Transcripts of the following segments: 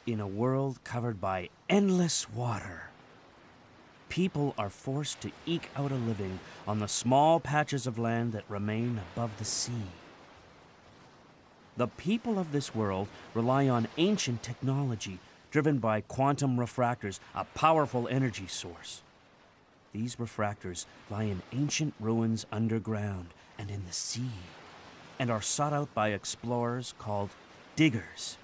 In a world covered by endless water, people are forced to eke out a living on the small patches of land that remain above the sea. The people of this world rely on ancient technology driven by quantum refractors, a powerful energy source. These refractors lie in ancient ruins underground and in the sea, and are sought out by explorers called diggers.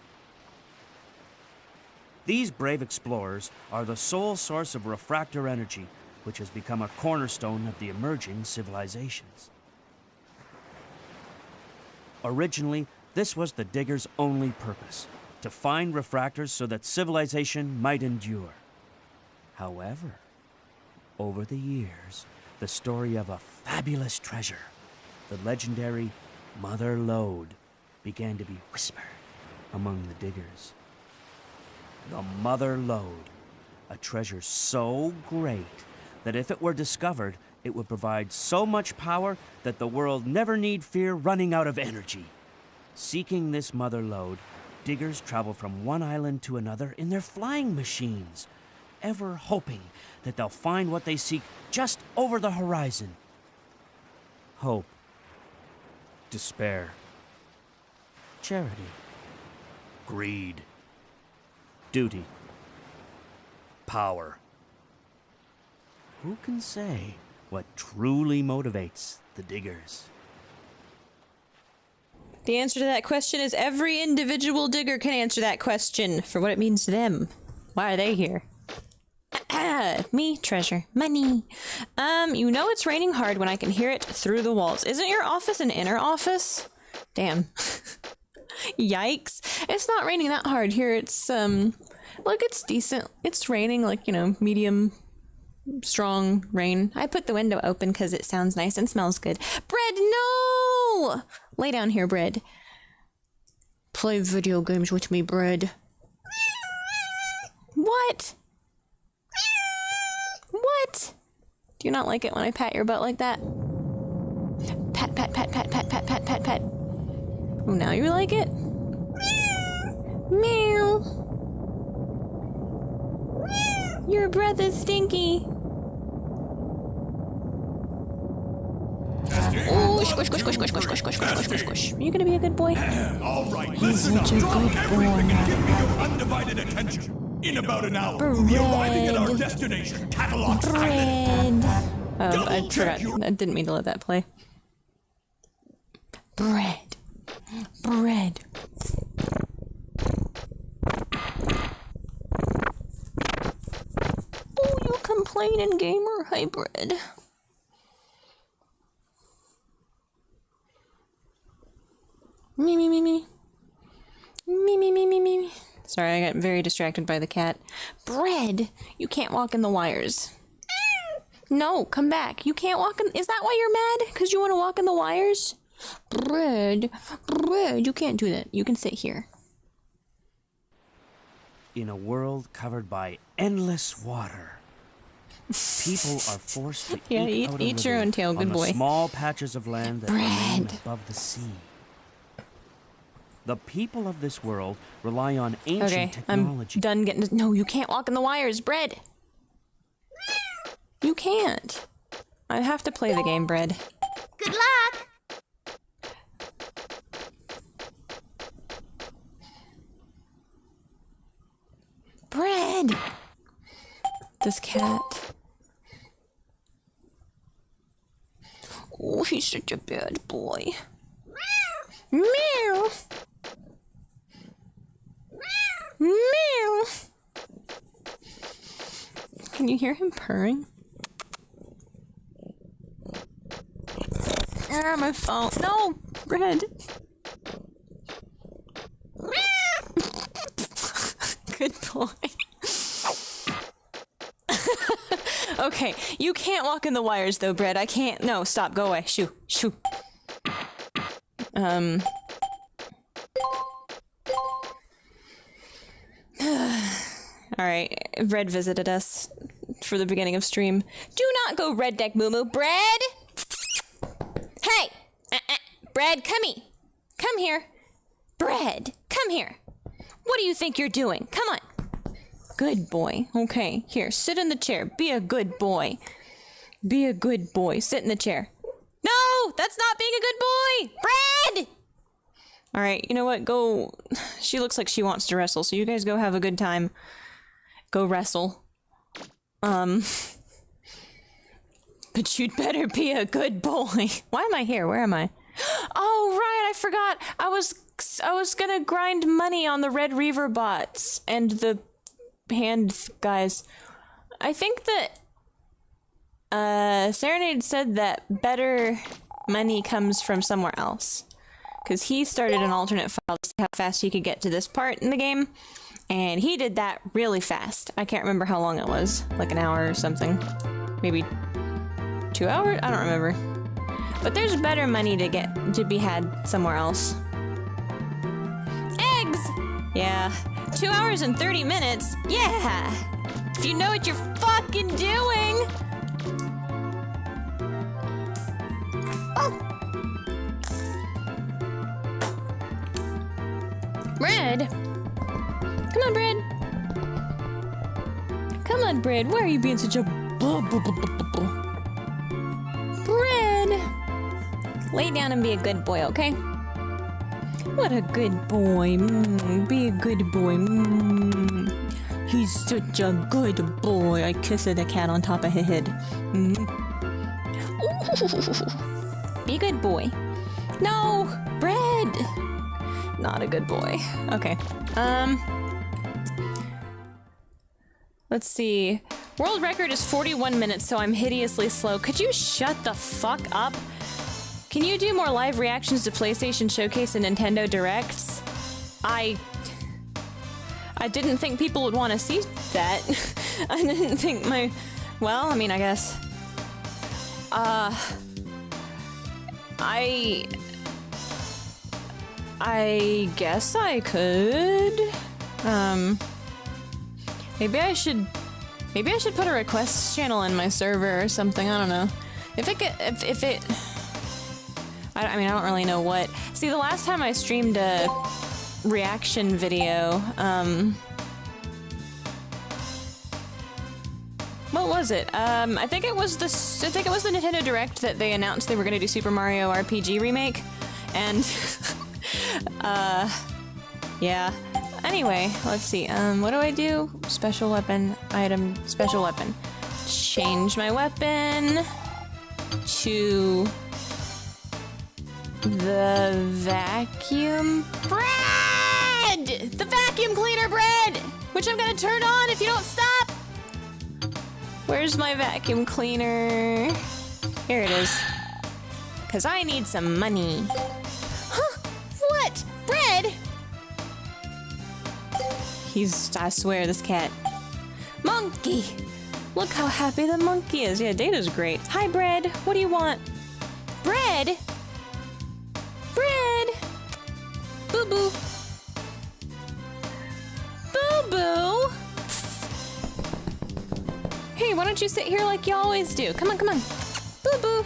These brave explorers are the sole source of refractor energy, which has become a cornerstone of the emerging civilizations. Originally, this was the diggers' only purpose, to find refractors so that civilization might endure. However, over the years, the story of a fabulous treasure, the legendary Mother Lode, began to be whispered among the diggers. The Mother Lode, a treasure so great that if it were discovered, it would provide so much power that the world never need fear running out of energy. Seeking this Mother Lode, diggers travel from one island to another in their flying machines, ever hoping that they'll find what they seek just over the horizon. Hope, despair, charity, greed, duty, power. Who can say what truly motivates the diggers? The answer to that question is every individual digger can answer that question for what it means to them. Why are they here? Me, treasure, money. You know it's raining hard when I can hear it through the walls. Isn't your office an inner office? Damn. Yikes. It's not raining that hard here. It's, look, it's decent. It's raining, like, you know, medium, strong rain. I put the window open because it sounds nice and smells good. Bread, no! Lay down here, Bread. Play video games with me, Bread. What? What? Do you not like it when I pat your butt like that? Pat, pat, pat, pat, pat, pat, pat, pat, pat. Oh, now you like it? Meow. Your breath is stinky. Oh, squish, squish, squish, squish, squish, squish, squish, squish, squish, squish. Are you gonna be a good boy? All right, He's listen such up. a good Drop everything boy. and give me your undivided attention. In about an hour, we'll be arriving at our destination, Catalog's Island. Bread. I forgot. I didn't mean to let that play. Bread. Bread. Oh, you complaining gamer. Hi, Bread. Me, me, me, me. Me, me, me, me, me. Sorry, I got very distracted by the cat. Bread! You can't walk in the wires. No, come back. You can't walk in... Is that why you're mad? Because you want to walk in the wires? Bread. Bread. You can't do that. You can sit here. In a world covered by endless water, people are forced to Yeah, eke out a eat your living own tail, good on the boy. small patches of land that remain Bread. above the sea. The people of this world rely on ancient Okay, technology. I'm done getting... No, you can't walk in the wires, Bread. You can't. I have to play the game, Bread. Good luck! Bread! This cat. Oh, he's such a bad boy. Meow! Meow! Can you hear him purring? Ah, my phone. No! Bread! Good boy. Okay, you can't walk in the wires though, Bread. I can't. No, stop. Go away. Shoo. Shoo. Alright, Bread visited us for the beginning of stream. Do not go Red Deck Moo Moo. Bread! Hey! Bread, come here. Come here. Bread, come here. What do you think you're doing? Come on. Good boy. Okay, here, sit in the chair. Be a good boy. Be a good boy. Sit in the chair. No, that's not being a good boy. Bread! All right, you know what? Go. She looks like she wants to wrestle, so you guys go have a good time. Go wrestle. But you'd better be a good boy. Why am I here? Where am I? Oh, right, I forgot. I was gonna grind money on the Red Reaver bots and the hand guys. I think that Serenade said that better money comes from somewhere else. Because he started an alternate file to see how fast he could get to this part in the game. And he did that really fast. I can't remember how long it was. Like an hour or something. Maybe 2 hours? I don't remember. But there's better money to be had somewhere else. Eggs! Yeah. 2 hours and 30 minutes? Yeah! If you know what you're fucking doing! Oh! Bread! Come on, Bread! Come on, Bread. Why are you being such a Bread! Lay down and be a good boy, okay? What a good boy. Be a good boy. He's such a good boy. I kissed the cat on top of his head. Be a good boy. No! Bread! Not a good boy. Okay. Let's see. World record is 41 minutes, so I'm hideously slow. Could you shut the fuck up? Can you do more live reactions to PlayStation Showcase and Nintendo Directs? I didn't think people would want to see that. I didn't think my... Well, I mean, I guess... I guess I could. Maybe I should put a requests channel in my server or something. I don't know. I mean, I don't really know what. See, the last time I streamed a reaction video, what was it? I think it was the Nintendo Direct that they announced they were gonna do Super Mario RPG remake, and yeah. Anyway, let's see. What do I do? Special weapon, item, special weapon. Change my weapon to the vacuum bread! The vacuum cleaner bread! Which I'm gonna turn on if you don't stop! Where's my vacuum cleaner? Here it is. 'Cause I need some money. Huh? What? Bread? I swear, this cat. Monkey! Look how happy the monkey is. Yeah, Data's great. Hi, Bread. What do you want? Bread? Bread! Boo-boo. Boo-boo! Hey, why don't you sit here like you always do? Come on, come on. Boo-boo.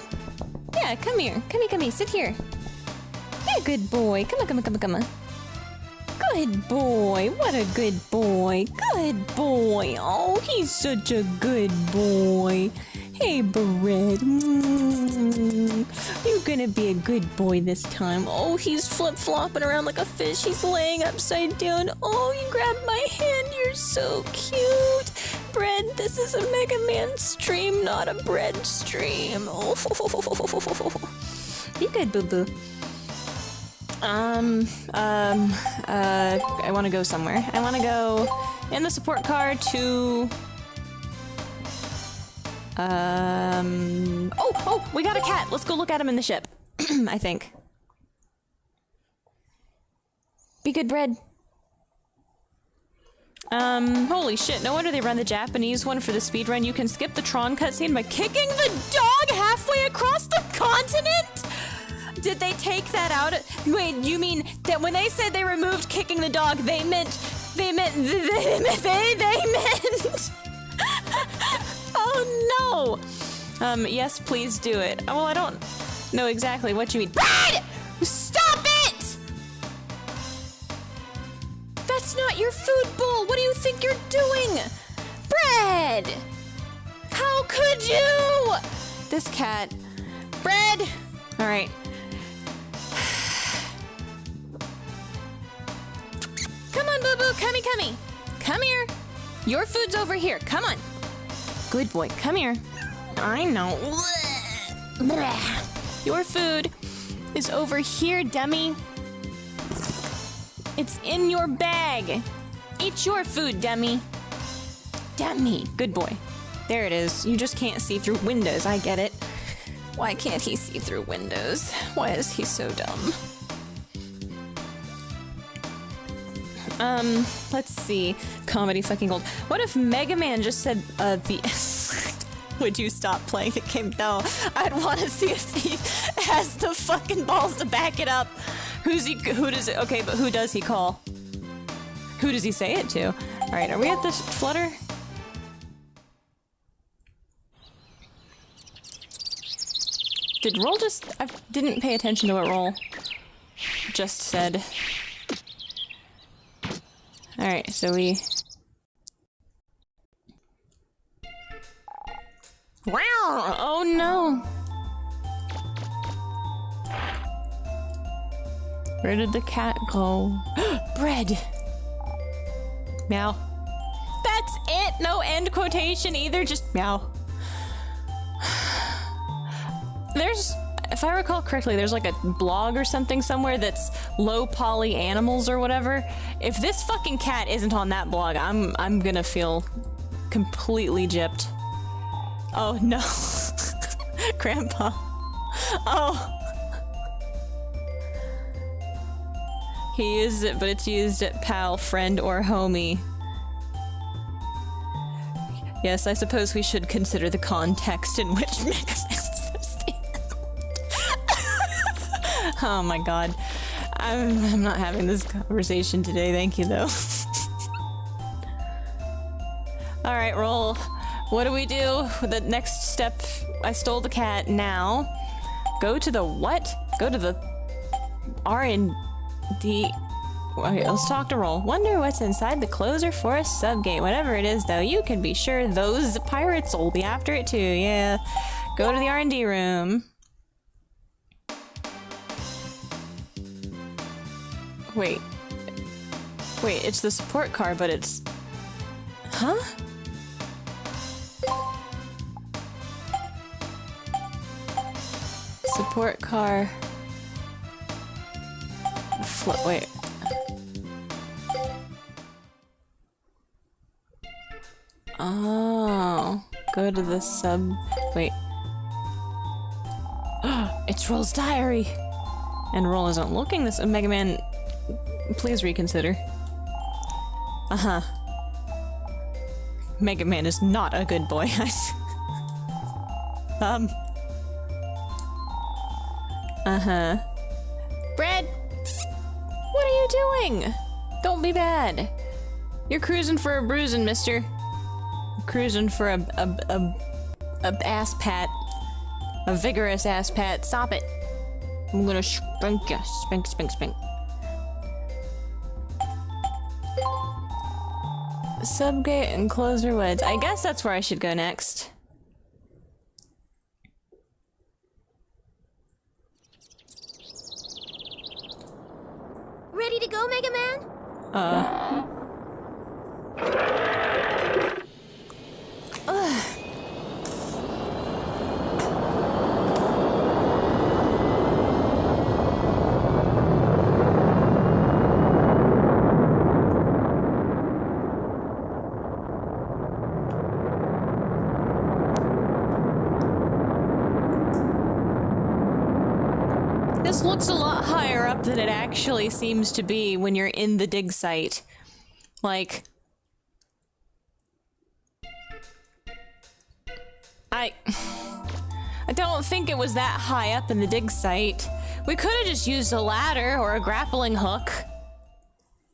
Yeah, come here. Come here. Sit here. Be a good boy. Come on. Good boy. What a good boy. Good boy. Oh, he's such a good boy. Hey, Bread. You're gonna be a good boy this time. Oh, he's flip-flopping around like a fish. He's laying upside down. Oh, you grabbed my hand. You're so cute. Bread, this is a Mega Man stream, not a bread stream. Oh, be good, boo-boo. I want to go somewhere. I want to go in the support car to... Oh, we got a cat. Let's go look at him in the ship. I think. Be good, Bread. Holy shit, no wonder they run the Japanese one for the speedrun. You can skip the Tron cutscene by kicking the dog halfway across the continent? Did they take that out? Wait, you mean that when they said they removed kicking the dog, they meant... Oh no! Yes, please do it. Well, I don't know exactly what you mean. Bread! Stop it! That's not your food bowl! What do you think you're doing? Bread! How could you? This cat. Bread! Alright. Come on, boo-boo, come. Come here. Your food's over here, come on. Good boy, come here. I know. Your food is over here, dummy. It's in your bag. Eat your food, dummy. Dummy. Good boy. There it is. You just can't see through windows. I get it. Why can't he see through windows? Why is he so dumb? Let's see. Comedy fucking gold. What if Mega Man just said, would you stop playing the game? No. I'd want to see if he has the fucking balls to back it up. Who does it, okay, but who does he call? Who does he say it to? Alright, are we at this flutter? Did Roll just, I didn't pay attention to what Roll just said. Alright, so we... Wow! Oh no! Where did the cat go? Bread! Meow. That's it! No end quotation either, just meow. There's, if I recall correctly, there's like a blog or something somewhere that's low poly animals or whatever. If this fucking cat isn't on that blog, I'm gonna feel completely gypped. Oh no. Grandpa. Oh. He used it, but it's used at pal, friend, or homie. Yes, I suppose we should consider the context in which Mega Man says the Oh my god. I'm not having this conversation today, thank you though. Alright, Roll. What do we do? The next step, I stole the cat, now. Go to the what? Go to the R&D. Okay, let's talk to Roll. Wonder what's inside the Closer Forest subgate. Whatever it is though, you can be sure those pirates will be after it too, yeah. Go to the R&D room. Wait, it's the support car, but it's... Huh? Support car... wait. Oh, go to the sub... Wait. It's Roll's diary! And Roll isn't looking this- Mega Man... Please reconsider. Uh-huh. Mega Man is not a good boy. Uh-huh. Bread! What are you doing? Don't be bad. You're cruising for a bruising, mister. Cruising for a ass pat. A vigorous ass pat. Stop it. I'm gonna spank you. Spank, spank, spank. Subgate and Closer Woods. I guess that's where I should go next. Ready to go, Mega Man? This looks a lot higher up than it actually seems to be when you're in the dig site. Like... I don't think it was that high up in the dig site. We could have just used a ladder or a grappling hook.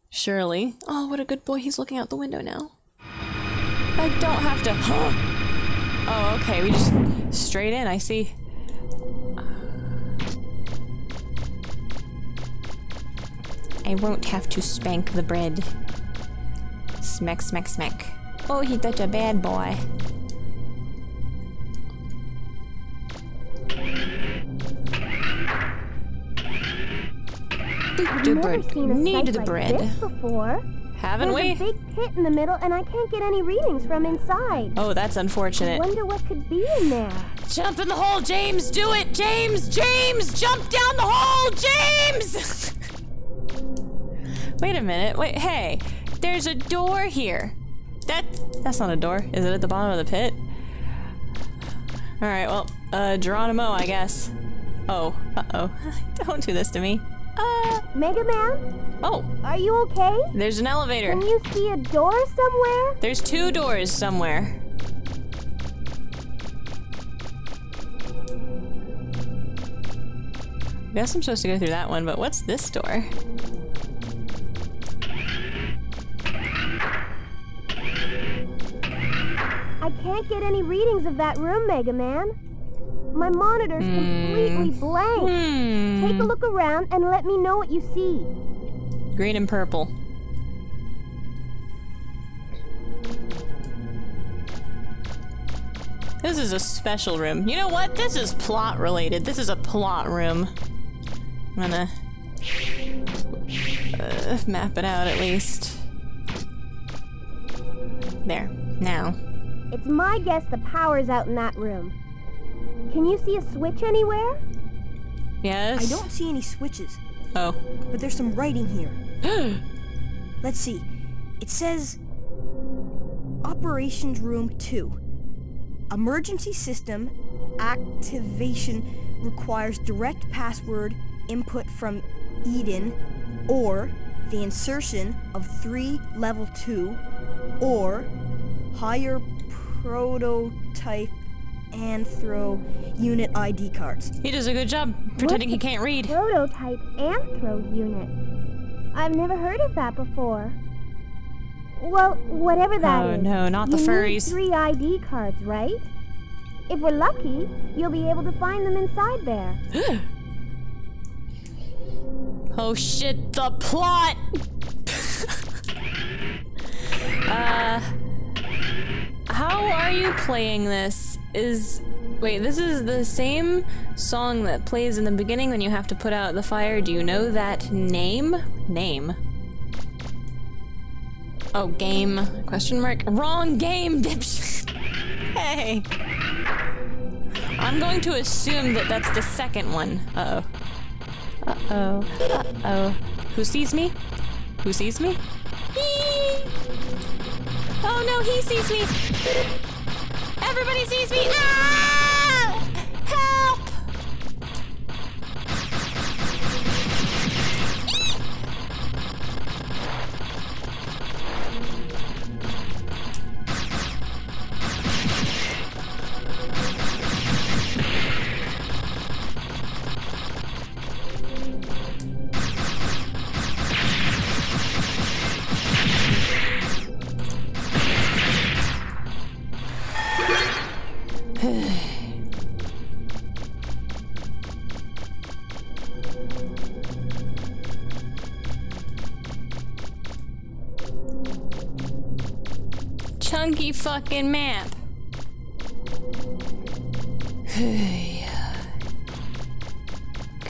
Surely. Oh, what a good boy. He's looking out the window now. I don't have to... Oh, okay. We just... Straight in, I see. I won't have to spank the bread. Smack, smack, smack. Oh, he's such a bad boy. I've never seen a Need site the like bread. this before. Haven't There's we? a big pit in the middle, and I can't get any readings from inside. Oh, that's I unfortunate. wonder what could be in there. Jump in the hole, James! Do it! James! James! Jump down the hole, James! Wait a minute. Wait, hey. There's a door here. That's not a door. Is it at the bottom of the pit? Alright, well, Geronimo, I guess. Oh, uh-oh. Don't do this to me. Mega Man, Oh, are you okay? there's an elevator. Can you see a door somewhere? There's 2 doors somewhere. I guess I'm supposed to go through that one, but what's this door? I can't get any readings of that room, Mega Man. My monitor's completely blank. Take a look around and let me know what you see. Green and purple. This is a special room. You know what? This is plot related. This is a plot room. I'm gonna map it out at least. There. Now. It's my guess the power's out in that room. Can you see a switch anywhere? Yes? I don't see any switches, Oh. but there's some writing here. Let's see. It says Operations Room 2. Emergency system activation requires direct password input from Eden or the insertion of 3 level 2 or higher prototype Anthro unit ID cards. He does a good job pretending he can't read. Prototype Anthro unit. I've never heard of that before. Well, whatever that is. Oh no, not the you furries. need 3 ID cards, right? If we're lucky, you'll be able to find them inside there. Oh shit, the plot! How are you playing this? Wait, this is the same song that plays in the beginning when you have to put out the fire. Do you know that name? Name. Oh, game. Question mark? Wrong game, dipshit! Hey! I'm going to assume that that's the second one. Uh-oh. Uh-oh. Uh-oh. Who sees me? Who sees me? Eee! Oh no, he sees me! Everybody sees me! Ah! Help! Chunky fucking map. Okay,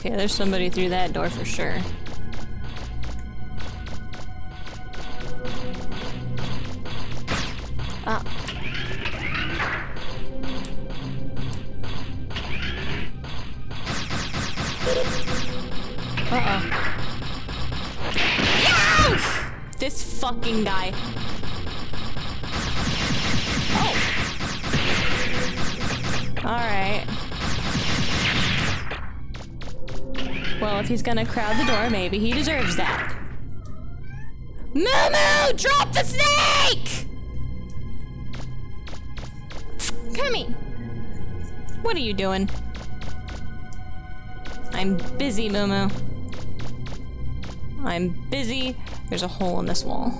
there's somebody through that door for sure. Ah. Uh-oh. Yes! This fucking guy. Oh. Alright. Well, if he's gonna crowd the door, maybe he deserves that. Moo! Drop the snake! Come here. What are you doing? I'm busy, Moo. I'm busy. There's a hole in this wall.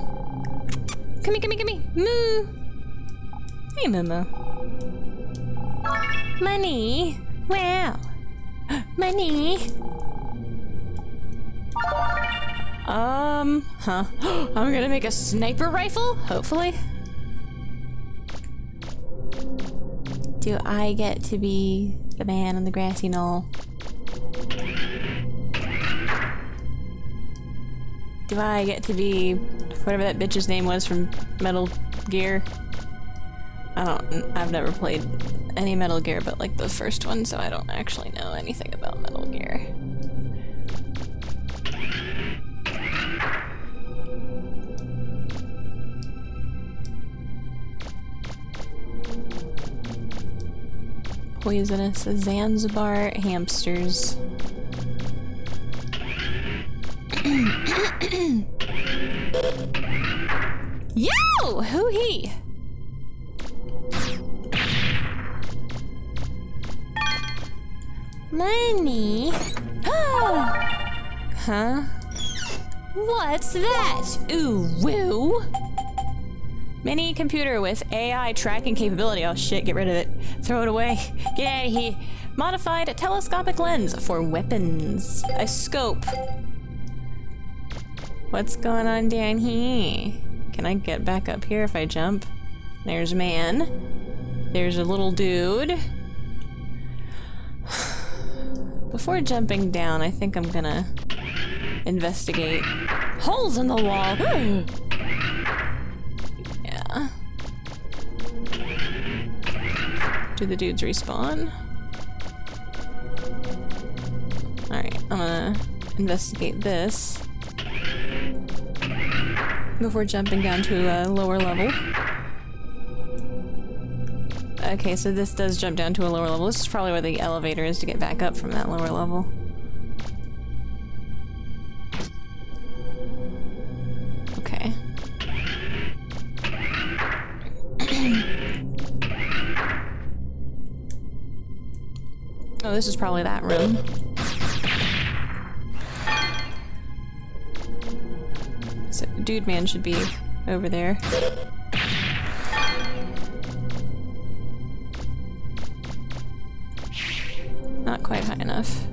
Come here. Moo! Hey, Moo. Money! Wow! Money! Oh. I'm gonna make a sniper rifle, hopefully. Do I get to be the man on the grassy knoll? Do I get to be whatever that bitch's name was from Metal Gear? I've never played any Metal Gear but like the first one, so I don't actually know anything about Metal Gear. Poisonous Zanzibar hamsters. Yo! Who he? Money? Oh! Huh? What's that? Ooh, woo! Mini computer with AI tracking capability. Oh shit, get rid of it. Throw it away. Get out of here. Modified telescopic lens for weapons. A scope. What's going on down here? Can I get back up here if I jump? There's a man. There's a little dude. Before jumping down, I think I'm gonna investigate holes in the wall. Yeah. Do the dudes respawn? Alright, I'm gonna investigate this before jumping down to a lower level. Okay, so this does jump down to a lower level. This is probably where the elevator is to get back up from that lower level. Okay. Oh, this is probably that room. So, dude man should be over there. Not quite high enough.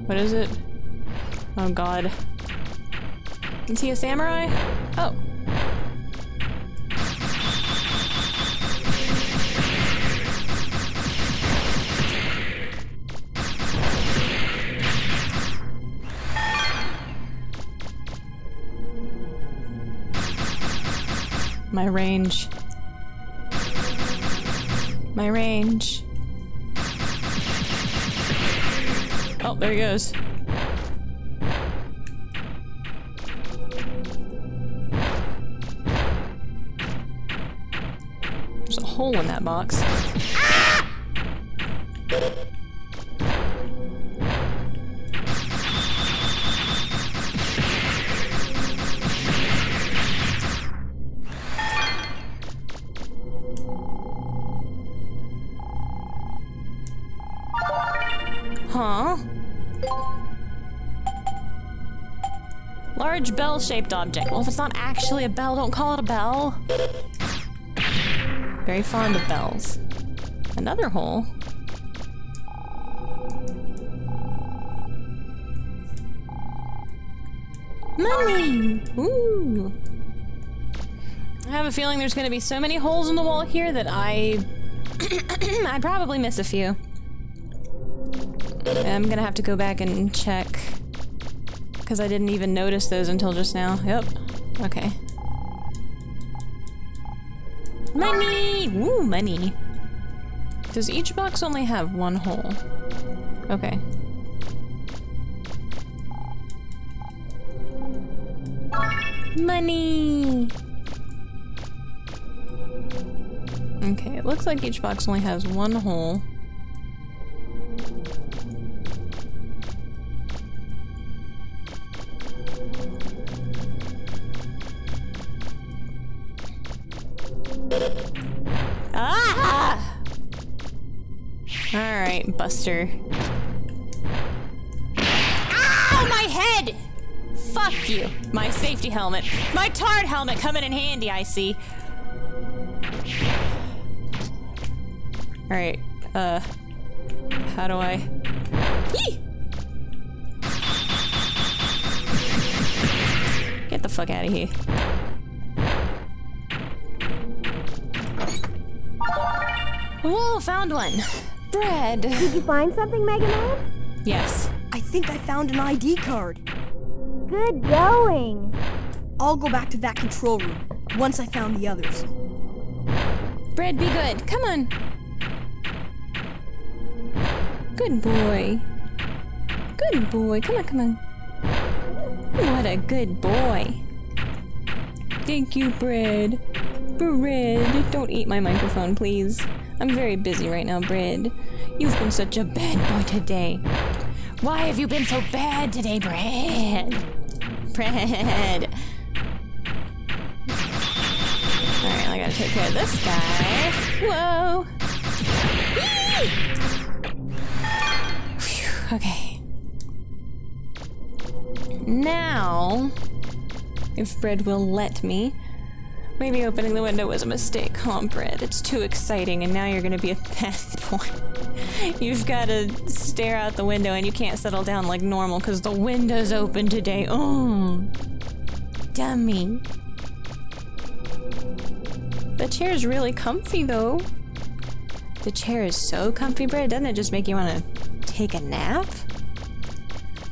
What is it? Oh god. Is he a samurai? Oh. My range. My range. Oh, there he goes. There's a hole in that box. Ah! Huh? Large bell-shaped object. Well, if it's not actually a bell, don't call it a bell. Very fond of bells. Another hole. Money! Ooh. I have a feeling there's gonna be so many holes in the wall here that I probably miss a few. I'm gonna have to go back and check, because I didn't even notice those until just now. Yep. Okay. Money! Woo, money. Does each box only have one hole? Okay. Money! Okay, it looks like each box only has one hole. Ah! Alright, Buster. Ow, my head! Fuck you. My safety helmet. My tard helmet coming in handy, I see. Alright, how do I... Yee! Get the fuck out of here. Whoa, found one! Bread! Did you find something, Mega Man? Yes. I think I found an ID card. Good going. I'll go back to that control room once I found the others. Bread, be good. Come on. Good boy. Good boy. Come on, come on. What a good boy. Thank you, Bread. Bread, don't eat my microphone, please. I'm very busy right now, Bread. You've been such a bad boy today. Why have you been so bad today, Bread? Bread. Alright, I gotta take care of this guy. Whoa! Whew, okay. Now, if Bread will let me, maybe opening the window was a mistake, huh, Bread? It's too exciting, and now you're gonna be a bad boy. You've gotta stare out the window, and you can't settle down like normal because the window's open today. Oh, dummy. The chair's really comfy, though. The chair is so comfy, Bread. Doesn't it just make you want to take a nap?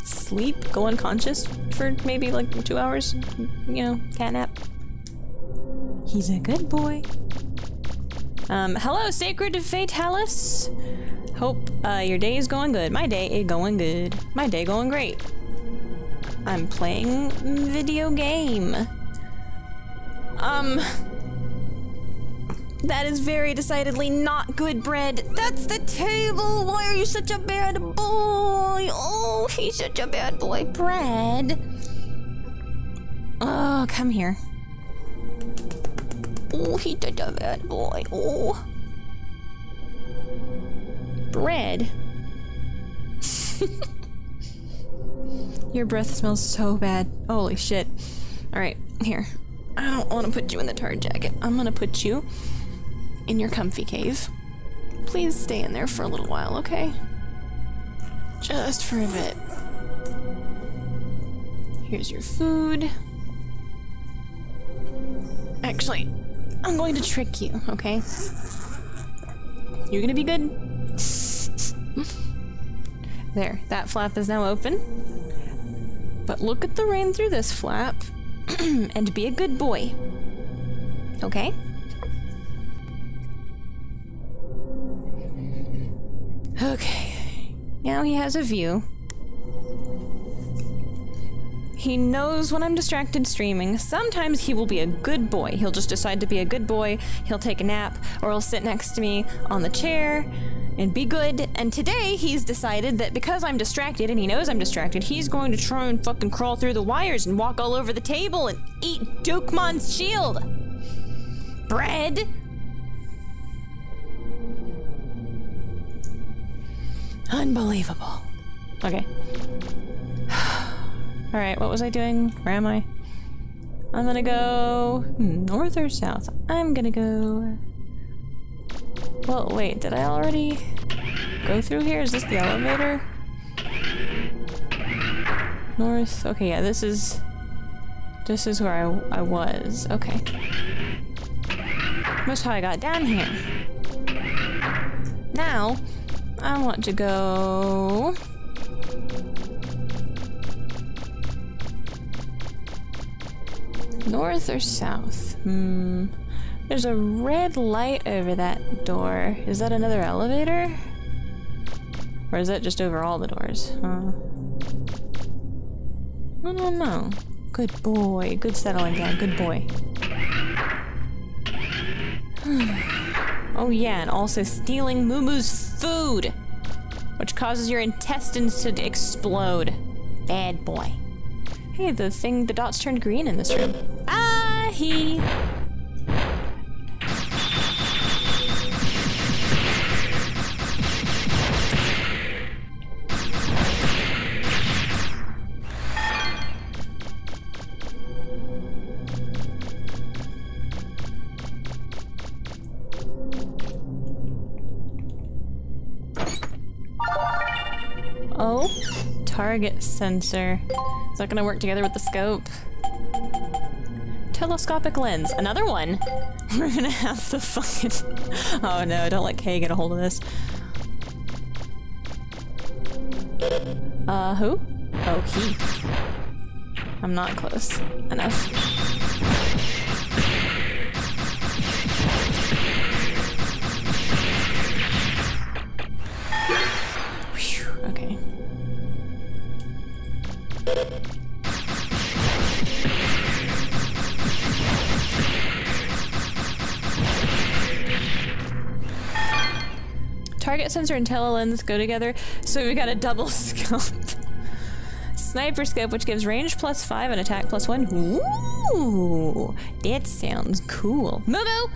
Sleep? Go unconscious for maybe like 2 hours? You know, cat nap. He's a good boy. Hello, Sacred Fatalis. Hope your day is going good. My day is going good. My day going great. I'm playing video game. That is very decidedly not good, Bread. That's the table. Why are you such a bad boy? Oh, he's such a bad boy, Bread. Oh, come here. Oh, he's such a bad boy. Oh. Bread. Your breath smells so bad. Holy shit. Alright, here. I don't want to put you in the tarred jacket. I'm gonna put you in your comfy cave. Please stay in there for a little while, okay? Just for a bit. Here's your food. Actually, I'm going to trick you, okay? You're gonna be good. There, that flap is now open. But look at the rain through this flap and be a good boy. Okay? Okay. Now he has a view. He knows when I'm distracted streaming. Sometimes he will be a good boy. He'll just decide to be a good boy. He'll take a nap, or he'll sit next to me on the chair and be good. And today he's decided that because I'm distracted and he knows I'm distracted, he's going to try and fucking crawl through the wires and walk all over the table and eat Dukemon's shield. Bread. Unbelievable. Okay. Alright, what was I doing? Where am I? I'm gonna go north or south? I'm gonna go... Well, wait, did I already go through here? Is this the elevator? North? Okay, yeah, this is where I was. Okay. That's how I got down here. Now, I want to go... North or south? There's a red light over that door. Is that another elevator? Or is that just over all the doors? I don't know. Good boy. Good settling down. Good boy. Oh yeah, and also stealing Moo-Moo's food, which causes your intestines to explode. Bad boy. Hey, the dots turned green in this room. Ah, he. Uh-oh. Target sensor. Is that gonna work together with the scope? Telescopic lens. Another one. We're gonna have the fucking... Oh no, don't let Kay get a hold of this. Who? Oh, he. I'm not close enough. Whew, okay. Target sensor and telelens go together, so we got a double scope. Sniper scope, which gives range +5 and attack +1. Ooh, that sounds cool. Moo-moo!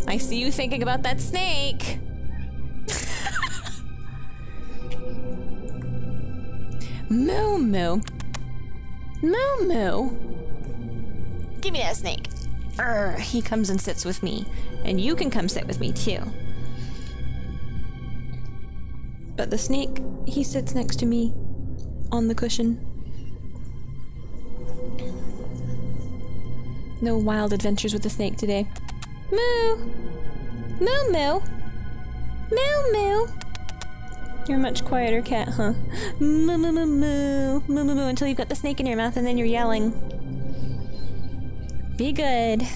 I see you thinking about that snake. Moo-moo. Moo-moo. Give me that snake. Urgh, he comes and sits with me. And you can come sit with me, too. But the snake, he sits next to me on the cushion. No wild adventures with the snake today. Moo! Moo moo! Moo moo! You're a much quieter cat, huh? Moo moo moo moo! Moo moo moo until you've got the snake in your mouth and then you're yelling. Be good.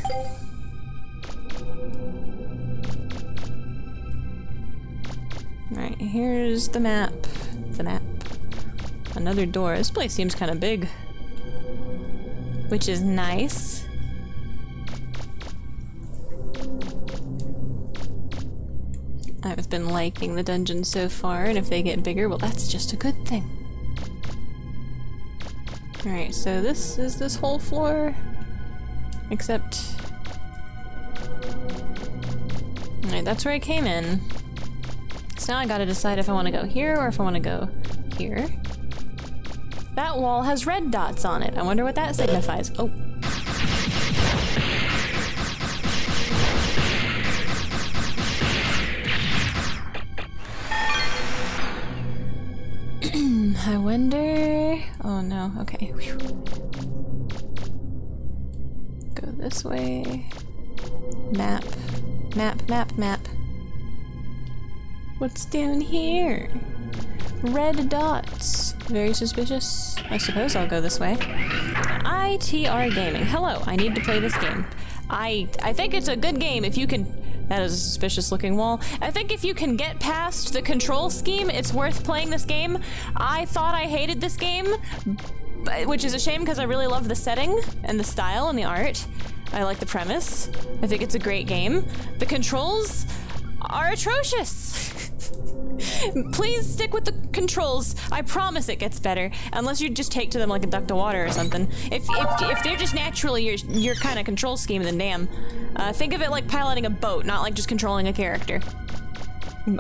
Alright, here's the map. The map. Another door. This place seems kind of big. Which is nice. I've been liking the dungeons so far, and if they get bigger, well, that's just a good thing. Alright, so this is this whole floor. Except... Alright, that's where I came in. So now I gotta decide if I want to go here or if I want to go here. That wall has red dots on it. I wonder what that signifies. Oh. I wonder... Oh no, okay. Whew. Go this way. Map. Map, map, map. What's down here? Red dots. Very suspicious. I suppose I'll go this way. ITR Gaming. Hello, I need to play this game. I think it's a good game if you can... That is a suspicious looking wall. I think if you can get past the control scheme, it's worth playing this game. I thought I hated this game, which is a shame because I really love the setting and the style and the art. I like the premise. I think it's a great game. The controls are atrocious. Please stick with the controls. I promise it gets better. Unless you just take to them like a duck to water or something. If they're just naturally your kind of control scheme, then damn. Think of it like piloting a boat, not like just controlling a character.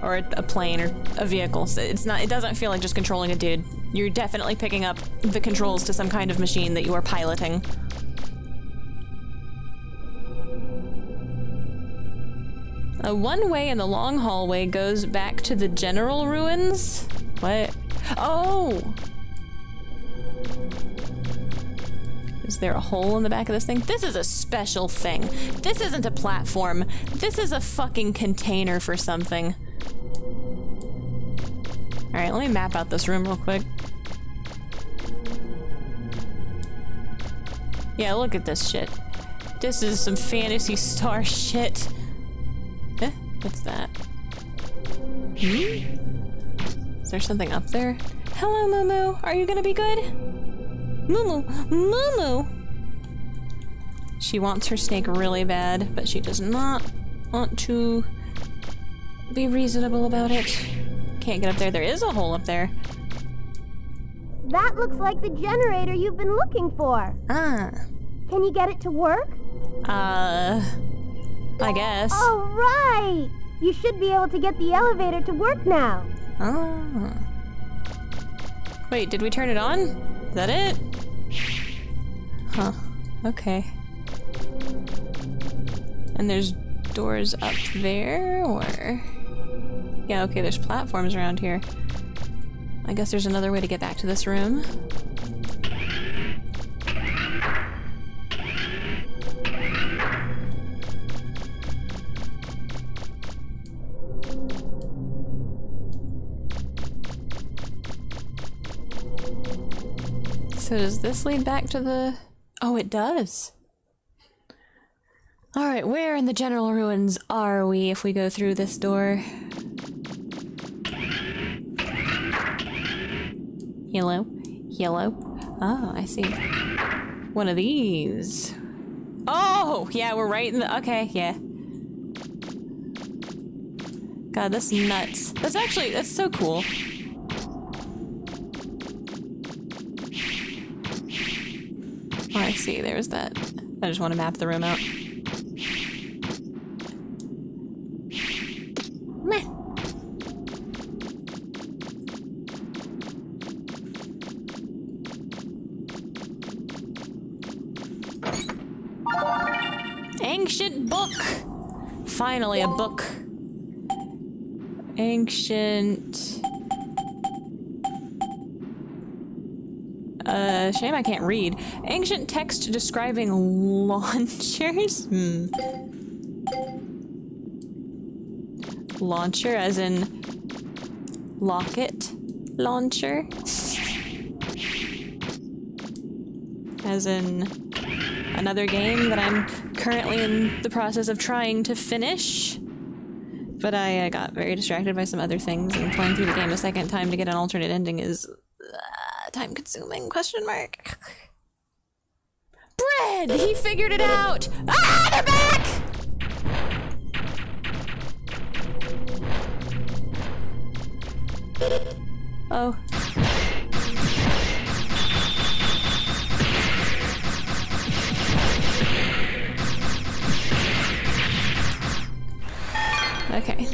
Or a plane or a vehicle. So it doesn't feel like just controlling a dude. You're definitely picking up the controls to some kind of machine that you are piloting. A one-way in the long hallway goes back to the general ruins? What? Oh! Is there a hole in the back of this thing? This is a special thing. This isn't a platform. This is a fucking container for something. Alright, let me map out this room real quick. Yeah, look at this shit. This is some Phantasy Star shit. Eh? What's that? Is there something up there? Hello, Moo-Moo. Are you gonna be good? Moo-Moo. Moo-Moo. She wants her snake really bad, but she does not want to be reasonable about it. Can't get up there. There is a hole up there. That looks like the generator you've been looking for. Ah. Can you get it to work? I guess. All right! You should be able to get the elevator to work now. Oh. Wait, did we turn it on? Is that it? Huh. Okay. And there's doors up there, or... Yeah, okay, there's platforms around here. I guess there's another way to get back to this room. So does this lead back to the... Oh, it does. Alright, where in the general ruins are we if we go through this door? Hello? Hello? Oh, I see. One of these. Oh! Yeah, we're right in the... Okay, yeah. God, that's nuts. That's actually... That's so cool. Oh, I see. There's that. I just want to map the room out. Meh. Ancient book! Finally, a book. Ancient... shame I can't read. Ancient text describing launchers? Launcher as in... Locket launcher? As in... Another game that I'm currently in the process of trying to finish. But I got very distracted by some other things, and playing through the game a second time to get an alternate ending is... time-consuming, question mark. Bread! He figured it out! Ah, they're back! Oh. Okay.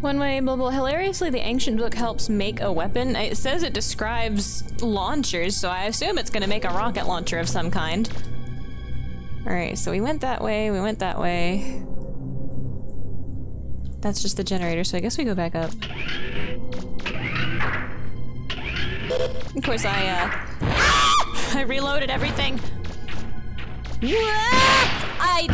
One way, blah blah. Hilariously, the ancient book helps make a weapon. It says it describes launchers, so I assume it's gonna make a rocket launcher of some kind. Alright, so we went that way, we went that way. That's just the generator, so I guess we go back up. Of course, I reloaded everything. I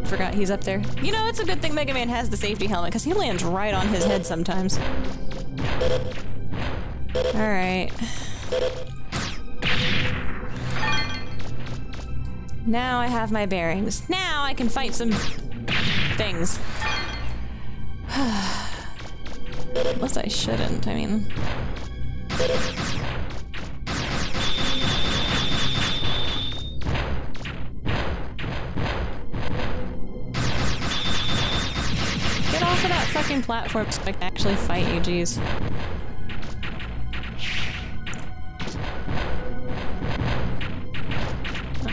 forgot he's up there. You know, it's a good thing Mega Man has the safety helmet, because he lands right on his head sometimes. Alright. Now I have my bearings. Now I can fight some things. Unless I shouldn't, I mean... Get off of that fucking platform so I can actually fight you, jeez.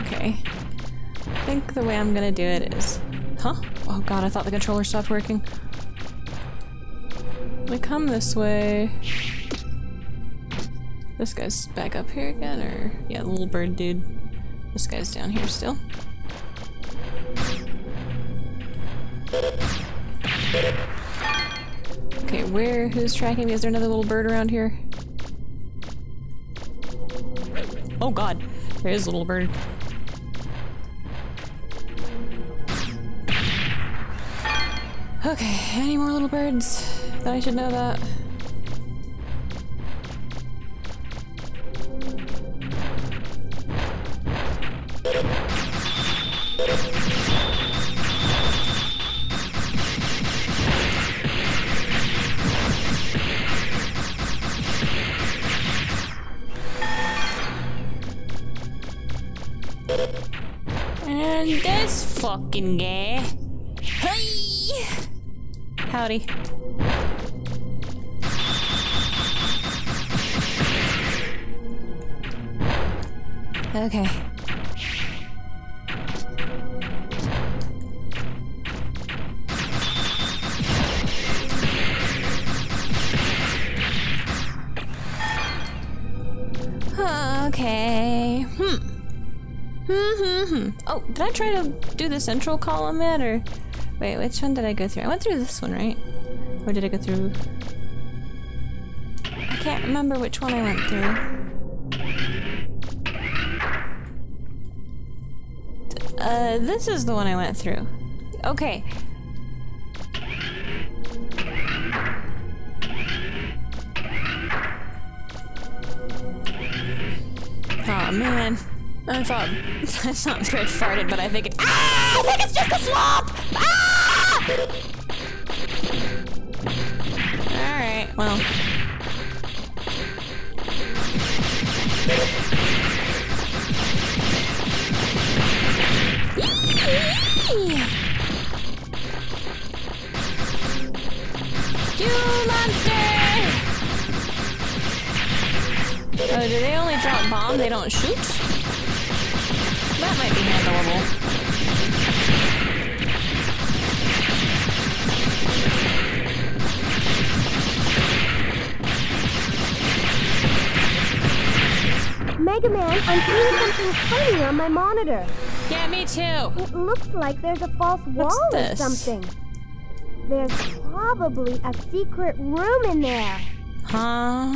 Okay. I think the way I'm gonna do it is... Huh? Oh god, I thought the controller stopped working. We come this way. This guy's back up here again, or... Yeah, the little bird dude. This guy's down here still. Okay, who's tracking me? Is there another little bird around here? Oh god, there is a little bird. Okay, any more little birds that I should know about? fucking guy. Hey! Howdy. Okay. Okay. Oh, did I try to do the central column yet, or... Wait, which one did I go through? I went through this one, right? Or did I go through... I can't remember which one I went through. This is the one I went through. Okay. Oh man, I thought Brett farted, but I think I think it's just a swamp. All right, well. You monster! Oh, do they only drop bomb? They don't shoot? That might be handleable. Mega Man, I'm seeing something funny on my monitor. Yeah, me too. It looks like there's a false wall or this? something. There's probably a secret room in there. Huh?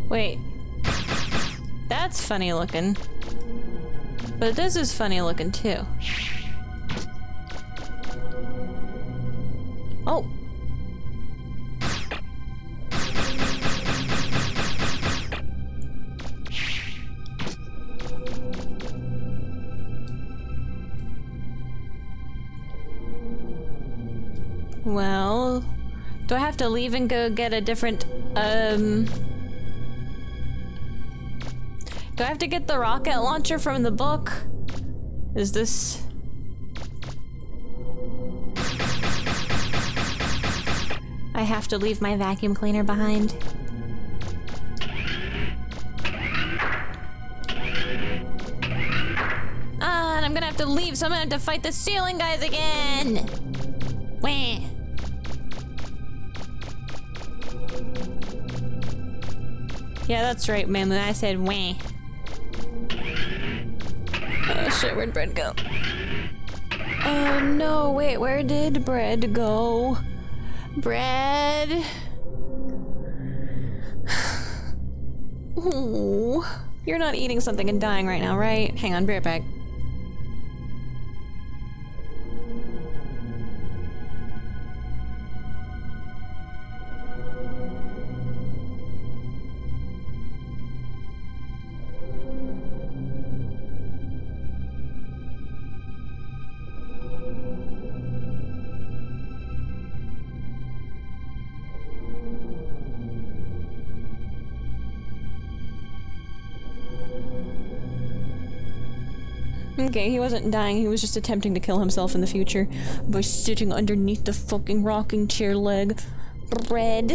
Wait. That's funny looking. But this is funny looking too. Oh. Well, do I have to leave and go get a different, do I have to get the rocket launcher from the book? Is this... I have to leave my vacuum cleaner behind. Ah, and I'm gonna have to leave, so I'm gonna have to fight the ceiling guys again! Wah. Yeah, that's right, man. I said wah. Oh shit, where'd Bread go? Oh no, wait, where did Bread go? Bread? Ooh, you're not eating something and dying right now, right? Hang on, be right back. Okay, he wasn't dying, he was just attempting to kill himself in the future by sitting underneath the fucking rocking chair leg. Bread.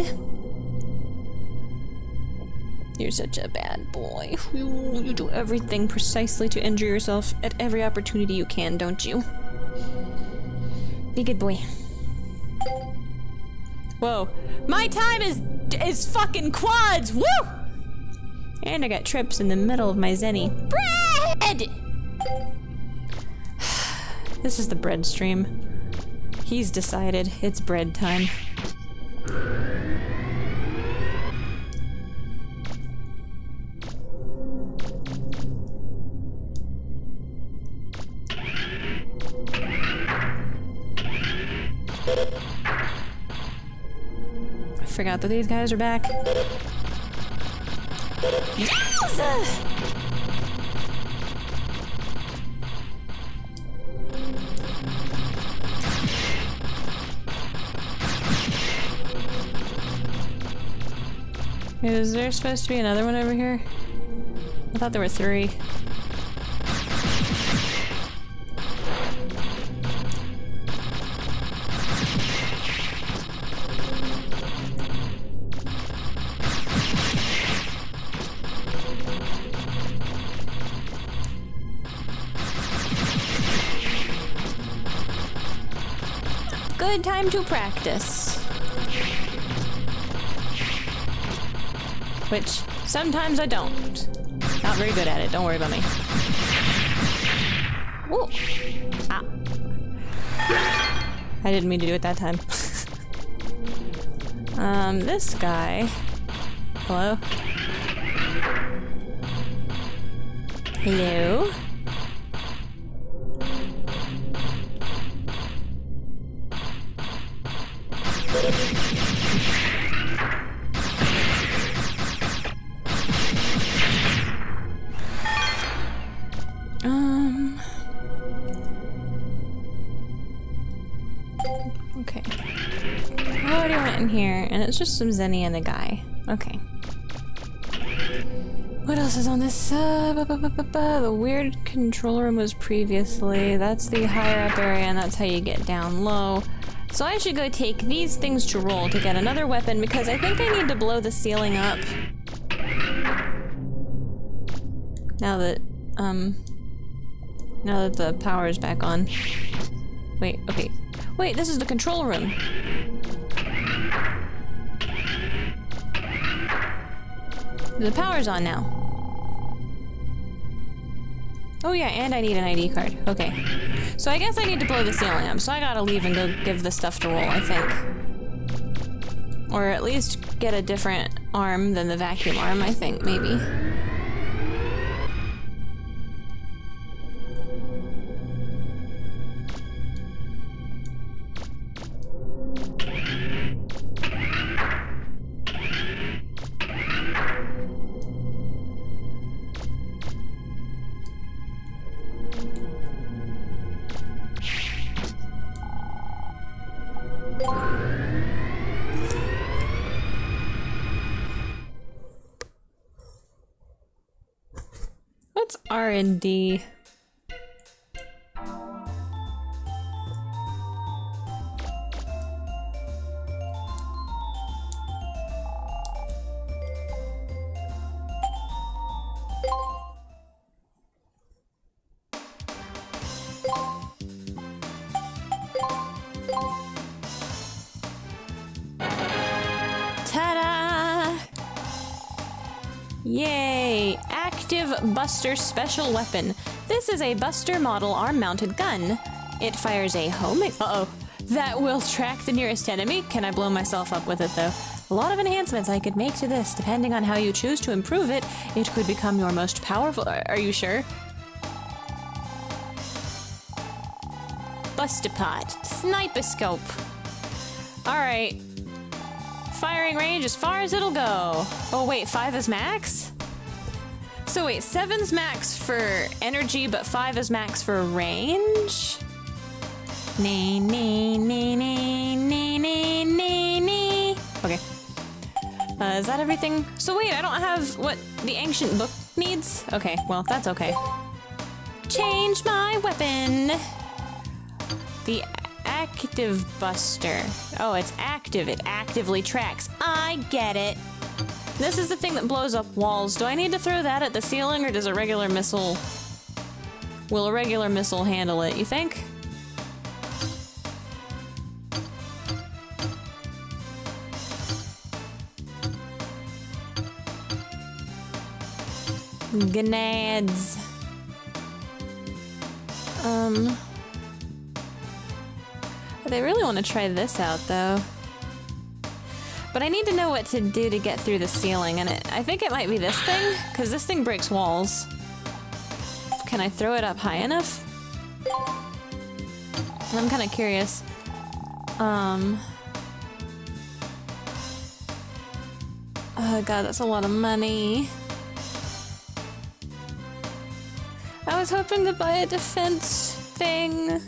You're such a bad boy. You do everything precisely to injure yourself at every opportunity you can, don't you? Be a good boy. Whoa. My time is fucking quads! Woo! And I got trips in the middle of my zenny. Bread! This is the bread stream. He's decided it's bread time. I forgot that these guys are back. Yes! Is there supposed to be another one over here? I thought there were 3. Good time to practice. Which, sometimes I don't. Not very good at it, don't worry about me. Ooh. Ah. I didn't mean to do it that time. This guy. Hello? Hello? Okay. I already went in here, and it's just some Zenny and a guy. Okay. What else is on this? The weird control room was previously. That's the higher up area, and that's how you get down low. So I should go take these things to roll to get another weapon, because I think I need to blow the ceiling up. Now that the power is back on. Wait, okay. Wait, this is the control room. The power's on now. Oh yeah, and I need an ID card. Okay. So I guess I need to blow the ceiling up, so I gotta leave and go give the stuff to roll, I think. Or at least get a different arm than the vacuum arm, I think, maybe. What's R&D? Ta-da! Yay! Active Buster Special Weapon. This is a Buster model arm-mounted gun. It fires a homing— that will track the nearest enemy. Can I blow myself up with it, though? A lot of enhancements I could make to this. Depending on how you choose to improve it, it could become your most powerful— Are you sure? Bustapod. Sniper scope. Alright. Firing range as far as it'll go. Oh wait, 5 is max? So wait, 7's max for energy, but 5 is max for range? Nee, nee, nee, nee, nee, nee, nee, nee. Okay. Is that everything? So wait, I don't have what the ancient book needs? Okay, well, that's okay. Change my weapon! The active buster. Oh, it's active. It actively tracks. I get it. This is the thing that blows up walls. Do I need to throw that at the ceiling, or does a regular missile... Will a regular missile handle it, you think? Gnads. They really want to try this out, though. But I need to know what to do to get through the ceiling, and I think it might be this thing, because this thing breaks walls. Can I throw it up high enough? I'm kind of curious. Oh god, that's a lot of money. I was hoping to buy a defense thing.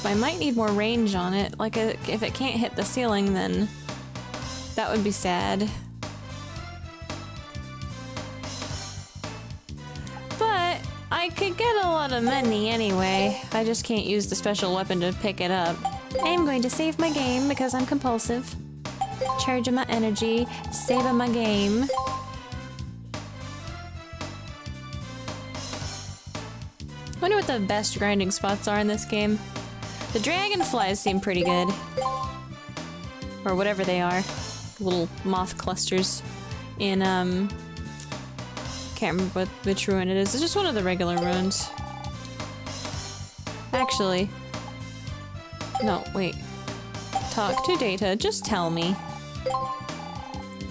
I might need more range on it. Like, if it can't hit the ceiling, then That would be sad. But I could get a lot of money anyway. I just can't use the special weapon to pick it up. I'm going to save my game because I'm compulsive. Charging my energy, saving my game. Wonder what the best grinding spots are in this game. The dragonflies seem pretty good. Or whatever they are. Little moth clusters in, can't remember which ruin it is. It's just one of the regular ruins. Actually. No, wait. Talk to data, just tell me.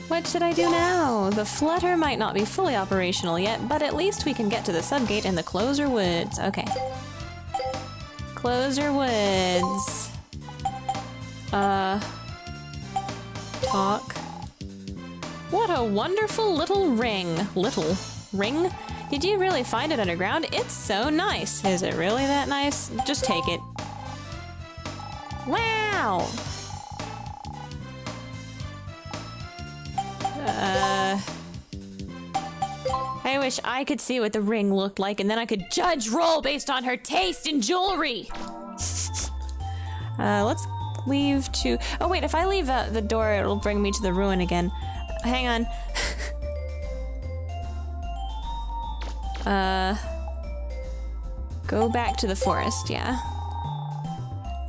What should I do now? The flutter might not be fully operational yet, but at least we can get to the subgate in the Closer Woods. Okay. Closer Woods. Talk. What a wonderful little ring. Little ring? Did you really find it underground? It's so nice. Is it really that nice? Just take it. Wow! I wish I could see what the ring looked like and then I could judge roll based on her taste in jewelry! Let's leave to... Oh wait, if I leave the door, it'll bring me to the ruin again. Hang on. Go back to the forest, yeah.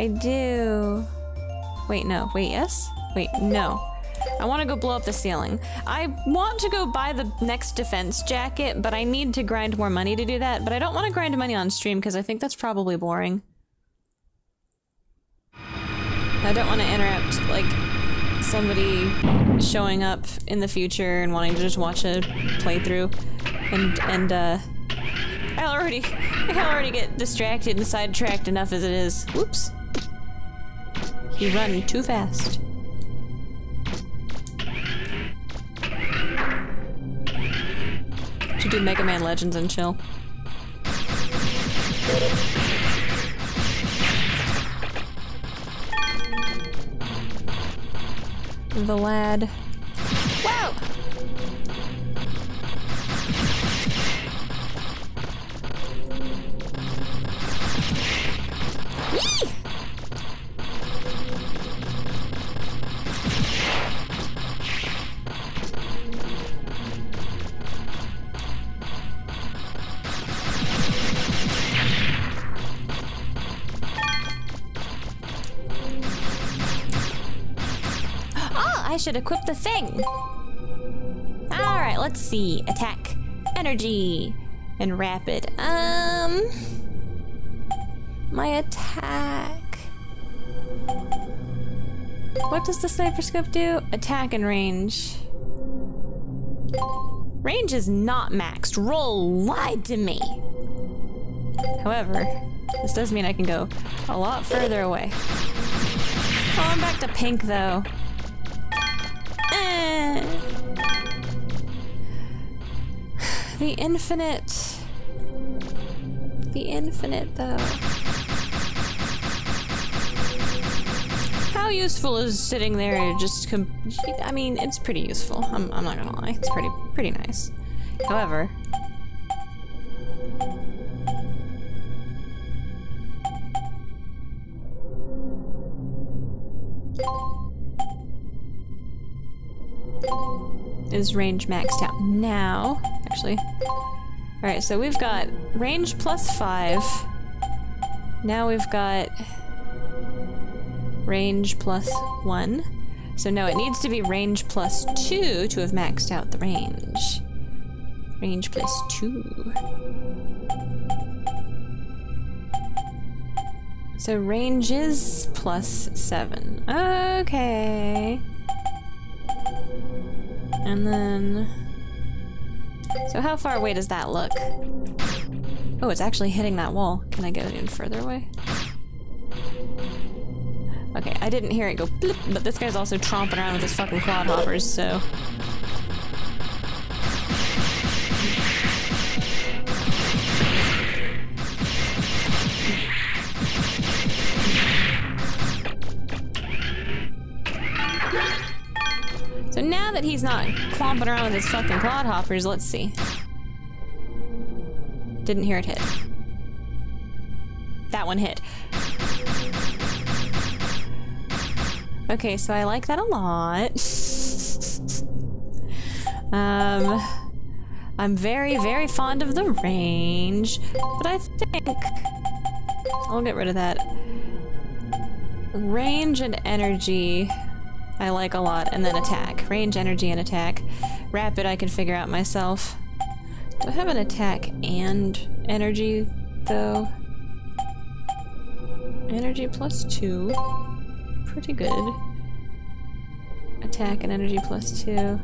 I do... Wait, no. Wait, yes? Wait, no. I want to go blow up the ceiling. I want to go buy the next defense jacket, but I need to grind more money to do that. But I don't want to grind money on stream because I think that's probably boring. I don't want to interrupt, like, somebody showing up in the future and wanting to just watch a playthrough. And I'll already get distracted and sidetracked enough as it is. Whoops. He run too fast. Should do Mega Man Legends and chill. The lad. Wow! Yee! I should equip the thing. Alright, let's see. Attack, energy, and rapid. My attack. What does the sniper scope do? Attack and range. Range is not maxed. Roll lied to me. However, this does mean I can go a lot further away. Oh, I'm back to pink though. The infinite. The infinite, though. How useful is sitting there just I mean, it's pretty useful. I'm not gonna lie. It's pretty nice. However... is range maxed out now, actually. Alright, so we've got range plus 5. Now we've got range plus 1. So no, it needs to be range plus 2 to have maxed out the range. Range plus 2. So range is plus 7. Okay. And then... So how far away does that look? Oh, it's actually hitting that wall. Can I get it in further away? Okay, I didn't hear it go blip, but this guy's also tromping around with his fucking quad hoppers, so... So now that he's not clomping around with his fucking clodhoppers, let's see. Didn't hear it hit. That one hit. Okay, so I like that a lot. I'm very, very fond of the range, but I think I'll get rid of that. Range and energy I like a lot, and then attack. Range, energy, and attack. Rapid I can figure out myself. Do I have an attack and energy, though? Energy +2. Pretty good. Attack and energy +2.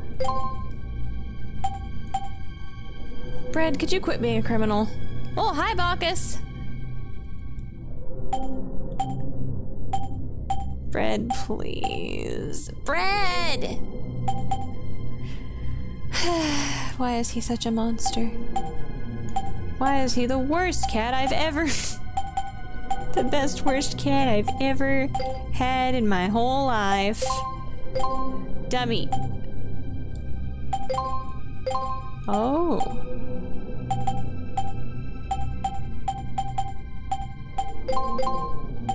Bread, could you quit being a criminal? Oh, hi, Bacchus! Bread, please. Bread! Why is he such a monster? Why is he the worst cat I've ever... the best worst cat I've ever had in my whole life? Dummy. Oh.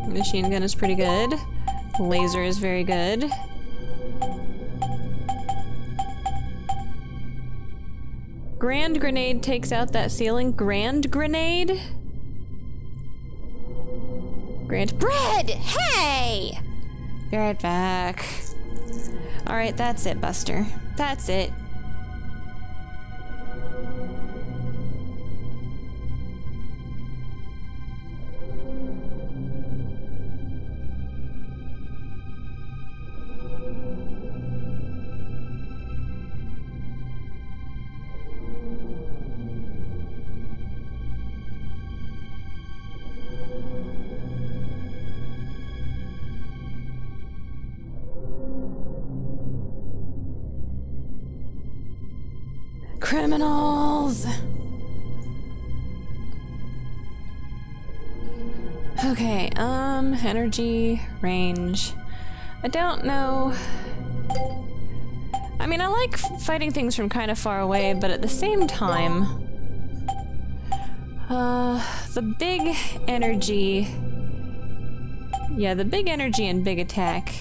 Machine gun is pretty good. Laser is very good. Grand grenade takes out that ceiling. Grand grenade? Grand bread! Hey! Be right back. Alright, that's it, Buster. That's it. Criminals! Okay, energy, range. I don't know. I mean, I like fighting things from kind of far away, but at the same time, the big energy. Yeah, the big energy and big attack.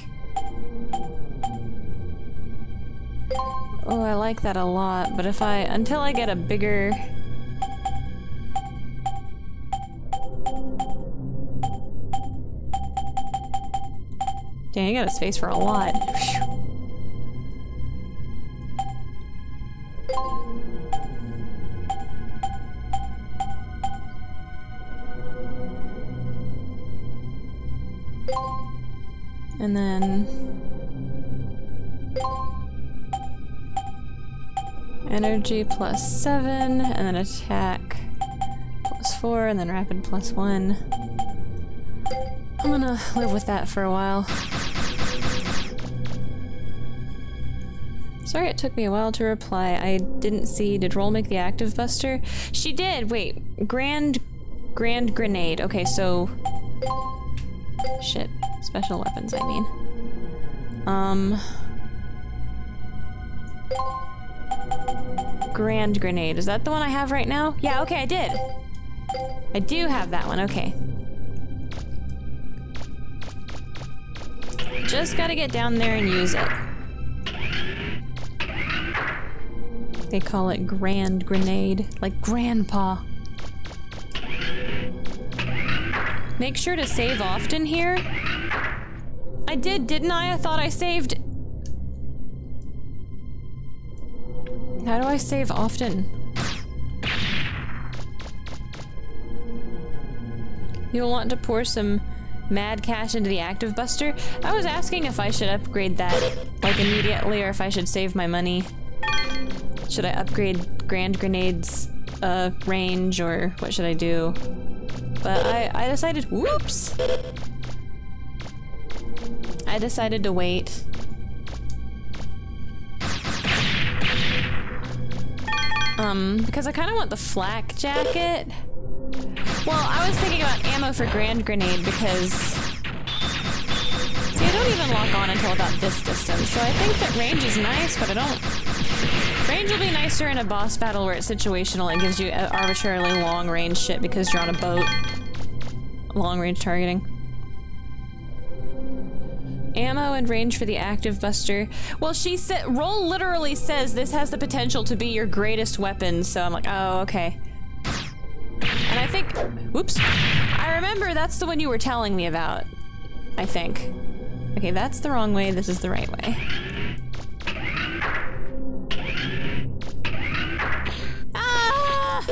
Oh, I like that a lot, but until I get a bigger... Dang, I got a space for a lot. And then... energy +7, and then attack +4, and then rapid +1. I'm gonna live with that for a while. Sorry it took me a while to reply. I didn't see. Did Roll make the active buster? She did! Wait. Grand grenade. Okay, so... Shit. Special weapons, I mean. Grand grenade. Is that the one I have right now? Yeah, okay, I did. I do have that one, okay. Just gotta get down there and use it. They call it grand grenade. Like grandpa. Make sure to save often here. I did, didn't I? I thought I saved... How do I save often? You'll want to pour some mad cash into the active buster? I was asking if I should upgrade that, like, immediately, or if I should save my money. Should I upgrade Grand Grenade's range, or what should I do? But I decided, whoops! I decided to wait. Because I kind of want the flak jacket. Well, I was thinking about ammo for Grand Grenade because See, I don't even lock on until about this distance, so I think that range is nice, but I don't... Range will be nicer in a boss battle where it's situational and gives you arbitrarily long range shit because you're on a boat. Long range targeting. Ammo and range for the active buster. Well, she said, Roll literally says this has the potential to be your greatest weapon, so I'm like, oh, okay. And I think, whoops. I remember that's the one you were telling me about, I think. Okay, that's the wrong way, this is the right way. Ah!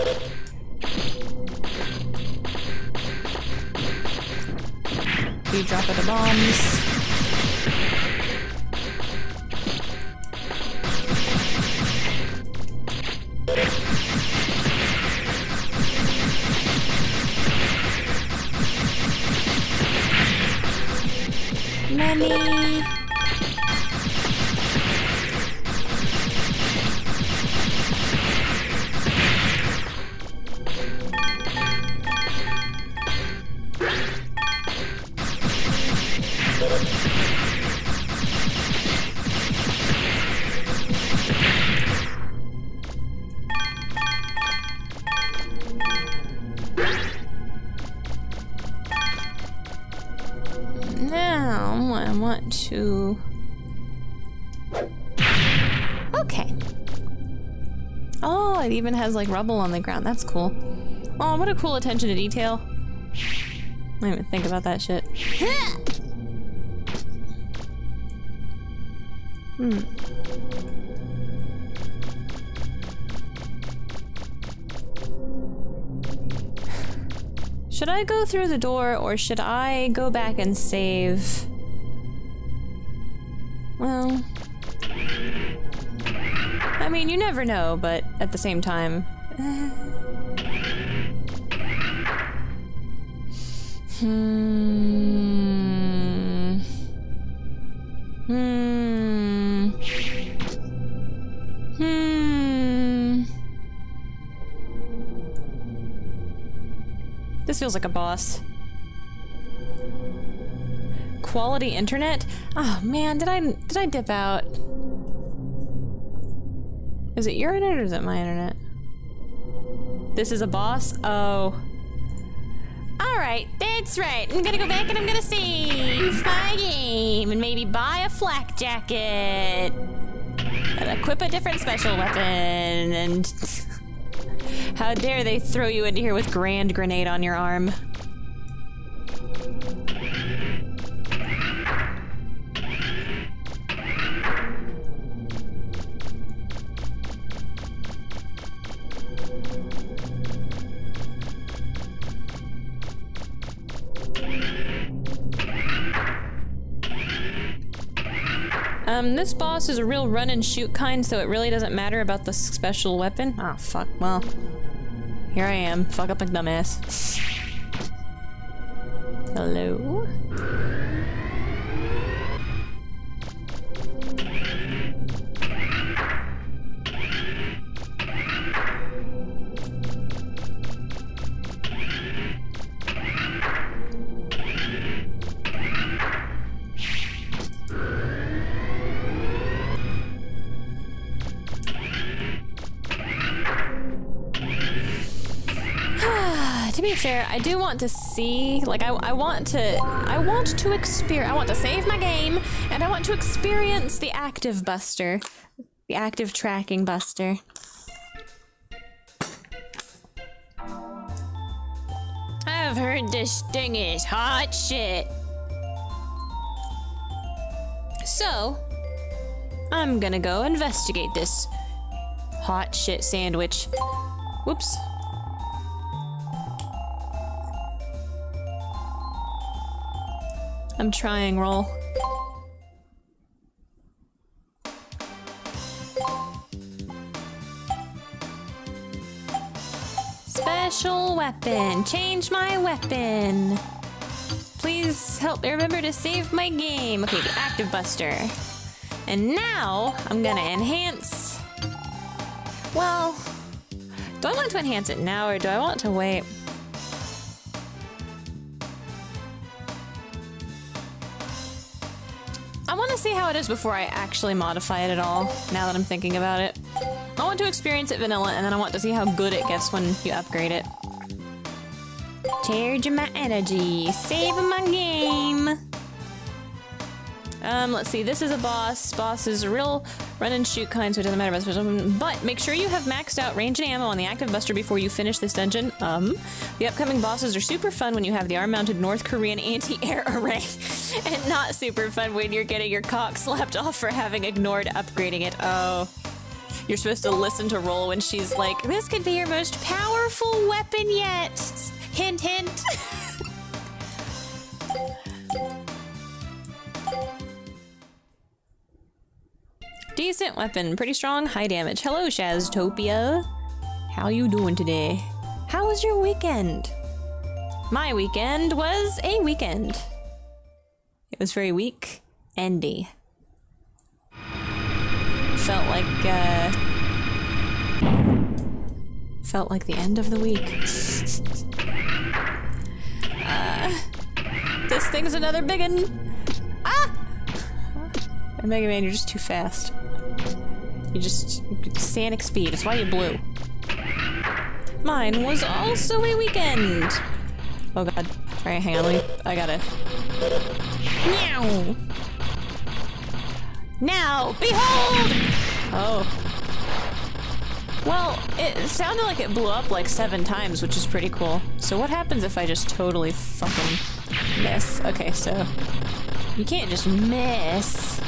You drop of the bombs. Money. Now, I want to... Okay. Oh, it even has like rubble on the ground. That's cool. Oh, what a cool attention to detail. I didn't even think about that shit. Should I go through the door or should I go back and save? Well, I mean, you never know, but at the same time. This feels like a boss. Quality internet? Oh man, did I dip out? Is it your internet or is it my internet? This is a boss? Oh. Alright, that's right. I'm gonna go back and I'm gonna save my game and maybe buy a flak jacket. And equip a different special weapon and... How dare they throw you into here with Grand Grenade on your arm. This boss is a real run and shoot kind, so it really doesn't matter about the special weapon. Oh, fuck. Well, here I am. Fuck up like dumbass. Hello? To be fair, I do want to see, like, I want to save my game, and I want to experience the active buster. The active tracking buster. I've heard this thing is hot shit. So, I'm gonna go investigate this hot shit sandwich. Whoops. I'm trying, roll. Special weapon. Change my weapon. Please help me remember to save my game. Okay, the active buster. And now I'm gonna enhance. Well, do I want to enhance it now or do I want to wait? I want to see how it is before I actually modify it at all, now that I'm thinking about it. I want to experience it vanilla, and then I want to see how good it gets when you upgrade it. Charge my energy, save my game. Let's see, this is a boss. Boss is a real run and shoot kind, so it doesn't matter about special. But make sure you have maxed out range and ammo on the active buster before you finish this dungeon. The upcoming bosses are super fun when you have the arm-mounted North Korean anti-air array, and not super fun when you're getting your cock slapped off for having ignored upgrading it. Oh. You're supposed to listen to Roll when she's like, this could be your most powerful weapon yet. Hint, hint. Decent weapon, pretty strong, high damage. Hello, Shaztopia. How you doing today? How was your weekend? My weekend was a weekend. It was very week-endy. Felt like the end of the week. This thing's another biggin. Ah! Mega Man, you're just too fast. You just Sonic speed. That's why you blew. Mine was also a weekend. Oh god. Alright, hang on. I gotta. Meow. Now, behold! Oh. Well, it sounded like it blew up like 7 times, which is pretty cool. So what happens if I just totally fucking miss? Okay, so you can't just miss.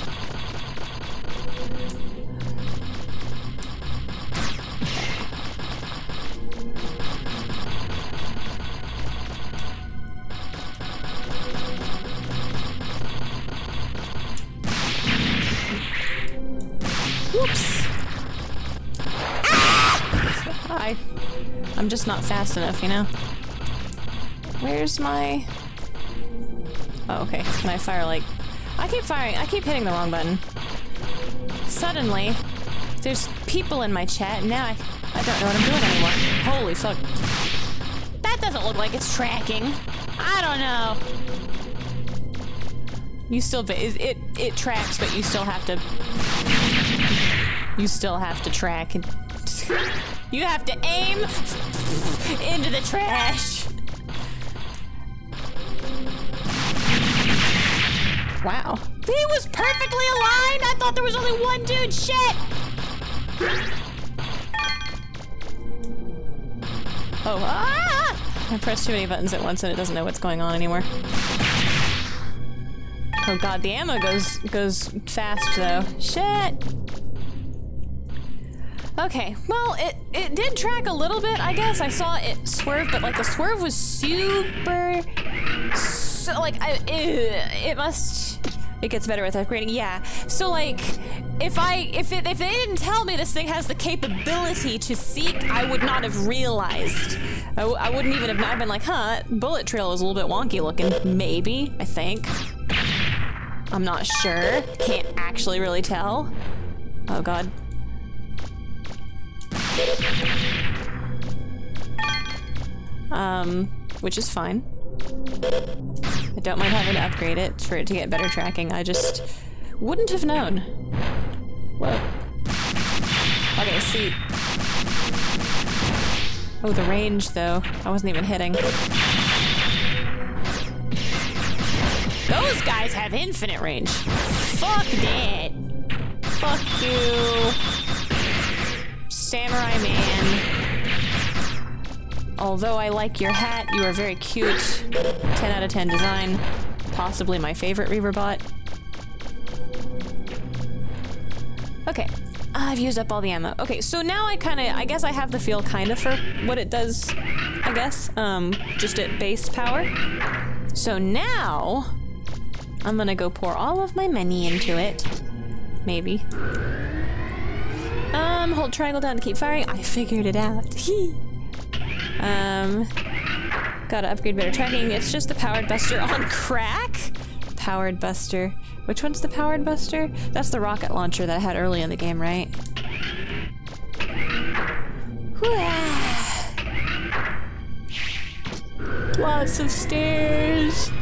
Whoops. Ah! I'm just not fast enough, you know? Where's my... Oh, okay. Can I fire like... I keep hitting the wrong button. Suddenly, there's people in my chat, and now I don't know what I'm doing anymore. Holy fuck. That doesn't look like it's tracking. I don't know. You still... It tracks, but you still have to... You still have to track. You have to aim into the trash. Wow. He was perfectly aligned! I thought there was only one dude. Shit! Oh, ah! I pressed too many buttons at once and it doesn't know what's going on anymore. Oh god, the ammo goes fast though. Shit! Okay, well, it did track a little bit, I guess. I saw it swerve, but like the swerve was super... So, like, it gets better with upgrading, yeah. So like, if they didn't tell me this thing has the capability to seek, I would not have realized. I wouldn't even have not been like, huh, bullet trail is a little bit wonky looking. Maybe, I think. I'm not sure. Can't actually really tell. Oh god. Which is fine. I don't mind having to upgrade it for it to get better tracking. I just wouldn't have known. Whoa. Okay, see. Oh, the range, though. I wasn't even hitting. Those guys have infinite range. Fuck that. Fuck you. Samurai man. Although I like your hat, you are very cute. 10 out of 10 design. Possibly my favorite Reaver bot. Okay. I've used up all the ammo. Okay, so now I guess I have the feel kinda for what it does, I guess. Just at base power. So now, I'm gonna go pour all of my money into it. Maybe. Hold triangle down to keep firing. I figured it out. Gotta upgrade better tracking. It's just the powered buster on crack? Powered buster. Which one's the powered buster? That's the rocket launcher that I had early in the game, right? Lots of stairs.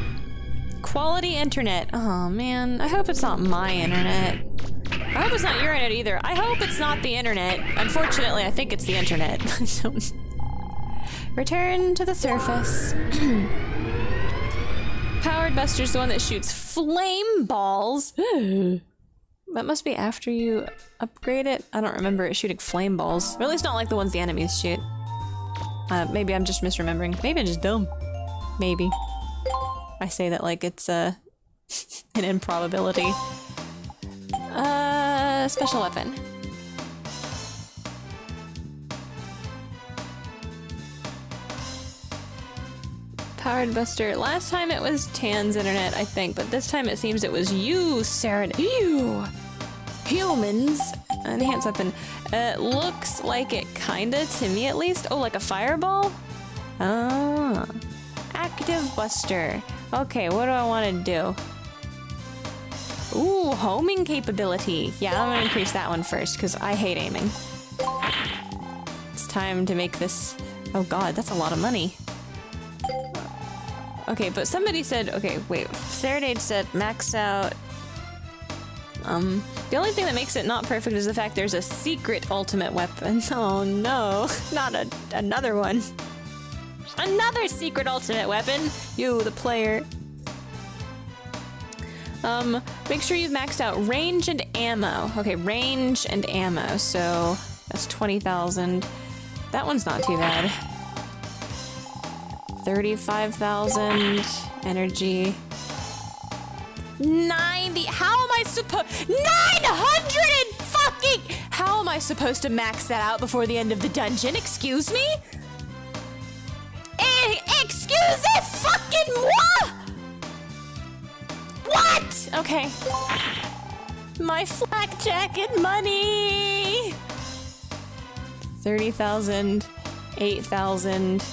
quality internet. Oh man, I hope it's not my internet. I hope it's not your internet either. I hope it's not the internet. Unfortunately, I think it's the internet. Return to the surface. Powered Buster's the one that shoots flame balls. That must be after you upgrade it. I don't remember it shooting flame balls. Or at least not like the ones the enemies shoot. Maybe I'm just misremembering. Maybe I'm just dumb. Maybe. I say that like it's an improbability. Special weapon. Powered Buster. Last time it was Tan's internet, I think, but this time it seems it was you, Sarah. You! Humans! Enhanced weapon. Looks like it kinda, to me at least. Oh, like a fireball? Ah. Active Buster. Okay, what do I want to do? Ooh, homing capability. Yeah, I'm gonna increase that one first, because I hate aiming. It's time to make this... Oh god, that's a lot of money. Okay, but somebody said... Okay, wait. Serenade said max out... The only thing that makes it not perfect is the fact there's a secret ultimate weapon. Oh no, not another one. Another secret ultimate weapon! You, the player. Make sure you've maxed out range and ammo. Okay, range and ammo, so that's 20,000. That one's not too bad. 35,000 energy. 90. How am I supposed 900 and fucking how am I supposed to max that out before the end of the dungeon? Excuse me? Excuse me fucking what? What? Okay. My flak jacket money. 30,000, 8,000.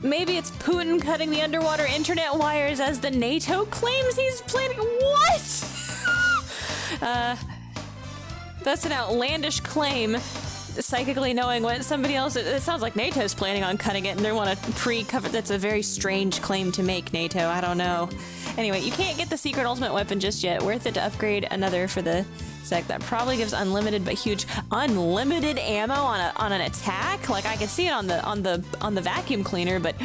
Maybe it's Putin cutting the underwater internet wires as the NATO claims he's planning. What? That's an outlandish claim. Psychically knowing what somebody else. It sounds like NATO's planning on cutting it and they want to pre-cover. That's a very strange claim to make, NATO. I don't know. Anyway, you can't get the secret ultimate weapon just yet. Worth it to upgrade another for the sec. That probably gives unlimited but huge unlimited ammo on an attack. Like I can see it on the vacuum cleaner, but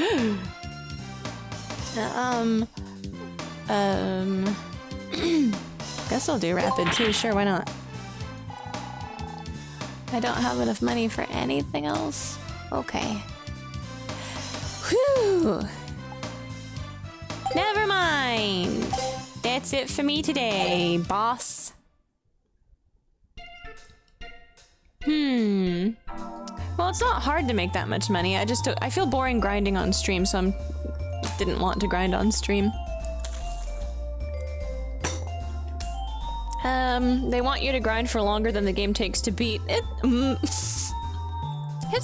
guess I'll do rapid too. Sure, why not? I don't have enough money for anything else. Okay. Whew. Never mind. That's it for me today, boss. Well, it's not hard to make that much money. I feel boring grinding on stream, so I didn't want to grind on stream. They want you to grind for longer than the game takes to beat. It's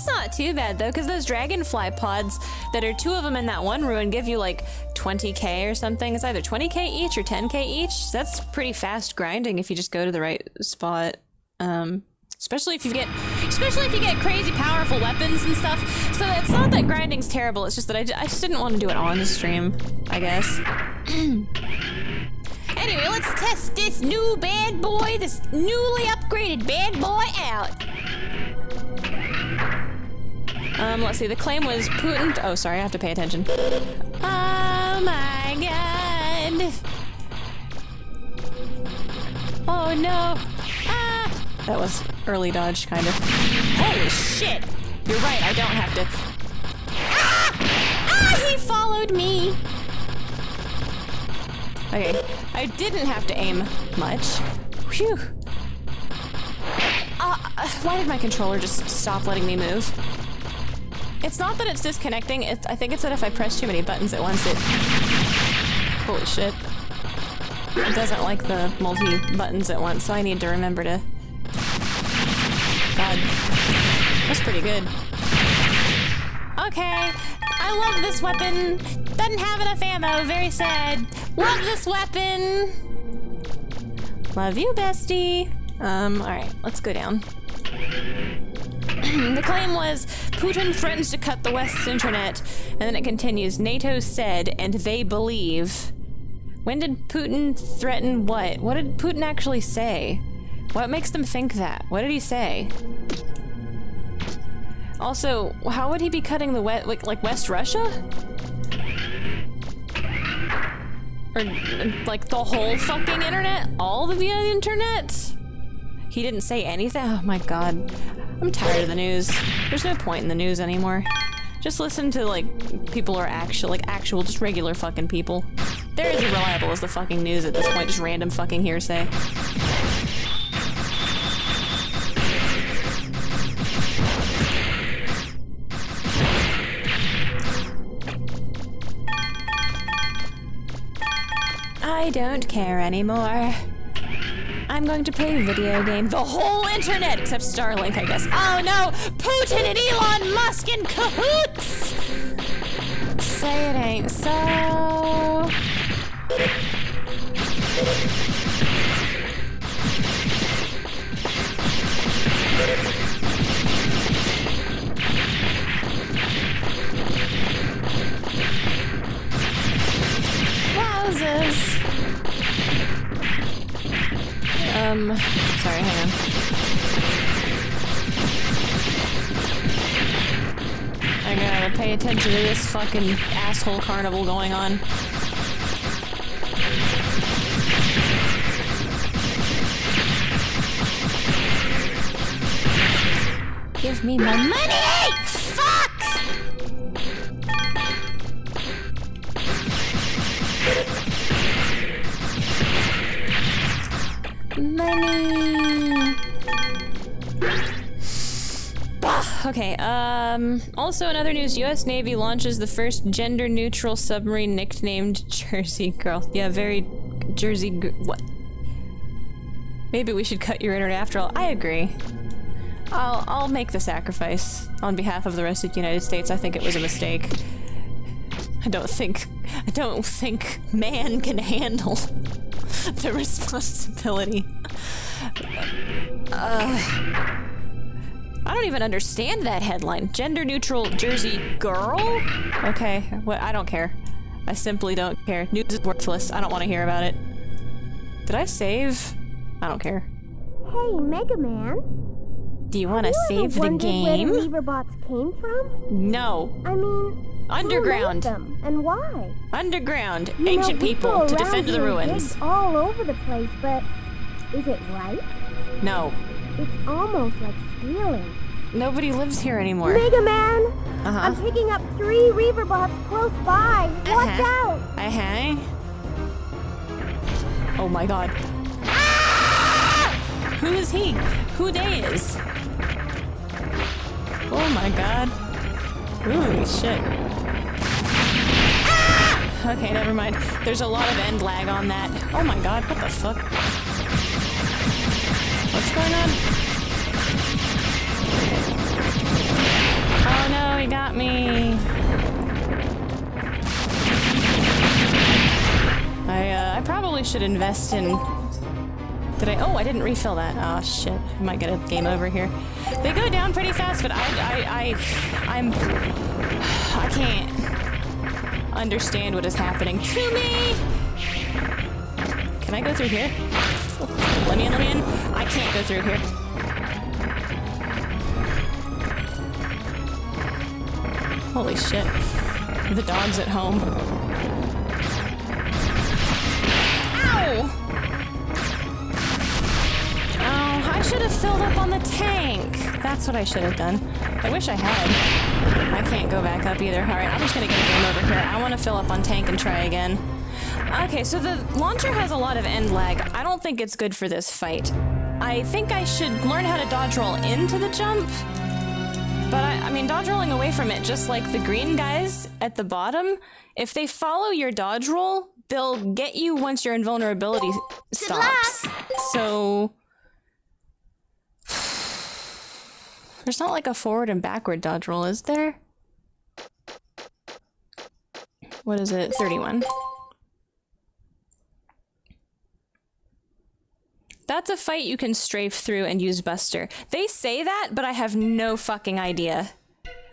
not too bad though, because those dragonfly pods that are 2 of them in that one ruin give you like 20k or something. It's either 20k each or 10k each. That's pretty fast grinding if you just go to the right spot. Especially if you get crazy powerful weapons and stuff. So it's not that grinding's terrible. It's just that I just didn't want to do it on the stream, I guess. Anyway, let's test this new bad boy, this newly upgraded bad boy out. Let's see, the claim was Putin. Oh, sorry, I have to pay attention. Oh my god. Oh no. Ah! That was early dodge, kind of. Holy shit! You're right, I don't have to. Ah! Ah! He followed me! Okay, I didn't have to aim much. Phew. Why did my controller just stop letting me move? It's not that it's disconnecting, I think it's that if I press too many buttons at once, it... Holy shit. It doesn't like the multi-buttons at once, so I need to remember to... God. That's pretty good. Okay. I love this weapon. Doesn't have enough ammo. Very sad. Love this weapon. Love you, bestie. Alright. Let's go down. The claim was Putin threatens to cut the West's internet. And then it continues, NATO said, and they believe. When did Putin threaten what? What did Putin actually say? What makes them think that? What did he say? Also, how would he be cutting the like West Russia? Or like the whole fucking internet? All of the internet? He didn't say anything? Oh my god. I'm tired of the news. There's no point in the news anymore. Just listen to like people who are actual just regular fucking people. They're as reliable as the fucking news at this point, just random fucking hearsay. I don't care anymore. I'm going to play video games. The whole internet, except Starlink, I guess. Oh no! Putin and Elon Musk in cahoots! Say it ain't so. Wowzers. Sorry, hang on. I gotta pay attention to this fucking asshole carnival going on. Give me my money! Fuck! Money! Bah! Okay, also in other news, US Navy launches the first gender-neutral submarine nicknamed Jersey Girl. Yeah, very what? Maybe we should cut your internet after all. I agree. I'll make the sacrifice on behalf of the rest of the United States. I think it was a mistake. I don't think man can handle the responsibility. I don't even understand that headline. Gender neutral Jersey girl? Okay, I don't care. I simply don't care. News is worthless. I don't want to hear about it. Did I save? I don't care. Hey, Mega Man. Do you want to save the game? Where the Leverbots came from? No. I mean, underground. Who made them and why? Underground. You Ancient know, people to defend the here ruins. dig all over the place, but is it right? No. It's almost like stealing. Nobody lives here anymore. Mega Man! I'm picking up 3 Reaverbots close by. Watch out! Oh my god. Who is he? Who they is? Oh my god. Holy shit. Okay, never mind. There's a lot of end lag on that. Oh my god, what the fuck? What's going on? Oh no, he got me. I probably should invest in... Did I? Oh, I didn't refill that. Oh shit, I might get a game over here. They go down pretty fast, but I can't understand what is happening to me. Can I go through here? Let me in, let me in. I can't go through here. Holy shit. The dog's at home. Ow! Oh, I should have filled up on the tank. That's what I should have done. I wish I had. I can't go back up either. Alright, I'm just gonna get a game over here. I want to fill up on tank and try again. Okay, so the launcher has a lot of end lag. I don't think it's good for this fight. I think I should learn how to dodge roll into the jump. But I mean, dodge rolling away from it, just like the green guys at the bottom, if they follow your dodge roll, they'll get you once your invulnerability stops. So... There's not like a forward and backward dodge roll, is there? What is it? 31. That's a fight you can strafe through and use Buster. They say that, but I have no fucking idea.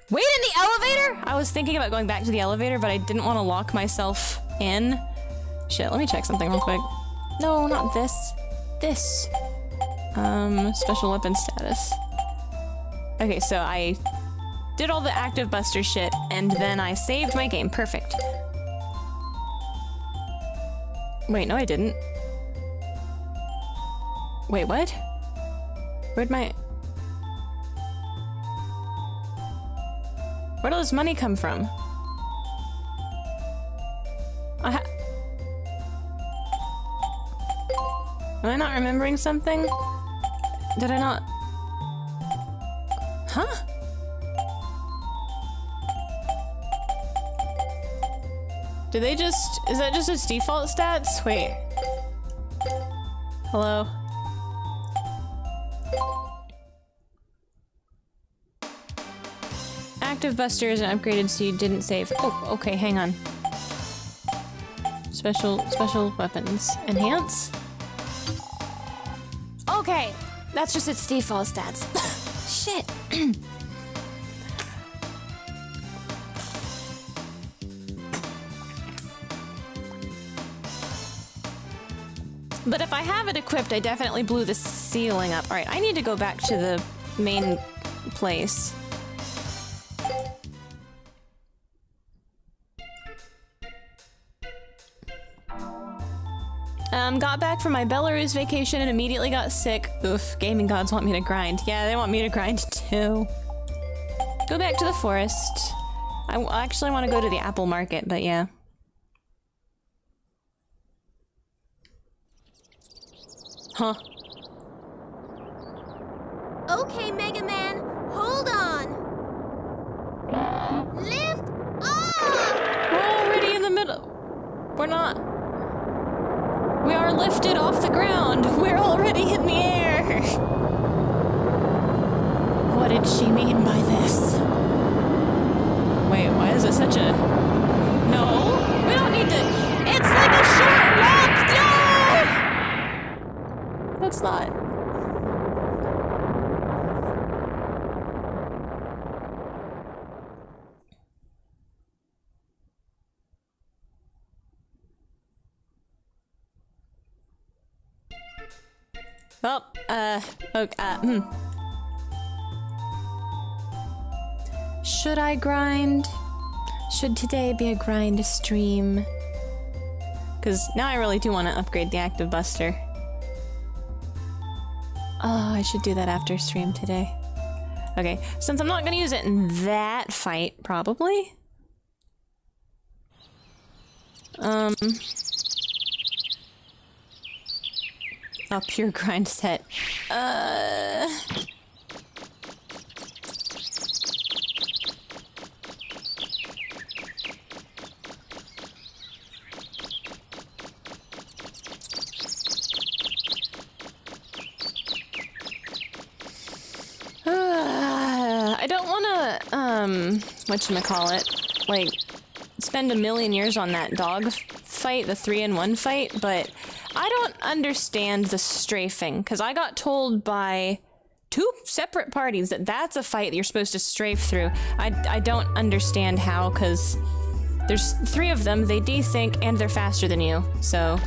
Wait in the elevator? I was thinking about going back to the elevator, but I didn't want to lock myself in. Shit, let me check something real quick. No, not this. This. Special weapon status. Okay, so I did all the active buster shit, and then I saved my game. Perfect. Wait, no I didn't. Wait, what? Where'd my... Where does money come from? Am I not remembering something? Did I not? Huh? Do they just... Is that just its default stats? Wait. Hello? Active Buster isn't upgraded, so you didn't save. Oh, okay, hang on. Special weapons. Enhance? Okay, that's just its default stats. Shit. But if I have it equipped, I definitely blew the ceiling up. Alright, I need to go back to the main place. Got back from my Belarus vacation and immediately got sick. Oof, gaming gods want me to grind. Yeah, they want me to grind too. Go back to the forest. I actually want to go to the apple market, but yeah. Huh. Okay, Mega Man, hold on. Lift off! We're already in the middle. We're not. We are lifted off the ground. We're already in the air. What did she mean by this? Wait, why is it such a... No, we don't need to... It's like a short walk! No! That's not... Oh, okay, Should I grind? Should today be a grind stream? Because now I really do want to upgrade the active buster. Oh, I should do that after stream today. Okay, since I'm not going to use it in that fight, probably. A pure grind set. I don't wanna, whatchamacallit, like, spend a million years on that dog fight, the 3-in-1 fight, but I don't understand the strafing, because I got told by 2 separate parties that that's a fight that you're supposed to strafe through. I don't understand how, because there's 3 of them, they desync, and they're faster than you, so...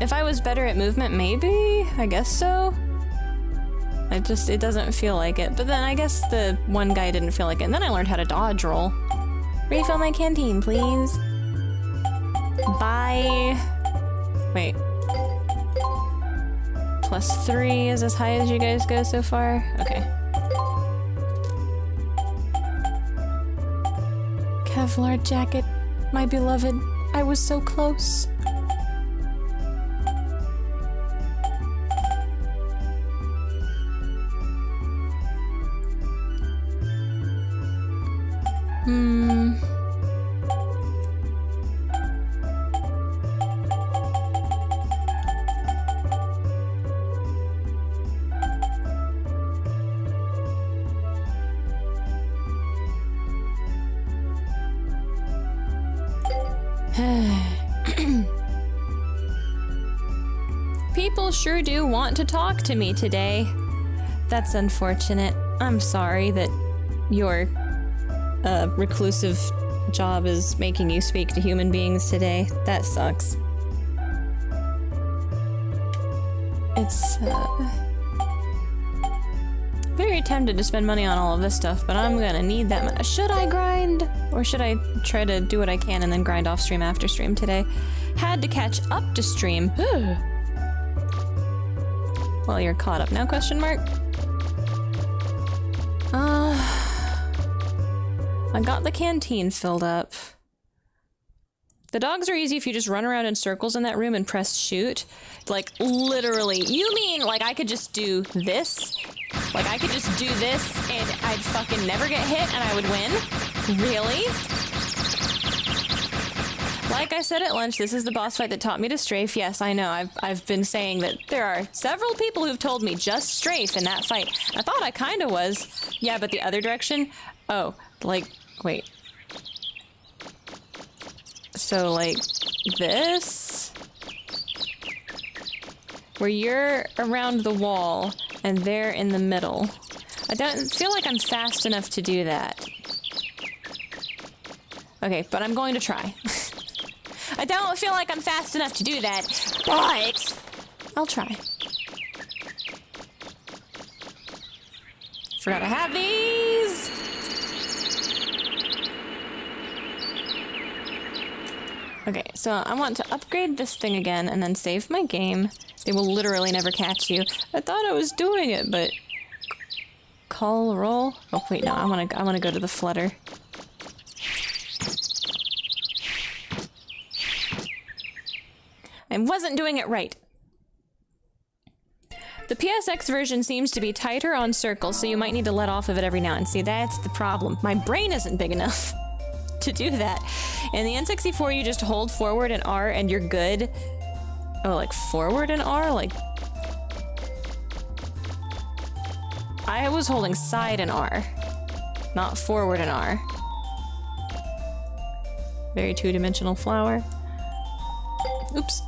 If I was better at movement, maybe? I guess so? It doesn't feel like it. But then I guess the one guy didn't feel like it, and then I learned how to dodge roll. Refill my canteen, please. Bye. Wait. +3 is as high as you guys go so far? Okay. Kevlar jacket, my beloved. I was so close. people sure do want to talk to me today. That's unfortunate. I'm sorry that your reclusive job is making you speak to human beings today. That sucks. It's very tempted to spend money on all of this stuff, but I'm gonna need that money. Should I grind? Or should I try to do what I can and then grind off stream after stream today? Had to catch up to stream. Well, you're caught up now, question mark? I got the canteen filled up. The dogs are easy if you just run around in circles in that room and press shoot. Like, literally. You mean, like, I could just do this? Like, I could just do this and I'd fucking never get hit and I would win? Really? Like I said at lunch, this is the boss fight that taught me to strafe. Yes, I know. I've been saying that there are several people who've told me just strafe in that fight. I thought I kind of was. Yeah, but the other direction? Oh, like, wait. So, like, this? Where you're around the wall and they're in the middle. I don't feel like I'm fast enough to do that. Okay, but I'm going to try. I don't feel like I'm fast enough to do that, but I'll try. Forgot I have these! Okay, so I want to upgrade this thing again and then save my game. They will literally never catch you. I thought I was doing it, but... Call roll? Oh wait, no, I wanna go to the flutter. I wasn't doing it right. The PSX version seems to be tighter on circles, so you might need to let off of it every now and see. That's the problem. My brain isn't big enough to do that. In the N64, you just hold forward and R and you're good. Oh, like forward and R? Like... I was holding side and R, not forward and R. Very two-dimensional flower. Oops.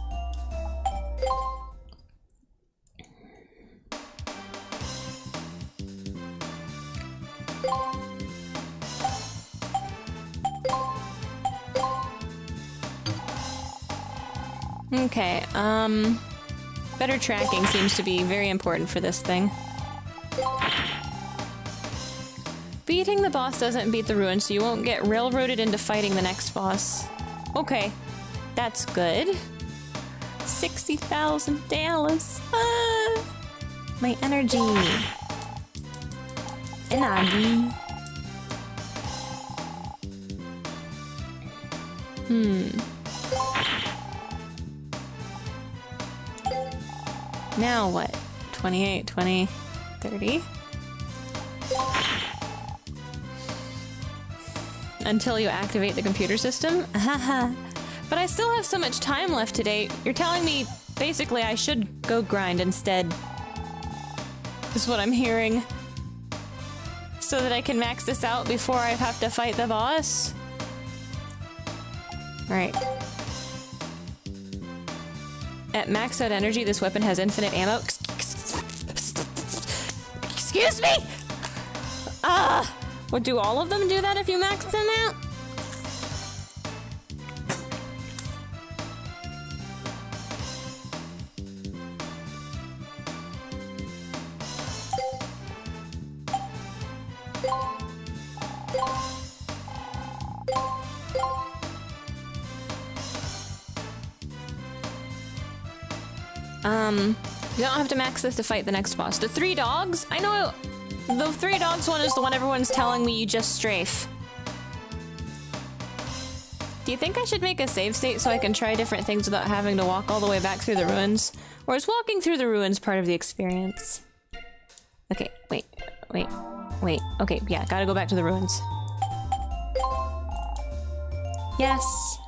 Okay, better tracking seems to be very important for this thing. Beating the boss doesn't beat the ruin, so you won't get railroaded into fighting the next boss. Okay, that's good. $60,000. Ah, my energy. Energy. Now what? 28, 20, 30? Until you activate the computer system? Haha. But I still have so much time left today. You're telling me, basically, I should go grind instead. Is what I'm hearing. So that I can max this out before I have to fight the boss? Alright. At maxed out energy, this weapon has infinite ammo. Excuse me! Would do all of them do that if you maxed them out? You don't have to max this to fight the next boss. The 3 dogs? I know the 3 dogs one is the one everyone's telling me you just strafe. Do you think I should make a save state so I can try different things without having to walk all the way back through the ruins? Or is walking through the ruins part of the experience? Okay, wait. Okay, yeah, gotta go back to the ruins. Yes.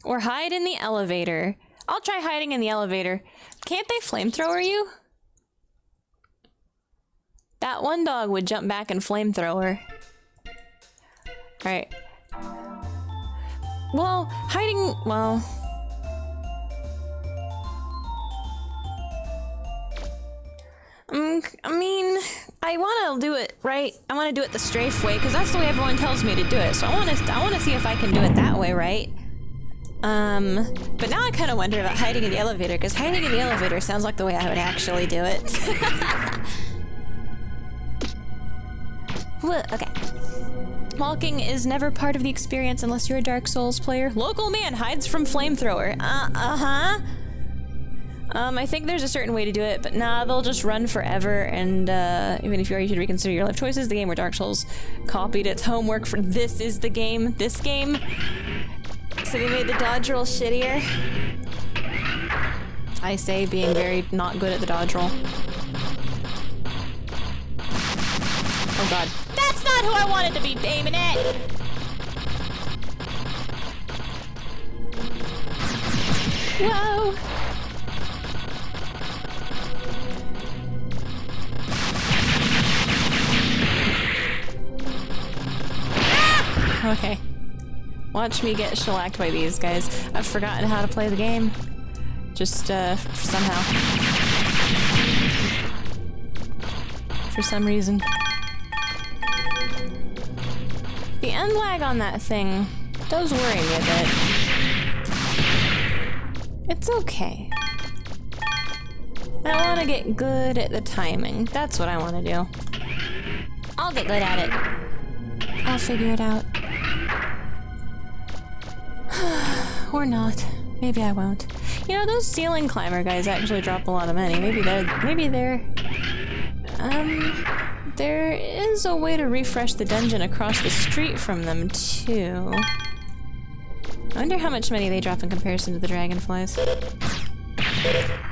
Or hide in the elevator. I'll try hiding in the elevator. Can't they flamethrower you? That one dog would jump back and flamethrower. Alright. Well, hiding... well... I mean, I want to do it right. I want to do it the strafe way, because that's the way everyone tells me to do it. So I want to see if I can do it that way, right? But now I kind of wonder about hiding in the elevator, because hiding in the elevator sounds like the way I would actually do it. Okay. Walking is never part of the experience unless you're a Dark Souls player. Local man hides from flamethrower. I think there's a certain way to do it, but nah, they'll just run forever, and even if you should reconsider your life choices, the game where Dark Souls copied its homework for this game. So they made the dodge roll shittier. I say being very not good at the dodge roll. Oh god. That's not who I wanted to be aiming at! Whoa! Ah! Okay. Watch me get shellacked by these guys. I've forgotten how to play the game. Just, somehow. For some reason. The end lag on that thing does worry me a bit. It's okay. I want to get good at the timing. That's what I want to do. I'll get good at it. I'll figure it out. Or not. Maybe I won't. You know, those ceiling climber guys actually drop a lot of money. Maybe they're... There is a way to refresh the dungeon across the street from them, too. I wonder how much money they drop in comparison to the dragonflies.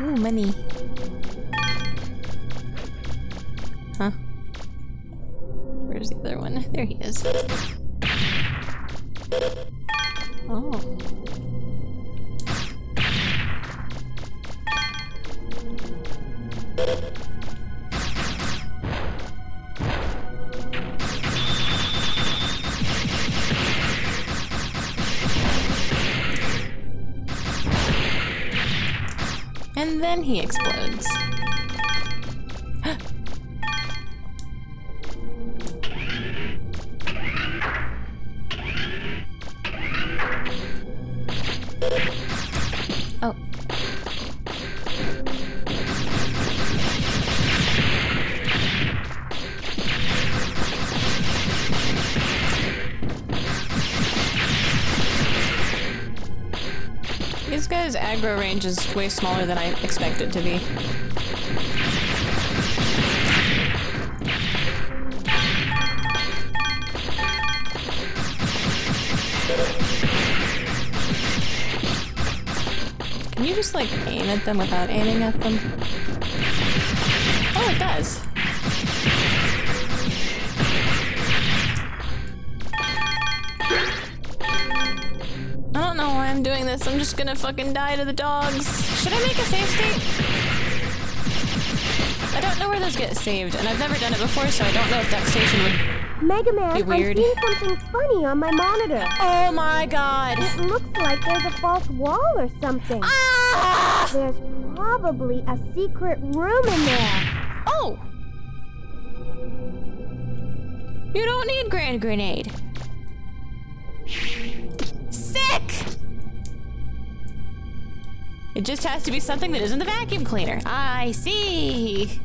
Ooh, money. Huh? Where's the other one? There he is. Oh. And then he explodes. Oh. This guy's aggro range is way smaller than I expect it to be. Can you just, like, aim at them without aiming at them? Oh, it does. I don't know why I'm doing this. I'm just gonna fucking die to the dogs. Should I make a save state? I don't know where those get saved, and I've never done it before, so I don't know if that station would Mega Man, be weird. I'm seeing something funny on my monitor. Oh my god! It looks like there's a false wall or something. Ah! There's probably a secret room in there. Oh! You don't need Grand Grenade. Sick! It just has to be something that isn't the vacuum cleaner. I see.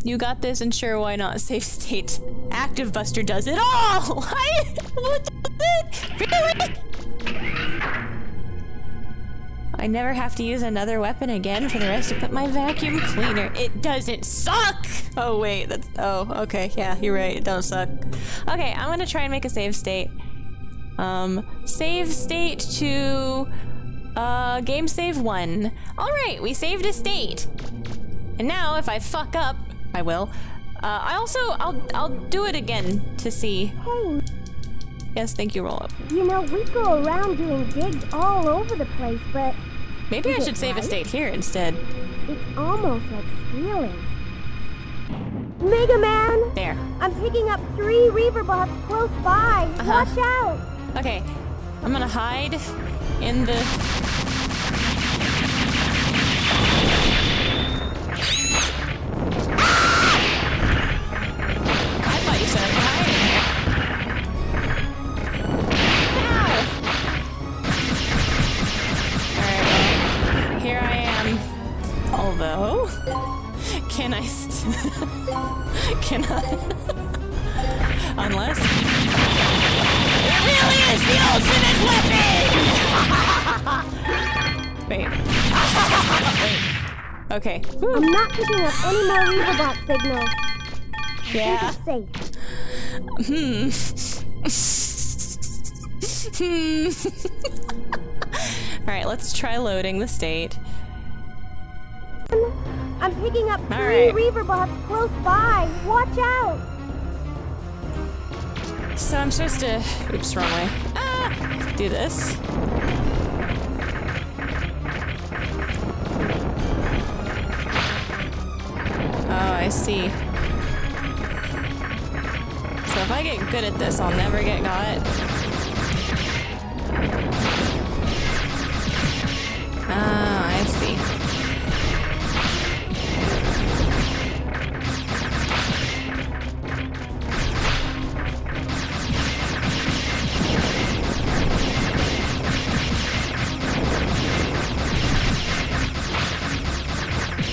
You got this, and sure, why not? Safe state. Active Buster does it all! What does it? Really? I never have to use another weapon again for the rest of my vacuum cleaner. It doesn't suck! Oh, wait, that's... Oh, okay, yeah, you're right, it don't suck. Okay, I'm gonna try and make a save state. Save state to... game save 1. Alright, we saved a state. And now, if I fuck up, I will. I'll do it again to see. Hey, Yes, thank you, roll up. you know, we go around doing digs all over the place, but Maybe I Is should it save a right? state here instead. it's almost like stealing. Mega Man! There. I'm picking up 3 Reaver bots close by. Watch out! Okay, I'm gonna hide in the... Can I? Unless... It really is the ultimate weapon! Wait. Wait. Okay. I'm not picking up any more Reaverbot signals. Yeah. I think it's safe. Alright, let's try loading the state. I'm picking up 3 Alright. Reaverbots close by. Watch out! So I'm supposed to... Oops, wrong way. Ah! Do this. Oh, I see. So if I get good at this, I'll never get got. Ah, I see.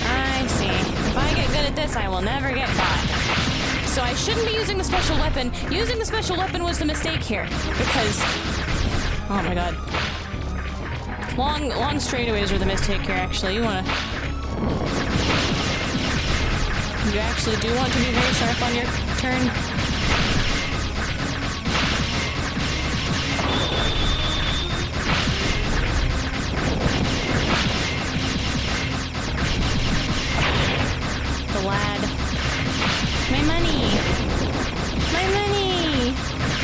I see. If I get good at this, I will never get caught. So I shouldn't be using the special weapon. Using the special weapon was the mistake here. Because... Oh my god. Long straightaways are the mistake here, actually. You wanna... You actually do want to be very sharp on your turn. The lad. My money! My money!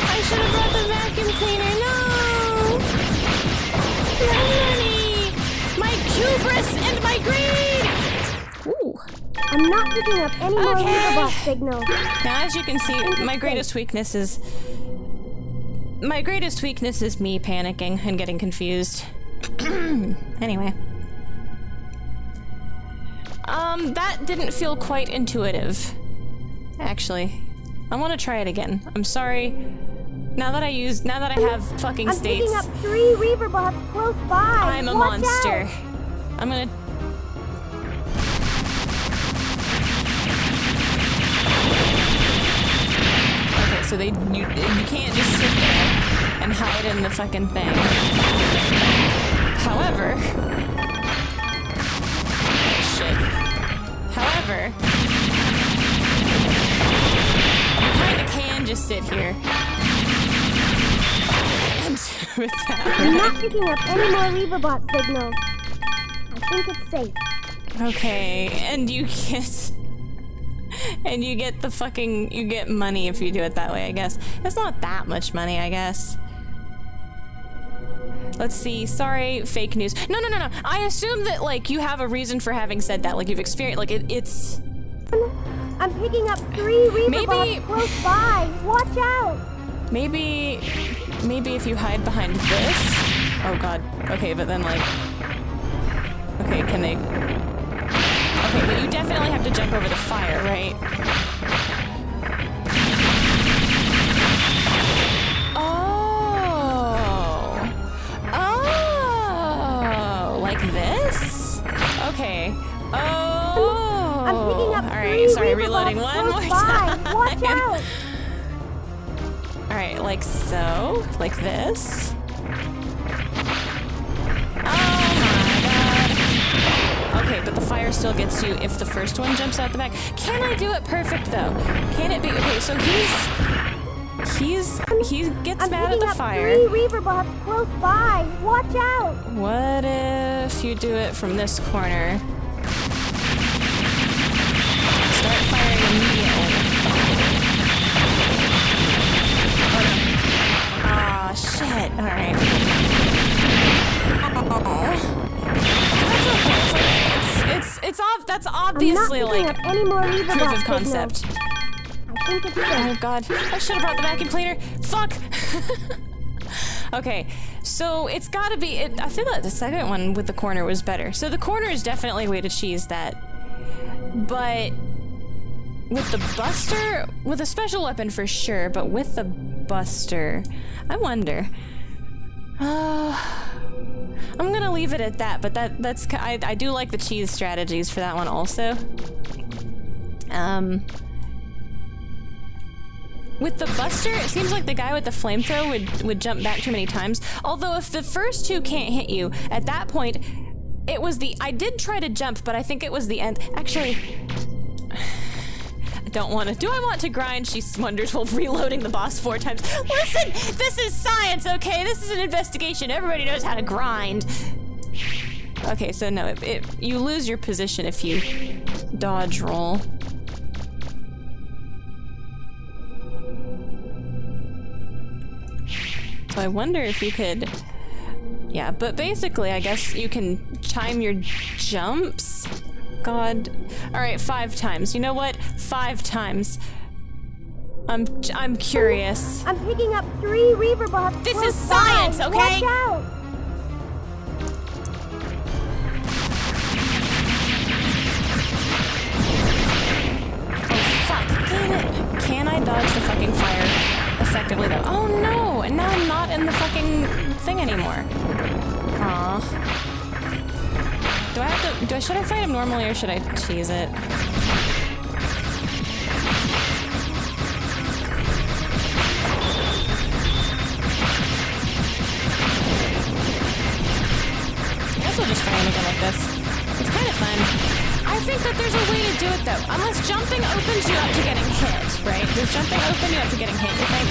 I should have brought the vacuum cleaner, no! My money! My hubris and my greed! Ooh. I'm not picking up any more Okay. Reaverbot signals. Now, as you can see, my greatest weakness is... My greatest weakness is me panicking and getting confused. Anyway. That didn't feel quite intuitive. Actually. I want to try it again. I'm sorry. Now that I have fucking I'm states, picking up 3 Reaverbots close by. I'm a Watch monster. out. I'm gonna... Okay, so you can't just sit there and hide in the fucking thing. However... Shit. However... You kinda can just sit here. And with that... I'm not picking up any more Reaverbot signals. I think it's safe. Okay, and you get... And you get the fucking... You get money if you do it that way, I guess. It's not that much money, I guess. Let's see. Sorry, fake news. No. I assume that, like, you have a reason for having said that. Like, you've experienced... Like, it's... I'm picking up 3 Reaverbots close by. Watch out! Maybe if you hide behind this... Oh, God. Okay, but then, like... Okay, can they... Okay, but you definitely have to jump over the fire, right? Oh, like this? Okay. Oh. I'm picking up 3 Alright, sorry, reloading Reaverbots one more close by. time. Watch out! Alright, like so. Like this. Okay, but the fire still gets you if the first one jumps out the back. Can I do it perfect though? Can it be? Okay, so he gets mad at the fire. I'm picking up 3 Reaverbots close by. Watch out! What if you do it from this corner? Start firing immediately. Ah, shit. All right. That's okay. That's obviously I'm not picking like up any more Reaverbot proof of signals. concept. I think it's Oh safe. god, I should have brought the vacuum cleaner. Fuck. Okay, so it's gotta be. I feel like the second one with the corner was better. So the corner is definitely a way to cheese that. But with the Buster, with a special weapon for sure. But with the Buster, I wonder. I'm gonna leave it at that. But that's I do like the cheese strategies for that one also. With the Buster, it seems like the guy with the flamethrower would jump back too many times. Although if the first two can't hit you, at that point, it was I did try to jump, but I think it was the end. Actually, I don't want to. Do I want to grind? She wonders while reloading the boss 4 times. Listen, this is science, okay? This is an investigation. Everybody knows how to grind. Okay, so no, you lose your position if you dodge roll. So I wonder if you could... Yeah, but basically, I guess you can time your jumps? God. Alright, 5 times. You know what? 5 times. I'm curious. I'm picking up 3 Reaver bots. This is science, okay? Watch out! Oh, fuck. Damn it. Can I dodge the fucking fire effectively, though? Oh, no! And now I'm not in the fucking thing anymore. Aw. Should I fight him normally or should I cheese it? I guess we'll just fight him again like this. It's kind of fun. I think that there's a way to do it though. Unless jumping opens you up to getting hit, right? Does jumping open you up to getting hit, you think?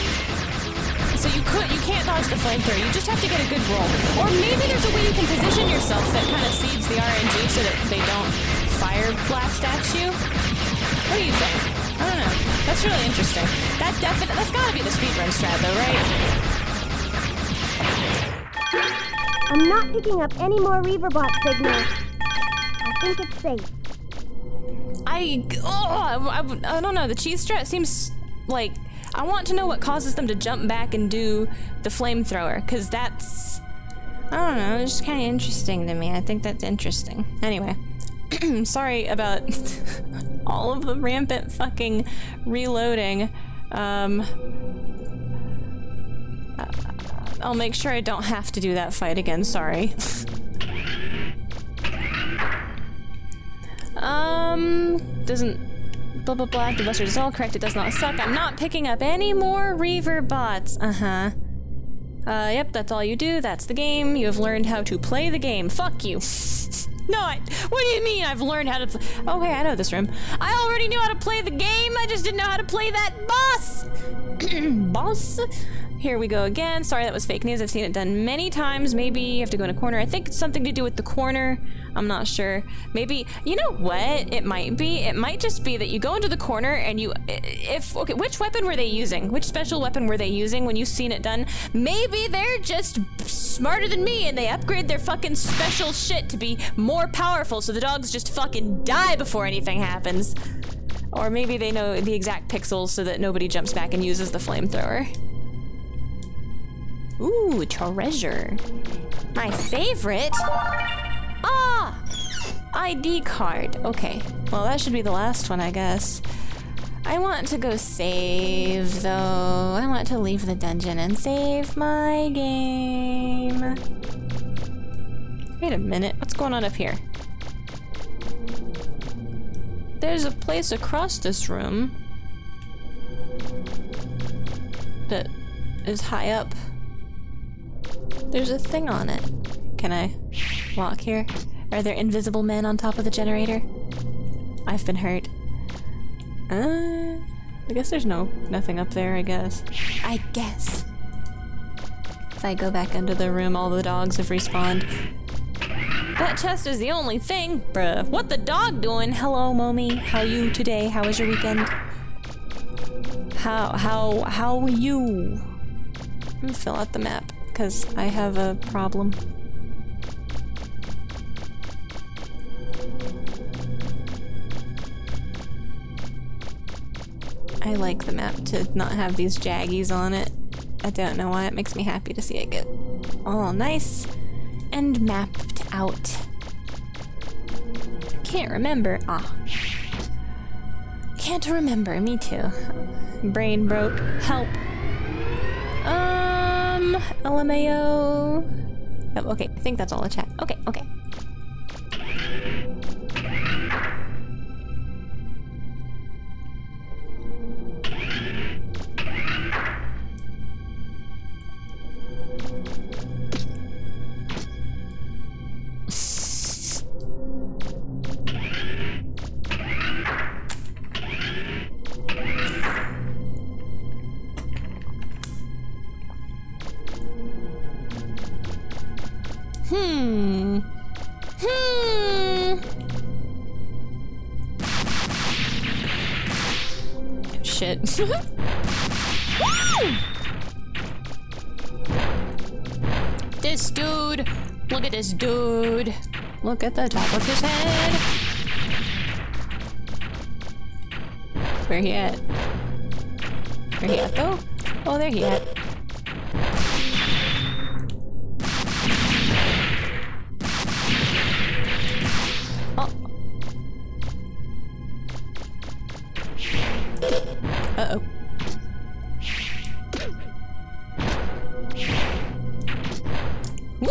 So you can't dodge the flamethrower, you just have to get a good roll. Or maybe there's a way you can position yourself that kind of seeds the RNG so that they don't fire blast at you. What do you think? I don't know. That's really interesting. That's gotta be the speedrun strat though, right? I'm not picking up any more Reaver bot signals. I think it's safe. I don't know. The cheese strat seems like... I want to know what causes them to jump back and do the flamethrower, because that's... I don't know, it's just kind of interesting to me. I think that's interesting. Anyway, sorry about all of the rampant fucking reloading. I'll make sure I don't have to do that fight again, sorry. Doesn't... Blah blah blah, the Buster is all correct, it does not suck. I'm not picking up any more Reaver bots. Yep, that's all you do, that's the game. You have learned how to play the game. Fuck you. No, what do you mean I've learned how to oh, hey, I know this room. I already knew how to play the game, I just didn't know how to play that boss! Boss? Here we go again. Sorry, that was fake news. I've seen it done many times. Maybe you have to go in a corner. I think it's something to do with the corner. I'm not sure. Maybe, you know what it might be? It might just be that you go into the corner and you, okay, which weapon were they using? Which special weapon were they using when you've seen it done? Maybe they're just smarter than me and they upgrade their fucking special shit to be more powerful so the dogs just fucking die before anything happens. Or maybe they know the exact pixels so that nobody jumps back and uses the flamethrower. Ooh, treasure. My favorite? Ah! ID card. Okay. Well, that should be the last one, I guess. I want to go save, though. I want to leave the dungeon and save my game. Wait a minute. What's going on up here? There's a place across this room that is high up. There's a thing on it. Can I walk here? Are there invisible men on top of the generator? I've been hurt. I guess there's nothing up there, I guess. I guess. If I go back into the room, all the dogs have respawned. That chest is the only thing, bruh. What the dog doing? Hello, Momi. How you today? How was your weekend? How are you? I'm gonna fill out the map, because I have a problem. I like the map to not have these jaggies on it. I don't know why, it makes me happy to see it get all nice and mapped out. Can't remember. Can't remember, me too. Brain broke. Help. LMAO. Oh, okay, I think that's all the chat. Okay. shit. Woo! This dude. Look at this dude. Look at the top of his head. Where he at? Where he at though? Oh, there he at. Uh-oh. Woo!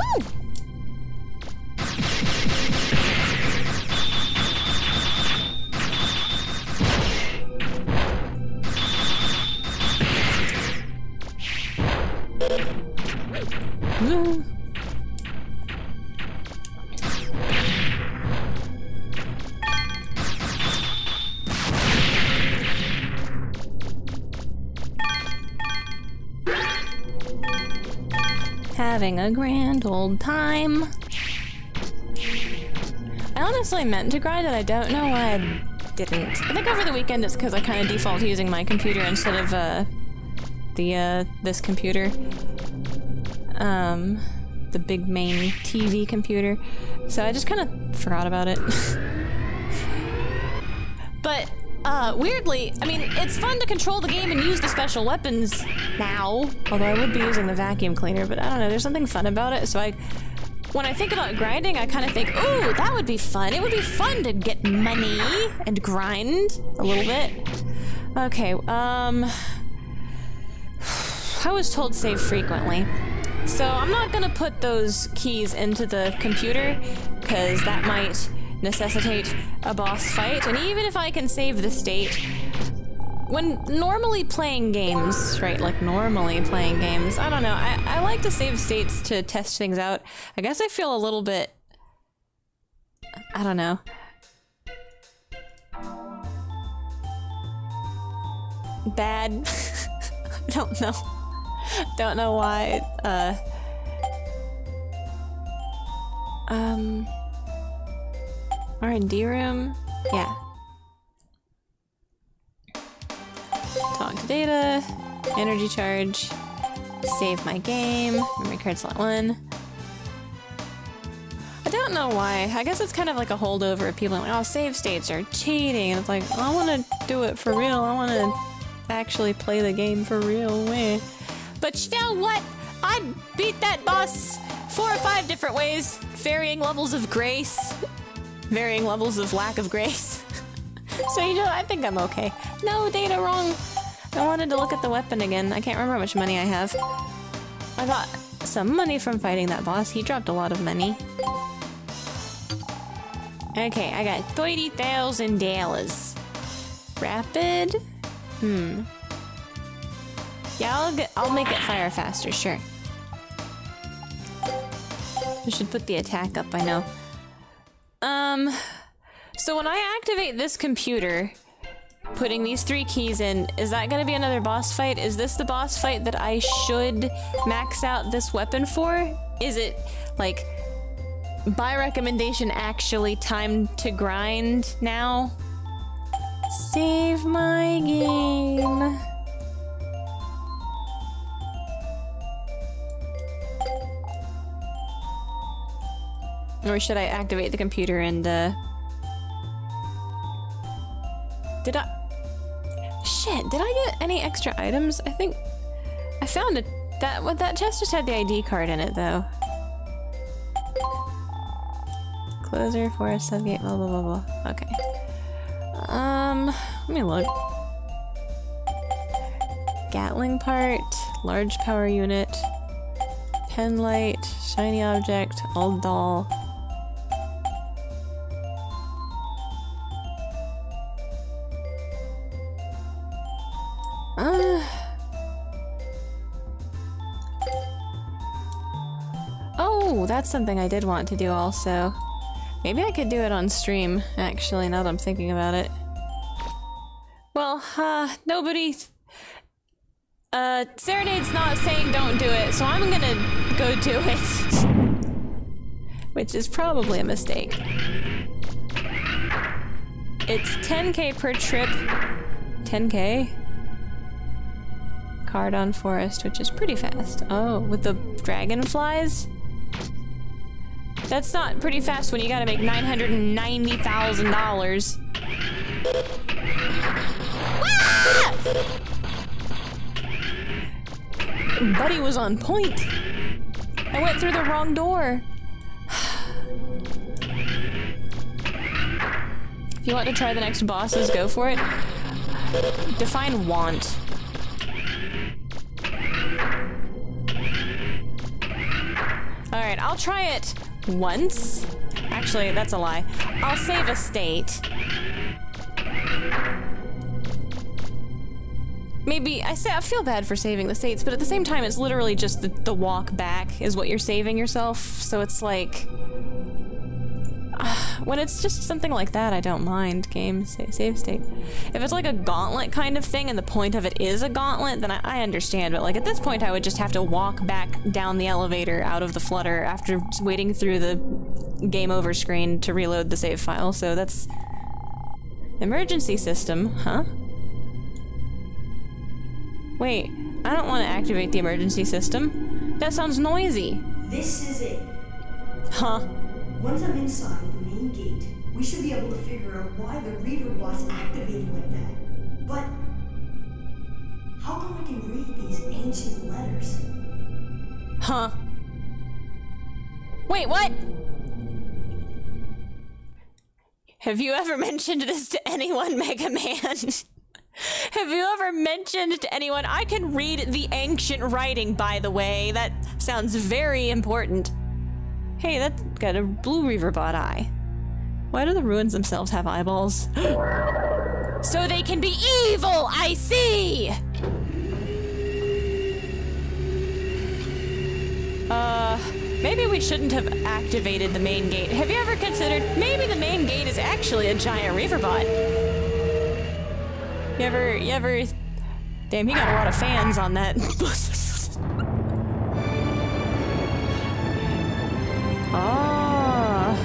Woo! Having a grand old time. I honestly meant to grind it. I don't know why I didn't. I think over the weekend it's because I kind of default to using my computer instead of this computer. The big main TV computer. So I just kind of forgot about it. But weirdly, I mean, it's fun to control the game and use the special weapons now. Although I would be using the vacuum cleaner, but I don't know, there's something fun about it. So when I think about grinding, I kind of think, ooh, that would be fun. It would be fun to get money and grind a little bit. Okay, I was told save frequently. So I'm not gonna put those keys into the computer, because that might necessitate a boss fight. And even if I can save the state, when normally playing games, right, like normally playing games, I don't know, I like to save states to test things out. I guess I feel a little bit, I don't know. Bad. I don't know. Don't know why. R&D room? Yeah. Talk to data. Energy charge. Save my game. Memory card slot 1. I don't know why. I guess it's kind of like a holdover of people like, oh, save states are cheating. And it's like, I want to do it for real. I want to actually play the game for real. But you know what? I beat that boss 4 or 5 different ways. Varying levels of grace. Varying levels of lack of grace. So, you know, I think I'm okay. No, data wrong. I wanted to look at the weapon again. I can't remember how much money I have. I got some money from fighting that boss. He dropped a lot of money. Okay, I got $30,000. Rapid? Yeah, I'll make it fire faster, sure. I should put the attack up, I know. So when I activate this computer, putting these 3 keys in, is that gonna be another boss fight? Is this the boss fight that I should max out this weapon for? Is it, like, by recommendation, actually time to grind now? Save my game. Or should I activate the computer and, Did I get any extra items? I think I found it. That chest just had the ID card in it, though. Closer, forest, subgate, blah, blah, blah, blah. Okay. Let me look. Gatling part, large power unit, pen light, shiny object, old doll. Oh, that's something I did want to do also. Maybe I could do it on stream, actually, now that I'm thinking about it. Well, nobody... Serenade's not saying don't do it, so I'm gonna go do it. Which is probably a mistake. It's 10k per trip. 10k? Cardon Forest, which is pretty fast. Oh, with the dragonflies? That's not pretty fast when you gotta make $990,000. Ah! Buddy was on point. I went through the wrong door. If you want to try the next bosses, go for it. Define want. Alright, I'll try it once. Actually, that's a lie. I'll save a state. Maybe, I feel bad for saving the states, but at the same time, it's literally just the walk back is what you're saving yourself, so it's like... when it's just something like that, I don't mind. Game, save state. If it's like a gauntlet kind of thing and the point of it is a gauntlet, then I understand, but like at this point I would just have to walk back down the elevator out of the flutter after waiting through the game over screen to reload the save file, so that's... Emergency system, huh? Wait, I don't want to activate the emergency system. That sounds noisy. This is it. Huh? Once I'm inside the main gate, we should be able to figure out why the Reaver was activated like that. But how come I can read these ancient letters? Huh? Wait, what? Have you ever mentioned this to anyone, Mega Man? Have you ever mentioned to anyone? I can read the ancient writing, by the way. That sounds very important. Hey, that's got a blue Reaver bot eye. Why do the ruins themselves have eyeballs? So they can be evil, I see! Maybe we shouldn't have activated the main gate. Have you ever considered maybe the main gate is actually a giant Reaver bot? You ever... Damn, he got a lot of fans on that. Ah.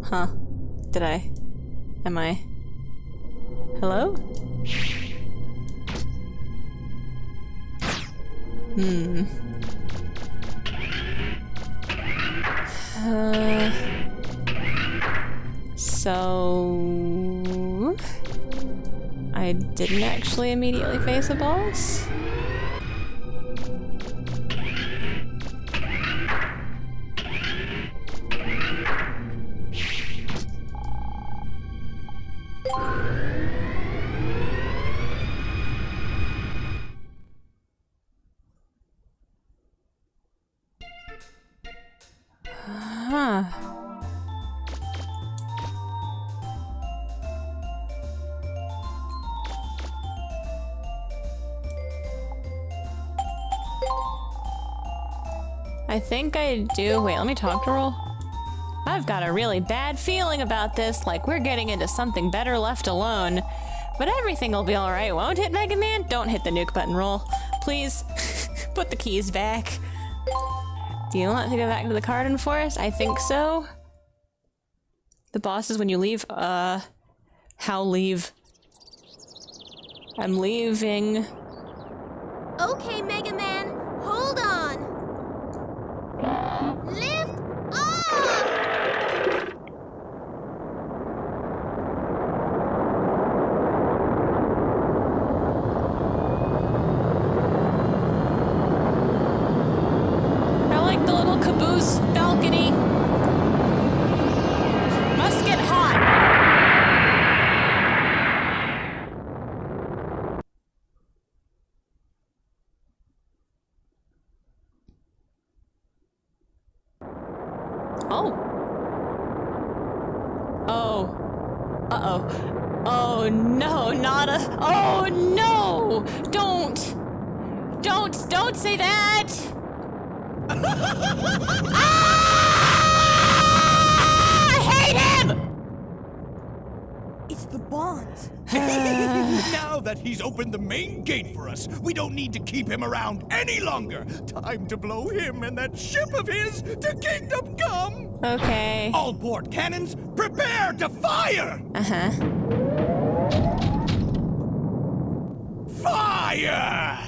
Huh. Did I? Am I? Hello? So... I didn't actually immediately face a boss? Huh. I think I do. Wait, let me talk to Roll. I've got a really bad feeling about this, like we're getting into something better left alone. But everything will be alright, won't it, Mega Man? Don't hit the nuke button, Roll. Please. Put the keys back. Do you want to go back to the Cardon Forest? I think so. The boss is when you leave. How leave? I'm leaving. Okay, Mega Man, hold on. Lift off! I like the little caboose balcony. Must get hot. Oh. Oh. Uh-oh. Oh no, not a... Oh no! Don't say that! Ah! I hate him! Now that he's opened the main gate for us, we don't need to keep him around any longer. Time to blow him and that ship of his to Kingdom Come! Okay. All port cannons, prepare to fire! Uh-huh. Fire!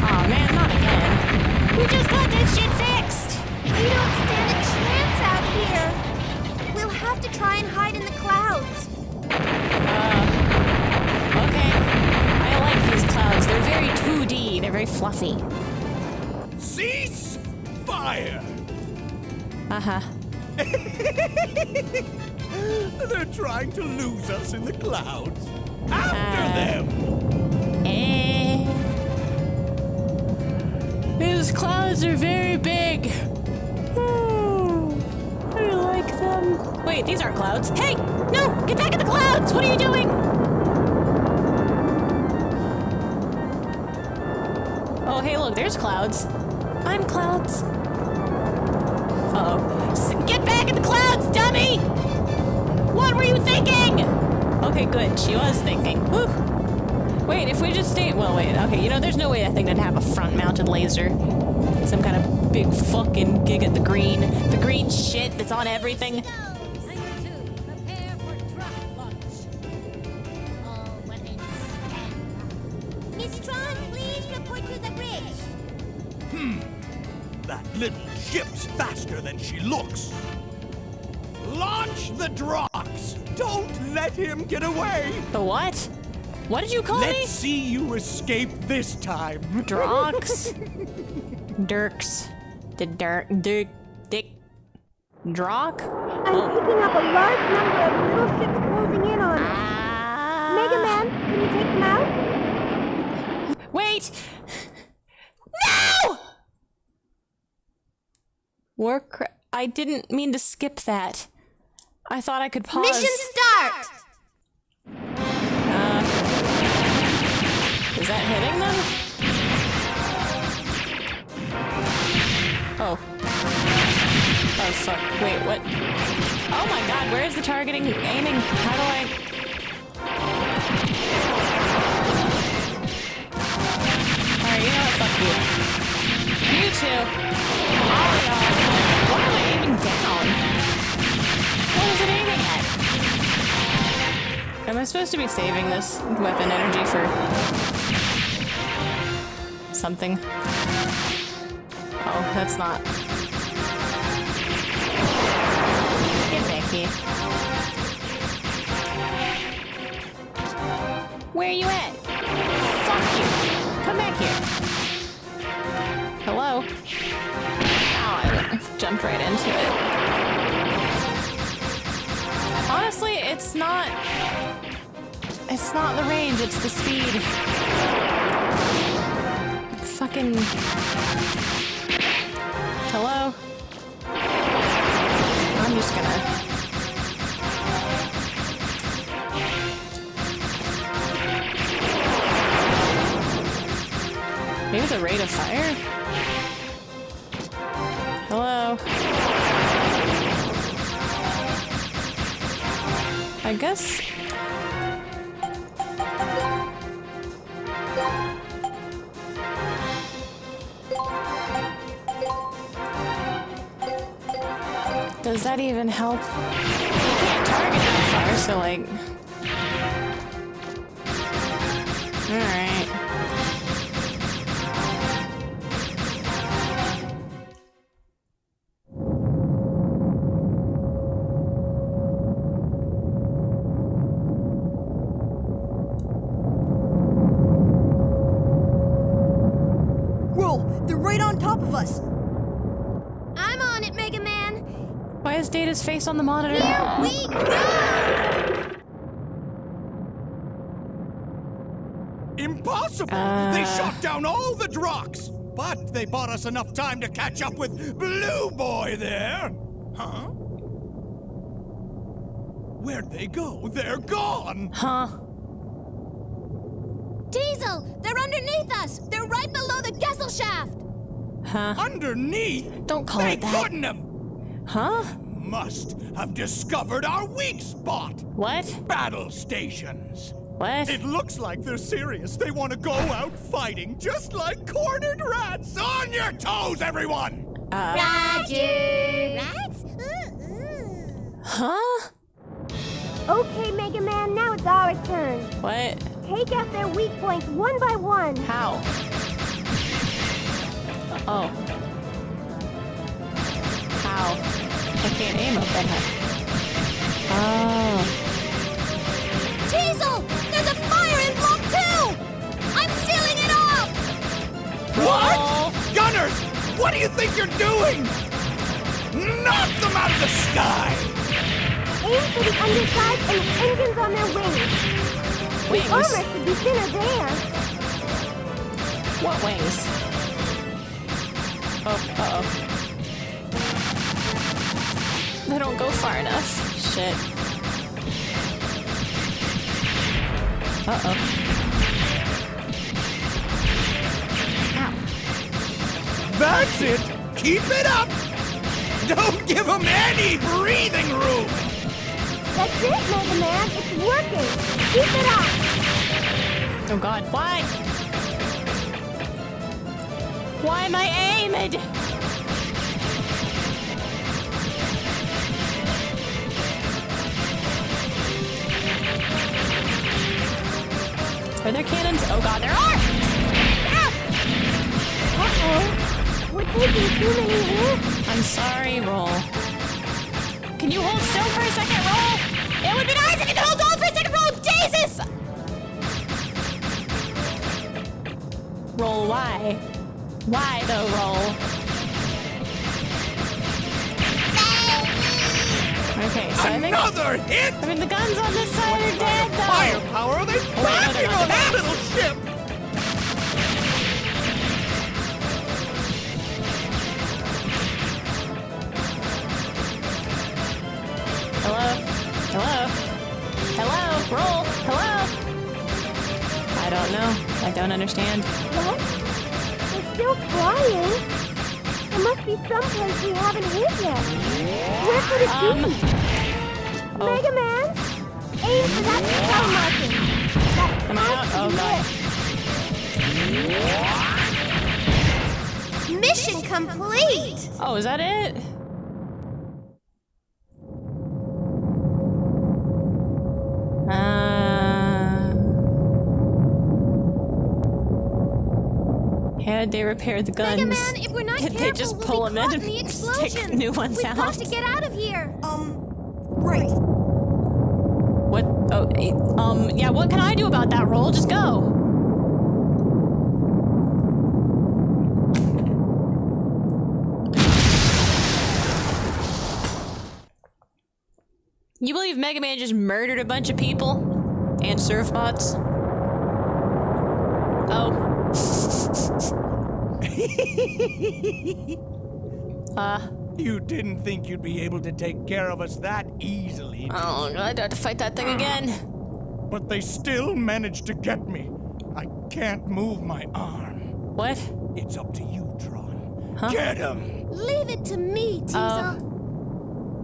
Aw, man, not again. We just got this shit fixed! We don't stand a chance out here. We'll have to try and hide in the clouds. Okay. I like these clouds. They're very 2D. They're very fluffy. Cease fire! Uh-huh. They're trying to lose us in the clouds. After them! These clouds are very big. I like them. Wait, these aren't clouds. Hey! No! Get back in the clouds! What are you doing? Oh, hey, look, there's clouds. I'm clouds. Uh-oh. Get back in the clouds, dummy! What were you thinking? Okay, good. She was thinking. Whew. Wait, if we just stay... Well, wait. Okay, you know, there's no way that thing didn't have a front-mounted laser. Some kind of big fucking gig at the green. The green shit that's on everything. Miss Tron, please report to the bridge. That little ship's faster than she looks. Launch the Drox! Don't let him get away! The what? What did you call Let's me? see you escape this time. Drox. Dirks. Dick. Drock? I'm picking up a large number of little ships closing in on us. Mega Man, can you take them out? Wait! No! I didn't mean to skip that. I thought I could pause. Mission start! Is that hitting them? Oh. Oh, fuck. Wait, what? Oh my god, where is the targeting, aiming? How do I... Alright, you know what? Fuck you. You too. Oh, no. Why am I aiming down? What is it aiming at? Am I supposed to be saving this weapon energy for... something? Oh, that's not... Get back here. Where are you at? Fuck you. Come back here. Hello? Oh, I jumped right into it. Honestly, it's not the range, it's the speed. Fucking... Hello? I'm just gonna... Maybe the rate of fire? Hello? I guess... Does that even help? You can't target that far, so like... Alright. Whoa, they're right on top of us. I'm on it, Mega Man. Why is Data's face on the monitor? Here we go! Impossible! They shot down all the Drox! But they bought us enough time to catch up with Blue Boy there! Huh? Where'd they go? They're gone! Huh? Diesel, they're underneath us. They're right below the Gesell shaft. Huh? Underneath? Don't call They it that. couldn't have... Huh? must have discovered our weak spot. What? Battle stations. What? It looks like they're serious. They want to go out fighting just like cornered rats. On your toes, everyone! Roger! Rats? Huh? Okay, Mega Man, now it's our turn. What? Take out their weak points one by one. How? Oh. How? I can't aim up that high. Oh. Teasel! There's a fire in Block 2! I'm sealing it off! What? Oh. Gunners! What do you think you're doing? Knock them out of the sky! Aim for the underside and the engines on their wings. Wings? The armor should be thinner there. What wings? Oh, uh-oh. They don't go far enough. Shit. Uh-oh. Ow. That's it! Keep it up! Don't give them any breathing room! That's it, Mega Man. It's working. Keep it up. Oh god, why? Why am I aimed? Are there cannons? Oh god, there are! Ah! Uh-oh. We're taking too many hits. I'm sorry, Roll. Can you hold still for a second, Roll? It would be nice if you could hold on for a second, Roll! Jesus! Roll, why? Why, though, Roll? Okay, so I think... Another hit! I mean, the guns on this side are dead, though! Firepower are they no, they're packing not. on that little ship? Hello? Hello? Hello? Roll? Hello? I don't know. I don't understand. What? They're still flying. There must be someplace we haven't hit yet. Where could it be? Oh. Mega Man? Aim for that star marking. That Am I out? has to Oh, be God. it. Mission complete! Oh, is that it? Had they repaired the guns? Mega Man, if we're not Did careful, they just we'll pull be them caught in the and explosion. stick new ones We've out? got to get out of here. Right. What? Oh, yeah, what can I do about that, Roll? Just go. You believe Mega Man just murdered a bunch of people? And surf bots? Oh. You didn't think you'd be able to take care of us that easily, did Oh, you? God, I have to fight that thing again. But they still managed to get me. I can't move my arm. What? It's up to you, Tron. Huh? Get him! Leave it to me, Teasel.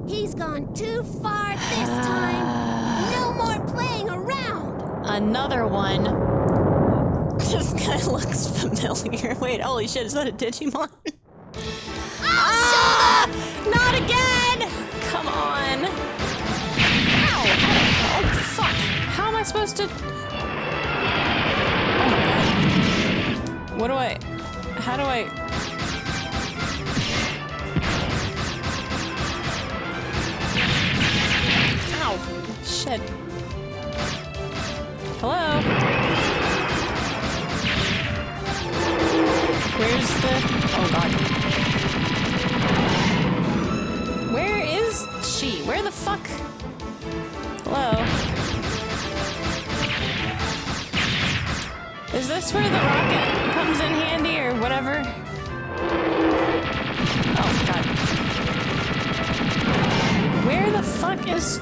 He's gone too far this time. No more playing around. Another one. This guy looks familiar. Wait, holy shit, is that a Digimon? Ah! Not again! Come on. Ow! Oh, fuck. How am I supposed to... Oh my god. What do I... How do I... Ow! Shit. Hello? Where's the... Oh god. Where is she? Where the fuck? Hello? Is this where the rocket comes in handy or whatever? Oh god. Where the fuck is...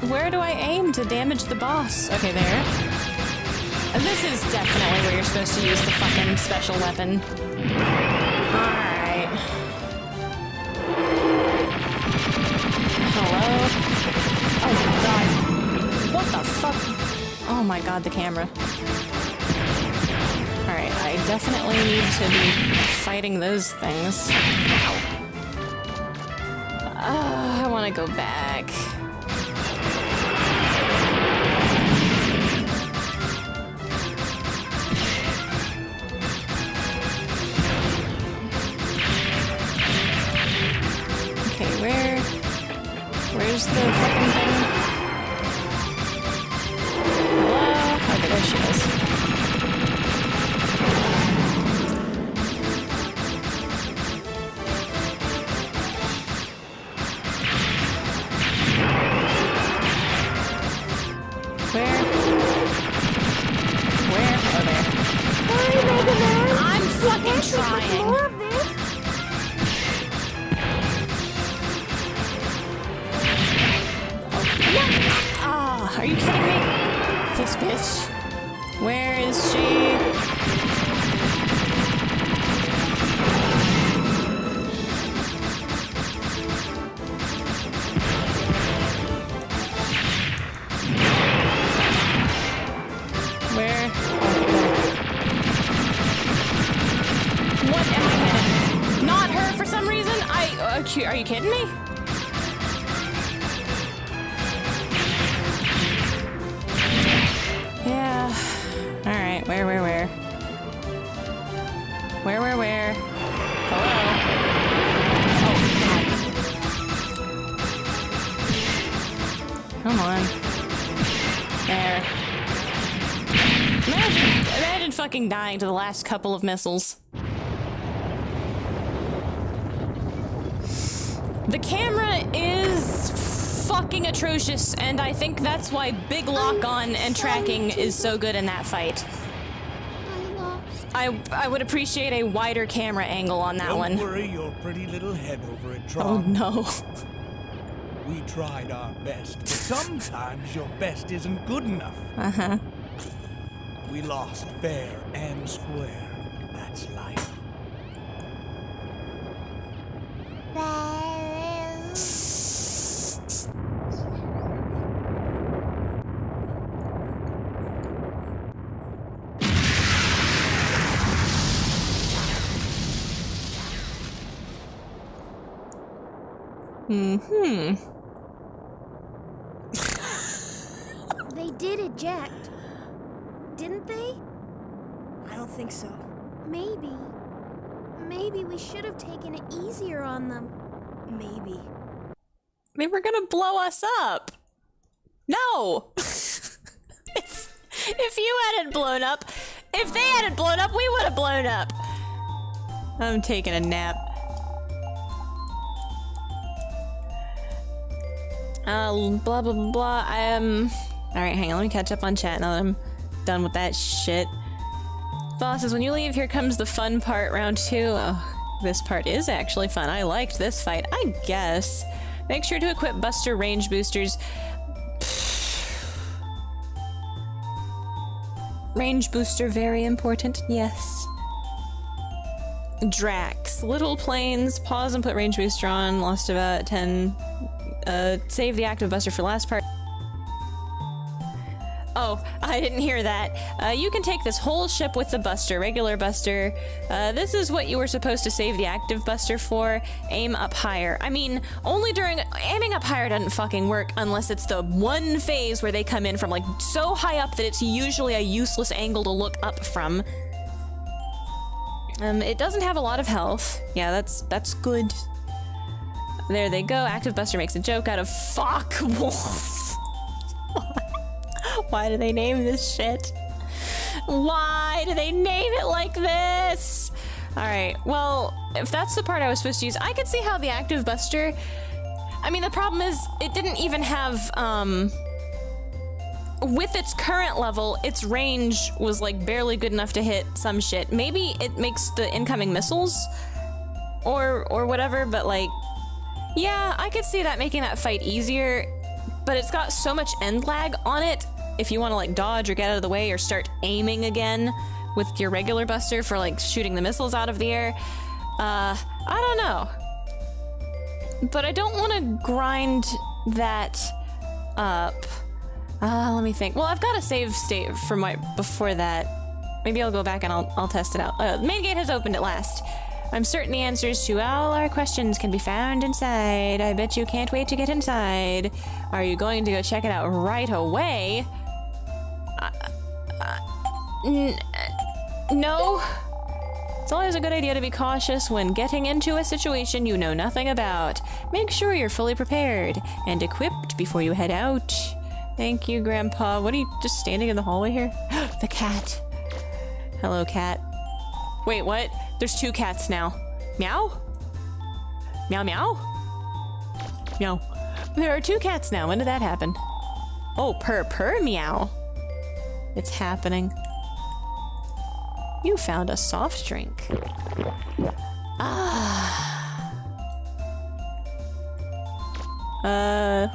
Where do I aim to damage the boss? Okay, there. And this is definitely where you're supposed to use the fucking special weapon. Alright. god, the camera. Alright, I definitely need to be fighting those things. I want to go back. Okay, where's the fucking thing? Hello? Okay, there she is. Where? Oh, there. Hurry, Mega Man! I'm fucking Can't take much trying. more of this. Ah, are you kidding me? This bitch. Where is she? Where? What am I hitting? Not her for some reason? Are you kidding me? Yeah. Alright, where? Where? Hello? Oh, God. Come on. There. Imagine fucking dying to the last couple of missiles. The camera is fucking atrocious, and I think that's why big lock-on and tracking is so good in that fight. I would appreciate a wider camera angle on that one. Don't worry your pretty little head over it, Tron. Oh no. We tried our best, but sometimes your best isn't good enough. Uh-huh. We lost fair and square. That's life. Mm-hmm. They did eject, didn't they? I don't think so. Maybe we should have taken it easier on them. Maybe. They were gonna blow us up. No! If you hadn't blown up, if they hadn't blown up, we would have blown up. I'm taking a nap. Blah, blah, blah, blah. Alright, hang on, let me catch up on chat now that I'm done with that shit. Boss says, when you leave, here comes the fun part, round 2. Oh, this part is actually fun. I liked this fight, I guess. Make sure to equip Buster range boosters. Range booster, very important, yes. Drax. Little planes, pause and put range booster on. Lost about 10. Save the active buster for last part. Oh, I didn't hear that. You can take this whole ship with the buster, regular buster. This is what you were supposed to save the active buster for. Aim up higher. I mean, only during... Aiming up higher doesn't fucking work unless it's the one phase where they come in from, like, so high up that it's usually a useless angle to look up from. It doesn't have a lot of health. Yeah, that's good. There they go. Active buster makes a joke out of fuck wolf. Why do they name this shit? Why do they name it like this? Alright, well, if that's the part I was supposed to use, I could see how the active buster... I mean, the problem is, it didn't even have, with its current level, its range was, like, barely good enough to hit some shit. Maybe it makes the incoming missiles, or whatever, but, like... Yeah, I could see that making that fight easier, but it's got so much end lag on it if you want to, like, dodge or get out of the way or start aiming again with your regular buster for, like, shooting the missiles out of the air. I don't know. But I don't want to grind that up Let me think. Well, I've got a save state from before that. Maybe I'll go back and I'll test it out. The main gate has opened at last. I'm certain the answers to all our questions can be found inside. I bet you can't wait to get inside. Are you going to go check it out right away? No. It's always a good idea to be cautious when getting into a situation you know nothing about. Make sure you're fully prepared and equipped before you head out. Thank you, Grandpa. What are you just standing in the hallway here? The cat. Hello, cat. Wait, what? There's 2 cats now. Meow? Meow meow? Meow. There are 2 cats now. When did that happen? Oh, purr meow. It's happening. You found a soft drink.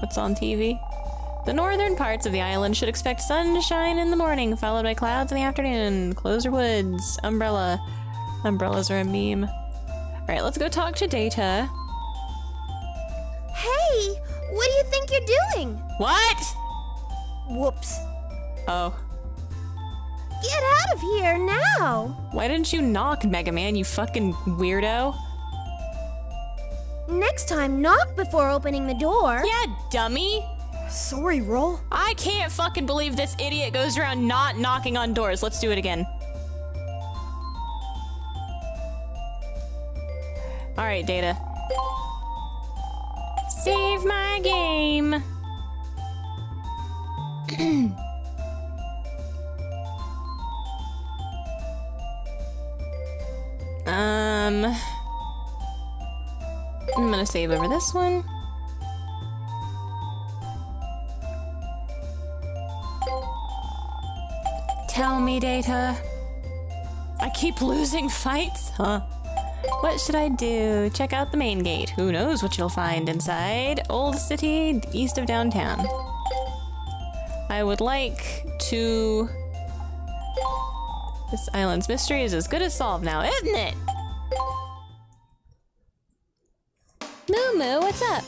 What's on TV? The northern parts of the island should expect sunshine in the morning, followed by clouds in the afternoon. Closer woods. Umbrella. Umbrellas are a meme. Alright, let's go talk to Data. Hey, what do you think you're doing? What? Whoops. Oh. Get out of here now! Why didn't you knock, Mega Man, you fucking weirdo? Next time, knock before opening the door. Yeah, dummy! Sorry, Roll. I can't fucking believe this idiot goes around not knocking on doors. Let's do it again. Alright, Data. Save my game! I'm gonna save over this one. Tell me, Data. I keep losing fights, huh? What should I do? Check out the main gate. Who knows what you'll find inside? Old city, east of downtown. I would like to... This island's mystery is as good as solved now, isn't it? Moo, what's up?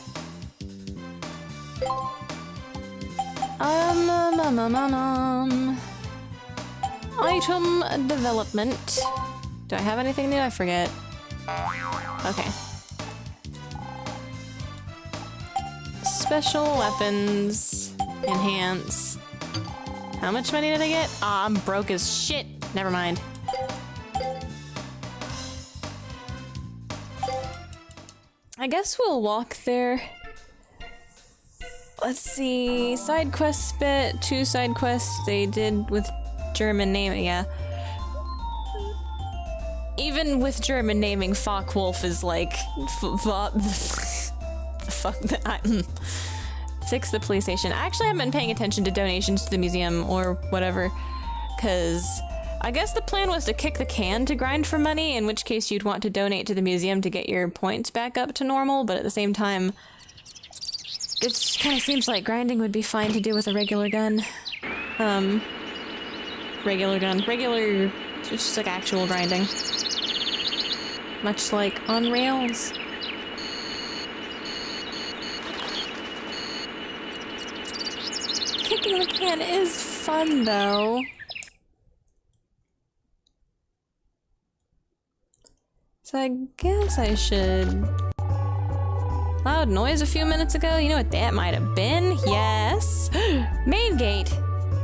Item development. Do I have anything new? I forget. Okay. Special weapons. Enhance. How much money did I get? Ah, I'm broke as shit. Never mind. I guess we'll walk there. Let's see. Side quest bit. 2 side quests they did with German naming. Yeah. Even with German naming, Focke-Wulf is like... Fix the police station. I actually haven't been paying attention to donations to the museum or whatever, because I guess the plan was to kick the can to grind for money, in which case you'd want to donate to the museum to get your points back up to normal, but at the same time, it kind of seems like grinding would be fine to do with a regular gun. Regular, just like actual grinding. Much like on rails. Kicking the can is fun, though. So I guess I should... Loud noise a few minutes ago? You know what that might have been? Yes! Main gate!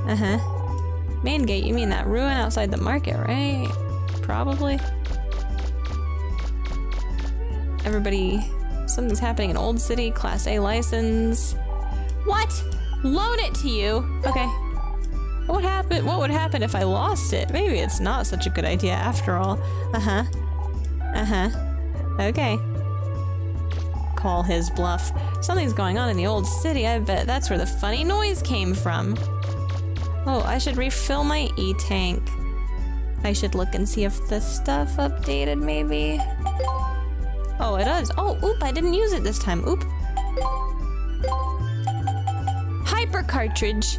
Uh-huh. Main gate, you mean that ruin outside the market, right? Probably. Everybody... Something's happening in Old City, Class A license. What? Loan it to you? Okay. What would happen if I lost it? Maybe it's not such a good idea after all. Uh-huh. Uh-huh. Okay. Call his bluff. Something's going on in the Old City. I bet that's where the funny noise came from. Oh, I should refill my E-tank. I should look and see if the stuff updated, maybe. Oh, it does. Oh, oop, I didn't use it this time. Oop. Hyper cartridge.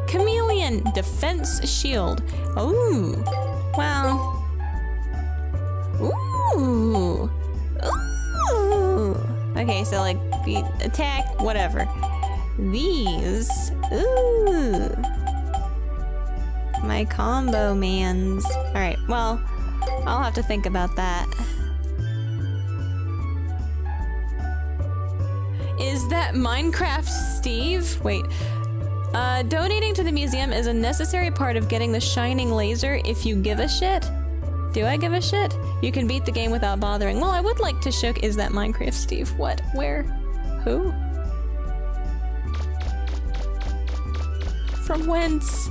Chameleon defense shield. Oh. Well. Ooh. Ooh. Okay, so like the attack, whatever. These. Ooh. My combo mans. Alright, well, I'll have to think about that. Is that Minecraft Steve? Wait. Donating to the museum is a necessary part of getting the shining laser if you give a shit. Do I give a shit? You can beat the game without bothering. Well, I would like to show- Is that Minecraft Steve? What? Where? Who? From whence?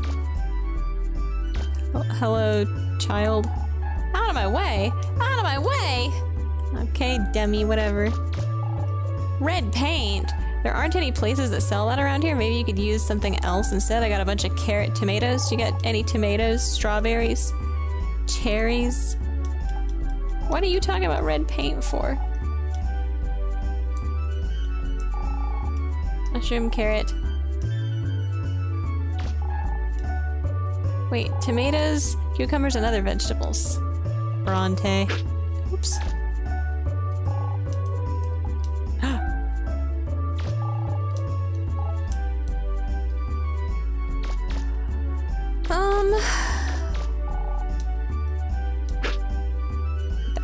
Oh, hello, child. Out of my way! Out of my way! Okay, dummy, whatever. Red paint! There aren't any places that sell that around here. Maybe you could use something else instead. I got a bunch of carrot tomatoes. You got any tomatoes? Strawberries? Cherries? What are you talking about red paint for? Mushroom, carrot. Wait, tomatoes, cucumbers, and other vegetables. Bronte. Oops.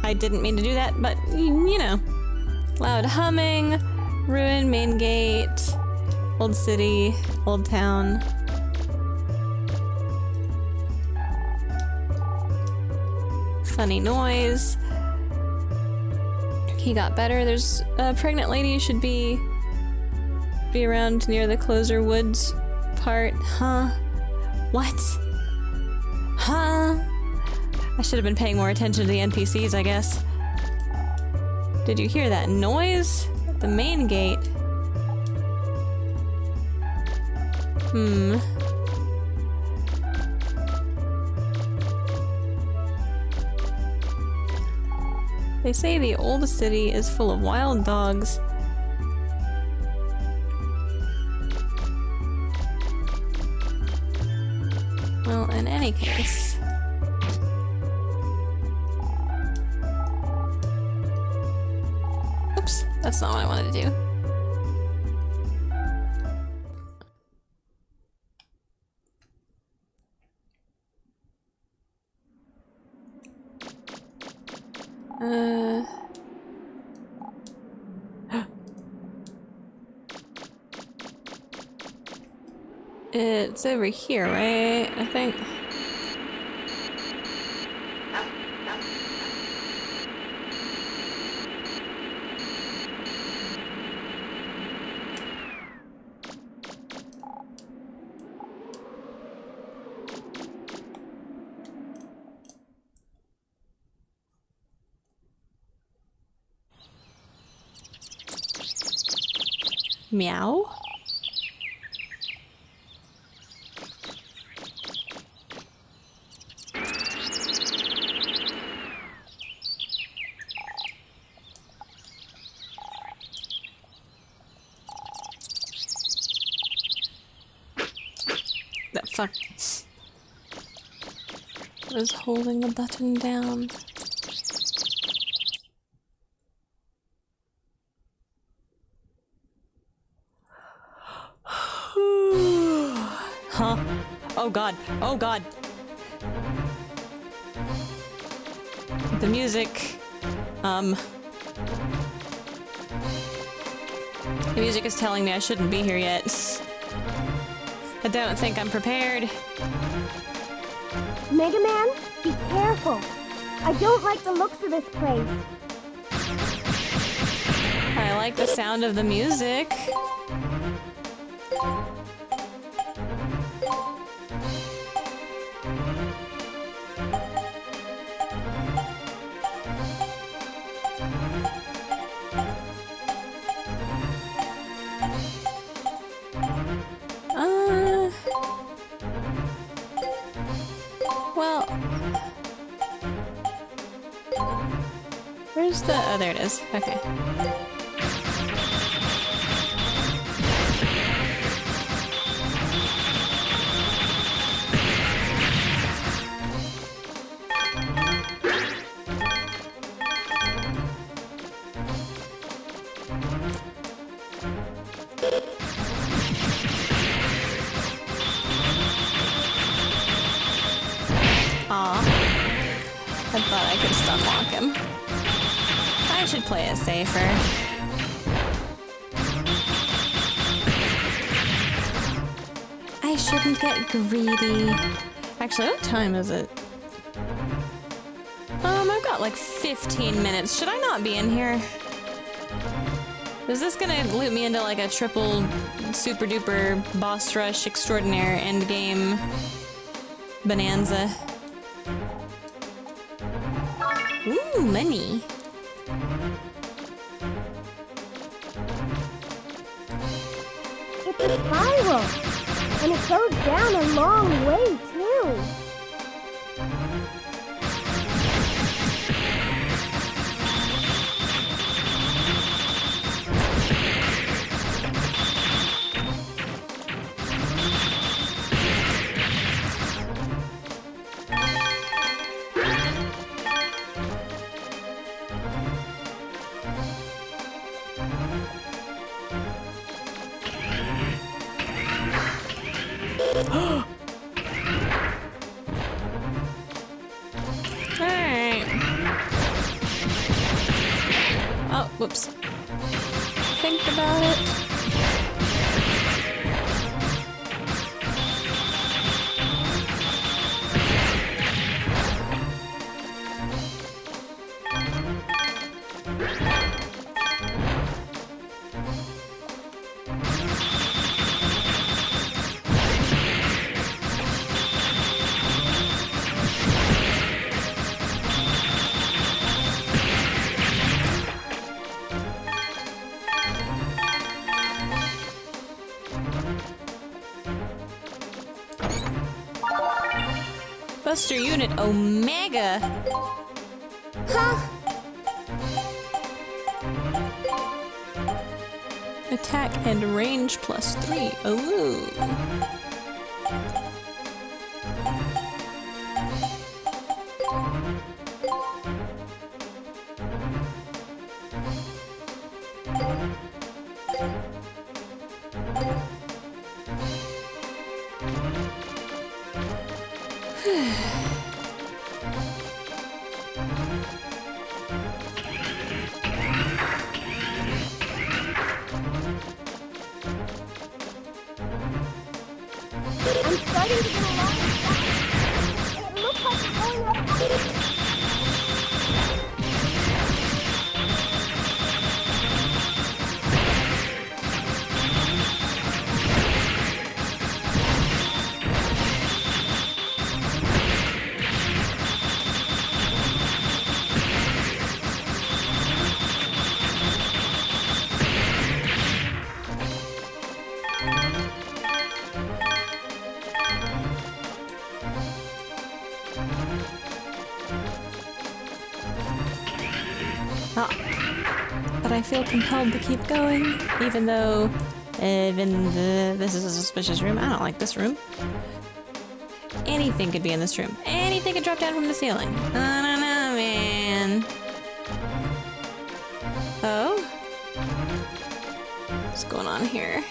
I didn't mean to do that, but you know. Loud humming, ruin, main gate, old city, old town. Funny noise. He got better. There's a pregnant lady who should be around near the Closer Woods part. Huh? What? Huh? I should have been paying more attention to the NPCs, I guess. Did you hear that noise? At the main gate. They say the old city is full of wild dogs. Well, in any case... Oops, that's not what I wanted to do. It's over here, right? I think. Meow? The fuck? I was holding the button down. Huh? Oh god. Oh god. The music. The music is telling me I shouldn't be here yet. I don't think I'm prepared. Mega Man, be careful. I don't like the looks of this place. I like the sound of the music. Well, where's the... Oh, there it is. Okay. play it safer. I shouldn't get greedy. Actually, what time is it? I've got like 15 minutes. Should I not be in here? Is this gonna loop me into like a triple super duper boss rush extraordinaire endgame bonanza? Ooh, money. It's a spiral, and it goes down a long way, too. Alright. Oh, whoops. Think about it. Buster Unit Omega. Huh? Attack and range +3. Ooh. I'm starting to get along with that. It looks like it's going up. But I feel compelled to keep going, even though this is a suspicious room. I don't like this room. Anything could be in this room. Anything could drop down from the ceiling. I don't know, man. Oh? What's going on here?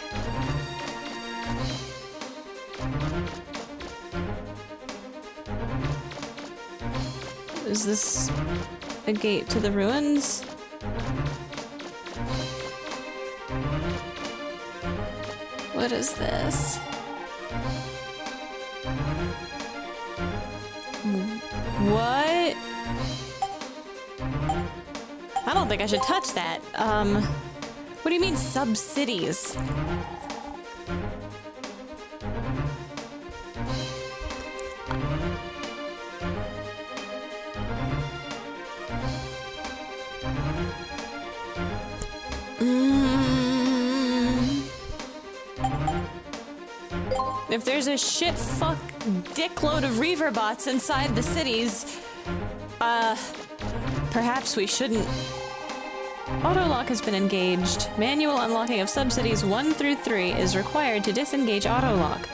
Is this a gate to the ruins? What is this? What? I don't think I should touch that. What do you mean sub-cities? If there's a shit fuck dickload of Reaver bots inside the cities, perhaps we shouldn't. Autolock has been engaged. Manual unlocking of subcities 1 through 3 is required to disengage autolock.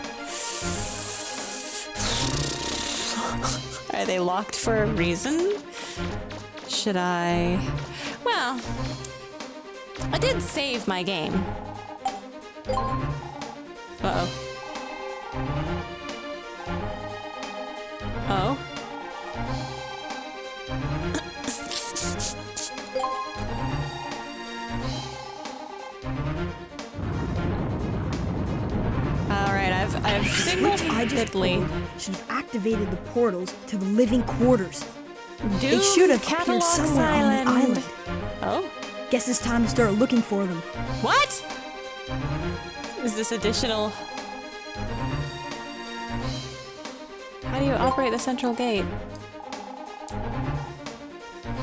Are they locked for a reason? Should I? Well, I did save my game. Uh-oh. Oh. I've single-handedly should have activated the portals to the living quarters. They Doom should have appeared Catalog somewhere on Island. the island. Oh, Guess it's time to start looking for them. what? Is this additional? How do you operate the central gate?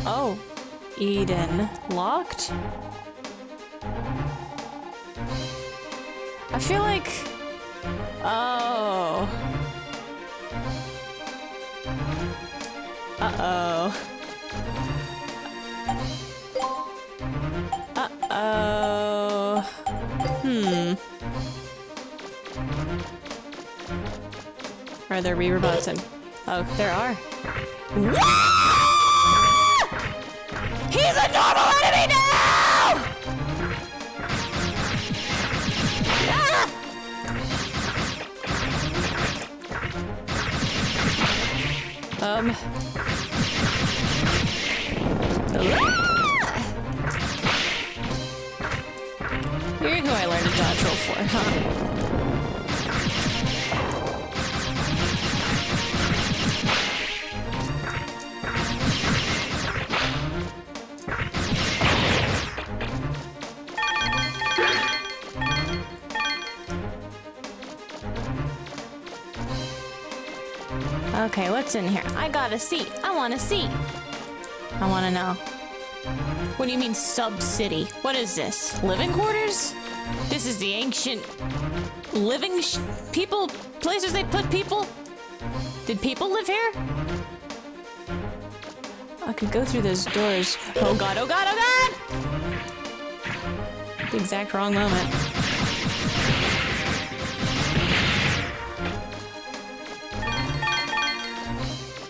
Oh, Eden locked. I feel like. Oh. Uh-oh. Uh-oh. Are there reaver bots in? Oh, there are. He's a normal enemy now! Ah! You're who I learned to dodge roll for, huh? Okay, what's in here? I gotta see. I wanna see. I wanna know. What do you mean sub-city? What is this? Living quarters? This is the ancient living people? Places they put people? Did people live here? I could go through those doors. Oh god, oh god, oh god! The exact wrong moment.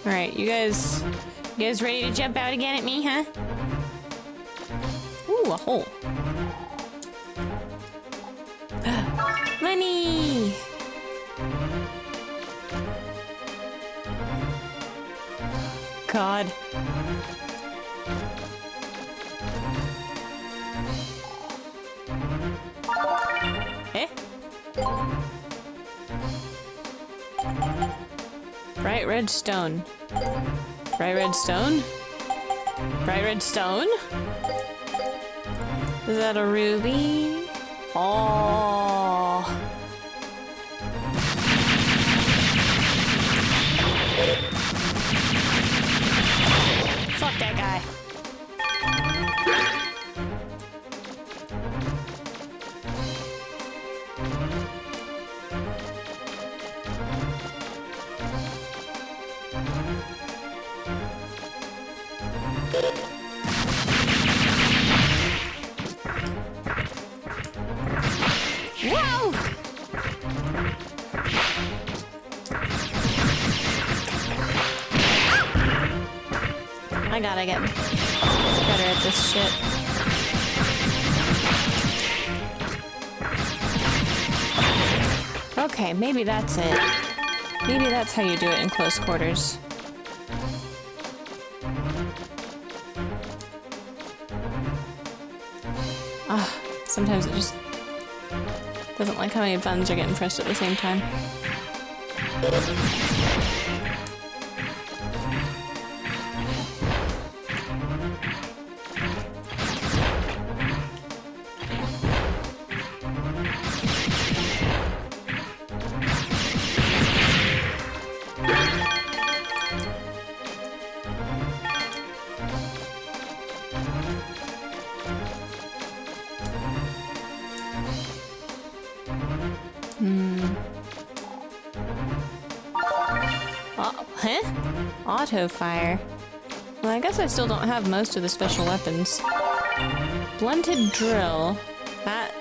Alright, you guys ready to jump out again at me, huh? Ooh, a hole. Money! God. Eh? Bright red stone. Bright red stone? Bright red stone? Is that a ruby? Oh. Fuck that guy. Whoa! I gotta get better at this shit. Okay, maybe that's it. Maybe that's how you do it in close quarters. Sometimes it just doesn't like how many buttons are getting pressed at the same time. Huh? Auto fire. Well, I guess I still don't have most of the special weapons. Blunted drill. That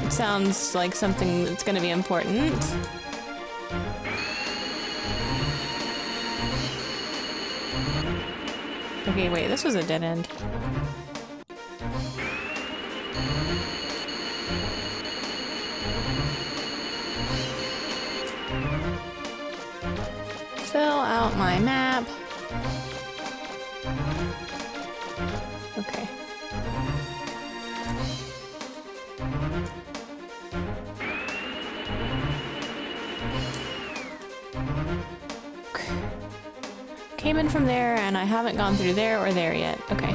sounds like something that's gonna be important. Okay, wait, this was a dead end. Fill out my map. Okay. came in from there, and I haven't gone through there or there yet. Okay.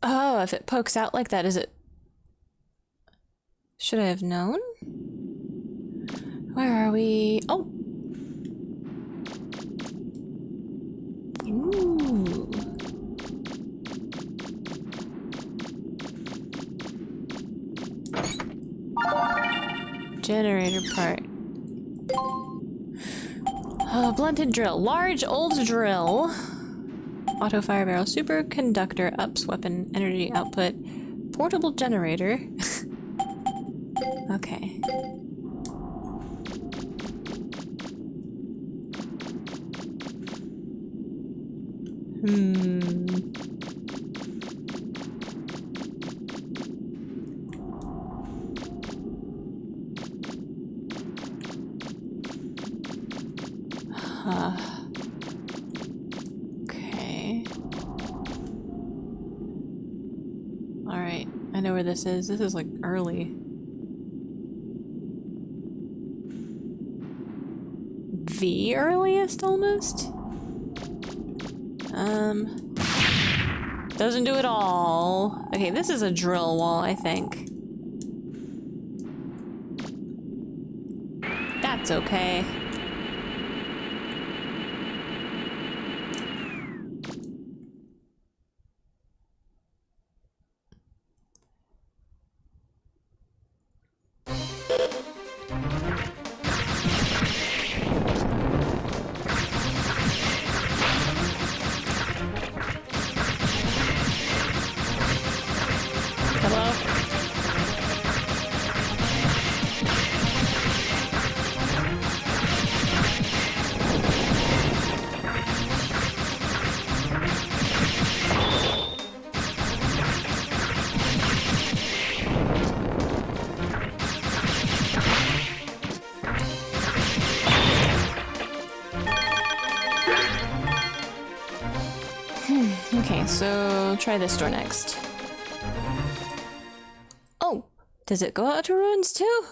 Oh, if it pokes out like that, is it... Should I have known? Where are we? Oh! Ooh. Generator part. Blunted drill. Large old drill. Auto fire barrel. Superconductor. Ups weapon energy output. Portable generator. Okay. Okay. Alright, I know where this is. This is like early. The earliest almost? Doesn't do it all. Okay, this is a drill wall, I think. That's okay. Okay, so try this door next. Oh, does it go out to ruins too?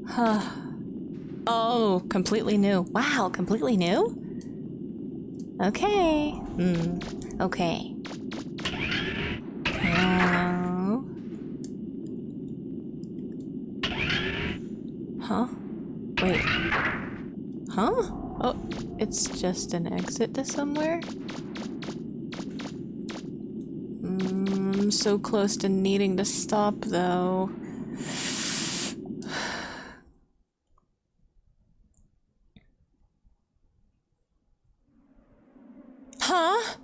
Huh. Oh, completely new. Wow, completely new? Okay. Okay. Huh? Wait. Huh? Oh, it's just an exit to somewhere? I'm so close to needing to stop, though. Huh?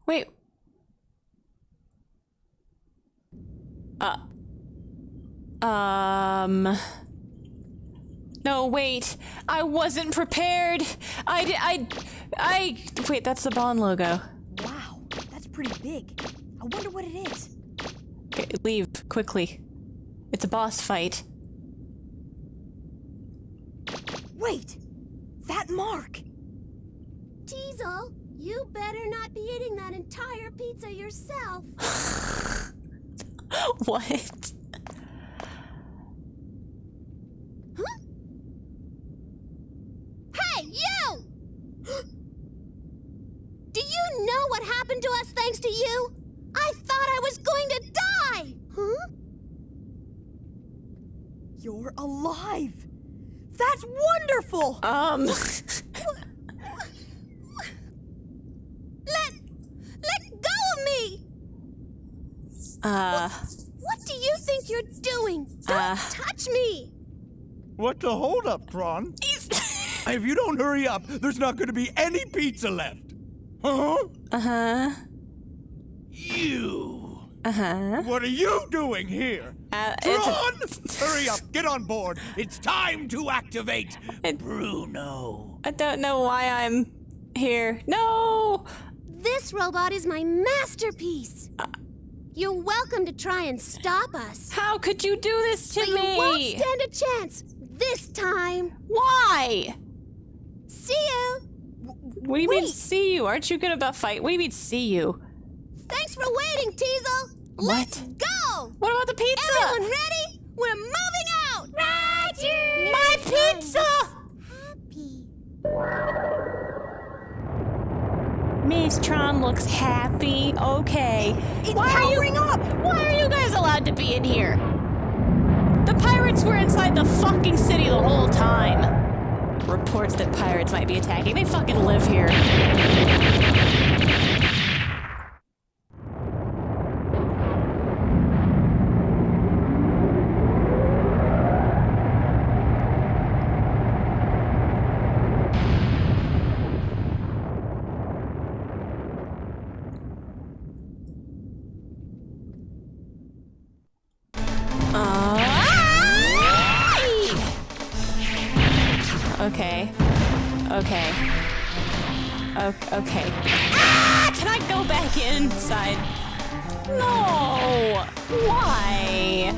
Wait. No, wait. I wasn't prepared. Wait, that's the Bond logo. Wow, that's pretty big. I wonder what it is. Okay, leave, quickly. It's a boss fight. Wait! That mark! Teasel, you better not be eating that entire pizza yourself. What? Huh? Hey, you! Do you know what happened to us thanks to you? I thought I was going to die! Huh? You're alive! That's wonderful! Let go of me! What do you think you're doing? Don't touch me! What the hold up, Tron? If you don't hurry up, there's not going to be any pizza left. Huh? You. What are you doing here? Tron! Hurry up, get on board. It's time to activate Bruno. I don't know why I'm here. No! This robot is my masterpiece. You're welcome to try and stop us. How could you do this to But me? you won't stand a chance this time. Why? See you. What do you mean, see you? Aren't you good about fight? What do you mean, see you? Thanks for waiting, Teasel. Let's go. What about the pizza? Everyone ready? We're moving out. Roger. My pizza! Happy. Miss Tron looks happy. Okay. It's powering up! Why are you guys allowed to be in here? The pirates were inside the fucking city the whole time. Reports that pirates might be attacking. They fucking live here. Okay. Okay. Okay. Ah! Can I go back inside? No! Why?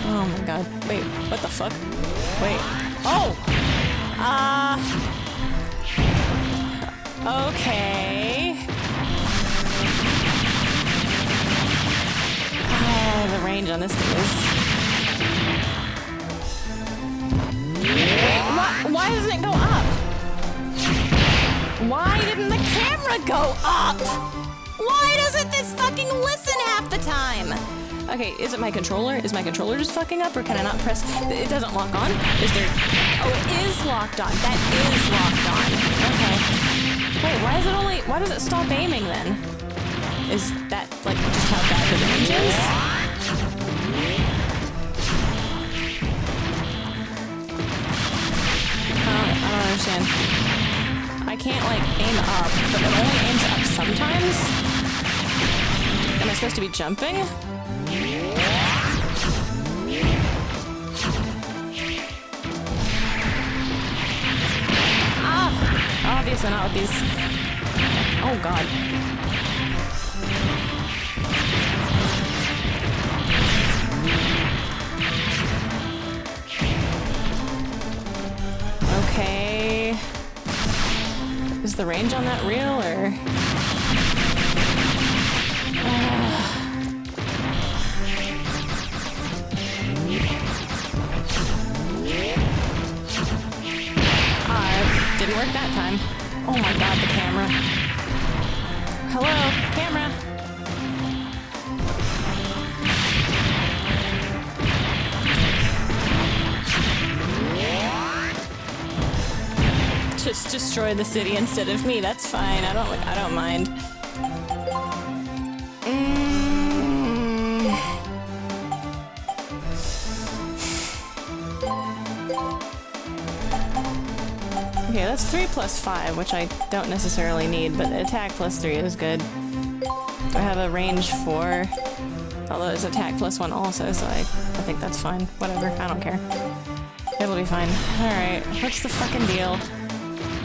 Oh my god. Wait, what the fuck? Wait. Oh! Okay. The range on this thing is... Why doesn't it go up? Why didn't the camera go up? Why doesn't this fucking listen half the time? Okay, is it my controller? Is my controller just fucking up, or can I not press? It doesn't lock on? Is there... Oh, it is locked on. That is locked on. Okay. Wait, why is it only... Why does it stop aiming then? Is that, like, just how bad the range is? I don't understand. I can't, like, aim up, but it only aims up sometimes? Am I supposed to be jumping? Ah! Obviously not with these. Oh, God. Okay. Is the range on that real, or? Didn't work that time. Oh my god, the camera. Hello, camera. Just destroy the city instead of me. That's fine. I don't mind. Okay, that's 3 plus 5, which I don't necessarily need, but attack plus 3 is good. I have a range 4, although it's attack plus 1 also, so I think that's fine. Whatever, I don't care. It'll be fine. Alright, what's the fucking deal?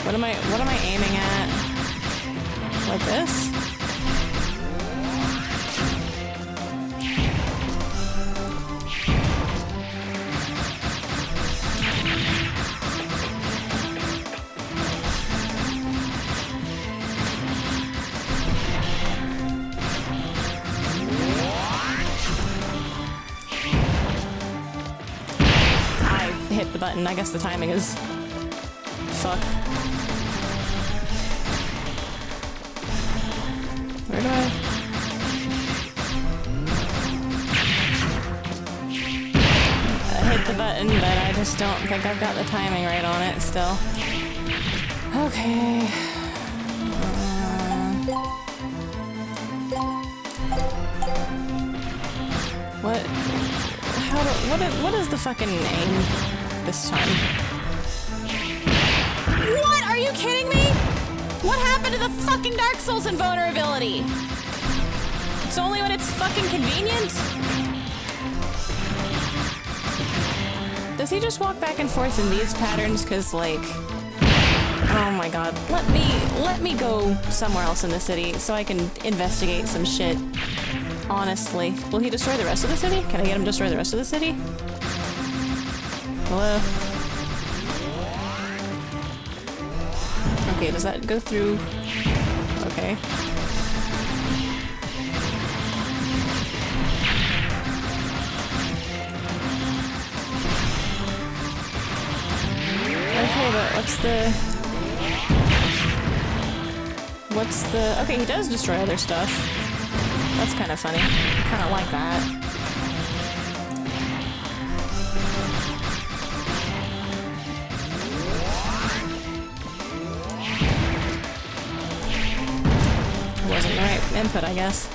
What am I aiming at? Like this? Hit the button. I guess the timing is... Fuck. Where do I... hit the button, but I just don't think I've got the timing right on it still. Okay. What is the fucking name this time? What? Are you kidding me? What happened to the fucking Dark Souls invulnerability? It's only when it's fucking convenient? Does he just walk back and forth in these patterns? Cause like... Oh my god. Let me go somewhere else in the city so I can investigate some shit. Honestly. Will he destroy the rest of the city? Can I get him to destroy the rest of the city? Hello? Okay, does that go through? Okay. Okay, but what's the... Okay, he does destroy other stuff. That's kind of funny. Kind of like that. Wasn't the right input, I guess.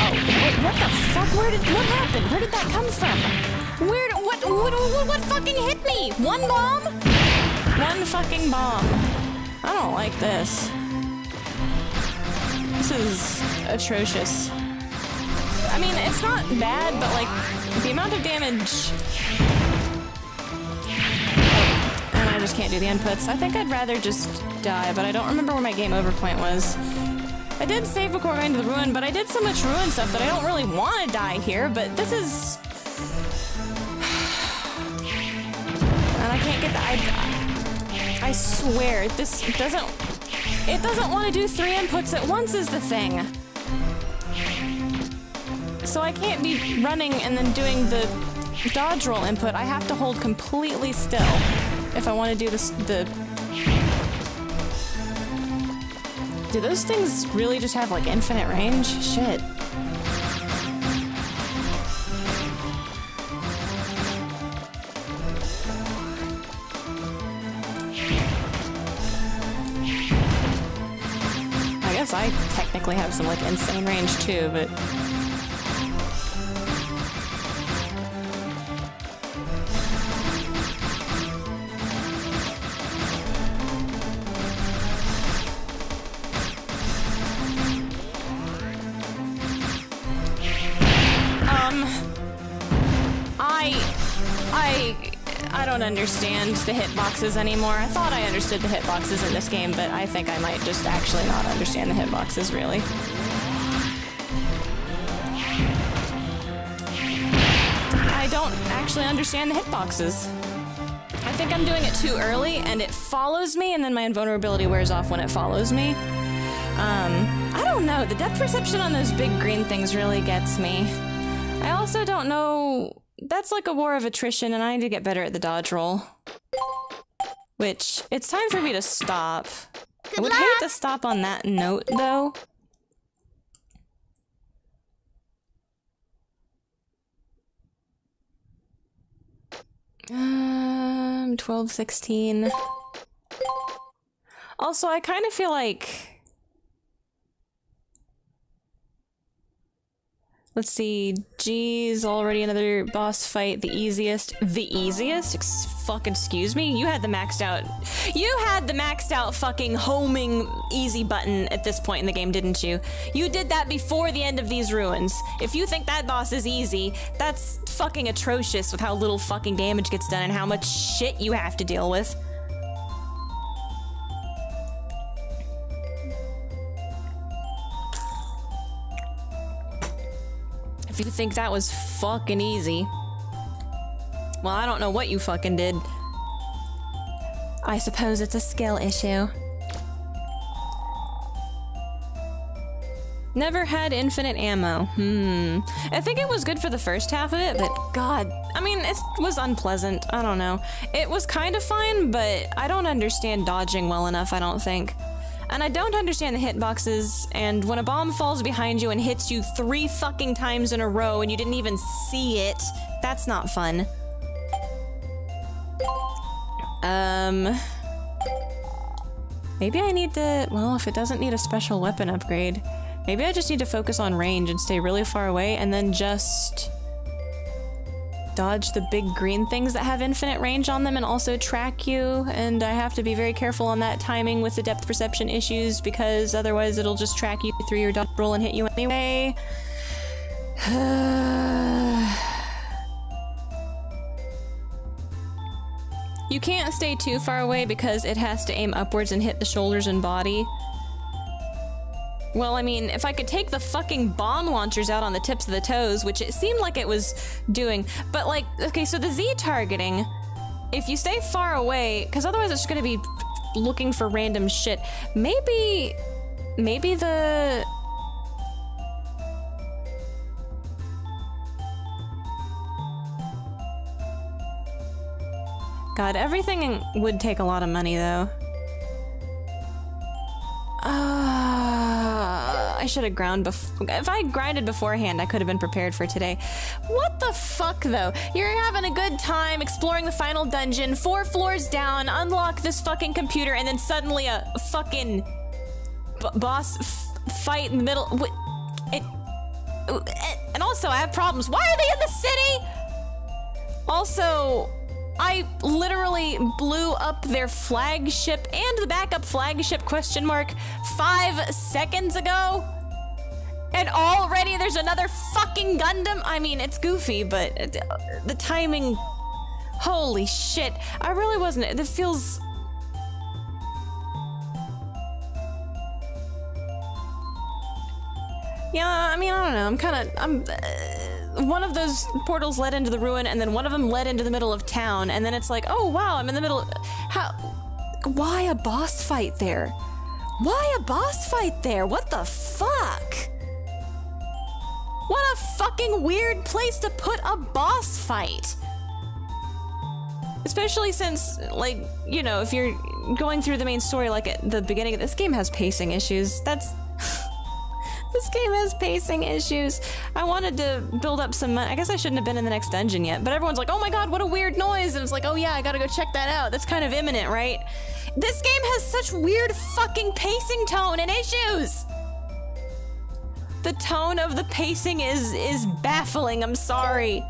Oh, wait, what the fuck? What happened? Where did that come from? What fucking hit me? One bomb? One fucking bomb. I don't like this. This is atrocious. I mean, it's not bad, but like, the amount of damage... And I just can't do the inputs. I think I'd rather just die, but I don't remember where my game over point was. I did save before going to the ruin, but I did so much ruin stuff that I don't really want to die here, but this is... And I can't get the... I swear, this doesn't... It doesn't want to do 3 inputs at once is the thing. So I can't be running and then doing the dodge roll input. I have to hold completely still if I want to do this, Do those things really just have, like, infinite range? Shit. I guess I technically have some, like, insane range, too, but... I don't understand the hitboxes anymore. I thought I understood the hitboxes in this game, but I think I might just actually not understand the hitboxes, really. I don't actually understand the hitboxes. I think I'm doing it too early, and it follows me, and then my invulnerability wears off when it follows me. I don't know. The depth perception on those big green things really gets me. I also don't know... That's like a war of attrition, and I need to get better at the dodge roll. Which, it's time for me to stop. I would hate to stop on that note, though. Um, 12, 16. Also, I kind of feel like... Let's see, geez, already another boss fight, the easiest. The easiest? Fuck, excuse me? You had the maxed out fucking homing easy button at this point in the game, didn't you? You did that before the end of these ruins. If you think that boss is easy, that's fucking atrocious with how little fucking damage gets done and how much shit you have to deal with. If you think that was fucking easy, well, I don't know what you fucking did. I suppose it's a skill issue. Never had infinite ammo. I think it was good for the first half of it, but god, I mean, it was unpleasant. I don't know. It was kind of fine, but I don't understand dodging well enough, I don't think. And I don't understand the hitboxes, and when a bomb falls behind you and hits you 3 fucking times in a row and you didn't even see it, that's not fun. Maybe I need to, well, if it doesn't need a special weapon upgrade, maybe I just need to focus on range and stay really far away and then just dodge the big green things that have infinite range on them and also track you, and I have to be very careful on that timing with the depth perception issues because otherwise it'll just track you through your dodge roll and hit you anyway. You can't stay too far away because it has to aim upwards and hit the shoulders and body. Well, I mean, if I could take the fucking bomb launchers out on the tips of the toes, which it seemed like it was doing, but like, okay, so the Z targeting, if you stay far away, because otherwise it's gonna be looking for random shit. Maybe the... God, everything would take a lot of money, though. I should have ground before. If I grinded beforehand, I could have been prepared for today. What the fuck, though? You're having a good time exploring the final dungeon, 4 floors down, unlock this fucking computer, and then suddenly a fucking boss fight in the middle. And also, I have problems. Why are they in the city? Also, I literally blew up their flagship and the backup flagship ? 5 seconds ago. And already there's another fucking Gundam. I mean, it's goofy, but the timing, holy shit. I really wasn't, it feels... Yeah, I mean, I don't know, one of those portals led into the ruin, and then one of them led into the middle of town, and then it's like, oh wow, I'm in the middle. Why a boss fight there? Why a boss fight there? What the fuck? What a fucking weird place to put a boss fight. Especially since, like, you know, if you're going through the main story, like at the beginning, this game has pacing issues. This game has pacing issues. I wanted to build up some money. I guess I shouldn't have been in the next dungeon yet, but everyone's like, oh my god, what a weird noise. And it's like, oh yeah, I gotta go check that out. That's kind of imminent, right? This game has such weird fucking pacing tone and issues. The tone of the pacing is baffling, I'm sorry.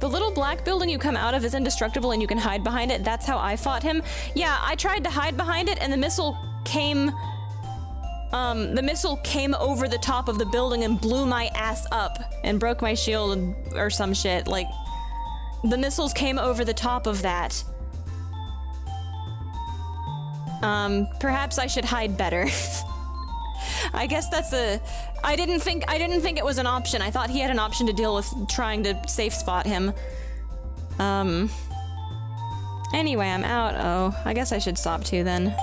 The little black building you come out of is indestructible and you can hide behind it. That's how I fought him. Yeah, I tried to hide behind it and the missile came over the top of the building and blew my ass up and broke my shield or some shit. Like, the missiles came over the top of that. Perhaps I should hide better. I guess that's I didn't think it was an option. I thought he had an option to deal with trying to safe spot him. Anyway, I'm out. Oh, I guess I should stop too then.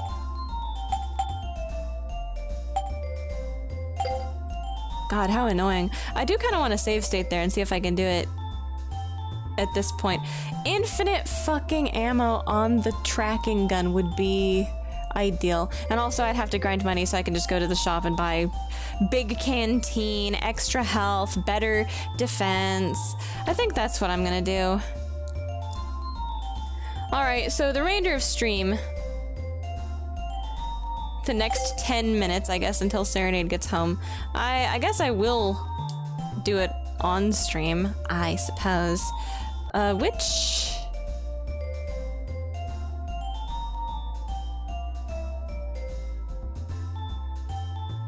God, how annoying. I do kind of want to save state there and see if I can do it at this point. Infinite fucking ammo on the tracking gun would be ideal. And also I'd have to grind money so I can just go to the shop and buy big canteen, extra health, better defense. I think that's what I'm gonna do. Alright, so the remainder of stream, the next 10 minutes, I guess, until Serenade gets home. I guess I will do it on stream, I suppose. Which...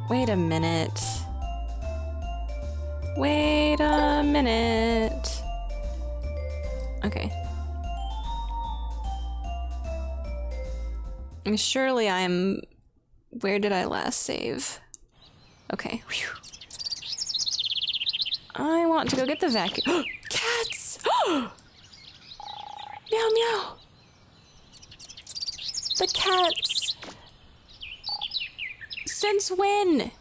Wait a minute. Wait a minute. Okay. Surely I'm... Where did I last save? Okay. Whew. I want to go get the vacuum. Cats! Meow meow! The cats! Since when?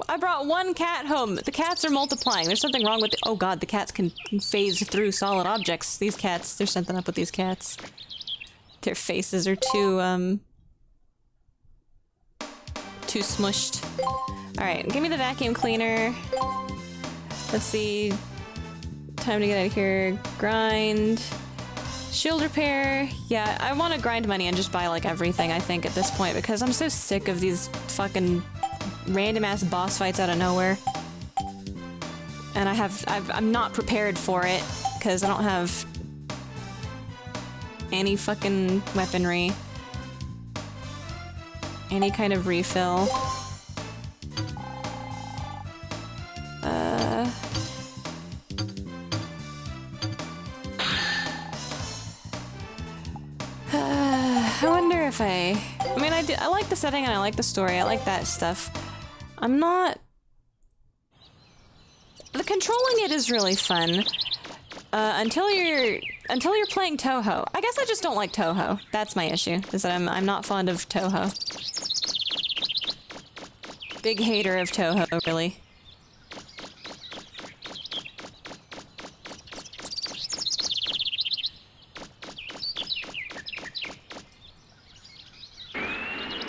I brought one cat home. The cats are multiplying. There's something wrong with the— oh god, the cats can phase through solid objects. These cats, there's something up with these cats. Their faces are too smushed. Alright, give me the vacuum cleaner. Let's see. Time to get out of here. Grind. Shield repair. Yeah, I want to grind money and just buy like everything, I think, at this point, because I'm so sick of these fucking random ass boss fights out of nowhere. And I'm not prepared for it, because I don't have any fucking weaponry. Any kind of refill. the setting and I like the story. I like that stuff. I'm not... The controlling it is really fun. Until you're playing Toho. I guess I just don't like Toho. That's my issue, is that I'm not fond of Toho. Big hater of Toho, really.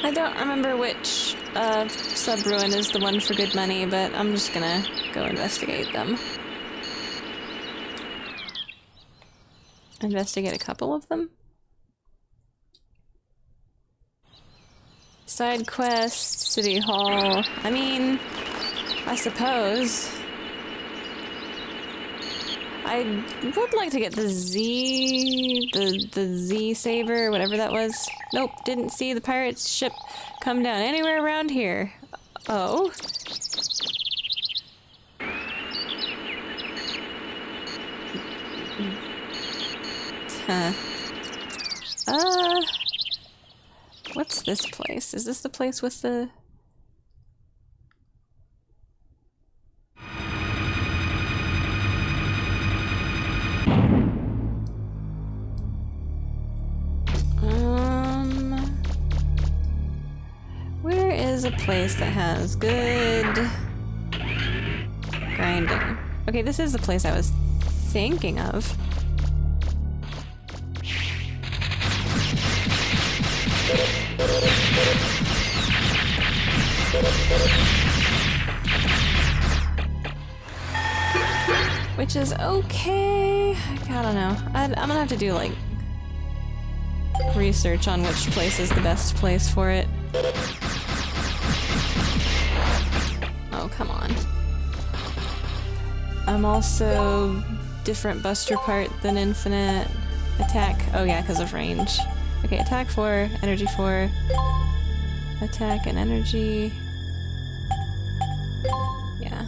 I don't remember which sub-ruin is the one for good money, but I'm just gonna go investigate them. Investigate a couple of them? Side quest, City Hall. I mean, I suppose. I would like to get the Z Saber, whatever that was. Nope, didn't see the pirate's ship come down anywhere around here. Oh. Huh. What's this place? Is this the place with the... Where is a place that has good grinding? Okay, this is the place I was thinking of. Which is okay. I don't know. I'm gonna have to do like research on which place is the best place for it. Oh, come on. I'm also different buster part than infinite. Attack. Oh yeah, because of range. Okay, attack 4, energy 4. Attack and energy. Yeah.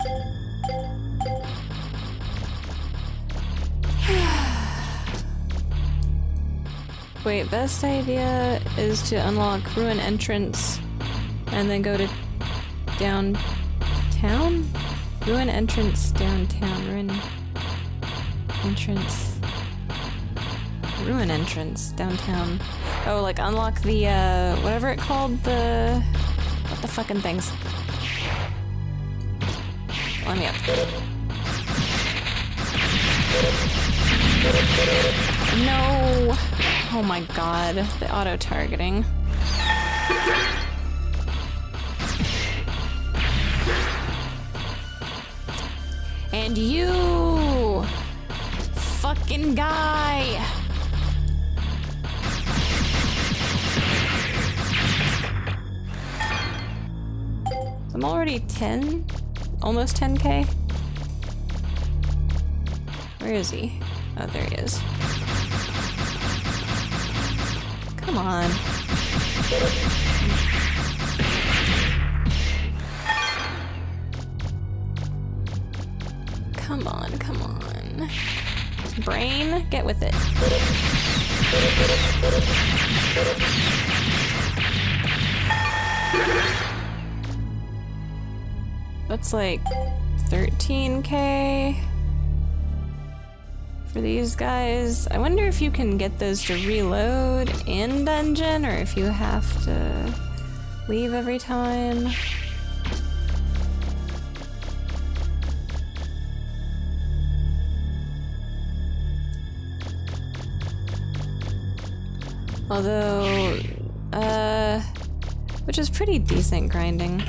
Wait, best idea is to unlock Ruin Entrance and then go to downtown? Ruin Entrance downtown. Ruin Entrance downtown. Oh, like unlock the, whatever it called, what the fucking things? Let me up. No! Oh my god, the auto-targeting. And you! Fucking guy! I'm already 10? Almost 10k? Where is he? Oh, there he is. Come on. Come on, come on. Brain, get with it. That's like 13k for these guys. I wonder if you can get those to reload in dungeon or if you have to leave every time. Although, which is pretty decent grinding.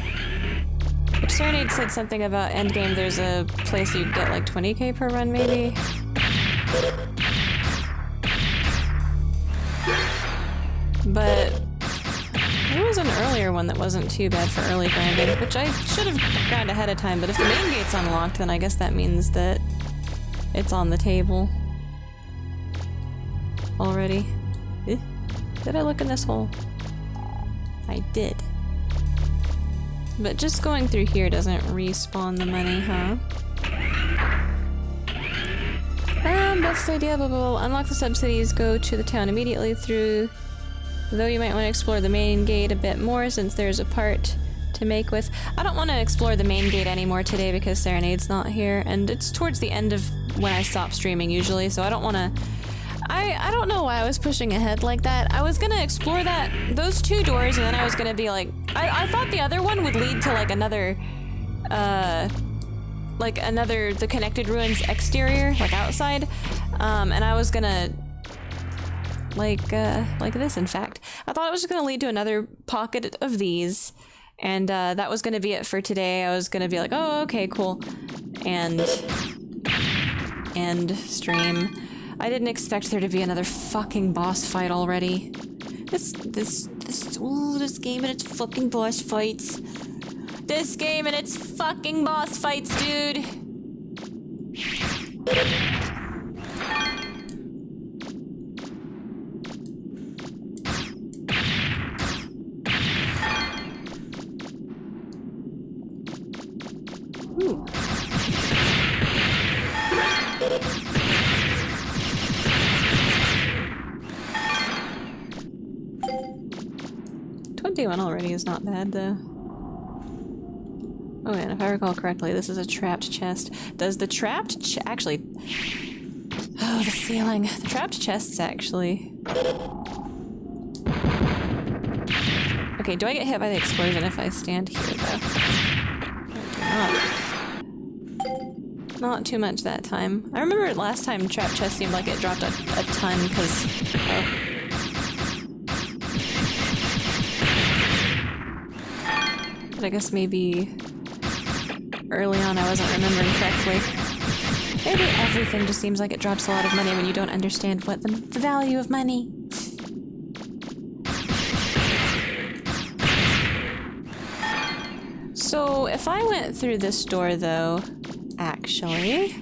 Which Serenade said something about endgame, there's a place you'd get like 20k per run, maybe? But there was an earlier one that wasn't too bad for early grinding, which I should have ground ahead of time, but if the main gate's unlocked, then I guess that means that it's on the table already. Eh? Did I look in this hole? I did. But just going through here doesn't respawn the money, huh? Best idea, blah, blah, blah. Unlock the subsidies, go to the town immediately through Though you might want to explore the main gate a bit more since there's a part to make with. I don't want to explore the main gate anymore today because Serenade's not here, and it's towards the end of when I stop streaming usually, so I don't want to... I don't know why I was pushing ahead like that. I was gonna explore those 2 doors, and then I was gonna be like... I thought the other one would lead to like another... the Connected Ruins exterior, like outside, and I was gonna... like this, in fact. I thought it was just gonna lead to another pocket of these, and that was gonna be it for today. I was gonna be like, oh, okay, cool, and stream. I didn't expect there to be another fucking boss fight already. This game and its fucking boss fights. This game and its fucking boss fights, dude. Ooh. 21 already is not bad, though. Oh, and if I recall correctly, this is a trapped chest. Does the trapped actually... Oh, the ceiling. The trapped chests, actually... Okay, do I get hit by the explosion if I stand here, though? I do not. Not too much that time. I remember last time trapped chest seemed like it dropped a ton, because... Oh. But I guess maybe early on I wasn't remembering correctly. Maybe everything just seems like it drops a lot of money when you don't understand what the value of money. So if I went through this door though, actually,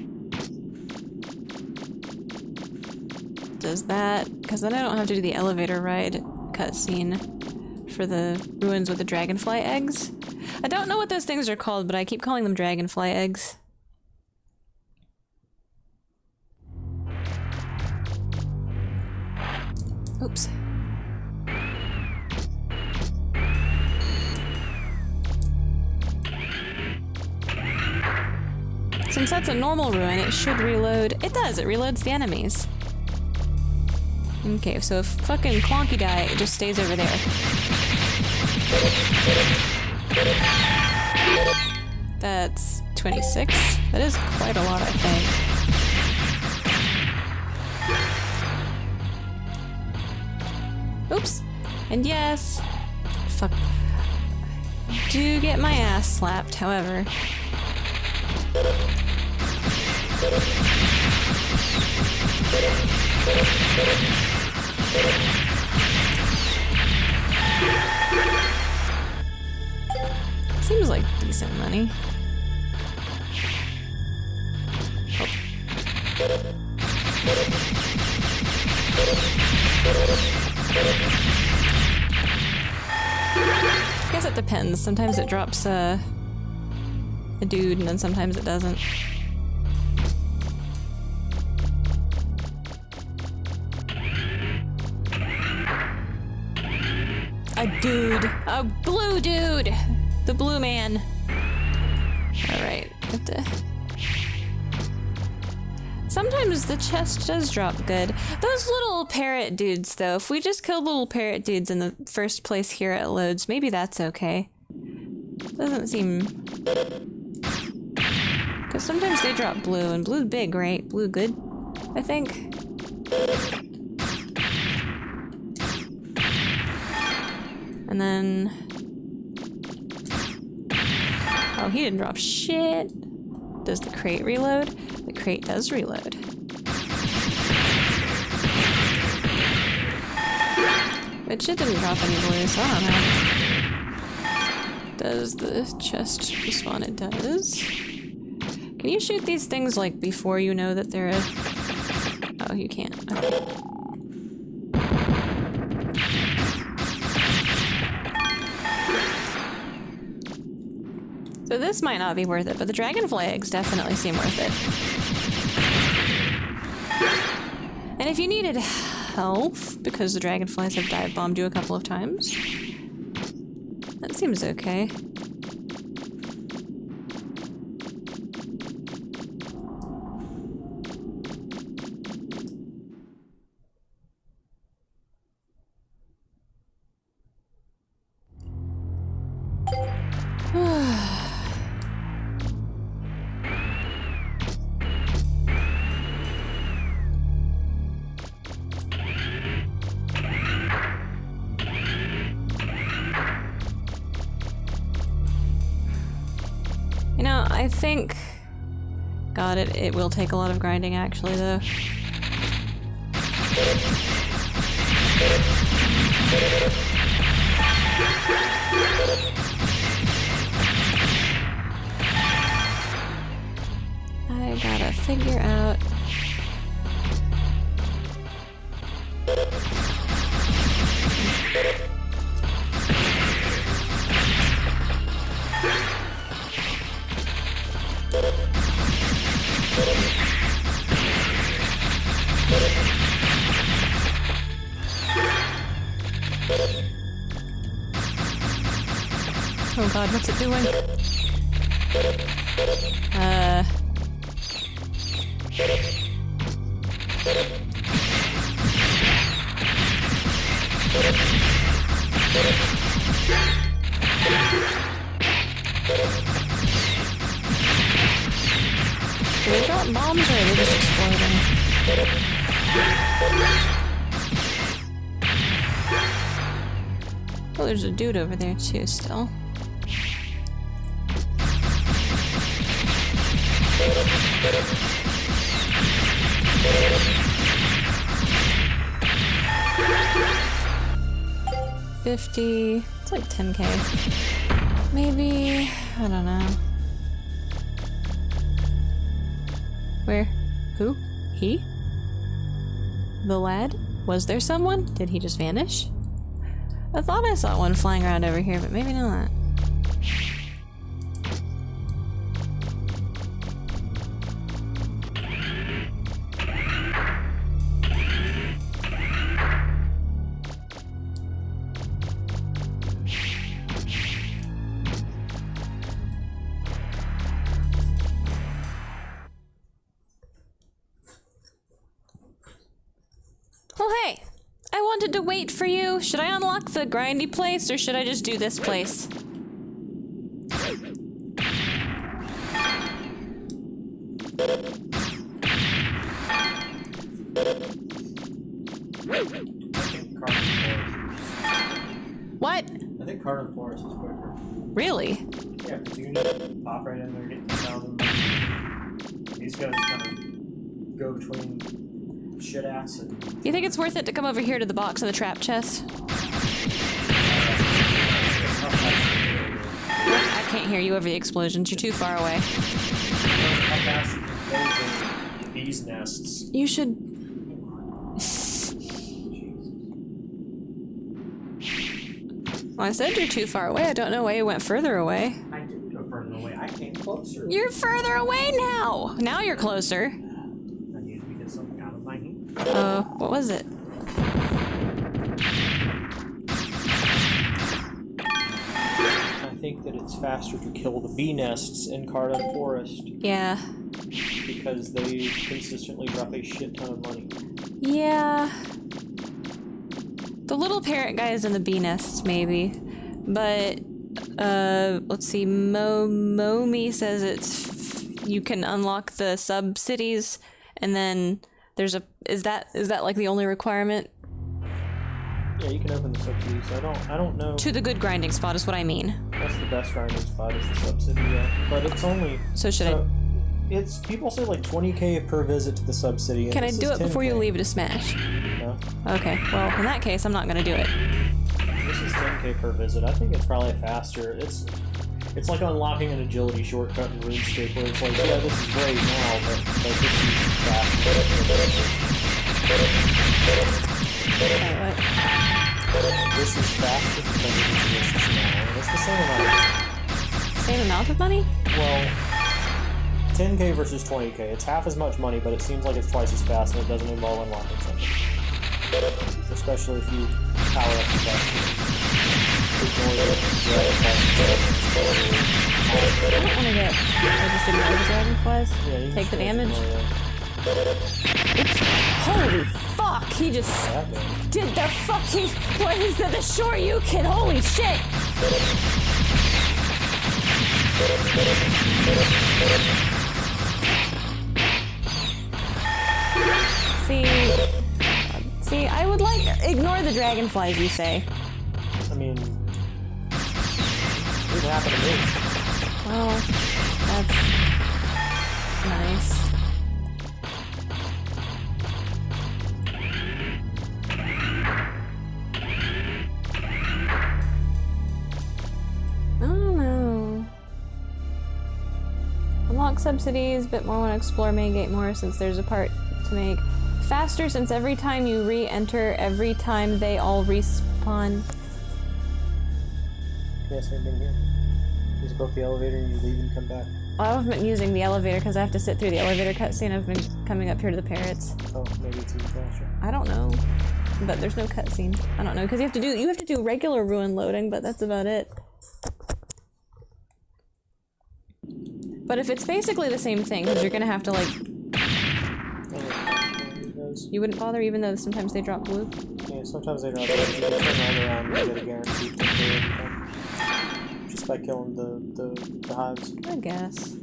does that, because then I don't have to do the elevator ride cutscene for the ruins with the dragonfly eggs. I don't know what those things are called, but I keep calling them dragonfly eggs. Oops. Since that's a normal ruin, it should reload. It does, it reloads the enemies. Okay, so if fucking Clonky die, it just stays over there. That's 26. That is quite a lot, I think. Oops. And yes. Fuck. Do get my ass slapped, however. Seems like decent money. Oh. I guess it depends. Sometimes it drops a dude, and then sometimes it doesn't. A dude. A blue dude! The blue man. Alright. Sometimes the chest does drop good. Those little parrot dudes, though, if we just killed little parrot dudes in the first place here it loads, maybe that's okay. Doesn't seem... Because sometimes they drop blue, and blue big, right? Blue good, I think. And then... Oh, he didn't drop shit. Does the crate reload? The crate does reload. But shit didn't drop any blue, so I don't know. Does the chest respawn? It does. Can you shoot these things, like, before you know that they're a... Oh, you can't. Okay. So this might not be worth it, but the dragonfly eggs definitely seem worth it. And if you needed health because the dragonflies have dive bombed you a couple of times. That seems okay. You know, I think... God, it will take a lot of grinding actually, though. I gotta figure out... Oh god, what's it doing? Do they drop bombs or are they just exploding? Oh, there's a dude over there too, still. $50. It's like 10k. Maybe. I don't know. Where? Who? He? The lad? Was there someone? Did he just vanish? I thought I saw one flying around over here, but maybe not. Oh hey! I wanted to wait for you. Should I unlock the grindy place or should I just do this place? What? I think Cardinal Forest is quicker. Really? Yeah, because you can pop right in there, get 10,000. These guys kind of go between shit ass and... You think it's worth it to come over here to the box of the trap chest? I can't hear you over the explosions. You're too far away. How fast you can close the bees' nests. You should... Well, I said you're too far away. I don't know why you went further away. I didn't go further away. I came closer. You're further away now! Now you're closer. I needed to get something out of my heat. What was it? I think that it's faster to kill the bee nests in Cardinal Forest. Yeah. Because they consistently drop a shit ton of money. Yeah. The little parrot guy is in the bee nests, maybe. But, let's see, Momi says it's... you can unlock the sub-cities, and then there's a... Is that like the only requirement? Yeah, you can open the subsidies. I don't know. To the good grinding spot is what I mean. That's the best grinding spot is the subsidy, yeah. But it's only... So should I... It's... People say like 20k per visit to the subsidy. Can I do it before you leave to smash? No. Okay, well, in that case, I'm not gonna do it. This is 10k per visit. I think it's probably faster. It's like unlocking an agility shortcut in RuneScape where it's like, yeah, this is great now, but this is faster. This is faster because it exists now. And it's the same amount of money. Same amount of money? Well, 10k versus 20k. It's half as much money, but it seems like it's twice as fast and it doesn't involve unlocking something. Especially if you power up the button. Ignore the I don't want to get. I just ignore the dragonflies. Yeah, you Take the can damage. ignore them. Holy fuck! He just That bad. did the fucking. What is the short you can? Holy shit! See, I would like ignore the dragonflies. You say? I mean, it happened to me. Well, that's nice. I don't know. Unlock subsidies, bit more want to explore main gate more since there's a part to make. Faster since every time you re-enter, every time they all respawn. Yeah, same thing here. You just go up the elevator and you leave and come back. Well, I haven't been using the elevator because I have to sit through the elevator cutscene. I've been coming up here to the parrots. Oh, maybe it's even faster. I don't know, but there's no cutscene. I don't know because you have to do regular ruin loading, but that's about it. But if it's basically the same thing, because you're gonna have to like, you wouldn't bother even though sometimes they drop blue. Yeah, sometimes they drop blue. You can turn around and get a guaranteed temporary income. Just by killing the hives. I guess.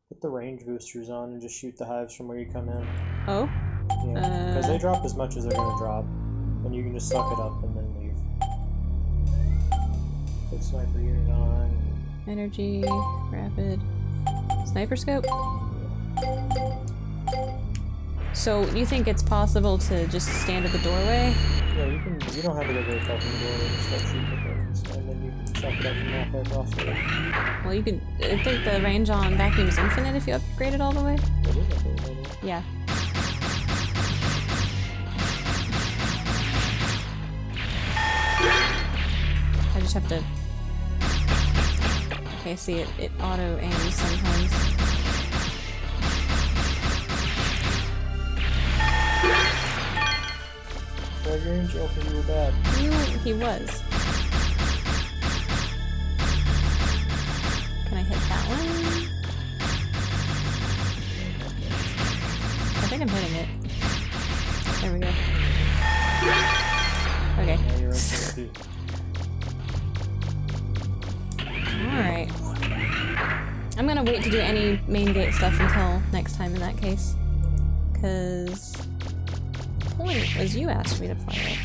Put the range boosters on and just shoot the hives from where you come in. Oh? Yeah, because they drop as much as they're gonna drop. And you can just suck it up and then leave. Put sniper unit on. Energy, rapid, sniper scope. So you think it's possible to just stand at the doorway? Yeah, you can. You don't have to go very far from the doorway. Just start shooting the things, and then you can suck it up from halfway across the room. Well, you could. I think the range on vacuum is infinite if you upgrade it all the way. It is okay, maybe. Yeah. I just have to. Okay, see it auto aims sometimes. Well, you're in jail because you were bad. He was. Can I hit that one? I think I'm hitting it. There we go. Okay. Now you're in jail too. Alright. I'm gonna wait to do any main gate stuff until next time in that case. Cause the point was you asked me to play it,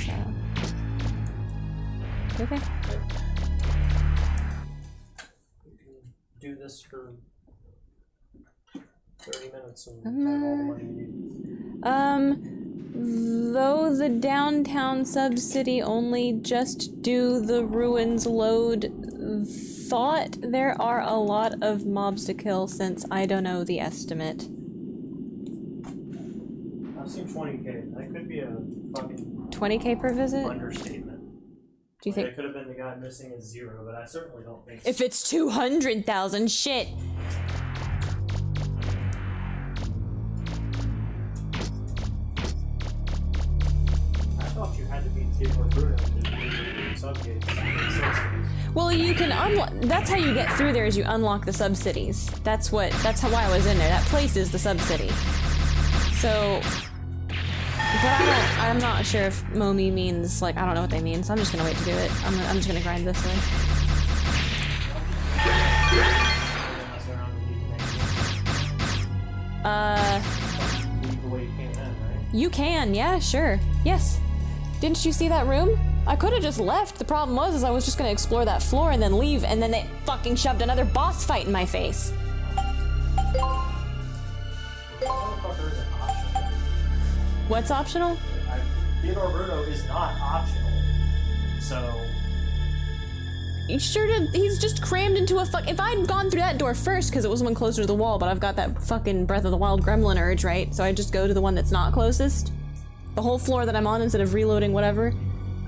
so. Okay. You can do this for 30 minutes and have all the money you need. Though the downtown subcity only just do the ruins load, thought there are a lot of mobs to kill since I don't know the estimate. I've seen 20k. That could be a fucking 20k per visit? understatement. Do you think it could have been the guy missing is 0, but I certainly don't think so. if it's 200,000, shit. I thought you had to be Theodore Bruno to do subgates. Well, you can unlock. That's how you get through there. Is you unlock the subcities. That's why I was in there. That place is the subcity. So, but I'm not sure if Momi means like I don't know what they mean. So I'm just gonna wait to do it. I'm just gonna grind this way. Leave the way you came in, right? You can, yeah, sure, yes. Didn't you see that room? I could have just left. The problem was I was just gonna explore that floor and then leave, and then they fucking shoved another boss fight in my face. Motherfucker isn't optional. What's optional? Theodore Bruno is not optional. So. You sure did. He's just crammed into a fuck. If I'd gone through that door first, because it was one closer to the wall, but I've got that fucking Breath of the Wild gremlin urge, right? So I just go to the one that's not closest. The whole floor that I'm on instead of reloading whatever.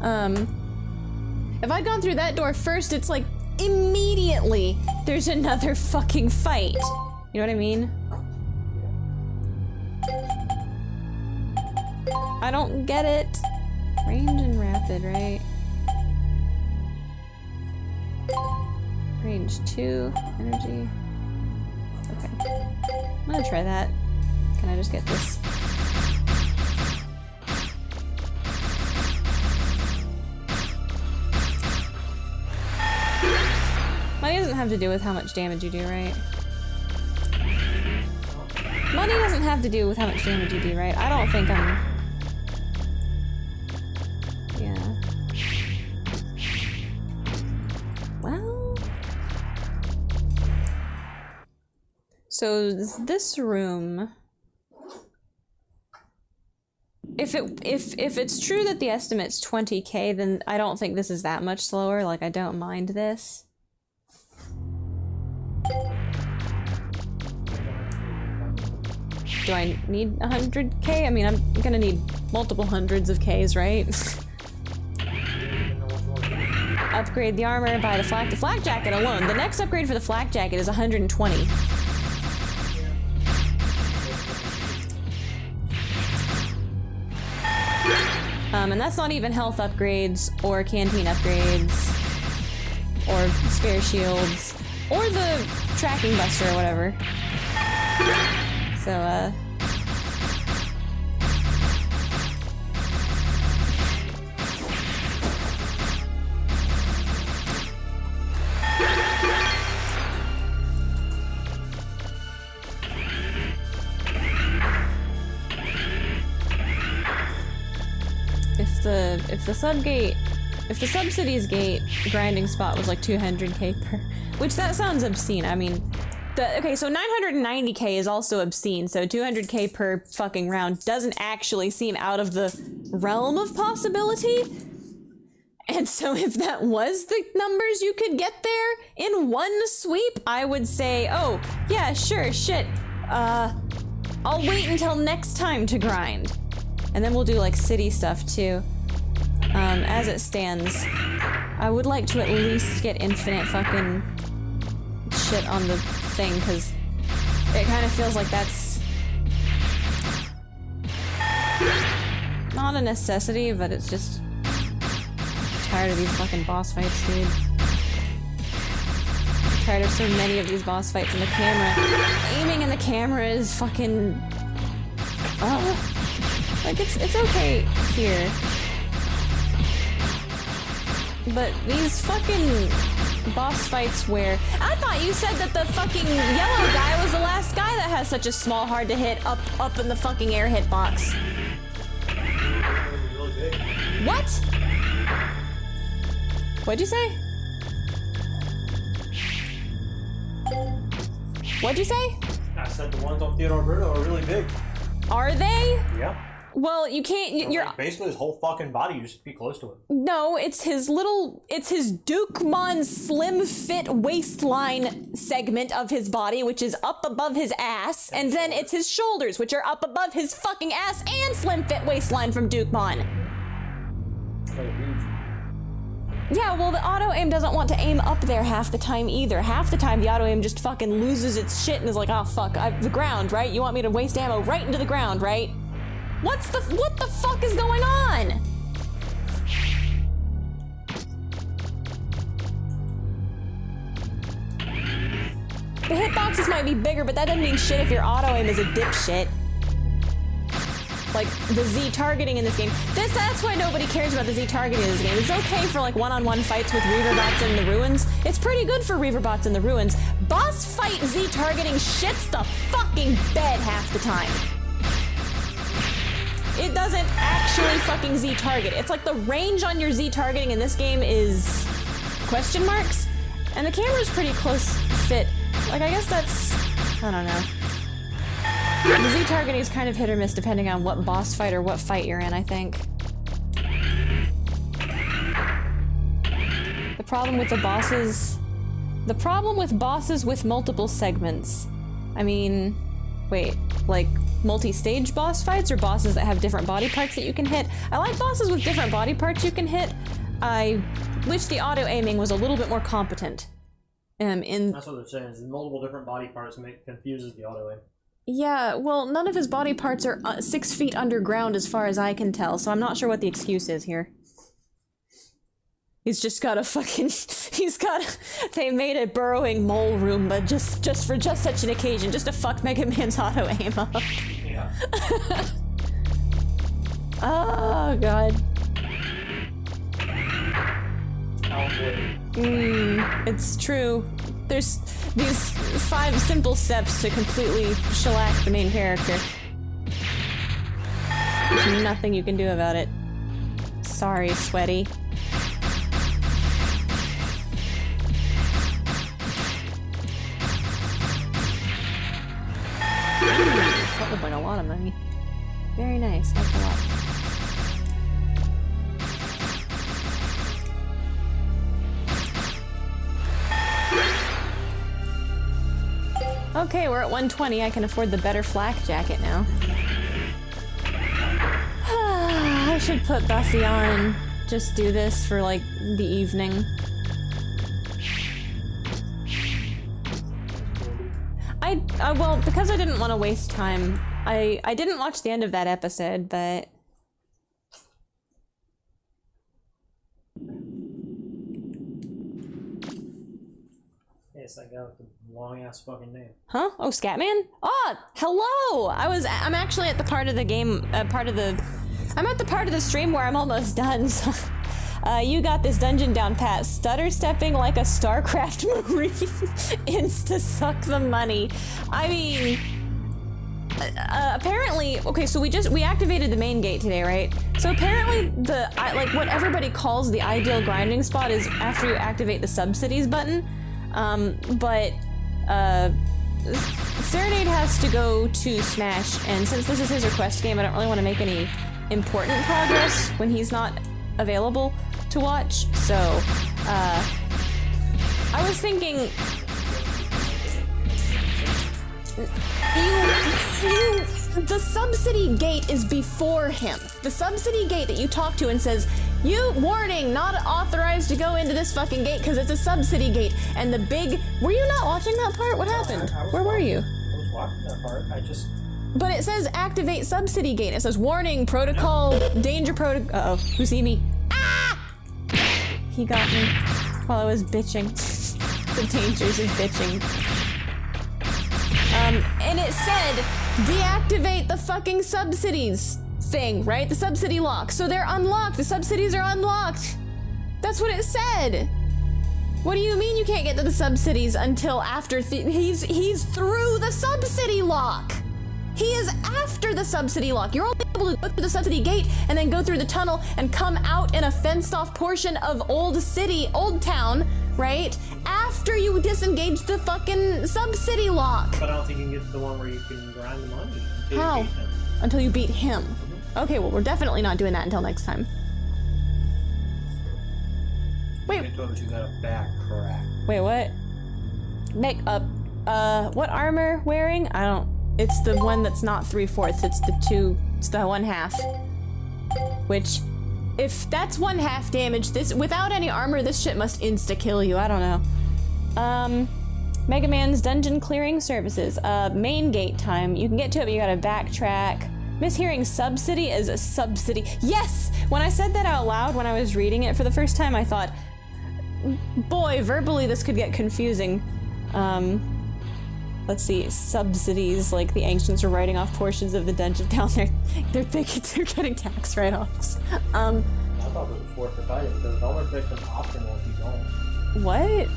If I'd gone through that door first, it's like immediately there's another fucking fight. You know what I mean? I don't get it. Range and rapid, right? Range 2, energy. Okay. I'm gonna try that. Can I just get this? Money doesn't have to do with how much damage you do, right? Money doesn't have to do with how much damage you do, right? I don't think I'm... Yeah. Well... So this room... If it's true that the estimate's 20k, then I don't think this is that much slower. Like, I don't mind this. Do I need 100k? I mean, I'm gonna need multiple hundreds of k's, right? Upgrade the armor, buy the flak jacket alone. The next upgrade for the flak jacket is 120. And that's not even health upgrades, or canteen upgrades, or spare shields, or the tracking buster or whatever. So, if the subsidies gate grinding spot was like 200k per, which that sounds obscene. I mean, okay, so 990k is also obscene, so 200k per fucking round doesn't actually seem out of the realm of possibility. And so if that was the numbers you could get there in one sweep, I would say, oh, yeah, sure, shit. I'll wait until next time to grind. And then we'll do like city stuff too. As it stands, I would like to at least get infinite fucking shit on the thing, because it kind of feels like that's not a necessity, but it's just tired of these fucking boss fights, dude. I'm tired of so many of these boss fights in the camera. Aiming in the camera is fucking... like, it's okay here. But these fucking boss fights where... I thought you said that the fucking yellow guy was the last guy that has such a small, hard to hit up in the fucking air hitbox. Really big. What? What'd you say? What'd you say? I said the ones on Theodore Bruno are really big. Are they? Yeah. Well, you can't. You're like basically his whole fucking body. You just be close to it. No, it's his little. It's his Dukemon slim fit waistline segment of his body, which is up above his ass, and then it's his shoulders, which are up above his fucking ass and slim fit waistline from Dukemon. Yeah, well, the auto aim doesn't want to aim up there half the time either. Half the time, the auto aim just fucking loses its shit and is like, oh fuck, the ground, right? You want me to waste ammo right into the ground, right? What the fuck is going on? The hitboxes might be bigger, but that doesn't mean shit if your auto aim is a dipshit. Like, the Z targeting in this game. That's why nobody cares about the Z targeting in this game. It's okay for, like, one-on-one fights with Reaver bots in the ruins. It's pretty good for Reaver bots in the ruins. Boss fight Z targeting shits the fucking bed half the time. It doesn't actually fucking Z target. It's like the range on your Z targeting in this game is question marks, and the camera's pretty close fit. Like, I guess that's, I don't know. The Z targeting is kind of hit or miss depending on what boss fight or what fight you're in, I think. The problem with bosses with multiple segments. I mean, wait, like multi-stage boss fights or bosses that have different body parts that you can hit? I like bosses with different body parts you can hit. I wish the auto-aiming was a little bit more competent. That's what they're saying, is multiple different body parts confuses the auto-aim. Yeah, well, none of his body parts are 6 feet underground as far as I can tell, so I'm not sure what the excuse is here. He's just got a fucking... They made a burrowing mole room, but just for such an occasion, just to fuck Mega Man's auto-aim up. Yeah. Oh, God. It's true. There's these 5 simple steps to completely shellac the main character. There's nothing you can do about it. Sorry, Sweaty. That would bring a lot of money. Very nice, that's a lot. Okay, we're at 120. I can afford the better flak jacket now. I should put Buffy on and just do this for, like, the evening. Well, because I didn't want to waste time, I didn't watch the end of that episode, but... Yes, that guy with the long-ass fucking name. Huh? Oh, Scatman? Oh, hello! I'm actually at the part of the game, I'm at the part of the stream where I'm almost done, so... you got this dungeon down pat. Stutter stepping like a StarCraft Marine. Insta suck the money. I mean... apparently... Okay, so we activated the main gate today, right? So apparently like, what everybody calls the ideal grinding spot is after you activate the subsidies button. Serenade has to go to Smash, and since this is his request game, I don't really want to make any important progress when he's not available to watch, so, I was thinking... The subsidy gate is before him. The subsidy gate that you talk to and says, warning, not authorized to go into this fucking gate because it's a subsidy gate. And the big... Were you not watching that part? What happened? Where were you? I was watching that part, But it says activate subsidy gate. It says warning, protocol, danger protocol... Uh-oh, who see me? Ah! He got me while I was bitching. The dangers of bitching. And it said, deactivate the fucking subsidies thing, right? The subsidy lock. So they're unlocked. The subsidies are unlocked. That's what it said. What do you mean you can't get to the subsidies until after he's through the subsidy lock? He is after the subsidy lock. You're only able to go through the subsidy gate and then go through the tunnel and come out in a fenced off portion of Old Town, right? After you disengage the fucking subsidy lock. But I don't think you can get to the one where you can grind the money. How? Until you beat him. Okay, well, we're definitely not doing that until next time. Wait. You got a back crack. Wait, what? What armor wearing? I don't... It's the one that's not 3/4. It's the 1/2. Which, if that's 1/2 damage, without any armor, this shit must insta-kill you. I don't know. Mega Man's dungeon clearing services. Main gate time. You can get to it, but you gotta backtrack. Mishearing subsidy is a subsidy. Yes! When I said that out loud, when I was reading it for the first time, I thought, boy, verbally this could get confusing. Let's see, subsidies, like the ancients are writing off portions of the dungeon down there. They're getting tax write-offs. I thought it was fourth to fight it, because it almost makes them optional if you don't. What?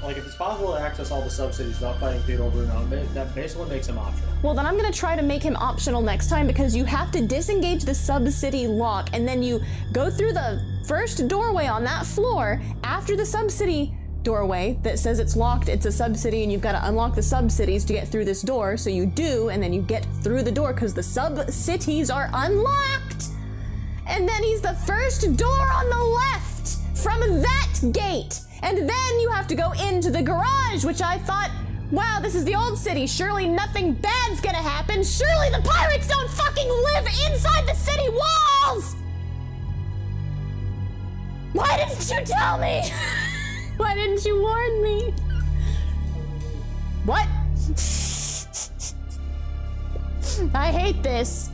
Like, if it's possible to access all the subsidies without fighting Theodore Bruno, that basically makes him optional. Well, then I'm gonna try to make him optional next time, because you have to disengage the subsidy lock, and then you go through the first doorway on that floor after the subsidy doorway that says it's locked, it's a subsidy, and you've got to unlock the subsidies to get through this door, so you do, and then you get through the door because the subsidies are unlocked! And then he's the first door on the left from that gate! And then you have to go into the garage, which I thought, wow, this is the old city, surely nothing bad's gonna happen, surely the pirates don't fucking live inside the city walls! Why didn't you tell me? Why didn't you warn me? What? I hate this.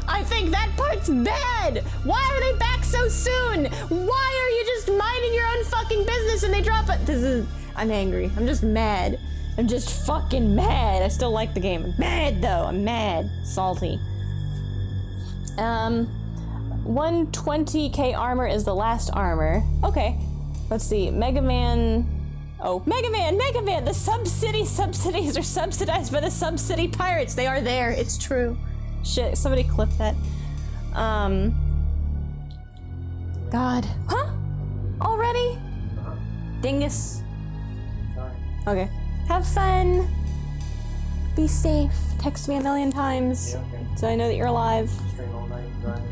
I think that part's bad. Why are they back so soon? Why are you just minding your own fucking business and they drop it? I'm angry. I'm just mad. I'm just fucking mad. I still like the game. I'm mad though. I'm mad. Salty. 120k armor is the last armor. Okay. Let's see. Mega Man. Oh, Mega Man! The subsidies are subsidized by the Sub-City Pirates. They are there. It's true. Shit, somebody clip that. God. Huh? Already? Dingus. Sorry. Okay. Have fun. Be safe. Text me 1,000,000 times. Yeah, okay. So I know that you're alive. Stream all night, grinding.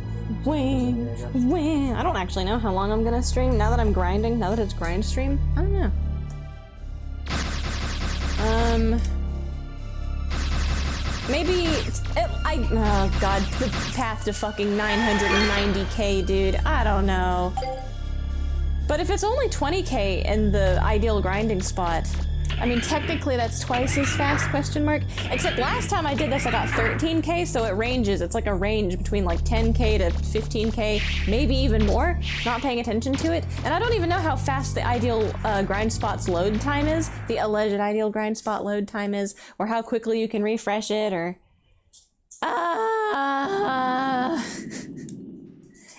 Wing. I don't actually know how long I'm gonna stream now that I'm grinding. Now that it's grind stream. I don't know. Maybe oh god, the path to fucking 990k, dude. I don't know. But if it's only 20k in the ideal grinding spot, I mean, technically that's twice as fast, question mark. Except last time I did this, I got 13k, so it ranges. It's like a range between like 10k to 15k, maybe even more, not paying attention to it. And I don't even know how fast the ideal grind spot's load time is, the alleged ideal grind spot load time is, or how quickly you can refresh it, or...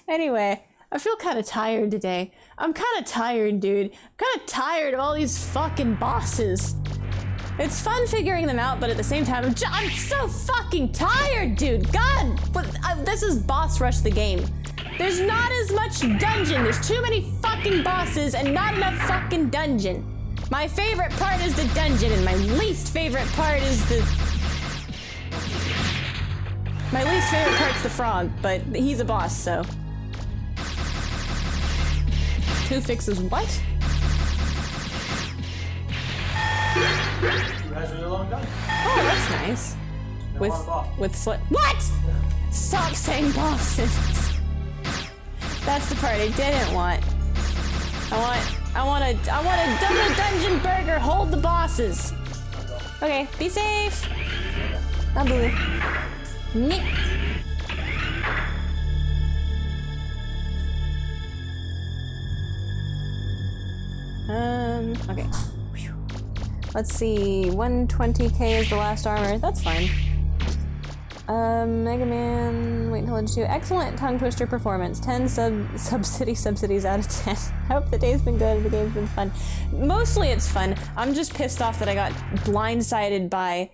Anyway, I feel kind of tired today. I'm kind of tired, dude. I'm kind of tired of all these fucking bosses. It's fun figuring them out, but at the same time, I'm so fucking tired, dude. God, but this is boss rush the game. There's not as much dungeon. There's too many fucking bosses and not enough fucking dungeon. My favorite part is the dungeon, and my least favorite part is the... My least favorite part's the frog, but he's a boss, so... Who fixes what? Who has really long gun? Oh, that's nice. With what? Stop saying bosses. That's the part I didn't want. I want a double dungeon burger. Hold the bosses. Okay, be safe. I believe. Nick. Okay. Whew. Let's see. 120k is the last armor. That's fine. Mega Man. Wait until it's 2. Excellent tongue twister performance. 10 subsidies out of 10. I hope the day's been good. The game's been fun. Mostly it's fun. I'm just pissed off that I got blindsided by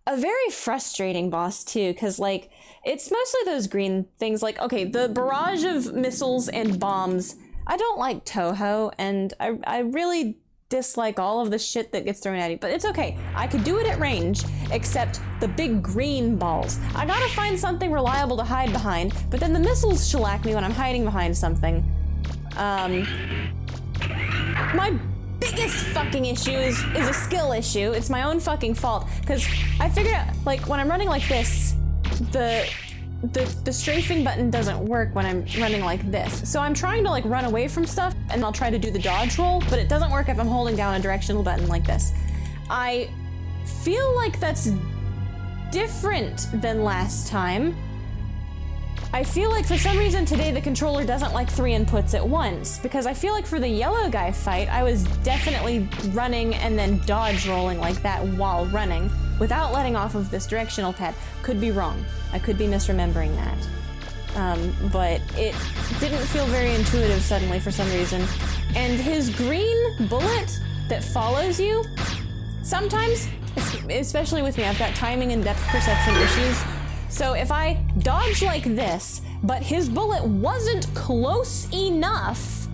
a very frustrating boss too, because like it's mostly those green things. Like, okay, the barrage of missiles and bombs. I don't like Toho, and I really dislike all of the shit that gets thrown at you, but it's okay. I could do it at range, except the big green balls. I gotta find something reliable to hide behind, but then the missiles shellac me when I'm hiding behind something. My biggest fucking issue is a skill issue. It's my own fucking fault, because I figured out, like, when I'm running like this, the strafing button doesn't work when I'm running like this. So I'm trying to like run away from stuff and I'll try to do the dodge roll, but it doesn't work if I'm holding down a directional button like this. I feel like that's different than last time. I feel like for some reason today the controller doesn't like 3 inputs at once, because I feel like for the yellow guy fight, I was definitely running and then dodge rolling like that while running, without letting off of this directional pad. Could be wrong. I could be misremembering that. But it didn't feel very intuitive suddenly for some reason. And his green bullet that follows you, sometimes, especially with me, I've got timing and depth perception issues. So if I dodge like this, but his bullet wasn't close enough,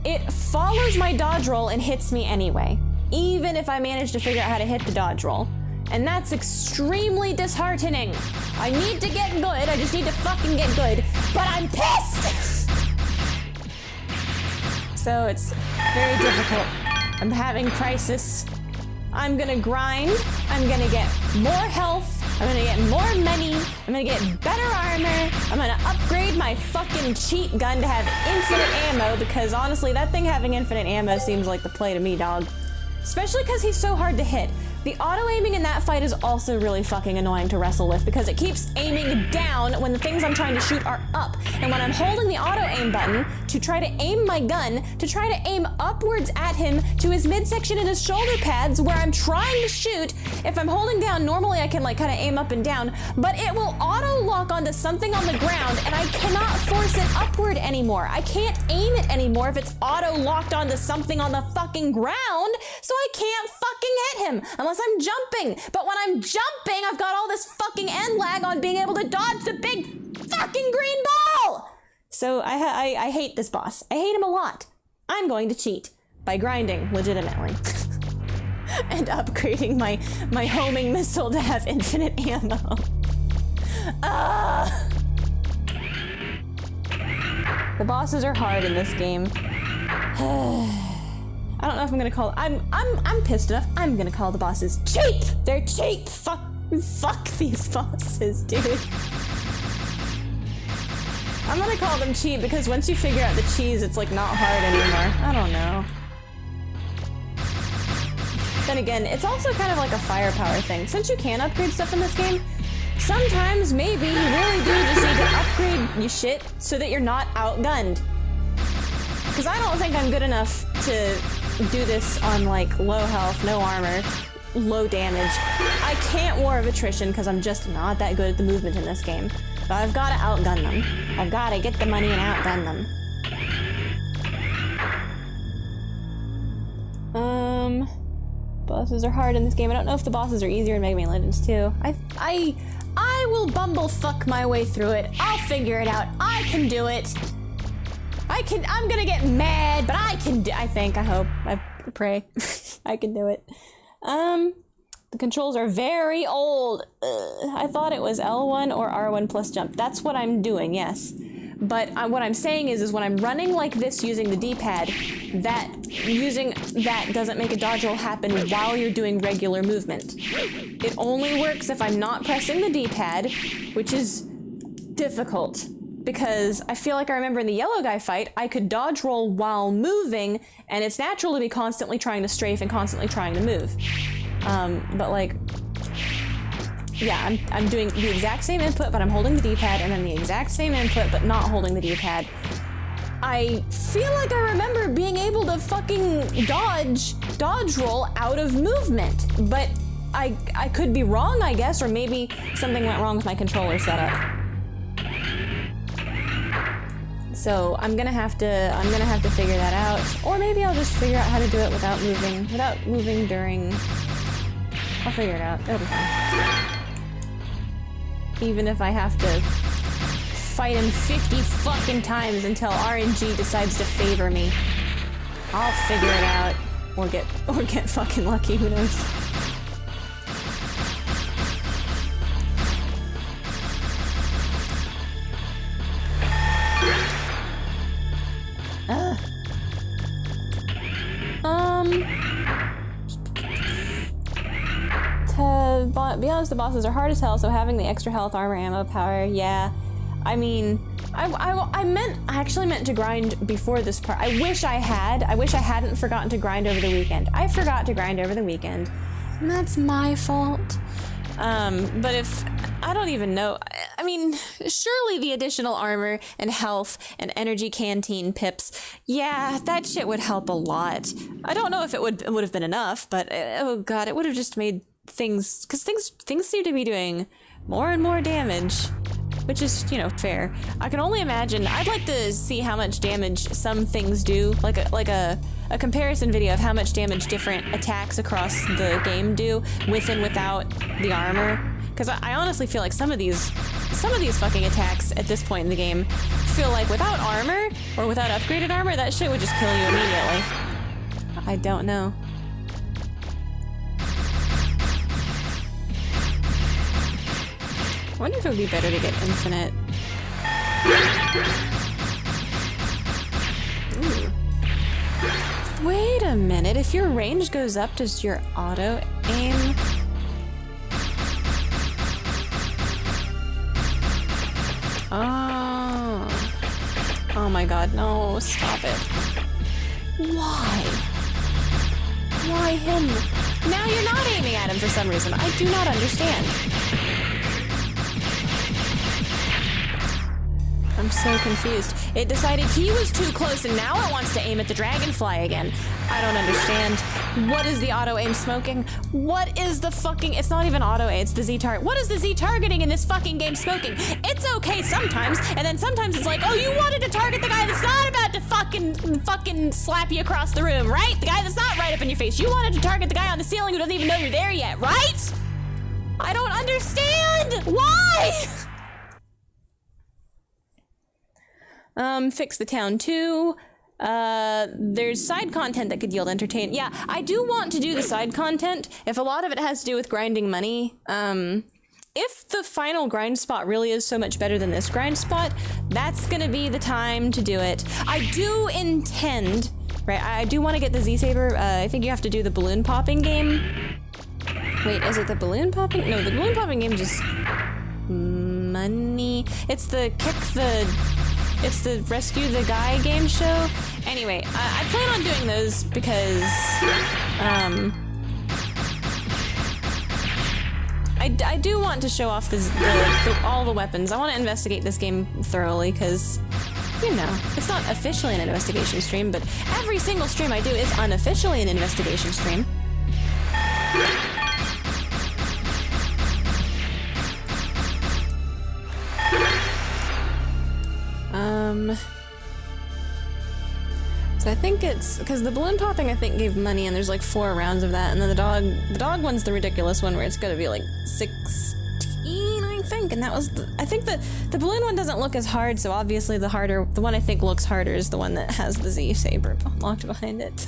it follows my dodge roll and hits me anyway, even if I manage to figure out how to hit the dodge roll. And that's extremely disheartening. I need to get good, I just need to fucking get good, but I'm pissed! So it's very difficult. I'm having crisis. I'm gonna grind, I'm gonna get more health, I'm gonna get more money, I'm gonna get better armor, I'm gonna upgrade my fucking cheat gun to have infinite ammo, because honestly, that thing having infinite ammo seems like the play to me, dog. Especially because he's so hard to hit. The auto-aiming in that fight is also really fucking annoying to wrestle with because it keeps aiming down when the things I'm trying to shoot are up. And when I'm holding the auto-aim button to try to aim my gun, to try to aim upwards at him to his midsection and his shoulder pads where I'm trying to shoot, if I'm holding down, normally I can like kind of aim up and down, but it will auto-lock onto something on the ground and I cannot force it upward anymore. I can't aim it anymore if it's auto-locked onto something on the fucking ground, so I can't fucking hit him unless I'm jumping. But when I'm jumping, I've got all this fucking end lag on being able to dodge the big fucking green ball. So I hate this boss. I hate him a lot. I'm going to cheat by grinding legitimately and upgrading my homing missile to have infinite ammo. The bosses are hard in this game. I don't know if I'm gonna call. I'm pissed enough. I'm gonna call the bosses cheap. They're cheap. Fuck these bosses, dude. I'm gonna call them cheap because once you figure out the cheese, it's like not hard anymore. I don't know. Then again, it's also kind of like a firepower thing. Since you can upgrade stuff in this game, sometimes maybe you really do just need to upgrade your shit so that you're not outgunned. Because I don't think I'm good enough to do this on like low health, no armor, low damage. I can't War of Attrition because I'm just not that good at the movement in this game. So I've got to outgun them. I've got to get the money and outgun them. Bosses are hard in this game. I don't know if the bosses are easier in Mega Man Legends 2. I will bumblefuck my way through it. I'll figure it out. I can do it. I'm gonna get mad, but I can do, I hope, I pray. I can do it. The controls are very old. I thought it was L1 or R1 plus jump. That's what I'm doing, yes. But what I'm saying is when I'm running like this using the D-pad, using that doesn't make a dodge roll happen while you're doing regular movement. It only works if I'm not pressing the D-pad, which is difficult. Because I feel like I remember in the yellow guy fight, I could dodge roll while moving, and it's natural to be constantly trying to strafe and constantly trying to move. But like, yeah, I'm doing the exact same input, but I'm holding the D-pad, and then the exact same input, but not holding the D-pad. I feel like I remember being able to fucking dodge roll out of movement, but I could be wrong, I guess, or maybe something went wrong with my controller setup. So I'm gonna have to figure that out, or maybe I'll just figure out how to do it without moving during. I'll figure it out. It'll be fine. Even if I have to fight him 50 fucking times until RNG decides to favor me, I'll figure it out, or get fucking lucky. Who knows? To be honest, the bosses are hard as hell, so having the extra health, armor, ammo, power, yeah. I mean, I actually meant to grind before this part. I wish I hadn't forgotten to grind over the weekend. I forgot to grind over the weekend, and that's my fault. But if, I don't even know, I mean, surely the additional armor and health and energy canteen pips, yeah, that shit would help a lot. I don't know if it would have been enough, but oh god, it would have just made things, because things seem to be doing more and more damage, which is, you know, fair. I can only imagine, I'd like to see how much damage some things do, like a comparison video of how much damage different attacks across the game do with and without the armor. Because I honestly feel like some of these fucking attacks at this point in the game feel like without armor or without upgraded armor, that shit would just kill you immediately. I don't know. I wonder if it would be better to get infinite. Ooh. Wait a minute, if your range goes up, does your auto aim? Oh my god, no, stop it. Why? Why him? Now you're not aiming at him for some reason. I do not understand. I'm so confused. It decided he was too close and now it wants to aim at the dragonfly again. I don't understand. What is the auto-aim smoking? What is the fucking... It's not even auto-aim, it's the Z-target. What is the Z-targeting in this fucking game smoking? It's okay sometimes, and then sometimes it's like, oh, you wanted to target the guy that's not about to fucking slap you across the room, right? The guy that's not right up in your face. You wanted to target the guy on the ceiling who doesn't even know you're there yet, right? I don't understand! Why? Fix the town too. There's side content that could yield entertainment. Yeah, I do want to do the side content if a lot of it has to do with grinding money. If the final grind spot really is so much better than this grind spot, that's gonna be the time to do it. I do intend, right, I do want to get the Z-Saber. I think you have to do the balloon popping game. Wait, is it the balloon popping? No, the balloon popping game is just money. It's the it's the rescue the guy game show. Anyway, I plan on doing those because I do want to show off all the weapons. I want to investigate this game thoroughly because, you know, it's not officially an investigation stream, but every single stream I do is unofficially an investigation stream. So I think it's because the balloon popping I think gave money and there's like 4 rounds of that, and then the dog one's the ridiculous one where it's gonna be like 16 I think, and that was I think the balloon one doesn't look as hard, so obviously the one I think looks harder is the one that has the Z-Saber locked behind it.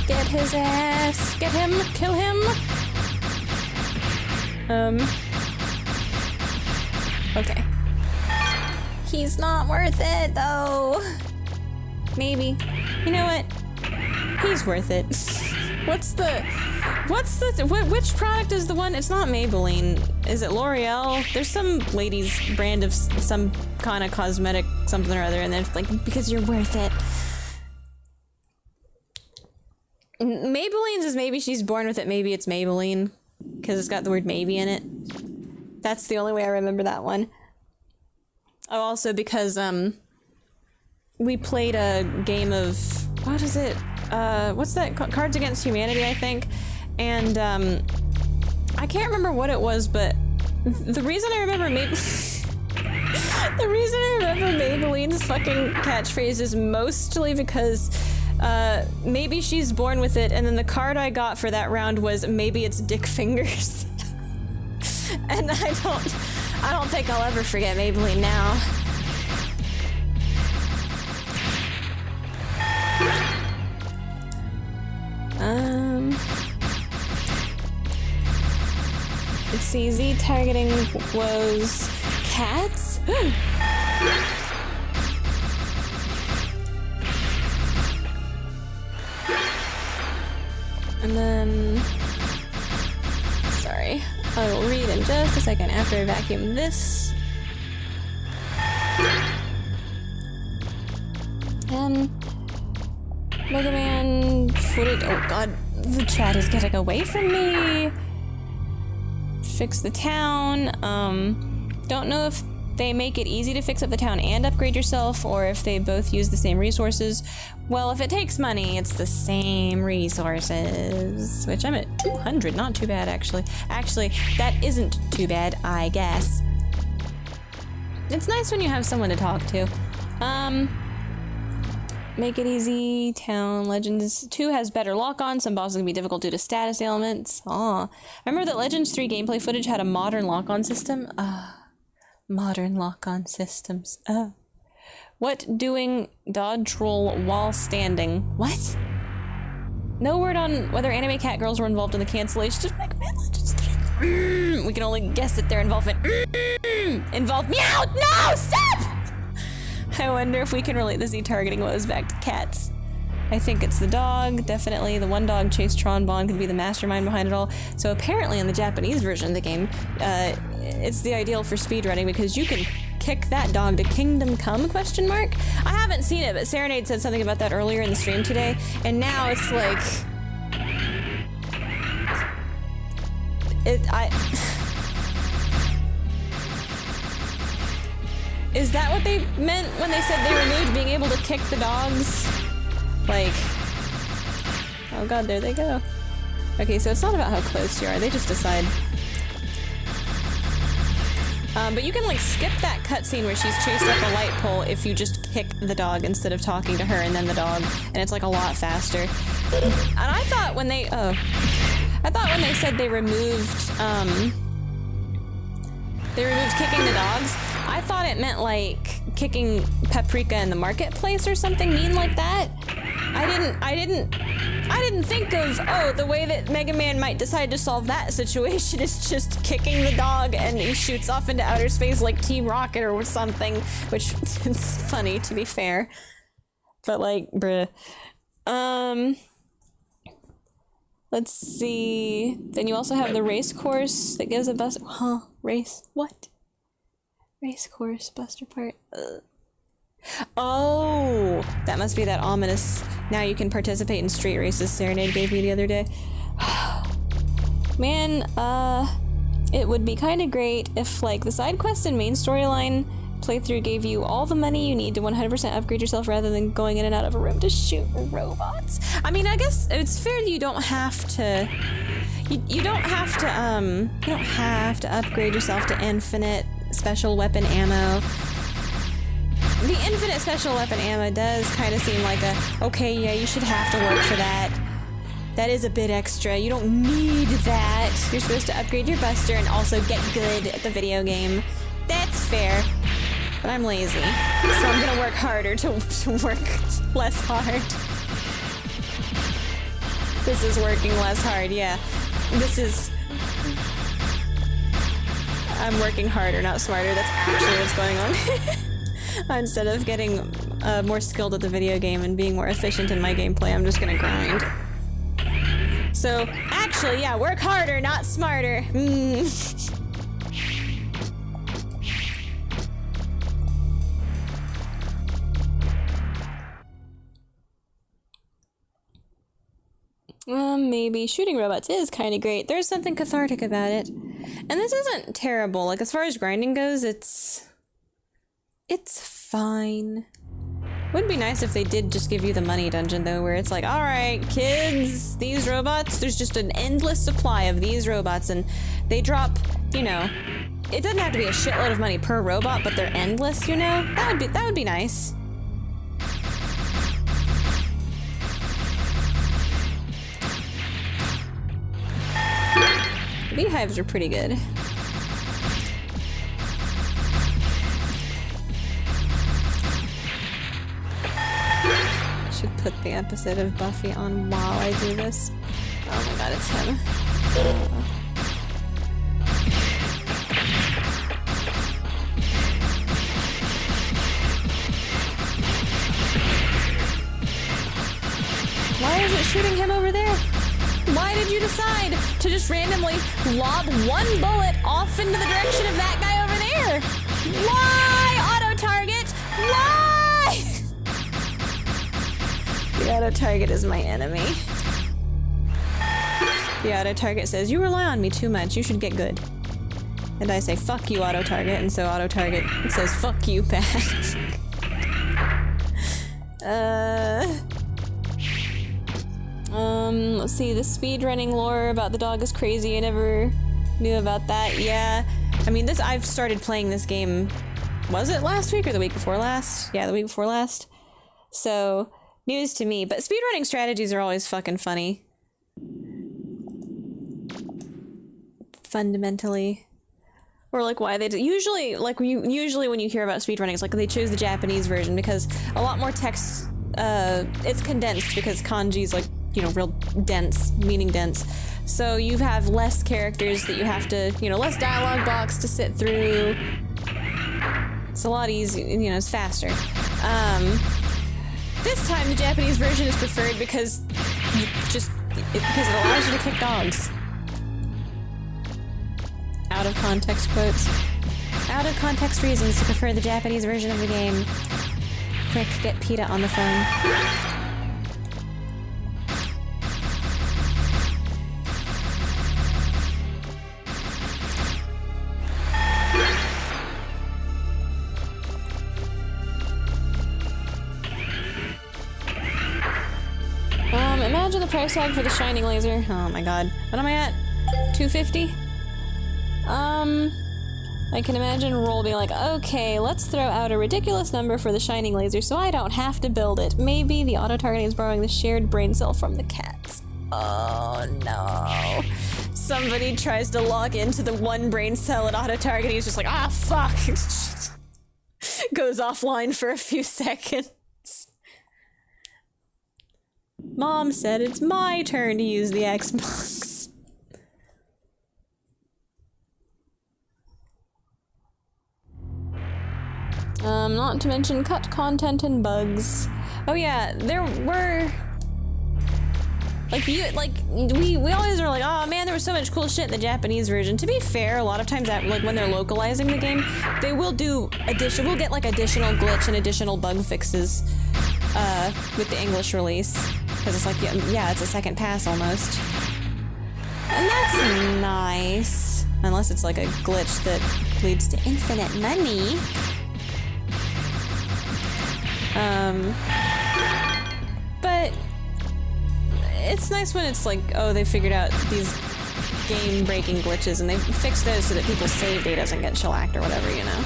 Get his ass! Get him! Kill him! Okay. He's not worth it, though. Maybe. You know what? He's worth it. Which product is the one? It's not Maybelline. Is it L'Oreal? There's some lady's brand of some kind of cosmetic something or other, and then it's like, because you're worth it. Maybelline's is maybe she's born with it, maybe it's Maybelline. Because it's got the word maybe in it. That's the only way I remember that one. Oh, also because, we played a game of, what is it? What's that? Cards Against Humanity, I think. And, I can't remember what it was, but the reason I remember Maybelline's fucking catchphrase is mostly because maybe she's born with it, and then the card I got for that round was maybe it's dick fingers. And I don't think I'll ever forget Maybelline now. Let's see, Z targeting was cats? And then, sorry, I will read in just a second after I vacuum this. And Mega Man footage. Oh god, the chat is getting away from me. Fix the town. Don't know if they make it easy to fix up the town and upgrade yourself, or if they both use the same resources. Well, if it takes money, it's the same resources. Which I'm at 200, not too bad, actually. Actually, that isn't too bad, I guess. It's nice when you have someone to talk to. Make it easy. Town Legends 2 has better lock-on. Some bosses can be difficult due to status ailments. Aw. Remember that Legends 3 gameplay footage had a modern lock-on system? Modern lock-on systems. What doing dodge roll while standing? What? No word on whether anime cat girls were involved in the cancellation of Mega Man Legends 3. We can only guess at their involvement. Involved. Meow! No! Stop! I wonder if we can relate the Z targeting woes back to cats. I think it's the dog, definitely. The one dog, Chase Tron Bond, could be the mastermind behind it all. So apparently in the Japanese version of the game, it's the ideal for speedrunning because you can kick that dog to Kingdom Come, question mark? I haven't seen it, but Serenade said something about that earlier in the stream today, and now it's like... Is that what they meant when they said they removed being able to kick the dogs? Like... Oh god, there they go. Okay, so it's not about how close you are, they just decide. But you can like skip that cutscene where she's chased up a light pole if you just kick the dog instead of talking to her and then the dog, and it's like a lot faster. And I thought when they said they removed kicking the dogs, I thought it meant like kicking Paprika in the marketplace or something mean like that. I didn't think of, oh, the way that Mega Man might decide to solve that situation is just kicking the dog and he shoots off into outer space like Team Rocket or something, which is funny to be fair. But like, bruh. Let's see. Then you also have the race course that gives a bus. Huh? Race? What? Race course, Buster part. Ugh. Oh, that must be that ominous. Now you can participate in street races Serenade gave me the other day. Man, it would be kind of great if, like, the side quest and main storyline playthrough gave you all the money you need to 100% upgrade yourself rather than going in and out of a room to shoot robots. I mean, I guess it's fair that you don't have to. You don't have to upgrade yourself to infinite special weapon ammo. The infinite special weapon ammo does kind of seem like a, okay, yeah, you should have to work for that. That is a bit extra. You don't need that. You're supposed to upgrade your Buster and also get good at the video game. That's fair. But I'm lazy. So I'm gonna work harder to work less hard. This is working less hard, yeah. This is... I'm working harder, not smarter. That's actually what's going on. Instead of getting more skilled at the video game and being more efficient in my gameplay, I'm just gonna grind. So, actually, yeah, work harder, not smarter. Maybe shooting robots is kind of great. There's something cathartic about it. And this isn't terrible. Like, as far as grinding goes, it's fine. Would be nice if they did just give you the money dungeon, though, where it's like, alright, kids, these robots, there's just an endless supply of these robots, and they drop, you know, it doesn't have to be a shitload of money per robot, but they're endless, you know? That would be nice. Beehives are pretty good. Should put the episode of Buffy on while I do this. Oh my god, it's him. Why is it shooting him over there? Why did you decide to just randomly lob one bullet off into the direction of that guy over there? Why, auto-target? Why? The auto-target is my enemy. The auto-target says, you rely on me too much, you should get good. And I say, fuck you, auto-target, and so auto-target says, fuck you back. Let's see, the speedrunning lore about the dog is crazy. I never knew about that. Yeah. I mean, I've started playing this game, was it last week or the week before last? Yeah, the week before last. So, news to me. But speedrunning strategies are always fucking funny. Fundamentally. Or like why they do. Usually when you hear about speedrunning, it's like they chose the Japanese version because a lot more text, it's condensed because kanji's like, you know, real dense, meaning dense. So you have less characters that you have to, you know, less dialogue box to sit through. It's a lot easier, you know, it's faster. This time the Japanese version is preferred because because it allows you to kick dogs. Out of context quotes. out of context reasons to prefer the Japanese version of the game. Quick, get PETA on the phone. Imagine the price tag for the shining laser. Oh my god. What am I at? 250? I can imagine Roll being like, okay, let's throw out a ridiculous number for the shining laser so I don't have to build it. Maybe the auto-targeting is borrowing the shared brain cell from the cats. Oh no. Somebody tries to log into the one brain cell and auto-targeting is just like, ah, fuck. Goes offline for a few seconds. Mom said it's my turn to use the Xbox. Not to mention cut content and bugs. Oh yeah, there were... we always are like, oh man, there was so much cool shit in the Japanese version. To be fair, a lot of times that, like, when they're localizing the game, they will do we'll get like additional glitch and additional bug fixes, with the English release. Because it's like, yeah, it's a second pass almost. And that's nice. Unless it's like a glitch that leads to infinite money. But it's nice when it's like, oh, they figured out these game-breaking glitches and they fixed those so that people's save data doesn't get shellacked or whatever, you know?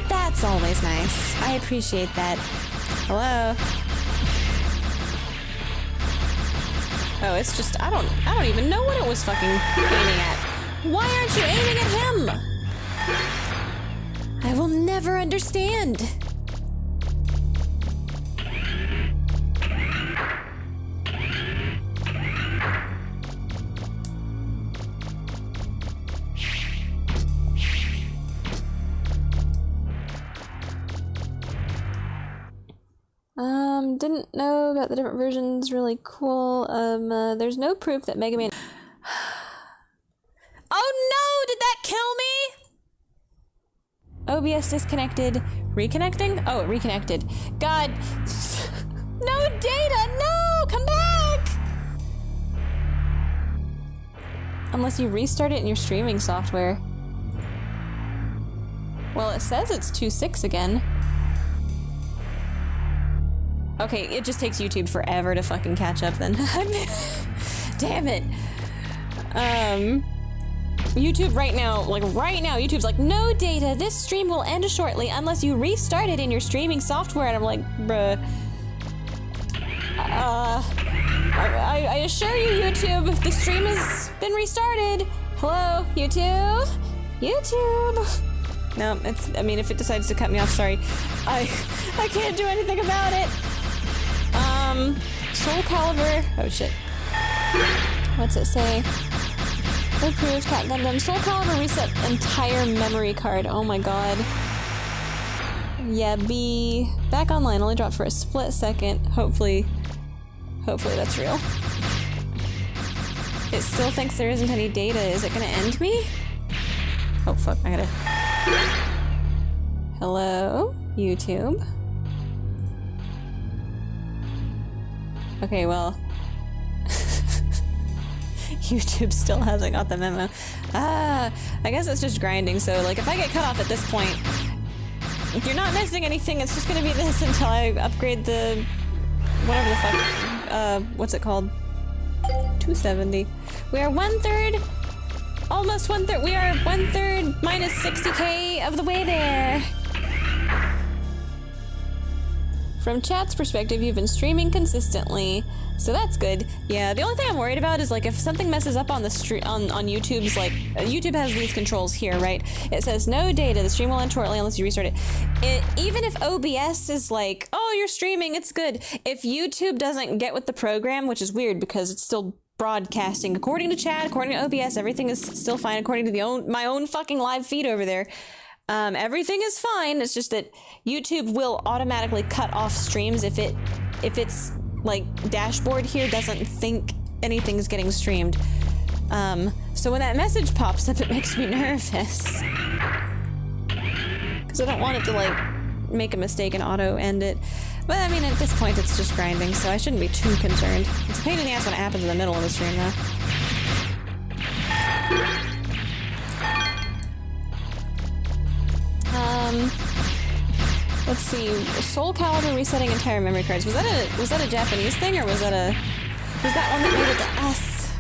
That's always nice. I appreciate that. Hello? Oh, it's just, I don't even know what it was fucking aiming at. Why aren't you aiming at him? I will never understand. Didn't know about the different versions. Really cool. There's no proof that Mega Man... Oh no! Did that kill me? OBS disconnected. Reconnecting? Oh, it reconnected. God. No data! No! Come back! Unless you restart it in your streaming software. Well, it says it's 2.6 again. Okay, it just takes YouTube forever to fucking catch up then. Damn it. YouTube right now, YouTube's like, no data, this stream will end shortly unless you restart it in your streaming software. And I'm like, bruh. I assure you, YouTube, the stream has been restarted. Hello, YouTube? YouTube? No, I mean, if it decides to cut me off, sorry. I can't do anything about it. Soul Calibur. Oh shit. What's it say? Approved Cat Gundam. Soul Calibur reset entire memory card. Oh my god. Yeah, be back online. Only dropped for a split second. Hopefully that's real. It still thinks there isn't any data. Is it gonna end me? Oh fuck, I gotta... Hello? YouTube? Okay, well... YouTube still hasn't got the memo. I guess it's just grinding, so like if I get cut off at this point, you're not missing anything, it's just gonna be this until I upgrade the... whatever the fuck... what's it called? 270. We are 1/3... almost 1/3... we are 1/3 minus 60k of the way there! From chat's perspective, you've been streaming consistently, so that's good. Yeah, the only thing I'm worried about is like if something messes up on the on YouTube's, like YouTube has these controls here, right? It says no data, the stream will end shortly unless you restart it. Even if OBS is like, oh, you're streaming, it's good. If YouTube doesn't get with the program, which is weird because it's still broadcasting according to chat, according to OBS, everything is still fine according to my own fucking live feed over there. Everything is fine. It's just that YouTube will automatically cut off streams if its like dashboard here doesn't think anything's getting streamed. So when that message pops up, it makes me nervous. So I don't want it to, like, make a mistake and auto-end it. But, I mean, at this point, it's just grinding, so I shouldn't be too concerned. It's a pain in the ass when it happens in the middle of the stream, though. Let's see. Soul Calibur resetting entire memory cards. Was that a Japanese thing, or was that one that made it to us?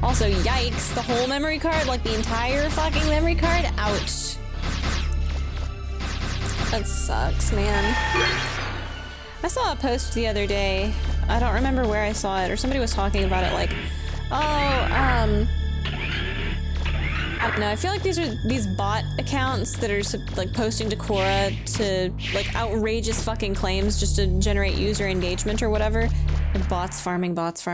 Also, yikes, the whole memory card? Like the entire fucking memory card? Ouch. That sucks, man. I saw a post the other day. I don't remember where I saw it, or somebody was talking about it like, oh, I don't know, I feel like these bot accounts that are like posting to Quora to like outrageous fucking claims just to generate user engagement or whatever. Like bots farming bots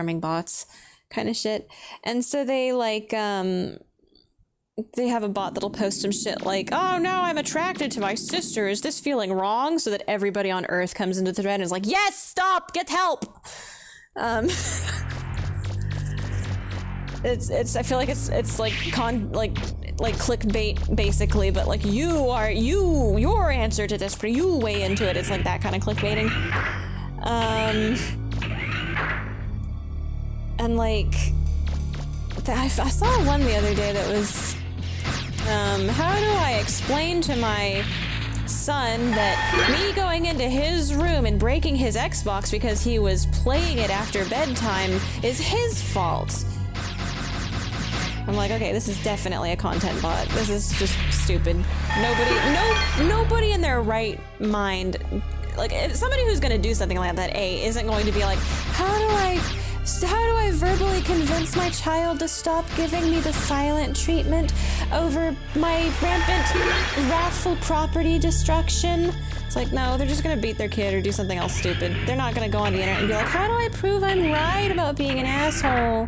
kind of shit. And so they like they have a bot that'll post some shit like, oh no, I'm attracted to my sister, is this feeling wrong? So that everybody on Earth comes into the thread and is like, yes, stop, get help. It's I feel like it's like clickbait basically, but like your answer to this, but you weigh into it. It's like that kind of clickbaiting. And like I saw one the other day that was how do I explain to my son that me going into his room and breaking his Xbox because he was playing it after bedtime is his fault? I'm like, okay, this is definitely a content bot. This is just stupid. Nobody in their right mind, like somebody who's gonna do something like that, isn't going to be like, how do I verbally convince my child to stop giving me the silent treatment over my rampant, wrathful property destruction? It's like, no, they're just gonna beat their kid or do something else stupid. They're not gonna go on the internet and be like, how do I prove I'm right about being an asshole?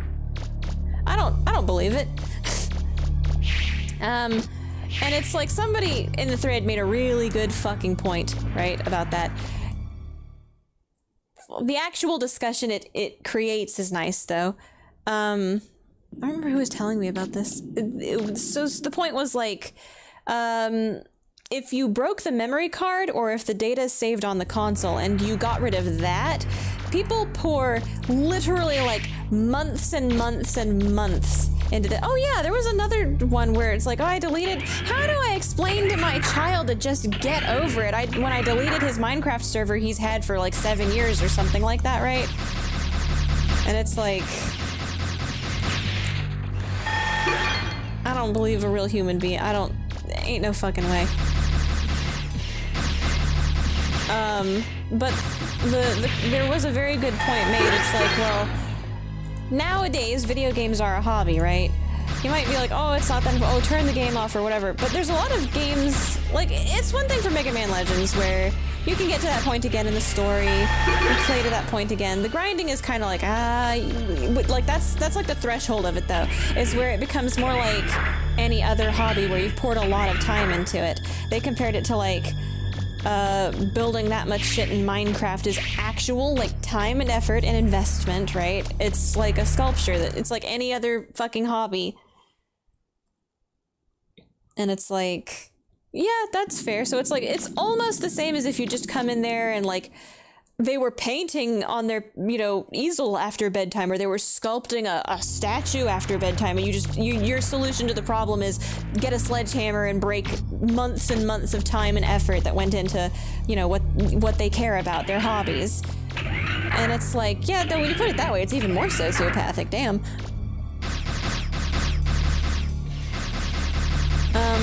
I don't believe it. And it's like somebody in the thread made a really good fucking point, right, about that. The actual discussion it creates is nice, though. I remember who was telling me about this. So the point was like, if you broke the memory card or if the data is saved on the console and you got rid of that, people pour literally like months and months and months into the— oh yeah, there was another one where it's like, oh, I deleted— how do I explain to my child to just get over it? When I deleted his Minecraft server he's had for like 7 years or something like that, right? And it's like, I don't believe a real human being. Ain't no fucking way. But there was a very good point made. It's like, well, nowadays video games are a hobby, right? You might be like, oh, it's not that, oh, turn the game off or whatever. But there's a lot of games, like, it's one thing for Mega Man Legends where you can get to that point again in the story, you play to that point again. The grinding is kind of like, like that's like the threshold of it though, is where it becomes more like any other hobby where you've poured a lot of time into it. They compared it to like, building that much shit in Minecraft is actual, like, time and effort and investment, right? It's like a sculpture, it's like any other fucking hobby. And it's like, yeah, that's fair. So it's like, it's almost the same as if you just come in there and like, they were painting on their, you know, easel after bedtime, or they were sculpting a statue after bedtime, and your solution to the problem is get a sledgehammer and break months and months of time and effort that went into, you know, what they care about, their hobbies. And it's like, yeah, though when you put it that way, it's even more sociopathic, damn.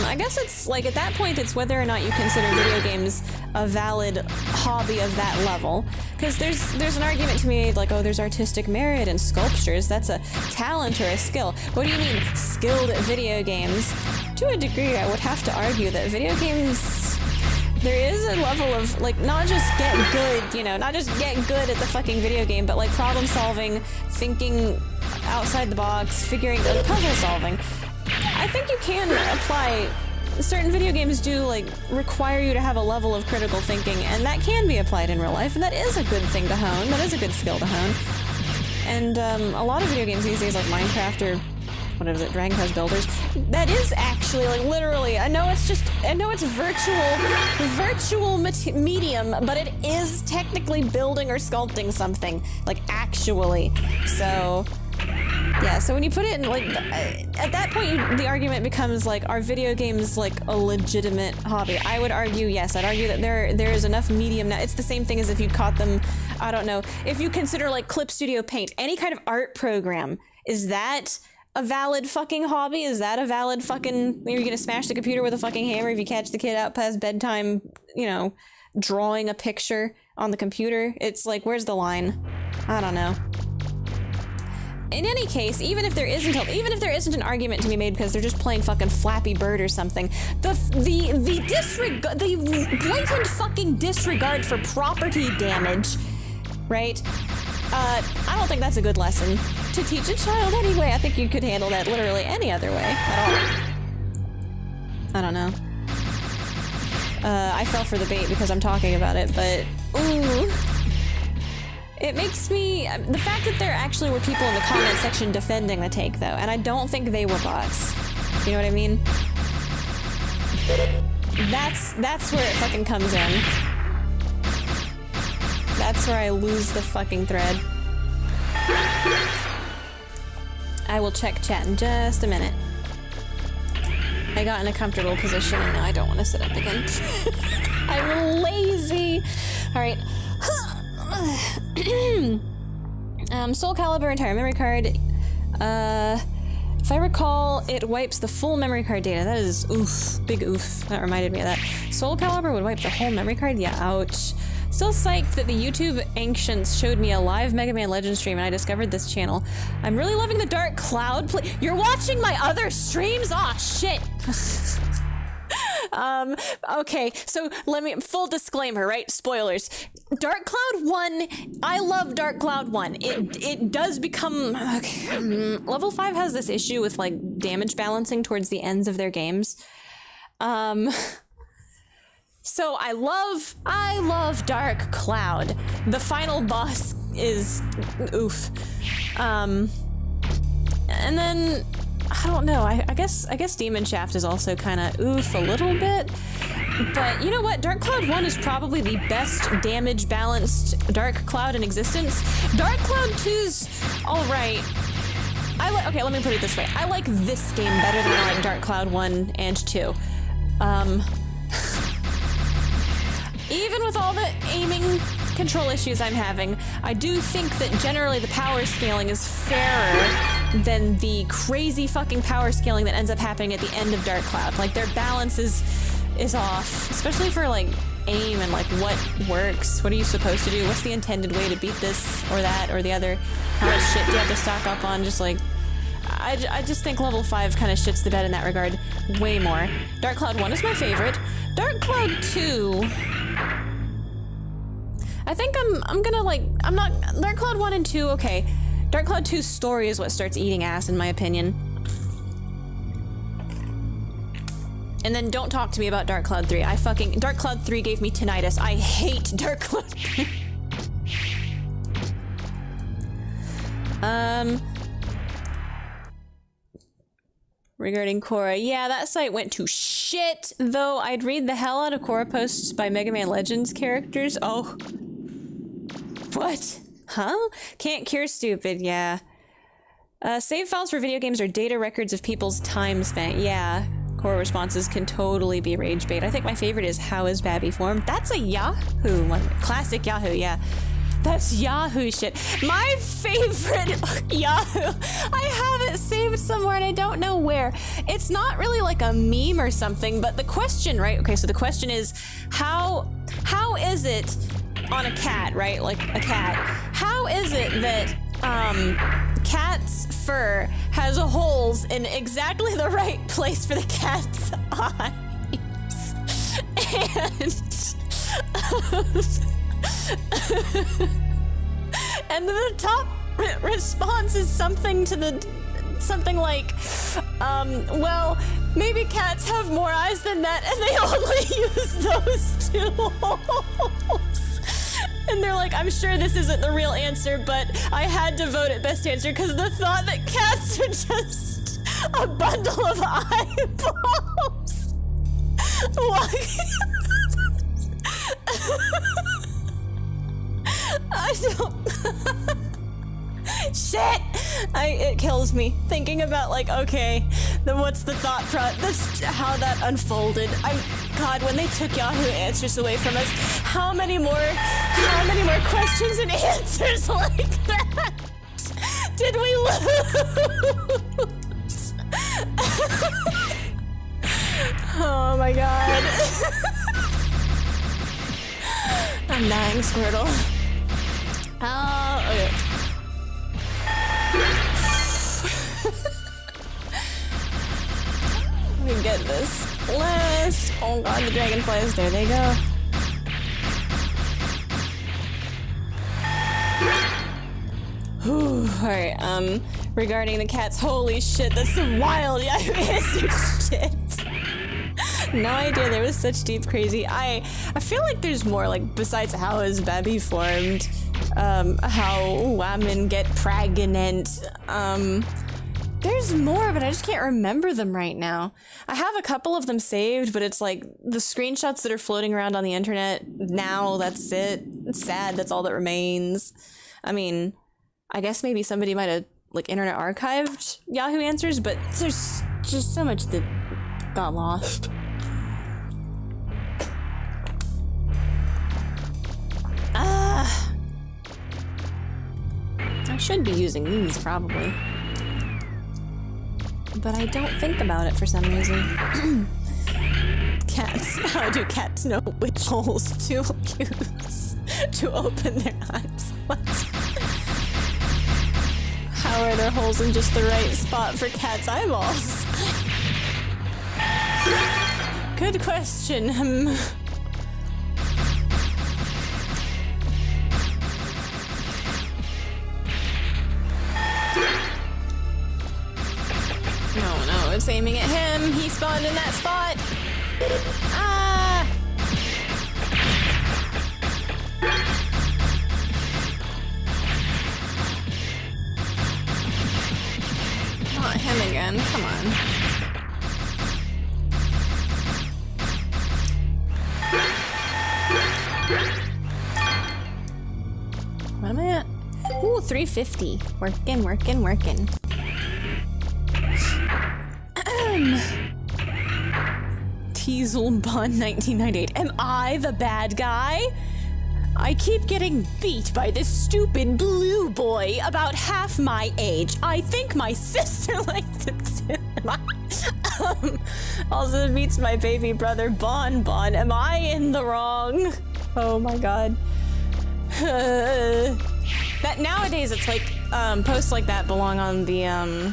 I guess it's like, at that point, it's whether or not you consider video games a valid hobby of that level. Because there's an argument to be made like, oh, there's artistic merit in sculptures, that's a talent or a skill. What do you mean, skilled at video games? To a degree, I would have to argue that video games, there is a level of, like, not just get good, you know, not just get good at the fucking video game, but like problem solving, thinking outside the box, figuring out puzzle solving. I think you can apply— certain video games do, like, require you to have a level of critical thinking, and that can be applied in real life, and that is a good thing to hone. That is a good skill to hone. And a lot of video games these days, like Minecraft, are what is it, Dragon Quest Builders. That is actually, like, literally, I know it's virtual medium, but it is technically building or sculpting something, like, actually. So, yeah, so when you put it in, like, at that point, the argument becomes, like, are video games, like, a legitimate hobby? I would argue, yes. I'd argue that there is enough medium now. It's the same thing as if you caught them, I don't know, if you consider, like, Clip Studio Paint, any kind of art program, is that a valid fucking hobby? Is that a valid fucking, you're gonna smash the computer with a fucking hammer if you catch the kid out past bedtime, you know, drawing a picture on the computer? It's like, where's the line? I don't know. In any case, even if there isn't an argument to be made because they're just playing fucking Flappy Bird or something, the blatant fucking disregard for property damage, right? I don't think that's a good lesson to teach a child anyway. I think you could handle that literally any other way at all. I don't know. I fell for the bait because I'm talking about it, but ooh. It makes me... The fact that there actually were people in the comment section defending the take, though, and I don't think they were bots. You know what I mean? That's where it fucking comes in. That's where I lose the fucking thread. I will check chat in just a minute. I got in a comfortable position and now I don't want to sit up again. I'm lazy! Alright. Soul Calibur entire memory card. If I recall, it wipes the full memory card data. That is oof. Big oof. That reminded me of that. Soul Calibur would wipe the whole memory card? Yeah, ouch. Still psyched that the YouTube Ancients showed me a live Mega Man Legends stream and I discovered this channel. I'm really loving the Dark Cloud play. You're watching my other streams? Aw, shit. Okay, so full disclaimer, right? Spoilers. Dark Cloud 1, I love Dark Cloud 1. It does become, okay, level 5 has this issue with, like, damage balancing towards the ends of their games. So I love Dark Cloud. The final boss is oof. And then I don't know. I guess Demon Shaft is also kind of oof a little bit. But you know what? Dark Cloud 1 is probably the best damage balanced Dark Cloud in existence. Dark Cloud 2's all right. Okay, let me put it this way. I like this game better than I like Dark Cloud 1 and 2. Even with all the aiming control issues I'm having, I do think that generally the power scaling is fairer than the crazy fucking power scaling that ends up happening at the end of Dark Cloud. Like, their balance is off, especially for, like, aim and, like, what works. What are you supposed to do? What's the intended way to beat this or that or the other? How much shit do you have to stock up on? Just, like, I just think level 5 kind of shits the bed in that regard way more. Dark Cloud 1 is my favorite. Dark Cloud 2... I think I'm gonna, like, I'm not... Dark Cloud 1 and 2, okay. Dark Cloud 2's story is what starts eating ass, in my opinion. And then don't talk to me about Dark Cloud 3. Dark Cloud 3 gave me tinnitus. I hate Dark Cloud 3. Regarding Korra, yeah, that site went to shit, though I'd read the hell out of Korra posts by Mega Man Legends characters. Oh. What? Huh? Can't cure stupid, yeah. Save files for video games are data records of people's time spent. Yeah, Korra responses can totally be rage bait. I think my favorite is How is Babby formed? That's a Yahoo one. Classic Yahoo, yeah. That's Yahoo shit. My favorite Yahoo. I have it saved somewhere and I don't know where. It's not really like a meme or something, but the question, right? Okay, so the question is, how is it on a cat, right? Like a cat. How is it that cat's fur has holes in exactly the right place for the cat's eyes? And the top response is something like, well, maybe cats have more eyes than that and they only use those 2 holes. And they're like, I'm sure this isn't the real answer, but I had to vote it best answer because the thought that cats are just A bundle of eyeballs. What? I don't. Shit! It kills me thinking about like, okay, then what's the thought this how that unfolded. God, when they took Yahoo Answers away from us, how many more questions and answers like that did we lose? Oh my god. I'm dying, Squirtle. Oh, okay. We get this list. Oh god, the dragonflies. There they go. Whew. Alright, regarding the cats, holy shit, that's some wild shit. No idea there was such deep crazy. I feel like there's more, like, besides how is Babby formed, how women get pregnant, there's more, but I just can't remember them right now. I have a couple of them saved, but it's like the screenshots that are floating around on the internet now, that's it. It's sad, that's all that remains. I mean, I guess maybe somebody might have, like, internet archived Yahoo Answers, but there's just so much that got lost. I should be using these, probably. But I don't think about it for some reason. Cats. How do cats know which holes to use to open their eyes? What? How are there holes in just the right spot for cats' eyeballs? Good question. No, it's aiming at him. He spawned in that spot. Ah! Not him again. Come on. What am I at? Ooh, 350. Working. Teaselbon 1998. Am I the bad guy? I keep getting beat by this stupid blue boy about half my age. I think my sister likes it too. Also beats my baby brother Bon. Am I in the wrong? Oh my god. That nowadays it's like posts like that belong on the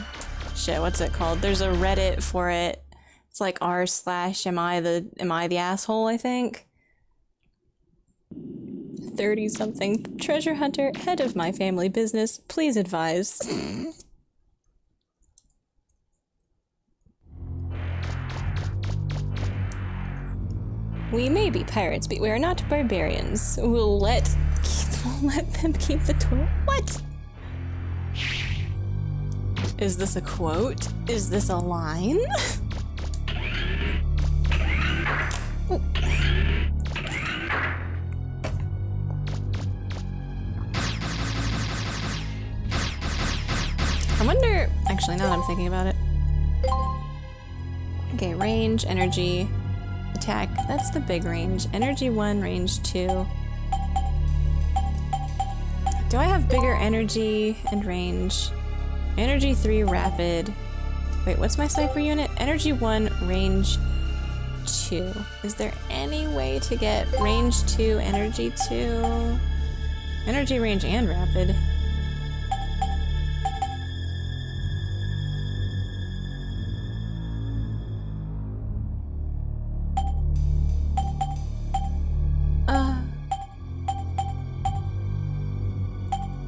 shit, what's it called? There's a Reddit for it. It's like r/am I the asshole, I think. 30-something treasure hunter, head of my family business. Please advise. We may be pirates, but we are not barbarians. We'll let them keep the tour. What? Is this a quote? Is this a line? I wonder... Actually, now that I'm thinking about it. Okay, range, energy, attack. That's the big range. Energy 1, range 2. Do I have bigger energy and range? Energy 3, rapid. Wait, what's my sniper unit? Energy 1, range 2. Is there any way to get range 2, energy 2? Energy, range, and rapid.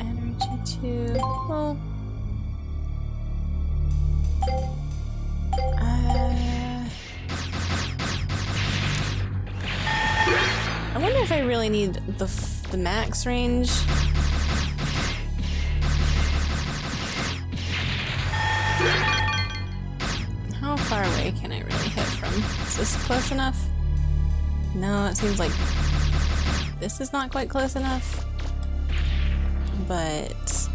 Energy 2. Well... I wonder if I really need the max range. far away can I really hit from? Is this close enough? No, it seems like this is not quite close enough. But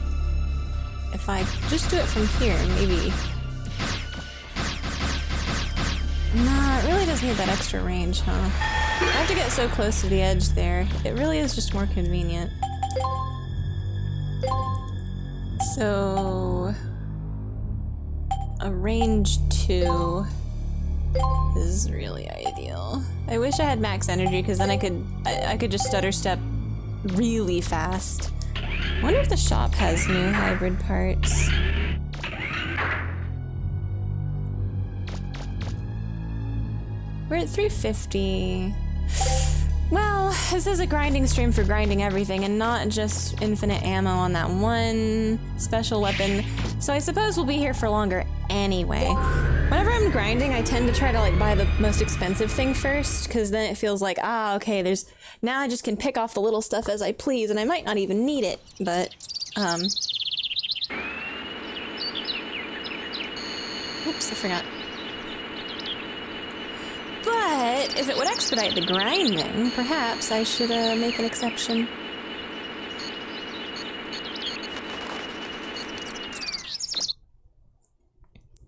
if I just do it from here, maybe... Nah, it really does need that extra range, huh? I have to get so close to the edge there. It really is just more convenient. So... a range 2 is really ideal. I wish I had max energy, because then I could just stutter step really fast. I wonder if the shop has new hybrid parts. We're at 350. Well, this is a grinding stream for grinding everything and not just infinite ammo on that one special weapon. So I suppose we'll be here for longer anyway. Whenever I'm grinding, I tend to try to like buy the most expensive thing first, because then it feels like, ah, okay, now I just can pick off the little stuff as I please, and I might not even need it, but, oops, I forgot. But if it would expedite the grinding, perhaps I should make an exception.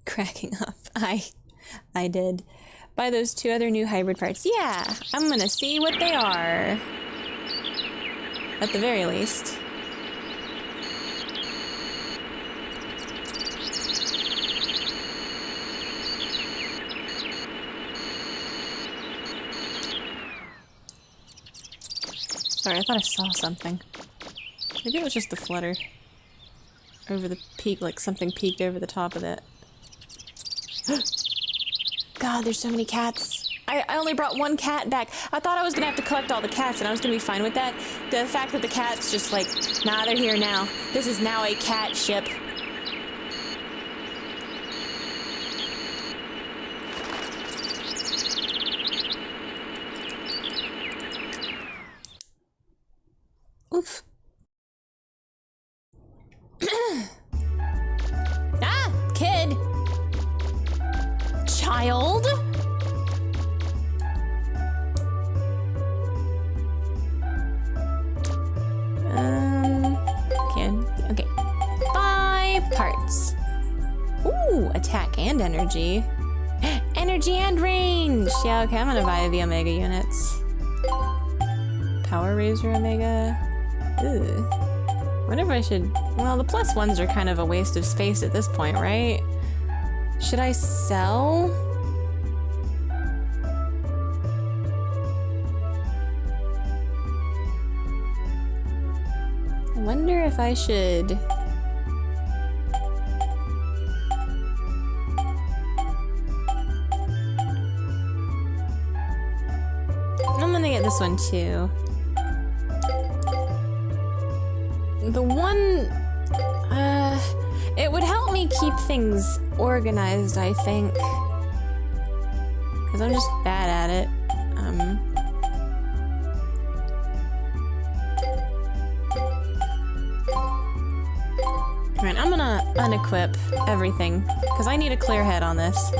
Cracking up. I did. Buy those 2 other new hybrid parts. Yeah, I'm gonna see what they are. At the very least. Sorry, I thought I saw something. Maybe it was just the flutter. Over the peak, like something peeked over the top of it. God, there's so many cats. I only brought 1 cat back. I thought I was gonna have to collect all the cats and I was gonna be fine with that. The fact that the cat's just like, nah, they're here now. This is now a cat ship. Oof. Ah, kid. Child? Okay. 5 parts. Ooh, attack and energy. Energy and range! Yeah, okay, I'm gonna buy the Omega units. Power Razor Omega. Ooh. Wonder if I should... Well, the +1s are kind of a waste of space at this point, right? Should I sell? I wonder if I should... I'm gonna get this one too. The one... it would help me keep things organized, I think. Because I'm just bad at it. Alright, I'm gonna unequip everything. Because I need a clear head on this.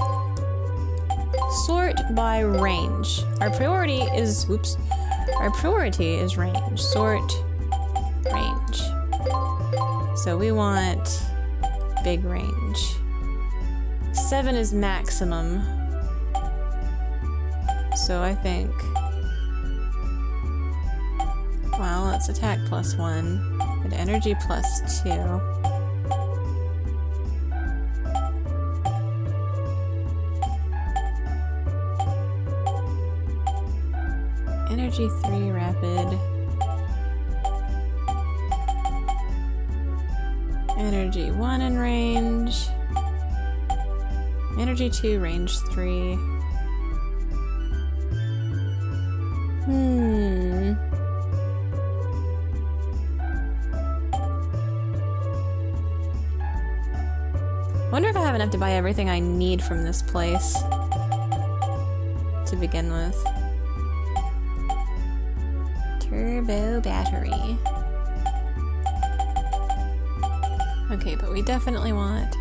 Sort by range. Our priority is... Whoops. Our priority is range. Sort... range. So we want... big range. 7 is maximum. So I think... Well, it's attack +1. And energy +2. Energy 3 rapid. Energy 1 in range. Energy 2, range 3. Wonder if I have enough to buy everything I need from this place to begin with. Turbo battery. Okay, but we definitely want...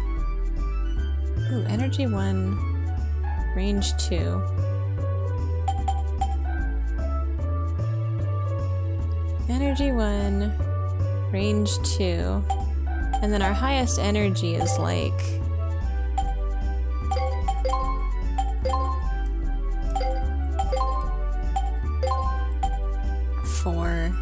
Ooh, energy 1. Range 2. Energy 1. Range 2. And then our highest energy is like... 4.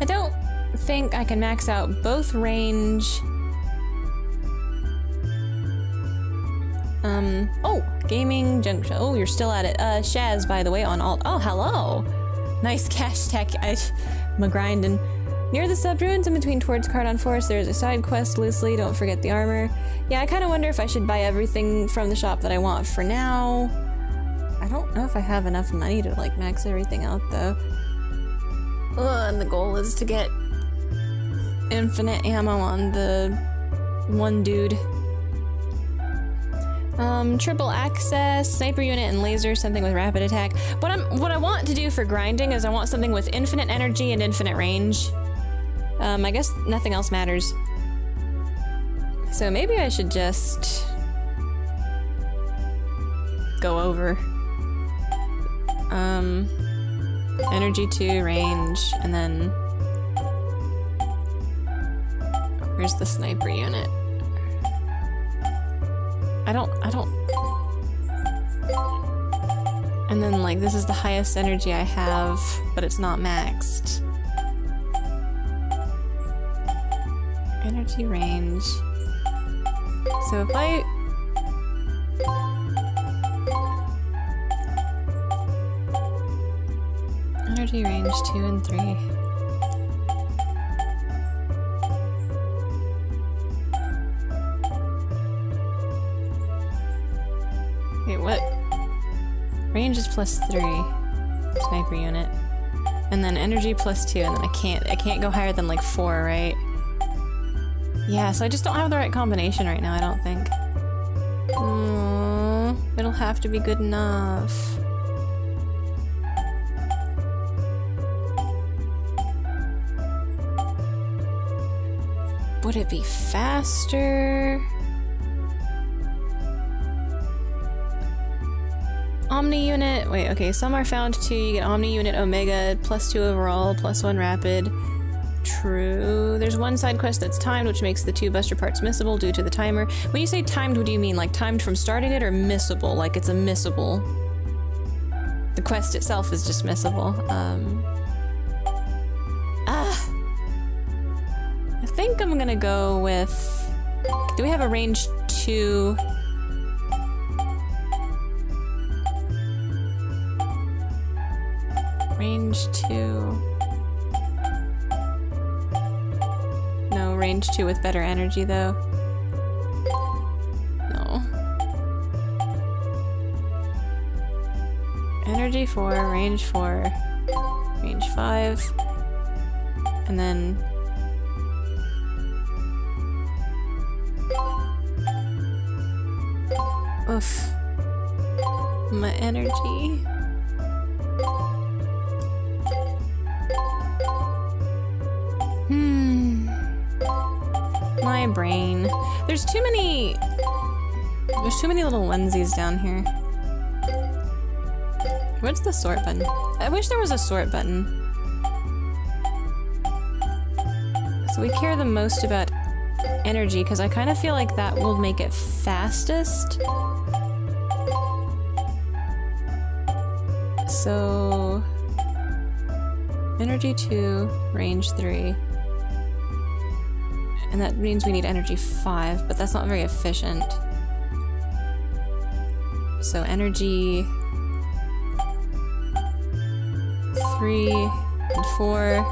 I don't think I can max out both range. Oh, gaming junction. Oh, you're still at it. Shaz, by the way, on alt. Oh, hello. Nice cash tech. I'm grinding. Near the sub-ruins in between towards Cardon Forest, there's a side quest loosely. Don't forget the armor. Yeah, I kind of wonder if I should buy everything from the shop that I want for now. I don't know if I have enough money to, like, max everything out, though. And the goal is to get infinite ammo on the one dude. Triple access, sniper unit, and laser, something with rapid attack. What I want to do for grinding is I want something with infinite energy and infinite range. I guess nothing else matters. So maybe I should just go over. Energy 2, range, and then where's the sniper unit? I don't. And then, like, this is the highest energy I have, but it's not maxed. Energy range. So if I... Energy range 2 and 3. Wait, what? Range is +3. Sniper unit. And then energy +2, and then I can't go higher than like 4, right? Yeah, so I just don't have the right combination right now, I don't think. It'll have to be good enough. Would it be faster? Omni unit. Wait, okay, some are found too. You get Omni unit Omega, +2 overall, +1 rapid. True. There's one side quest that's timed, which makes the 2 buster parts missable due to the timer. When you say timed, what do you mean? Like timed from starting it, or missable? Like it's a missable? The quest itself is just missable. I think I'm gonna go with... Do we have a range 2? Range 2. No, range 2 with better energy though. No. Energy 4, range 4, range 5. And then... Oof. My energy. My brain. There's too many little onesies down here. What's the sort button? I wish there was a sort button. So we care the most about energy, because I kind of feel like that will make it fastest. So... Energy 2, range 3. And that means we need energy 5, but that's not very efficient. So energy 3 and 4.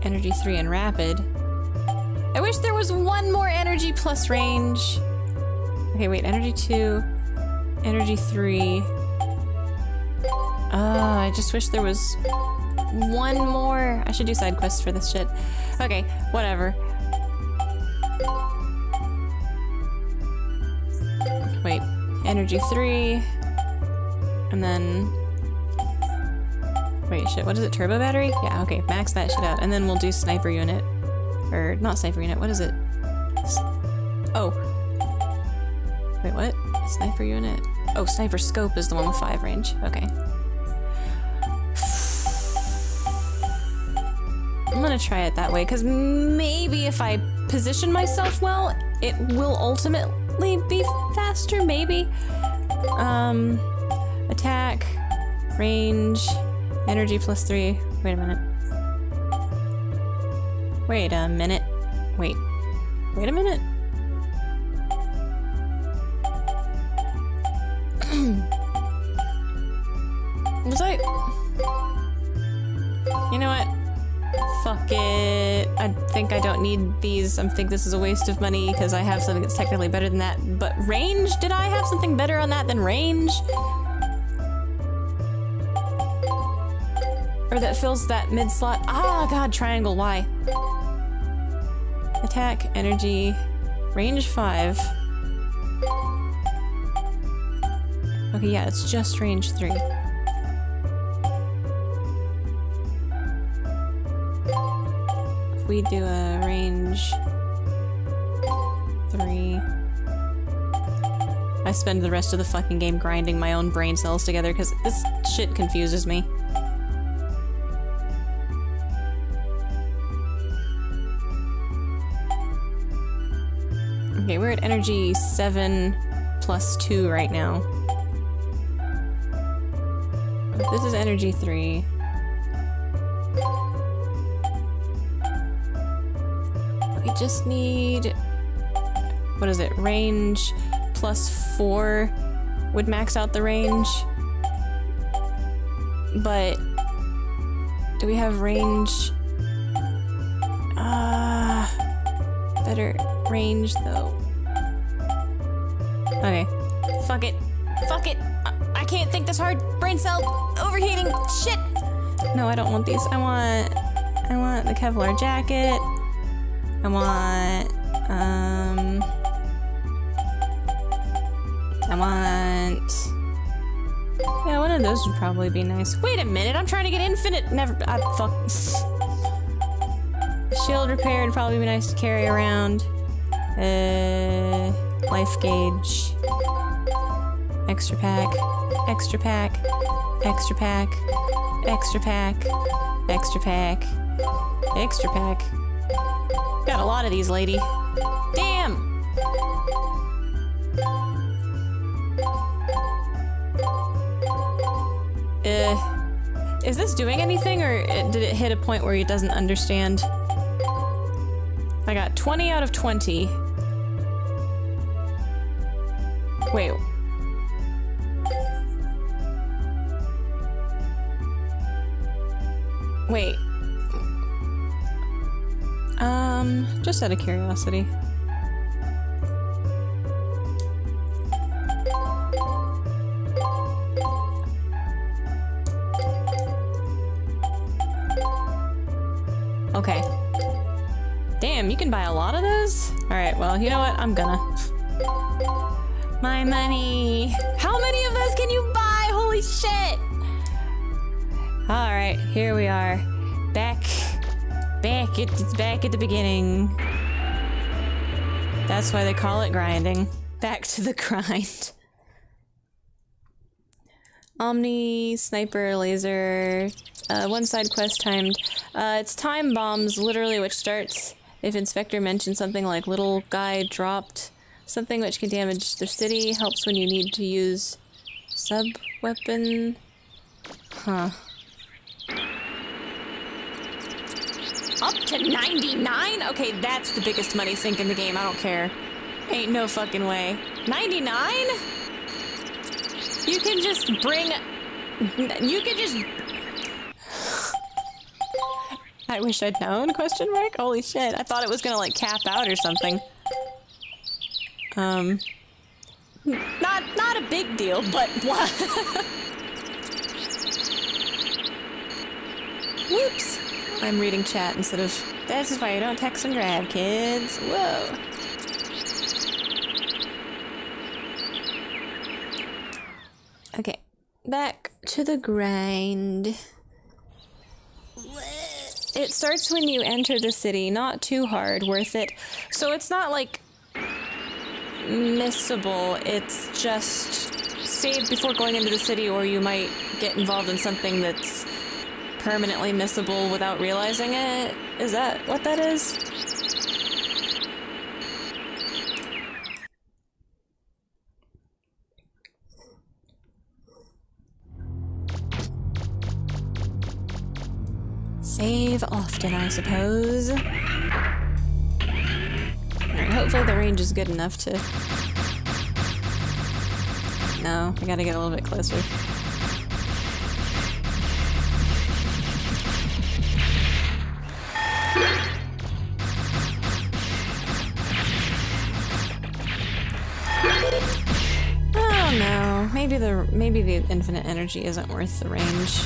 Energy 3 and rapid. I wish there was one more energy plus range. Okay, wait, energy 2, energy 3. I just wish there was one more. I should do side quests for this shit. Okay, whatever. Wait, energy 3. And then... Wait, shit, what is it? Turbo battery? Yeah, okay, max that shit out. And then we'll do sniper unit. Or, not sniper unit, what is it? Oh. Wait, what? Sniper unit? Oh, sniper scope is the one with 5 range. Okay. I'm gonna try it that way, because maybe if I position myself well, it will ultimately be faster, maybe? Attack, range, energy +3. Wait a minute. Wait a minute. Wait a minute. Was I... You know what? Fuck it. I think I don't need these. I think this is a waste of money because I have something that's technically better than that. But range? Did I have something better on that than range? Or that fills that mid slot? Ah, god, triangle, why? Attack, energy, range 5. Okay, yeah, it's just range 3. If we do a range 3... I spend the rest of the fucking game grinding my own brain cells together because this shit confuses me. Okay, we're at energy 7 +2 right now. If this is energy 3. We just need... What is it? Range +4 would max out the range. But... Do we have range... better range, though. Okay. Fuck it. Fuck it! I can't think this hard! Brain cell! Overheating! Shit! No, I don't want these. I want the Kevlar jacket. I want yeah, one of those would probably be nice. Wait a minute, I'm trying to get infinite. Never. Fuck. Shield repair would probably be nice to carry around. Life gauge. Extra pack. Extra pack. Extra pack. Extra pack. Extra pack. Extra pack. Got a lot of these, lady. Damn! Is this doing anything, or did it hit a point where it doesn't understand? I got 20 out of 20. Wait. Wait. Just out of curiosity. Okay. Damn, you can buy a lot of those? Alright, well, you know what? I'm gonna. My money. How many of those can you buy? Holy shit! Alright, here we are. It's back at the beginning. That's why they call it grinding. Back to the grind. Omni, sniper, laser, one side quest timed. It's time bombs, literally, which starts if Inspector mentions something like little guy dropped something which can damage the city, helps when you need to use sub-weapon. Huh. Up to 99? Okay, that's the biggest money sink in the game, I don't care. Ain't no fucking way. 99? You can just bring... You can just... I wish I'd known, question mark? Holy shit, I thought it was gonna like cap out or something. Not a big deal, but what? Whoops! I'm reading chat instead of... This is why you don't text and drive, kids. Whoa. Okay. Back to the grind. It starts when you enter the city. Not too hard. Worth it. So it's not like... missable. It's just... save before going into the city, or you might get involved in something that's permanently missable without realizing it. Is that what that is? Save often, I suppose. Alright, hopefully the range is good enough to... No, I gotta get a little bit closer. Oh no, maybe the infinite energy isn't worth the range.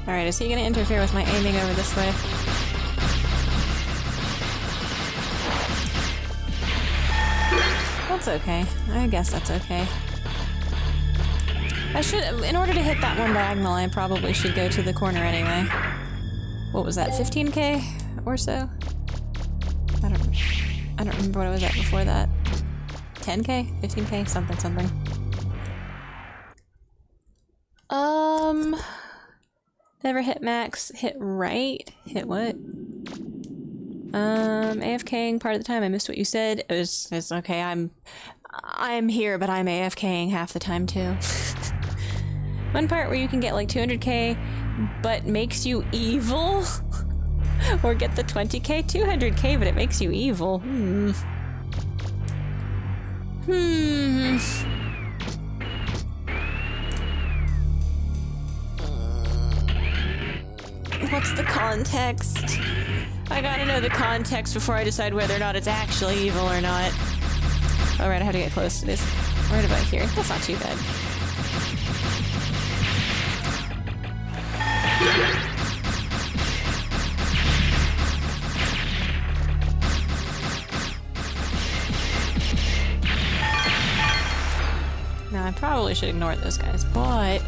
Alright, is he gonna interfere with my aiming over this way? That's okay. I guess that's okay. I should, in order to hit that one diagonal, I probably should go to the corner anyway. What was that, 15k or so? I don't remember what I was at before that. 10k? 15k? Something. Never hit max. Hit right? Hit what? AFKing part of the time. I missed what you said. It's okay. I'm here, but I'm AFKing half the time too. One part where you can get like 200k, but makes you evil? Or get the 20k? 200k, but it makes you evil. What's the context? I gotta know the context before I decide whether or not it's actually evil or not. Alright, I have to get close to this. Right about here. That's not too bad. Now, I probably should ignore those guys, but...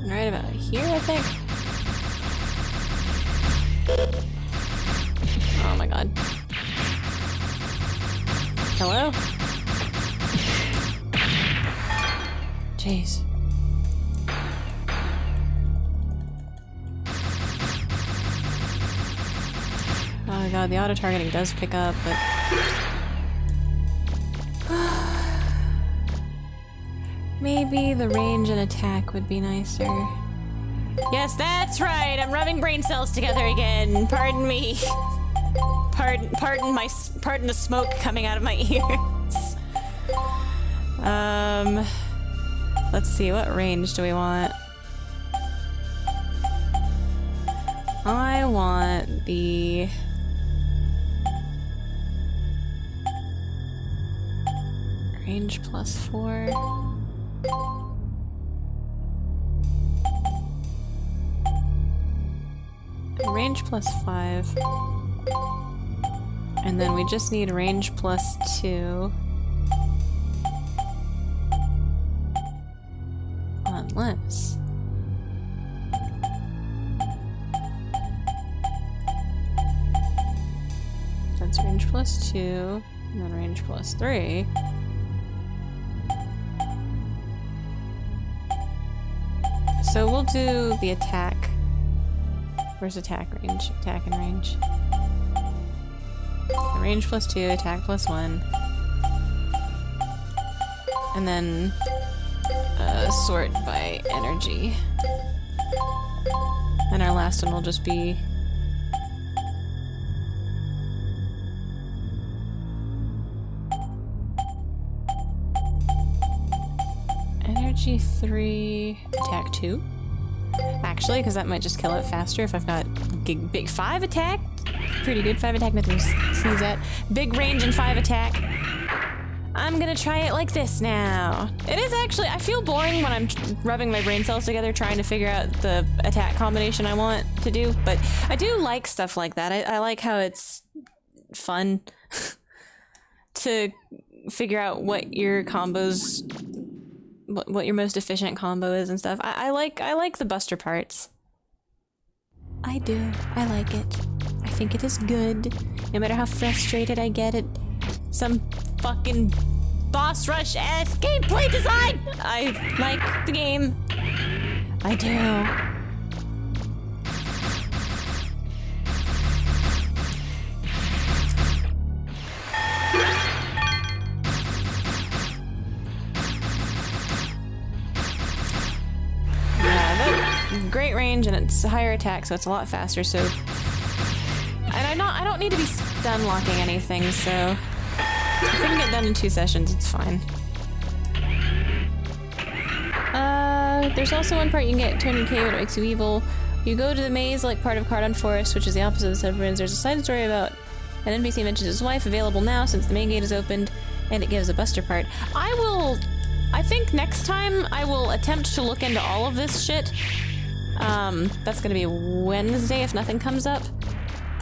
right about here, I think. Oh my god. Hello? Jeez. Oh my god, the auto-targeting does pick up, but... Maybe the range and attack would be nicer. Yes, that's right! I'm rubbing brain cells together again! Pardon me. Pardon the smoke coming out of my ears. Let's see, what range do we want? I want the... range +4. Range +5. And then we just need range +2. Unless... that's range +2, and then range +3. So we'll do the attack. Where's attack range? Attack and range. Range +2, attack +1. And then sort by energy. And our last one will just be... Energy 3, attack 2. Actually, because that might just kill it faster if I've got big 5 attack. Pretty good 5 attack, nothing to sneeze at. Big range and 5 attack. I'm gonna try it like this now. It is actually, I feel boring when I'm rubbing my brain cells together trying to figure out the attack combination I want to do, but I do like stuff like that. I like how it's fun to figure out what your combos, what your most efficient combo is and stuff. I like the buster parts. I do. I like it. I think it is good. No matter how frustrated I get at some fucking boss rush ass gameplay design, I like the game. I do. Great range and it's a higher attack, so it's a lot faster. So, and I don't need to be stun locking anything. So, if I can get done in 2 sessions, it's fine. There's also one part you can get turned in cave and it makes you evil. You go to the maze-like part of Cardon Forest, which is the opposite of the Seven Ruins. There's a side story about an NPC mentions his wife, available now since the main gate is opened, and it gives a buster part. I think next time I will attempt to look into all of this shit. That's gonna be Wednesday if nothing comes up.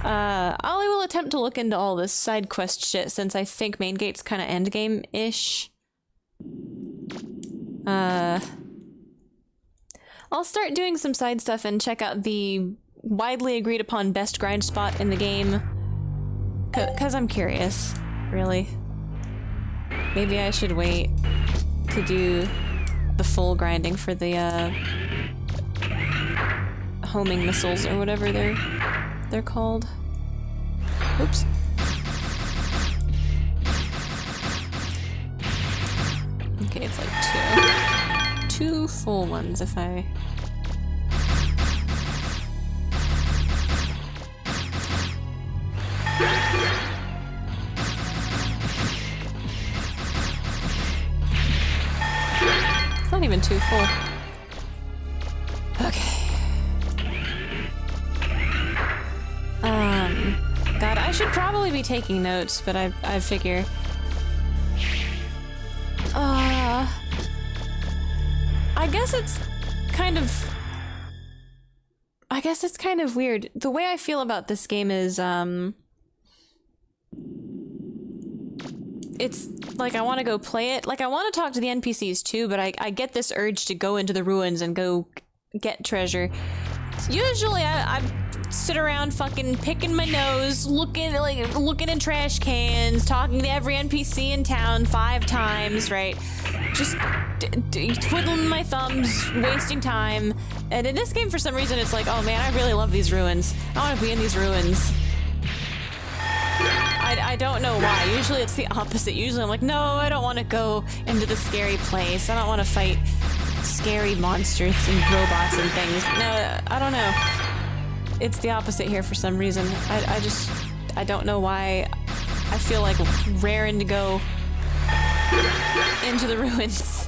I will attempt to look into all this side quest shit since I think main gate's kind of endgame-ish. I'll start doing some side stuff and check out the widely agreed upon best grind spot in the game. Cause I'm curious, really. Maybe I should wait to do the full grinding for the, homing missiles or whatever they're called. Oops. Okay, it's like 2 full ones if I... It's not even 2 full. Okay. God, I should probably be taking notes, but I figure... I guess it's kind of weird. The way I feel about this game is, it's like I want to go play it. Like I want to talk to the NPCs too, but I get this urge to go into the ruins and go get treasure. Usually I sit around fucking picking my nose, looking in trash cans, talking to every NPC in town 5 times, right? Just twiddling my thumbs, wasting time. And in this game, for some reason, it's like, oh man, I really love these ruins. I want to be in these ruins. I don't know why. Usually it's the opposite. Usually I'm like, no, I don't want to go into the scary place. I don't want to fight scary monsters and robots and things. No, I don't know. It's the opposite here for some reason. I don't know why I feel like raring to go into the ruins.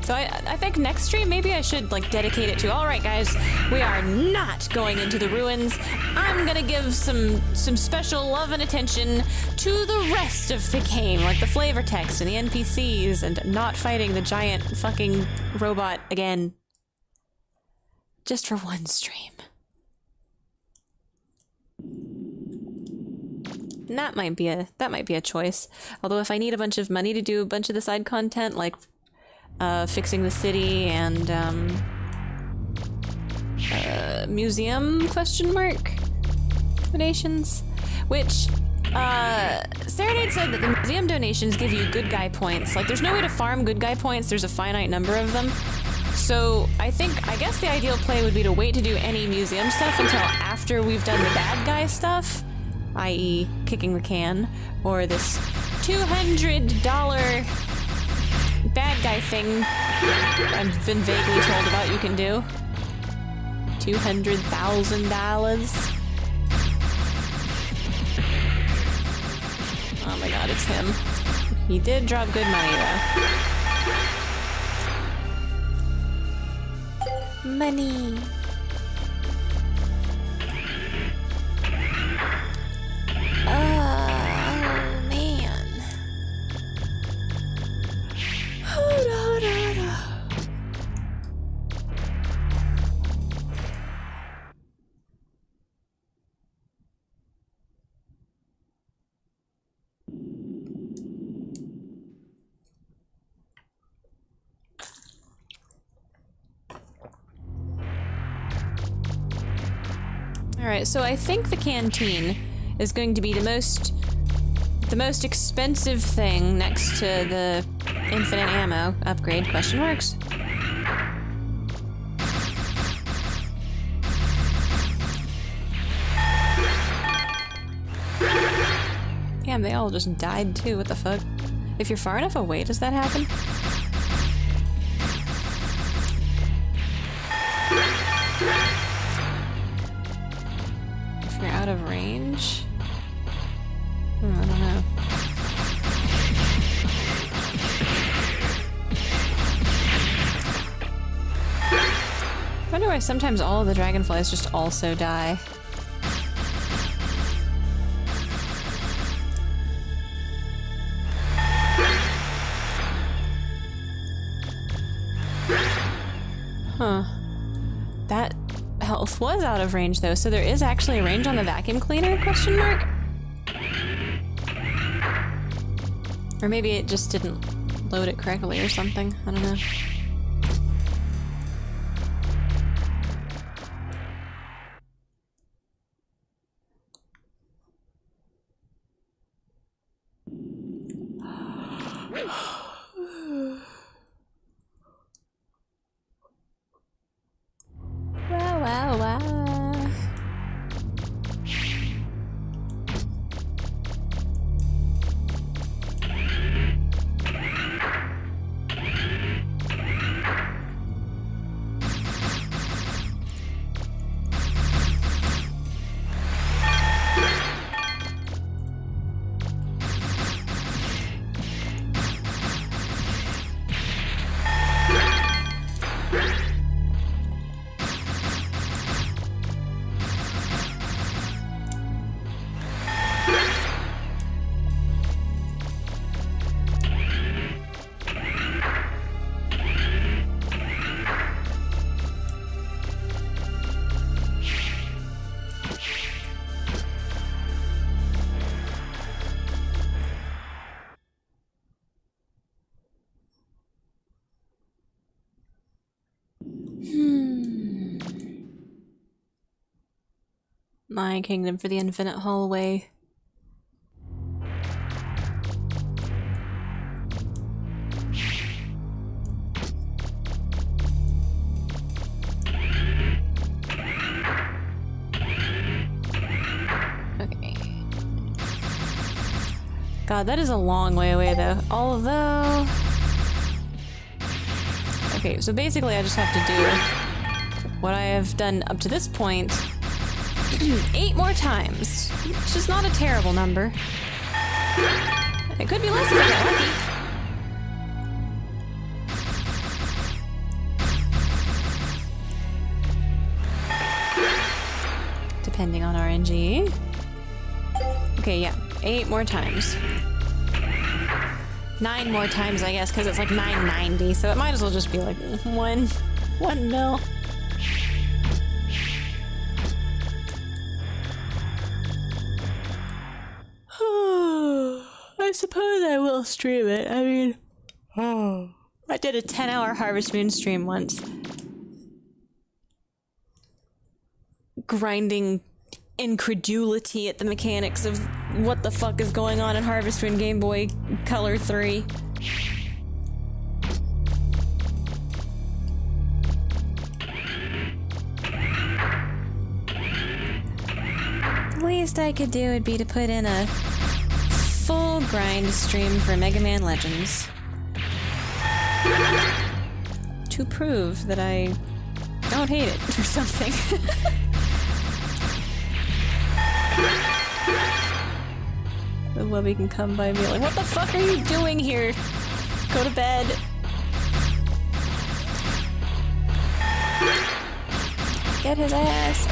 So I think next stream maybe I should like dedicate it to, alright guys, we are not going into the ruins. I'm gonna give some special love and attention to the rest of the game, like the flavor text and the NPCs and not fighting the giant fucking robot again. Just for one stream. And that might be a choice. Although if I need a bunch of money to do a bunch of the side content, like fixing the city and museum donations, which Serenade said that the museum donations give you good guy points. Like there's no way to farm good guy points, there's a finite number of them. So I guess the ideal play would be to wait to do any museum stuff until after we've done the bad guy stuff, i.e. kicking the can, or this $200 bad guy thing I've been vaguely told about you can do. $200,000. Oh my god, it's him. He did drop good money though. Money. Oh, man. Alright, so I think the canteen is going to be the most expensive thing next to the infinite ammo upgrade, question marks. Damn, they all just died too, what the fuck? If you're far enough away, does that happen? If you're out of range? I don't know. I wonder why sometimes all of the dragonflies just also die. Huh. That health was out of range though, so there is actually a range on the vacuum cleaner, question mark? Or maybe it just didn't load it correctly or something, I don't know. Wow. My kingdom for the infinite hallway. Okay. God, that is a long way away though. Although... Okay, so basically I just have to do what I have done up to this point 8 more times, which is not a terrible number. It could be less if I get lucky. Depending on RNG. Okay, yeah, 8 more times. 9 more times, I guess, because it's like 990, so it might as well just be like 1 mil. I suppose I will stream it. I mean, I did a 10-hour Harvest Moon stream once. Grinding incredulity at the mechanics of what the fuck is going on in Harvest Moon Game Boy Color 3. The least I could do would be to put in a full grind stream for Mega Man Legends. To prove that I don't hate it or something. The Webby can come by and be like, what the fuck are you doing here? Go to bed. get his ass.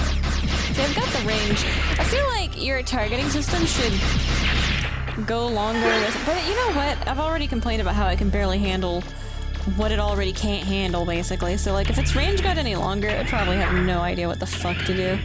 See, I've got the range. I feel like your targeting system should go longer with... But you know what? I've already complained about how it can barely handle what it already can't handle, basically. So, like, if its range got any longer, it would probably have no idea what the fuck to do.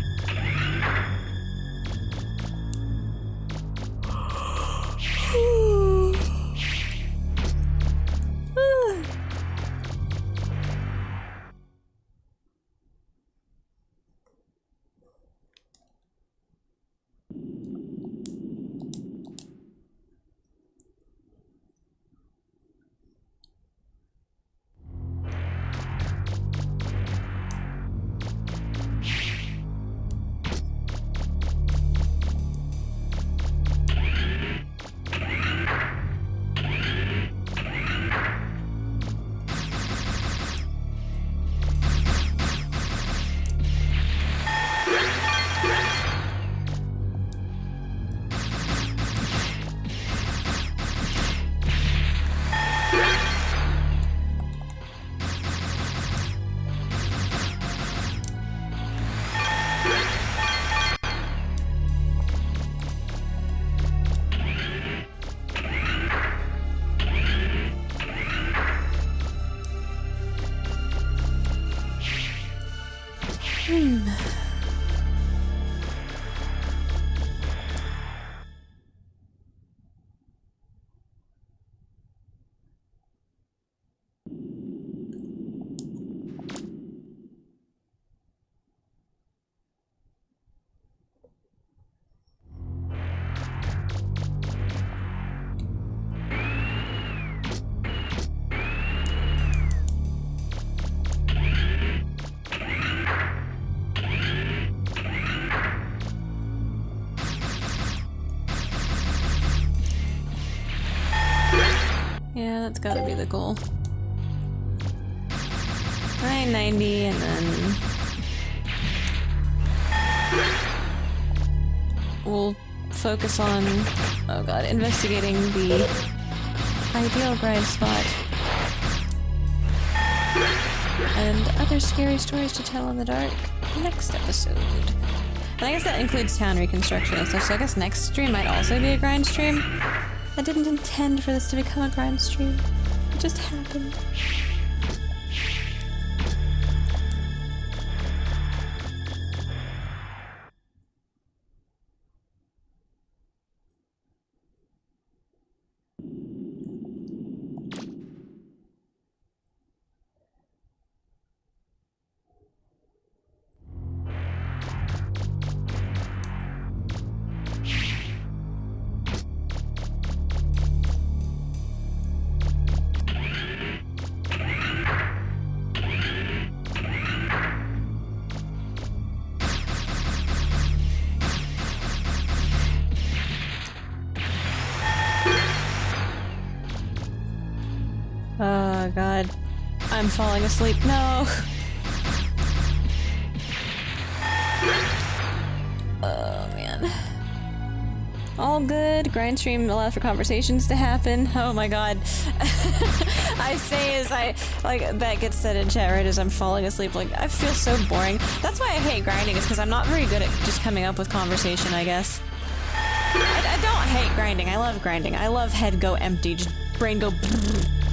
Yeah, that's gotta be the goal. 990 and then... we'll focus on, oh god, investigating the ideal grind spot. And other scary stories to tell in the dark next episode. And I guess that includes town reconstruction and stuff, so I guess next stream might also be a grind stream. I didn't intend for this to become a grind stream. It just happened. Oh god. I'm falling asleep. No! Oh man. All good. Grind stream allows for conversations to happen. Oh my god. I say as I, like, that gets said in chat right as I'm falling asleep. Like, I feel so boring. That's why I hate grinding, is because I'm not very good at just coming up with conversation, I guess. I don't hate grinding. I love grinding. I love head go empty, just brain go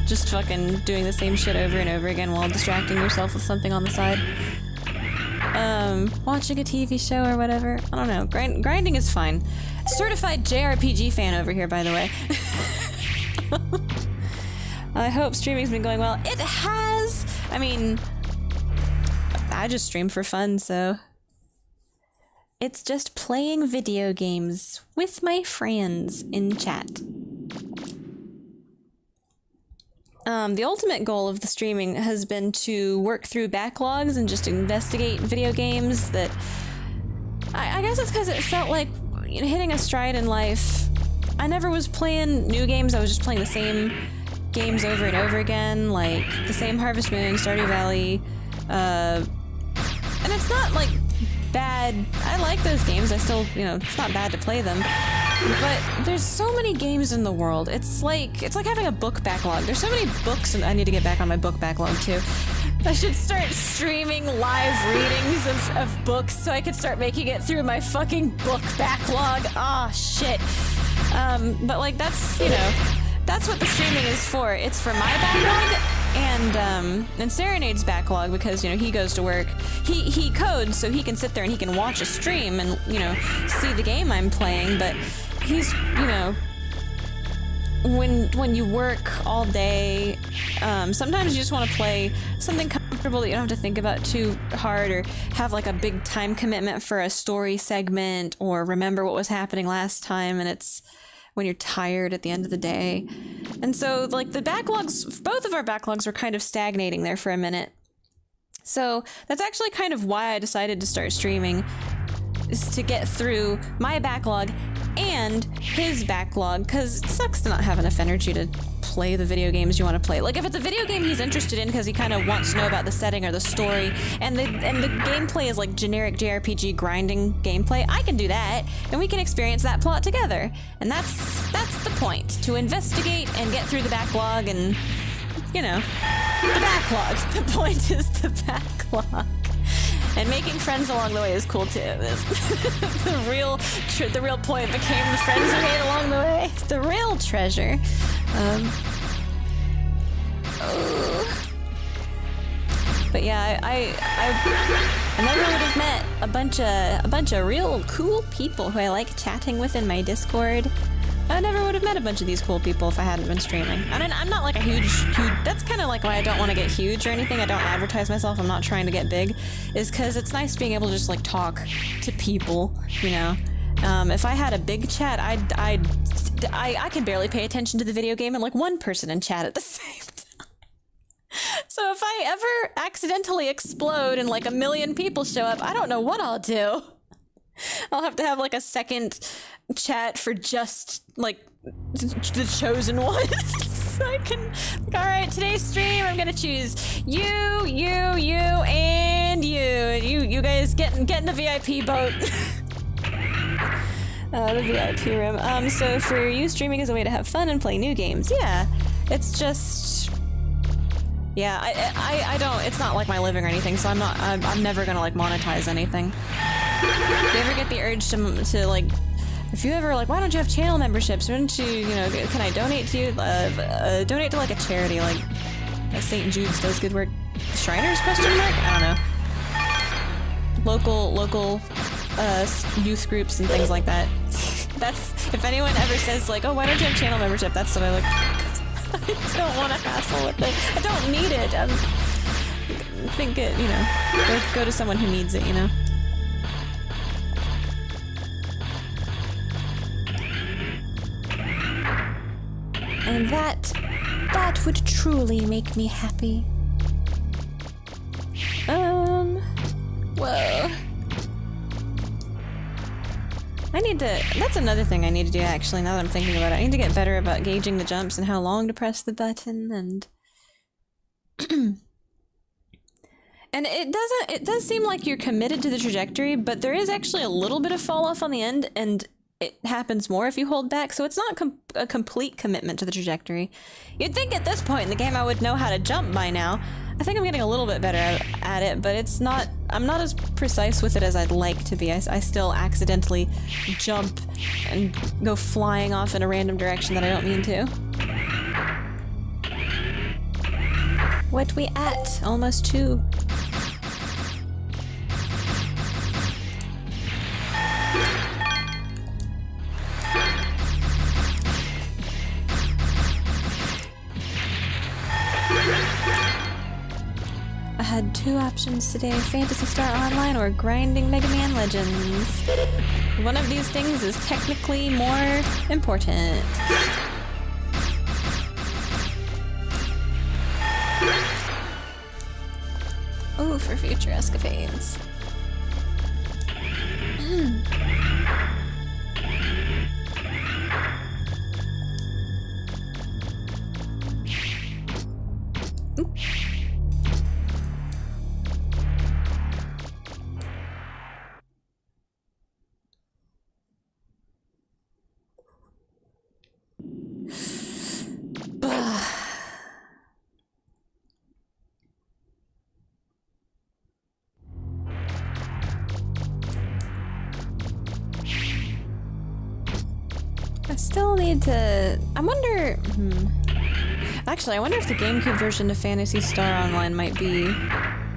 just fucking doing the same shit over and over again while distracting yourself with something on the side. Watching a TV show or whatever. I don't know. Grinding is fine. Certified JRPG fan over here, by the way. I hope streaming's been going well. It has! I mean, I just stream for fun, so... It's just playing video games with my friends in chat. The ultimate goal of the streaming has been to work through backlogs and just investigate video games that... I guess it's because it felt like, you know, hitting a stride in life. I never was playing new games, I was just playing the same games over and over again, like the same Harvest Moon, Stardew Valley, and it's not like bad. I like those games, I still, you know, it's not bad to play them. But there's so many games in the world. It's like having a book backlog. There's so many books, and I need to get back on my book backlog too. I should start streaming live readings of books so I could start making it through my fucking book backlog. Ah, shit. But like that's, you know, that's what the streaming is for. It's for my backlog and Serenade's backlog because, you know, he goes to work. He codes so he can sit there and he can watch a stream and, you know, see the game I'm playing, but he's, you know, when you work all day, sometimes you just want to play something comfortable that you don't have to think about too hard or have like a big time commitment for a story segment or remember what was happening last time, and it's when you're tired at the end of the day. And so like the backlogs, both of our backlogs were kind of stagnating there for a minute. So that's actually kind of why I decided to start streaming, is to get through my backlog and his backlog, because it sucks to not have enough energy to play the video games you want to play. Like if it's a video game he's interested in because he kind of wants to know about the setting or the story, and the gameplay is like generic JRPG grinding gameplay, I can do that, and we can experience that plot together. And that's the point, to investigate and get through the backlog, and you know, the backlog. The point is the backlog. And making friends along the way is cool too. The real point became the friends we made along the way. The real treasure. But yeah, I never would have met a bunch of real cool people who I like chatting with in my Discord. I never would have met a bunch of these cool people if I hadn't been streaming. I'm not like a huge, that's kind of like why I don't want to get huge or anything. I don't advertise myself. I'm not trying to get big, is because it's nice being able to just like talk to people, you know. If I had a big chat, I can barely pay attention to the video game and like one person in chat at the same time. So if I ever accidentally explode and like 1 million people show up, I don't know what I'll do. I'll have to have like a second chat for just like the chosen ones. So I can, like, all right, today's stream I'm gonna choose you, and you. You guys get in the VIP boat. The VIP room. So for you, streaming is a way to have fun and play new games. Yeah, it's just, yeah, I don't, it's not like my living or anything, so I'm never gonna like monetize anything. If you ever get the urge to like, if you ever like, why don't you have channel memberships? Why don't you know, can I donate to you? Donate to like a charity, like St. Jude's does good work. Shriners ? I don't know. Local youth groups and things like that. That's, if anyone ever says like, oh, why don't you have channel membership? That's what I like. I don't want to hassle with it. I don't need it. I think it, you know, go to someone who needs it, you know. And that would truly make me happy. Whoa. That's another thing I need to do actually, now that I'm thinking about it. I need to get better about gauging the jumps and how long to press the button, and and it does seem like you're committed to the trajectory, but there is actually a little bit of fall off on the end, and it happens more if you hold back, so it's not a complete commitment to the trajectory. You'd think at this point in the game I would know how to jump by now. I think I'm getting a little bit better at it, but it's not, I'm not as precise with it as I'd like to be. I still accidentally jump and go flying off in a random direction that I don't mean to. What we at? Almost 2. I had 2 options today, Phantasy Star Online or grinding Mega Man Legends. One of these things is technically more important. Ooh, for future escapades. Ooh. still need to... I wonder... Actually, I wonder if the GameCube version of Phantasy Star Online might be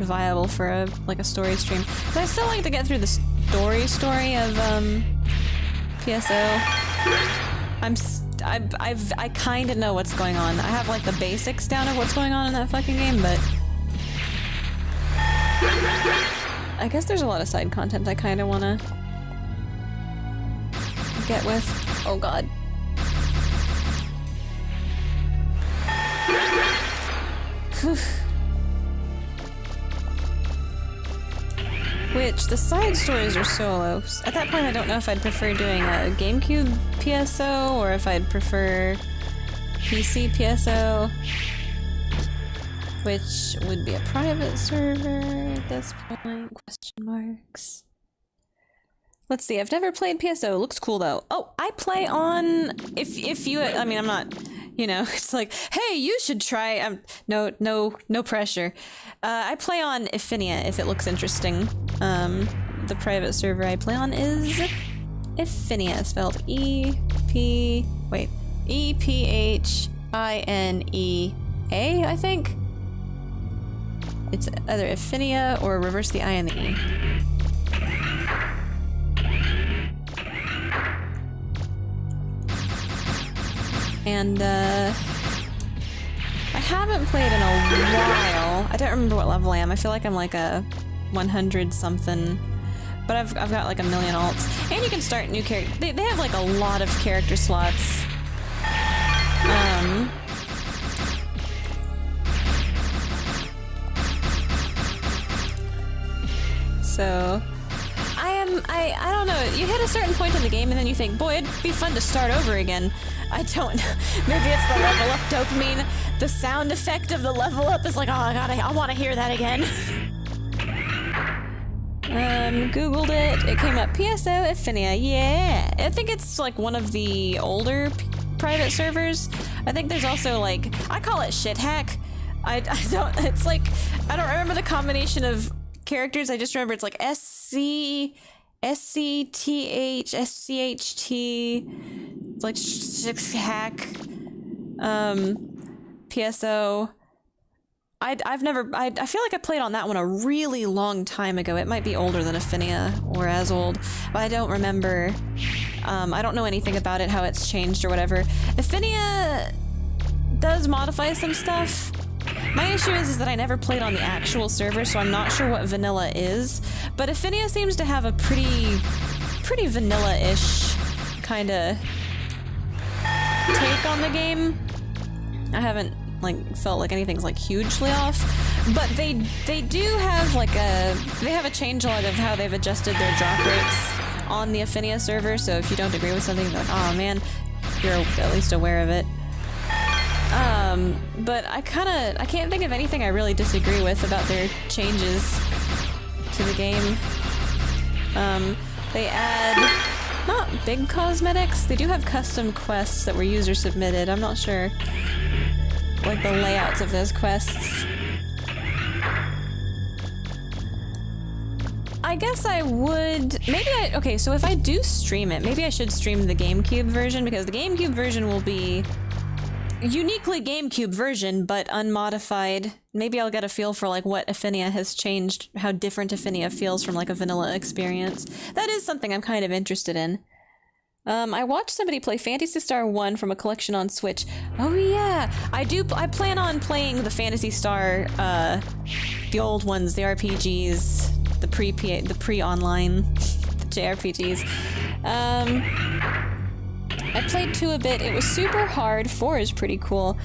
viable for a story stream. But I still like to get through the story of PSO. I kind of know what's going on. I have like the basics down of what's going on in that fucking game, but I guess there's a lot of side content I kind of want to get with. Oh god. Which, the side stories are solo. At that point, I don't know if I'd prefer doing a GameCube PSO or if I'd prefer PC PSO, which would be a private server at this point, question marks. Let's see, I've never played PSO, looks cool though. Oh, I play on, if you, I mean, I'm not, you know, it's like, hey, you should try, no pressure. I play on Ephinia if it looks interesting. The private server I play on is Ephinia, spelled E-P-H-I-N-E-A, I think? It's either Ephinia or reverse the I and the E. And, I haven't played in a while. I don't remember what level I am. I feel like I'm like a 100 something. But I've got like a million alts. And you can start new characters. They have like a lot of character slots. So... I don't know, you hit a certain point in the game and then you think, boy, it'd be fun to start over again. I don't know. Maybe it's the level up dopamine. The sound effect of the level up is like, oh god, I want to hear that again. Googled it. It came up PSO Ephinia. Yeah. I think it's like one of the older private servers. I think there's also like, I call it shit hack. I don't, it's like, I don't remember the combination of characters. I just remember it's like SCTH, SCHT, it's like hack, PSO. I feel like I played on that one a really long time ago. It might be older than Ephinia, or as old, but I don't remember. I don't know anything about it, how it's changed or whatever. Ephinia does modify some stuff. My issue is that I never played on the actual server, so I'm not sure what vanilla is. But Ephinia seems to have a pretty vanilla-ish kind of take on the game. I haven't like felt like anything's like hugely off, but they do have like they have a changelog of how they've adjusted their drop rates on the Ephinia server. So if you don't agree with something, you're like, oh man, you're at least aware of it. But I can't think of anything I really disagree with about their changes to the game. They add, not big cosmetics, they do have custom quests that were user submitted. I'm not sure, like the layouts of those quests. I guess I would, okay, so if I do stream it, maybe I should stream the GameCube version, because the GameCube version will be uniquely GameCube version, but unmodified. Maybe I'll get a feel for like what Ephinia has changed, how different Ephinia feels from like a vanilla experience. That is something I'm kind of interested in. I watched somebody play Phantasy Star 1 from a collection on Switch. Oh yeah, I plan on playing the Phantasy Star, the old ones, the RPGs, the pre-online, the JRPGs. I played 2 a bit. It was super hard. 4 is pretty cool.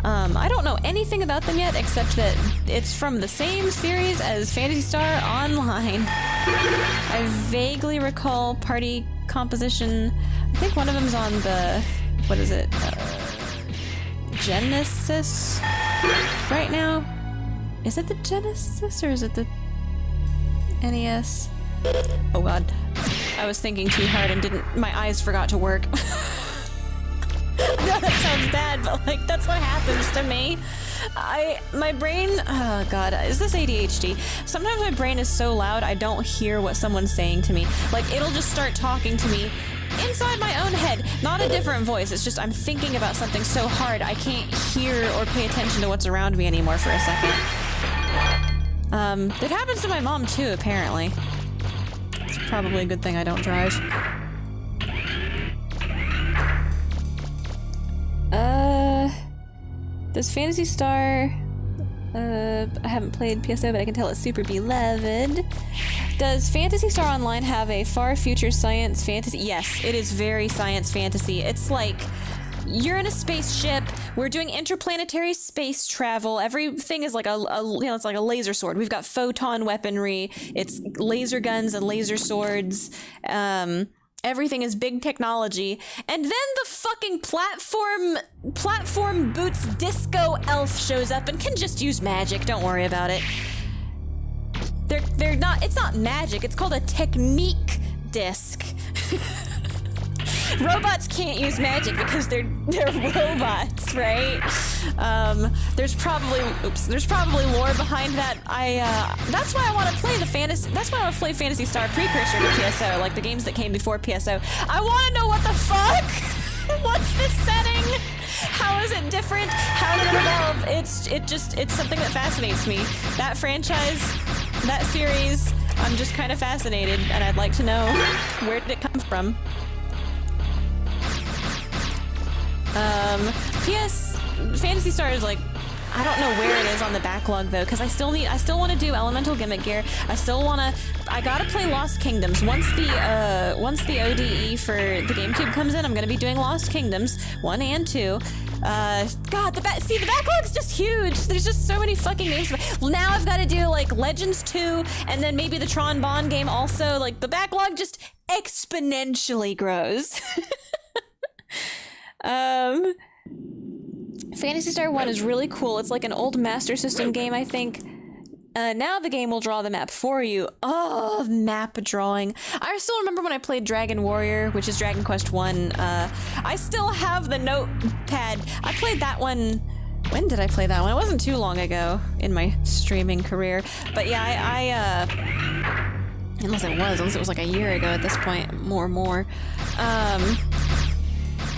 I don't know anything about them yet, except that it's from the same series as Phantasy Star Online. I vaguely recall party composition. I think one of them's on the, what is it? Genesis right now? Is it the Genesis or is it the NES? Oh god. I was thinking too hard and my eyes forgot to work. I know that sounds bad, but like, that's what happens to me. My brain, oh god, is this ADHD? Sometimes my brain is so loud I don't hear what someone's saying to me. Like, it'll just start talking to me inside my own head, not a different voice. It's just I'm thinking about something so hard I can't hear or pay attention to what's around me anymore for a second. That happens to my mom too, apparently. It's probably a good thing I don't drive. Does Phantasy Star... I haven't played PSO, but I can tell it's super beloved. Does Phantasy Star Online have a far future science fantasy? Yes, it is very science fantasy. It's like, you're in a spaceship, we're doing interplanetary space travel, everything is like it's like a laser sword. We've got photon weaponry, it's laser guns and laser swords, everything is big technology, and then the fucking platform boots disco elf shows up and can just use magic. Don't worry about it. They're not. It's not magic. It's called a technique disc. Robots can't use magic because they're robots, right? There's probably lore behind that. That's why I want to play the fantasy. That's why I want to play Phantasy Star precursor to PSO, like the games that came before PSO. I want to know what the fuck. What's this setting? How is it different? How did it evolve? It's something that fascinates me. That franchise, that series, I'm just kind of fascinated, and I'd like to know where did it come from. Phantasy Star is like, I don't know where it is on the backlog though, because I still want to do Elemental Gimmick Gear. I gotta play Lost Kingdoms. Once the ODE for the GameCube comes in, I'm gonna be doing Lost Kingdoms 1 and 2. God, the backlog's just huge. There's just so many fucking games. Well, now I've got to do like Legends 2, and then maybe the Tron Bond game also. Like the backlog just exponentially grows. Phantasy Star 1 is really cool. It's like an old Master System game, I think. Now the game will draw the map for you. Oh, map drawing. I still remember when I played Dragon Warrior, which is Dragon Quest 1. I still have the notepad. I played that one... When did I play that one? It wasn't too long ago in my streaming career. But yeah, unless it was like a year ago at this point. More.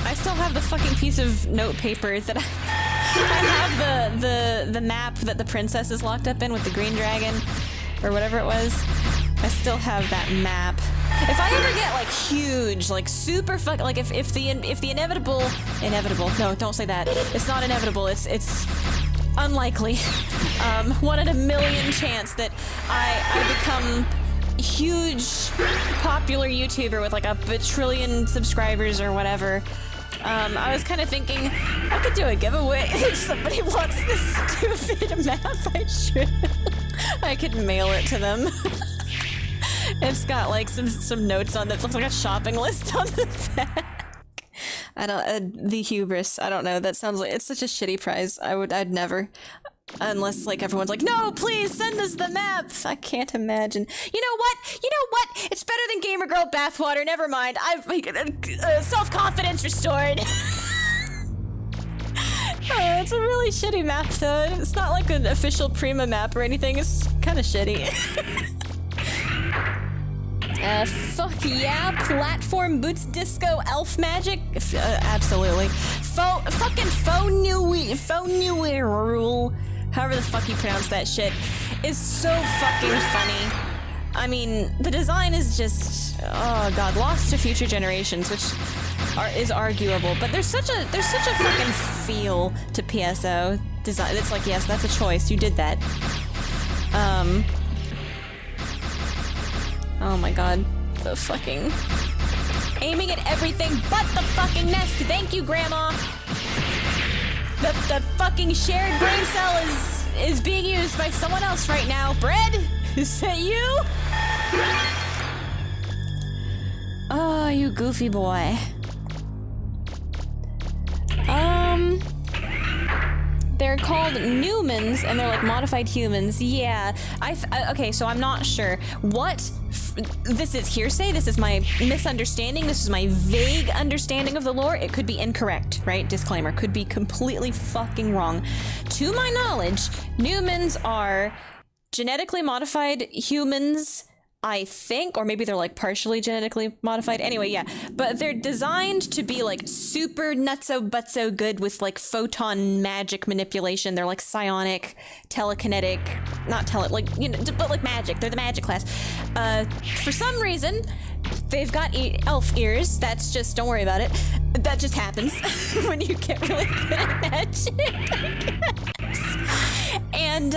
I still have the fucking piece of note paper that I have the map that the princess is locked up in with the green dragon, or whatever it was. I still have that map. If I ever get like huge, like super like if the inevitable, no, don't say that. It's not inevitable. It's unlikely. 1 in a million chance that I become huge popular YouTuber with like a bajillion subscribers or whatever. I was kind of thinking I could do a giveaway if somebody wants this stupid map. I could mail it to them. It's got like some notes on it. It looks like a shopping list on the back. The hubris. I don't know. That sounds like it's such a shitty prize. I'd never. Unless, like, everyone's like, no, please send us the maps. I can't imagine. You know what? It's better than Gamer Girl Bathwater. Never mind. I've self-confidence restored. It's a really shitty map, though. It's not like an official Prima map or anything. It's kind of shitty. Fuck yeah, platform boots disco elf magic? Absolutely. Fucking faux rule. However the fuck you pronounce that shit, is so fucking funny. I mean, the design is just, oh god, lost to future generations, which is arguable. But there's such a fucking feel to PSO design. It's like, yes, that's a choice. You did that. Oh my god, the fucking aiming at everything but the fucking nest. Thank you, Grandma. The fucking shared brain cell is being used by someone else right now. Bread? Is that you? Oh, you goofy boy. They're called Newmans, and they're like modified humans. Yeah, okay, so I'm not sure. This is hearsay, this is my misunderstanding, this is my vague understanding of the lore. It could be incorrect, right? Disclaimer, could be completely fucking wrong. To my knowledge, Newmans are genetically modified humans, I think, or maybe they're like partially genetically modified. Anyway, yeah, but they're designed to be like super nutso butso good with like photon magic manipulation. They're like psionic, telekinetic, but like magic. They're the magic class. For some reason, they've got elf ears. That's just, don't worry about it. That just happens when you get really good at magic, I guess. And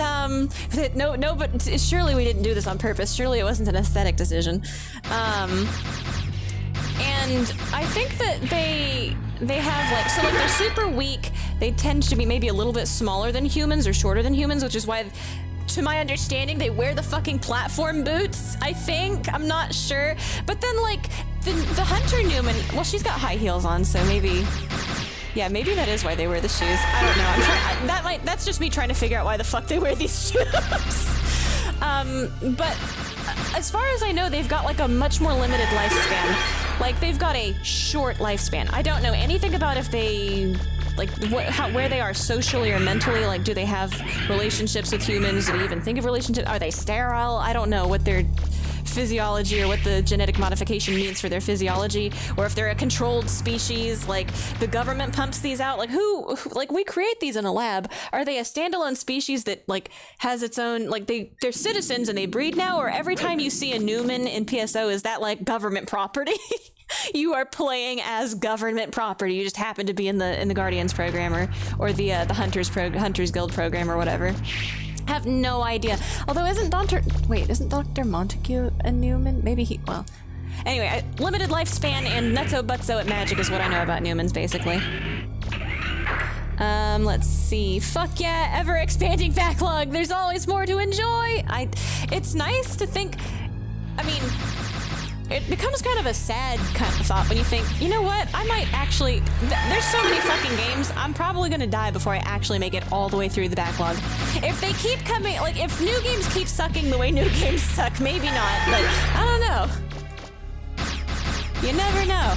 but surely we didn't do this on purpose. Surely it wasn't an aesthetic decision. And I think that they have like, so like they're super weak. They tend to be maybe a little bit smaller than humans or shorter than humans, which is why, to my understanding, they wear the fucking platform boots, I think. I'm not sure. But then like the Hunter Newman, well, she's got high heels on, so maybe, yeah, maybe that is why they wear the shoes. I don't know. That's just me trying to figure out why the fuck they wear these shoes. But as far as I know, they've got like a much more limited lifespan. Like they've got a short lifespan. I don't know anything about if they, like, where they are socially or mentally. Like, do they have relationships with humans? Do they even think of relationships? Are they sterile? I don't know what their physiology or what the genetic modification means for their physiology, or if they're a controlled species. Like, the government pumps these out. Like, who like, we create these in a lab. Are they a standalone species that, like, has its own, like, they're citizens and they breed now? Or every time you see a Newman in PSO, is that, like, government property? You are playing as government property. You just happen to be in the Guardians program or the Hunters Guild program or whatever. I have no idea. Although isn't Dr. Montague a Newman? Maybe he, well. Anyway, limited lifespan and nutso butso at magic is what I know about Newmans, basically. Let's see. Fuck yeah, ever expanding backlog. There's always more to enjoy. It's nice to think, I mean, it becomes kind of a sad kind of thought when you think, you know what, I might actually, there's so many fucking games, I'm probably gonna die before I actually make it all the way through the backlog. If they keep coming, like, if new games keep sucking the way new games suck, maybe not, but I don't know. You never know.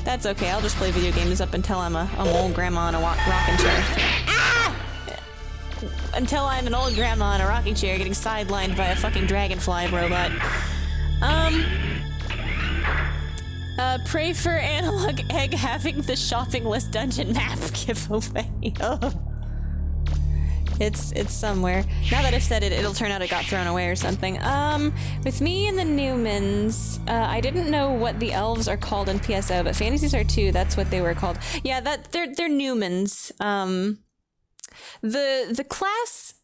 That's okay, I'll just play video games up until I'm an old grandma in a rocking chair. Ah! Until I'm an old grandma in a rocking chair getting sidelined by a fucking dragonfly robot. Pray for Analog Egg having the shopping list dungeon map giveaway. Oh. It's somewhere. Now that I've said it, it'll turn out it got thrown away or something. With me and the Newmans, I didn't know what the elves are called in PSO, but Fantasy Star 2, that's what they were called. Yeah, they're Newmans. The class,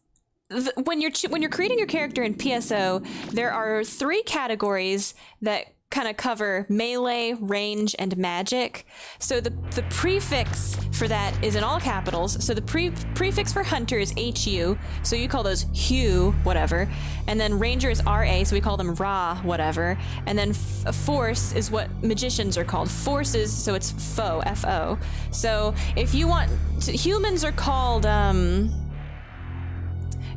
when you're creating your character in PSO, there are 3 categories that kind of cover melee, range, and magic. So the prefix for that is in all capitals. So the prefix for hunter is HU, so you call those Hugh whatever, and then ranger is RA, so we call them Ra whatever, and then force is what magicians are called. Forces, so it's foe, FO. So if you want humans are called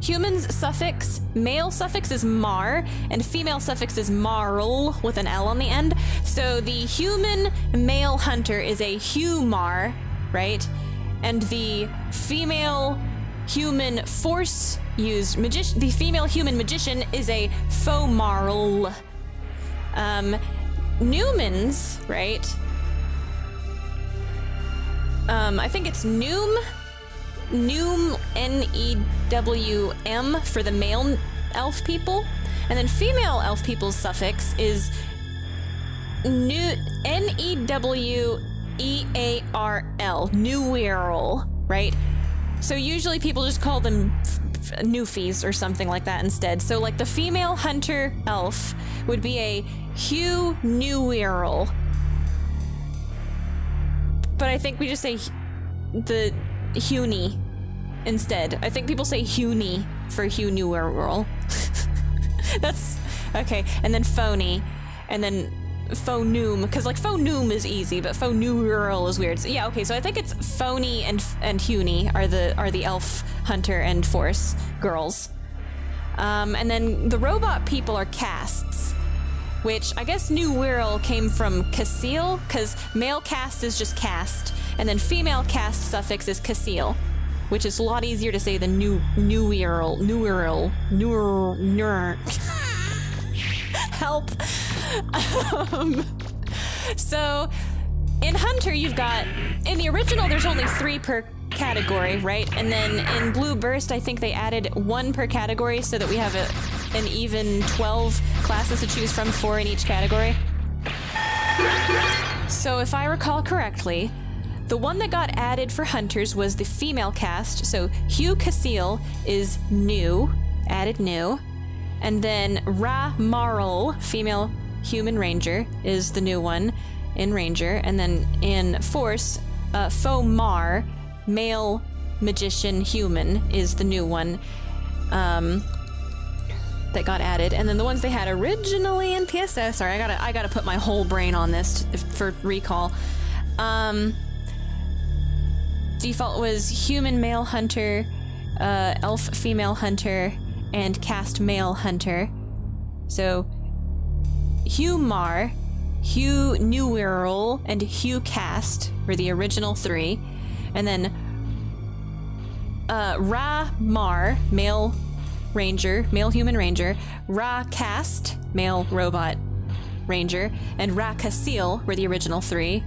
humans suffix, male suffix is mar, and female suffix is marl with an L on the end. So the human male hunter is a humar, right? And the female human force used magician, the female human magician is a fomarl. Newmans, right? I think it's Noom, N-E-W-M for the male elf people, and then female elf people's suffix is N-E-W-E-A-R-L, Newirl, right? So usually people just call them Newfies or something like that instead. So like the female hunter elf would be a Hugh Newirl, but I think we just say the Huny instead. I think people say Huny for Hugh Newirl. That's okay. And then phony, and then phonum, because like phonum is easy, but phoneural is weird. So yeah, okay. So I think it's phony and Huny are the elf hunter and force girls. And then the robot people are castes, which I guess Newirl came from Casil, because male caste is just caste, and then female caste suffix is Casil, which is a lot easier to say than Newirl. Help. So, in Hunter, you've got... In the original, there's only 3 per category, right? And then in Blue Burst, I think they added 1 per category so that we have an even 12 classes to choose from, 4 in each category. So if I recall correctly, the one that got added for Hunters was the female cast. So Hugh Casil is new, added new. And then Ra Marl, female human ranger, is the new one in Ranger. And then in Force, Fo Mar, male magician human, is the new one that got added. And then the ones they had originally in PSO, sorry, I gotta put my whole brain on this for recall. Default was human male hunter, elf female hunter, and cast male hunter. So Hugh Mar, Hugh Newirl, and Hugh Cast were the original 3. And then Ra Mar, male ranger, male human ranger, Ra Cast, male robot ranger, and Ra Casil were the original 3,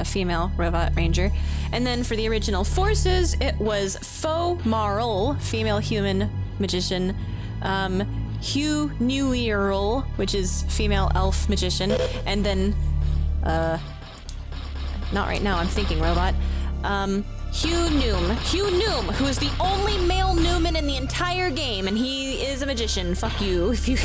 female robot ranger. And then for the original forces, it was Fo Marl, female human magician, Hugh Newirl, which is female elf magician, and then, not right now, I'm thinking robot, Hugh Noom, who is the only male Newman in the entire game, and he is a magician. Fuck you, if you...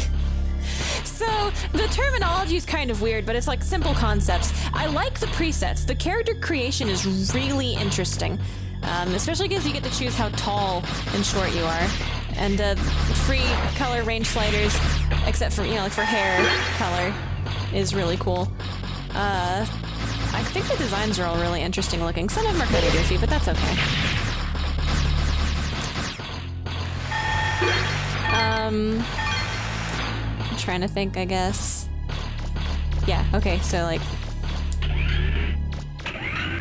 So, the terminology is kind of weird, but it's like simple concepts. I like the presets. The character creation is really interesting, especially because you get to choose how tall and short you are. And free color range sliders, except for, like for hair color, is really cool. I think the designs are all really interesting looking. Some of them are kind of goofy, but that's okay. I'm trying to think, I guess. Yeah, okay, so like...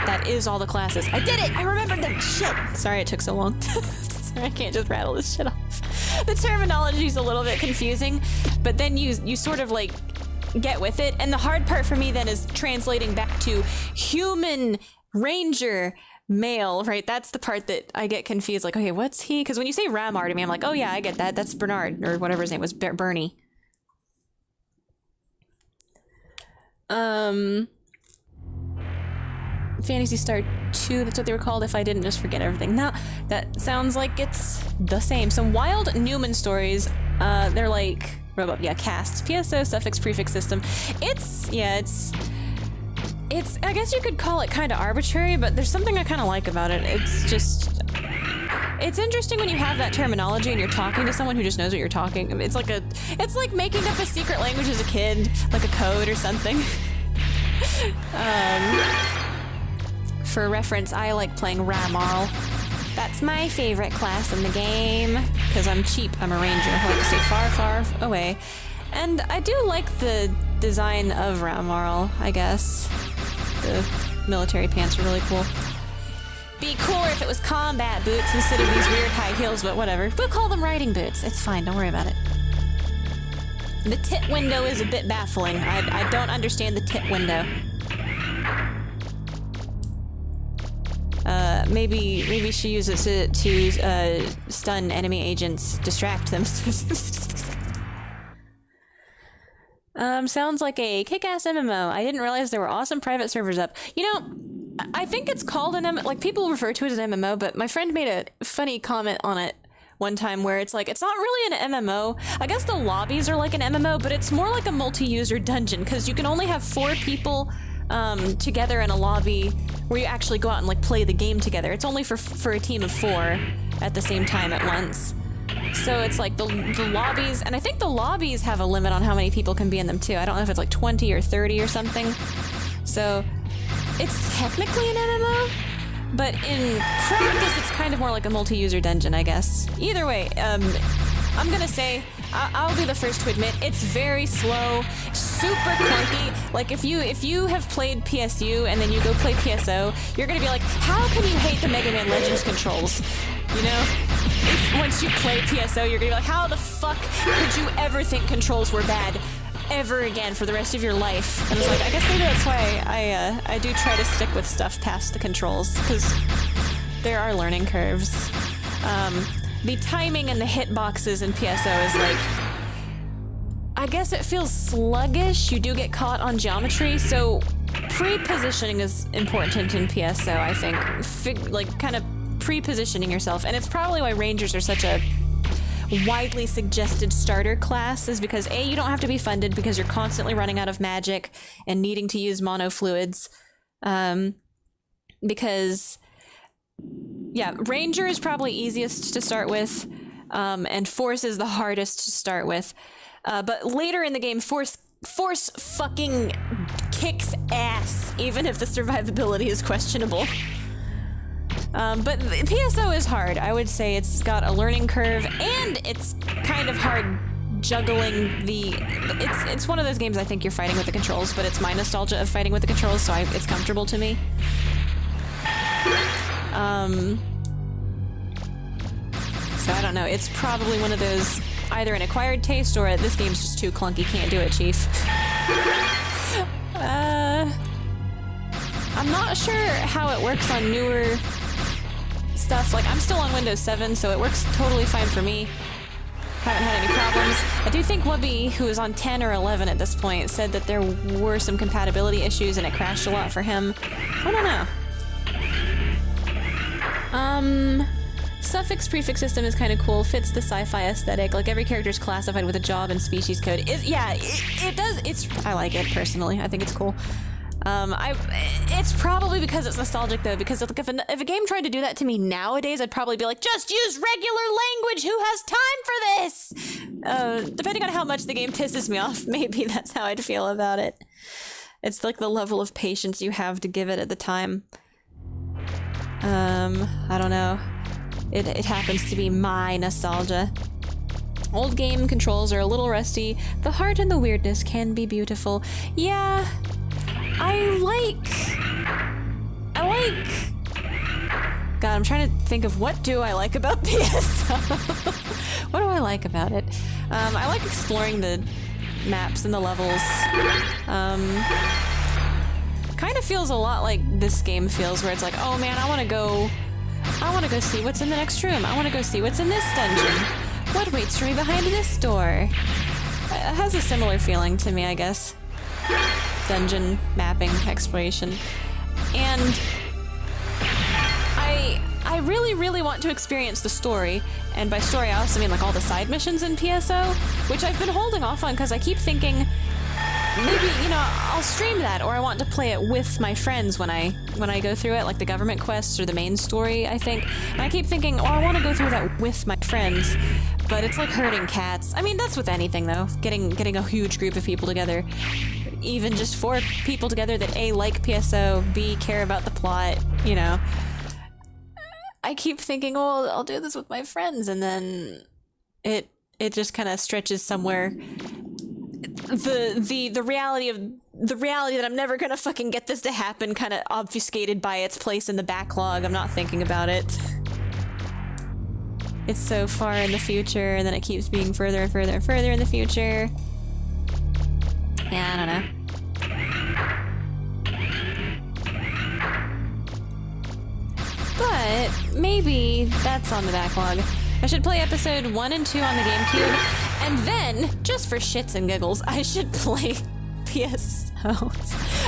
That is all the classes. I did it! I remembered them! Shit! Sorry it took so long. Sorry, I can't just rattle this shit off. The terminology's a little bit confusing, but then you sort of like get with it. And the hard part for me then is translating back to human ranger male, right? That's the part that I get confused. Like, okay, what's he? Because when you say Ramar to me, I'm like, oh yeah, I get that. That's Bernard, or whatever his name was, Bernie. Phantasy Star 2, that's what they were called if I didn't just forget everything. No, that sounds like it's the same. Some wild Newman stories, they're like, casts, PSO, suffix, prefix system. It's, I guess you could call it kind of arbitrary, but there's something I kind of like about it. It's just, it's interesting when you have that terminology and you're talking to someone who just knows what you're talking. It's like making up a secret language as a kid, like a code or something. For reference, I like playing Ramarl. That's my favorite class in the game, because I'm cheap, I'm a ranger. I like to stay far, far away. And I do like the design of Ramarl, I guess. The military pants are really cool. Be cooler if it was combat boots instead of these weird high heels, but whatever. We'll call them riding boots. It's fine, don't worry about it. The tit window is a bit baffling. I don't understand the tit window. Maybe she uses it to stun enemy agents, distract them. Sounds like a kick-ass MMO. I didn't realize there were awesome private servers up. You know, I think it's called an MMO. Like, people refer to it as an MMO, but my friend made a funny comment on it one time where it's like, it's not really an MMO. I guess the lobbies are like an MMO, but it's more like a multi-user dungeon, because you can only have 4 people together in a lobby where you actually go out and like play the game together. It's only for a team of 4 at the same time at once. So it's like the lobbies, and I think the lobbies have a limit on how many people can be in them too. I don't know if it's like 20 or 30 or something. So it's technically an MMO, but in practice it's kind of more like a multi-user dungeon, I guess. Either way, I'm gonna say, I'll be the first to admit, it's very slow, super clunky. Like, if you have played PSU and then you go play PSO, you're gonna be like, how can you hate the Mega Man Legends controls? You know? Once you play PSO, you're gonna be like, how the fuck could you ever think controls were bad? ever again for the rest of your life. And it's like, I guess maybe that's why I do try to stick with stuff past the controls, because there are learning curves. The timing and the hitboxes in PSO is like, I guess it feels sluggish. You do get caught on geometry, so pre-positioning is important in PSO, I think. Like, kind of pre-positioning yourself. And it's probably why Rangers are such a widely suggested starter class, is because A, you don't have to be funded because you're constantly running out of magic and needing to use monofluids. Because, yeah, Ranger is probably easiest to start with, and Force is the hardest to start with. But later in the game, Force fucking kicks ass, even if the survivability is questionable. But the PSO is hard. I would say it's got a learning curve, and it's kind of hard juggling the... It's one of those games I think you're fighting with the controls, but it's my nostalgia of fighting with the controls, so it's comfortable to me. So I don't know. It's probably one of those either an acquired taste or this game's just too clunky, can't do it, Chief. I'm not sure how it works on newer stuff. Like, I'm still on Windows 7, so it works totally fine for me. Haven't had any problems. I do think Wubby, who is on 10 or 11 at this point, said that there were some compatibility issues and it crashed a lot for him. I don't know. Suffix-prefix system is kind of cool, fits the sci-fi aesthetic. Like, every character's classified with a job and species code. It does. I like it, personally. I think it's cool. It's probably because it's nostalgic, though, because if a game tried to do that to me nowadays, I'd probably be like, just use regular language! Who has time for this? Depending on how much the game pisses me off, maybe that's how I'd feel about it. It's like the level of patience you have to give it at the time. I don't know. It happens to be my nostalgia. Old game controls are a little rusty. The heart and the weirdness can be beautiful. Yeah, I like... God, I'm trying to think of what do I like about PSO. What do I like about it? I like exploring the maps and the levels. Kind of feels a lot like this game feels, where it's like, oh man, I want to go see what's in the next room. I want to go see what's in this dungeon. What waits for me behind this door? It has a similar feeling to me, I guess. Dungeon mapping, exploration. And I really, really want to experience the story. And by story, I also mean like all the side missions in PSO, which I've been holding off on because I keep thinking, maybe, you know, I'll stream that, or I want to play it with my friends when I go through it, like the government quests or the main story, I think. And I keep thinking, oh, I want to go through that with my friends, but it's like herding cats. I mean, that's with anything, though. Getting a huge group of people together. Even just 4 people together that A, like PSO, B, care about the plot, you know. I keep thinking, oh, I'll do this with my friends, and then it just kind of stretches somewhere. The reality that I'm never gonna fucking get this to happen kind of obfuscated by its place in the backlog. I'm not thinking about it. It's so far in the future, and then it keeps being further and further and further in the future. Yeah, I don't know. But maybe that's on the backlog. I should play episode 1 and 2 on the GameCube, and then, just for shits and giggles, I should play PSO.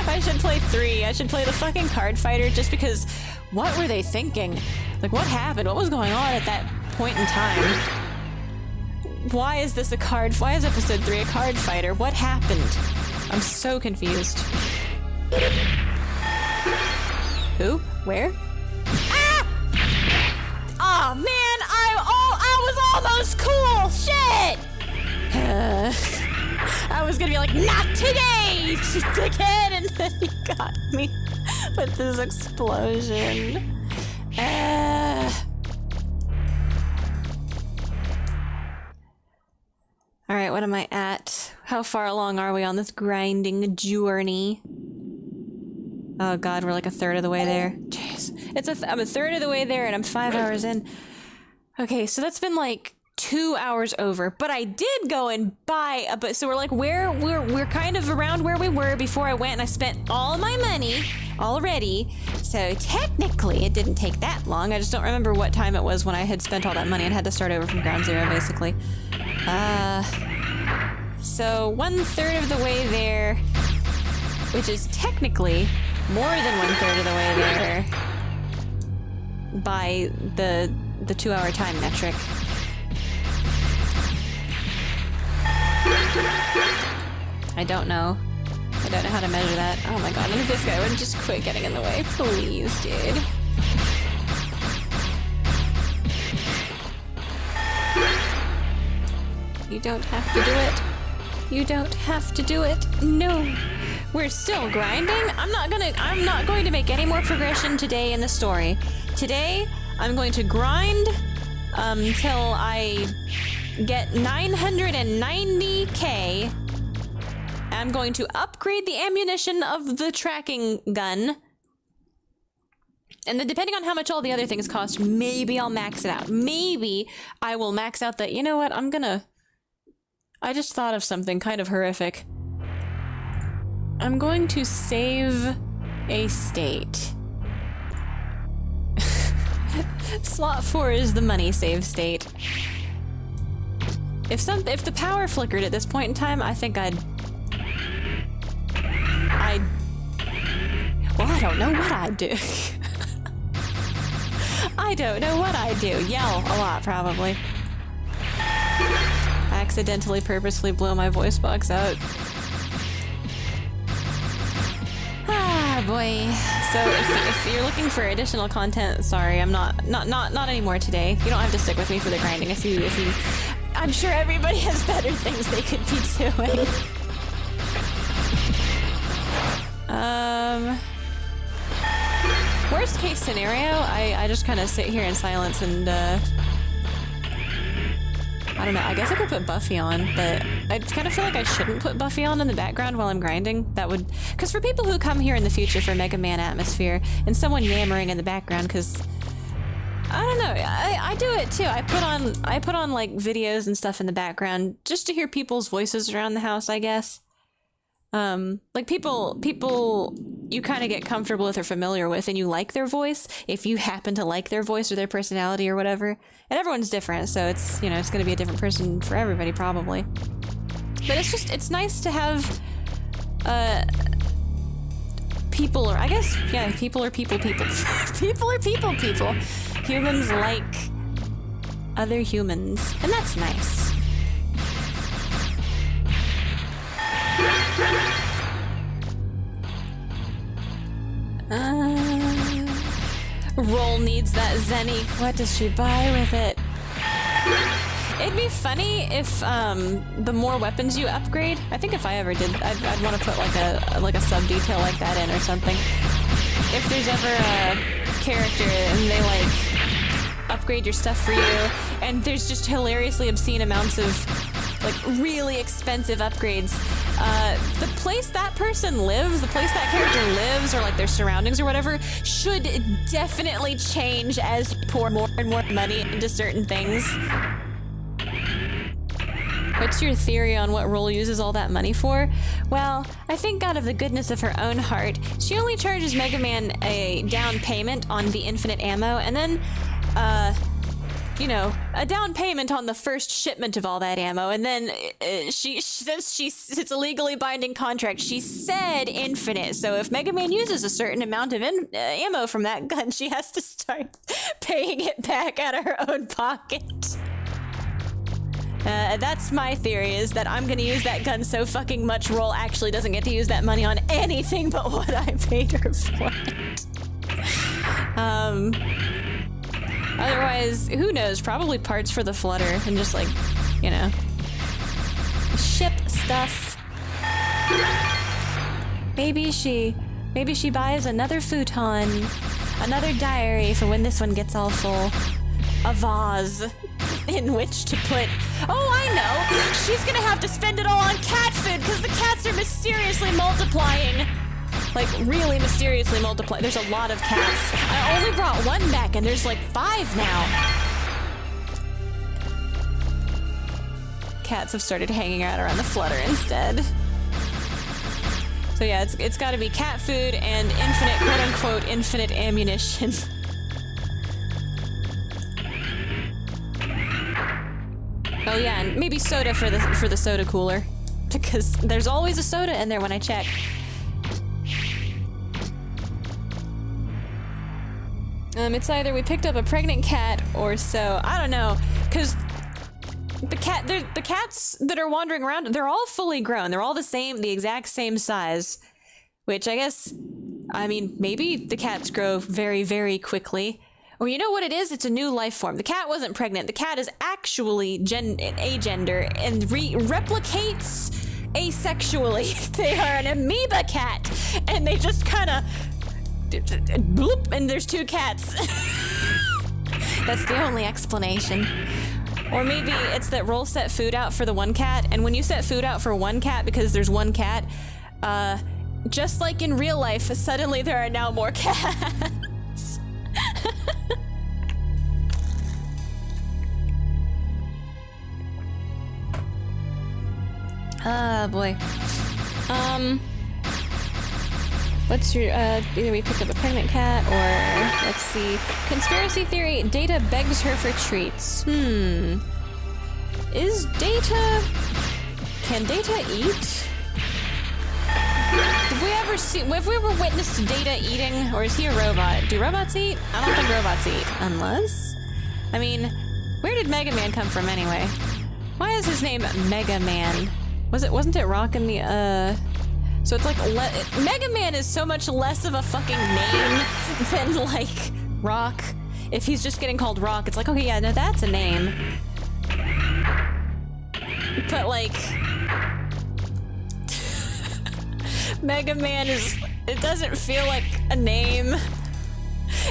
I should play 3. I should play the fucking card fighter, just because, what were they thinking? Like, what happened? What was going on at that point in time? Why is this why is episode 3 a card fighter? What happened? I'm so confused. Who? Where? Ah! Aw, man, I was almost cool! Shit! I was gonna be like, not today, dickhead! And then you got me with this explosion. Alright, what am I at? How far along are we on this grinding journey? Oh god, we're like a third of the way there. Jeez. I'm a third of the way there and I'm 5 hours in. Okay, so that's been like 2 hours over, but I did go and buy a, but so we're like, we're kind of around where we were before I went, and I spent all my money already, so technically it didn't take that long. I just don't remember what time it was when I had spent all that money and had to start over from ground zero, basically. So 1/3 of the way there, which is technically more than 1/3 of the way there by the 2 hour time metric. I don't know. I don't know how to measure that. Oh my god, and if this guy would just quit getting in the way, please, dude. You don't have to do it. You don't have to do it. No. We're still grinding. I'm not going to make any more progression today in the story. Today, I'm going to grind till I get 990k. I'm going to upgrade the ammunition of the tracking gun. And then depending on how much all the other things cost, maybe I'll max it out. Maybe I will max out the, you know what, I just thought of something kind of horrific. I'm going to save a state. Slot 4 is the money save state. If the power flickered at this point in time, I think well, I don't know what I'd do. I don't know what I'd do. Yell a lot, probably. Accidentally, purposefully blow my voice box out. Ah, boy. So if you're looking for additional content, sorry, I'm not anymore today. You don't have to stick with me for the grinding. If you, I'm sure everybody has better things they could be doing. Worst case scenario, I just kind of sit here in silence and, I don't know, I guess I could put Buffy on, but I kind of feel like I shouldn't put Buffy on in the background while I'm grinding. That would, because for people who come here in the future for Mega Man atmosphere, and someone yammering in the background, because, I don't know, I do it too. I put on like videos and stuff in the background just to hear people's voices around the house, I guess. Like people you kind of get comfortable with or familiar with, and you like their voice, if you happen to like their voice or their personality or whatever. And everyone's different, so it's, you know, it's going to be a different person for everybody probably. But it's nice to have people, or I guess, yeah, people are people. People are people. Humans like other humans, and that's nice. Roll needs that Zenny. What does she buy with it? It'd be funny if the more weapons you upgrade, I think if I ever did, I'd want to put like a sub detail like that in or something. If there's ever a character and they like upgrade your stuff for you, and there's just hilariously obscene amounts of like really expensive upgrades. The place that person lives, the place that character lives, or like their surroundings or whatever, should definitely change as you pour more and more money into certain things. What's your theory on what Roll uses all that money for? Well, I think out of the goodness of her own heart, she only charges Mega Man a down payment on the infinite ammo, and then, you know, a down payment on the first shipment of all that ammo, and then since it's a legally binding contract, she said infinite, so if Mega Man uses a certain amount of ammo from that gun, she has to start paying it back out of her own pocket. That's my theory, is that I'm gonna use that gun so fucking much Roll actually doesn't get to use that money on anything but what I paid her for it. Otherwise, who knows? Probably parts for the flutter and just like, you know, ship stuff. Maybe she buys another futon, another diary for when this one gets all full, a vase in which to put. Oh, I know. She's gonna have to spend it all on cat food because the cats are mysteriously multiplying. Like, really mysteriously multiply. There's a lot of cats. I only brought one back, and there's like 5 now. cats have started hanging out around the flutter instead. So yeah, it's got to be cat food and infinite, quote-unquote, infinite ammunition. Oh yeah, and maybe soda for the soda cooler, because there's always a soda in there when I check. It's either we picked up a pregnant cat or so. I don't know, because the cats that are wandering around, they're all fully grown. They're all the exact same size, which I guess, I mean, maybe the cats grow very, very quickly. Or you know what it is? It's a new life form. The cat wasn't pregnant. The cat is actually agender and replicates asexually. They are an amoeba cat, and they just kind of bloop, and there's two cats. That's the only explanation. Or maybe it's that Roll set food out for the one cat, and when you set food out for one cat because there's one cat, just like in real life, suddenly there are now more cats. Ah, boy. What's your, either we picked up a pregnant cat, or, let's see, conspiracy theory, Data begs her for treats. Is Data, can Data eat? Have we ever witnessed Data eating, or is he a robot? Do robots eat? I don't think robots eat, unless, I mean, where did Mega Man come from anyway? Why is his name Mega Man? Wasn't it Rock in the, so it's like, Mega Man is so much less of a fucking name than, like, Rock. If he's just getting called Rock, it's like, okay, yeah, no, that's a name. But, like, Mega Man it doesn't feel like a name.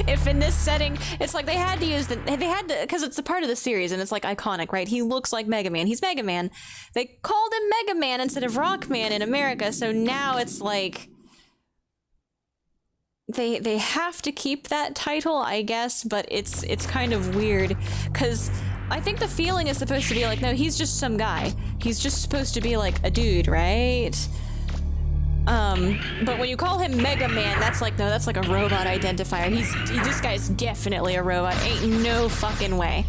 If in this setting, it's like they had to, because it's a part of the series and it's like iconic, right? He looks like Mega Man. He's Mega Man. They called him Mega Man instead of Rockman in America, so now it's like they have to keep that title, I guess, but it's kind of weird because I think the feeling is supposed to be like, no, he's just some guy. He's just supposed to be like a dude, right? But when you call him Mega Man, that's like, no, that's like a robot identifier. This guy's definitely a robot. Ain't no fucking way.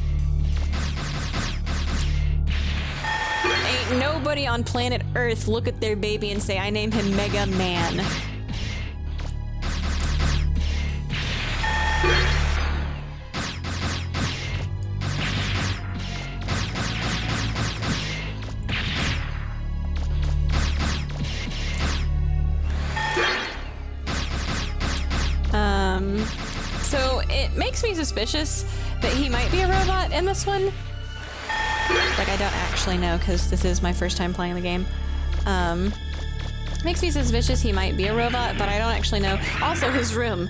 Ain't nobody on planet Earth look at their baby and say, I name him Mega Man. So it makes me suspicious that he might be a robot in this one. Like, I don't actually know because this is my first time playing the game. Makes me suspicious he might be a robot, but I don't actually know. Also, his room.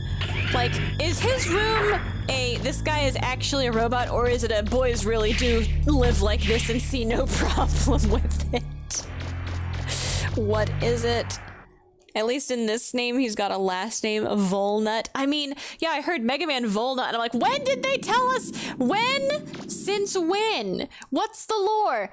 Like, is his room this guy is actually a robot, or is it a boys really do live like this and see no problem with it? What is it? At least in this name, he's got a last name of Volnut. I mean, yeah, I heard Mega Man Volnut, and I'm like, when did they tell us? When? Since when? What's the lore?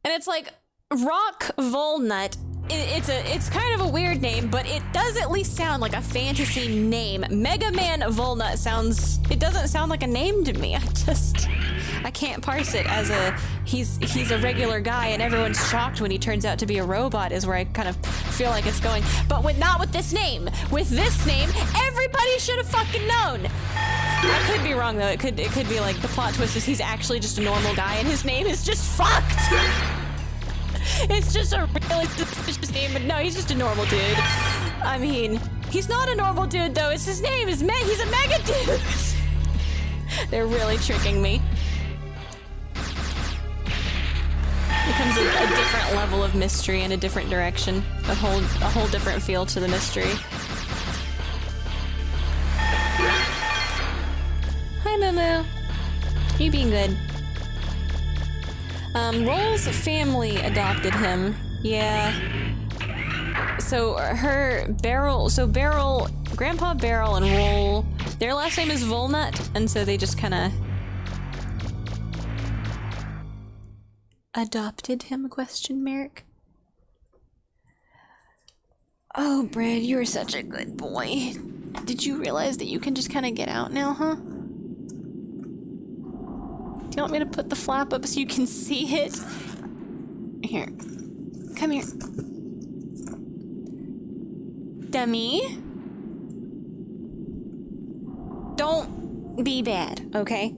And it's like, Rock Volnut. It's kind of a weird name, but it does at least sound like a fantasy name. Mega Man Volnut it doesn't sound like a name to me. I can't parse it as he's a regular guy and everyone's shocked when he turns out to be a robot is where I kind of feel like it's going. But not with this name. With this name, everybody should have fucking known. I could be wrong though. It could be like the plot twist is he's actually just a normal guy and his name is just fucked. It's just a really suspicious name, but no, he's just a normal dude. I mean, he's not a normal dude though. It's his name. He's a mega dude. They're really tricking me. Becomes a different level of mystery in a different direction. A whole different feel to the mystery. Hi, Moo. You being good? Roll's family adopted him. Yeah. So Grandpa Barrel and Roll, their last name is Volnut, and so they just kind of... adopted him, question mark. Oh, Brad, you're such a good boy. Did you realize that you can just kind of get out now, huh? Do you want me to put the flap up so you can see it? Here. Come here. Dummy. Don't be bad, okay?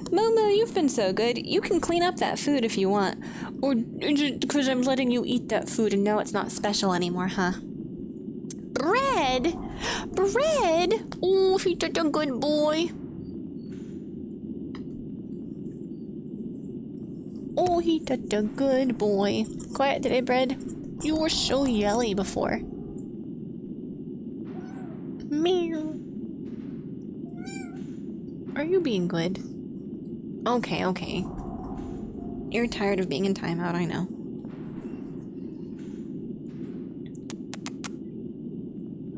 Momo, you've been so good. You can clean up that food if you want. Or just because I'm letting you eat that food and now it's not special anymore, huh? Bread? Bread? Oh, he's such a good boy. Oh, he's such a good boy. Quiet today, Bread. You were so yelly before. Meow. Are you being good? Okay, okay. You're tired of being in timeout, I know.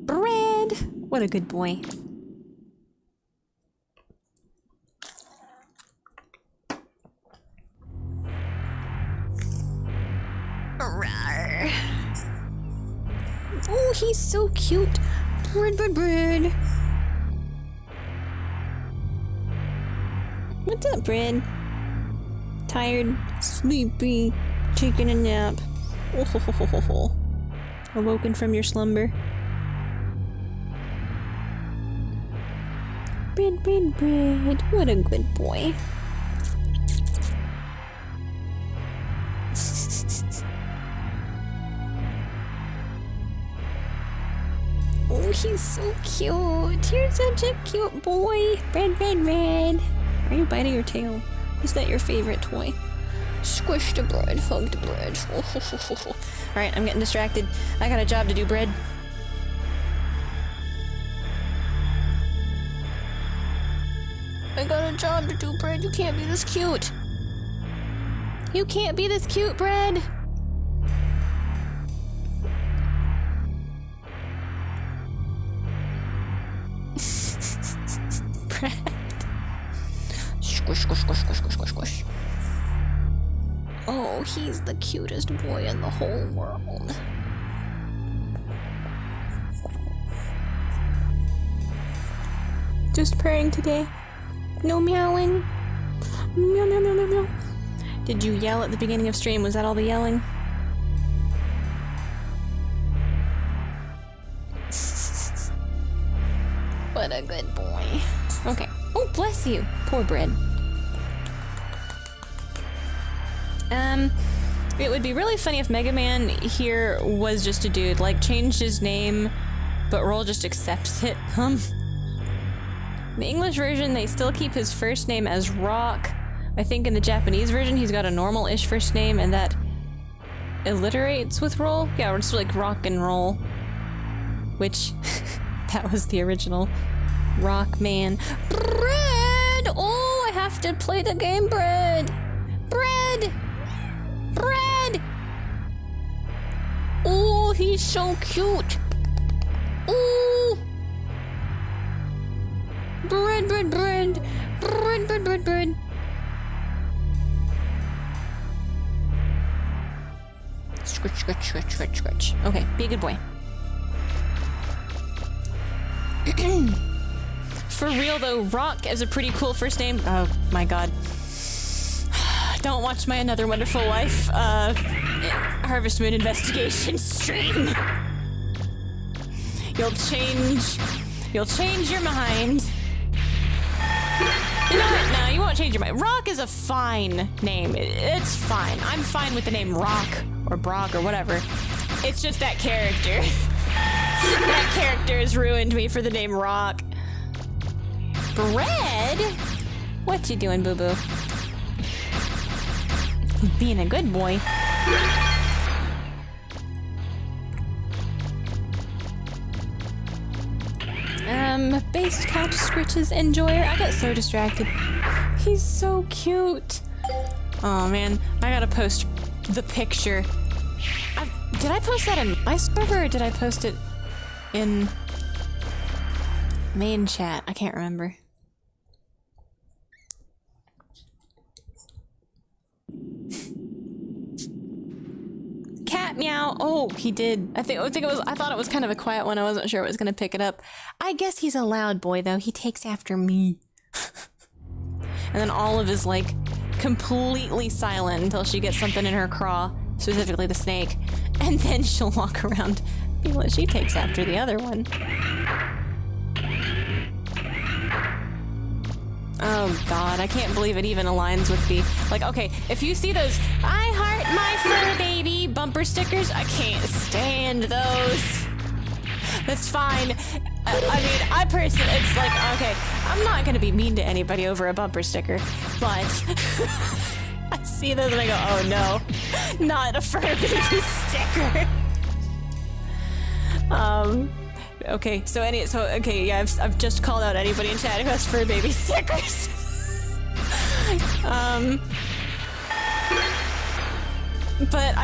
Bread! What a good boy. Rawr. Oh, he's so cute. Bread, bread, bread. What's up, Bread? Tired, sleepy, taking a nap. Oh, awoken from your slumber. Bread, bread, bread. What a good boy. Oh, he's so cute. You're such a cute boy. Bread, bread, bread. Are you biting your tail? Is that your favorite toy? Squish the bread, hug the bread. Alright, I'm getting distracted. I got a job to do, Bread. I got a job to do, Bread. You can't be this cute. You can't be this cute, Bread. Bread. Squish, squish, squish, squish, squish, squish, squish. Oh, he's the cutest boy in the whole world. Just purring today. No meowing. Meow, meow, meow, meow, meow. Did you yell at the beginning of stream? Was that all the yelling? What a good boy. Okay. Oh, bless you. Poor Bread. It would be really funny if Mega Man here was just a dude, like changed his name, but Roll just accepts it. The English version, they still keep his first name as Rock. I think in the Japanese version, he's got a normal-ish first name, and that alliterates with Roll. Yeah, it's like Rock and Roll, which that was the original Rock Man. Bread! Oh, I have to play the game, Bread! Bread! Bread! Oh, he's so cute. Oh! Bread, bread, bread. Bread, bread, bread, bread. Scratch, scratch, scratch, scratch, scratch. Okay, be a good boy. For real though, Rock is a pretty cool first name. Oh my god. Don't watch my Another Wonderful Life Harvest Moon investigation stream. You'll change your mind. You know what? No, you won't change your mind. Rock is a fine name. It's fine. I'm fine with the name Rock or Brock or whatever. It's just that character. That character has ruined me for the name Rock. Bread? What you doing, boo-boo? Being a good boy. Based couch scritches enjoyer. I got so distracted. He's so cute. Oh man, I gotta post the picture. Did I post that in my server or did I post it in main chat? I can't remember. meow. Oh, he did. I thought it was kind of a quiet one. I wasn't sure it was gonna pick it up. I guess he's a loud boy though. He takes after me. And then Olive is like completely silent until she gets something in her craw, specifically the snake. And then she'll walk around. She takes after the other one. Oh god, I can't believe it even aligns with the, like, okay, if you see those I heart my fur baby bumper stickers, I can't stand those. That's fine. I mean, I personally, it's like, okay, I'm not gonna be mean to anybody over a bumper sticker, but I see those and I go, oh no, not a fur baby sticker. Okay, okay, yeah, I've just called out anybody in chat who has fur baby stickers. But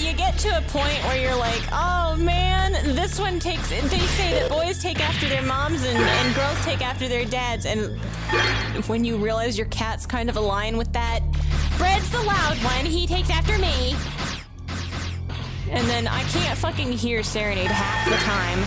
you get to a point where you're like, oh man, this one takes, they say that boys take after their moms and girls take after their dads, and when you realize your cats kind of align with that, Bread's the loud one, he takes after me. And then I can't fucking hear Serenade half the time.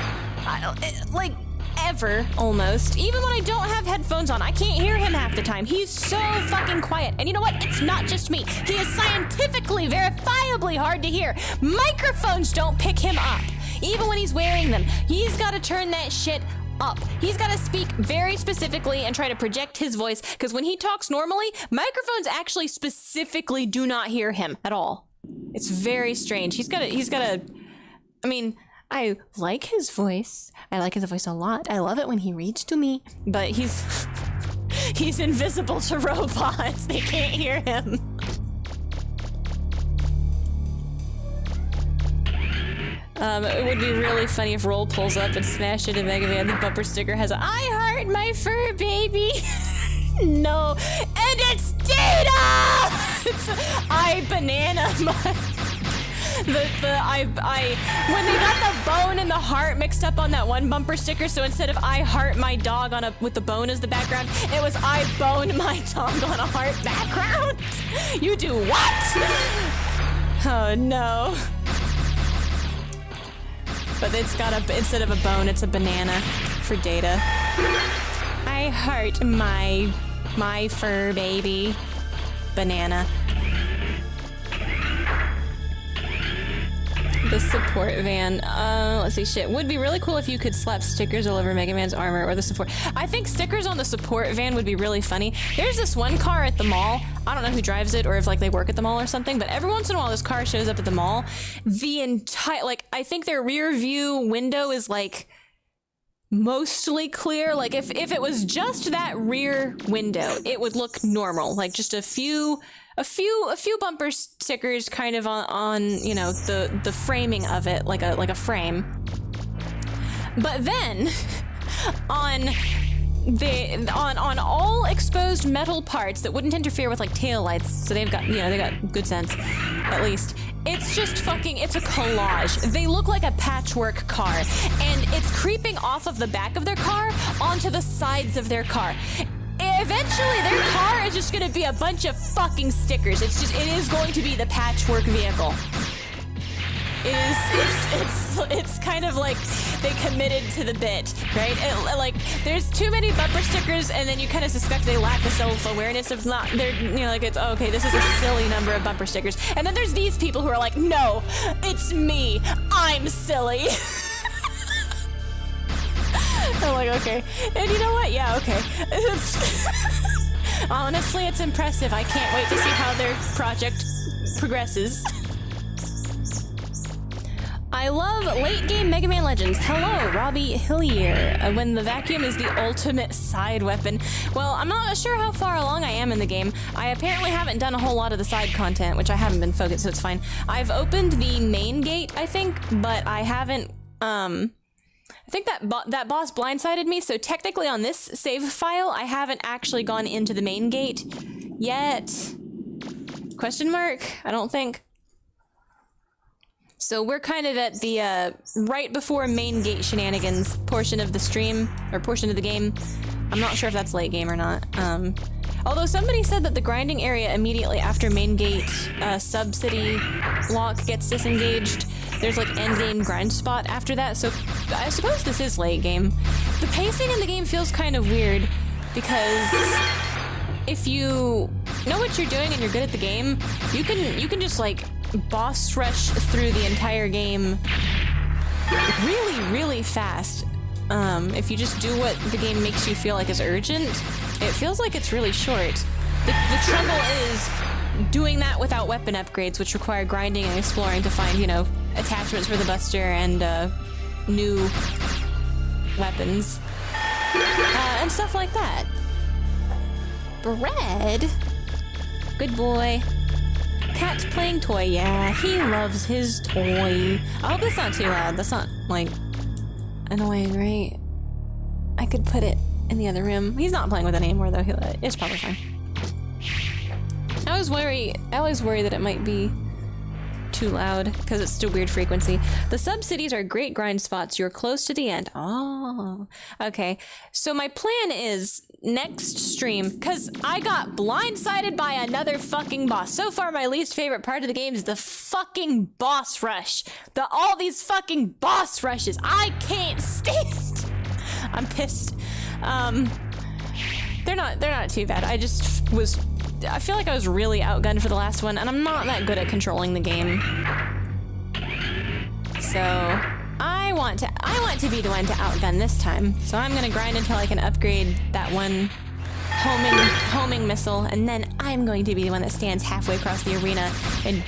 Like, ever, almost. Even when I don't have headphones on, I can't hear him half the time. He's so fucking quiet. And you know what? It's not just me. He is scientifically, verifiably hard to hear. Microphones don't pick him up. Even when he's wearing them. He's got to turn that shit up. He's got to speak very specifically and try to project his voice, because when he talks normally, microphones actually specifically do not hear him at all. It's very strange. He's got a, I mean, I like his voice. I like his voice a lot. I love it when he reads to me, but he's invisible to robots. They can't hear him. It would be really funny if Roll pulls up and smash into Mega Man. The bumper sticker has a I heart my fur baby. No, and it's Data! It's I banana my when they got the bone and the heart mixed up on that one bumper sticker, so instead of I heart my dog on with the bone as the background, it was I bone my dog on a heart background. You do what? Oh no. But it's got instead of a bone, it's a banana for Data. I heart my fur baby. Banana. The support van. Let's see, shit. Would be really cool if you could slap stickers all over Mega Man's armor or the support. I think stickers on the support van would be really funny. There's this one car at the mall. I don't know who drives it or if like they work at the mall or something, but every once in a while this car shows up at the mall. The entire, like, I think their rear view window is like mostly clear. Like if it was just that rear window, it would look normal. Like just a few bumper stickers kind of on you know, the framing of it, like a frame. But then on all exposed metal parts that wouldn't interfere with like taillights, so they got good sense, at least. It's just fucking, it's a collage. They look like a patchwork car, and it's creeping off of the back of their car onto the sides of their car. Eventually, their car is just gonna be a bunch of fucking stickers. It is going to be the patchwork vehicle. It's kind of like they committed to the bit, right? Like, there's too many bumper stickers, and then you kind of suspect they lack the self-awareness of not, they're, you know, like, it's, oh, okay, this is a silly number of bumper stickers. And then there's these people who are like, no, it's me, I'm silly. I'm like, okay. And you know what? Yeah, okay. Honestly, it's impressive. I can't wait to see how their project progresses. I love late game Mega Man Legends. Hello, Robbie Hillier. When the vacuum is the ultimate side weapon. Well, I'm not sure how far along I am in the game. I apparently haven't done a whole lot of the side content, which I haven't been focused, so it's fine. I've opened the main gate, I think, but I haven't, I think that boss blindsided me, so technically on this save file, I haven't actually gone into the main gate yet. Question mark? I don't think. So we're kind of at the right before main gate shenanigans portion of the stream, or portion of the game. I'm not sure if that's late game or not. Although somebody said that the grinding area immediately after main gate sub-city lock gets disengaged, there's like end game grind spot after that, so I suppose this is late game. The pacing in the game feels kind of weird because if you know what you're doing and you're good at the game, you can just like boss rush through the entire game really, really fast. If you just do what the game makes you feel like is urgent, it feels like it's really short. The trouble is doing that without weapon upgrades, which require grinding and exploring to find, you know, attachments for the Buster and new weapons. And stuff like that. Bread? Good boy. Cat playing toy. Yeah, he loves his toy. I hope that's not too loud. That's not, like, annoying, right? I could put it in the other room. He's not playing with it anymore, though. It's probably fine. I always worry that it might be too loud because it's still weird frequency. The sub-cities are great grind spots. You're close to the end. Oh, okay. So my plan is next stream, because I got blindsided by another fucking boss. So far, my least favorite part of the game is the fucking boss rush. All these fucking boss rushes. I can't stand. I'm pissed. They're not too bad. I feel like I was really outgunned for the last one, and I'm not that good at controlling the game. So I want to be the one to outgun this time. So I'm gonna grind until I can upgrade that one homing missile, and then I'm going to be the one that stands halfway across the arena and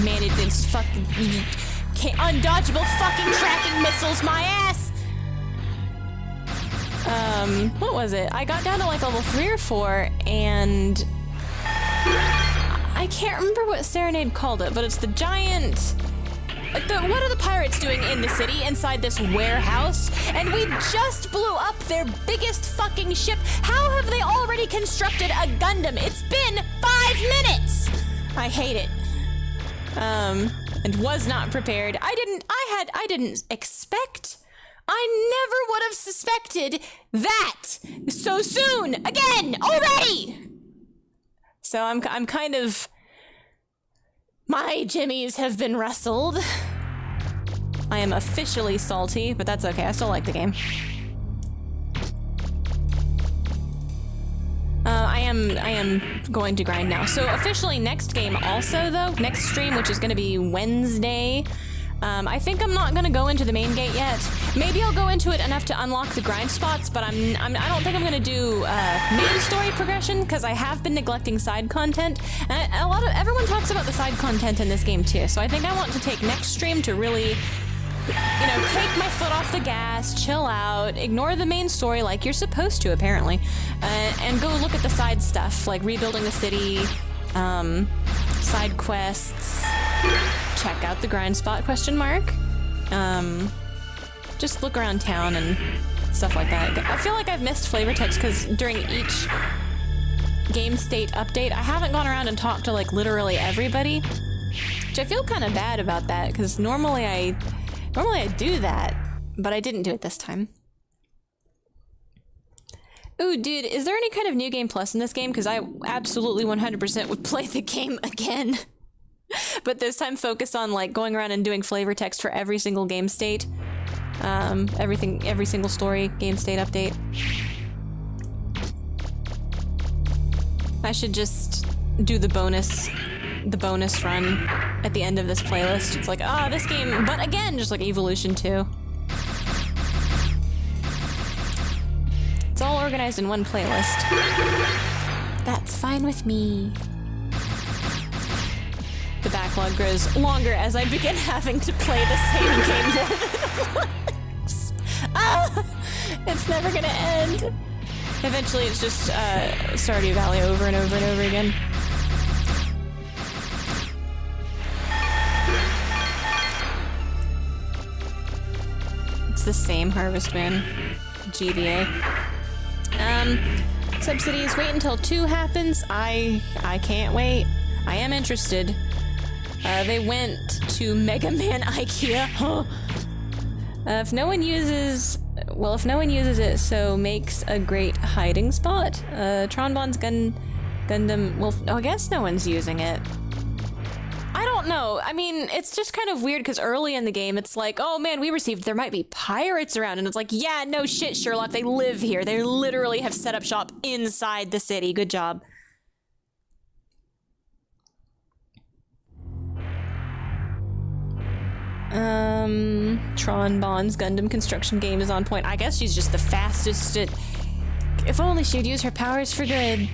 manages fucking undodgeable fucking tracking missiles my ass. What was it? I got down to like level 3 or 4, and I can't remember what Serenade called it, but it's the giant. Like, what are the pirates doing in the city inside this warehouse? And we just blew up their biggest fucking ship. How have they already constructed a Gundam? It's been 5 minutes. I hate it. And was not prepared. I didn't expect. I never would have suspected that so soon again already. So I'm kind of, my jimmies have been rustled. I am officially salty, but that's okay. I still like the game. I am going to grind now. So officially next game also though, next stream, which is going to be Wednesday. I think I'm not gonna go into the main gate yet. Maybe I'll go into it enough to unlock the grind spots, but I don't think I'm gonna do main story progression because I have been neglecting side content, and everyone talks about the side content in this game too. So I think I want to take next stream to really, you know, take my foot off the gas, chill out, ignore the main story like you're supposed to apparently, and go look at the side stuff like rebuilding the city, side quests. Check out the grind spot, ? Just look around town and stuff like that. I feel like I've missed flavor text because during each game state update, I haven't gone around and talked to like literally everybody, which I feel kind of bad about that because normally I do that, but I didn't do it this time. Ooh, dude, is there any kind of New Game Plus in this game? Because I absolutely 100% would play the game again. But this time focus on like going around and doing flavor text for every single game state. Every single story, game state update. I should just do the bonus run at the end of this playlist. It's like, this game, but again, just like Evolution 2. It's all organized in one playlist. That's fine with me. The backlog grows longer as I begin having to play the same game more than once. It's never gonna end. Eventually it's just Stardew Valley over and over and over again. It's the same Harvest Moon. GBA. Subsidies, wait until 2 happens. I can't wait. I am interested. They went to Mega Man IKEA. If no one uses well, if no one uses it, so makes a great hiding spot. Tronbon's Gundam, well, I guess no one's using it. I don't know. I mean, it's just kind of weird because early in the game, it's like, oh man, there might be pirates around. And it's like, yeah, no shit, Sherlock. They live here. They literally have set up shop inside the city. Good job. Tronbon's Gundam construction game is on point. I guess she's just the fastest at... If only she'd use her powers for good.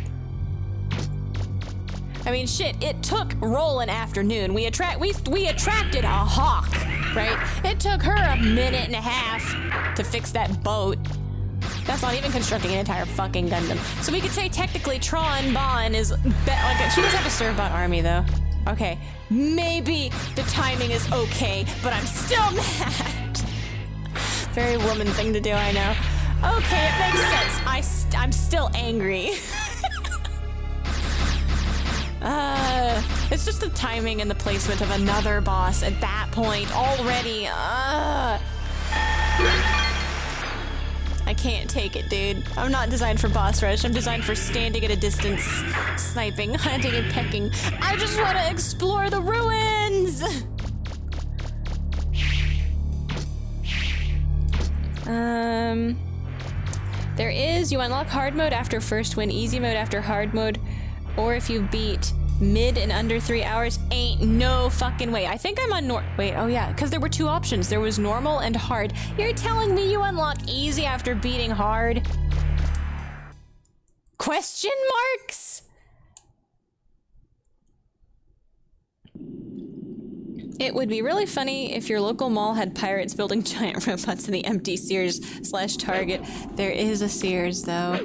I mean, shit, it took Roll an afternoon. We attracted a hawk, right? It took her a minute and a half to fix that boat. That's not even constructing an entire fucking Gundam. So we could say technically Tronbon is... like, she does have a Servbot army, though. Okay, maybe the timing is okay, but I'm still mad. Very woman thing to do, I know. Okay, it makes sense. I'm still angry. It's just the timing and the placement of another boss at that point already. I can't take it, dude. I'm not designed for boss rush. I'm designed for standing at a distance, sniping, hunting, and pecking. I just want to explore the ruins! You unlock hard mode after first win, easy mode after hard mode, or if you beat mid in under 3 hours. Ain't no fucking way. I think I'm on wait, oh yeah, because there were two options. There was normal and hard. You're telling me you unlock easy after beating hard? Question marks? It would be really funny if your local mall had pirates building giant robots in the empty Sears/Target. There is a Sears, though.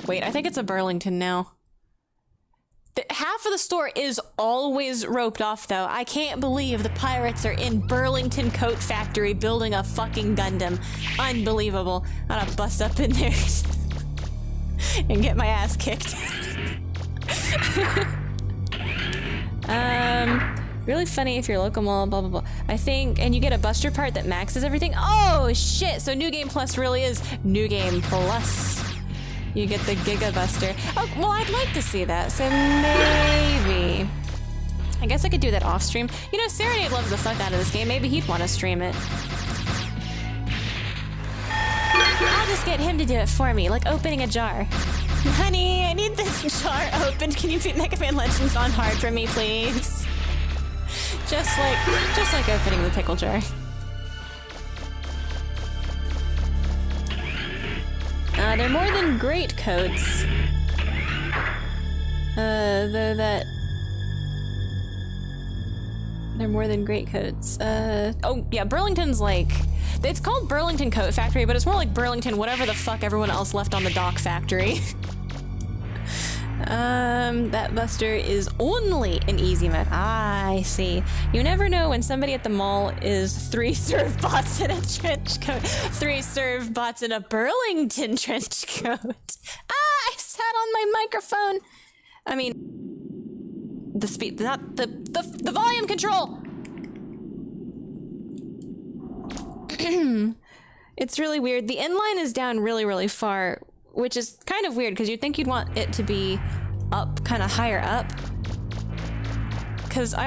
Wait, I think it's a Burlington now. Half of the store is always roped off, though. I can't believe the pirates are in Burlington Coat Factory building a fucking Gundam. Unbelievable. I'm gonna bust up in there and get my ass kicked. Really funny if your local mall, blah, blah, blah. I think, and you get a buster part that maxes everything. Oh, shit! So New Game Plus really is New Game Plus. You get the Giga Buster. Oh, well, I'd like to see that, so maybe. I guess I could do that off stream. You know, Serenade loves the fuck out of this game. Maybe he'd want to stream it. I'll just get him to do it for me, like opening a jar. Honey, I need this jar opened. Can you beat Mega Man Legends on hard for me, please? Just like opening the pickle jar. They're more than great coats. Though that... They're more than great coats. Oh, yeah, Burlington's like... It's called Burlington Coat Factory, but it's more like Burlington whatever the fuck everyone else left on the dock factory. That buster is only an easy mode. I see. You never know when somebody at the mall is 3 serve bots in a trench coat. 3 serve bots in a Burlington trench coat. I sat on my microphone. I mean, the speed, not the volume control. It's really weird. The inline is down really, really far, which is kind of weird because you'd think you'd want it to be up, kind of higher up. Because I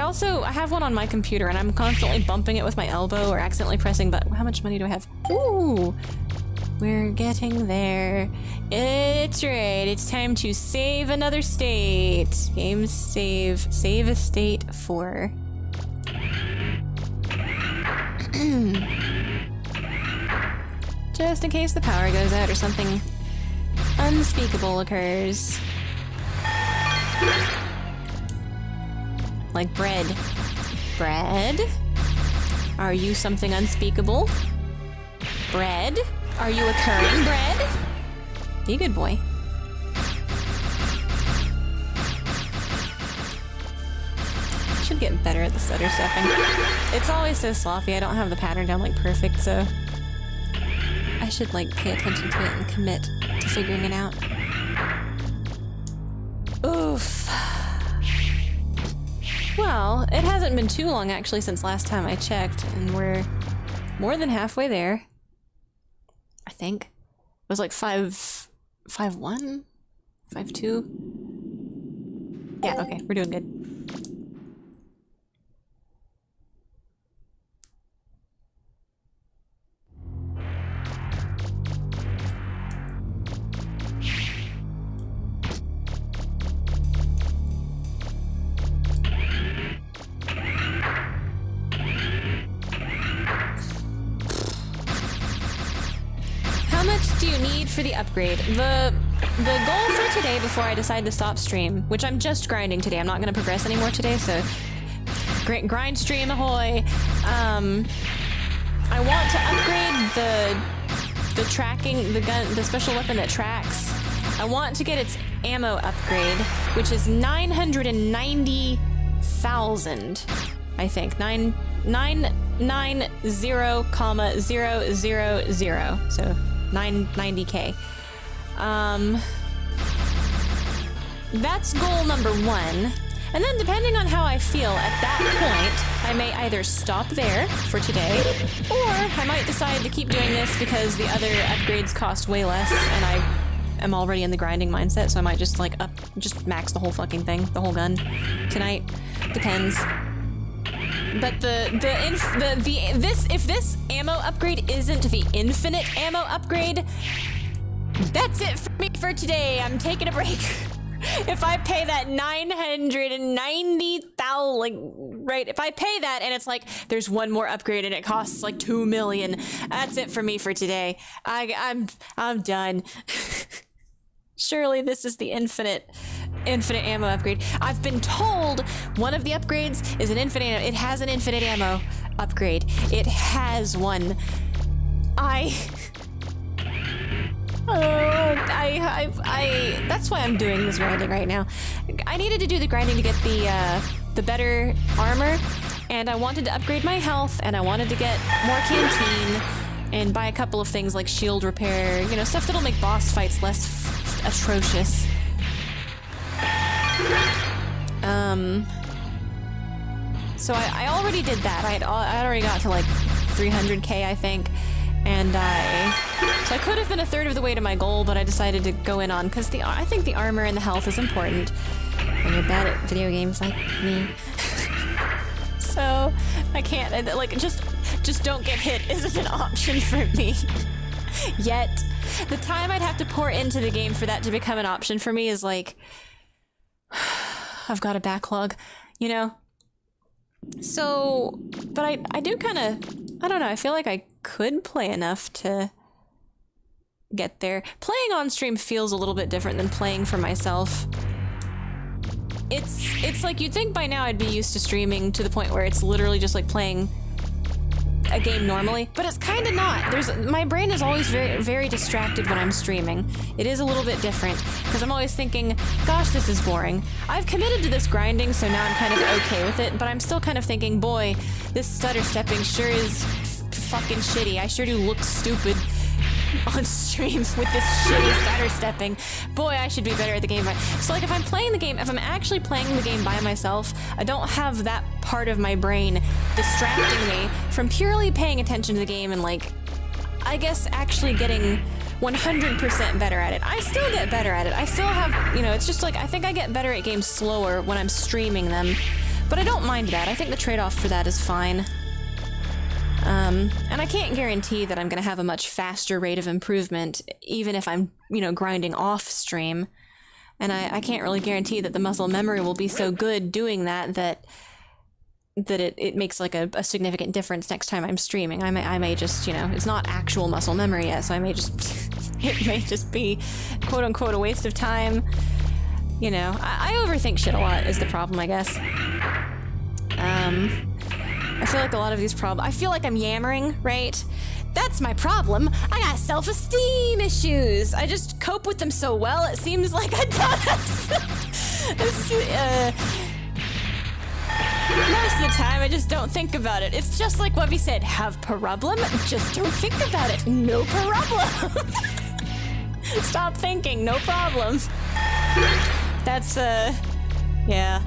have one on my computer and I'm constantly bumping it with my elbow or accidentally pressing, but how much money do I have? Ooh, we're getting there. It's right, it's time to save another state. Game save a state 4. Just in case the power goes out or something unspeakable occurs. Like bread. Bread? Are you something unspeakable? Bread? Are you occurring bread? You good boy. Should get better at the stutter stepping. It's always so sloppy. I don't have the pattern down like perfect, so I should like pay attention to it and commit to figuring it out. Oof. Well, it hasn't been too long actually since last time I checked, and we're more than halfway there. I think. It was like 5.1? 5.2? Yeah, okay, we're doing good. How much do you need for the upgrade? The goal for today before I decide to stop stream, which I'm just grinding today, I'm not going to progress anymore today, so grind stream ahoy. I want to upgrade the tracking, the gun, the special weapon that tracks. I want to get its ammo upgrade, which is 990,000, I think. 990,000, so 990k. That's goal number 1. And then depending on how I feel at that point, I may either stop there for today, or I might decide to keep doing this because the other upgrades cost way less and I am already in the grinding mindset, so I might just like just max the whole fucking thing, the whole gun tonight. Depends. But if this ammo upgrade isn't the infinite ammo upgrade, that's it for me for today. I'm taking a break. If I pay that 990,000, like, right, if I pay that and it's like, there's one more upgrade and it costs like 2 million, that's it for me for today. I'm done. Surely this is the infinite ammo upgrade. I've been told one of the upgrades is an infinite ammo. It has an infinite ammo upgrade. It has one. That's why I'm doing this grinding right now. I needed to do the grinding to get the better armor, and I wanted to upgrade my health, and I wanted to get more canteen, and buy a couple of things like shield repair, you know, stuff that'll make boss fights less atrocious. So I already did that. I already got to like 300k, I think. And so I could have been a third of the way to my goal, but I decided to go in on, because I think the armor and the health is important when you're bad at video games like me. So I can't, like, just don't get hit isn't an option for me yet. The time I'd have to pour into the game for that to become an option for me is like, I've got a backlog, you know? So, but I do kind of, I don't know, I feel like I could play enough to get there. Playing on stream feels a little bit different than playing for myself. It's like, you'd think by now I'd be used to streaming to the point where it's literally just like playing a game normally, but it's kind of not. My brain is always very, very distracted when I'm streaming. It is a little bit different, because I'm always thinking, gosh, this is boring. I've committed to this grinding, so now I'm kind of okay with it, but I'm still kind of thinking, boy, this stutter stepping sure is fucking shitty. I sure do look stupid on stream with this shitty stutter stepping. Boy, I should be better at the game. So like, if I'm playing the game, if I'm actually playing the game by myself, I don't have that part of my brain distracting me from purely paying attention to the game and, like, I guess actually getting 100% better at it. I still get better at it. I still have, you know, it's just like, I think I get better at games slower when I'm streaming them, but I don't mind that. I think the trade-off for that is fine. And I can't guarantee that I'm going to have a much faster rate of improvement, even if I'm, you know, grinding off stream. And I can't really guarantee that the muscle memory will be so good doing that it makes like a significant difference next time I'm streaming. I may just, you know, it's not actual muscle memory yet, so I may just, it may just be quote unquote a waste of time. You know, I overthink shit a lot is the problem, I guess. I feel like a lot of these problems, I feel like I'm yammering, right? That's my problem. I got self-esteem issues. I just cope with them so well, it seems like I does. Most of the time, I just don't think about it. It's just like Webby said, have problem, just don't think about it. No problem. Stop thinking, no problem. That's, yeah.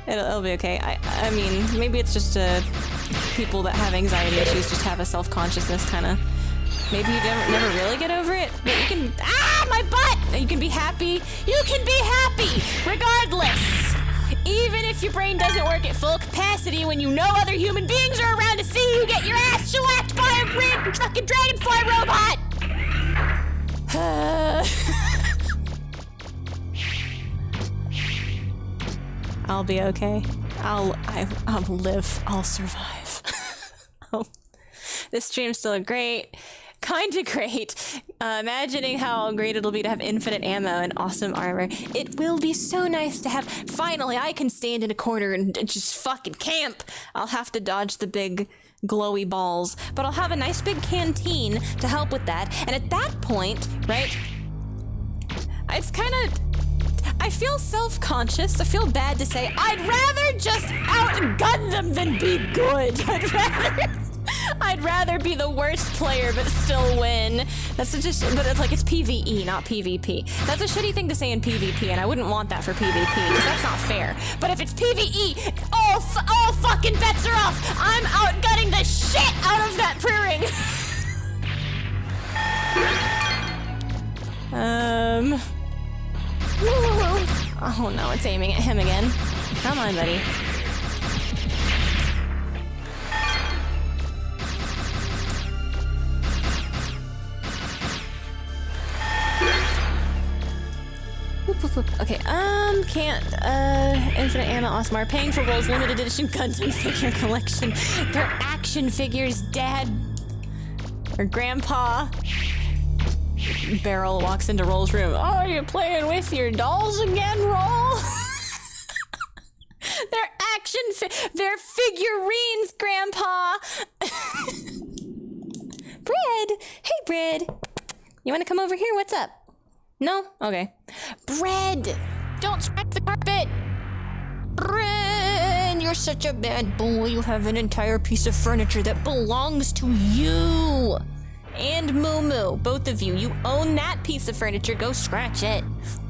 It'll be okay. I mean, maybe it's just people that have anxiety issues just have a self-consciousness kind of Maybe you never really get over it, but you can, my butt! You can be happy. You can be happy, regardless. Even if your brain doesn't work at full capacity when you know other human beings are around to see you get your ass shellacked by a red fucking dragonfly robot! I'll be okay. I'll live. I'll survive. This stream's still great. Kinda great. Imagining how great it'll be to have infinite ammo and awesome armor. It will be so nice to have. Finally, I can stand in a corner and just fucking camp. I'll have to dodge the big glowy balls, but I'll have a nice big canteen to help with that. And at that point, right, it's kind of, I feel self-conscious. I feel bad to say I'd rather just outgun them than be good. I'd rather be the worst player but still win. But it's like, it's PvE, not PvP. That's a shitty thing to say in PvP, and I wouldn't want that for PvP, because that's not fair. But if it's PvE, all fucking bets are off. I'm outgunning the shit out of that purring. Oh no, it's aiming at him again. Come on, buddy. Okay, infinite ammo, awesome. Paying for Roll's limited edition Gundam figure collection. They're action figures, Dad. Or Grandpa. Beryl walks into Roll's room. Oh, are you playing with your dolls again, Roll? They're they're figurines, Grandpa. Bread. Hey, Bread. You want to come over here? What's up? No? Okay. Bread! Don't scratch the carpet! Bread! You're such a bad boy. You have an entire piece of furniture that belongs to you! And Moo Moo, both of you. You own that piece of furniture. Go scratch it.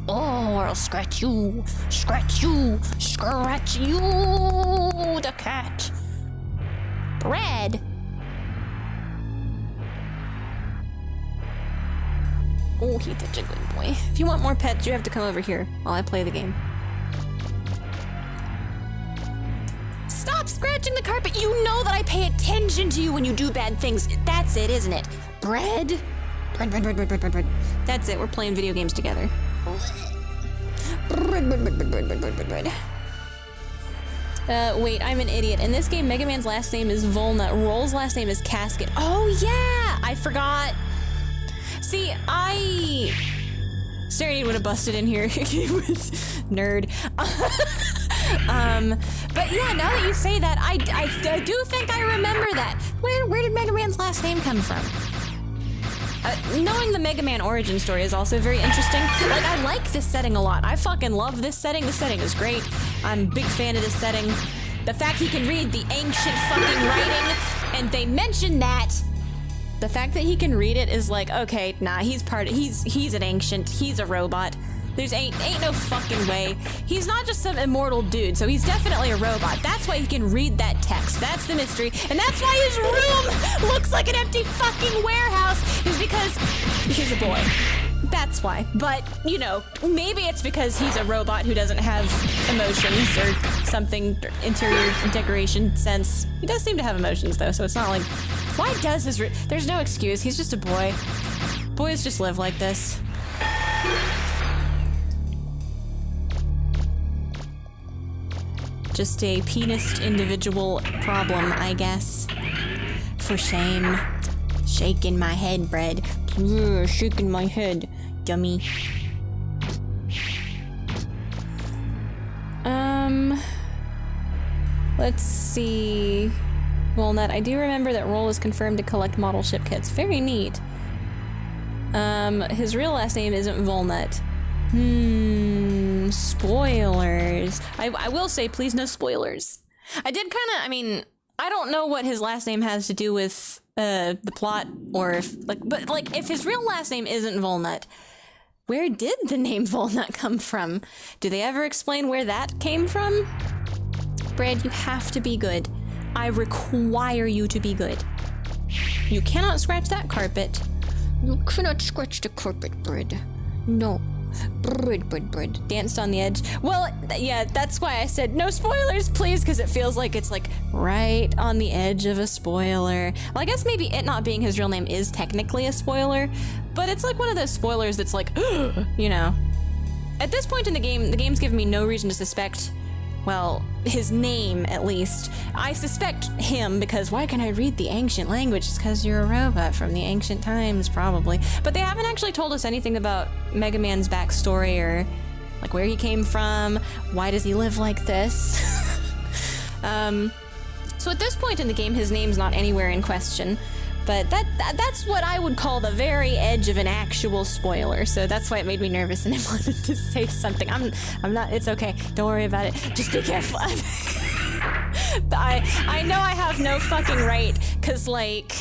Oh, or I'll scratch you. Scratch you. Scratch you, the cat. Bread! Oh, he's such a good boy. If you want more pets, you have to come over here while I play the game. Stop scratching the carpet! You know that I pay attention to you when you do bad things. That's it, isn't it? Bread? Bread. That's it, we're playing video games together. Bread. Wait, I'm an idiot. In this game, Mega Man's last name is Volnut. Roll's last name is Casket. Oh yeah! I forgot. See, Serenade would have busted in here. He was nerd. But yeah, now that you say that, I do think I remember that. Where did Mega Man's last name come from? Knowing the Mega Man origin story is also very interesting. Like, I like this setting a lot. I fucking love this setting. This setting is great. I'm a big fan of this setting. The fact he can read the ancient fucking writing, and they mention that. The fact that he can read it is like, okay, nah, he's an ancient, he's a robot. There's ain't no fucking way. He's not just some immortal dude, so he's definitely a robot. That's why he can read that text. That's the mystery. And that's why his room looks like an empty fucking warehouse, is because he's a boy. That's why. But, you know, maybe it's because he's a robot who doesn't have emotions or something, interior decoration sense. He does seem to have emotions, though, so it's not like... Why does his... There's no excuse. He's just a boy. Boys just live like this. Just a penis individual problem, I guess. For shame. Shaking my head, Bread. Shaking my head, dummy. Let's see. Walnut, I do remember that Roll is confirmed to collect model ship kits. Very neat. His real last name isn't Volnut. Spoilers. I will say, please no spoilers. I don't know what his last name has to do with the plot, or if if his real last name isn't Volnut, where did the name Volnut come from? Do they ever explain where that came from? Brad, you have to be good. I require you to be good. You cannot scratch that carpet. You cannot scratch the carpet, bread. No. Bread. Danced on the edge. Well, yeah, that's why I said no spoilers, please, because it feels like it's like right on the edge of a spoiler. Well, I guess maybe it not being his real name is technically a spoiler, but it's like one of those spoilers that's like, you know. At this point in the game's given me no reason to suspect, well, his name at least. I suspect him because why can I read the ancient language? It's because you're a robot from the ancient times, probably. But they haven't actually told us anything about Mega Man's backstory or like where he came from. Why does he live like this? So at this point in the game, his name's not anywhere in question. But that's what I would call the very edge of an actual spoiler. So that's why it made me nervous and I wanted to say something. I'm not, it's okay. Don't worry about it. Just be careful. I know I have no fucking right, cause like,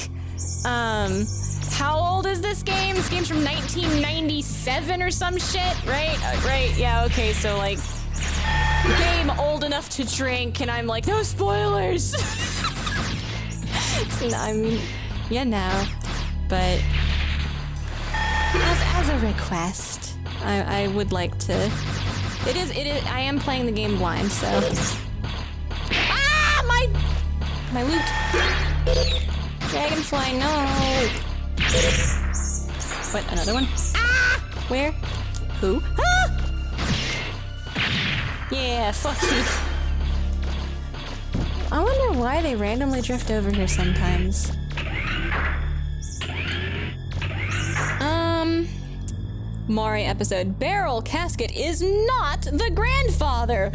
how old is this game? This game's from 1997 or some shit, right? Right, yeah, okay, so like, game old enough to drink and I'm like, no spoilers! So, I mean, you know, but as a request, I would like to. It is. I am playing the game blind, so. Ah, my loot. Dragonfly, no. What? Another one? Ah, where? Who? Ah! Yeah, fuck you. I wonder why they randomly drift over here sometimes. Mari episode. Barrel Casket is not the grandfather!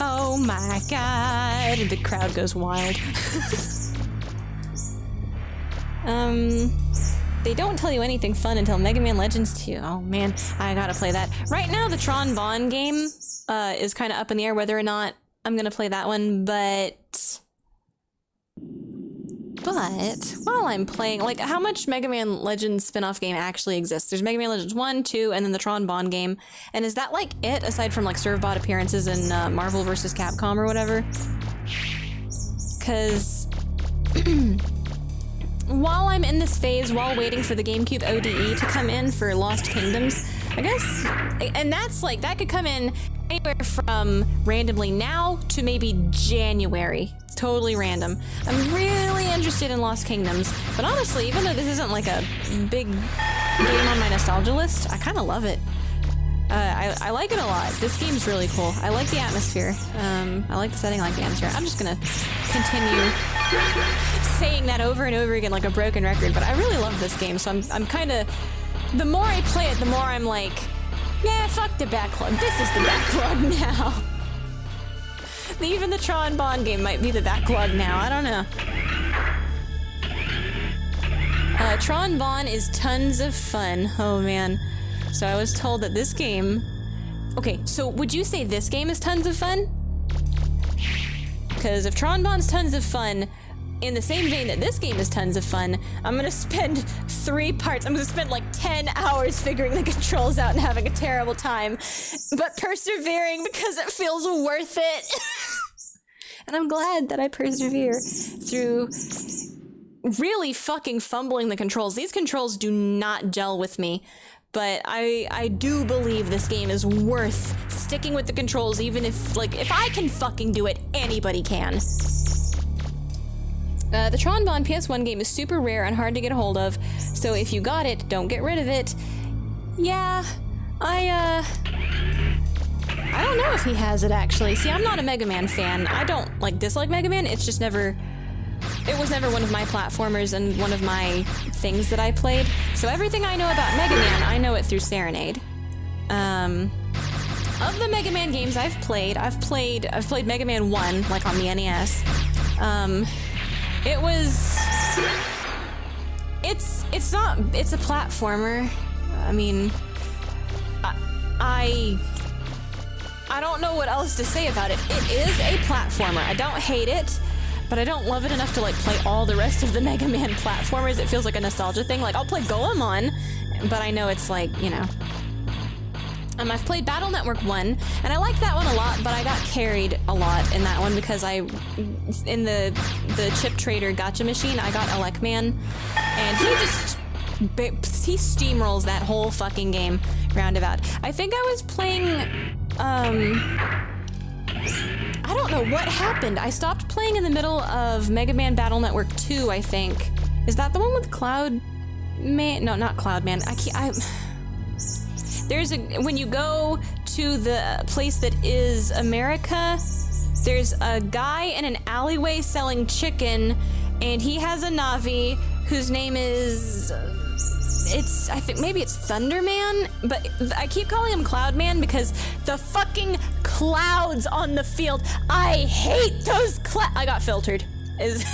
Oh my god. The crowd goes wild. They don't tell you anything fun until Mega Man Legends 2. Oh man, I gotta play that. Right now, the Tron Bonne game is kind of up in the air whether or not I'm gonna play that one, but while I'm playing, like, how much Mega Man Legends spin-off game actually exists? There's Mega Man Legends 1, 2, and then the Tron Bonne game. And is that, like, it, aside from, like, Servbot appearances in Marvel vs. Capcom or whatever? Because while I'm in this phase, while waiting for the GameCube ODE to come in for Lost Kingdoms, I guess, and that's, like, that could come in anywhere from randomly now to maybe January. It's totally random. I'm really interested in Lost Kingdoms, but honestly, even though this isn't like a big game on my nostalgia list, I kind of love it. I like it a lot. This game's really cool. I like the atmosphere. I like the setting, I like the atmosphere. I'm just gonna continue saying that over and over again like a broken record, but I really love this game, so I'm kind of... The more I play it, the more I'm like, yeah, fuck the backlog. This is the backlog now. Even the Tron Bonne game might be the backlog now. I don't know. Tron Bonne is tons of fun. Oh man. So I was told that this game... Okay, so would you say this game is tons of fun? Because if Tron Bonne's tons of fun, in the same vein that this game is tons of fun, I'm gonna spend 3 parts. I'm gonna spend like 10 hours figuring the controls out and having a terrible time, but persevering because it feels worth it. And I'm glad that I persevere through really fucking fumbling the controls. These controls do not gel with me, but I do believe this game is worth sticking with the controls, even if, like, if I can fucking do it, anybody can. The Tron Bonne PS1 game is super rare and hard to get a hold of, so if you got it, don't get rid of it. Yeah, I don't know if he has it, actually. See, I'm not a Mega Man fan. I don't, like, dislike Mega Man, it's just never... It was never one of my platformers and one of my things that I played. So everything I know about Mega Man, I know it through Serenade. Of the Mega Man games I've played Mega Man 1, like on the NES. It's a platformer. I mean, I don't know what else to say about it. It is a platformer. I don't hate it, but I don't love it enough to, like, play all the rest of the Mega Man platformers. It feels like a nostalgia thing. Like, I'll play Goemon, but I know it's like, you know, I've played Battle Network 1, and I liked that one a lot, but I got carried a lot in that one because in the chip trader gotcha machine, I got Elecman, and he steamrolls that whole fucking game roundabout. I think I was playing, I don't know what happened. I stopped playing in the middle of Mega Man Battle Network 2, I think. Is that the one with Cloud Man? No, not Cloud Man. When you go to the place that is America, there's a guy in an alleyway selling chicken, and he has a Navi whose name is, I think maybe it's Thunderman, but I keep calling him Cloudman because the fucking clouds on the field, I hate those I got filtered, is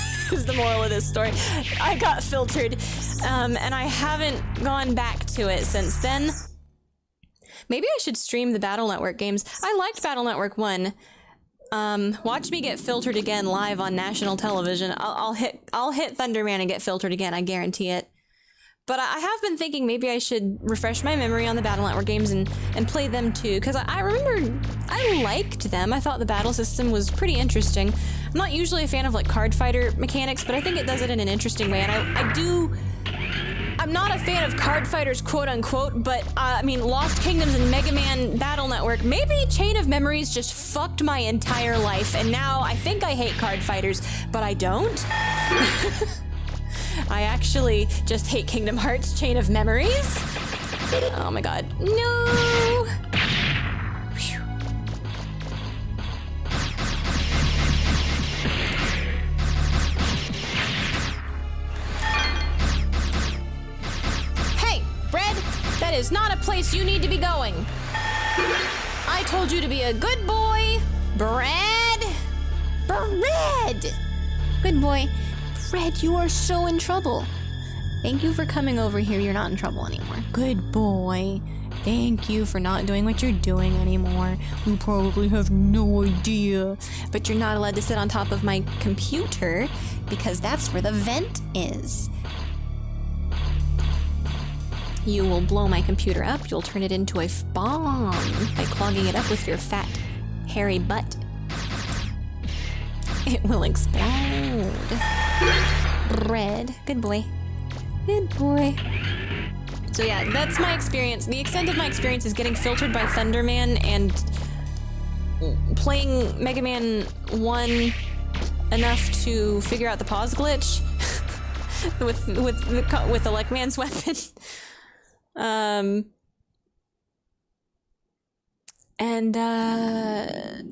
the moral of this story. I got filtered, and I haven't gone back to it since then. Maybe I should stream the Battle Network games. I liked Battle Network 1. Watch me get filtered again live on national television. I'll hit Thunderman and get filtered again, I guarantee it. But I have been thinking maybe I should refresh my memory on the Battle Network games and play them too, because I remember I liked them. I thought the battle system was pretty interesting. I'm not usually a fan of like card fighter mechanics, but I think it does it in an interesting way, and I'm not a fan of card fighters, quote unquote, but I mean, Lost Kingdoms and Mega Man Battle Network, maybe Chain of Memories just fucked my entire life, and now I think I hate card fighters, but I don't. I actually just hate Kingdom Hearts Chain of Memories. Oh my god. No! Whew. That is not a place you need to be going. I told you to be a good boy, Brad. Brad! Good boy. Brad, you are so in trouble. Thank you for coming over here. You're not in trouble anymore. Good boy. Thank you for not doing what you're doing anymore. You probably have no idea. But you're not allowed to sit on top of my computer because that's where the vent is. You will blow my computer up. You'll turn it into a bomb by clogging it up with your fat, hairy butt. It will explode. Red. Good boy. Good boy. So yeah, that's my experience. The extent of my experience is getting filtered by Thunderman and playing Mega Man 1 enough to figure out the pause glitch with Elecman's weapon.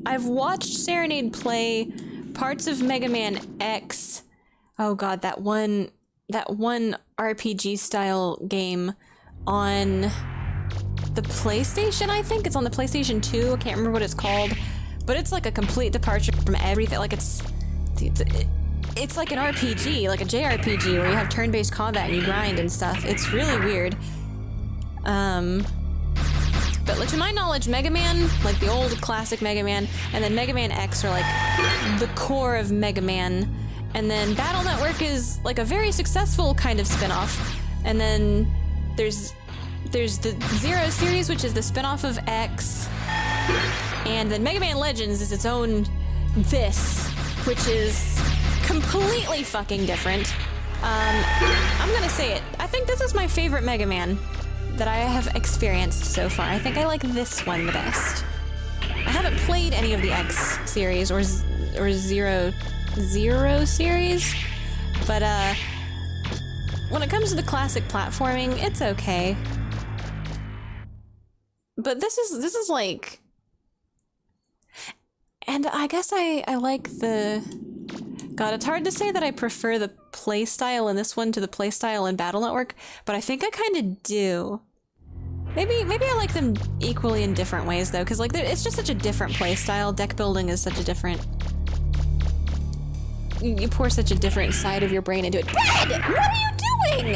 I've watched Serenade play parts of Mega Man X. Oh god, that one RPG style game on the PlayStation, I think. It's on the PlayStation 2, I can't remember what it's called. But it's like a complete departure from everything. Like it's like an RPG, like a JRPG where you have turn-based combat and you grind and stuff. It's really weird. But to my knowledge, Mega Man, like the old classic Mega Man, and then Mega Man X are like the core of Mega Man. And then Battle Network is like a very successful kind of spin-off. And then there's the Zero series, which is the spin-off of X. And then Mega Man Legends is its own which is completely fucking different. I'm gonna say it. I think this is my favorite Mega Man that I have experienced so far. I think I like this one the best. I haven't played any of the X series or Zero series, but when it comes to the classic platforming, it's okay. But this is like, and I guess I like the. God, it's hard to say that I prefer the playstyle in this one to the playstyle in Battle Network, but I think I kind of do. Maybe I like them equally in different ways though, because like it's just such a different playstyle. Deck building is such a different. You pour such a different side of your brain into it. Brad, what are you doing?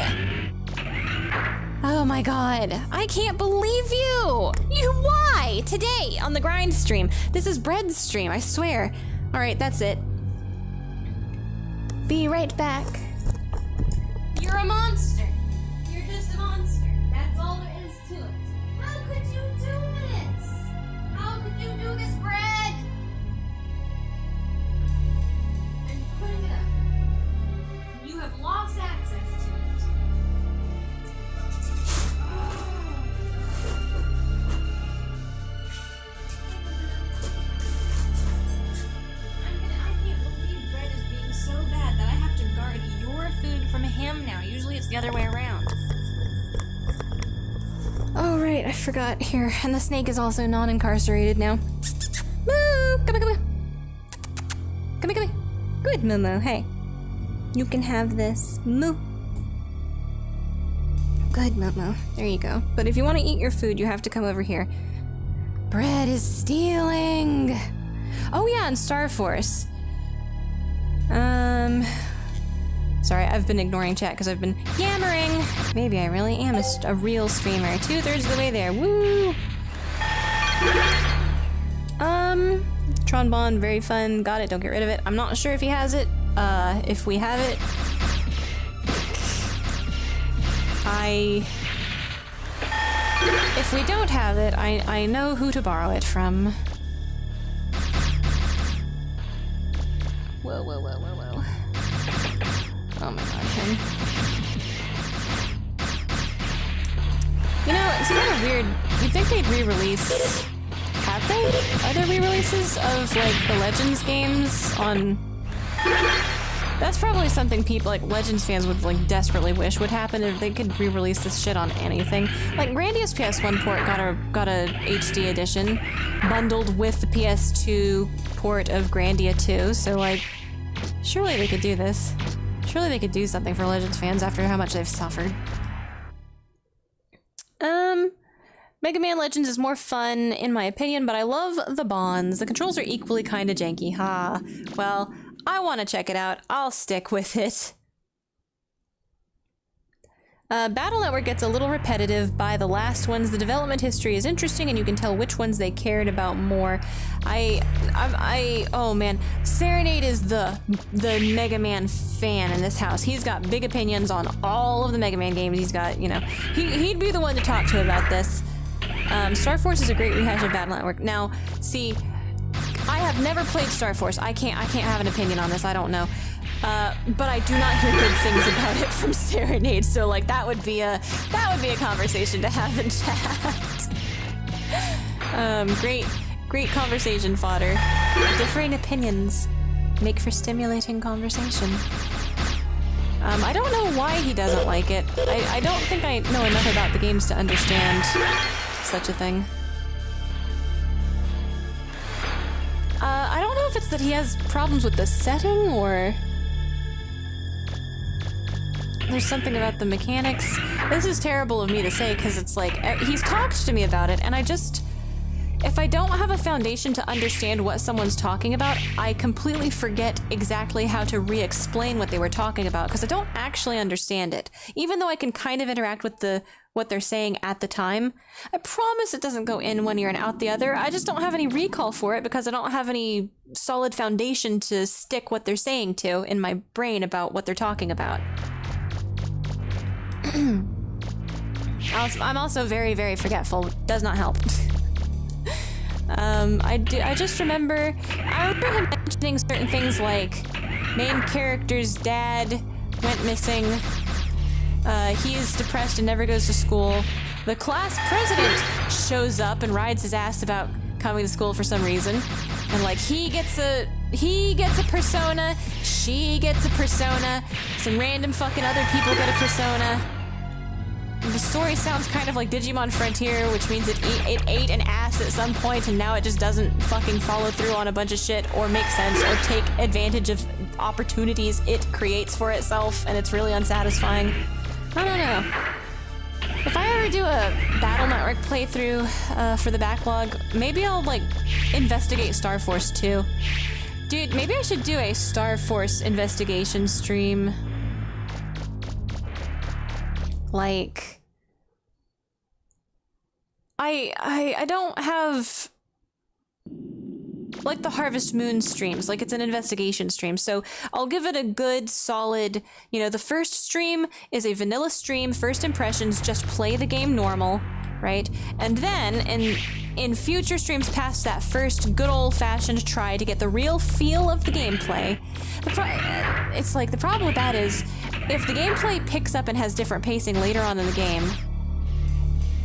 Oh my god, I can't believe you! Why? Today on the grind stream. This is Bread's stream, I swear. All right, that's it. Be right back. You're a monster. You're just a monster. That's all there is to it. How could you do it? you do this bread? I'm putting it up. You have lost access to it. I can't believe bread is being so bad that I have to guard your food from him now. Usually it's the other way around. Oh, right, I forgot. Here, and the snake is also non-incarcerated now. Moo! Come here. Come here. Good, Momo. Hey. You can have this. Moo. Good, Momo. There you go. But if you want to eat your food, you have to come over here. Bread is stealing! Oh yeah, and Star Force. Sorry, I've been ignoring chat because I've been yammering. Maybe I really am a real streamer. 2/3 of the way there. Woo! Tron Bond, very fun. Got it, don't get rid of it. I'm not sure if he has it. If we have it. If we don't have it, I know who to borrow it from. Whoa. Oh my god, him. You know, it's kind of weird. You'd think they'd re-release... Have they? Are there re-releases of, like, the Legends games on... That's probably something people, like, Legends fans would, like, desperately wish would happen if they could re-release this shit on anything. Like, Grandia's PS1 port got a HD edition, bundled with the PS2 port of Grandia 2, so, like, surely they could do this. Surely they could do something for Legends fans after how much they've suffered. Mega Man Legends is more fun, in my opinion, but I love the bonds. The controls are equally kinda janky, ha. Well, I want to check it out. I'll stick with it. Battle Network gets a little repetitive by the last ones. The development history is interesting, and you can tell which ones they cared about more. Oh man, Serenade is the Mega Man fan in this house. He's got big opinions on all of the Mega Man games. He's got, you know, he'd be the one to talk to about this. Star Force is a great rehash of Battle Network. Now, see, I have never played Star Force. I can't have an opinion on this. I don't know. But I do not hear good things about it from Serenade, so like that would be a conversation to have in chat. Great conversation fodder. Differing opinions make for stimulating conversation. I don't know why he doesn't like it. I don't think I know enough about the games to understand such a thing. I don't know if it's that he has problems with the setting or there's something about the mechanics. This is terrible of me to say because it's like, he's talked to me about it and if I don't have a foundation to understand what someone's talking about, I completely forget exactly how to re-explain what they were talking about because I don't actually understand it. Even though I can kind of interact with what they're saying at the time. I promise it doesn't go in one ear and out the other. I just don't have any recall for it because I don't have any solid foundation to stick what they're saying to in my brain about what they're talking about. I'm also very, very forgetful. Does not help. I just remember him mentioning certain things like main character's dad went missing. He is depressed and never goes to school. The class president shows up and rides his ass about coming to school for some reason. And like he gets a persona, she gets a persona, some random fucking other people get a persona. The story sounds kind of like Digimon Frontier, which means it ate an ass at some point and now it just doesn't fucking follow through on a bunch of shit or make sense or take advantage of opportunities it creates for itself, and it's really unsatisfying. I don't know. If I ever do a Battle Network playthrough for the backlog, maybe I'll like investigate Star Force 2. Dude, maybe I should do a Star Force investigation stream. Like, I don't have like the Harvest Moon streams, like it's an investigation stream, so I'll give it a good solid, you know, the first stream is a vanilla stream, first impressions, just play the game normal, right? And then in future streams past that first good old-fashioned try to get the real feel of the gameplay. It's like the problem with that is if the gameplay picks up and has different pacing later on in the game.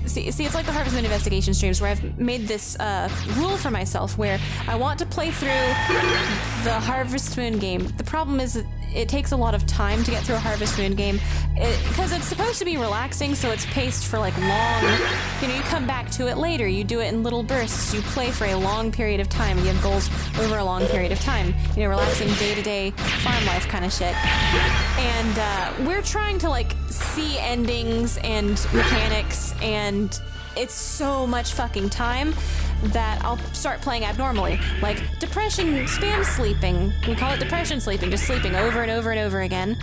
See, it's like the Harvest Moon investigation streams where I've made this rule for myself where I want to play through the Harvest Moon game. The problem is it takes a lot of time to get through a Harvest Moon game because it's supposed to be relaxing, so it's paced for like long, you come back to it later, you do it in little bursts, you play for a long period of time, and you have goals over a long period of time, relaxing day-to-day farm life kind of shit. And we're trying to like see endings and mechanics, and it's so much fucking time that I'll start playing abnormally. Like depression spam sleeping. We call it depression sleeping, just sleeping over and over and over again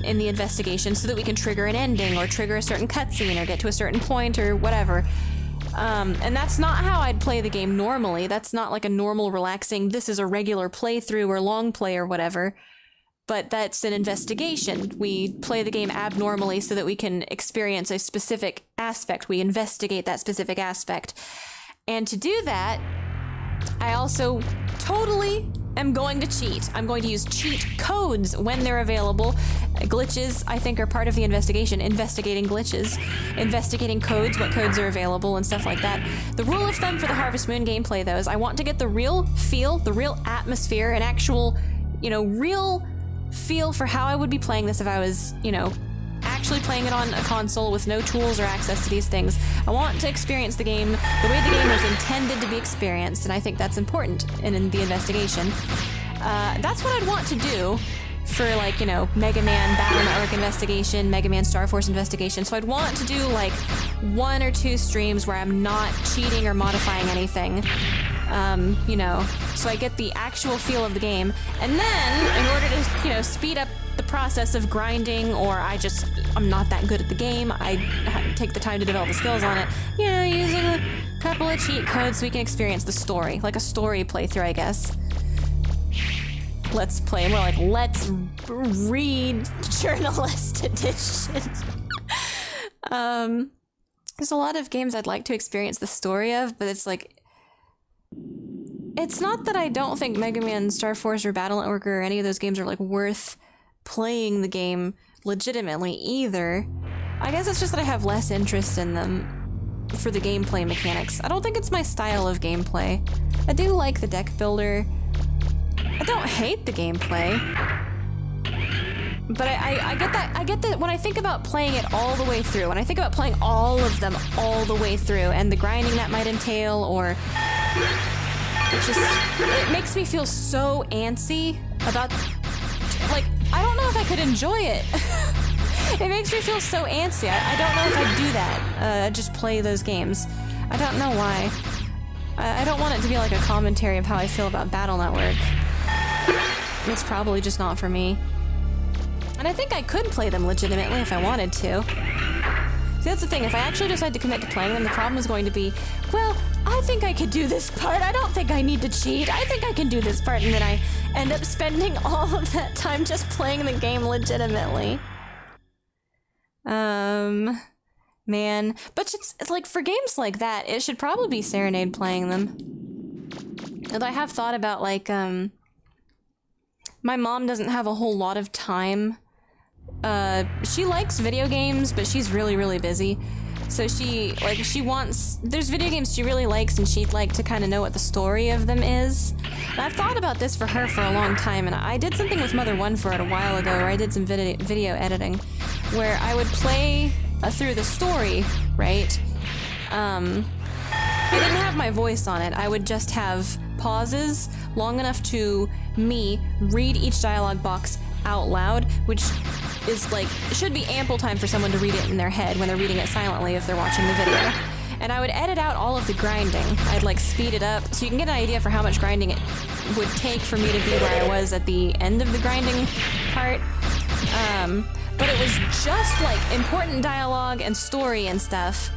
in the investigation so that we can trigger an ending or trigger a certain cutscene or get to a certain point or whatever. And that's not how I'd play the game normally. That's not like a normal relaxing, this is a regular playthrough or long play or whatever. But that's an investigation. We play the game abnormally so that we can experience a specific aspect. We investigate that specific aspect. And to do that, I also totally am going to cheat. I'm going to use cheat codes when they're available. Glitches, I think, are part of the investigation. Investigating glitches, investigating codes, what codes are available, and stuff like that. The rule of thumb for the Harvest Moon gameplay, though, is I want to get the real feel, the real atmosphere, an actual, real feel for how I would be playing this if I was, actually playing it on a console with no tools or access to these things. I want to experience the game the way the game was intended to be experienced, and I think that's important in the investigation. That's what I'd want to do for, like, Mega Man Battle Network investigation, Mega Man Star Force investigation. So I'd want to do, like, 1 or 2 streams where I'm not cheating or modifying anything. So I get the actual feel of the game. And then, in order to, speed up the process of grinding, or I'm not that good at the game, I take the time to develop the skills on it, using a couple of cheat codes so we can experience the story, like a story playthrough, I guess. Let's play, more like, let's read journalist edition. There's a lot of games I'd like to experience the story of, but it's like, it's not that I don't think Mega Man, Star Force, or Battle Network or any of those games are like worth playing the game legitimately either. I guess it's just that I have less interest in them for the gameplay mechanics. I don't think it's my style of gameplay. I do like the deck builder. I don't hate the gameplay. But I get that when I think about playing it all the way through, when I think about playing all of them all the way through, and the grinding that might entail, or it makes me feel so antsy about, like, I don't know if I could enjoy it. It makes me feel so antsy. I don't know if I'd do that, just play those games. I don't know why. I don't want it to be like a commentary of how I feel about Battle Network. It's probably just not for me. And I think I could play them legitimately if I wanted to. See, that's the thing, if I actually decide to commit to playing them, the problem is going to be, well, I think I could do this part, I don't think I need to cheat, I think I can do this part, and then I end up spending all of that time just playing the game legitimately. Man. But it's like, for games like that, it should probably be Serenade playing them. Although I have thought about, like, my mom doesn't have a whole lot of time. She likes video games, but she's really, really busy. So there's video games she really likes, and she'd like to kind of know what the story of them is. And I've thought about this for her for a long time, and I did something with Mother 1 for it a while ago, where I did some video editing, where I would play through the story, right? I didn't have my voice on it. I would just have pauses long enough to me read each dialogue box out loud, which is like, should be ample time for someone to read it in their head when they're reading it silently if they're watching the video. And I would edit out all of the grinding. I'd like speed it up so you can get an idea for how much grinding it would take for me to be where I was at the end of the grinding part. But it was just like important dialogue and story and stuff.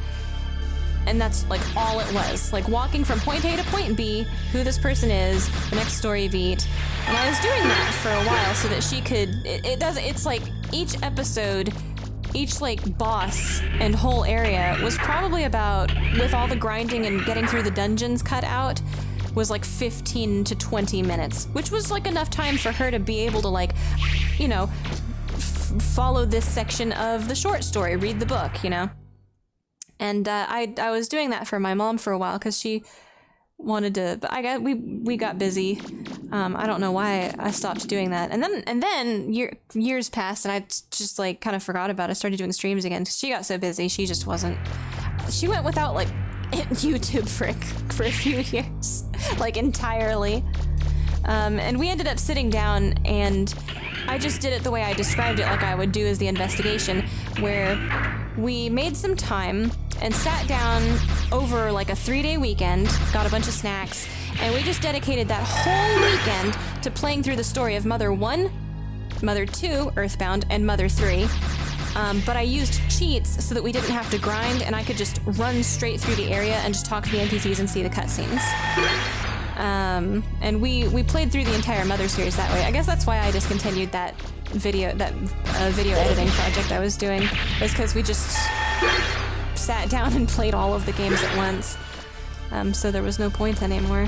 And that's like all it was. Like walking from point A to point B, who this person is, the next story beat. And I was doing that for a while so that she could, it's like each episode each like boss and whole area was probably about, with all the grinding and getting through the dungeons cut out, was like 15 to 20 minutes, which was like enough time for her to be able to like, you know, follow this section of the short story, read the book, you know. And I was doing that for my mom for a while because she wanted to, but we got busy. I don't know why I stopped doing that. And then years passed and I just like kind of forgot about it. I started doing streams again because she got so busy. She just wasn't, she went without like YouTube for a few years, like entirely. And we ended up sitting down and I just did it the way I described it, like I would do as the investigation, where we made some time and sat down over like a 3-day weekend, got a bunch of snacks, and we just dedicated that whole weekend to playing through the story of Mother 1, Mother 2, Earthbound, and Mother 3. But I used cheats so that we didn't have to grind and I could just run straight through the area and just talk to the NPCs and see the cutscenes. And we played through the entire Mother series that way. I guess that's why I discontinued that video editing project I was doing, was because we just sat down and played all of the games at once. So there was no point anymore.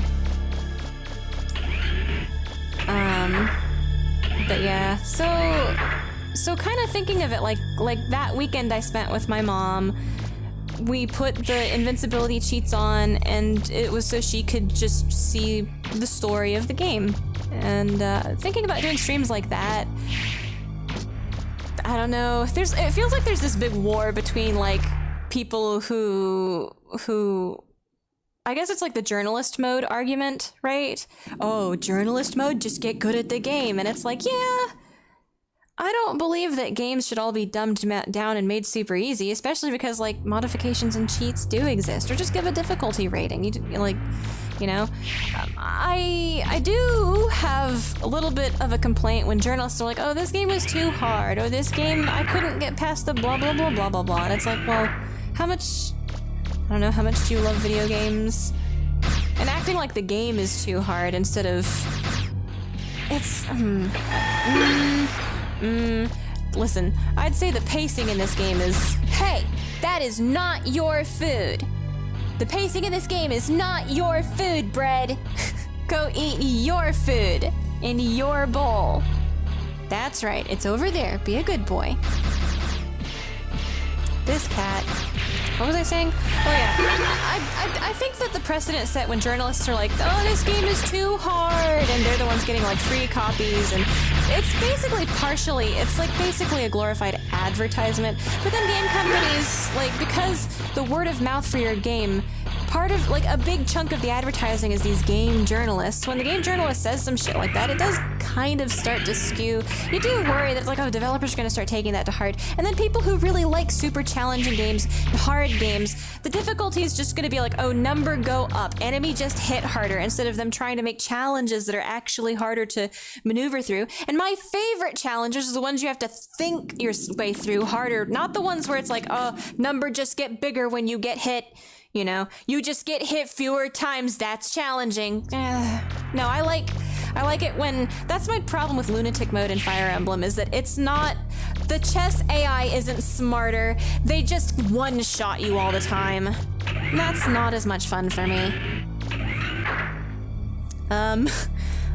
But yeah, so kind of thinking of it like that weekend I spent with my mom, we put the invincibility cheats on and it was so she could just see the story of the game. And thinking about doing streams like that, I don't know, it feels like there's this big war between like people who I guess it's like the journalist mode argument, right? Oh, journalist mode, just get good at the game. And it's like, yeah, I don't believe that games should all be dumbed down and made super easy, especially because like modifications and cheats do exist, or just give a difficulty rating. I do have a little bit of a complaint when journalists are like, oh, this game was too hard, or this game, I couldn't get past the blah, blah, blah, blah, blah, blah. And it's like, well, how much do you love video games? And acting like the game is too hard instead of, it's, listen, I'd say the pacing in this game is, hey, that is not your food. The pacing in this game is not your food, bread. Go eat your food in your bowl. That's right, it's over there. Be a good boy. This cat. What was I saying? Oh yeah, I think that the precedent set when journalists are like, oh, this game is too hard, and they're the ones getting like free copies, and it's basically basically a glorified advertisement. But then game companies, like, because the word of mouth for your game, part of, like, a big chunk of the advertising is these game journalists. When the game journalist says some shit like that, it does kind of start to skew. You do worry that it's like, oh, developers are going to start taking that to heart. And then people who really like super challenging games, hard games, the difficulty is just going to be like, oh, number go up, enemy just hit harder, instead of them trying to make challenges that are actually harder to maneuver through. And my favorite challenges are the ones you have to think your way through harder, not the ones where it's like, oh, number just get bigger when you get hit. You know, you just get hit fewer times, that's challenging. No, I like it when, that's my problem with Lunatic Mode in Fire Emblem, is that it's not, the chess AI isn't smarter, they just one-shot you all the time. And that's not as much fun for me.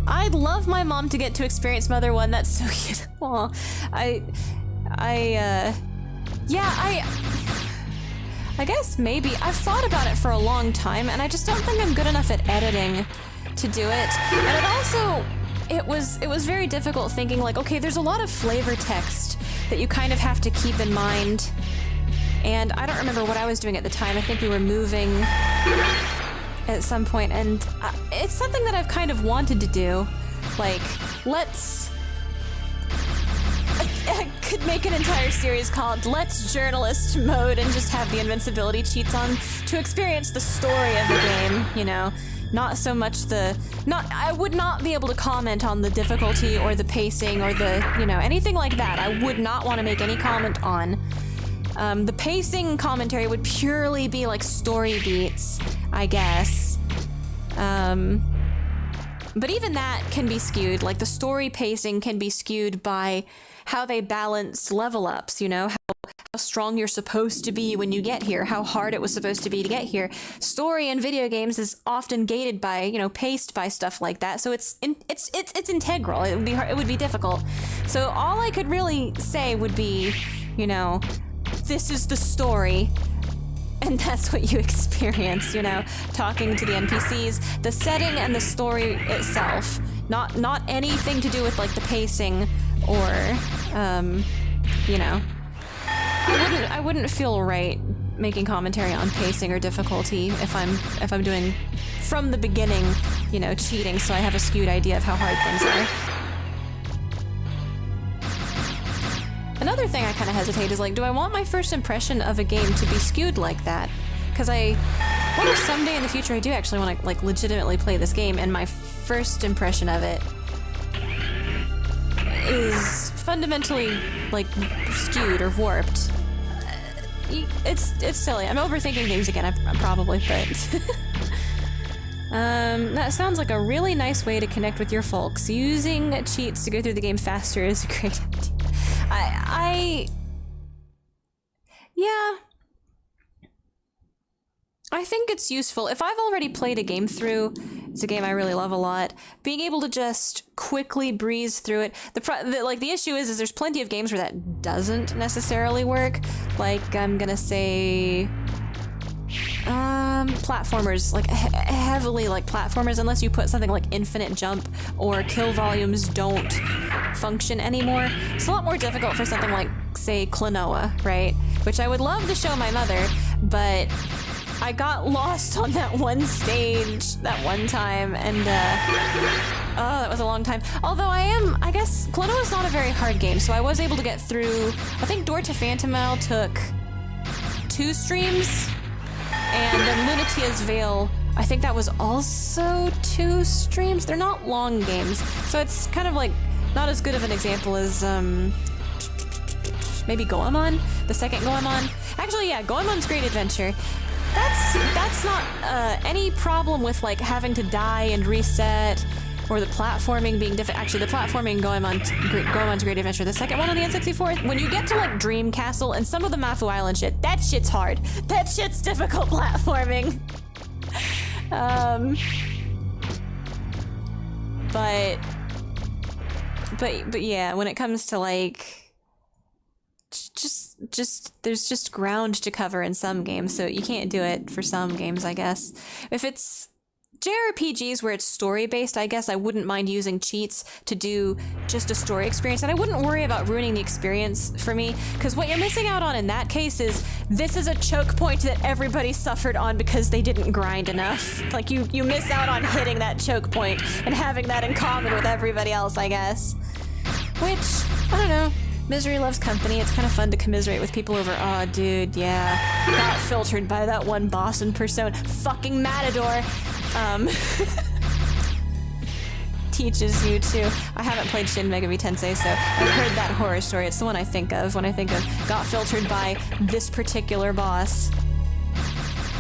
I'd love my mom to get to experience Mother 1, that's so cute. Aw, I guess maybe. I've thought about it for a long time, and I just don't think I'm good enough at editing to do it. And it also, it was very difficult thinking like, okay, there's a lot of flavor text that you kind of have to keep in mind. And I don't remember what I was doing at the time. I think we were moving at some point, and it's something that I've kind of wanted to do. Like, I could make an entire series called Let's Journalist Mode and just have the invincibility cheats on to experience the story of the game, you know. Not so much I would not be able to comment on the difficulty or the pacing or the, you know, anything like that. I would not want to make any comment on. The pacing commentary would purely be like story beats, I guess. But even that can be skewed, like the story pacing can be skewed by how they balance level ups, you know, strong you're supposed to be when you get here, how hard it was supposed to be to get here. Story in video games is often gated by, you know, paced by stuff like that. So it's integral. It would be difficult. So all I could really say would be, you know, this is the story. And that's what you experience, you know, talking to the NPCs, the setting and the story itself. Not anything to do with like the pacing or, you know. I wouldn't feel right making commentary on pacing or difficulty if I'm doing from the beginning, you know, cheating, so I have a skewed idea of how hard things are. Another thing I kind of hesitate is like, do I want my first impression of a game to be skewed like that? Because what if someday in the future I do actually want to like legitimately play this game and my first impression of it is fundamentally like skewed or warped? It's silly. I'm overthinking things again, probably, but that sounds like a really nice way to connect with your folks. Using cheats to go through the game faster is a great idea. Yeah. I think it's useful. If I've already played a game through, it's a game I really love a lot, being able to just quickly breeze through it. The issue is there's plenty of games where that doesn't necessarily work. Like, I'm gonna say, platformers, like heavily like platformers, unless you put something like infinite jump or kill volumes don't function anymore. It's a lot more difficult for something like, say, Klonoa, right? Which I would love to show my mother, but I got lost on that one stage that one time, and oh, that was a long time. Although I guess Klonoa is not a very hard game, so I was able to get through. I think Door to Phantomile took 2 streams, and then Lunatia's Veil, I think that was also 2 streams. They're not long games, so it's kind of like not as good of an example as maybe Goemon, the second Goemon. Actually, yeah, Goemon's Great Adventure. That's not any problem with like having to die and reset, or the platforming being different. Actually, the platforming Goemon's Great Adventure, the second one on the N64, when you get to like Dream Castle and some of the Mafu Island shit, that shit's hard. That shit's difficult platforming. But yeah, when it comes to like there's just ground to cover in some games, so you can't do it for some games, I guess. If it's JRPGs where it's story-based, I guess I wouldn't mind using cheats to do just a story experience, and I wouldn't worry about ruining the experience for me, because what you're missing out on in that case is this is a choke point that everybody suffered on because they didn't grind enough. Like, you miss out on hitting that choke point and having that in common with everybody else, I guess. Which, I don't know. Misery loves company. It's kind of fun to commiserate with people over, oh, dude, yeah, got filtered by that one boss in Persona. Fucking Matador. Teaches you to. I haven't played Shin Megami Tensei, so I've heard that horror story. It's the one I think of when I think of got filtered by this particular boss.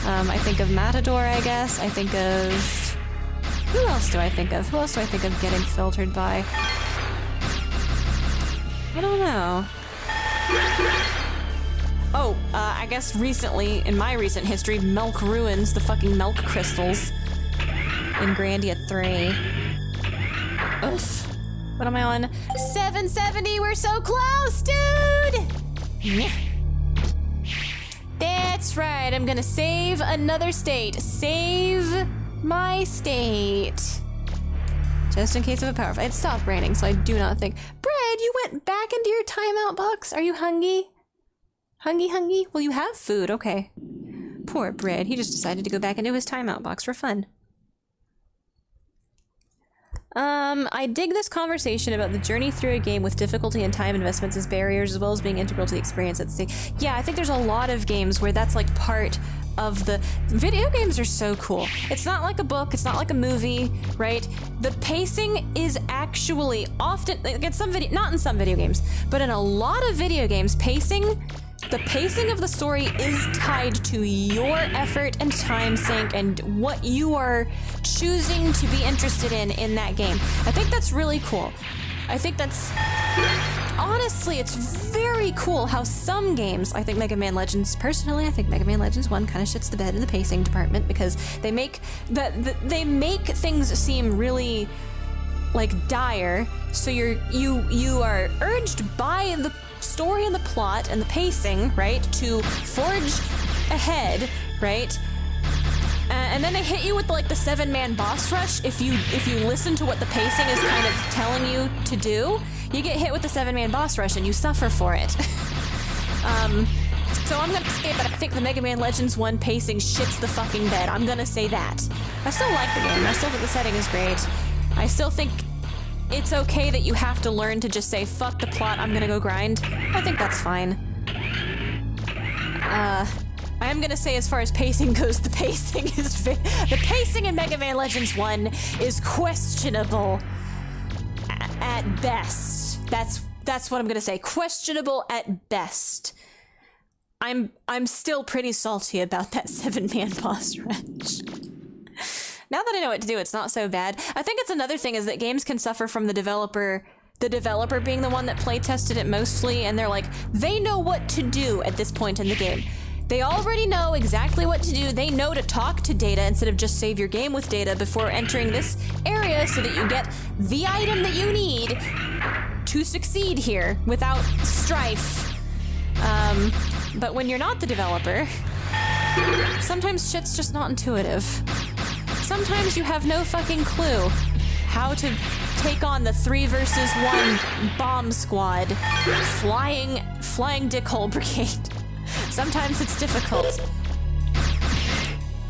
I think of Matador, I guess. I think of... Who else do I think of? Who else do I think of getting filtered by? I don't know. Oh, I guess recently, in my recent history, Milk Ruins, the fucking milk crystals in Grandia 3. Oof. What am I on? 770, we're so close, dude! That's right, I'm gonna save another state. Save my state. Just in case of a power fight. It stopped raining, so I do not think... Bread, you went back into your timeout box? Are you hungry? Hungry? Well, you have food, okay. Poor Bread, he just decided to go back into his timeout box for fun. I dig this conversation about the journey through a game with difficulty and time investments as barriers, as well as being integral to the experience at stake. Yeah, I think there's a lot of games where that's like part of the... Video games are so cool. It's not like a book, it's not like a movie, right? The pacing is actually often... Like in some video... Not in some video games, but in a lot of video games, the pacing of the story is tied to your effort and time sink and what you are choosing to be interested in that game. I think that's really cool. I think that's... Honestly, it's very very cool how some games, I think Mega Man Legends, personally, I think Mega Man Legends 1 kind of shits the bed in the pacing department because they make they make things seem really like dire, so you are urged by the story and the plot and the pacing, right, to forge ahead, right? And then they hit you with like the 7-man boss rush. If you listen to what the pacing is kind of telling you to do, you get hit with the 7-man boss rush and you suffer for it. So I'm gonna say that I think the Mega Man Legends 1 pacing shits the fucking bed. I'm gonna say that. I still like the game. I still think the setting is great. I still think it's okay that you have to learn to just say, fuck the plot, I'm gonna go grind. I think that's fine. I am gonna say, as far as pacing goes, the pacing in Mega Man Legends 1 is questionable at best. That's what I'm gonna say. Questionable at best. I'm still pretty salty about that 7-man boss rush. Now that I know what to do, it's not so bad. I think it's another thing is that games can suffer from the developer being the one that play tested it mostly, and they're like, they know what to do at this point in the game. They already know exactly what to do. They know to talk to data instead of just save your game with data before entering this area so that you get the item that you need to succeed here without strife. But when you're not the developer, sometimes shit's just not intuitive. Sometimes you have no fucking clue how to take on the 3 versus 1 bomb squad, flying dickhole brigade. Sometimes it's difficult.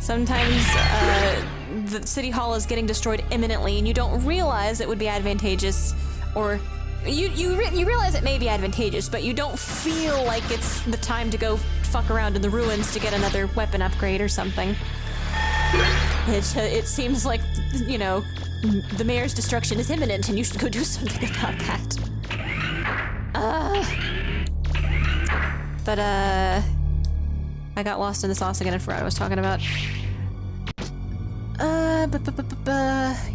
Sometimes the city hall is getting destroyed imminently and you don't realize it would be advantageous, or you realize it may be advantageous, but you don't feel like it's the time to go fuck around in the ruins to get another weapon upgrade or something. It seems like, you know, the mayor's destruction is imminent and you should go do something about that. But I got lost in the sauce again and forgot what I was talking about.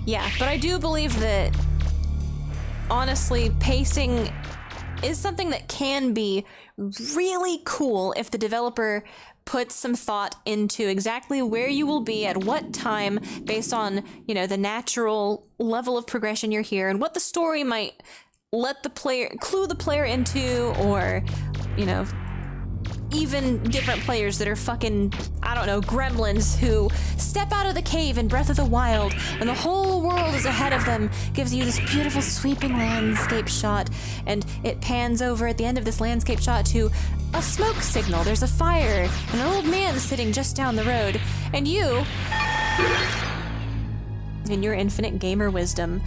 Yeah, but I do believe that, honestly, pacing is something that can be really cool if the developer puts some thought into exactly where you will be at what time based on, you know, the natural level of progression you're here and what the story might let the player, clue the player into, or, you know, even different players that are fucking, I don't know, gremlins who step out of the cave in Breath of the Wild and the whole world is ahead of them, gives you this beautiful sweeping landscape shot, and it pans over at the end of this landscape shot to a smoke signal. There's a fire and an old man sitting just down the road, and you, in your infinite gamer wisdom,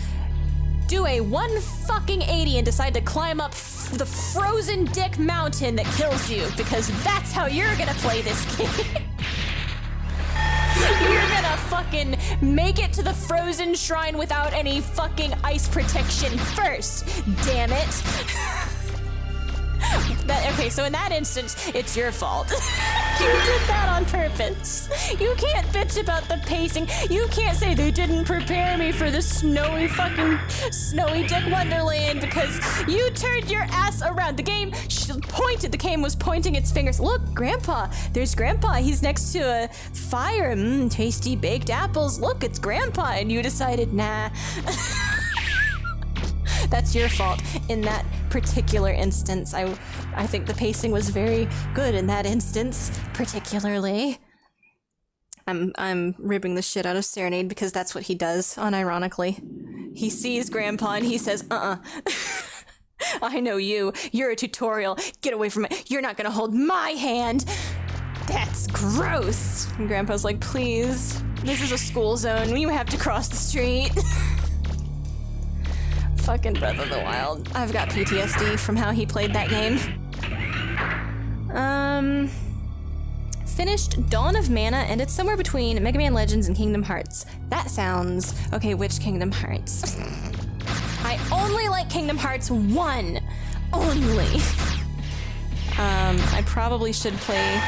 do a 180 and decide to climb up the frozen dick mountain that kills you, because that's how you're gonna play this game. You're gonna fucking make it to the frozen shrine without any fucking ice protection first, damn it. Okay, so in that instance, it's your fault. You did that on purpose. You can't bitch about the pacing. You can't say they didn't prepare me for the snowy dick wonderland because you turned your ass around. The game was pointing its fingers. Look, Grandpa. There's Grandpa. He's next to a fire. Tasty baked apples. Look, it's Grandpa. And you decided, nah. That's your fault in that particular instance. I think the pacing was very good in that instance, particularly. I'm ribbing the shit out of Serenade because that's what he does, unironically. He sees Grandpa and he says, I know you. You're a tutorial. Get away from it. You're not gonna hold my hand. That's gross. And Grandpa's like, please, this is a school zone. You have to cross the street. Fucking Breath of the Wild. I've got PTSD from how he played that game. Finished Dawn of Mana, and it's somewhere between Mega Man Legends and Kingdom Hearts. That sounds... Okay, which Kingdom Hearts? I only like Kingdom Hearts 1. Only. I probably should play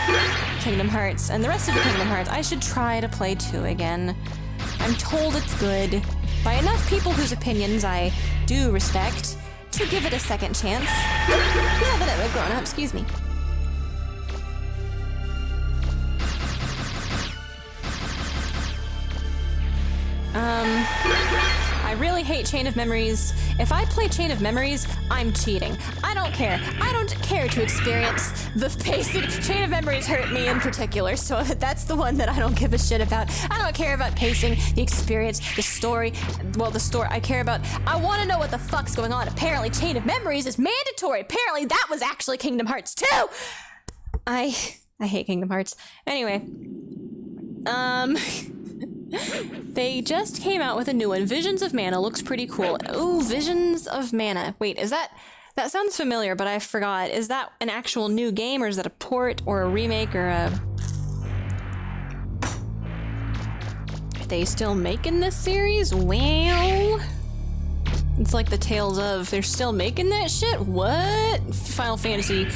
Kingdom Hearts, and the rest of the Kingdom Hearts, I should try to play 2 again. I'm told it's good by enough people whose opinions I do respect to give it a second chance. Now that I've grown up, excuse me. I really hate Chain of Memories. If I play Chain of Memories, I'm cheating. I don't care. I don't care to experience the pacing. Chain of Memories hurt me in particular, so that's the one that I don't give a shit about. I don't care about pacing, the experience, the story. Well, the story I care about. I want to know what the fuck's going on. Apparently, Chain of Memories is mandatory. Apparently, that was actually Kingdom Hearts 2! I hate Kingdom Hearts. Anyway. They just came out with a new one. Visions of Mana looks pretty cool. Ooh, Visions of Mana. Wait, is that sounds familiar, but I forgot. Is that an actual new game, or is that a port, or a remake, or a... Are they still making this series? Well... It's like the Tales of... They're still making that shit? What? Final Fantasy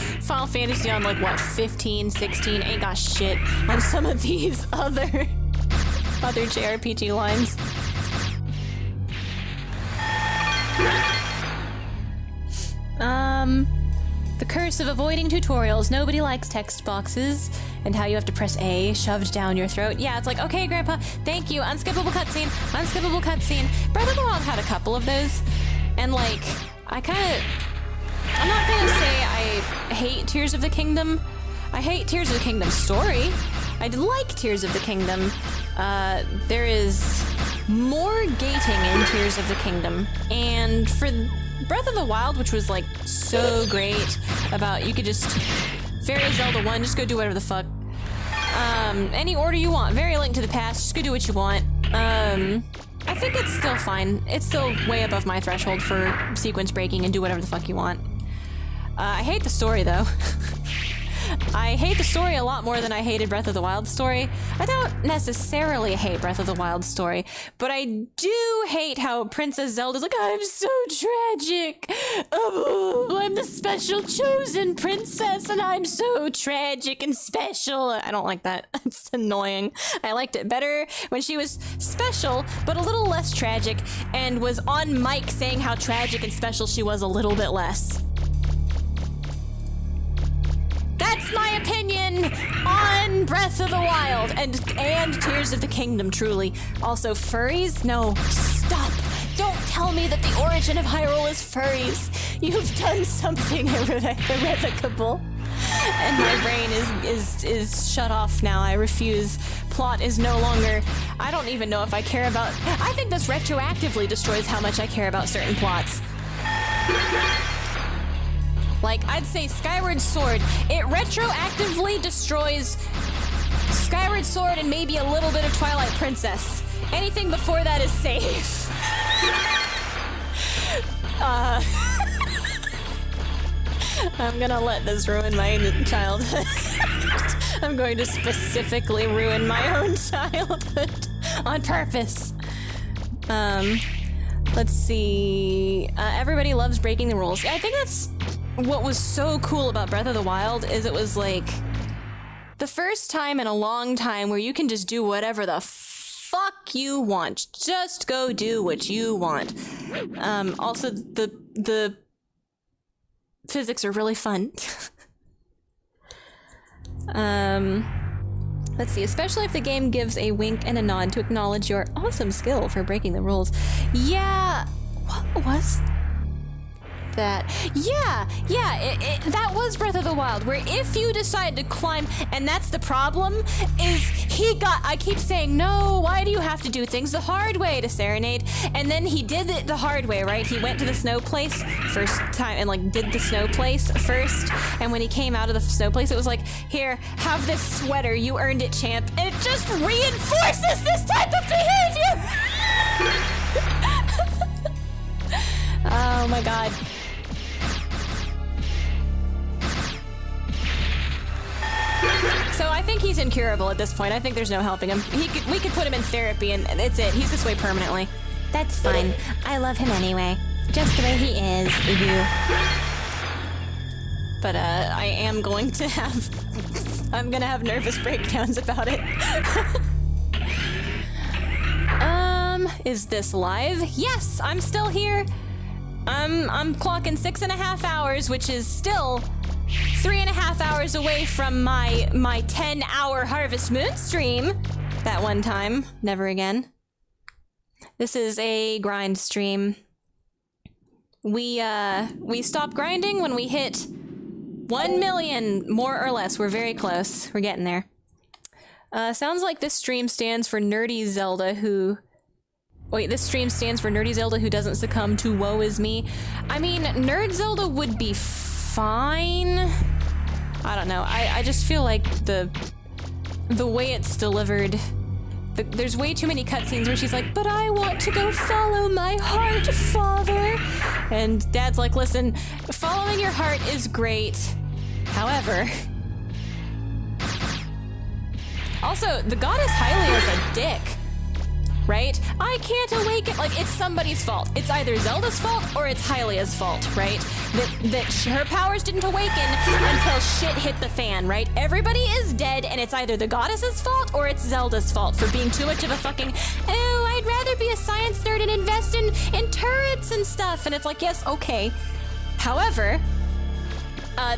on like, what, 15, 16? Ain't got shit on some of these other JRPG lines. The curse of avoiding tutorials. Nobody likes text boxes and how you have to press A shoved down your throat. Yeah, it's like, okay, Grandpa, thank you. Unskippable cutscene, unskippable cutscene. Breath of the Wild had a couple of those, and like, I'm not gonna say I hate Tears of the Kingdom. I hate Tears of the Kingdom story. I like Tears of the Kingdom. There is more gating in Tears of the Kingdom, and for Breath of the Wild, which was like so great about you could just Fairy Zelda 1, just go do whatever the fuck. Any order you want. Very Link to the Past, just go do what you want. I think it's still fine. It's still way above my threshold for sequence breaking and do whatever the fuck you want. I hate the story though. I hate the story a lot more than I hated Breath of the Wild story. I don't necessarily hate Breath of the Wild story, but I do hate how Princess Zelda's like, I'm so tragic. Oh, I'm the special chosen princess and I'm so tragic and special. I don't like that. It's annoying. I liked it better when she was special, but a little less tragic, and was on mic saying how tragic and special she was a little bit less. That's my opinion on Breath of the Wild and Tears of the Kingdom, truly. Also, furries? No, stop. Don't tell me that the origin of Hyrule is furries. You've done something irrevocable. And my brain is shut off now. I refuse. Plot is no longer... I don't even know if I care about... I think this retroactively destroys how much I care about certain plots. Like, I'd say Skyward Sword, it retroactively destroys Skyward Sword and maybe a little bit of Twilight Princess. Anything before that is safe. I'm gonna let this ruin my childhood. I'm going to specifically ruin my own childhood on purpose. Let's see. Everybody loves breaking the rules. I think that's what was so cool about Breath of the Wild, is it was like the first time in a long time where you can just do whatever the fuck you want. Just go do what you want. Also, the physics are really fun. Let's see, especially if the game gives a wink and a nod to acknowledge your awesome skill for breaking the rules. Yeah, what was that? Yeah, that was Breath of the Wild, where if you decide to climb, and that's the problem, is I keep saying, no, why do you have to do things the hard way to Serenade? And then he did it the hard way, right? He went to the snow place first time and like did the snow place first, and when he came out of the snow place, it was like, here, have this sweater, you earned it, champ. And it just reinforces this type of behavior! Oh my god. So I think he's incurable at this point. I think there's no helping him. We could put him in therapy and it's it. He's this way permanently. That's fine. I love him anyway. Just the way he is. But I am going to have... I'm gonna have nervous breakdowns about it. Is this live? Yes, I'm still here. I'm clocking 6.5 hours, which is still 3.5 hours away from my 10-hour Harvest Moon stream. That one time, never again. This is a grind stream. We stop grinding when we hit 1 million, more or less. We're very close. We're getting there. Sounds like this stream stands for Nerdy Zelda who... Wait, this stream stands for Nerdy Zelda who doesn't succumb to woe is me. I mean, Nerd Zelda would be fine. I don't know. I just feel like the way it's delivered... There's way too many cutscenes where she's like, but I want to go follow my heart, father. And Dad's like, listen, following your heart is great. However... Also, the goddess Hylia is a dick. Right? I can't awaken. Like, it's somebody's fault. It's either Zelda's fault or it's Hylia's fault, right? That her powers didn't awaken until shit hit the fan, right? Everybody is dead, and it's either the goddess's fault or it's Zelda's fault for being too much of a fucking, oh, I'd rather be a science nerd and invest in turrets and stuff. And it's like, yes, okay. However,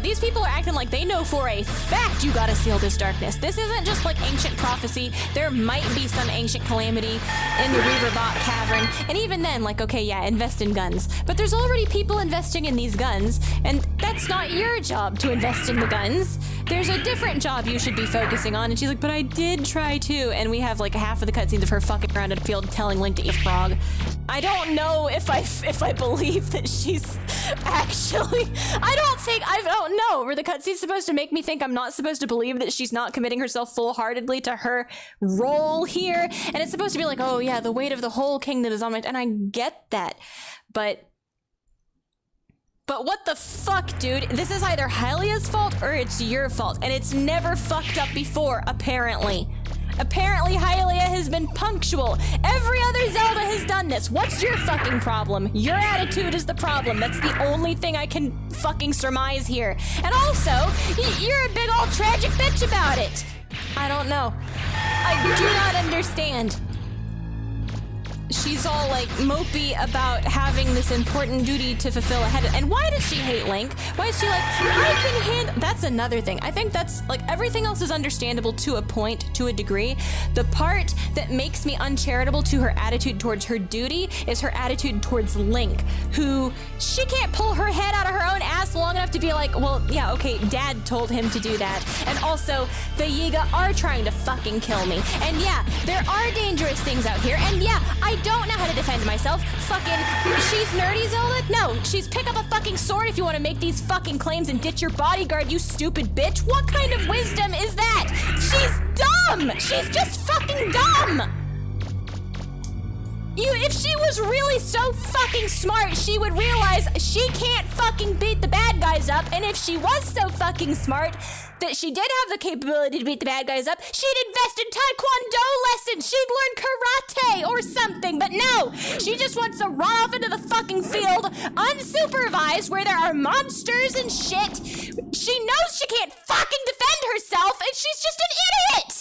these people are acting like they know for a fact you gotta seal this darkness. This isn't just like ancient prophecy. There might be some ancient calamity in the Reaverbot cavern. And even then, like, okay, yeah, invest in guns. But there's already people investing in these guns, and that's not your job to invest in the guns. There's a different job you should be focusing on. And she's like, but I did try to. And we have like half of the cutscenes of her fucking around in a field telling Link to eat frog. I don't know if I believe that she's actually... I don't know. Were the cutscenes supposed to make me think I'm not supposed to believe that she's not committing herself full-heartedly to her role here? And it's supposed to be like, oh yeah, the weight of the whole kingdom is on my... And I get that. But what the fuck, dude? This is either Hylia's fault or it's your fault. And it's never fucked up before, apparently. Apparently Hylia has been punctual. Every other Zelda has done this. What's your fucking problem? Your attitude is the problem. That's the only thing I can fucking surmise here. And also, you're a big old tragic bitch about it. I don't know. I do not understand. She's all like mopey about having this important duty to fulfill ahead of, and why does she hate Link? Why is she like, I can handle... That's another thing. I think that's like, everything else is understandable to a point, to a degree. The part that makes me uncharitable to her attitude towards her duty is her attitude towards Link, who she can't pull her head out of her own ass long enough to be like, well, yeah, okay, Dad told him to do that. And also, the Yiga are trying to fucking kill me. And yeah, there are dangerous things out here. And yeah, I don't know how to defend myself. Fucking, she's Nerdy Zelda? No, she's pick up a fucking sword if you want to make these fucking claims and ditch your bodyguard, you stupid bitch. What kind of wisdom is that? She's dumb! She's just fucking dumb! If she was really so fucking smart, she would realize she can't fucking beat the bad guys up, and if she was so fucking smart that she did have the capability to beat the bad guys up, she'd invest in Taekwondo lessons, she'd learn karate or something, but no! She just wants to run off into the fucking field, unsupervised, where there are monsters and shit. She knows she can't fucking defend herself, and she's just an idiot!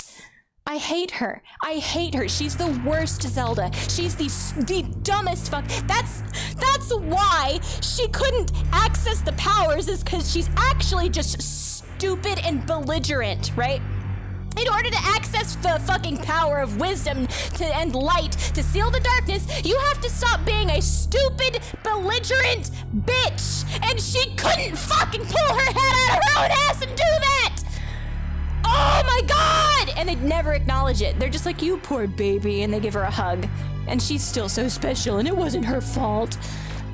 I hate her. I hate her. She's the worst Zelda. She's the dumbest fuck. That's why she couldn't access the powers, is because she's actually just stupid and belligerent, right? In order to access the fucking power of wisdom and light to seal the darkness, you have to stop being a stupid, belligerent bitch. And she couldn't fucking pull her head out of her own ass and do that! Oh my god! And they'd never acknowledge it. They're just like, you poor baby, and they give her a hug. And she's still so special, and it wasn't her fault.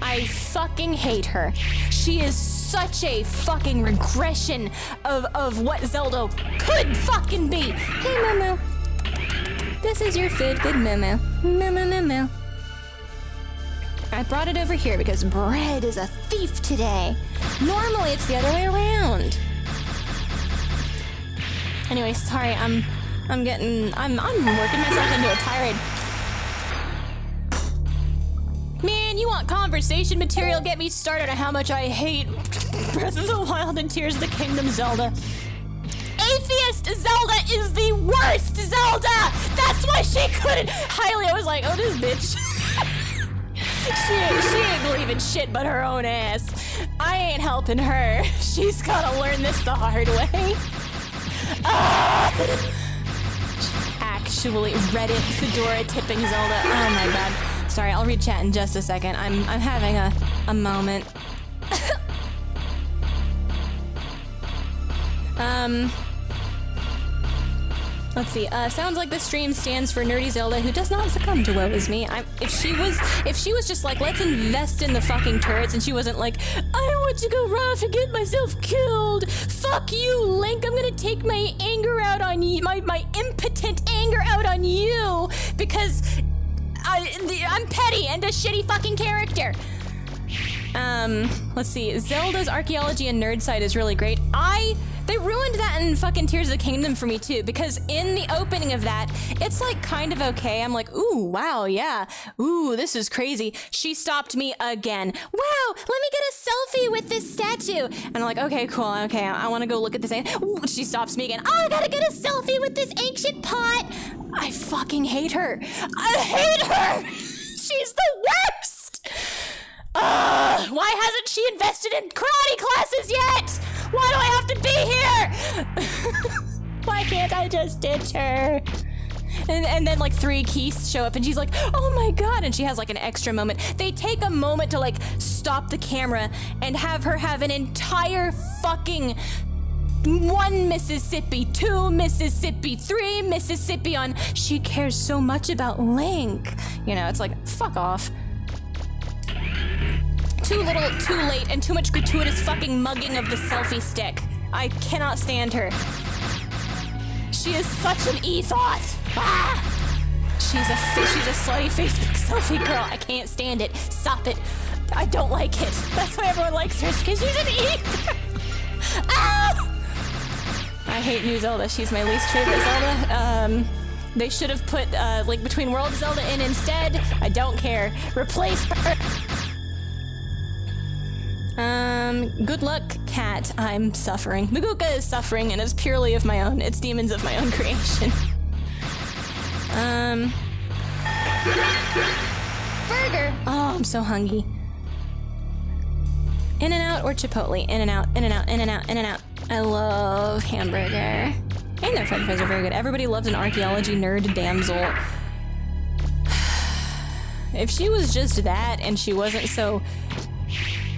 I fucking hate her. She is such a fucking regression of what Zelda could fucking be. Hey, Momo. This is your food. Good Momo. Momo. I brought it over here because bread is a thief today. Normally, it's the other way around. Anyway, sorry, I'm working myself into a tirade. Man, you want conversation material? Get me started on how much I hate Breath of the Wild and Tears of the Kingdom Zelda. Atheist Zelda is the worst Zelda! That's why she couldn't... Hylia was like, oh, this bitch. she ain't believing saving shit but her own ass. I ain't helping her. She's gotta learn this the hard way. Actually, Reddit, Fedora tipping Zelda. Oh my god. Sorry, I'll read chat in just a second. I'm having a moment. Let's see. Sounds like the stream stands for Nerdy Zelda, who does not succumb to woe is me. If she was just like, let's invest in the fucking turrets, and she wasn't like, I want to go rough and get myself killed. Fuck you, Link. I'm gonna take my anger out on you, my impotent anger out on you, because I'm petty and a shitty fucking character. Let's see. Zelda's archaeology and nerd side is really great. They ruined that in fucking Tears of the Kingdom for me too, because in the opening of that, it's like kind of okay. I'm like, ooh, wow, yeah. Ooh, this is crazy. She stopped me again. Wow, let me get a selfie with this statue. And I'm like, okay, cool, okay, I want to go look at this. Ooh, she stops me again. Oh, I gotta get a selfie with this ancient pot. I fucking hate her. I hate her. She's the worst. Why hasn't she invested in karate classes yet? Why do I have to be here? Why can't I just ditch her? And then like 3 keys show up and she's like, oh my god, and she has like an extra moment. They take a moment to like stop the camera and have her have an entire fucking 1 Mississippi, 2 Mississippi, 3 Mississippi on she cares so much about Link. You know, it's like, fuck off. Too little, too late, and too much gratuitous fucking mugging of the selfie stick. I cannot stand her. She is such an e-thought. Ah! She's a slutty Facebook selfie girl. I can't stand it. Stop it. I don't like it. That's why everyone likes her, because she's an e-thought. Ah! I hate New Zelda. She's my least favorite Zelda. They should have put Link Between Worlds Zelda in instead. I don't care. Replace her. Good luck, cat. I'm suffering. Maguka is suffering, and it's purely of my own. It's demons of my own creation. Burger! Oh, I'm so hungry. In-N-Out or Chipotle? In-N-Out, In-N-Out, In-N-Out, In-N-Out. I love hamburger. And their french fries are very good. Everybody loves an archaeology nerd damsel. If she was just that, and she wasn't so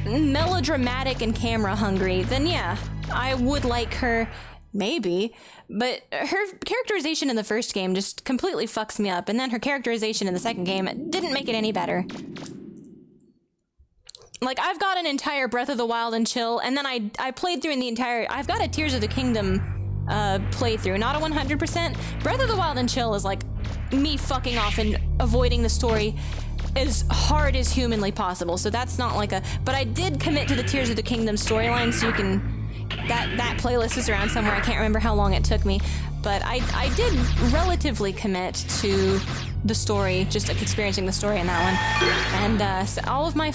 melodramatic and camera hungry, then yeah, I would like her, maybe. But her characterization in the first game just completely fucks me up, and then her characterization in the second game didn't make it any better. Like, I've got an entire Breath of the Wild and chill, and then I played through in the entire, I've got a Tears of the Kingdom playthrough, not a 100%. Breath of the Wild and chill is like me fucking off and avoiding the story as hard as humanly possible, so that's not like a, but I did commit to the Tears of the Kingdom storyline, so you can, that playlist is around somewhere. I can't remember how long it took me, but I did relatively commit to the story, just like experiencing the story in that one, and so all of my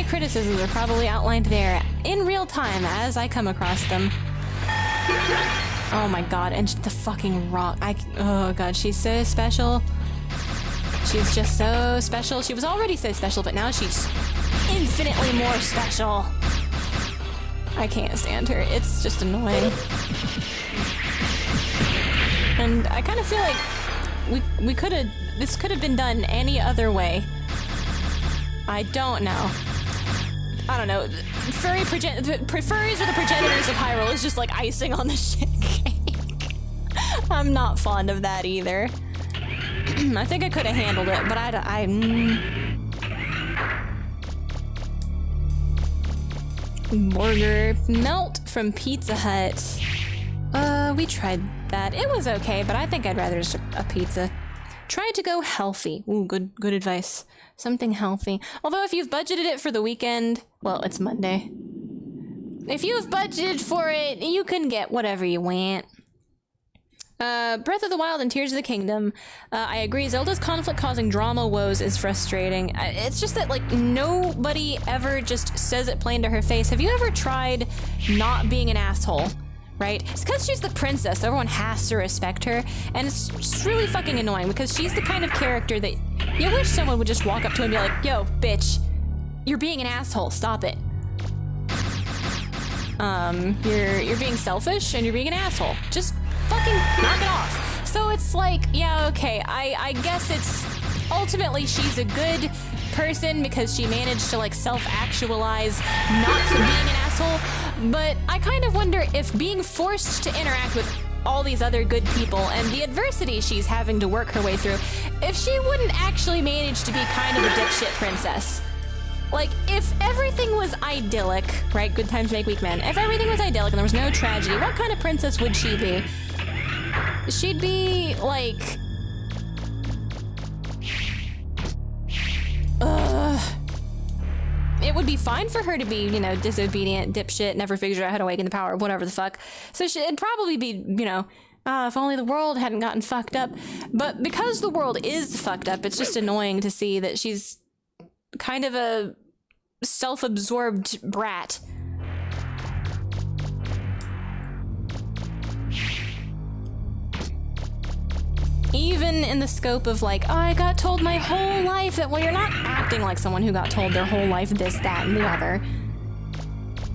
criticisms are probably outlined there in real time as I come across them. Oh my god, and the fucking rock, oh god, she's so special. She's just so special. She was already so special, but now she's infinitely more special. I can't stand her. It's just annoying. And I kind of feel like this could have been done any other way. I don't know. I don't know. Furries are the progenitors of Hyrule is just like icing on the shit cake. I'm not fond of that either. I think I could have handled it, but Burger melt from Pizza Hut. We tried that. It was okay, but I think I'd rather just a pizza. Try to go healthy. Ooh, good advice. Something healthy. Although if you've budgeted it for the weekend, well, it's Monday. If you've budgeted for it, you can get whatever you want. Breath of the Wild and Tears of the Kingdom. I agree, Zelda's conflict-causing drama woes is frustrating. It's just that, like, nobody ever just says it plain to her face. Have you ever tried not being an asshole? right? It's because she's the princess, so everyone has to respect her, and it's just really fucking annoying because she's the kind of character that you wish someone would just walk up to and be like, yo, bitch, you're being an asshole, stop it. You're being selfish and you're being an asshole. Just fucking knock it off. So it's like, yeah, okay, I guess it's ultimately she's a good person because she managed to like self-actualize not being an asshole, but I kind of wonder if being forced to interact with all these other good people and the adversity she's having to work her way through, if she wouldn't actually manage to be kind of a dipshit princess. Like, if everything was idyllic, right? Good times make weak men. If everything was idyllic and there was no tragedy, what kind of princess would she be? She'd be, like... It would be fine for her to be, you know, disobedient, dipshit, never figures out how to awaken the power, whatever the fuck. So it'd probably be, you know, if only the world hadn't gotten fucked up. But because the world is fucked up, it's just annoying to see that she's kind of a self-absorbed brat. Even in the scope of like, oh, I got told my whole life that, well, you're not acting like someone who got told their whole life this, that, and the other.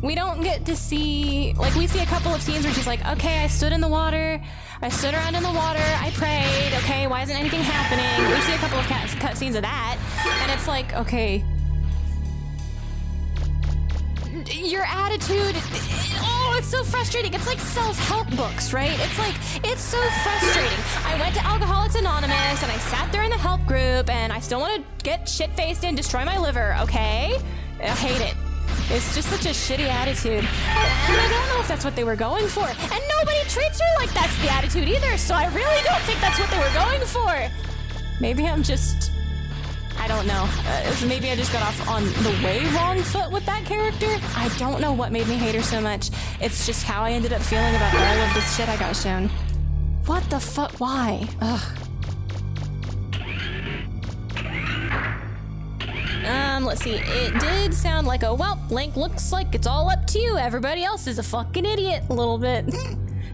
We don't get to see, like, we see a couple of scenes where she's like, okay, I stood in the water, I stood around in the water, I prayed, okay, why isn't anything happening? We see a couple of cut scenes of that, and it's like, okay, your attitude, oh, it's so frustrating. It's like self-help books, right? It's like, it's so frustrating. I went to Alcoholics Anonymous and I sat there in the help group and I still want to get shit-faced and destroy my liver, okay? I hate it. It's just such a shitty attitude. And I don't know if that's what they were going for. And nobody treats her like that's the attitude either, so I really don't think that's what they were going for. Maybe I'm just... I don't know. Maybe I just got off on the way wrong foot with that character. I don't know what made me hate her so much. It's just how I ended up feeling about all of this shit I got shown. What the fuck? Why? Ugh. Let's see. It did sound like a, well, Link, looks like it's all up to you. Everybody else is a fucking idiot a little bit.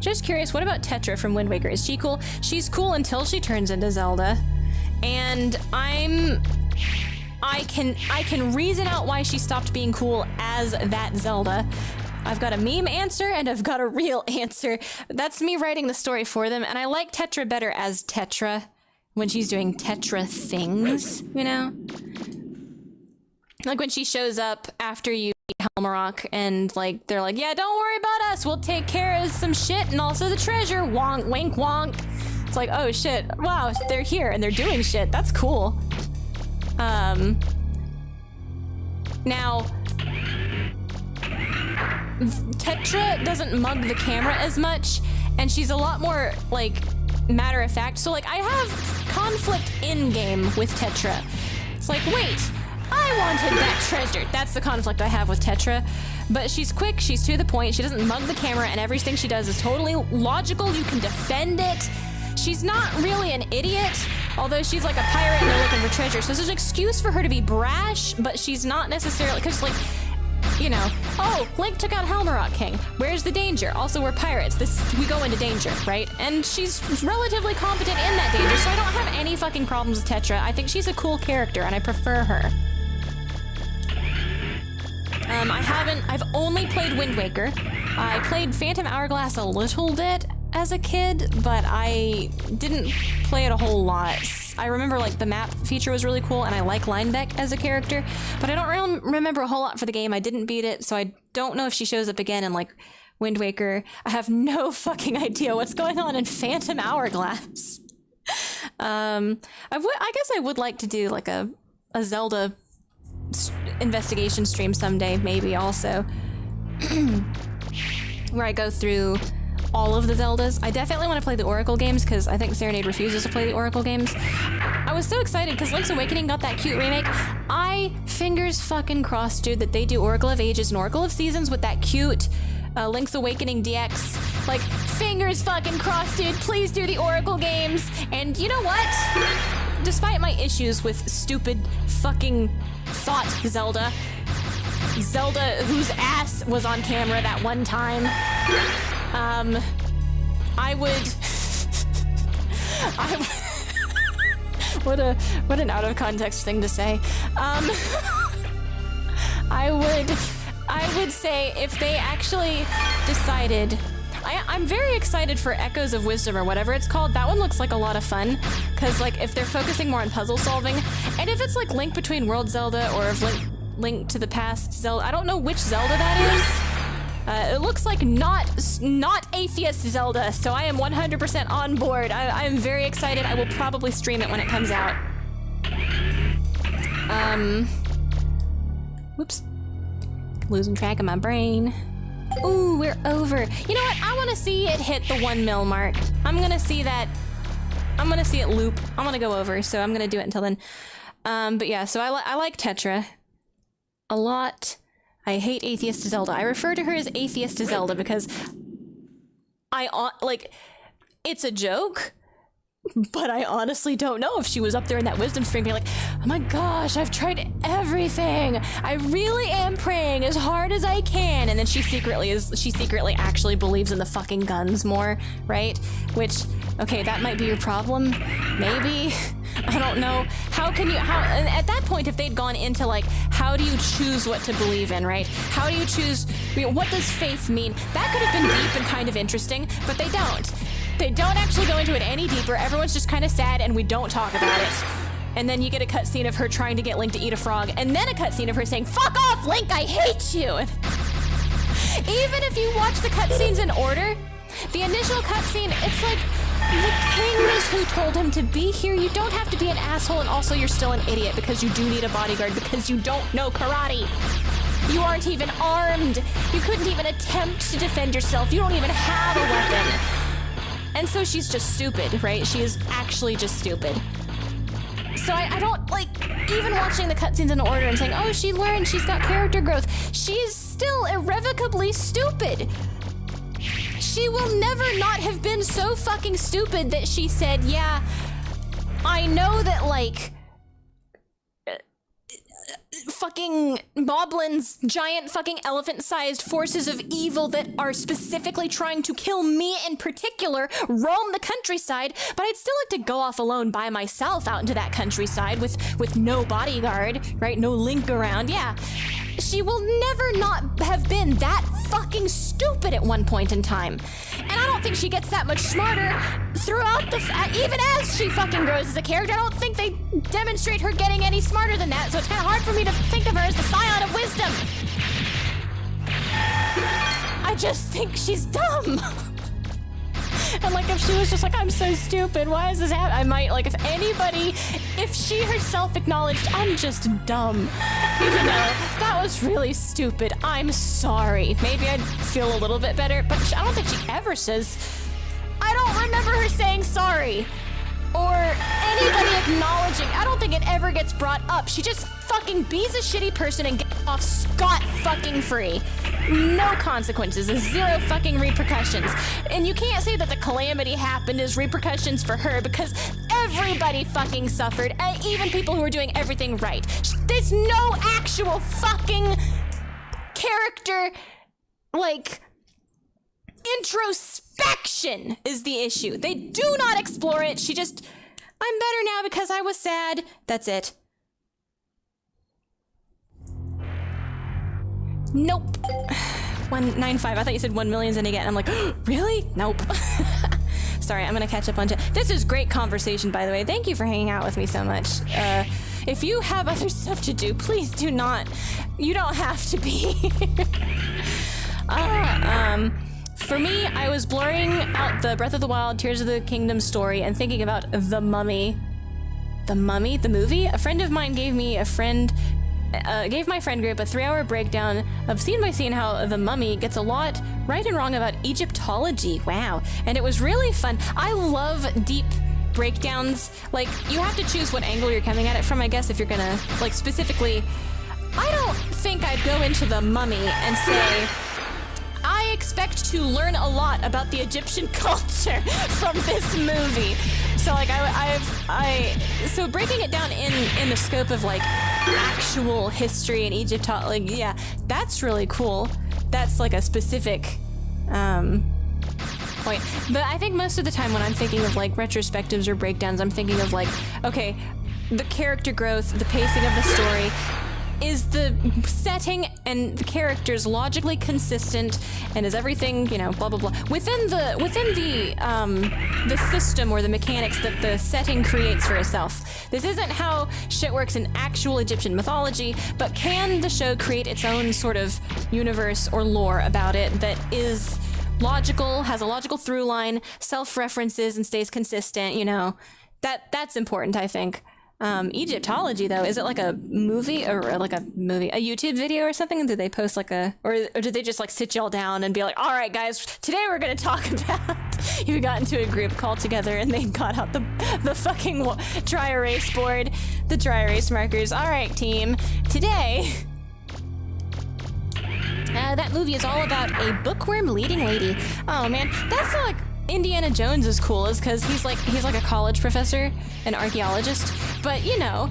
Just curious, what about Tetra from Wind Waker? Is she cool? She's cool until she turns into Zelda. And I can reason out why she stopped being cool as that Zelda. I've got a meme answer and I've got a real answer. That's me writing the story for them, and I like Tetra better as Tetra when she's doing Tetra things, you know? Like when she shows up after you beat Helmarok and like they're like, yeah, don't worry about us, we'll take care of some shit and also the treasure, wonk, wink, wonk. It's like, oh shit, wow, they're here and they're doing shit. That's cool. Now, Tetra doesn't mug the camera as much, and she's a lot more, like, matter-of-fact. So, like, I have conflict in-game with Tetra. It's like, wait, I wanted that treasure. That's the conflict I have with Tetra. But she's quick, she's to the point, she doesn't mug the camera, and everything she does is totally logical. You can defend it. She's not really an idiot, although she's like a pirate and they're looking for treasure. So there's an excuse for her to be brash, but she's not necessarily, because like, you know, oh, Link took out Helmarok King. Where's the danger? Also, we're pirates. We go into danger, right? And she's relatively competent in that danger, so I don't have any fucking problems with Tetra. I think she's a cool character and I prefer her. I've only played Wind Waker. I played Phantom Hourglass a little bit as a kid, but I didn't play it a whole lot. I remember like the map feature was really cool and I like Linebeck as a character, but I don't really remember a whole lot for the game. I didn't beat it, so I don't know if she shows up again in like Wind Waker. I have no fucking idea what's going on in Phantom Hourglass. I guess I would like to do like a Zelda investigation stream someday, maybe also, where I go through all of the Zeldas. I definitely want to play the Oracle games because I think Serenade refuses to play the Oracle games. I was so excited because Link's Awakening got that cute remake. I fingers fucking crossed, dude, that they do Oracle of Ages and Oracle of Seasons with that cute Link's Awakening DX. Like, fingers fucking crossed, dude. Please do the Oracle games. And you know what? Despite my issues with stupid fucking thought Zelda whose ass was on camera that one time, I would... what an out of context thing to say. I would say if they actually decided... I'm very excited for Echoes of Wisdom or whatever it's called. That one looks like a lot of fun. Because, like, if they're focusing more on puzzle solving, and if it's, like, Link Between Worlds Zelda or if Link to the Past Zelda, I don't know which Zelda that is. It looks like not Atheist Zelda, so I am 100% on board. I am very excited. I will probably stream it when it comes out. Whoops. Losing track of my brain. Ooh, we're over. You know what? I want to see it hit the 1 mil mark. I'm gonna see that. I'm gonna see it loop. I'm gonna go over, so I'm gonna do it until then. But yeah, so I like Tetra a lot. I hate Atheist Zelda. I refer to her as Atheist Zelda because it's a joke, but I honestly don't know if she was up there in that wisdom stream being like, oh my gosh, I've tried everything. I really am praying as hard as I can. And then she secretly actually believes in the fucking guns more, right? Which, okay, that might be your problem. Maybe. I don't know. And at that point, if they'd gone into like, how do you choose what to believe in, right? How do you choose, what does faith mean? That could have been deep and kind of interesting, but they don't. They don't actually go into it any deeper. Everyone's just kind of sad and we don't talk about it. And then you get a cutscene of her trying to get Link to eat a frog, and then a cutscene of her saying, fuck off, Link, I hate you! Even if you watch the cutscenes in order, the initial cutscene, it's like, the king is who told him to be here. You don't have to be an asshole, and also you're still an idiot because you do need a bodyguard because you don't know karate. You aren't even armed. You couldn't even attempt to defend yourself. You don't even have a weapon. And so she's just stupid, right? She is actually just stupid. So I don't, like, even watching the cutscenes in order and saying, oh, she learned, she's got character growth. She's still irrevocably stupid. She will never not have been so fucking stupid that she said, yeah, I know that, like, fucking Moblin's giant fucking elephant-sized forces of evil that are specifically trying to kill me in particular roam the countryside, but I'd still like to go off alone by myself out into that countryside with no bodyguard, right? No Link around. Yeah. She will never not have been that fucking stupid at one point in time. And I don't think she gets that much smarter throughout even as she fucking grows as a character. I don't think they demonstrate her getting any smarter than that, so it's kind of hard for me to think of her as the scion of wisdom. I just think she's dumb. And like, if she was just like, I'm so stupid, why is this happening? I might, like, if she herself acknowledged, I'm just dumb, even though that was really stupid, I'm sorry. Maybe I'd feel a little bit better, but I don't think she ever says, I don't remember her saying sorry. Or anybody acknowledging, I don't think it ever gets brought up. She just fucking bees a shitty person and gets off scot-fucking-free. No consequences, zero fucking repercussions. And you can't say that the calamity happened as repercussions for her because everybody fucking suffered, and even people who were doing everything right. There's no actual fucking character, like, introspection is the issue. They do not explore it. She just, I'm better now because I was sad. That's it. Nope. 195. I thought you said 1 million's in again. I'm like, really? Nope. Sorry, I'm gonna catch up on this is great conversation, by the way. Thank you for hanging out with me so much. If you have other stuff to do, please do not. You don't have to be. For me, I was blurring out the Breath of the Wild, Tears of the Kingdom story and thinking about The Mummy. The Mummy? The movie? A friend of mine gave my friend group a 3-hour breakdown of scene by scene how The Mummy gets a lot right and wrong about Egyptology. Wow. And it was really fun. I love deep breakdowns. Like, you have to choose what angle you're coming at it from, I guess, if you're gonna, like, specifically, I don't think I'd go into The Mummy and say, I expect to learn a lot about the Egyptian culture from this movie. So like so breaking it down in the scope of like actual history in Egypt, like, yeah, that's really cool. That's like a specific point. But I think most of the time when I'm thinking of like retrospectives or breakdowns, I'm thinking of like, okay, the character growth, the pacing of the story. Is the setting and the characters logically consistent, and is everything, you know, blah blah blah within the system or the mechanics that the setting creates for itself? This isn't how shit works in actual Egyptian mythology, but can the show create its own sort of universe or lore about it that is logical, has a logical through line, self-references, and stays consistent? You know, that's important, I think. Egyptology though, is it like a movie or like a YouTube video or something? Do they post like or did they just like sit y'all down and be like, all right guys, today we're gonna talk about you got into a group call together and they got out the fucking dry erase board, the dry erase markers. All right team, today that movie is all about a bookworm leading lady. Oh man, that's like Indiana Jones is cool, is because he's like a college professor, an archaeologist, but you know,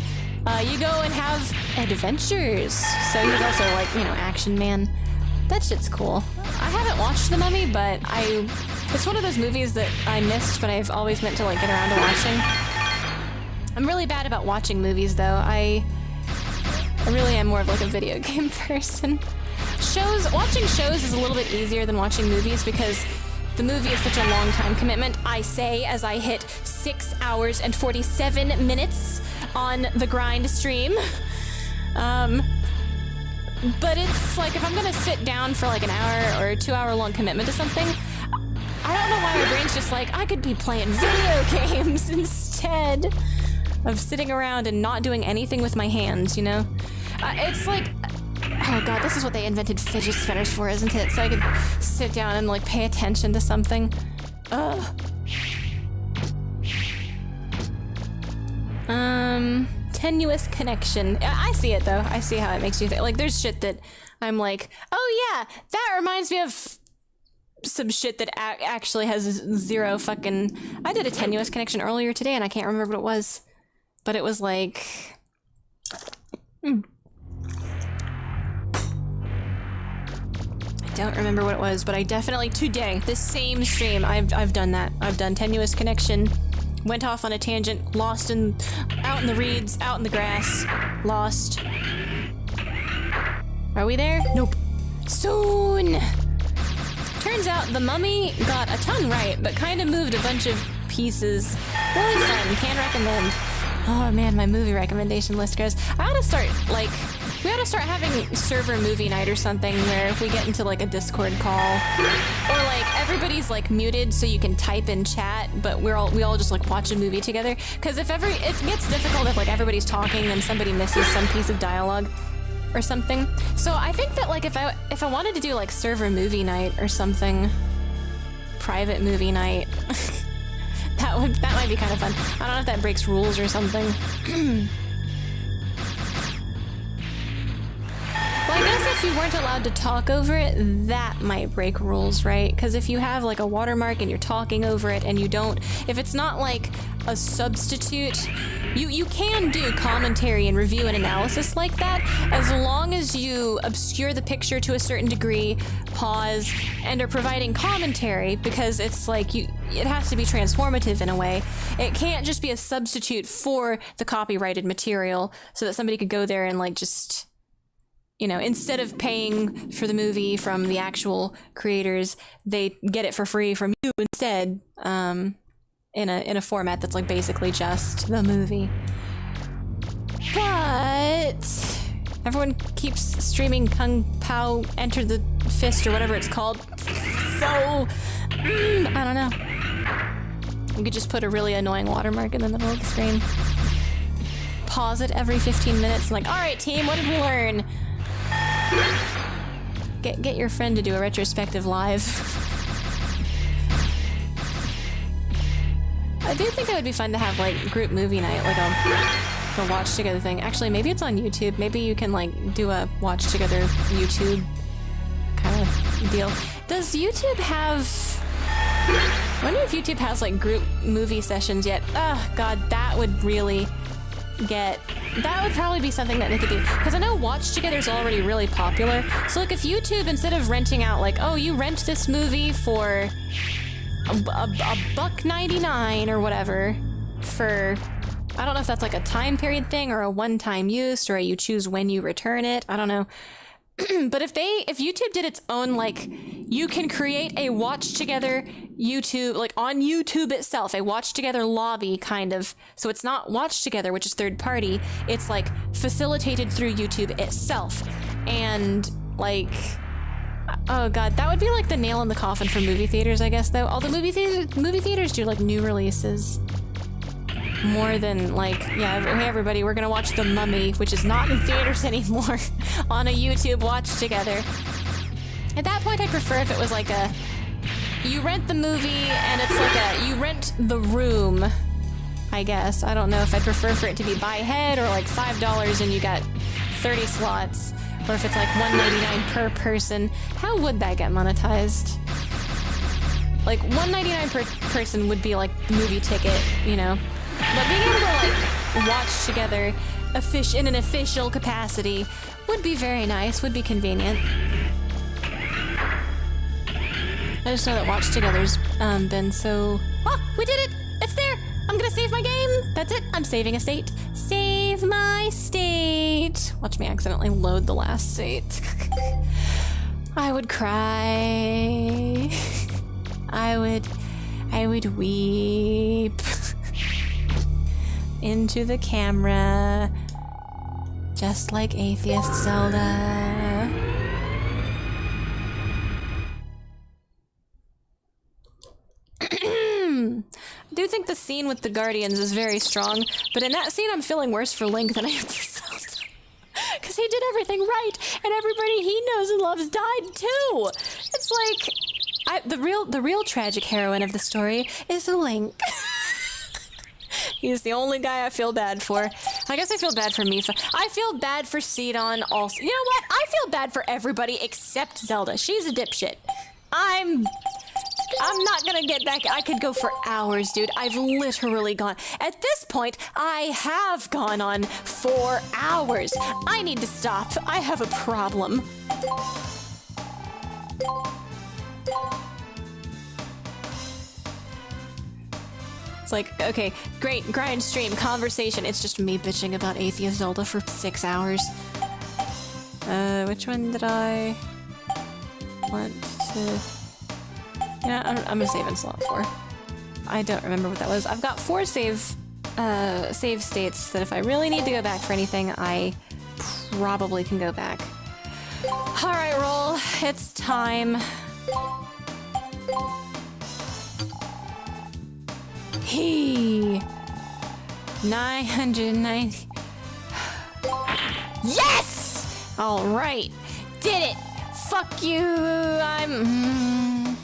you go and have adventures. So he's also like, you know, action man. That shit's cool. I haven't watched The Mummy, but it's one of those movies that I missed, but I've always meant to like get around to watching. I'm really bad about watching movies though. I really am more of like a video game person. Watching shows is a little bit easier than watching movies because the movie is such a long time commitment, I say, as I hit 6 hours and 47 minutes on the grind stream. But it's like, if I'm gonna sit down for like an hour or 2 hour long commitment to something, I don't know why my brain's just like, I could be playing video games instead of sitting around and not doing anything with my hands, you know? It's like, oh god, this is what they invented fidget spinners for, isn't it? So I could sit down and like pay attention to something. Ugh. Tenuous connection. I see it though. I see how it makes you think. Like there's shit that I'm like, oh yeah, that reminds me of some shit that actually has zero fucking... I did a tenuous connection earlier today and I can't remember what it was. But it was like... don't remember what it was, but I definitely today, this same stream, I've done that. I've done tenuous connection, went off on a tangent, out in the reeds, out in the grass, lost. Are we there? Nope. Soon. Turns out The Mummy got a ton right, but kind of moved a bunch of pieces. Really fun. Can recommend. Oh man, my movie recommendation list goes. We ought to start having server movie night or something where if we get into like a Discord call, or like everybody's like muted so you can type in chat, but we all just like watch a movie together. Because it gets difficult if like everybody's talking and somebody misses some piece of dialogue or something. So I think that like if I wanted to do like server movie night or something, private movie night. That might be kind of fun. I don't know if that breaks rules or something. Well, I guess if you weren't allowed to talk over it, that might break rules, right? Because if you have like a watermark and you're talking over it and you don't... If it's not like a substitute, you can do commentary and review and analysis like that as long as you obscure the picture to a certain degree, pause, and are providing commentary, because it's like it has to be transformative in a way. It can't just be a substitute for the copyrighted material so that somebody could go there and like just... You know, instead of paying for the movie from the actual creators, they get it for free from you instead, in a format that's like basically just the movie. But everyone keeps streaming Kung Pao Enter the Fist or whatever it's called. So I don't know. We could just put a really annoying watermark in the middle of the screen. Pause it every 15 minutes and like, all right, team, what did we learn? Get your friend to do a retrospective live. I do think that would be fun to have like group movie night, like a watch together thing. Actually, maybe it's on YouTube. Maybe you can like do a watch together YouTube kind of deal. Does YouTube have... I wonder if YouTube has like group movie sessions yet. Oh god, that would really that would probably be something that they could do, because I know watch together is already really popular. So like if YouTube, instead of renting out like, oh, you rent this movie for $1.99 or whatever for, I don't know if that's like a time period thing or a one-time use or you choose when you return it. I don't know. But if YouTube did its own, like, you can create a watch together YouTube, like on YouTube itself, a watch together lobby kind of. So it's not watch together, which is third party. It's like facilitated through YouTube itself. And like, oh god, that would be like the nail in the coffin for movie theaters, I guess, though. All the movie theaters do like new releases. More than like, yeah, hey everybody, we're gonna watch The Mummy, which is not in theaters anymore, on a YouTube watch together. At that point, I'd prefer if it was like a, you rent the movie and it's like a, you rent the room, I guess. I don't know if I'd prefer for it to be by head or like $5 and you got 30 slots, or if it's like $1.99 per person. How would that get monetized? Like $1.99 per person would be like movie ticket, you know? But being able to like watch together in an official capacity would be very nice, would be convenient. I just know that watch together's been so... Oh, we did it! It's there! I'm gonna save my game! That's it, I'm saving a state. Save my state! Watch me accidentally load the last state. I would cry. I would weep. Into the camera, just like Atheist Zelda. I do think the scene with the Guardians is very strong, but in that scene I'm feeling worse for Link than I am for Zelda. Because he did everything right, and everybody he knows and loves died too! It's like, the real tragic heroine of the story is Link. He's the only guy I feel bad for. I guess I feel bad for Mipha. I feel bad for Sidon also. You know what? I feel bad for everybody except Zelda. She's a dipshit. I'm not gonna get back. I could go for hours, dude. I've literally gone. At this point, I have gone on 4 hours. I need to stop. I have a problem. It's like, okay, great, grind stream, conversation. It's just me bitching about Atheist Zelda for 6 hours. Which one did I want to... Yeah, I'm gonna save in slot 4. I don't remember what that was. I've got 4 save states that if I really need to go back for anything, I probably can go back. Alright, roll. It's time. He 990. Yes! All right, did it. Fuck you. I'm.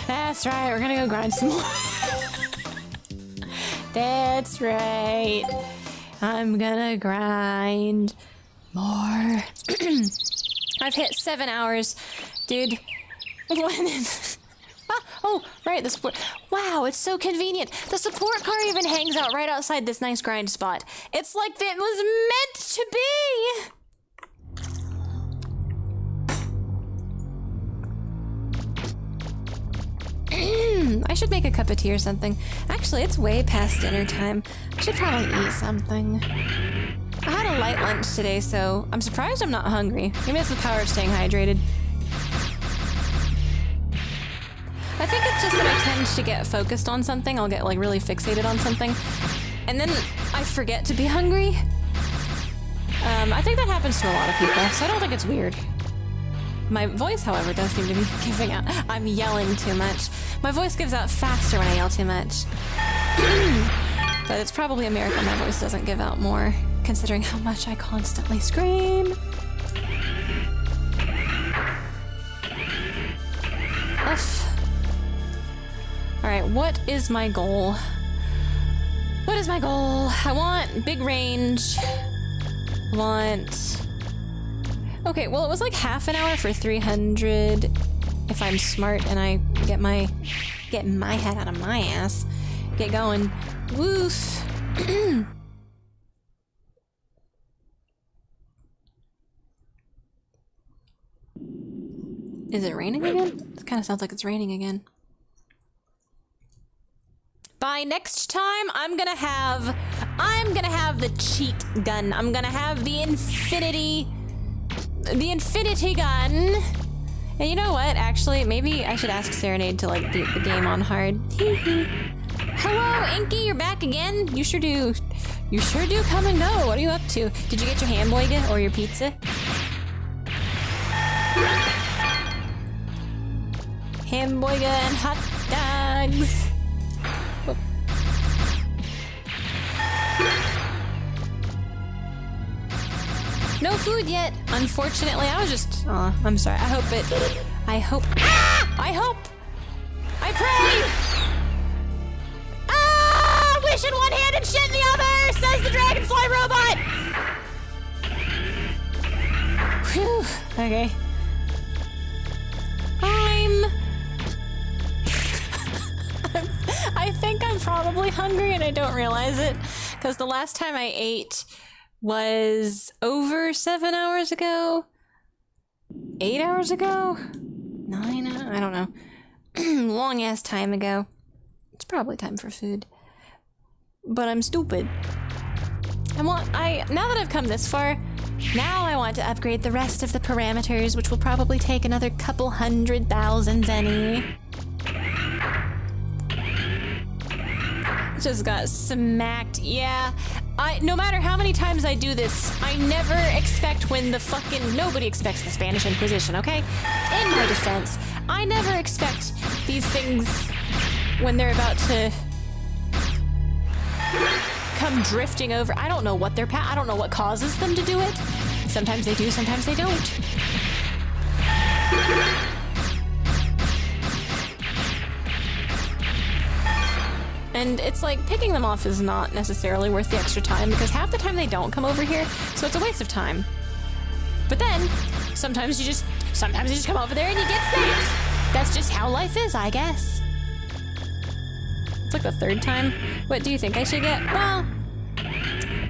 That's right. We're gonna go grind some more. That's right. I'm gonna grind more. I've hit 7 hours. Dude. Oh, right, the support. Wow, it's so convenient. The support car even hangs out right outside this nice grind spot. It's like it was meant to be. I should make a cup of tea or something. Actually, it's way past dinner time. I should probably eat something. I had a light lunch today, so I'm surprised I'm not hungry. Maybe it's the power of staying hydrated. I think it's just that I tend to get focused on something. I'll get like really fixated on something, and then I forget to be hungry. I think that happens to a lot of people, so I don't think it's weird. My voice, however, does seem to be giving out. I'm yelling too much. My voice gives out faster when I yell too much. But it's probably a miracle my voice doesn't give out more, considering how much I constantly scream. Oof. Alright, what is my goal? What is my goal? I want big range. I want... Okay, well, it was like half an hour for 300 if I'm smart and I get my head out of my ass. get going. Woof. Is it raining again? It kind of sounds like it's raining again. By next time, I'm gonna have the cheat gun. I'm gonna have the infinity gun. And you know what? Actually, maybe I should ask Serenade to like beat the game on hard. Hello, Inky, you're back again. You sure do come and go. What are you up to? Did you get your hamburger or your pizza? Hamburger and hot dogs. Whoop. No food yet, unfortunately. I was just, I'm sorry. I pray! Wish in one hand and shit in the other, says the dragonfly robot! Whew, okay. I think I'm probably hungry and I don't realize it, because the last time I ate was over 7 hours ago? 8 hours ago? 9? I don't know. Long ass time ago. It's probably time for food. But I'm stupid. Now that I've come this far, now I want to upgrade the rest of the parameters, which will probably take another couple 100,000 zenny. Just got smacked. Yeah, no matter how many times I do this, I never expect when nobody expects the Spanish Inquisition, okay? In my defense, I never expect these things when they're about to come drifting over. I don't know what I don't know what causes them to do it. Sometimes they do, sometimes they don't. And it's like, picking them off is not necessarily worth the extra time, because half the time they don't come over here, so it's a waste of time. But then, sometimes you just come over there and you get snapped. That's just how life is, I guess. It's like the third time. What do you think I should get? Well,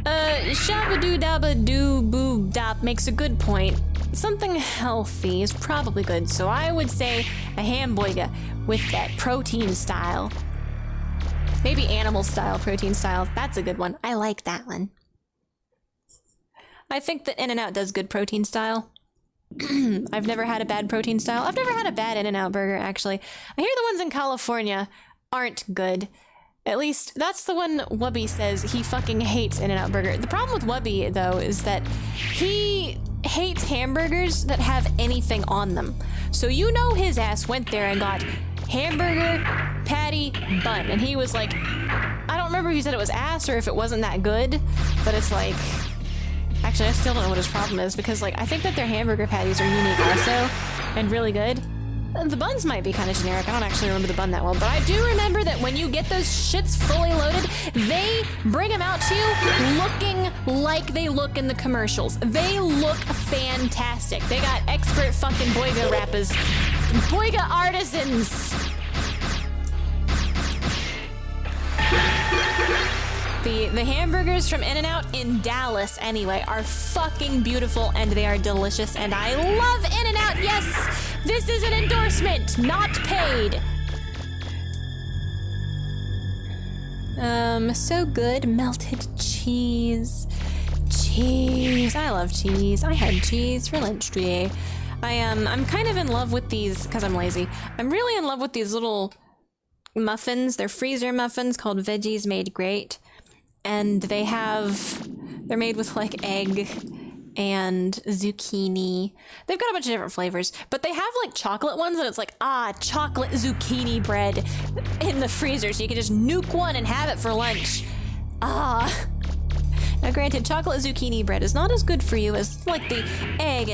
Shabba-doo-dabba-doo-boo-dop makes a good point. Something healthy is probably good, so I would say a hamburger with that protein style. Maybe animal style, protein style. That's a good one. I like that one. I think that In-N-Out does good protein style. I've never had a bad protein style. I've never had a bad In-N-Out burger, actually. I hear the ones in California aren't good. At least, that's the one Wubby says he fucking hates In-N-Out burger. The problem with Wubby, though, is that he hates hamburgers that have anything on them. So you know his ass went there and got hamburger, patty, bun. And he was like, I don't remember if he said it was ass or if it wasn't that good, but it's like, actually I still don't know what his problem is, because like, I think that their hamburger patties are unique also, and really good. The buns might be kind of generic. I don't actually remember the bun that well, but I do remember that when you get those shits fully loaded, they bring them out to you looking like they look in the commercials. They look fantastic. They got expert fucking boiga rappers. Boiga artisans. The hamburgers from In-N-Out in Dallas, anyway, are fucking beautiful and they are delicious, and I love In-N-Out. Yes, this is an endorsement, not paid. So good. Melted cheese. Cheese. I love cheese. I had cheese for lunch today. I'm kind of in love with these, because I'm lazy. I'm really in love with these little muffins. They're freezer muffins called Veggies Made Great. And they're made with like egg and zucchini. They've got a bunch of different flavors, but they have like chocolate ones, and it's like, chocolate zucchini bread in the freezer, so you can just nuke one and have it for lunch. Now granted, chocolate zucchini bread is not as good for you as like the egg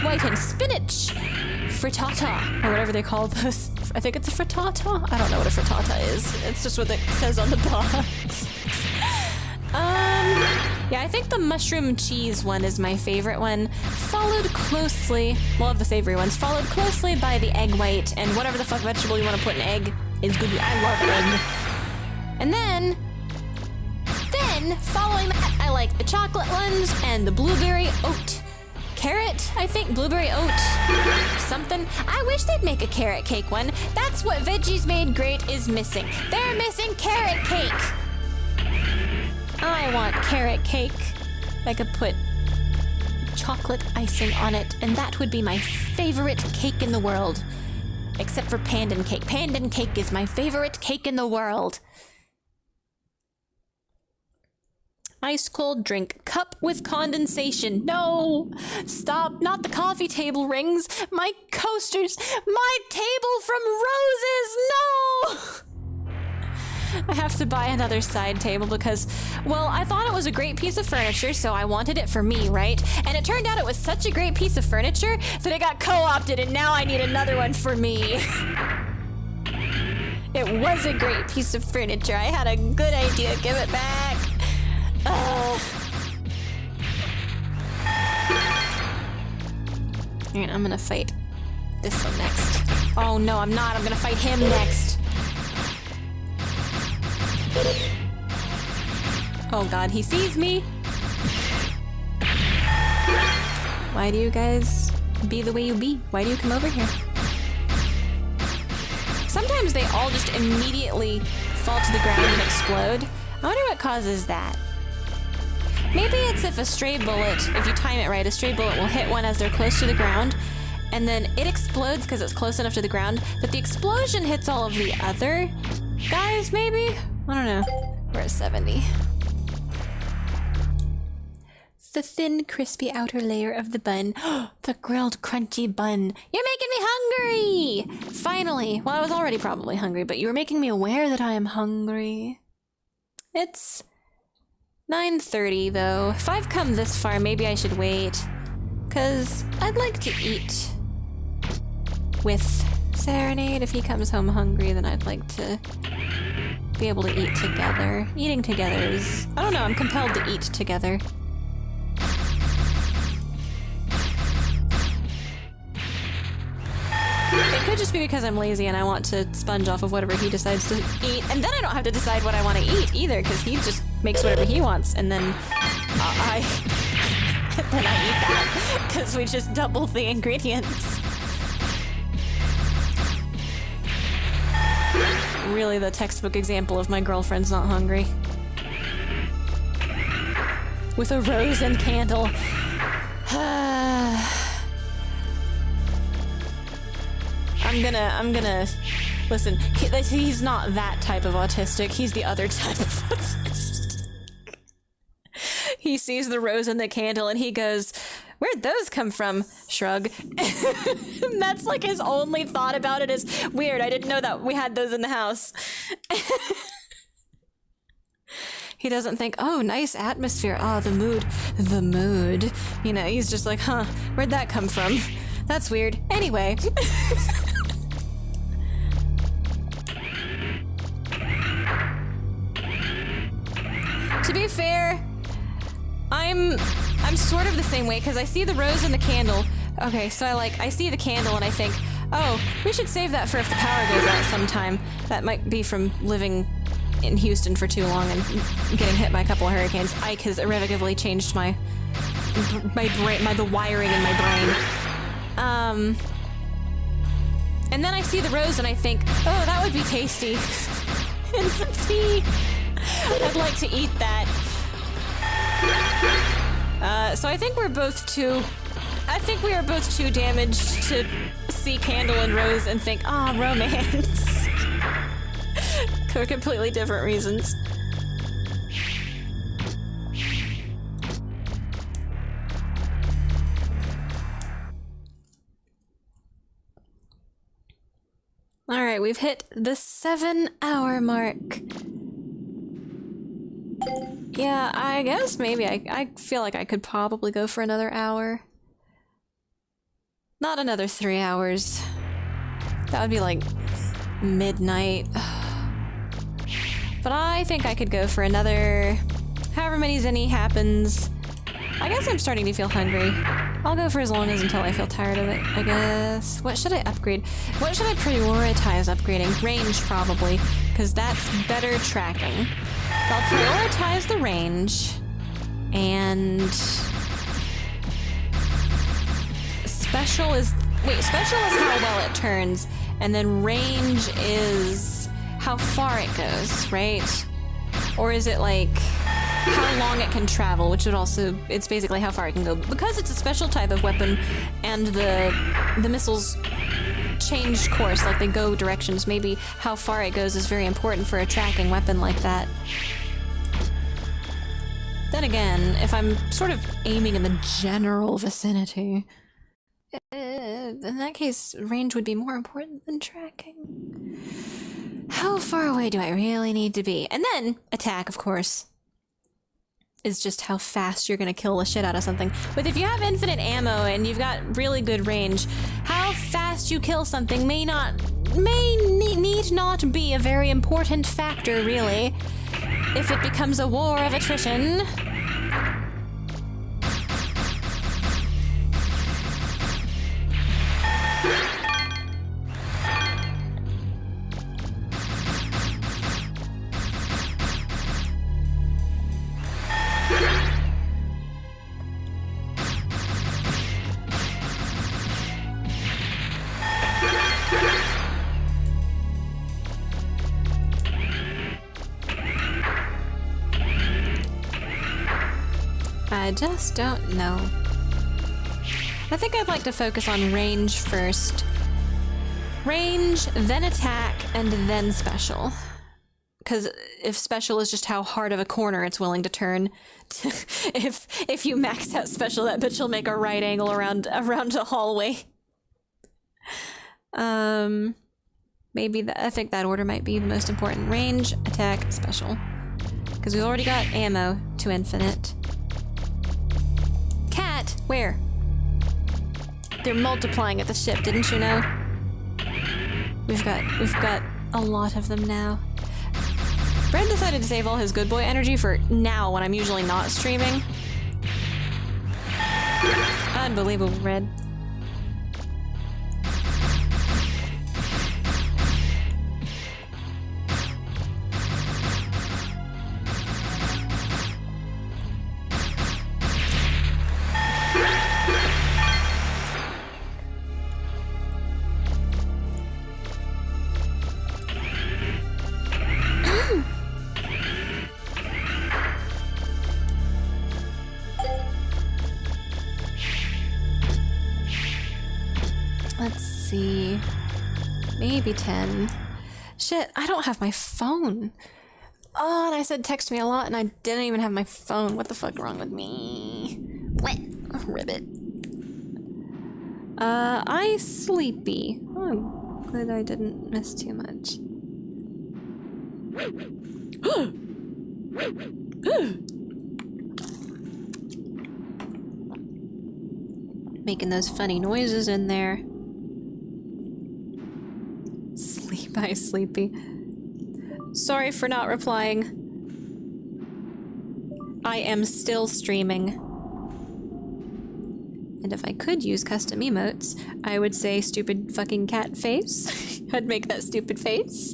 white and spinach frittata, or whatever they call this. I think it's a frittata? I don't know what a frittata is. It's just what it says on the box. Yeah, I think the mushroom cheese one is my favorite one, followed closely, well, of the savory ones, followed closely by the egg white, and whatever the fuck vegetable you want to put in egg is good. I love egg. And then following that, I like the chocolate ones and the blueberry oat. Carrot, I think, blueberry oat, something. I wish they'd make a carrot cake one. That's what Veggies Made Great is missing. They're missing carrot cake. I want carrot cake. I could put chocolate icing on it, and that would be my favorite cake in the world. Except for pandan cake. Pandan cake is my favorite cake in the world. Ice cold drink. Cup with condensation. No! Stop. Not the coffee table rings. My coasters. My table from roses. No! I have to buy another side table because, well, I thought it was a great piece of furniture, so I wanted it for me, right? And it turned out it was such a great piece of furniture that it got co-opted, and now I need another one for me. It was a great piece of furniture. I had a good idea. Give it back. Alright, I'm gonna fight this one next. Oh no, I'm not. I'm gonna fight him next. Oh god, he sees me. Why do you guys be the way you be? Why do you come over here? Sometimes they all just immediately fall to the ground and explode. I wonder what causes that. Maybe it's if a stray bullet, if you time it right, a stray bullet will hit one as they're close to the ground, and then it explodes because it's close enough to the ground, but the explosion hits all of the other guys, maybe? I don't know. We're at 70. The thin, crispy outer layer of the bun. The grilled, crunchy bun. You're making me hungry! Finally. Well, I was already probably hungry, but you were making me aware that I am hungry. It's 9:30 though. If I've come this far, maybe I should wait. 'Cause I'd like to eat with Serenade. If he comes home hungry, then I'd like to be able to eat together. Eating together is... I don't know, I'm compelled to eat together. It could just be because I'm lazy and I want to sponge off of whatever he decides to eat, and then I don't have to decide what I want to eat either, because he just makes whatever he wants, and then I eat that, because we just double the ingredients. Really the textbook example of my girlfriend's not hungry. With a rose and candle. I'm gonna listen. He's not that type of autistic. He's the other type of autistic. He sees the rose and the candle and he goes, "Where'd those come from?" Shrug. That's like his only thought about it is, weird, I didn't know that we had those in the house. He doesn't think, oh, nice atmosphere. Oh, the mood. The mood. You know, he's just like, huh, where'd that come from? That's weird. Anyway. To be fair, I'm sort of the same way, because I see the rose and the candle. Okay, so I see the candle and I think, oh, we should save that for if the power goes out sometime. That might be from living in Houston for too long and getting hit by a couple of hurricanes. Ike has irrevocably changed the wiring in my brain. And then I see the rose and I think, oh, that would be tasty. And some tea. I'd like to eat that. So I think we are both too damaged to see candle and rose and think, ah, romance. For completely different reasons. Alright, we've hit the 7-hour mark. Yeah, I guess maybe I feel like I could probably go for another hour. Not another 3 hours. That would be like midnight. But I think I could go for another however many Zenny happens. I guess I'm starting to feel hungry. I'll go for as long as until I feel tired of it, I guess. What should I upgrade? What should I prioritize upgrading? Range, probably, because that's better tracking. So I'll prioritize the range, and special is... Wait, special is how well it turns, and then range is how far it goes, right? Or is it like how long it can travel, which would also, it's basically how far it can go. Because it's a special type of weapon and the missiles change course, like they go directions, maybe how far it goes is very important for a tracking weapon like that. Then again, if I'm sort of aiming in the general vicinity, in that case, range would be more important than tracking. How far away do I really need to be? And then, attack, of course, is just how fast you're gonna kill the shit out of something. But if you have infinite ammo and you've got really good range, how fast you kill something need not be a very important factor, really. If it becomes a war of attrition... I just don't know. I think I'd like to focus on range first. Range, then attack, and then special. Because if special is just how hard of a corner it's willing to turn, if you max out special, that bitch will make a right angle around a hallway. Maybe I think that order might be the most important. Range, attack, special. Because we've already got ammo to infinite. Cat, where? They're multiplying at the ship, didn't you know? We've got a lot of them now. Brad decided to save all his good boy energy for now when I'm usually not streaming. Unbelievable, Red. Let's see. Maybe 10. Shit, I don't have my phone. Oh, and I said text me a lot and I didn't even have my phone. What the fuck wrong with me? What? Ribbit. I sleepy. Oh, I'm glad I didn't miss too much. Making those funny noises in there. Bye, Sleepy. Sorry for not replying. I am still streaming. And if I could use custom emotes, I would say stupid fucking cat face. I'd make that stupid face.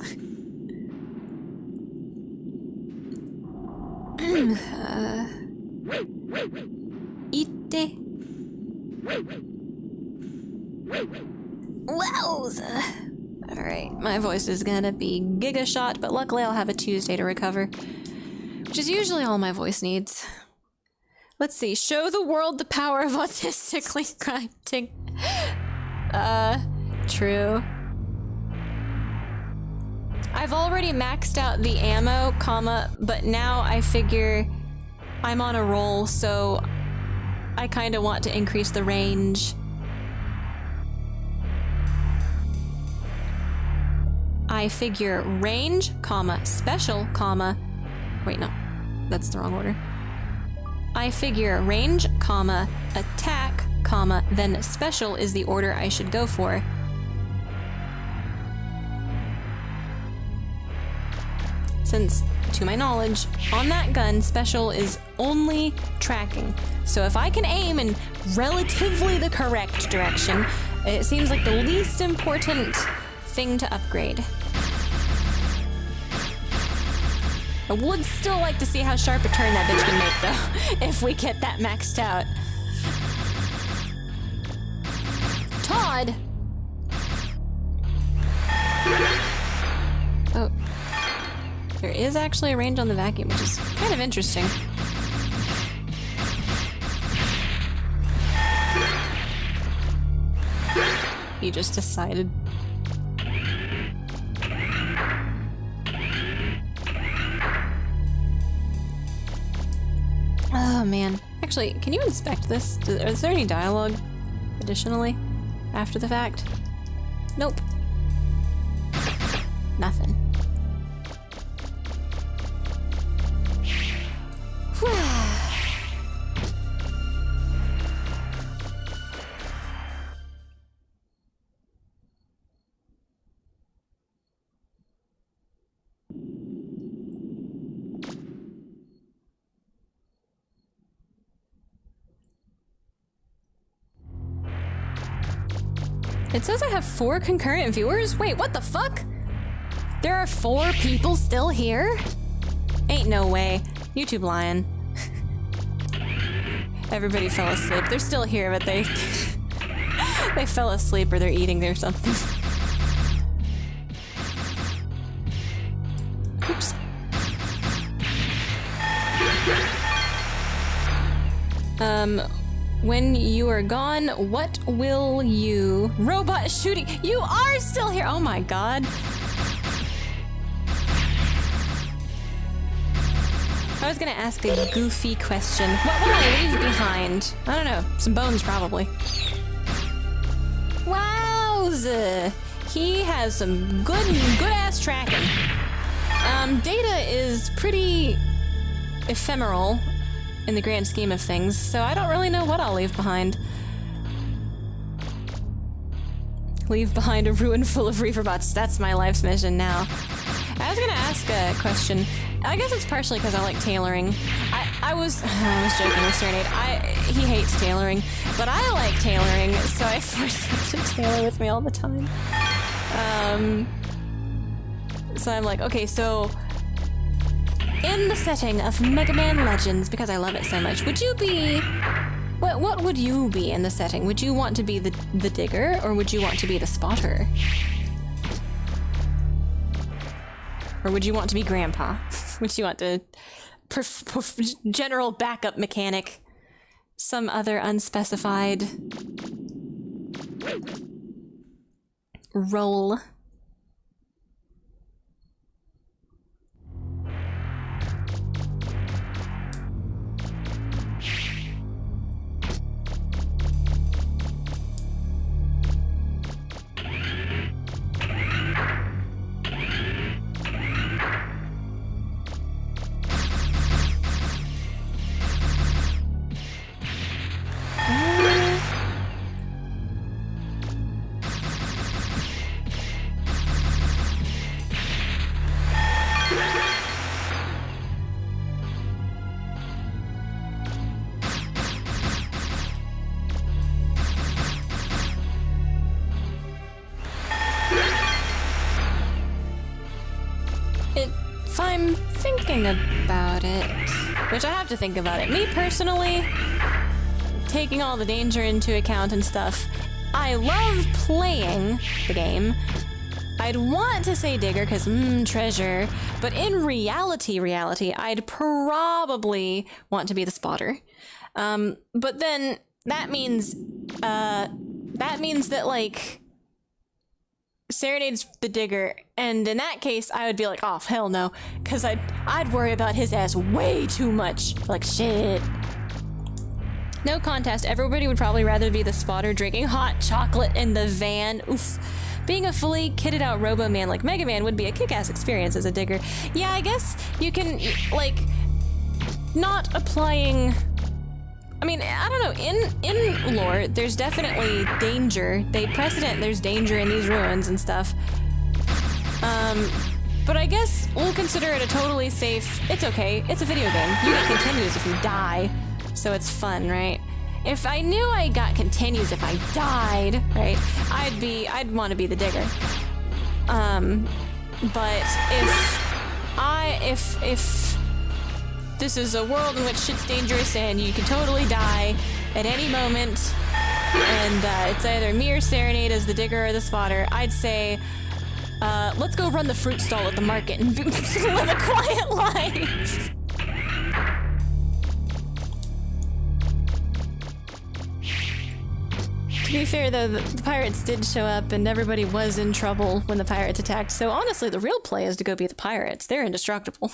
Ite. Wowza. Alright, my voice is gonna be giga shot, but luckily I'll have a Tuesday to recover. Which is usually all my voice needs. Let's see, show the world the power of autistically grinding. True. I've already maxed out the ammo, but now I figure I'm on a roll, so I kinda want to increase the range. I figure range, special, wait, no, that's the wrong order. I figure range, attack, then special is the order I should go for. since, to my knowledge, on that gun, special is only tracking. So if I can aim in relatively the correct direction, it seems like the least important thing to upgrade. I would still like to see how sharp a turn that bitch can make, though, if we get that maxed out. Todd! Oh. There is actually a range on the vacuum, which is kind of interesting. He just decided. Oh man. Actually, can you inspect this? Is there any dialogue additionally after the fact? Nope. Nothing. It says I have 4 concurrent viewers? Wait, what the fuck? There are 4 people still here? Ain't no way. YouTube lying. Everybody fell asleep. They're still here, but they they fell asleep or they're eating or something. Oops. When you are gone, what will you... Robot shooting... You are still here! Oh my god. I was gonna ask a goofy question. What will I leave behind? I don't know. Some bones, probably. Wowza! He has some good-ass tracking. Data is pretty ephemeral in the grand scheme of things, so I don't really know what I'll leave behind. Leave behind a ruin full of reaver bots. That's my life's mission now. I was gonna ask a question. I guess it's partially because I like tailoring. I was joking with Serenade. He hates tailoring, but I like tailoring, so I force him to tailor with me all the time. So I'm like, okay, so in the setting of Mega Man Legends, because I love it so much, would you be... What would you be in the setting? Would you want to be the digger, or would you want to be the spotter? Or would you want to be Grandpa? Would you want to... general backup mechanic? Some other unspecified... role? If I'm thinking about it, which I have to think about it. Me personally, taking all the danger into account and stuff, I love playing the game. I'd want to say digger, because treasure, but in reality, I'd probably want to be the spotter. But then that means that, like, Serenade's the digger, and in that case, I would be like, oh, hell no, because I'd worry about his ass way too much. Like, shit. No contest, everybody would probably rather be the spotter drinking hot chocolate in the van. Oof. Being a fully kitted out Robo-Man like Mega Man would be a kick-ass experience as a digger. Yeah, I guess you can, like, not applying... I mean, I don't know, in lore, there's definitely danger. They precedent there's danger in these ruins and stuff. But I guess we'll consider it a totally safe... It's okay. It's a video game. You get continues if you die. So it's fun, right? If I knew I got continues if I died, right, I'd want to be the digger. But if this is a world in which shit's dangerous and you can totally die at any moment, and it's either me or Serenade as the digger or the spotter, I'd say, let's go run the fruit stall at the market and live a quiet life. To be fair, though, the pirates did show up and everybody was in trouble when the pirates attacked, so honestly, the real play is to go be the pirates. They're indestructible.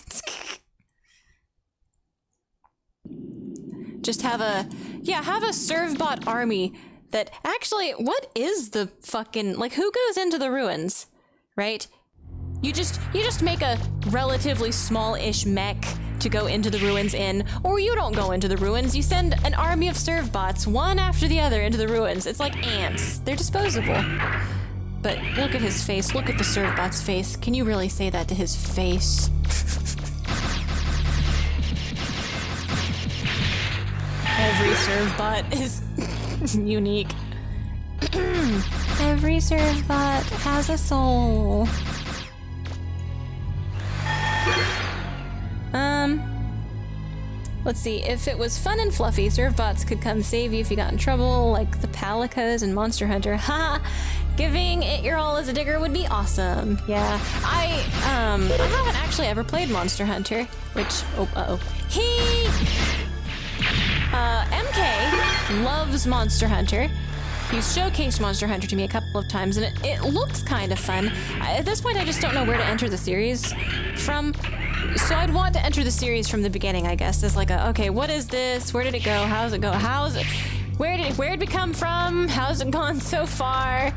Just have a servbot army that actually, what is the fucking, like, who goes into the ruins, right? You just make a relatively small-ish mech to go into the ruins in, or you don't go into the ruins, you send an army of servbots, one after the other, into the ruins. It's like ants. They're disposable. But look at his face. Look at the servbot's face. Can you really say that to his face? Every servbot is unique. Every servbot has a soul. Let's see. If it was fun and fluffy, servbots could come save you if you got in trouble, like the Palicas and Monster Hunter. Ha! Giving it your all as a digger would be awesome. Yeah. I haven't actually ever played Monster Hunter, which, MK loves Monster Hunter. He's showcased Monster Hunter to me a couple of times, and it looks kind of fun. At this point, I just don't know where to enter the series from. So I'd want to enter the series from the beginning, I guess. As like okay, what is this? Where did it go? How's it go? Where did we come from? How's it gone so far?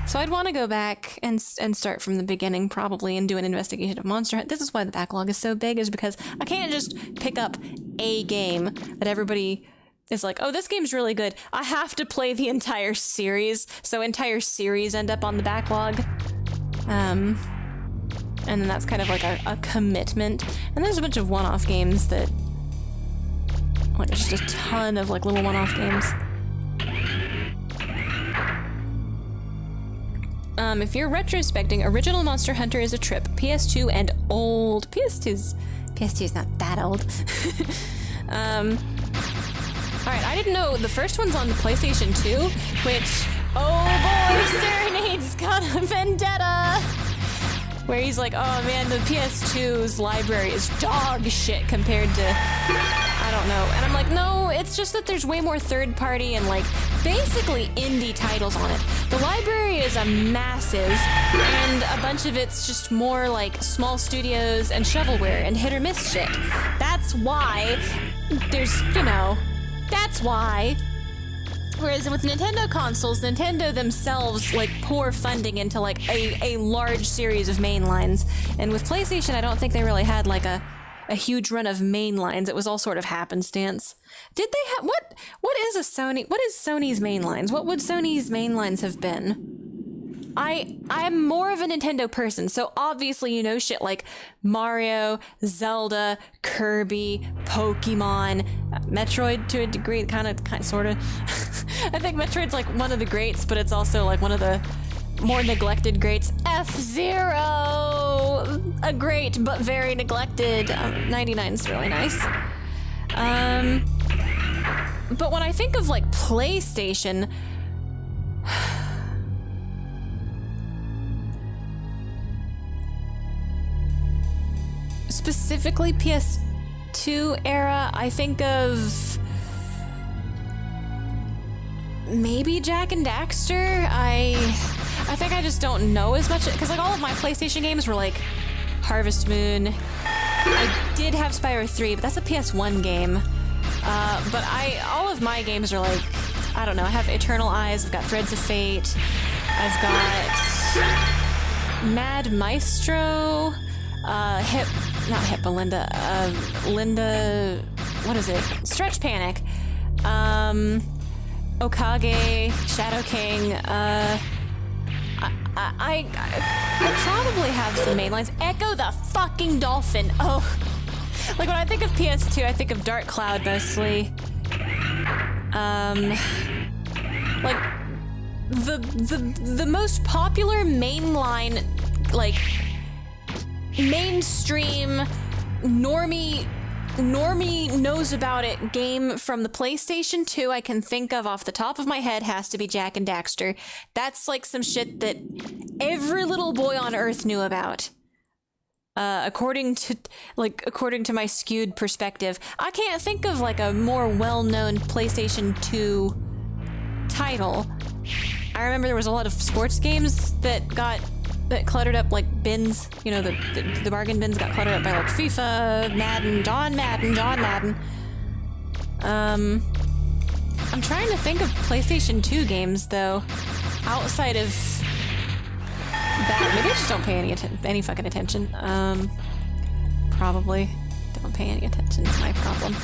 So I'd want to go back and start from the beginning, probably, and do an investigation of Monster Hunter. This is why the backlog is so big, is because I can't just pick up a game that everybody is like, oh, this game's really good. I have to play the entire series, so entire series end up on the backlog. And then that's kind of like a commitment. And there's a bunch of one-off games that... Like, there's just a ton of, like, little one-off games. If you're retrospecting, original Monster Hunter is a trip. PS2 and old. PS2's not that old. Alright, I didn't know the first one's on the PlayStation 2, which... Oh boy, Serenade's got a vendetta! Where he's like, oh man, the PS2's library is dog shit compared to, I don't know. And I'm like, no, it's just that there's way more third party and like basically indie titles on it. The library is a massive, and a bunch of it's just more like small studios and shovelware and hit or miss shit. That's why there's, that's why. Whereas with Nintendo consoles, Nintendo themselves like pour funding into like a large series of main lines. And with PlayStation, I don't think they really had like a huge run of main lines. It was all sort of happenstance. Did they have what is Sony's main lines? What would Sony's main lines have been? I'm more of a Nintendo person, so obviously shit like Mario, Zelda, Kirby, Pokemon, Metroid to a degree, kind of, sort of. I think Metroid's like one of the greats, but it's also like one of the more neglected greats. F-Zero! A great, but very neglected. 99's really nice. But when I think of like PlayStation... Specifically PS2 era, I think of maybe Jak and Daxter. I think I just don't know as much, because like all of my PlayStation games were like Harvest Moon. I did have Spyro 3, but that's a PS1 game. But all of my games are like, I don't know, I have Eternal Eyes, I've got Threads of Fate, I've got Mad Maestro, Linda, what is it? Stretch Panic, Okage, Shadow King, I probably have some main lines. Echo the fucking dolphin. Oh, like when I think of PS2, I think of Dark Cloud mostly. Like the most popular mainline, like mainstream normie knows about it game from the PlayStation 2 I can think of off the top of my head has to be Jak and Daxter. That's like some shit that every little boy on Earth knew about. According to my skewed perspective. I can't think of like a more well-known PlayStation 2 title. I remember there was a lot of sports games that cluttered up like bins. You know, the bargain bins got cluttered up by like FIFA, Madden, John Madden. I'm trying to think of PlayStation 2 games though, outside of that. Maybe I just don't pay any fucking attention. Probably don't pay any attention is my problem.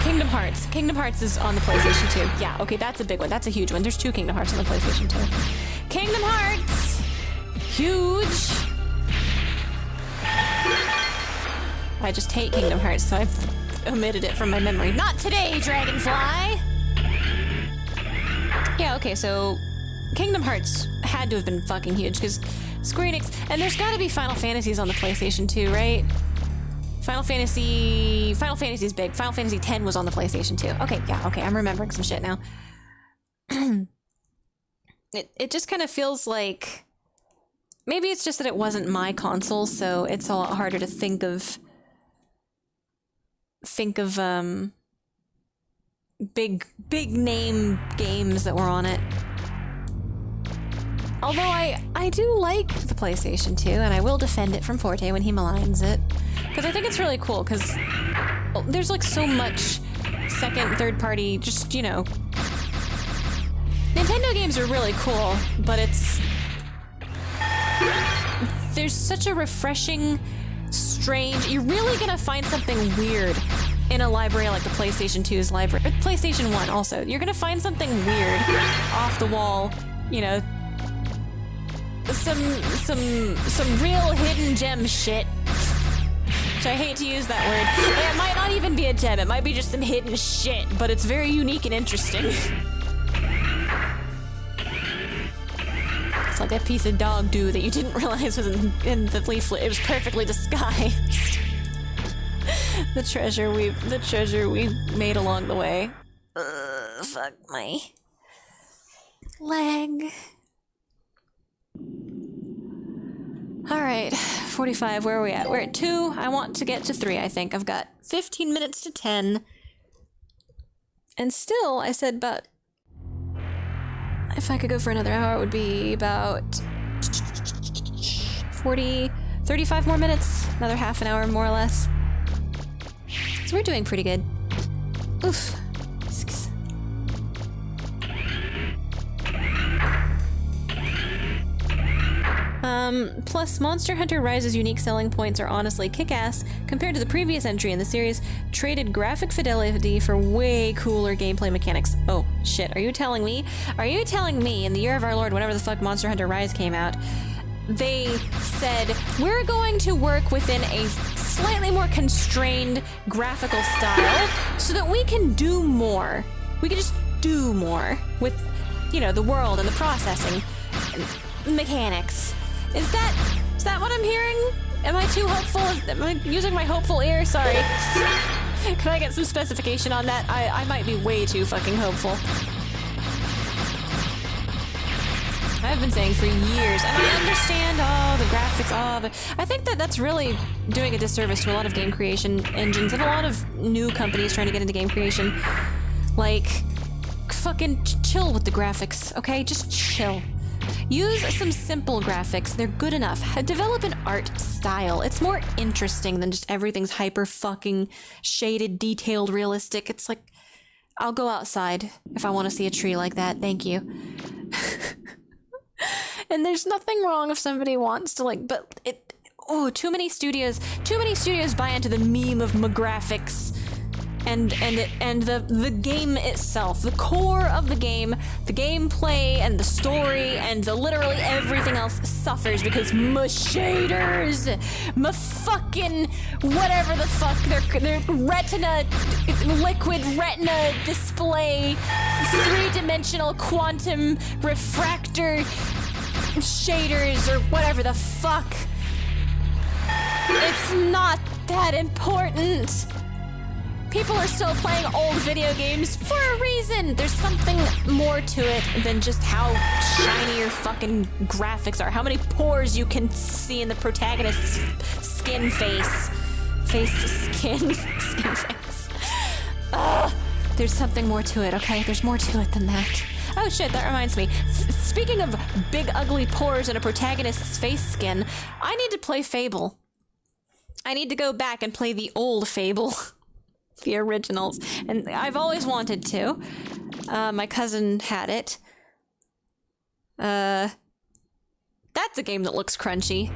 Kingdom Hearts. Kingdom Hearts is on the PlayStation 2. Yeah, okay, that's a big one. That's a huge one. There's 2 Kingdom Hearts on the PlayStation 2. Kingdom Hearts! Huge! I just hate Kingdom Hearts, so I've omitted it from my memory. Not today, Dragonfly! Yeah, okay, so Kingdom Hearts had to have been fucking huge, because Square Enix... And there's gotta be Final Fantasies on the PlayStation 2, right? Final Fantasy's big. Final Fantasy X was on the PlayStation 2. Okay, yeah, okay, I'm remembering some shit now. It just kind of feels like... Maybe it's just that it wasn't my console, so it's a lot harder to think of big name games that were on it. Although I do like the PlayStation 2, and I will defend it from Forte when he maligns it. Because I think it's really cool, because there's like so much second, third party, just, you know... Nintendo games are really cool, but there's such a refreshing, strange... You're really gonna find something weird in a library like the PlayStation 2's library. But PlayStation 1 also. You're gonna find something weird, off the wall, you know... Some real hidden gem shit. Which I hate to use that word. It might not even be a gem, it might be just some hidden shit, but it's very unique and interesting. It's like that piece of dog doo that you didn't realize was in the leaflet. It was perfectly disguised. The treasure we made along the way. Fuck my leg. Alright, 45, where are we at? We're at 2, I want to get to 3, I think. I've got 15 minutes to 10. And still, I said about... If I could go for another hour, it would be about... 35 more minutes. Another half an hour, more or less. So we're doing pretty good. Oof. Plus, Monster Hunter Rise's unique selling points are honestly kick-ass compared to the previous entry in the series, traded graphic fidelity for way cooler gameplay mechanics. Oh, shit, are you telling me in the year of our Lord, whenever the fuck Monster Hunter Rise came out, they said, we're going to work within a slightly more constrained graphical style so that we can do more. We can just do more with, you know, the world and the processing and mechanics. Is that what I'm hearing? Am I too hopeful? Am I using my hopeful ear? Sorry. Can I get some specification on that? I might be way too fucking hopeful. I've been saying for years, and I understand, the graphics, but I think that's really doing a disservice to a lot of game creation engines and a lot of new companies trying to get into game creation. Like, fucking chill with the graphics, okay? Just chill. Use some simple graphics, they're good enough. Develop an art style. It's more interesting than just everything's hyper fucking shaded, detailed, realistic. It's like, I'll go outside if I want to see a tree like that, thank you. And there's nothing wrong if somebody wants to but too many studios buy into the meme of McGraphics and the game itself, the core of the game, the gameplay and the story and literally everything else suffers because my shaders, my fucking whatever the fuck, their retina, liquid retina display, 3-dimensional quantum refractor shaders or whatever the fuck. It's not that important. People are still playing old video games for a reason. There's something more to it than just how shiny your fucking graphics are. How many pores you can see in the protagonist's skin face. Skin face. There's something more to it, okay? There's more to it than that. Oh shit, that reminds me. Speaking of big ugly pores in a protagonist's face skin, I need to play Fable. I need to go back and play the old Fable. The originals. And I've always wanted to. My cousin had it. That's a game that looks crunchy.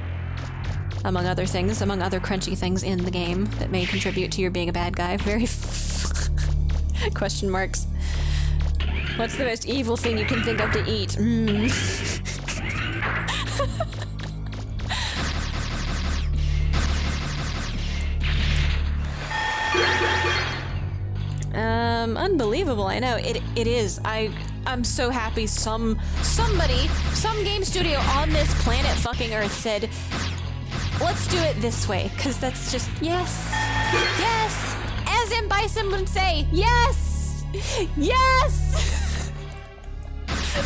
Among other things, among other crunchy things in the game that may contribute to your being a bad guy. Very question marks. What's the most evil thing you can think of to eat? Unbelievable, I know. It is. I'm so happy some game studio on this planet fucking Earth said, let's do it this way, because that's just, yes, as M. Bison would say, yes,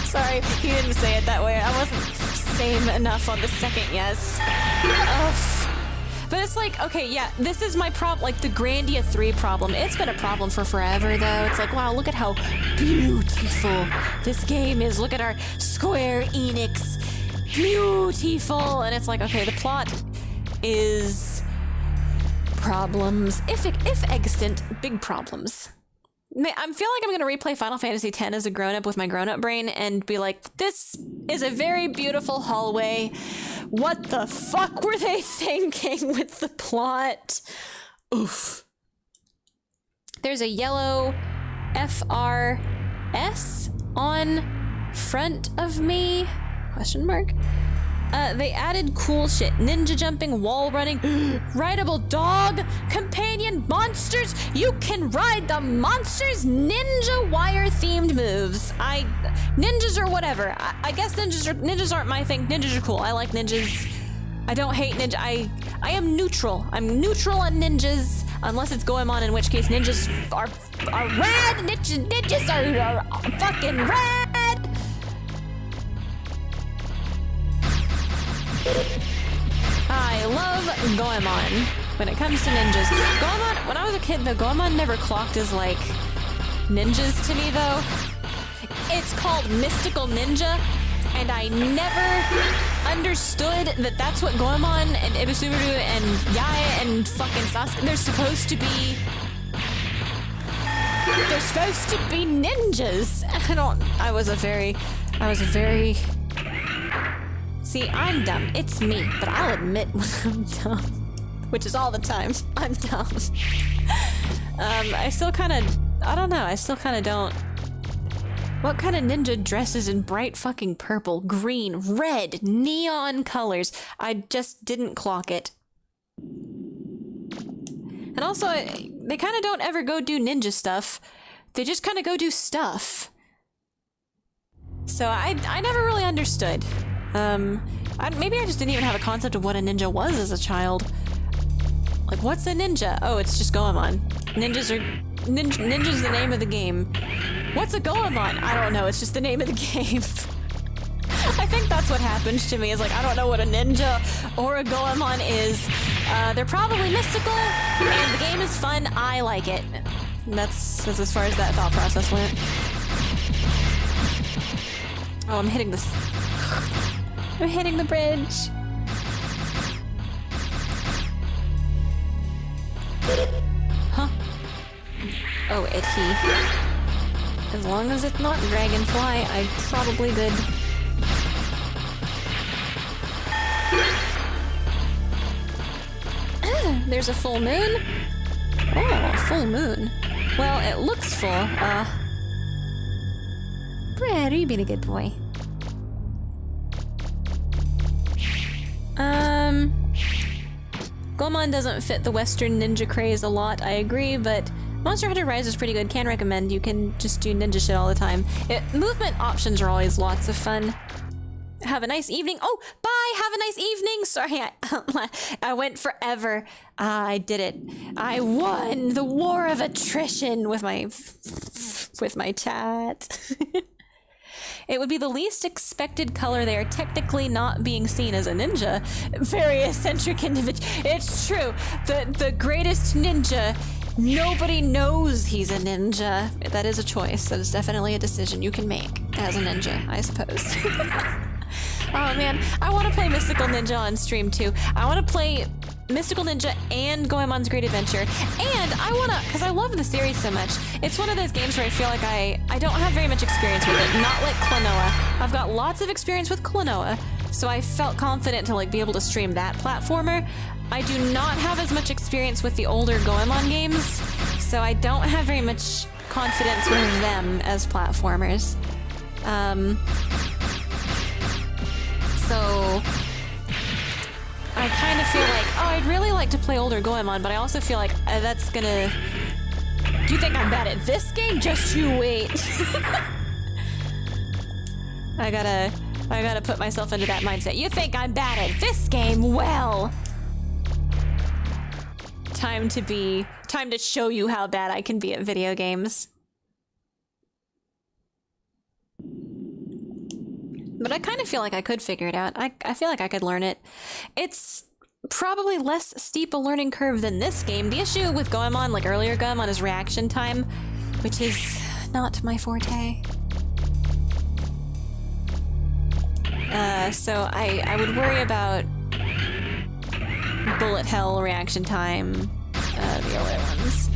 sorry, he didn't say it that way. I wasn't sane enough on the second yes. But it's like, okay, yeah, this is my problem, like the Grandia 3 problem. It's been a problem for forever, though. It's like, wow, look at how beautiful this game is. Look at our Square Enix. Beautiful. And it's like, okay, the plot is problems. If extant, big problems. I feel like I'm gonna replay Final Fantasy X as a grown-up with my grown-up brain and be like, this is a very beautiful hallway. What the fuck were they thinking with the plot? Oof. There's a yellow FRS on front of me? Question mark? They added cool shit. Ninja jumping, wall running, rideable dog, companion monsters. You can ride the monsters. Ninja wire themed moves. Ninjas or whatever. I guess ninjas aren't my thing. Ninjas are cool. I like ninjas. I don't hate ninja. I am neutral. I'm neutral on ninjas. Unless it's Goemon, in which case ninjas are rad. Ninjas are fucking rad. I love Goemon when it comes to ninjas. Goemon, when I was a kid, though, Goemon never clocked as, like, ninjas to me, though. It's called Mystical Ninja, and I never understood that that's what Goemon and Ibisubaru and Yae and fucking Sasuke, they're supposed to be ninjas. I was a very See, I'm dumb. It's me, but I'll admit when I'm dumb. Which is all the time. I'm dumb. I still kind of don't. What kind of ninja dresses in bright fucking purple, green, red, neon colors? I just didn't clock it. And also, they kind of don't ever go do ninja stuff. They just kind of go do stuff. So I never really understood. Maybe I just didn't even have a concept of what a ninja was as a child. Like, what's a ninja? Oh, it's just Goemon. Ninja's the name of the game. What's a Goemon? I don't know, it's just the name of the game. I think that's what happens to me, is like, I don't know what a ninja or a Goemon is. They're probably mystical, and the game is fun. I like it. That's as far as that thought process went. Oh, I'm hitting this. I'm hitting the bridge. Huh? Oh, he. As long as it's not Dragonfly, I'm probably good. There's a full moon? Oh, a full moon. Well, it looks full. Brad, are you being a good boy? Goemon doesn't fit the Western ninja craze a lot, I agree, but Monster Hunter Rise is pretty good. Can recommend. You can just do ninja shit all the time. Movement options are always lots of fun. Have a nice evening. Oh, bye! Have a nice evening! Sorry, I went forever. I did it. I won the war of attrition with my chat. It would be the least expected color. They are technically not being seen as a ninja. Very eccentric individual. It's true. The greatest ninja. Nobody knows he's a ninja. That is a choice. That is definitely a decision you can make as a ninja, I suppose. Oh man, I want to play Mystical Ninja on stream too. I want to play Mystical Ninja and Goemon's Great Adventure, and I want to, because I love the series so much. It's one of those games where I feel like I don't have very much experience with it, not like Klonoa. I've got lots of experience with Klonoa, so I felt confident to like be able to stream that platformer. I do not have as much experience with the older Goemon games, so I don't have very much confidence with them as platformers. So I kind of feel like, oh, I'd really like to play older Goemon, but I also feel like that's gonna... Do you think I'm bad at this game? Just you wait. I gotta put myself into that mindset. You think I'm bad at this game? Well, time to show you how bad I can be at video games. But I kind of feel like I could figure it out. I feel like I could learn it. It's probably less steep a learning curve than this game. The issue with Goemon, like earlier Goemon, is reaction time, which is not my forte. So I would worry about bullet hell reaction time, the other ones.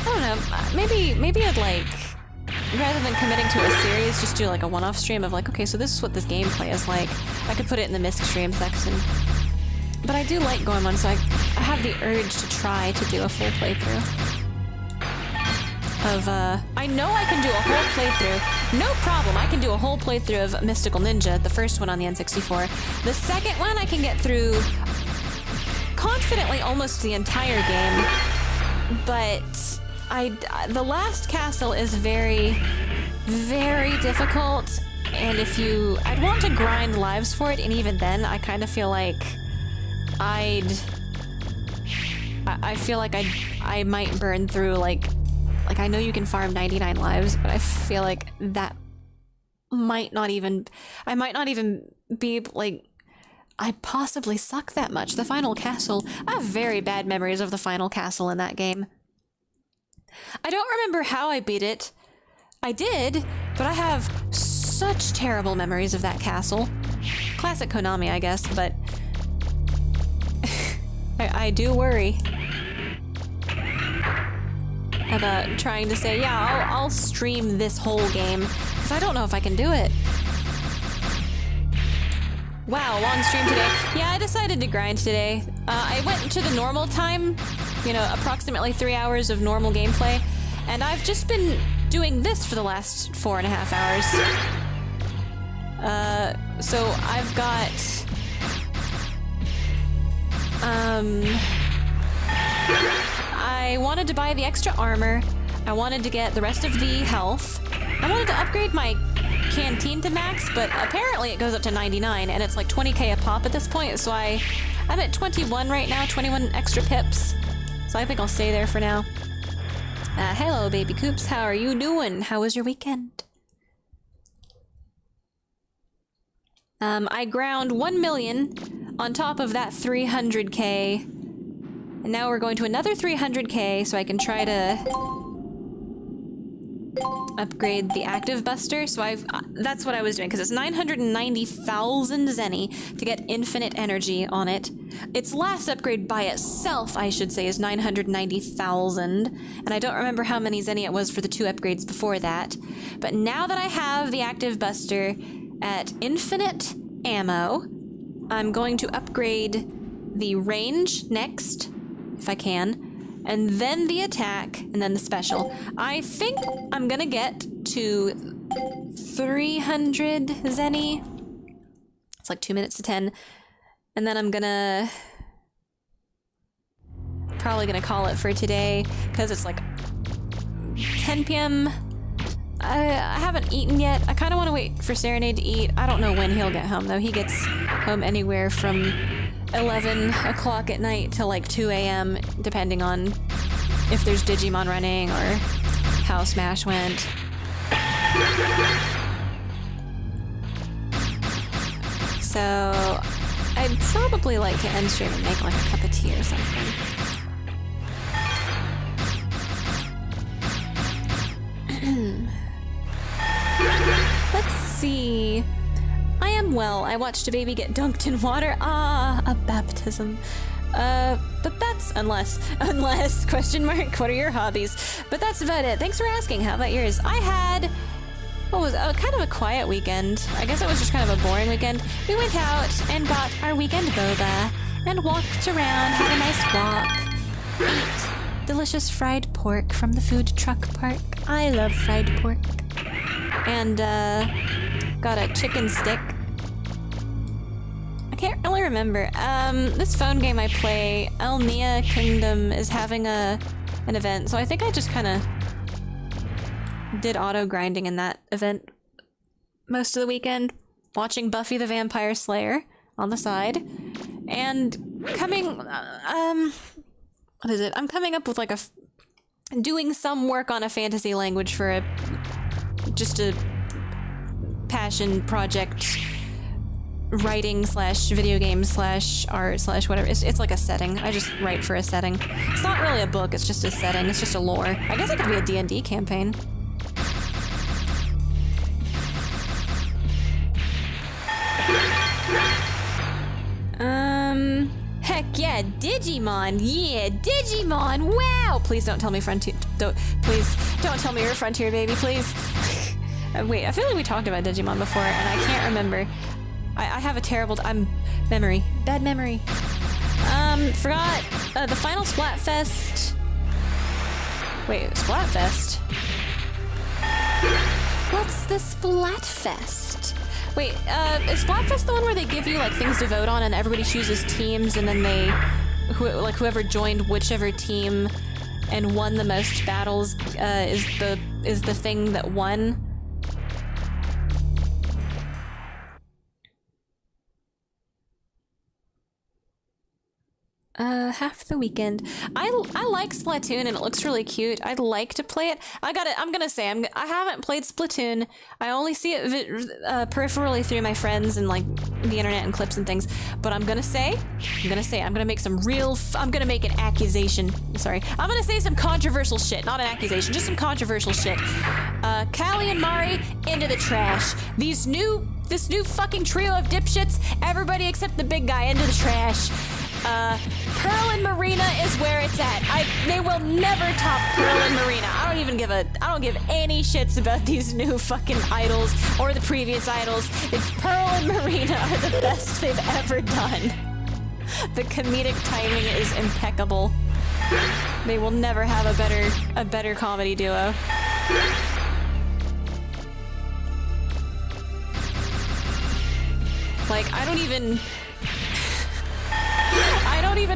I don't know, maybe I'd like, rather than committing to a series, just do like a one-off stream of like, okay, so this is what this gameplay is like. I could put it in the Misc stream section. But I do like Goemon, so I have the urge to try to do a full playthrough. I know I can do a whole playthrough. No problem, I can do a whole playthrough of Mystical Ninja, the first one on the N64. The second one I can get through confidently almost the entire game. But the last castle is very, very difficult. And I'd want to grind lives for it, and even then, I kind of feel like I feel like I might burn through like I know you can farm 99 lives, but I feel like that I might not even be like, I possibly suck that much. The final castle, I have very bad memories of the final castle in that game. I don't remember how I beat it. I did, but I have such terrible memories of that castle. Classic Konami, I guess, but I do worry about trying to say, yeah, I'll stream this whole game, because I don't know if I can do it. Wow, long stream today. Yeah, I decided to grind today. I went to the normal time, approximately 3 hours of normal gameplay, and I've just been doing this for the last 4.5 hours. So I've got... I wanted to buy the extra armor. I wanted to get the rest of the health. I wanted to upgrade my canteen to max, but apparently it goes up to 99, and it's like 20k a pop at this point, so I'm at 21 right now, 21 extra pips. So I think I'll stay there for now. Hello, baby Coops. How are you doing? How was your weekend? I ground 1 million on top of that 300k. And now we're going to another 300k so I can try to upgrade the active buster. So that's what I was doing, because it's 990,000 zenny to get infinite energy on it. Its last upgrade by itself, I should say, is 990,000. And I don't remember how many zenny it was for the 2 upgrades before that. But now that I have the active buster at infinite ammo, I'm going to upgrade the range next, if I can. and then the attack, and then the special. I think I'm gonna get to 300 zenny. It's like 2 minutes to 10. And then I'm gonna... probably gonna call it for today, because it's like 10 p.m. I haven't eaten yet. I kind of want to wait for Serenade to eat. I don't know when he'll get home, though. He gets home anywhere from 11 o'clock at night till like 2 a.m., depending on if there's Digimon running or how Smash went. So I'd probably like to end stream and make like a cup of tea or something. Let's see. I am well. I watched a baby get dunked in water. Ah, a baptism. But that's unless question mark. What are your hobbies? But that's about it. Thanks for asking. How about yours? I had kind of a quiet weekend. I guess it was just kind of a boring weekend. We went out and got our weekend boba and walked around, had a nice walk, ate delicious fried pork from the food truck park. I love fried pork. And got a chicken stick. I can't really remember. This phone game I play, Elmia Kingdom, is having an event, so I think I just kind of did auto grinding in that event most of the weekend, watching Buffy the Vampire Slayer on the side, and coming what is it? I'm coming up with like doing some work on a fantasy language for just a passion project, writing slash video game slash art slash whatever. It's like a setting. I just write for a setting. It's not really a book, it's just a setting. It's just a lore. I guess it could be a D&D campaign. Heck yeah, Digimon! Yeah, Digimon! Wow! Please don't tell me Frontier. Please don't tell me you're a Frontier baby, please. Wait, I feel like we talked about Digimon before, and I can't remember. I have a terrible memory. Bad memory. Forgot the final Splatfest. Wait, Splatfest? What's the Splatfest? Wait, is Splatfest the one where they give you like things to vote on and everybody chooses teams and then whoever joined whichever team and won the most battles is the thing that won? Half the weekend. I like Splatoon and it looks really cute. I'd like to play it. I'm gonna say I haven't played Splatoon. I only see it peripherally through my friends and like the internet and clips and things. But I'm gonna make some real. I'm gonna make an accusation. Sorry, I'm gonna say some controversial shit. Not an accusation, just some controversial shit. Callie and Mari into the trash. This new fucking trio of dipshits. Everybody except the big guy into the trash. Pearl and Marina is where it's at. They will never top Pearl and Marina. I don't give any shits about these new fucking idols or the previous idols. It's Pearl and Marina are the best they've ever done. The comedic timing is impeccable. They will never have a better comedy duo. Like, I don't even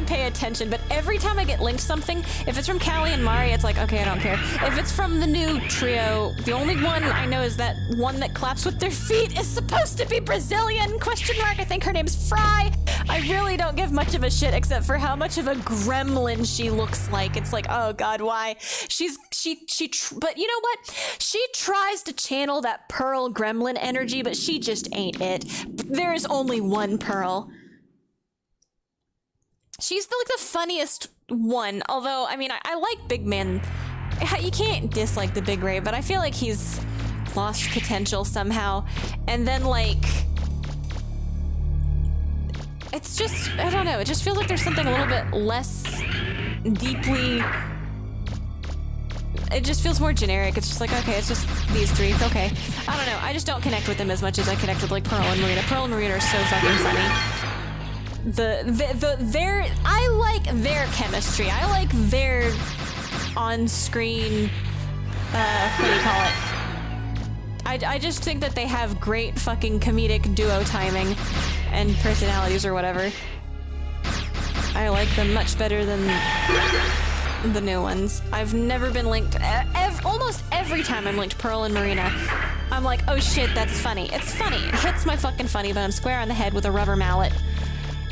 pay attention, but every time I get linked something, if it's from Callie and Mari, it's like, okay, I don't care. If it's from the new trio, the only one I know is that one that claps with their feet is supposed to be Brazilian, question mark. I think her name's Fry. I really don't give much of a shit except for how much of a gremlin she looks like. It's like, oh god, why? But you know what? She tries to channel that Pearl gremlin energy, but she just ain't it. There is only one Pearl. She's the funniest one, although, I mean, I like Big Man. You can't dislike the Big Ray, but I feel like he's lost potential somehow. And then, like, it's just, I don't know, it just feels like there's something a little bit less deeply... It just feels more generic. It's just like, okay, it's just these three, okay. I don't know, I just don't connect with them as much as I connect with, like, Pearl and Marina. Pearl and Marina are so fucking funny. I like their chemistry. I like their on-screen, what do you call it? I just think that they have great fucking comedic duo timing and personalities or whatever. I like them much better than the new ones. I've never been linked. Almost every time I'm linked Pearl and Marina, I'm like, oh shit, that's funny. It's funny. It hits my fucking funny, but I'm square on the head with a rubber mallet.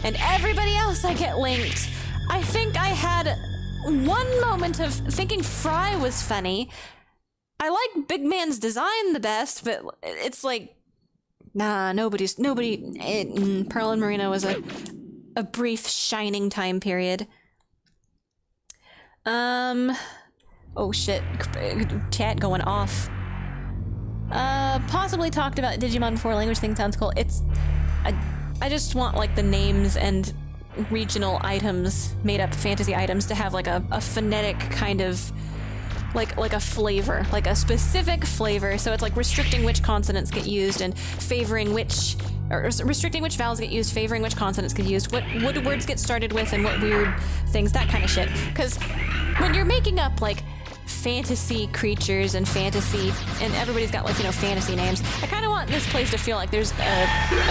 And everybody else I get linked. I think I had one moment of thinking Fry was funny. I like Big Man's design the best, but it's like, nah, Pearl and Marina was a brief shining time period. Oh shit, chat going off. Possibly talked about Digimon 4 language thing, sounds cool. I just want like the names and regional items, made up fantasy items, to have like a phonetic kind of like a flavor, like a specific flavor. So it's like restricting which consonants get used and favoring which, or restricting which vowels get used, favoring which consonants get used, what words get started with and what weird things, that kind of shit. Because when you're making up like fantasy creatures and fantasy, and everybody's got like, you know, fantasy names, I kind of want this place to feel like there's a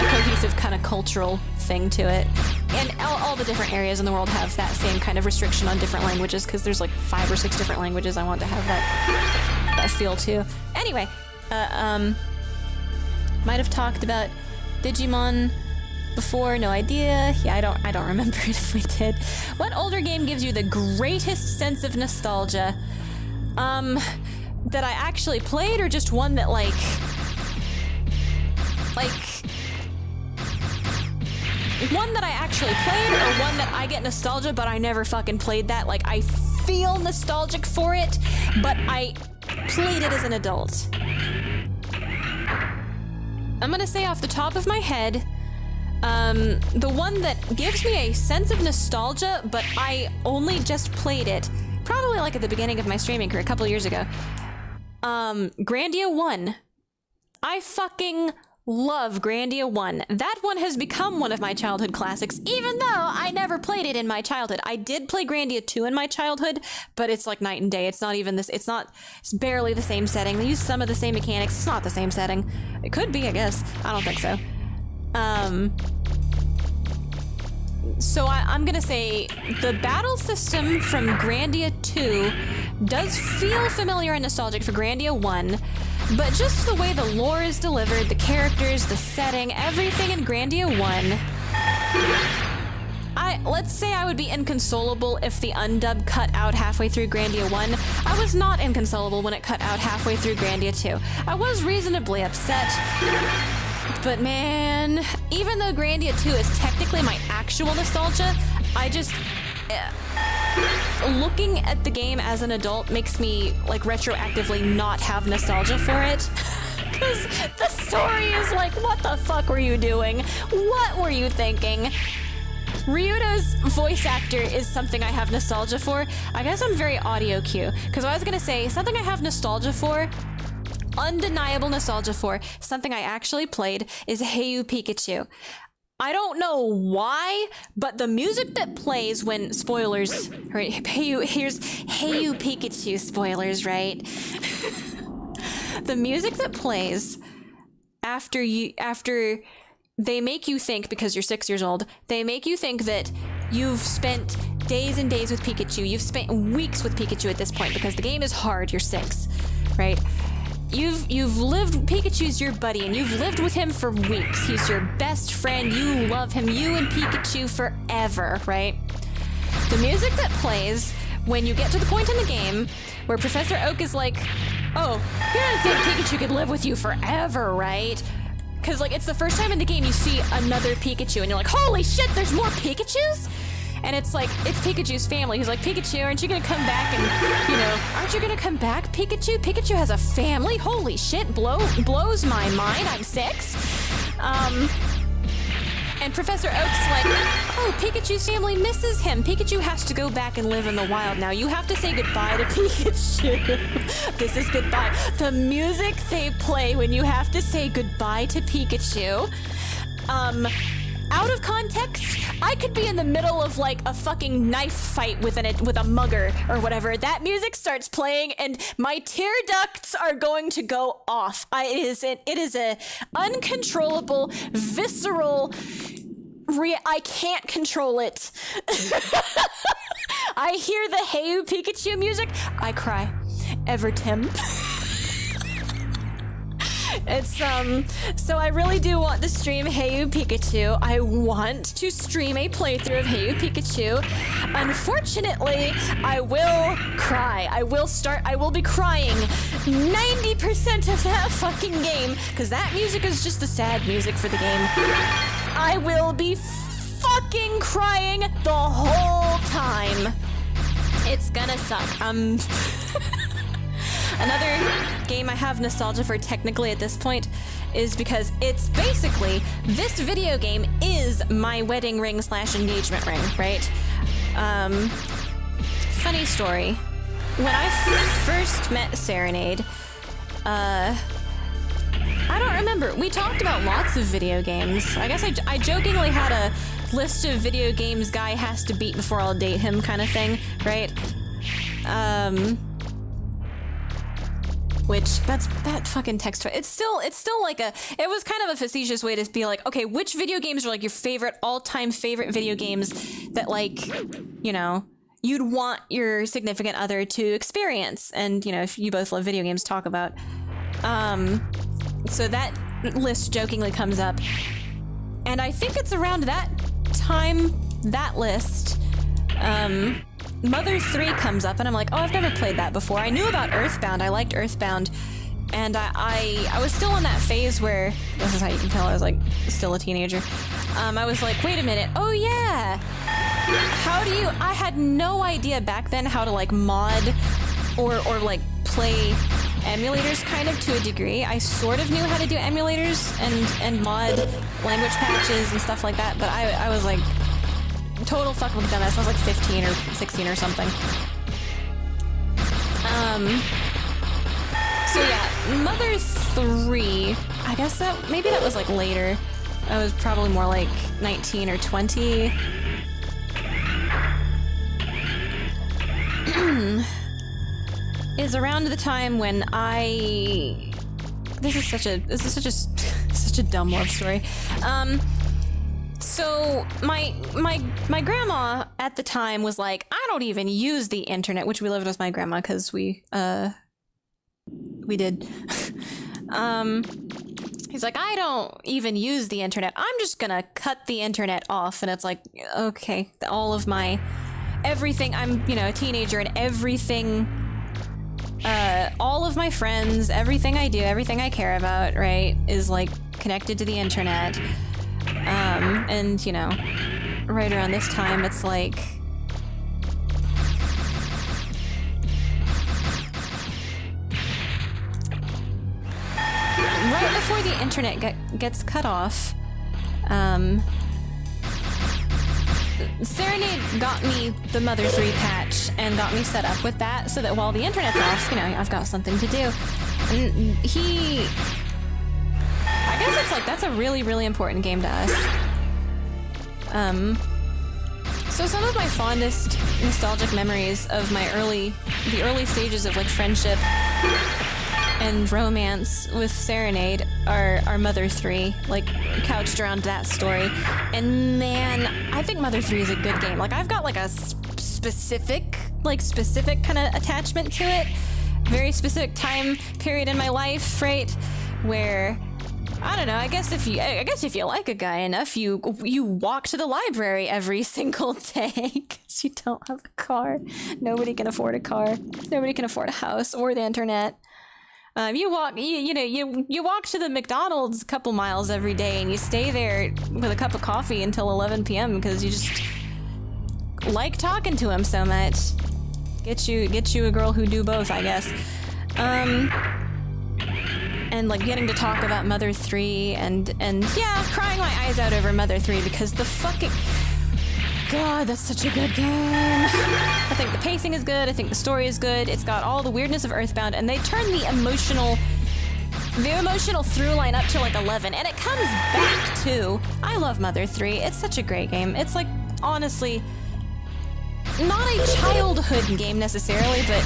cohesive kind of cultural thing to it. And all the different areas in the world have that same kind of restriction on different languages, because there's like 5 or 6 different languages. I want to have that feel too. Anyway, might have talked about Digimon before, no idea. Yeah, I don't remember it if we did. What older game gives you the greatest sense of nostalgia? That I actually played, or just one that like one that I actually played, or one that I get nostalgia but I never fucking played that? Like, I feel nostalgic for it, but I played it as an adult. I'm gonna say off the top of my head, the one that gives me a sense of nostalgia, but I only just played it, probably like at the beginning of my streaming career, a couple years ago. Grandia 1. I fucking love Grandia 1. That one has become one of my childhood classics, even though I never played it in my childhood. I did play Grandia 2 in my childhood, but it's like night and day. It's not even this, it's barely the same setting. They use some of the same mechanics. It's not the same setting. It could be, I guess. I don't think so. So I'm gonna say the battle system from Grandia 2 does feel familiar and nostalgic for Grandia 1, but just the way the lore is delivered, the characters, the setting, everything in Grandia 1, let's say I would be inconsolable if the undub cut out halfway through Grandia 1. I was not inconsolable when it cut out halfway through Grandia 2. I was reasonably upset. But man, even though Grandia 2 is technically my actual nostalgia, I just... looking at the game as an adult makes me, like, retroactively not have nostalgia for it. Because the story is like, what the fuck were you doing? What were you thinking? Ryudo's voice actor is something I have nostalgia for. I guess I'm very audio cue. Because I was gonna say, something I have nostalgia for, undeniable nostalgia for, something I actually played, is Hey You Pikachu. I don't know why, but the music that plays when, spoilers, right? Here's Hey You Pikachu spoilers, right? The music that plays after they make you think, because you're 6 years old, they make you think that you've spent days and days with Pikachu. You've spent weeks with Pikachu at this point, because the game is hard, you're 6, right? You've lived, Pikachu's your buddy, and you've lived with him for weeks. He's your best friend, you love him, you and Pikachu forever, right? The music that plays when you get to the point in the game where Professor Oak is like, oh, you don't think Pikachu could live with you forever, right? Because, like, it's the first time in the game you see another Pikachu, and you're like, holy shit, there's more Pikachus? And it's like, it's Pikachu's family. He's like, Pikachu, aren't you gonna come back and, you know, aren't you gonna come back, Pikachu? Pikachu has a family? Holy shit, blows my mind, I'm 6. And Professor Oak's like, oh, Pikachu's family misses him. Pikachu has to go back and live in the wild now. You have to say goodbye to Pikachu. This is goodbye. The music they play when you have to say goodbye to Pikachu. Out of context, I could be in the middle of like a fucking knife fight with a mugger or whatever. That music starts playing and my tear ducts are going to go off. It is a uncontrollable, visceral. I can't control it. I hear the Hey You Pikachu music. I cry. Tim. It's so I really do want to stream Hey You Pikachu. I want to stream a playthrough of Hey You Pikachu. Unfortunately, I will cry. I will be crying 90% of that fucking game, because that music is just the sad music for the game. I will be fucking crying the whole time. It's gonna suck. Another game I have nostalgia for technically at this point is because it's basically, this video game is my wedding ring / engagement ring, right? Funny story. When I first met Serenade, I don't remember. We talked about lots of video games. I guess I jokingly had a list of video games guy has to beat before I'll date him kind of thing, right? Which that fucking text. It's still like it was kind of a facetious way to be like, okay, which video games are like your favorite all-time favorite video games that like, you know, you'd want your significant other to experience, and you know, if you both love video games, talk about. So that list jokingly comes up, and I think it's around that time that list. Mother 3 comes up, and I'm like, oh, I've never played that before. I knew about Earthbound. I liked Earthbound. And I was still in that phase where, this is how you can tell I was like still a teenager. I was like, wait a minute. Oh yeah. I had no idea back then how to like mod or like play emulators kind of to a degree. I sort of knew how to do emulators and mod language patches and stuff like that, but I was like, total fucking dumbass. I was like 15 or 16 or something. So yeah, Mother 3, I guess maybe that was like later. I was probably more like 19 or 20. Is around the time when this is such a dumb love story. So my grandma at the time was like, I don't even use the internet, which we lived with my grandma because we did. He's like, I don't even use the internet. I'm just gonna cut the internet off. And it's like, okay, all of my everything. I'm, you know, a teenager, and everything, all of my friends, everything I do, everything I care about, right, is like connected to the internet. And you know, right around this time, it's like, right before the internet gets cut off, Serenade got me the Mother 3 patch and got me set up with that so that while the internet's off, you know, I've got something to do. And I guess it's like, that's a really, really important game to us. So some of my fondest nostalgic memories of the early stages of like friendship and romance with Serenade are Mother 3, like couched around that story. And man, I think Mother 3 is a good game. Like, I've got like a specific kind of attachment to it. Very specific time period in my life, right? Where, I don't know, I guess if you like a guy enough, you walk to the library every single day because you don't have a car. Nobody can afford a car. Nobody can afford a house or the internet. You walk to the McDonald's a couple miles every day, and you stay there with a cup of coffee until 11 p.m. because you just like talking to him so much. Get you a girl who do both, I guess. And like getting to talk about Mother 3 and yeah, crying my eyes out over Mother 3 because the fucking God, that's such a good game. I think the pacing is good. I think the story is good. It's got all the weirdness of Earthbound, and they turn the emotional the emotional through line up to like 11, and it comes back too. I love Mother 3. It's such a great game. It's like, honestly, not a childhood game necessarily, but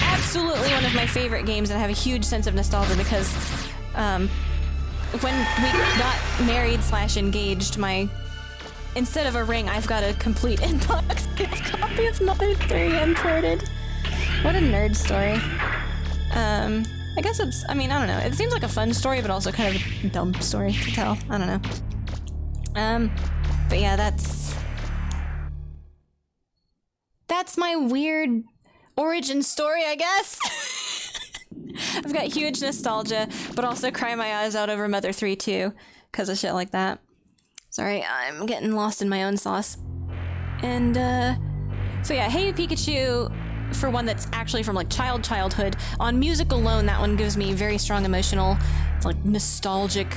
absolutely one of my favorite games, and I have a huge sense of nostalgia because when we got married / engaged, instead of a ring, I've got a complete inbox copy of Mother 3 imported. What a nerd story. I guess I don't know. It seems like a fun story, but also kind of a dumb story to tell. I don't know. But yeah, that's my weird origin story, I guess. I've got huge nostalgia, but also cry my eyes out over Mother 3 too, because of shit like that. Sorry, I'm getting lost in my own sauce. And, so yeah, Hey You Pikachu, for one that's actually from like childhood, on music alone, that one gives me very strong emotional, like nostalgic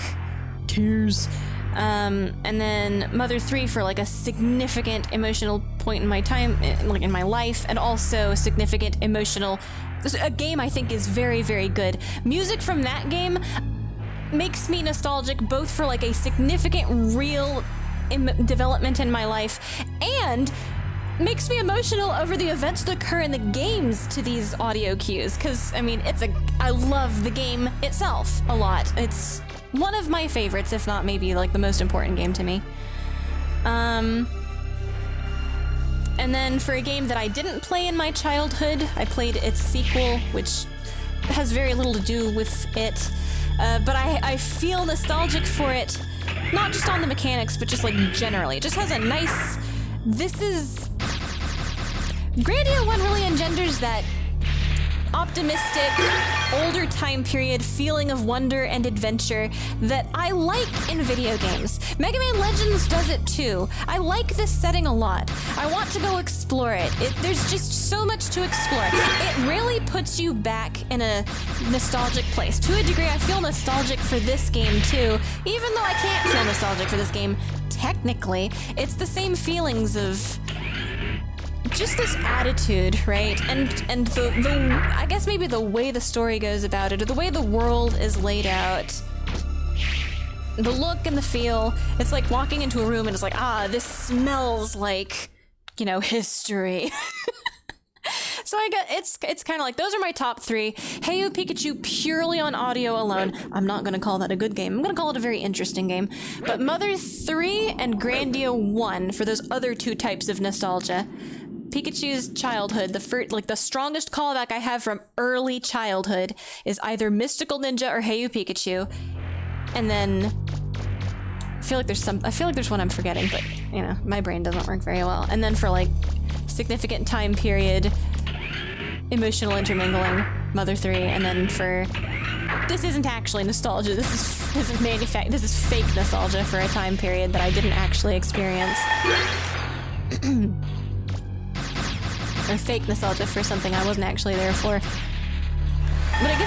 tears. And then Mother 3 for like a significant emotional point in my time, like in my life, and also significant emotional, a game I think is very, very good. Music from that game makes me nostalgic both for like a significant real development in my life and makes me emotional over the events that occur in the games to these audio cues, because I love the game itself a lot. It's one of my favorites, if not maybe like the most important game to me. And then for a game that I didn't play in my childhood, I played its sequel, which has very little to do with it, but I feel nostalgic for it, not just on the mechanics, but just like generally. It just has a nice, Grandia 1 really engenders that optimistic, older time period feeling of wonder and adventure that I like in video games. Mega Man Legends does it too. I like this setting a lot. I want to go explore it. There's just so much to explore. It really puts you back in a nostalgic place. To a degree, I feel nostalgic for this game too, even though I can't feel nostalgic for this game technically. It's the same feelings of just this attitude, right? And the I guess maybe the way the story goes about it, or the way the world is laid out, the look and the feel. It's like walking into a room and it's like, this smells like, history. So I get it's kind of like, those are my top 3. Hey You Pikachu purely on audio alone. I'm not going to call that a good game. I'm going to call it a very interesting game. But Mother 3 and Grandia 1 for those other 2 types of nostalgia. Pikachu's childhood, the strongest callback I have from early childhood is either Mystical Ninja or Hey You Pikachu. And then I feel like there's one I'm forgetting, but my brain doesn't work very well. And then for like significant time period, emotional intermingling, Mother 3, and then for this isn't actually nostalgia. This is fake nostalgia for a time period that I didn't actually experience. Or fake nostalgia for something I wasn't actually there for. But it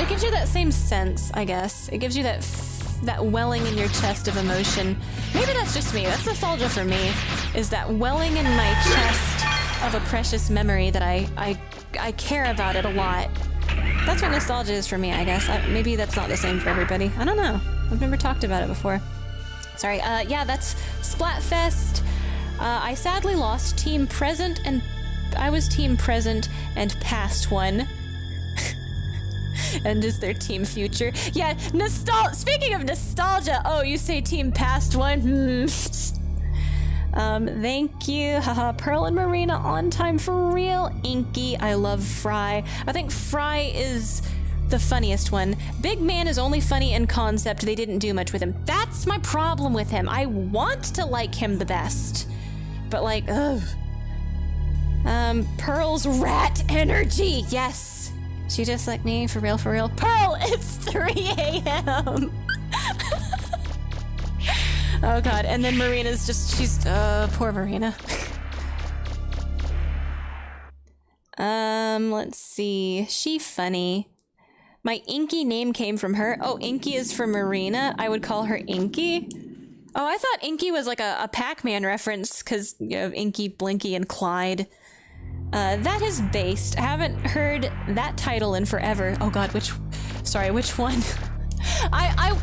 gives you that same sense, I guess. It gives you that welling in your chest of emotion. Maybe that's just me. That's nostalgia for me, is that welling in my chest of a precious memory that I care about it a lot. That's what nostalgia is for me, I guess. Maybe that's not the same for everybody. I don't know. I've never talked about it before. Sorry. Yeah, that's Splatfest. I sadly lost Team Present, and I was Team Present and Past One. And is there Team Future? Yeah, speaking of nostalgia, you say Team Past One? Thank you. Haha, Pearl and Marina on time for real. Inky, I love Fry. I think Fry is the funniest one. Big Man is only funny in concept. They didn't do much with him. That's my problem with him. I want to like him the best, but like, ugh. Pearl's rat energy. Yes. She just like me, for real, for real. Pearl, it's 3 a.m. Oh god, and then Marina's she's poor Marina. Let's see. She funny. My Inky name came from her. Oh, Inky is for Marina. I would call her Inky. Oh, I thought Inky was like a Pac-Man reference, because, Inky, Blinky, and Clyde. That is based. I haven't heard that title in forever. Oh god, Sorry, which one? I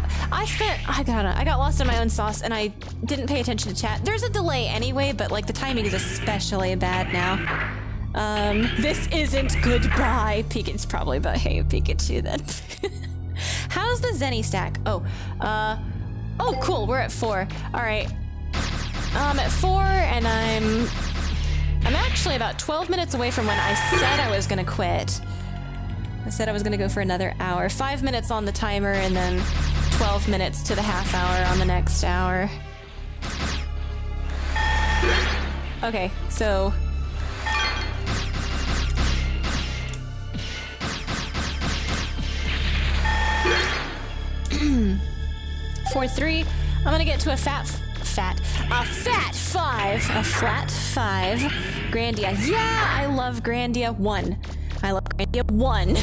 got lost in my own sauce and I didn't pay attention to chat. There's a delay anyway, but like the timing is especially bad now. This isn't goodbye. It's probably about hey Pikachu then. How's the Zenny stack? Oh cool, we're at 4. Alright. I'm at 4 and I'm actually about 12 minutes away from when I said I was gonna quit. I said I was gonna go for another hour. 5 minutes on the timer and then 12 minutes to the half hour on the next hour. Okay, so... For 3, I'm gonna get to a flat 5. A flat 5. Grandia. Yeah, I love Grandia 1. I love Grandia 1.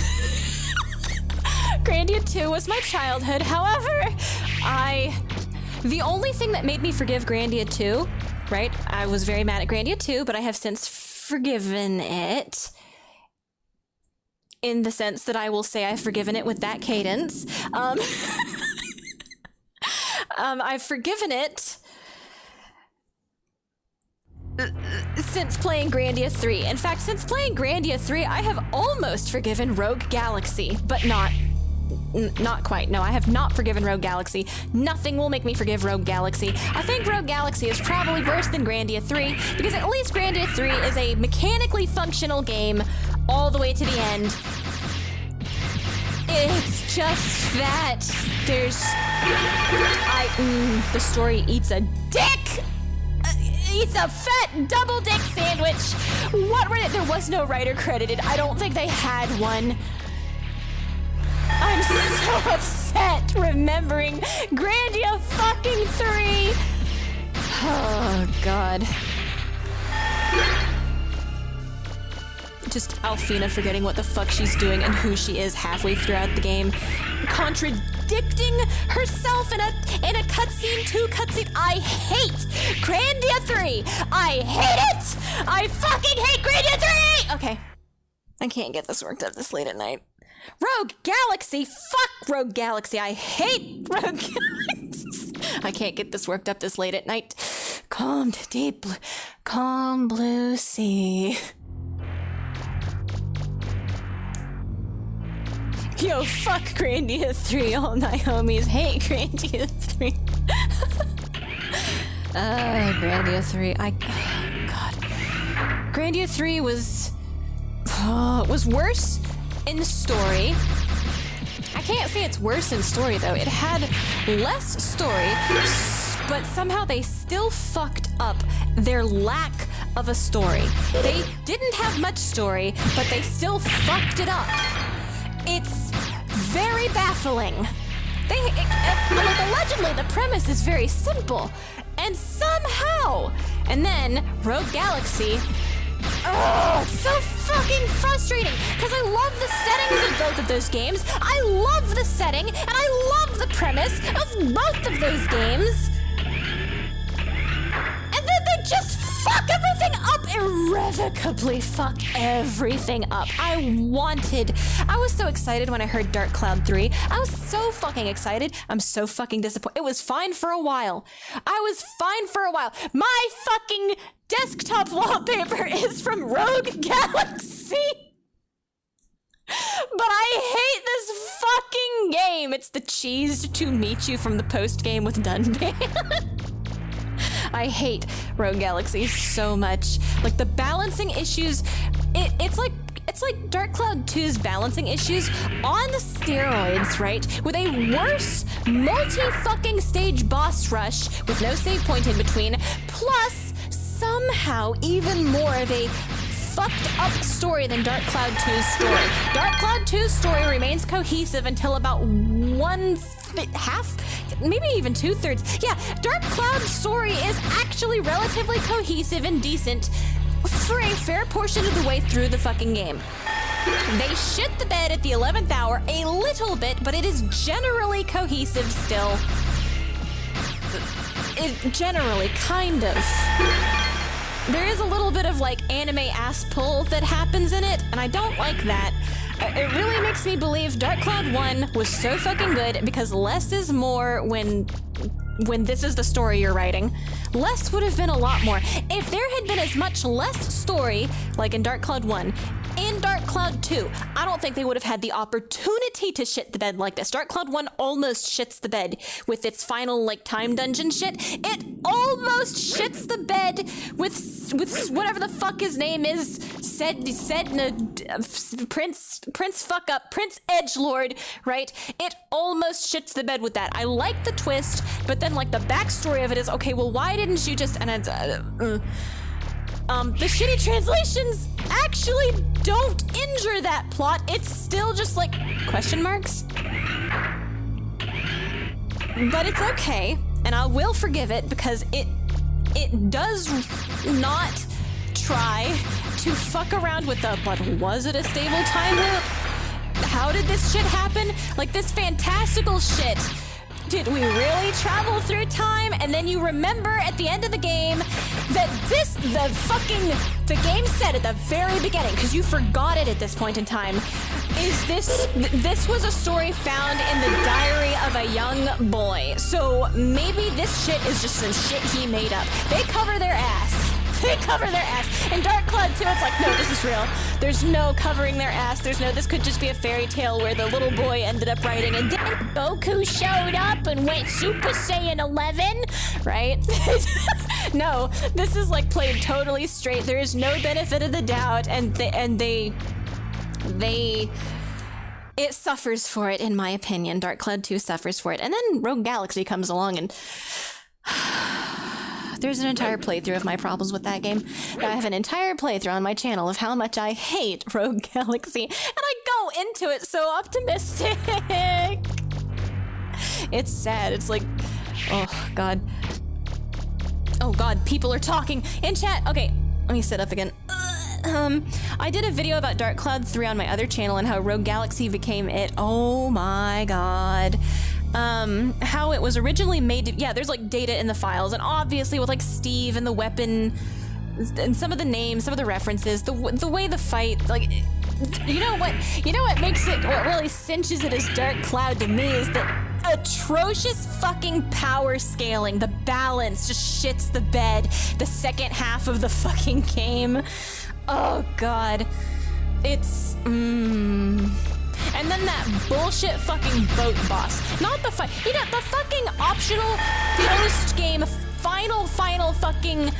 Grandia 2 was my childhood. However, the only thing that made me forgive Grandia 2, right? I was very mad at Grandia 2, but I have since forgiven it. In the sense that I will say I've forgiven it with that cadence. I've forgiven it since playing Grandia 3. In fact, since playing Grandia 3, I have almost forgiven Rogue Galaxy, but not quite. No, I have not forgiven Rogue Galaxy. Nothing will make me forgive Rogue Galaxy. I think Rogue Galaxy is probably worse than Grandia 3, because at least Grandia 3 is a mechanically functional game all the way to the end. It's just that the story eats a dick! Eats a fat double dick sandwich! What were it? There was no writer credited. I don't think they had one. I'm so upset remembering Grandia fucking 3! Oh, God. Just Alfina forgetting what the fuck she's doing and who she is halfway throughout the game. Contradicting herself in a cutscene, 2 cutscene. I hate Grandia 3! I hate it! I fucking hate Grandia 3! Okay. I can't get this worked up this late at night. Rogue Galaxy! Fuck Rogue Galaxy! I hate Rogue Galaxy! I can't get this worked up this late at night. Calm blue sea. Yo, fuck Grandia 3. All my homies hate Grandia 3. Grandia 3. God. Grandia 3 was worse in story. I can't say it's worse in story, though. It had less story, but somehow they still fucked up their lack of a story. They didn't have much story, but they still fucked it up. It's very baffling. Allegedly, the premise is very simple, and somehow, and then Rogue Galaxy. Oh, it's so fucking frustrating because I love the settings of both of those games. I love the setting, and I love the premise of both of those games. And then they just fuck everything up, irrevocably fuck everything up. I was so excited when I heard Dark Cloud 3. I was so fucking excited. I'm so fucking disappointed. It was fine for a while. My fucking desktop wallpaper is from Rogue Galaxy. But I hate this fucking game. It's the cheese to meet you from the post game with Dunban. I hate Rogue Galaxy so much. Like the balancing issues, it's like Dark Cloud 2's balancing issues on the steroids, right? With a worse multi-fucking stage boss rush with no save point in between, plus somehow even more of a fucked up story than Dark Cloud 2's story. Dark Cloud 2's story remains cohesive until about half, maybe even 2/3. Yeah, Dark Cloud's story is actually relatively cohesive and decent for a fair portion of the way through the fucking game. They shit the bed at the 11th hour a little bit, but it is generally cohesive still. Generally, kind of. There is a little bit of like anime ass pull that happens in it, and I don't like that. It really makes me believe Dark Cloud 1 was so fucking good because less is more when this is the story you're writing. Less would have been a lot more. If there had been as much less story, like in Dark Cloud 1, in Dark Cloud 2, I don't think they would have had the opportunity to shit the bed like this. Dark Cloud 1 almost shits the bed with its final, like, time dungeon shit. It almost shits the bed with whatever the fuck his name is, Prince Edgelord, right? It almost shits the bed with that. I like the twist, but then, like, the backstory of it is, okay, well, why didn't you just, and it's, the shitty translations actually don't injure that plot. It's still just like question marks. But it's okay, and I will forgive it because it does not try to fuck around with the, but was it a stable time loop? How did this shit happen? Like this fantastical shit. Did we really travel through time? And then you remember at the end of the game that the game said at the very beginning, because you forgot it at this point in time, is this was a story found in the diary of a young boy. So maybe this shit is just some shit he made up. They cover their ass. They cover their ass. In Dark Cloud 2, it's like, no, this is real. There's no covering their ass. This could just be a fairy tale where the little boy ended up writing and then Goku showed up and went Super Saiyan 11, right? No, this is like played totally straight. There is no benefit of the doubt, and it suffers for it, in my opinion. Dark Cloud 2 suffers for it. And then Rogue Galaxy comes along and there's an entire playthrough of my problems with that game. Now, I have an entire playthrough on my channel of how much I hate Rogue Galaxy, and I go into it so optimistic. It's sad. It's like, oh god. Oh god, people are talking in chat. Okay, let me sit up again. I did a video about Dark Cloud 3 on my other channel and how Rogue Galaxy became it. Oh my god. How it was originally made. Yeah, there's like data in the files, and obviously with like Steve and the weapon and some of the names, some of the references, the way the fight, like, you know what makes it, what really cinches it as Dark Cloud to me is the atrocious fucking power scaling. The balance just shits the bed the second half of the fucking game. Oh god. It's and then that bullshit fucking boat boss. Not the fight. You know, the fucking optional post-game final fucking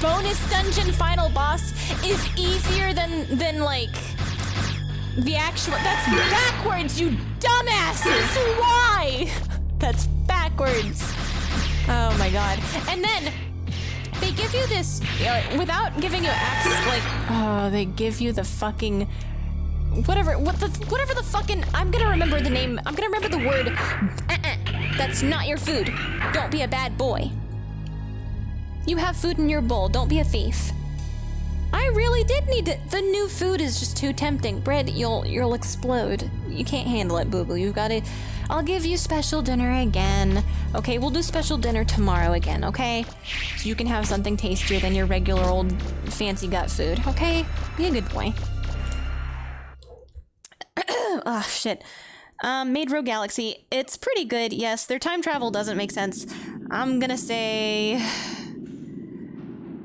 bonus dungeon final boss is easier than like the actual. That's backwards, you dumbasses! Why? That's backwards. Oh my god. And then they give you this without giving you access. Like, oh, they give you the fucking. Whatever the fucking, I'm gonna remember the name, I'm gonna remember the word, that's not your food. Don't be a bad boy. You have food in your bowl, don't be a thief. I really did need it. The new food is just too tempting. Bread, you'll explode. You can't handle it, boo-boo. You've gotta, I'll give you special dinner again. Okay, we'll do special dinner tomorrow again, okay? So you can have something tastier than your regular old fancy gut food, okay? Be a good boy. Oh, shit. Made Rogue Galaxy. It's pretty good, yes. Their time travel doesn't make sense. I'm gonna say...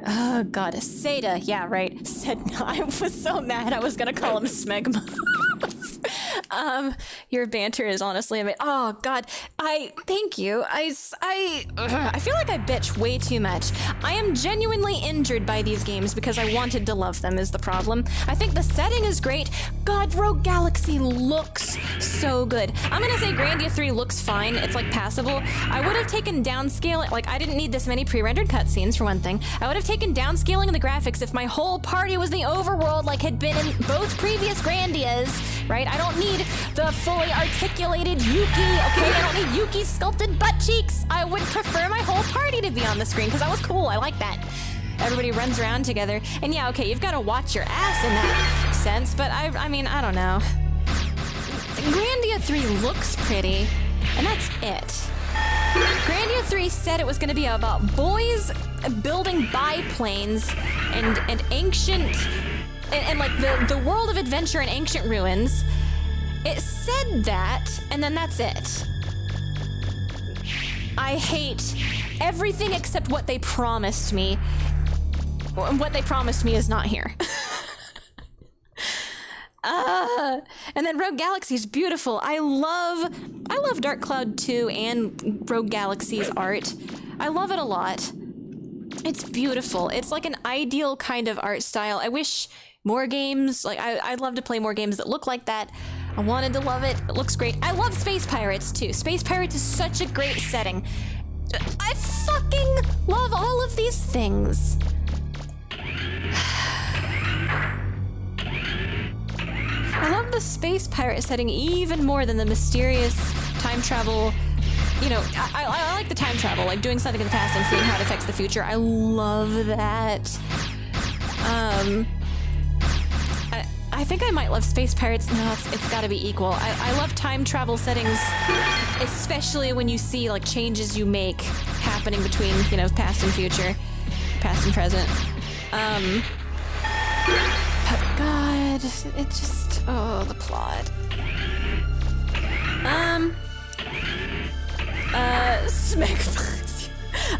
Oh, God. Seda. Yeah, right. I was so mad I was gonna call him Smegma. Your banter is honestly amazing. Oh god, thank you. I feel like I bitch way too much. I am genuinely injured by these games because I wanted to love them is the problem. I think the setting is great. God, Rogue Galaxy looks so good. I'm gonna say Grandia 3 looks fine. It's like passable. I would have taken downscaling, like I didn't need this many pre-rendered cutscenes for one thing. I would have taken downscaling in the graphics if my whole party was the overworld like had been in both previous Grandias, right? I don't need the fully articulated Yuki, okay? I don't need Yuki's sculpted butt cheeks. I would prefer my whole party to be on the screen because that was cool. I like that. Everybody runs around together. And yeah, okay, you've got to watch your ass in that sense, but I mean, I don't know. Grandia 3 looks pretty, and that's it. Grandia 3 said it was going to be about boys building biplanes and ancient... And like the world of adventure and ancient ruins, It said that, and then that's it. I hate everything except what they promised me. And what they promised me is not here. And then Rogue Galaxy is beautiful. I love Dark Cloud 2 and Rogue Galaxy's art. I love it a lot. It's beautiful. It's like an ideal kind of art style. I wish more games, like I'd love to play more games that look like that. I wanted to love it. It looks great. I love Space Pirates too. Space Pirates is such a great setting. I fucking love all of these things. I love the space pirate setting even more than the mysterious time travel. You know, I like the time travel, like doing something in the past and seeing how it affects the future. I love that. I think I might love space pirates. No, it's gotta be equal. I love time travel settings, especially when you see like changes you make happening between, you know, past and future, past and present. But God, it just, oh, the plot.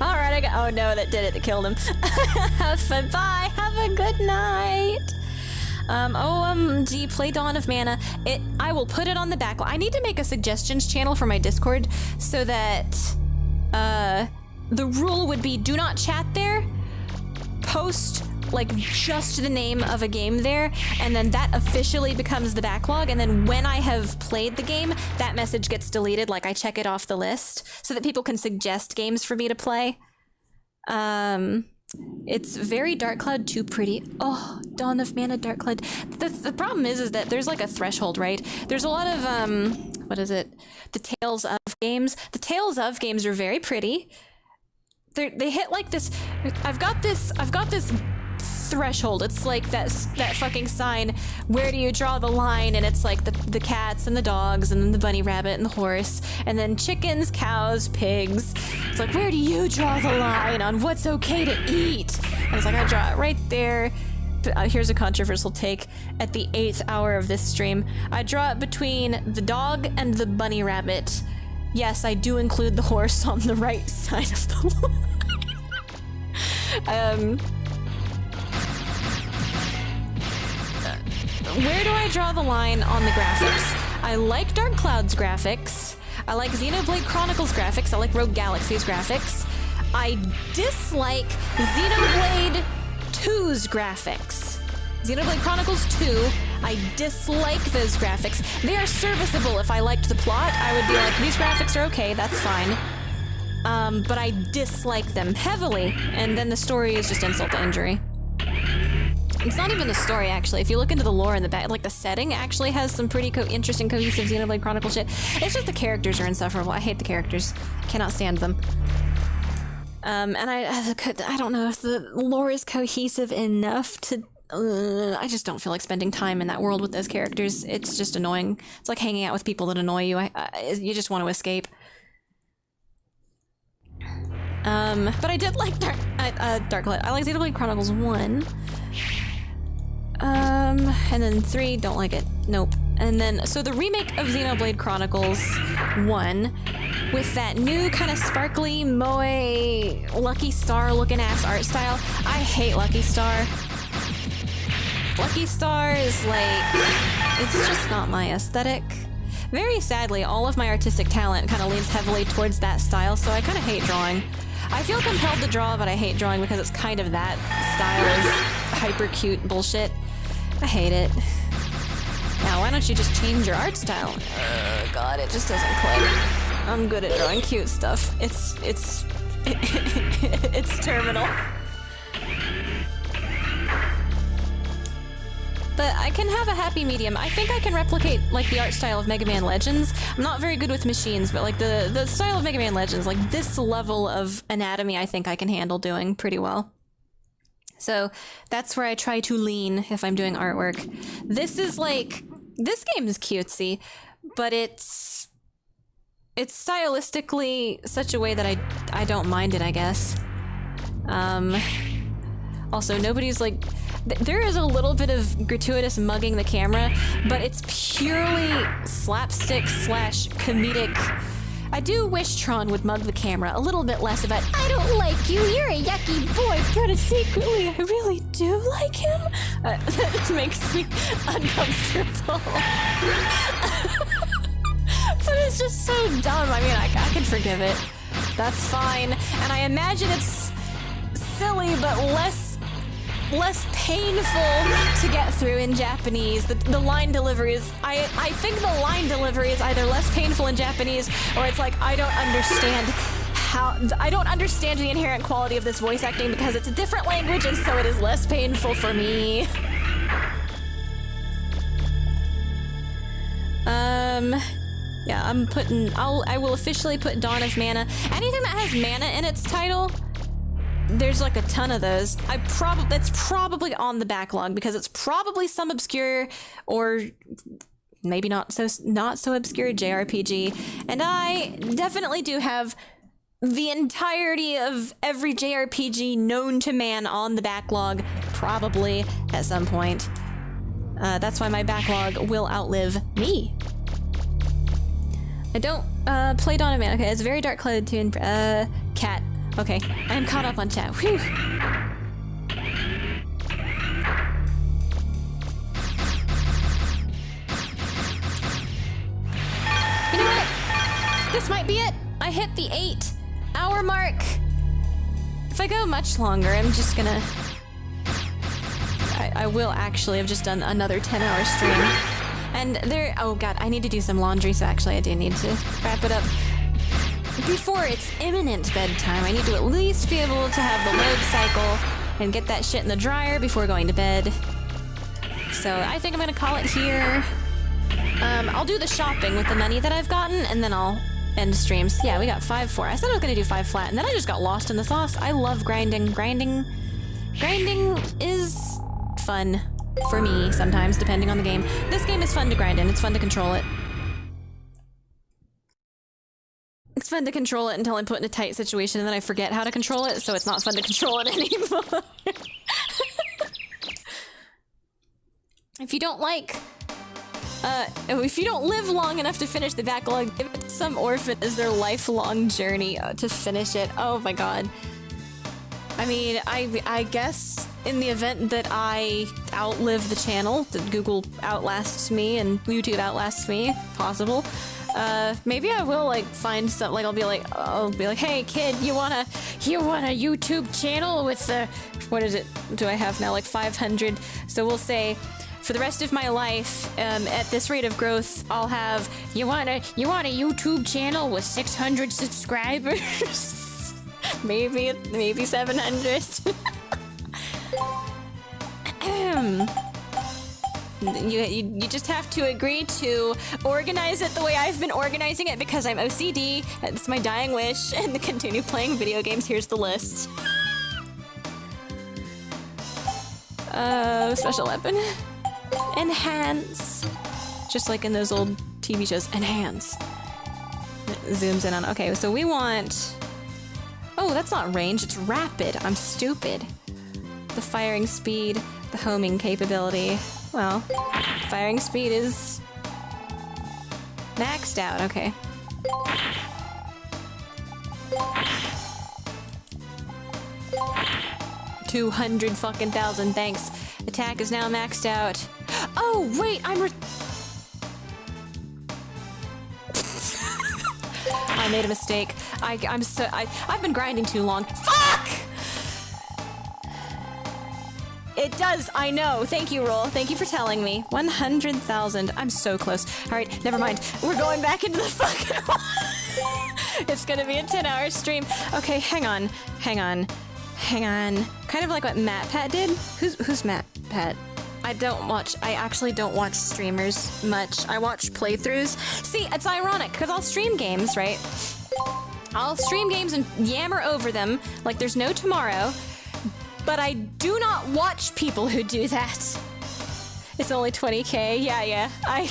Alright, I got, oh no, that did it, that killed him. Bye, have a good night. OMG, play Dawn of Mana. I will put it on the backlog. I need to make a suggestions channel for my Discord so that, the rule would be do not chat there, post like just the name of a game there, and then that officially becomes the backlog, and then when I have played the game, that message gets deleted, like I check it off the list, so that people can suggest games for me to play. It's very Dark Cloud 2 pretty. Oh, Dawn of Mana, Dark Cloud. The problem is that there's like a threshold, right? There's a lot of, what is it? The Tales of games. The Tales of games are very pretty. They hit like this, I've got this threshold. It's like that fucking sign, where do you draw the line? And it's like the cats and the dogs and then the bunny rabbit and the horse and then chickens, cows, pigs. It's like, where do you draw the line on what's okay to eat? I was like, I draw it right there. Here's a controversial take. At the 8th hour of this stream, I draw it between the dog and the bunny rabbit. Yes, I do include the horse on the right side of the line. Where do I draw the line on the graphics? I like Dark Cloud's graphics. I like Xenoblade Chronicles graphics. I like Rogue Galaxy's graphics. I dislike Xenoblade 2's graphics. Xenoblade Chronicles 2, I dislike those graphics. They are serviceable. If I liked the plot, I would be like, these graphics are okay, that's fine. But I dislike them heavily, and then the story is just insult to injury. It's not even the story, actually. If you look into the lore in the back, like the setting actually has some pretty interesting, cohesive Xenoblade Chronicles shit. It's just the characters are insufferable. I hate the characters. Cannot stand them. And I don't know if the lore is cohesive enough to... I just don't feel like spending time in that world with those characters. It's just annoying. It's like hanging out with people that annoy you. You just want to escape. But I did like Darklight. I like Xenoblade Chronicles 1. And then 3, don't like it. Nope. And then, so the remake of Xenoblade Chronicles 1, with that new kind of sparkly, moe, Lucky Star looking ass art style. I hate Lucky Star. Lucky Star is like, it's just not my aesthetic. Very sadly, all of my artistic talent kind of leans heavily towards that style, so I kind of hate drawing. I feel compelled to draw, but I hate drawing because it's kind of that style of hyper cute bullshit. I hate it. Now, why don't you just change your art style? God, it just doesn't click. I'm good at drawing cute stuff. It's terminal. But I can have a happy medium. I think I can replicate, like, the art style of Mega Man Legends. I'm not very good with machines, but, like, the style of Mega Man Legends, like, this level of anatomy I think I can handle doing pretty well. So that's where I try to lean if I'm doing artwork. This is, like, this game is cutesy, but it's stylistically such a way that I don't mind it, I guess. Also, nobody's like... There is a little bit of gratuitous mugging the camera, but it's purely slapstick / comedic. I do wish Tron would mug the camera a little bit less about, I don't like you, you're a yucky boy, but secretly I really do like him. That makes me uncomfortable. But it's just so dumb. I mean, I can forgive it. That's fine. And I imagine it's silly, but less painful to get through in Japanese. The line delivery is, I think the line delivery is either less painful in Japanese, or it's like, I don't understand the inherent quality of this voice acting because it's a different language, and so it is less painful for me. Yeah, I will officially put Dawn of Mana. Anything that has mana in its title, there's like a ton of those. It's probably on the backlog because it's probably some obscure or maybe not so obscure JRPG. And I definitely do have the entirety of every JRPG known to man on the backlog, probably at some point. That's why my backlog will outlive me. I don't play Dawn of Mana. Okay, it's a very dark cloud tune. Cat. Okay, I am caught up on chat. Whew. You know what? This might be it. I hit the 8-hour mark. If I go much longer, I'm just gonna... I will actually have just done another 10-hour stream. And there... Oh god, I need to do some laundry, so actually I do need to wrap it up. Before it's imminent bedtime, I need to at least be able to have the load cycle and get that shit in the dryer before going to bed. So I think I'm gonna call it here. I'll do the shopping with the money that I've gotten, and then I'll end streams. Yeah, we got 5-4. I said I was gonna do 5 flat, and then I just got lost in the sauce. I love grinding. Grinding is fun for me sometimes, depending on the game. This game is fun to grind in. It's fun to control it. It's fun to control it until I'm put in a tight situation and then I forget how to control it, so it's not fun to control it anymore. If you don't live long enough to finish the backlog, give it to some orphan as their lifelong journey to finish it. Oh my god. I mean, I guess in the event that I outlive the channel, that Google outlasts me and YouTube outlasts me, possible. Maybe I will like find some, like I'll be like, hey kid, you want a YouTube channel with what is it? Do I have now like 500? So we'll say, for the rest of my life, at this rate of growth, I'll have, you want a YouTube channel with 600 subscribers? maybe 700. You just have to agree to organize it the way I've been organizing it because I'm OCD. It's my dying wish, and to continue playing video games. Here's the list. Special weapon. Enhance. Just like in those old TV shows. Enhance. It zooms in on... Okay, so we want... Oh, that's not range, it's rapid. I'm stupid. The firing speed, the homing capability. Well, firing speed is maxed out, okay. $200,000, thanks. Attack is now maxed out. Oh, wait, I made a mistake. I've been grinding too long. Fuck! It does, I know. Thank you, Roll. Thank you for telling me. 100,000. I'm so close. All right, never mind. We're going back into the fucking... It's gonna be a 10-hour stream. Okay, hang on. Kind of like what MatPat did. Who's MatPat? I actually don't watch streamers much. I watch playthroughs. See, it's ironic, because I'll stream games, right? I'll stream games and yammer over them like there's no tomorrow. But I do not watch people who do that. It's only 20k. Yeah. I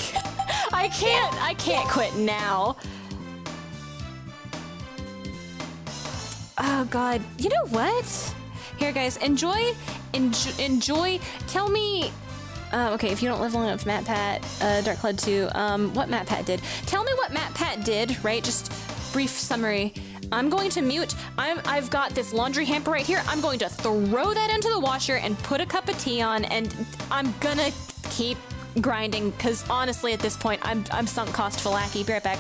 can't quit now. Oh god. You know what? Here guys, enjoy enjoy. Tell me. Okay, if you don't live long enough, MatPat, Dark Cloud 2, what MatPat did. Tell me what MatPat did, right? Just brief summary. I'm going to mute. I've got this laundry hamper right here. I'm going to throw that into the washer and put a cup of tea on, and I'm gonna keep grinding, because honestly, at this point, I'm sunk cost Falaki. Be right back.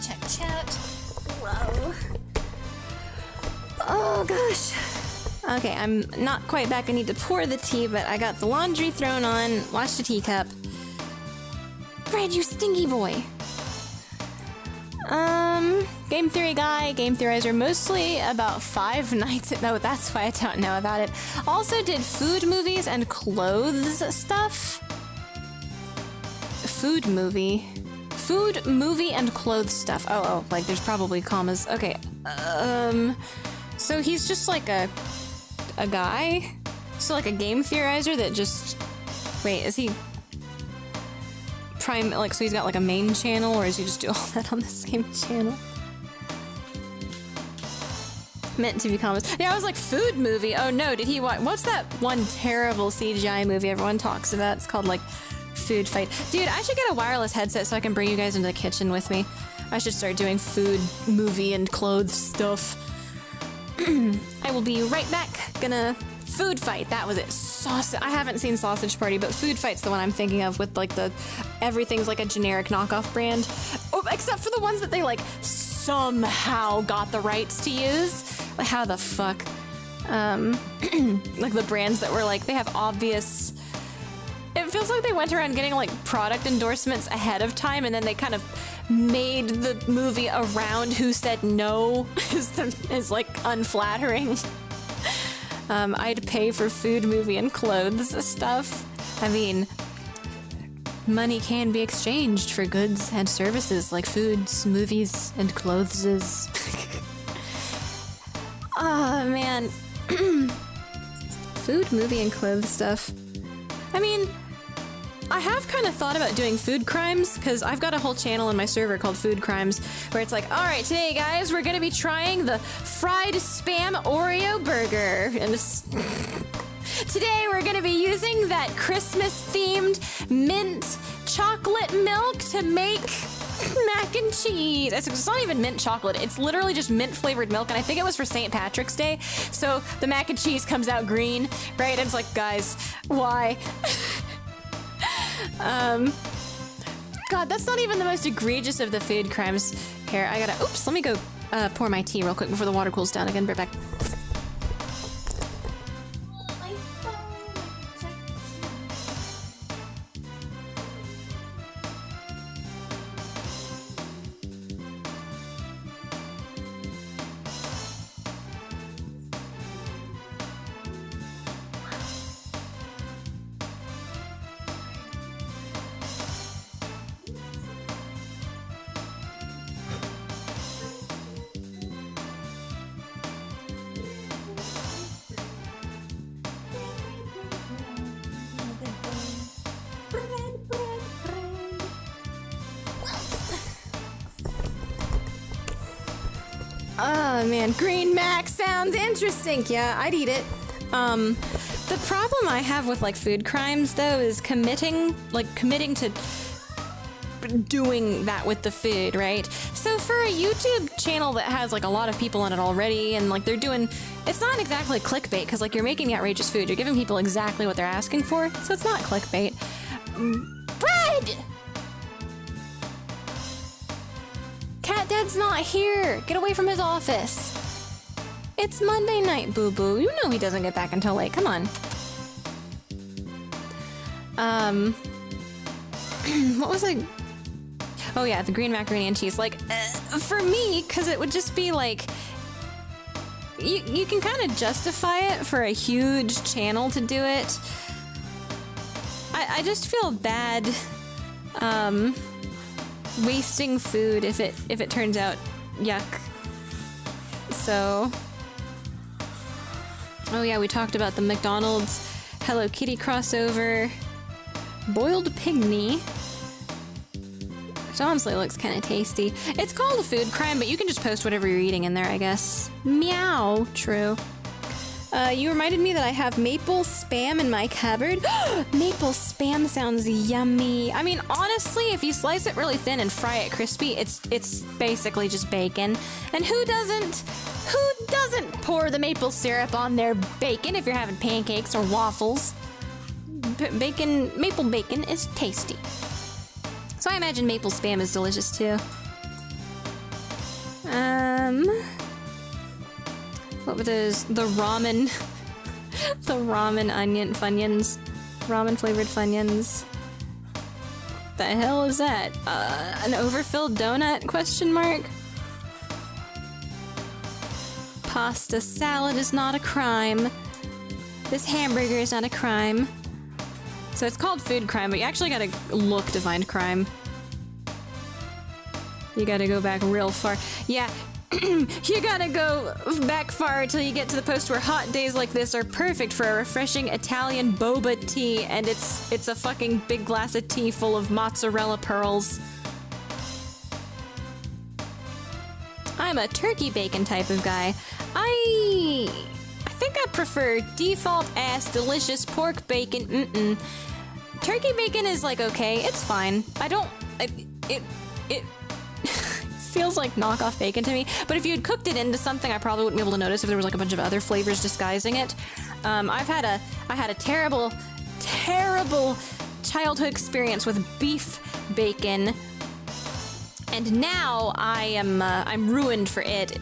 Check chat. Whoa. Oh gosh. Okay, I'm not quite back. I need to pour the tea, but I got the laundry thrown on, washed the teacup. Brad, you stinky boy. Game theory guy, game theorizer, mostly about Five Nights. No, that's why I don't know about it. Also did food movies and clothes stuff. Food movie and clothes stuff. Oh, like there's probably commas. Okay. So he's just like a guy? So like a game theorizer that just... Wait, is he... Prime... Like, so he's got like a main channel, or does he just do all that on the same channel? Meant to be commas. Yeah, I was like, food movie? Oh no, did he watch... What's that one terrible CGI movie everyone talks about? It's called like... Food Fight. Dude, I should get a wireless headset so I can bring you guys into the kitchen with me. I should start doing food, movie, and clothes stuff. I will be right back. Gonna food fight. That was it. Sausage. I haven't seen Sausage Party, but Food Fight's the one I'm thinking of with like the everything's like a generic knockoff brand, except for the ones that they like somehow got the rights to use. Like how the fuck? Like the brands that were like they have obvious. It feels like they went around getting like product endorsements ahead of time, and then they kind of made the movie around who said no is like unflattering. I'd pay for food, movie, and clothes stuff. I mean, money can be exchanged for goods and services like foods, movies, and clothes. Oh man. Food, movie, and clothes stuff. I mean, I have kind of thought about doing food crimes, because I've got a whole channel on my server called Food Crimes, where it's like, alright, today guys, we're gonna be trying the fried spam Oreo burger. And today we're gonna be using that Christmas-themed mint chocolate milk to make mac and cheese. It's not even mint chocolate, it's literally just mint-flavored milk, and I think it was for St. Patrick's Day, so the mac and cheese comes out green, right? And it's like, guys, why? God, that's not even the most egregious of the food crimes. Here, I gotta, oops, let me go pour my tea real quick before the water cools down again. Right back. Oh man, green mac sounds interesting. Yeah, I'd eat it. The problem I have with like food crimes though is committing to doing that with the food, right? So for a YouTube channel that has like a lot of people on it already, and like they're doing, it's not exactly clickbait because like you're making the outrageous food, you're giving people exactly what they're asking for, so it's not clickbait. Bread! Cat Dad's not here. Get away from his office. It's Monday night, boo-boo. You know he doesn't get back until late. Come on. What was I? Oh yeah, the green macaroni and cheese. Like, for me, because it would just be like, you can kind of justify it for a huge channel to do it. I just feel bad, wasting food if it turns out yuck. So, oh yeah, we talked about the McDonald's Hello Kitty crossover, boiled pygmy, which honestly looks kind of tasty. It's called a food crime, but you can just post whatever you're eating in there, I guess. Meow. True. You reminded me that I have maple spam in my cupboard. Maple spam sounds yummy. I mean, honestly, if you slice it really thin and fry it crispy, it's basically just bacon. And who doesn't pour the maple syrup on their bacon if you're having pancakes or waffles? Maple bacon is tasty. So I imagine maple spam is delicious too. What were those? The ramen. The ramen onion funyuns. Ramen flavored funyuns. The hell is that? An overfilled donut? Question mark. Pasta salad is not a crime. This hamburger is not a crime. So it's called food crime, but you actually gotta look to find crime. You gotta go back real far. Yeah. You gotta go back far until you get to the post where hot days like this are perfect for a refreshing Italian boba tea, and it's a fucking big glass of tea full of mozzarella pearls. I'm a turkey bacon type of guy. I think I prefer default ass delicious pork bacon. Turkey bacon is like okay, it's fine. I don't. It feels like knockoff bacon to me. But if you had cooked it into something, I probably wouldn't be able to notice if there was like a bunch of other flavors disguising it. I had a terrible childhood experience with beef bacon, and now I'm ruined for it.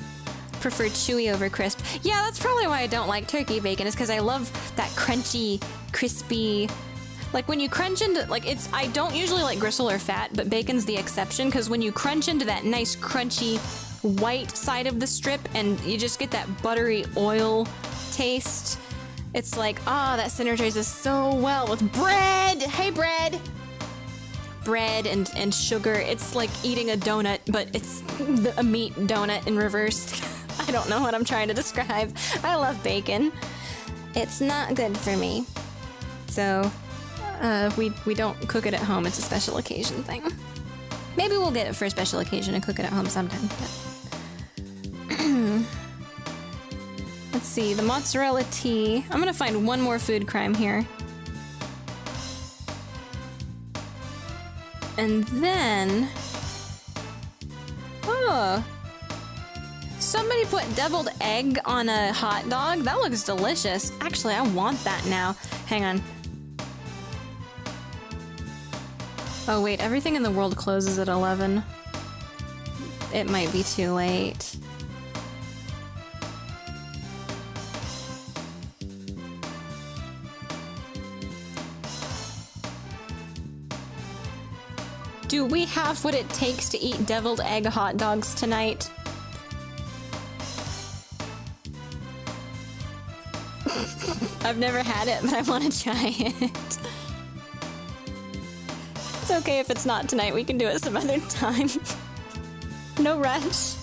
Prefer chewy over crisp. Yeah, that's probably why I don't like turkey bacon, is because I love that crunchy, crispy. Like when you crunch into, like I don't usually like gristle or fat, but bacon's the exception, because when you crunch into that nice crunchy white side of the strip and you just get that buttery oil taste, it's like, that synergizes so well with bread. Hey, bread. Bread and sugar. It's like eating a donut, but it's a meat donut in reverse. I don't know what I'm trying to describe. I love bacon. It's not good for me. So, we don't cook it at home. It's a special occasion thing. Maybe we'll get it for a special occasion and cook it at home sometime. Let's see, the mozzarella tea. I'm gonna find one more food crime here. And then... Oh! Somebody put deviled egg on a hot dog? That looks delicious. Actually, I want that now. Hang on. Oh wait, everything in the world closes at 11. It might be too late. Do we have what it takes to eat deviled egg hot dogs tonight? I've never had it, but I want to try it. It's okay if it's not tonight, we can do it some other time. No rush.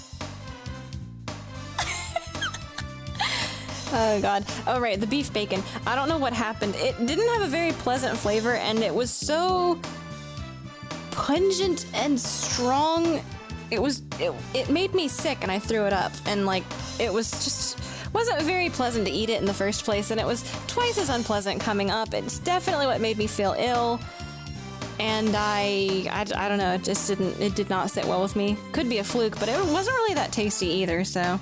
Oh god. Oh right, the beef bacon. I don't know what happened. It didn't have a very pleasant flavor, and it was so pungent and strong. It made me sick, and I threw it up, and like it was just wasn't very pleasant to eat it in the first place, and it was twice as unpleasant coming up. It's definitely what made me feel ill, and I don't know, it did not sit well with me. Could be a fluke, but it wasn't really that tasty either, so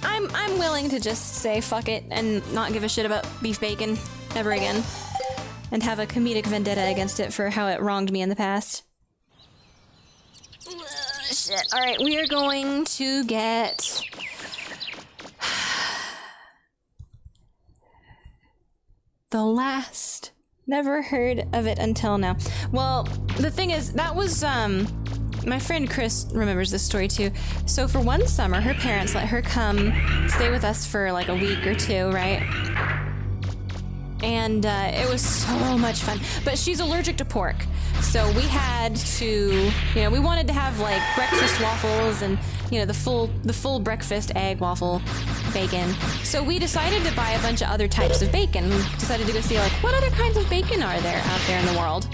I'm willing to just say fuck it and not give a shit about beef bacon ever again, and have a comedic vendetta against it for how it wronged me in the past. Shit. Alright, we are going to get... The Last. Never heard of it until now. Well, the thing is, that was, my friend Chris remembers this story too. So for one summer, her parents let her come stay with us for like a week or two, right? And it was so much fun. But she's allergic to pork. So we had to, we wanted to have like breakfast waffles and, the full breakfast egg waffle bacon. So we decided to buy a bunch of other types of bacon. We decided to go see like, what other kinds of bacon are there out there in the world,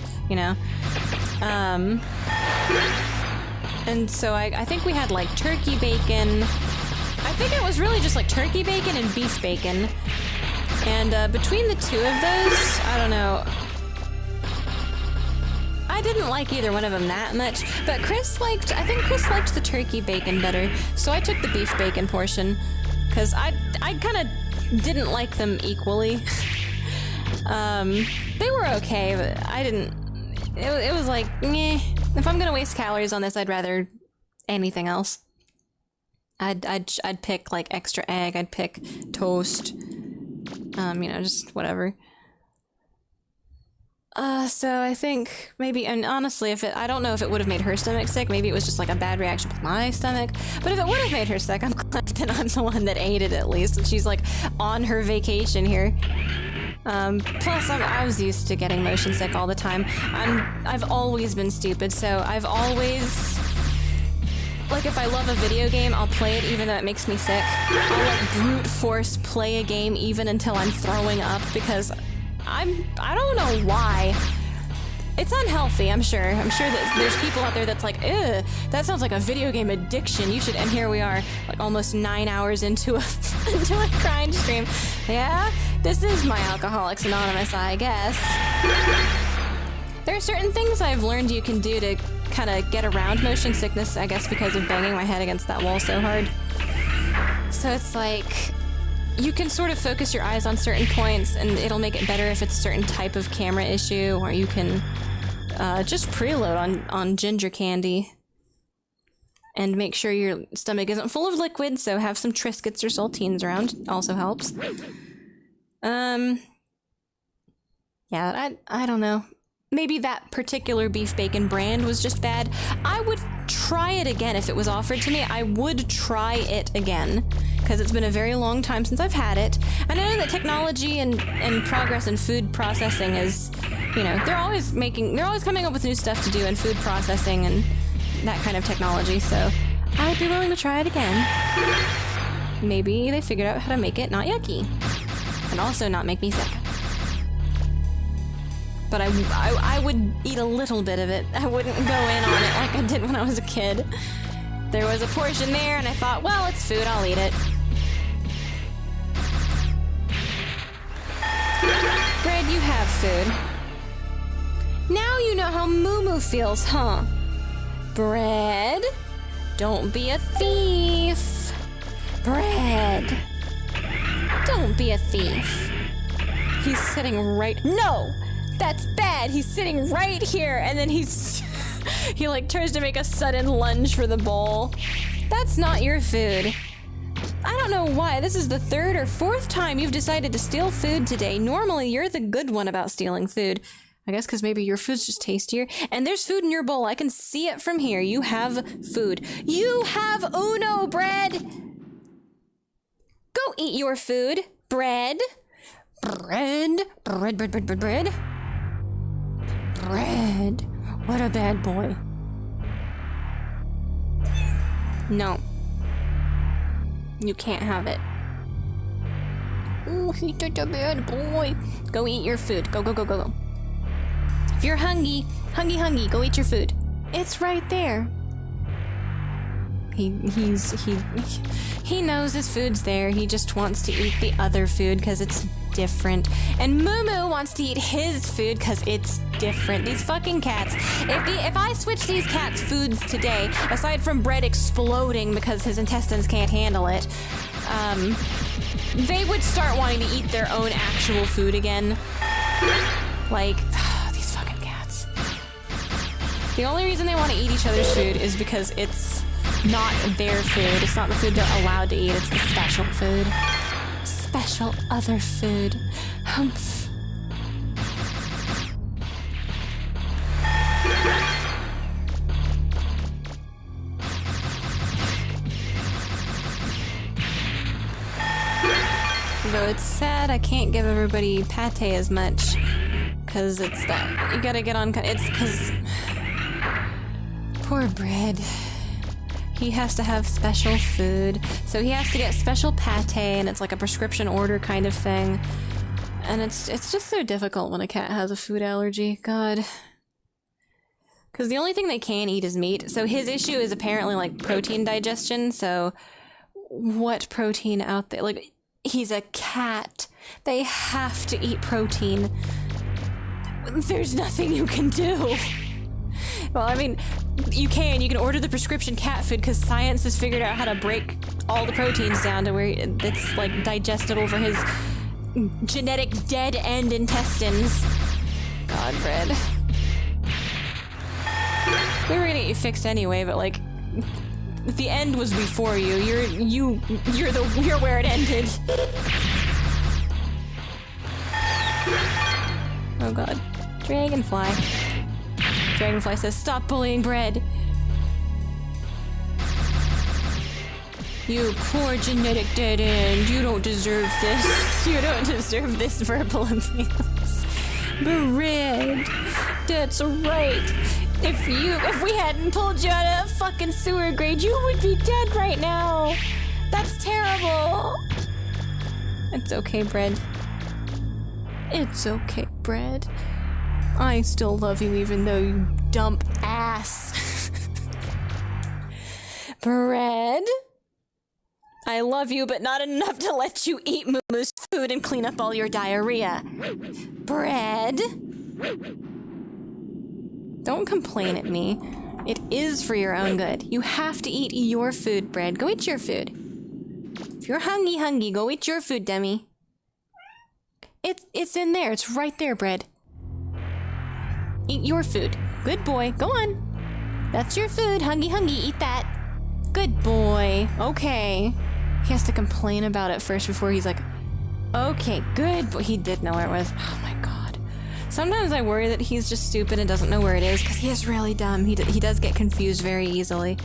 And so I think we had like turkey bacon. I think it was really just like turkey bacon and beef bacon. And between the two of those, I don't know. I didn't like either one of them that much, but I think Chris liked the turkey bacon better, so I took the beef bacon portion, because I kind of didn't like them equally. They were okay, but I didn't, it was like, meh. If I'm gonna waste calories on this, I'd rather anything else. I'd pick like extra egg, I'd pick toast, just whatever. So I think maybe, and honestly, I don't know if it would have made her stomach sick, maybe it was just like a bad reaction with my stomach, but if it would have made her sick, I'm glad that I'm the one that ate it at least, and she's like on her vacation here. Plus I was used to getting motion sick all the time. I've always been stupid, so I've always, like if I love a video game, I'll play it even though it makes me sick. I'll like brute force play a game even until I'm throwing up, because I don't know why. It's unhealthy, I'm sure. I'm sure that there's people out there that's like, ew, that sounds like a video game addiction. You should, and here we are, like almost 9 hours into a grind stream. Yeah, this is my Alcoholics Anonymous, I guess. There are certain things I've learned you can do to kind of get around motion sickness, I guess, because of banging my head against that wall so hard. So it's like, you can sort of focus your eyes on certain points, and it'll make it better if it's a certain type of camera issue, or you can just preload on ginger candy. And make sure your stomach isn't full of liquid, so have some Triscuits or saltines around. Also helps. Yeah, I don't know. Maybe that particular beef bacon brand was just bad. I would try it again if it was offered to me. I would try it again, because it's been a very long time since I've had it. And I know that technology and progress in food processing is, you know, they're always coming up with new stuff to do in food processing and that kind of technology, so I would be willing to try it again. Maybe they figured out how to make it not yucky, and also not make me sick. But I would eat a little bit of it. I wouldn't go in on it like I did when I was a kid. There was a portion there, and I thought, well, it's food, I'll eat it. Bread, you have food. Now you know how Moo Moo feels, huh? Bread, don't be a thief. Bread, don't be a thief. He's sitting right— No! That's bad! He's sitting right here, and then he like tries to make a sudden lunge for the bowl. That's not your food. I don't know why. This is the 3rd or 4th time you've decided to steal food today. Normally, you're the good one about stealing food. I guess because maybe your food's just tastier. And there's food in your bowl. I can see it from here. You have food. You have Uno bread! Go eat your food. Bread. Bread. Bread, bread, bread, bread, bread. Bread. What a bad boy. No. You can't have it. Oh, he's such a bad boy. Go eat your food. Go, go, go, go, go. If you're hungry, go eat your food. It's right there. He knows his food's there. He just wants to eat the other food because it's different. And Moo Moo wants to eat his food because it's different. These fucking cats. If I switch these cats' foods today, aside from Bread exploding because his intestines can't handle it, they would start wanting to eat their own actual food again. Like, these fucking cats. The only reason they want to eat each other's food is because it's not their food. It's not the food they're allowed to eat. It's the special food. Special other food. Humph. Though it's sad I can't give everybody pate as much, because it's that you gotta get on. It's because poor Bread. He has to have special food, so he has to get special pate, and it's like a prescription order kind of thing. And it's just so difficult when a cat has a food allergy. God. Because the only thing they can eat is meat. So his issue is apparently like protein digestion. So what protein out there? Like, he's a cat. They have to eat protein. There's nothing you can do. Well, I mean, you can order the prescription cat food because science has figured out how to break all the proteins down to where it's like digestible for his genetic dead end intestines. God, Bread. We were gonna get you fixed anyway, but like, the end was before you. You're where it ended. Oh God, Dragonfly. Dragonfly says, "Stop bullying Bread. You poor genetic dead end. You don't deserve this. You don't deserve this verbal abuse. Bread. That's right. If we hadn't pulled you out of that fucking sewer grade, you would be dead right now. That's terrible. It's okay, Bread. It's okay, Bread. I still love you even though you dump ass." Bread? I love you, but not enough to let you eat Moo Moo's food and clean up all your diarrhea. Bread? Don't complain at me. It is for your own good. You have to eat your food, Bread. Go eat your food. If you're hungry, go eat your food, Demi. It's in there. It's right there, Bread. Eat your food. Good boy. Go on. That's your food. Hungry, eat that. Good boy. Okay. He has to complain about it first before he's like, okay, good boy. He did know where it was. Oh my god. Sometimes I worry that he's just stupid and doesn't know where it is, because he is really dumb. He does get confused very easily.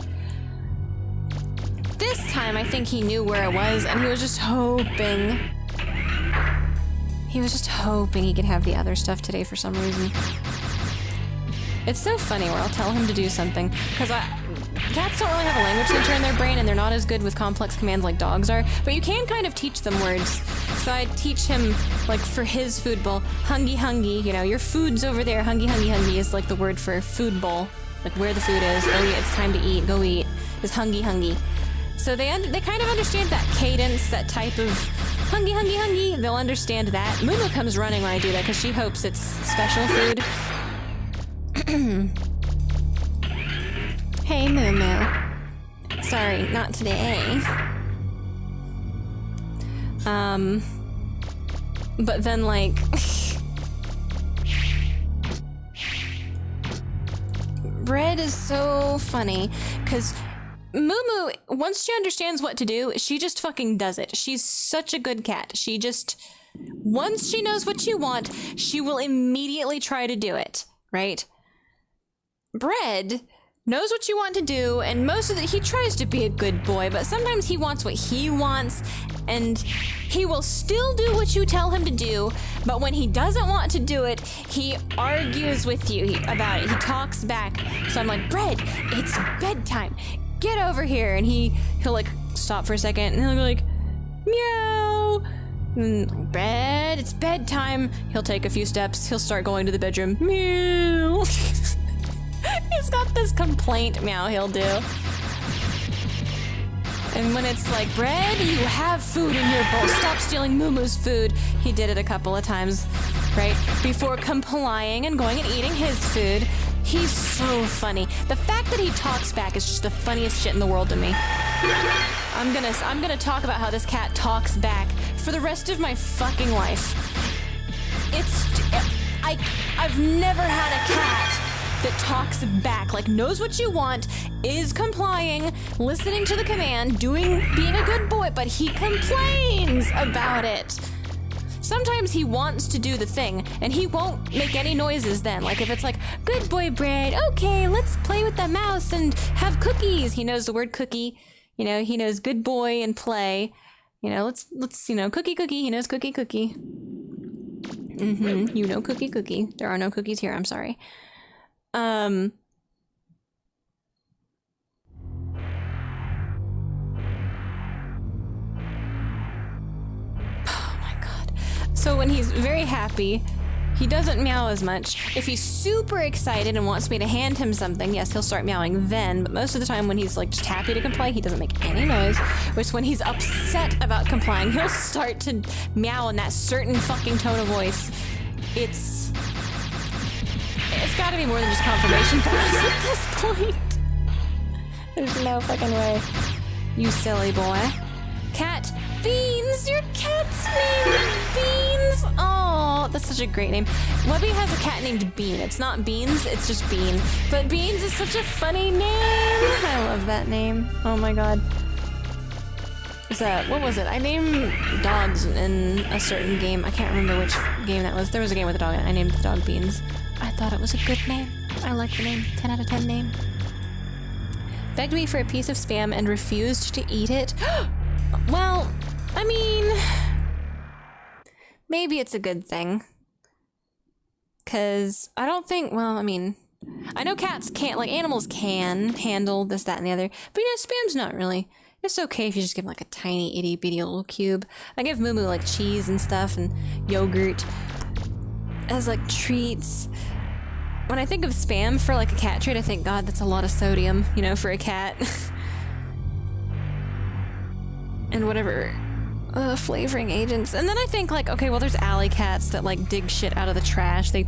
This time, I think he knew where it was, and he was just hoping. He was just hoping he could have the other stuff today for some reason. It's so funny where I'll tell him to do something, because cats don't really have a language center in their brain, and they're not as good with complex commands like dogs are, but you can kind of teach them words. So I teach him, like, for his food bowl, hungry, you know, your food's over there, hungry is like the word for food bowl, like where the food is, go eat, it's time to eat, go eat, is hungry. So they kind of understand that cadence, that type of hungry, they'll understand that. Moo comes running when I do that, because she hopes it's special food. Hey, Moo. Sorry, not today. But then, like... Bread is so funny, because Moo, once she understands what to do, she just fucking does it. She's such a good cat. She just... Once she knows what you want, she will immediately try to do it, right? Bread knows what you want to do, and most of he tries to be a good boy, but sometimes he wants what he wants, and he will still do what you tell him to do, but when he doesn't want to do it, he argues with you about it. He talks back. So I'm like, Bread, it's bedtime. Get over here. And he'll like stop for a second, and he'll go like, meow. Bread, it's bedtime. He'll take a few steps. He'll start going to the bedroom. Meow. He's got this complaint meow he'll do. And when it's like, Bread, you have food in your bowl. Stop stealing Moomoo's food. He did it a couple of times, right? Before complying and going and eating his food. He's so funny. The fact that he talks back is just the funniest shit in the world to me. I'm gonna talk about how this cat talks back for the rest of my fucking life. I've never had a cat that talks back, like knows what you want, is complying, listening to the command, being a good boy, but he complains about it. Sometimes he wants to do the thing, and he won't make any noises then. Like if it's like, good boy, Bread, okay, let's play with the mouse and have cookies. He knows the word cookie. You know, he knows good boy and play. You know, let's you know, cookie. He knows cookie. You know cookie. There are no cookies here, I'm sorry. Oh my god. So when he's very happy, he doesn't meow as much. If he's super excited and wants me to hand him something, yes, he'll start meowing then, but most of the time when he's like just happy to comply, he doesn't make any noise. Which when he's upset about complying, he'll start to meow in that certain fucking tone of voice. It's gotta be more than just confirmation bias at this point. There's no fucking way. You silly boy. Cat Beans! Your cat's named Beans! Oh, that's such a great name. Webby has a cat named Bean. It's not Beans, it's just Bean. But Beans is such a funny name! I love that name. Oh my god. What was it? I named dogs in a certain game. I can't remember which game that was. There was a game with a dog and I named the dog Beans. I thought it was a good name. I like the name. 10 out of 10 name. Begged me for a piece of Spam and refused to eat it. Well, I mean... maybe it's a good thing. 'Cause I don't think... well, I mean... I know cats can't... like, animals can handle this, that, and the other. But, you know, Spam's not really... it's okay if you just give him, like, a tiny, itty-bitty little cube. I give Moo like, cheese and stuff and yogurt as, like, treats. When I think of Spam for, like, a cat treat, I think, God, that's a lot of sodium, you know, for a cat. And whatever flavoring agents. And then I think like, okay, well there's alley cats that like dig shit out of the trash. They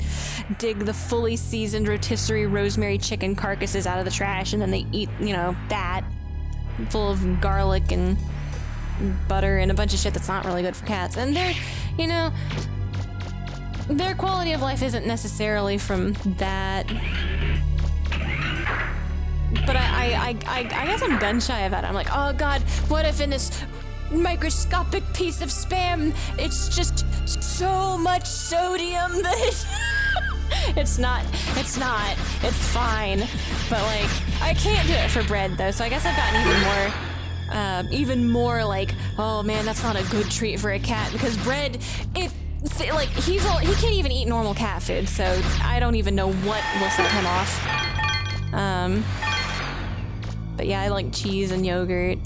dig the fully seasoned rotisserie rosemary chicken carcasses out of the trash and then they eat, you know, that full of garlic and butter and a bunch of shit that's not really good for cats. And they're, you know, their quality of life isn't necessarily from that. But I guess I'm gun shy about it. I'm like, oh god, what if in this microscopic piece of spam it's just so much sodium that it's fine. But like, I can't do it for bread though, so I guess I've gotten even more like, oh man, that's not a good treat for a cat, because bread, he can't even eat normal cat food, so I don't even know what will set him off. But yeah, I like cheese and yogurt,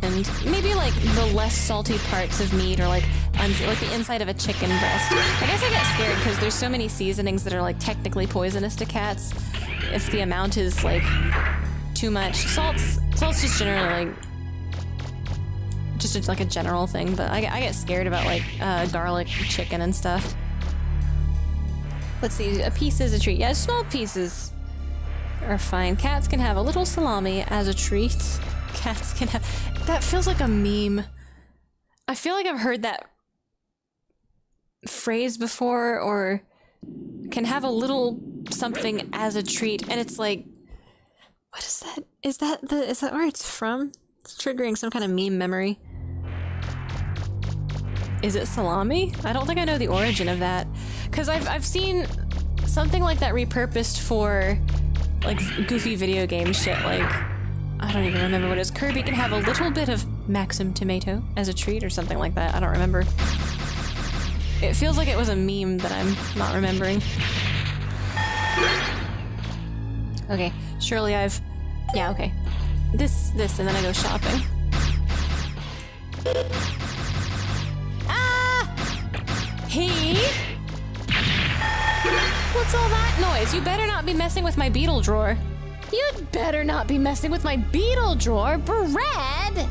and maybe like the less salty parts of meat, or like the inside of a chicken breast. I guess I get scared because there's so many seasonings that are like technically poisonous to cats. If the amount is like too much, salt's just generally like just like a general thing. But I get scared about like garlic chicken and stuff. Let's see, a piece is a treat. Yeah, small pieces are fine. Cats can have a little salami as a treat. Cats can have... That feels like a meme. I feel like I've heard that phrase before, or can have a little something as a treat, and it's like, what is that? Is that where it's from? It's triggering some kind of meme memory. Is it salami? I don't think I know the origin of that, because I've seen something like that repurposed for like goofy video game shit, like I don't even remember what it is. Kirby can have a little bit of Maxim tomato as a treat or something like that. I don't remember. It feels like it was a meme that I'm not remembering. Okay, surely yeah, okay. This, and then I go shopping. Ah! What's all that noise? You better not be messing with my beetle drawer. You'd better not be messing with my beetle drawer, bread!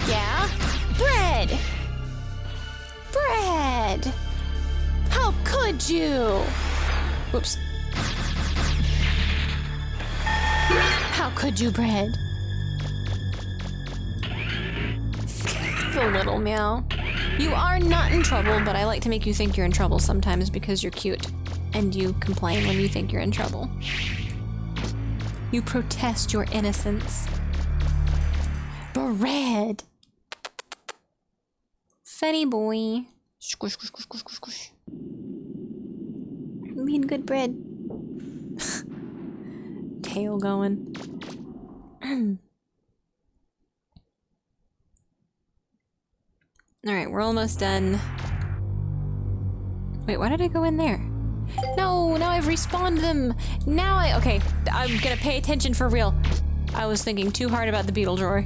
Yeah? Bread! Bread! How could you? Whoops. How could you, bread? The little meow. You are not in trouble, but I like to make you think you're in trouble sometimes because you're cute. And you complain when you think you're in trouble. You protest your innocence. Bread. Funny boy. Squish, squish, squish, squish, squish, squish. Being good bread. Tail going. Alright, we're almost done. Wait, why did I go in there? No, now I've respawned them. Okay, I'm gonna pay attention for real. I was thinking too hard about the beetle drawer.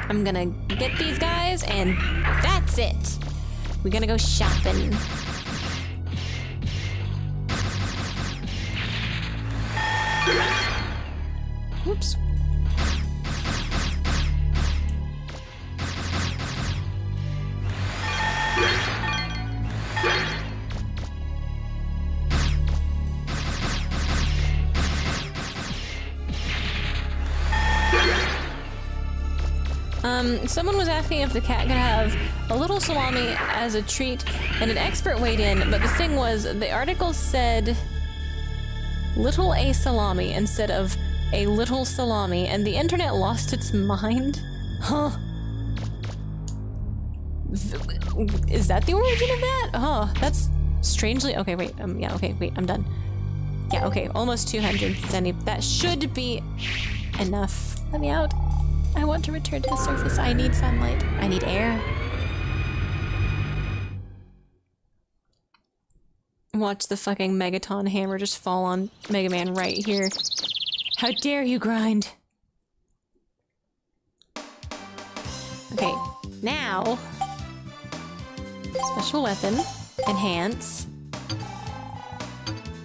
I'm gonna get these guys, and that's it. We're gonna go shopping. Whoops. Someone was asking if the cat could have a little salami as a treat, and an expert weighed in, but the thing was, the article said little a salami instead of a little salami, and the internet lost its mind. Huh. Is that the origin of that? Oh, that's strangely... Okay, wait, yeah, okay, wait, I'm done. Yeah, okay, almost 200. That should be enough. Let me out. I want to return to the surface. I need sunlight. I need air. Watch the fucking Megaton hammer just fall on Mega Man right here. How dare you grind? Okay, now... Special weapon. Enhance.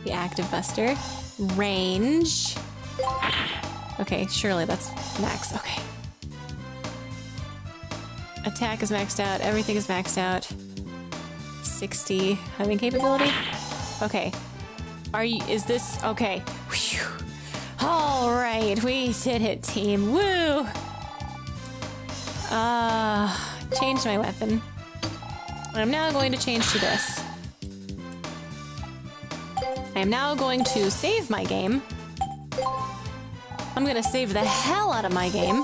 The active buster. Range. Okay, surely that's max. Okay. Attack is maxed out. Everything is maxed out. 60 having capability. Okay. Is this okay? Whew. All right, we did it, team. Woo! Changed my weapon. I'm now going to change to this. I am now going to save my game. I'm gonna save the hell out of my game.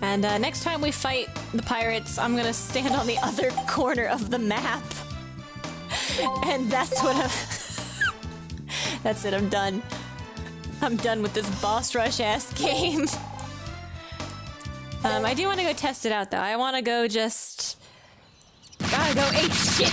And next time we fight the pirates, I'm gonna stand on the other corner of the map. And that's what that's it, I'm done. I'm done with this boss rush ass game. I do want to go test it out though. I want to go just... Gotta go ape shit.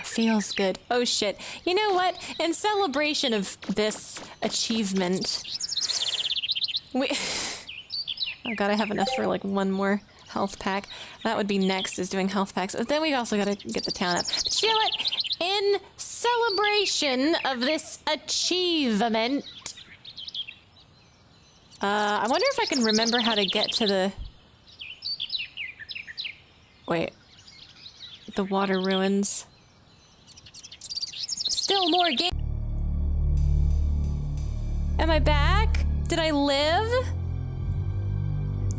Feels good. Oh shit. You know what? In celebration of this achievement, oh god, I have enough for like one more health pack. That would be next, is doing health packs. But then we also gotta get the town up. But you know what? In celebration of this achievement, I wonder if I can remember how to get to the... Wait. The water ruins. Still more game. Am I back? Did I live?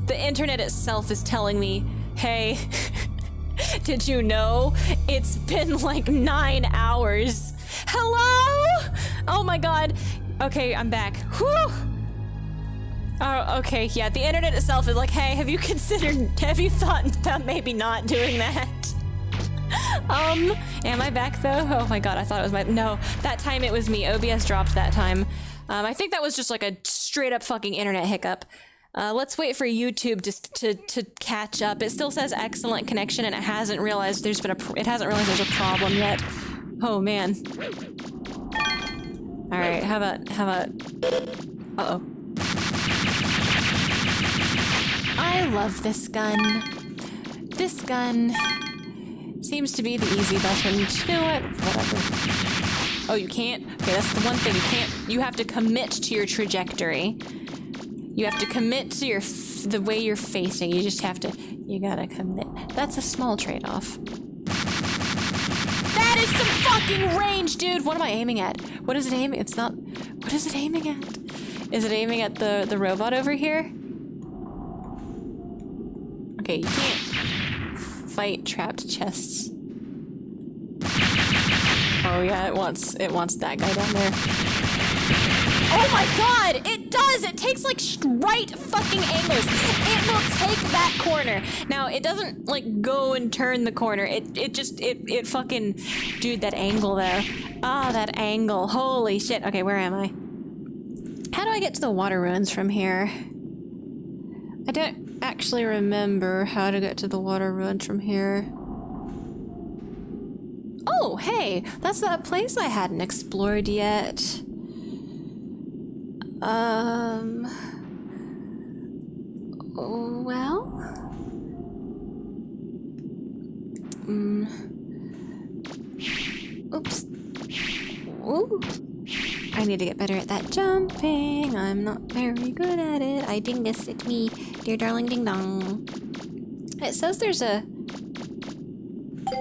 The internet itself is telling me, hey, did you know it's been like 9 hours? Hello? Oh my god. Okay, I'm back. Whew. Oh, okay, yeah, the internet itself is like, hey, have you thought about maybe not doing that? Am I back though? Oh my god, I thought it was no, that time it was me. OBS dropped that time. I think that was just like a straight up fucking internet hiccup. Let's wait for YouTube to catch up. It still says excellent connection and it hasn't realized there's a problem yet. Oh man. All right, how about uh-oh. I love this gun. This gun seems to be the easy button. You know what? Whatever. Oh, you can't? Okay, that's the one thing. You have to commit to your trajectory. You have to commit to the way you're facing. You just have to, you gotta commit. That's a small trade-off. That is some fucking range, dude! What am I aiming at? What is it aiming? It's not, what is it aiming at? Is it aiming at the robot over here? Okay, you can't fight trapped chests. Oh yeah, it wants that guy down there. Oh my god! It does! It takes like right fucking angles. It will take that corner. Now, it doesn't like go and turn the corner. It fucking... Dude, that angle though. Ah, that angle. Holy shit. Okay, where am I? How do I get to the water ruins from here? I don't actually remember how to get to the water ruins from here. Oh, hey! That's that place I hadn't explored yet. Well? Oops. Ooh. I need to get better at that jumping. I'm not very good at it. I dingus at me. Dear darling ding dong. It says there's a...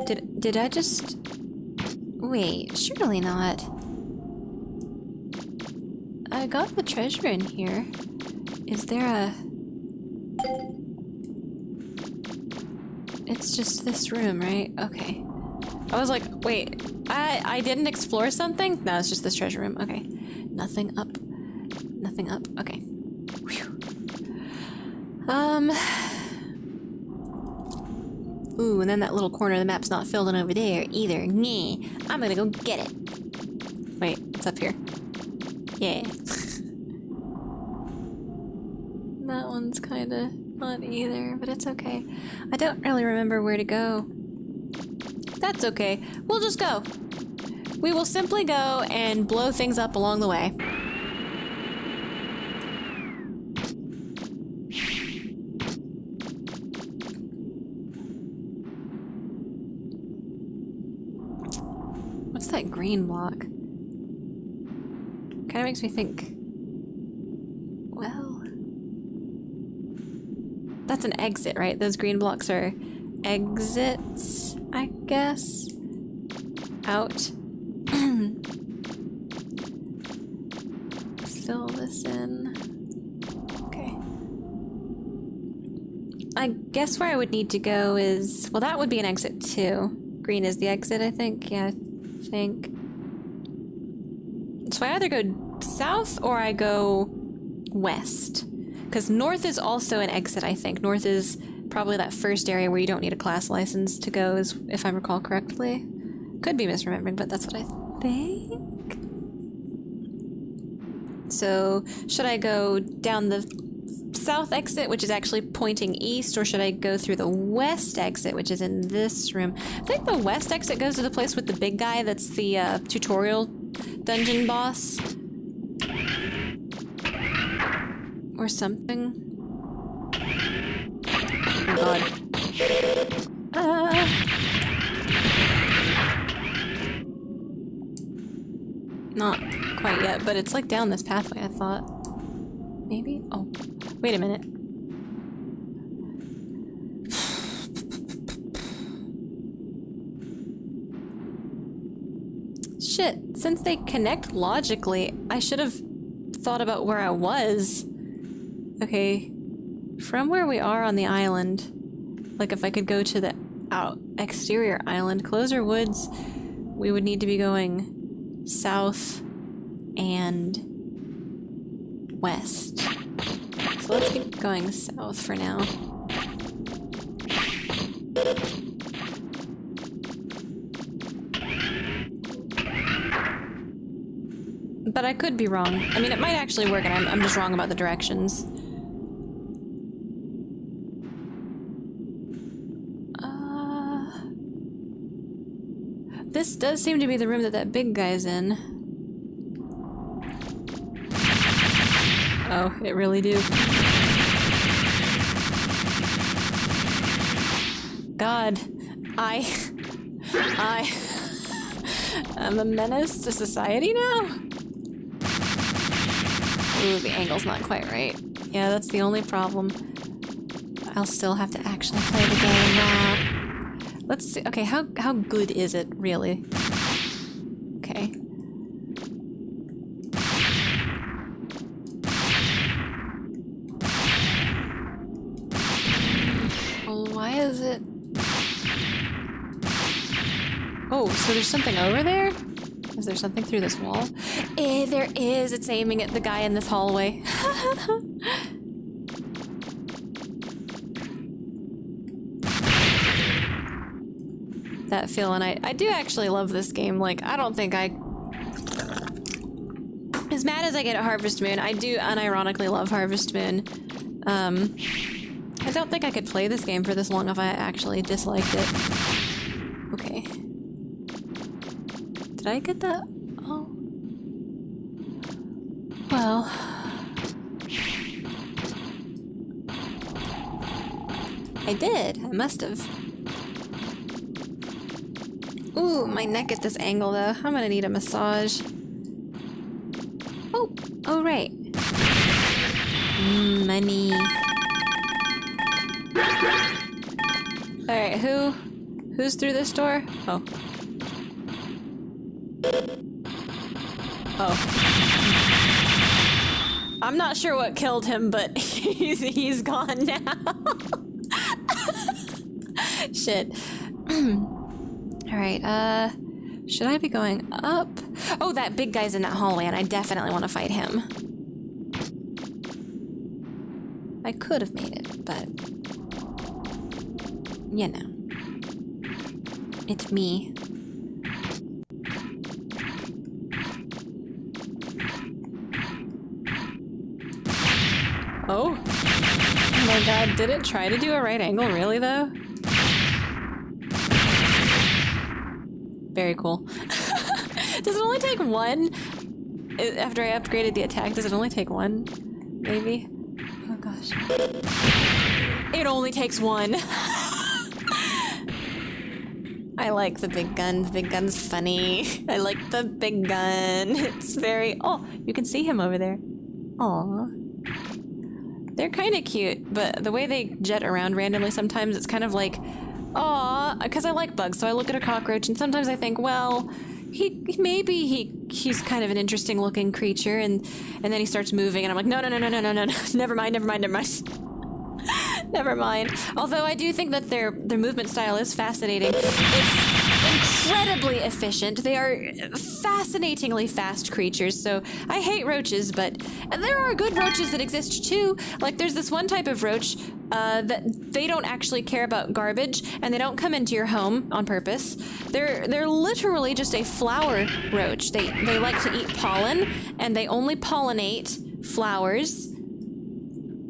Did I just... Wait, surely not. I got the treasure in here. Is there a... It's just this room, right? Okay. I was like, wait, I didn't explore something? No, it's just this treasure room. Okay. Nothing up. Nothing up. Okay. Whew. Ooh, and then that little corner of the map's not filled in over there either. Nyeh. I'm gonna go get it. Wait, it's up here. Yeah. That one's kinda not either, but it's okay. I don't really remember where to go. That's okay. We'll just go. We will simply go and blow things up along the way. What's that green block? Kind of makes me think... Well... That's an exit, right? Those green blocks are exits, I guess? Out. Fill this in. Okay. I guess where I would need to go is... Well, that would be an exit too. Green is the exit, I think. Yeah, I think. So I either go south or I go west. Because north is also an exit, I think. North is probably that first area where you don't need a class license to go, if I recall correctly. Could be misremembering, but that's what I think. So, should I go down the south exit, which is actually pointing east, or should I go through the west exit, which is in this room? I think the west exit goes to the place with the big guy that's the tutorial dungeon boss. Or something. Oh god. Not quite yet, but it's like down this pathway, I thought. Maybe? Oh, wait a minute. Shit, since they connect logically, I should have thought about where I was. Okay, from where we are on the island, like if I could go to the exterior island, Closer Woods, we would need to be going south and west. So let's keep going south for now. But I could be wrong. I mean, it might actually work, and I'm just wrong about the directions. This does seem to be the room that big guy's in. Oh, it really do. God, I'm a menace to society now? Ooh, the angle's not quite right. Yeah, that's the only problem. I'll still have to actually play the game. Let's see. Okay, how good is it, really? Okay. Well, why is it... Oh, so there's something over there? Is there something through this wall? There is! It's aiming at the guy in this hallway. That feel, and I do actually love this game. Like, I don't think I... As mad as I get at Harvest Moon, I do unironically love Harvest Moon. I don't think I could play this game for this long if I actually disliked it. Okay. Did I get that? Oh. Well... I did. I must have. Ooh, my neck at this angle, though. I'm gonna need a massage. Oh, oh right. Money. Alright, who's through this door? Oh. Oh. I'm not sure what killed him, but he's gone now. Shit. Alright, should I be going up? Oh, that big guy's in that hallway, and I definitely want to fight him. I could have made it, but... you know. It's me. Oh. Oh my god, did it try to do a right angle, really, though? Very cool. Does it only take one? After I upgraded the attack, does it only take one? Maybe? Oh gosh. It only takes one. I like the big gun. The big gun's funny. I like the big gun. It's very... Oh, you can see him over there. Aw. They're kind of cute, but the way they jet around randomly sometimes, it's kind of like, aw, because I like bugs, so I look at a cockroach, and sometimes I think, well, he's kind of an interesting looking creature, and then he starts moving, and I'm like, no, never mind. Never mind. Although I do think that their movement style is fascinating. It's incredibly efficient. They are fascinatingly fast creatures, so I hate roaches, but there are good roaches that exist too. Like there's this one type of roach that they don't actually care about garbage, and they don't come into your home on purpose. They're literally just a flower roach. They like to eat pollen, and they only pollinate flowers.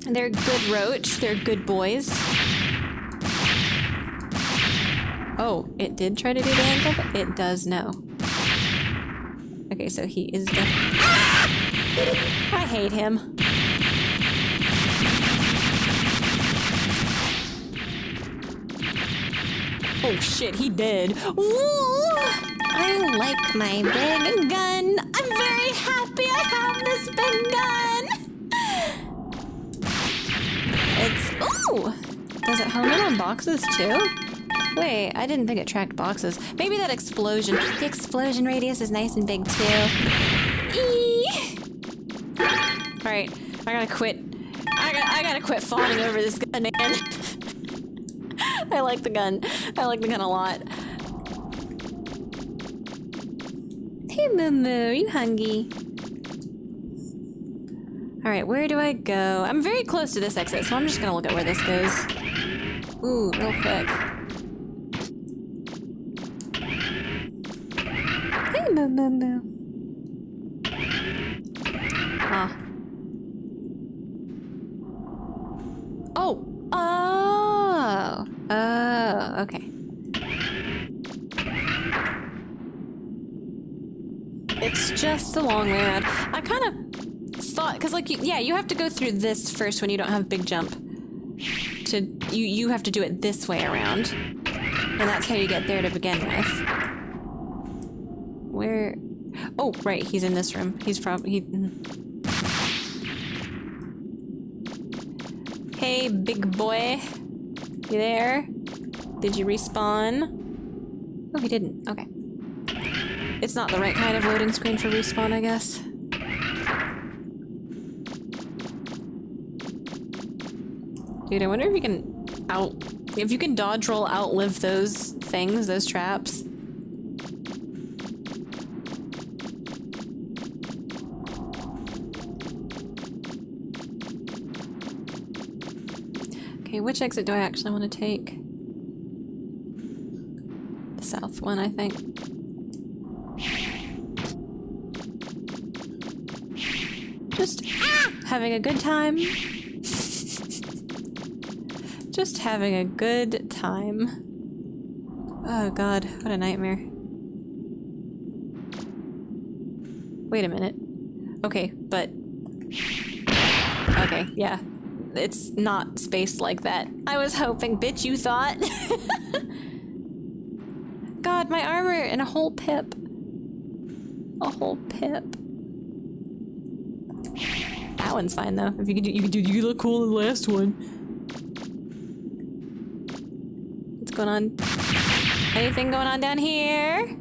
They're good roach. They're good boys. Oh, it did try to do the ankle, but it does know. Okay, so he is definitely... Ah! I hate him. Oh shit, he did. Woo! I like my big gun. I'm very happy I have this big gun. It's... Ooh! Does it home in on boxes too? Wait, I didn't think it tracked boxes. Maybe that explosion. The explosion radius is nice and big too. Eee! Alright, I gotta quit. I gotta quit fawning over this gun, man. I like the gun. I like the gun a lot. Hey, Moo Moo, are you hungry? Alright, where do I go? I'm very close to this exit, so I'm just gonna look at where this goes. Ooh, real quick. Hey, Moo Moo Moo. Ah. Oh! Oh! Oh, okay. It's just the long way around. I kind of thought, because like, you have to go through this first when you don't have big jump. You have to do it this way around. And that's how you get there to begin with. Where? Oh, right, he's in this room. He's probably... Hey, big boy. You there? Did you respawn? Oh, he didn't. Okay. It's not the right kind of loading screen for respawn, I guess. Dude, I wonder if you can dodge roll outlive those things, those traps. Okay, which exit do I actually want to take? The south one, I think. Just having a good time. Just having a good time. Oh god, what a nightmare. Wait a minute. Okay, but... Okay, yeah. It's not spaced like that. I was hoping, bitch, you thought. God, my armor and a whole pip. A whole pip. That one's fine though. If you look cool in the last one. What's going on? Anything going on down here?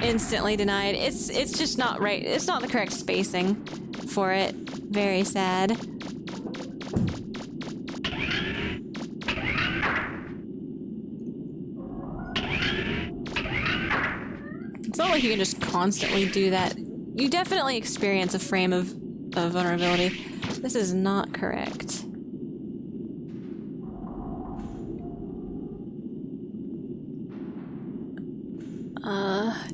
Instantly denied. It's just not right. It's not the correct spacing for it. Very sad. It's not like you can just constantly do that. You definitely experience a frame of vulnerability. This is not correct.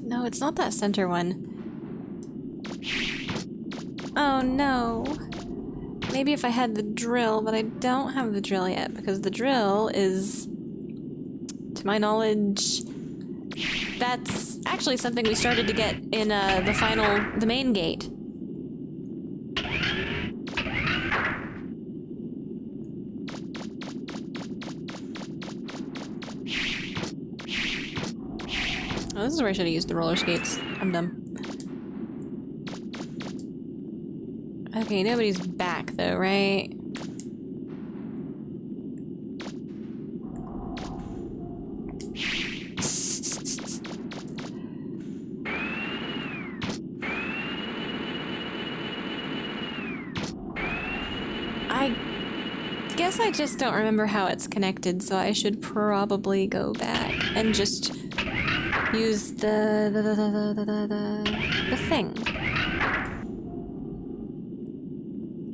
No, it's not that center one. Oh no. Maybe if I had the drill, but I don't have the drill yet, because the drill is, to my knowledge, that's actually something we started to get in the main gate. Oh, this is where I should have used the roller skates. I'm dumb. Okay, nobody's back though, right? I guess I just don't remember how it's connected, so I should probably go back and just use the thing.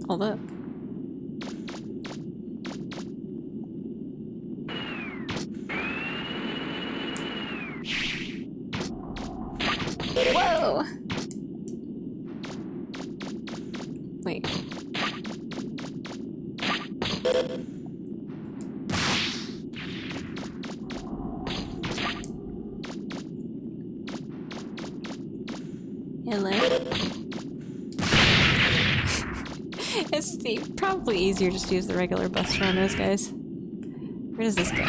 Hold up. Whoa! Wait. Hello? It's probably easier just to use the regular bus around those guys. Where does this go?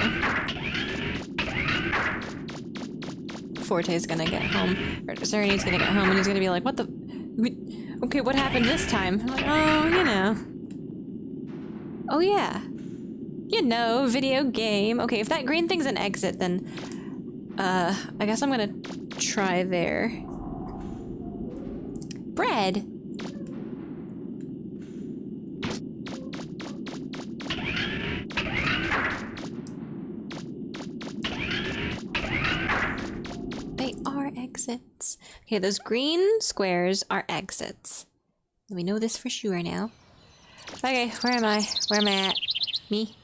Forte's gonna get home. Or Serene's gonna get home and he's gonna be like, what the... Okay, what happened this time? I'm like, oh, you know. Oh yeah. You know, video game. Okay, if that green thing's an exit, then... I guess I'm gonna try there. Bread? They are exits. Okay, those green squares are exits. We know this for sure now. Okay, where am I? Where am I at? Me?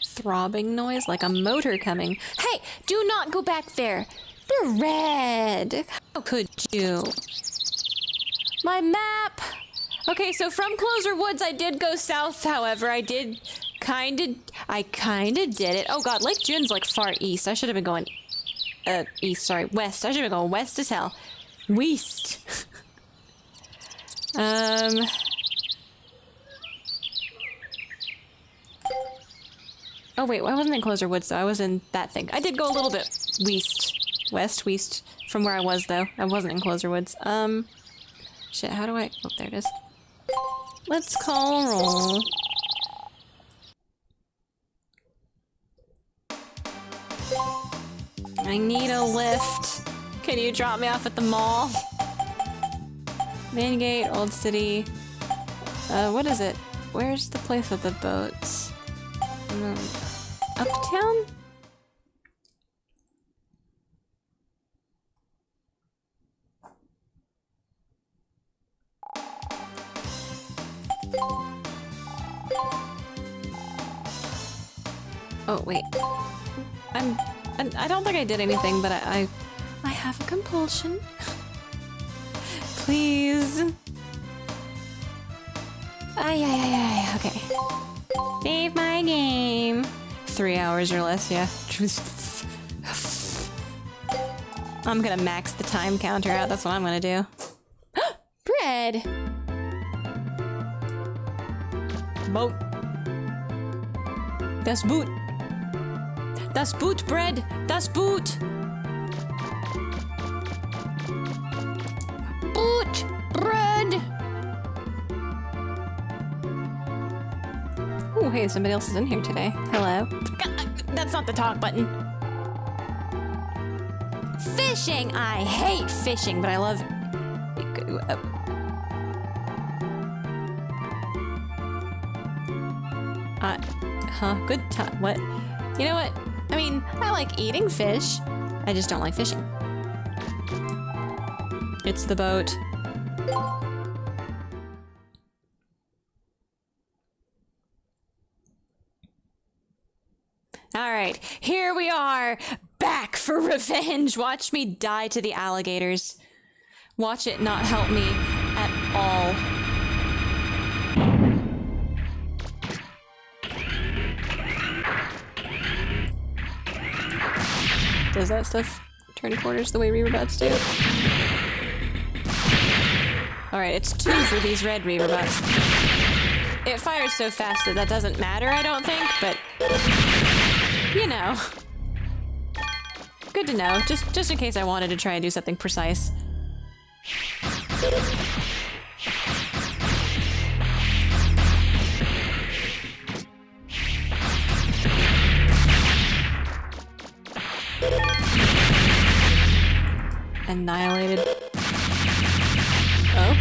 Throbbing noise like a motor coming. Hey! Do not go back there! They're red! How could you? My map! Okay, so from Closer Woods I did go south, however. I kinda did it. Oh god, Lake June's like far east. I should have been going... east, sorry. West. I should have been going west as hell. West! Oh wait, I wasn't in Closer Woods though. I was in that thing. I did go a little bit west from where I was though. I wasn't in Closer Woods. Shit, how do I... Oh, there it is. Let's call a roll. I need a lift. Can you drop me off at the mall? Main Gate, Old City. What is it? Where's the place with the boats? Uptown? Oh, wait. I don't think I did anything, but I have a compulsion. Please. Ay, okay. Save my game. 3 hours or less, yeah. I'm gonna max the time counter out, that's what I'm gonna do. Bread! Boat. Das Boot. Das Boot, bread! Das Boot! Boot! Bread! Oh, hey, somebody else is in here today. Hello. That's not the talk button. Fishing! I hate fishing, but I love... good time. What? You know what? I mean, I like eating fish. I just don't like fishing. It's the boat. Alright, here we are, back for revenge. Watch me die to the alligators. Watch it not help me at all. Does that stuff turn corners the way Reaver bots do? Alright, it's 2 for these red Reaver bots. It fires so fast that that doesn't matter, I don't think, but you know. Good to know, just in case I wanted to try and do something precise. Annihilated. Oh.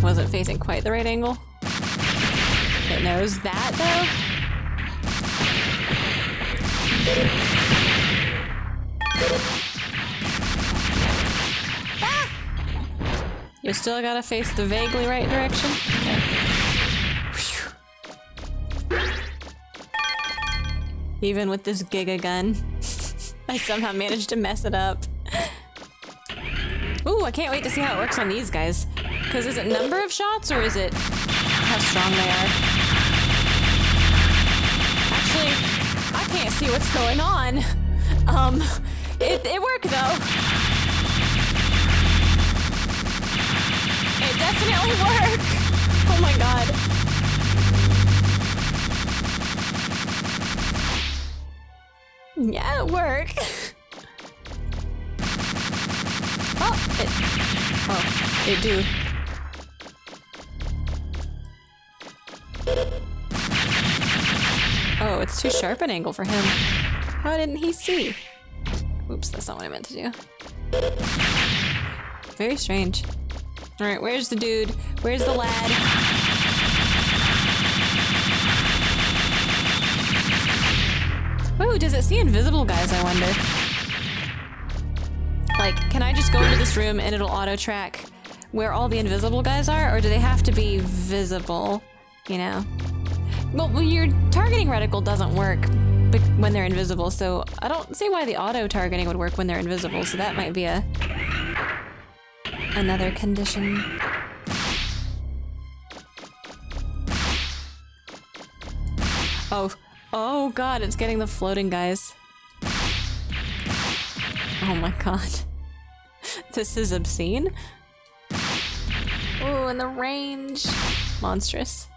Wasn't facing quite the right angle. It knows that, though? Ah! You still gotta face the vaguely right direction? Okay. Even with this giga gun, I somehow managed to mess it up. Ooh, I can't wait to see how it works on these guys. Because is it number of shots or is it how strong they are? Actually, I can't see what's going on. It worked though. It definitely worked. Oh my god. Yeah, it worked. It do. Oh, it's too sharp an angle for him. How didn't he see? Oops, that's not what I meant to do. Very strange. Alright, where's the dude? Where's the lad? Ooh, does it see invisible guys, I wonder? Like, can I just go into this room and it'll auto-track where all the invisible guys are, or do they have to be visible, you know? Well, your targeting reticle doesn't work when they're invisible, so I don't see why the auto-targeting would work when they're invisible, so that might be another condition. Oh god, it's getting the floating guys. Oh my god. This is obscene. Oh, and the range. Monstrous.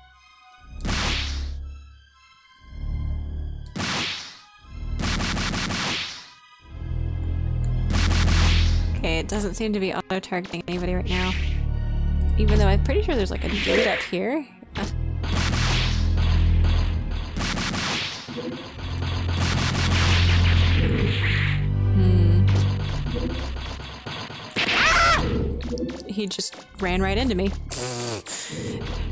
Okay, it doesn't seem to be auto-targeting anybody right now. Even though I'm pretty sure there's like a dude up here. He just ran right into me.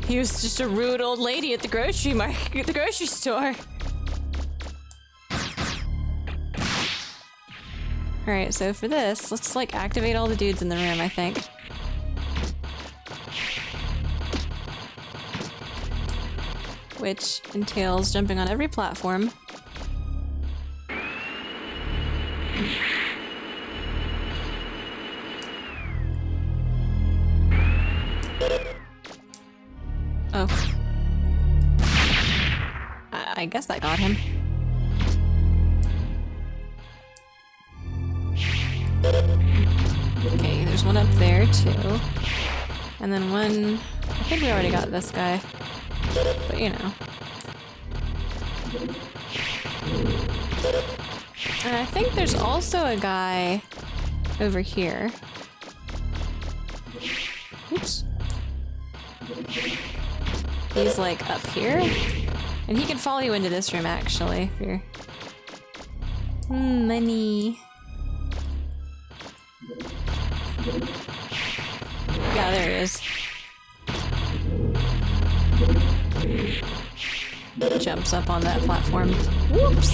He was just a rude old lady at the grocery store. Alright, so for this, let's like activate all the dudes in the room, I think. Which entails jumping on every platform. Oh. I guess that got him. Okay, there's one up there too. And then one... I think we already got this guy. But you know. And I think there's also a guy over here. Oops. He's like up here. And he can follow you into this room actually, if you're... money. Yeah, there he is. Jumps up on that platform. Whoops!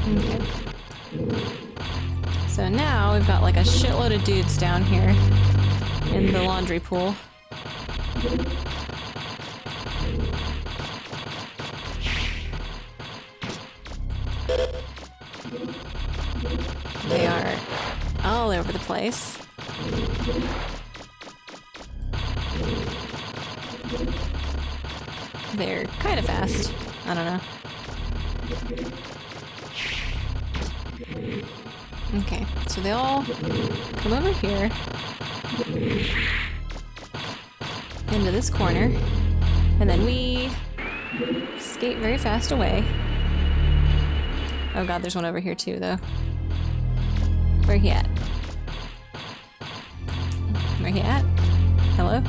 Okay. So now we've got like a shitload of dudes down here in the laundry pool. They are all over the place. They're kind of fast. I don't know. Okay, so they all come over here. into this corner. And then we skate very fast away. Oh god, there's one over here too, though. Where he at? Where he at? Hello?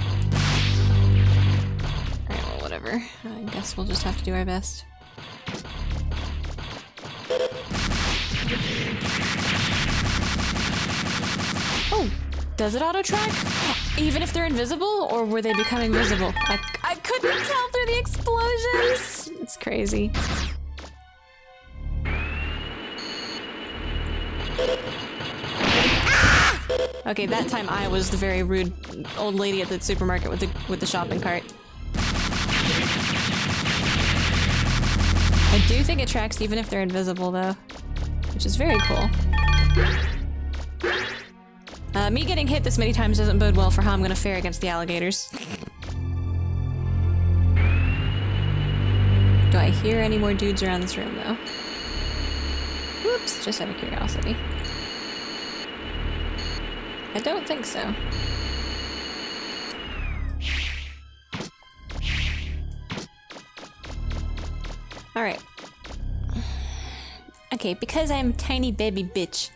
Alright, well, whatever. I guess we'll just have to do our best. Oh! Does it auto-track? Even if they're invisible? Or were they becoming visible? I couldn't tell through the explosions! It's crazy. Okay, that time I was the very rude old lady at the supermarket with the shopping cart. I do think it tracks even if they're invisible, though, which is very cool. Me getting hit this many times doesn't bode well for how I'm gonna fare against the alligators. Do I hear any more dudes around this room, though? Whoops, just out of curiosity. I don't think so. Alright. Okay, because I'm a tiny baby bitch,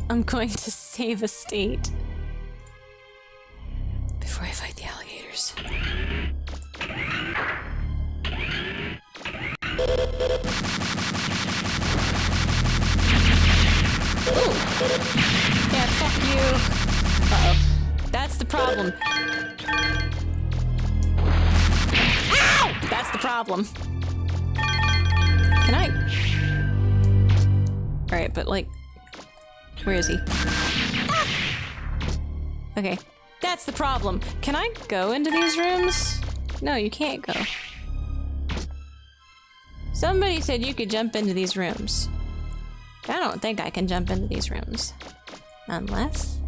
I'm going to save a state before I fight the alligators. Ooh. Yeah, fuck you. Uh-oh. That's the problem. Ow! That's the problem. Can I? Alright, but like... Where is he? Ah! Okay. That's the problem. Can I go into these rooms? No, you can't go. Somebody said you could jump into these rooms. I don't think I can jump into these rooms. Unless...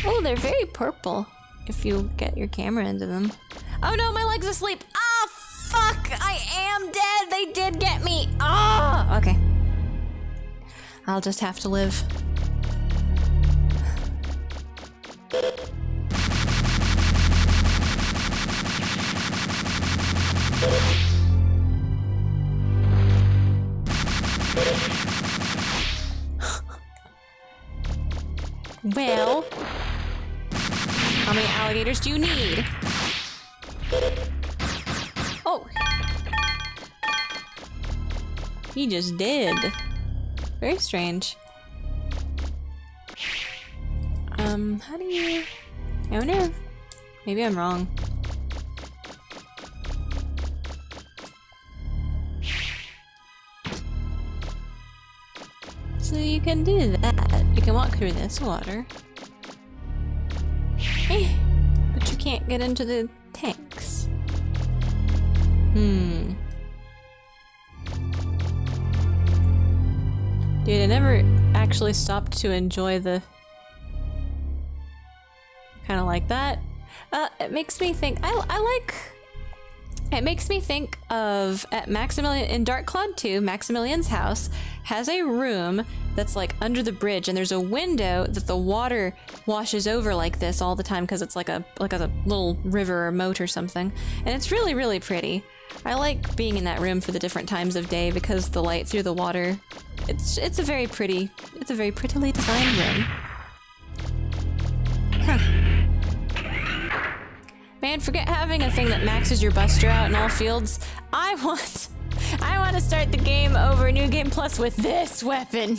Oh, they're very purple if you get your camera into them. Oh no, my leg's asleep! Ah, fuck! I am dead! They did get me! Ah! Okay. I'll just have to live. Well, how many alligators do you need? Oh. He just did. Very strange. How do you... I wonder if... Maybe I'm wrong. So you can do that. You can walk through this water. But you can't get into the tanks. Dude, I never actually stopped to enjoy the... Kind of like that. It makes me think... I like... It makes me think of at Maximilian in Dark Cloud 2, Maximilian's house has a room that's like under the bridge, and there's a window that the water washes over like this all the time because it's like a little river or moat or something, and it's really, really pretty. I like being in that room for the different times of day because the light through the water. It's a very prettily designed room. Huh. Man, forget having a thing that maxes your buster out in all fields. I want to start the game over New Game Plus with this weapon.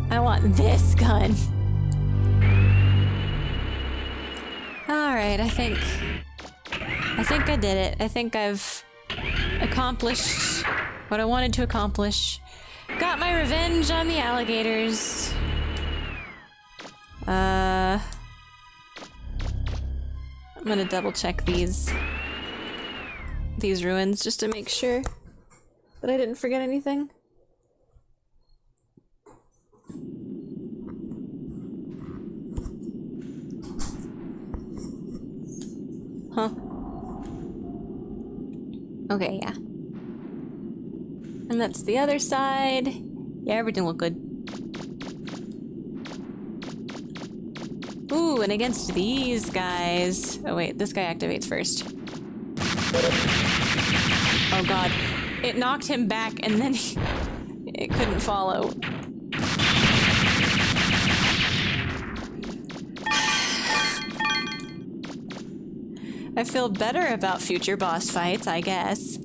I want this gun. Alright, I think I did it. I think I've accomplished what I wanted to accomplish. Got my revenge on the alligators. I'm gonna double check these ruins just to make sure that I didn't forget anything. Huh. Okay, yeah. And that's the other side. Yeah, everything looked good. Ooh, and against these guys... Oh wait, this guy activates first. Oh god. It knocked him back and then it couldn't follow. I feel better about future boss fights, I guess.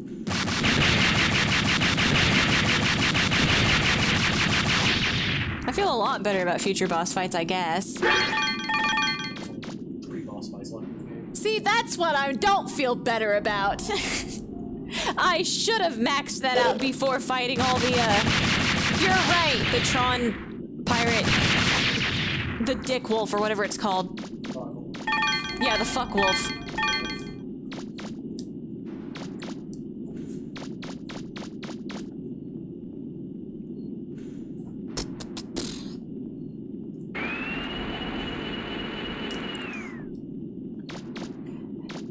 I feel a lot better about future boss fights, I guess. 3 boss fights left in the game. See, that's what I don't feel better about. I should have maxed that out before fighting all the, You're right, the Tron pirate... The Dick Wolf, or whatever it's called. Yeah, the fuck wolf.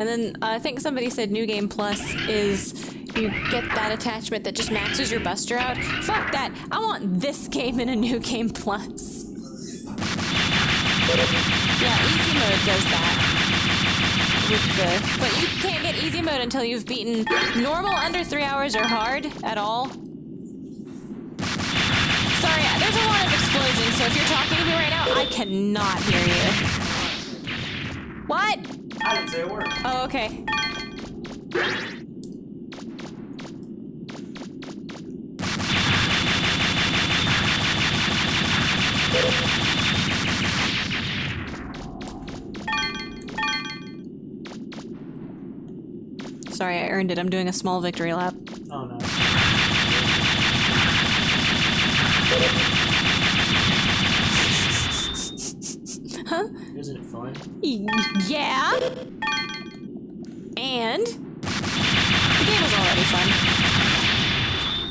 And then I think somebody said New Game Plus is you get that attachment that just maxes your buster out. Fuck that. I want this game in a New Game Plus. Yeah, easy mode does that. But you can't get easy mode until you've beaten normal under 3 hours or hard at all. Sorry, there's a lot of explosions, so if you're talking to me right now, I cannot hear you. What? I didn't say a word. Oh, okay. Sorry, I earned it. I'm doing a small victory lap. Oh no. Huh? Isn't it fun? Yeah. And the game was already fun.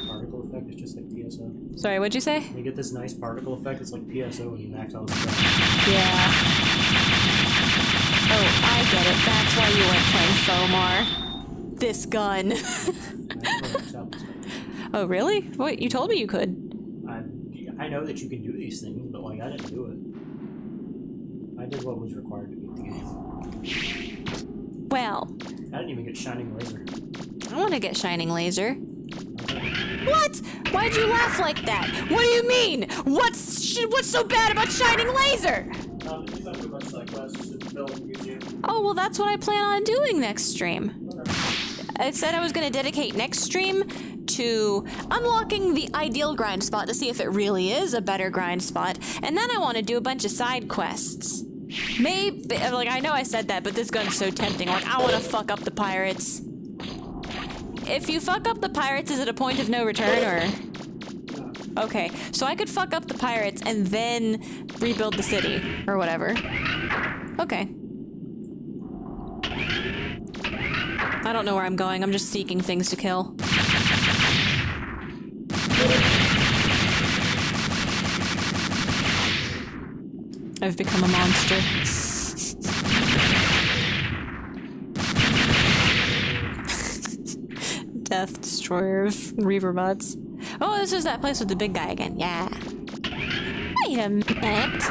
Particle effect is just like PSO. Sorry, what'd you say? You get this nice particle effect. It's like PSO when you max out stuff. Yeah. Oh, I get it. That's why you weren't playing Fomar. This gun. Oh, really? What? You told me you could. I know that you can do these things, but like I didn't do it. I did what was required to beat the game. Well, I didn't even get Shining Laser. I want to get Shining Laser. What? Why'd you laugh like that? What do you mean? What's so bad about Shining Laser? Oh, well, that's what I plan on doing next stream. I said I was going to dedicate next stream to unlocking the ideal grind spot to see if it really is a better grind spot, and then I want to do a bunch of side quests. Maybe, like, I know I said that, but this gun's so tempting. Like, I want to fuck up the pirates. If you fuck up the pirates, is it a point of no return, or? Okay, so I could fuck up the pirates and then rebuild the city, or whatever. Okay. I don't know where I'm going, I'm just seeking things to kill. I've become a monster. Death Destroyer of Reaver bots. Oh, this is that place with the big guy again. Yeah. Wait a minute.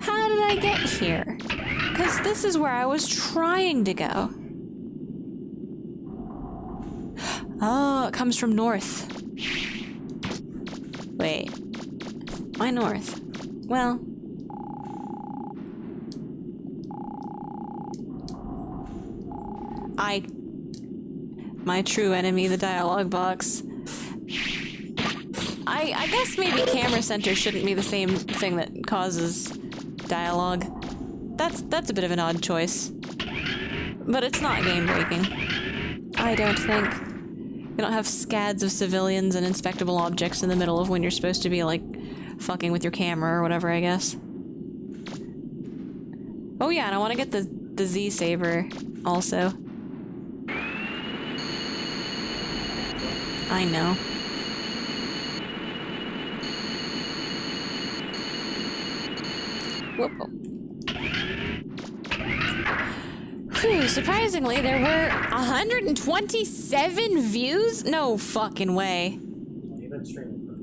How did I get here? Because this is where I was trying to go. Oh, it comes from north. Wait. Why north? Well... My true enemy, the dialogue box. I guess maybe camera center shouldn't be the same thing that causes dialogue. That's a bit of an odd choice. But it's not game-breaking. I don't think. You don't have scads of civilians and inspectable objects in the middle of when you're supposed to be, like, fucking with your camera or whatever, I guess. Oh yeah, and I want to get the Z-Saber also. I know. Whoop. Whew, surprisingly, there were 127 views? No fucking way. Even been streaming for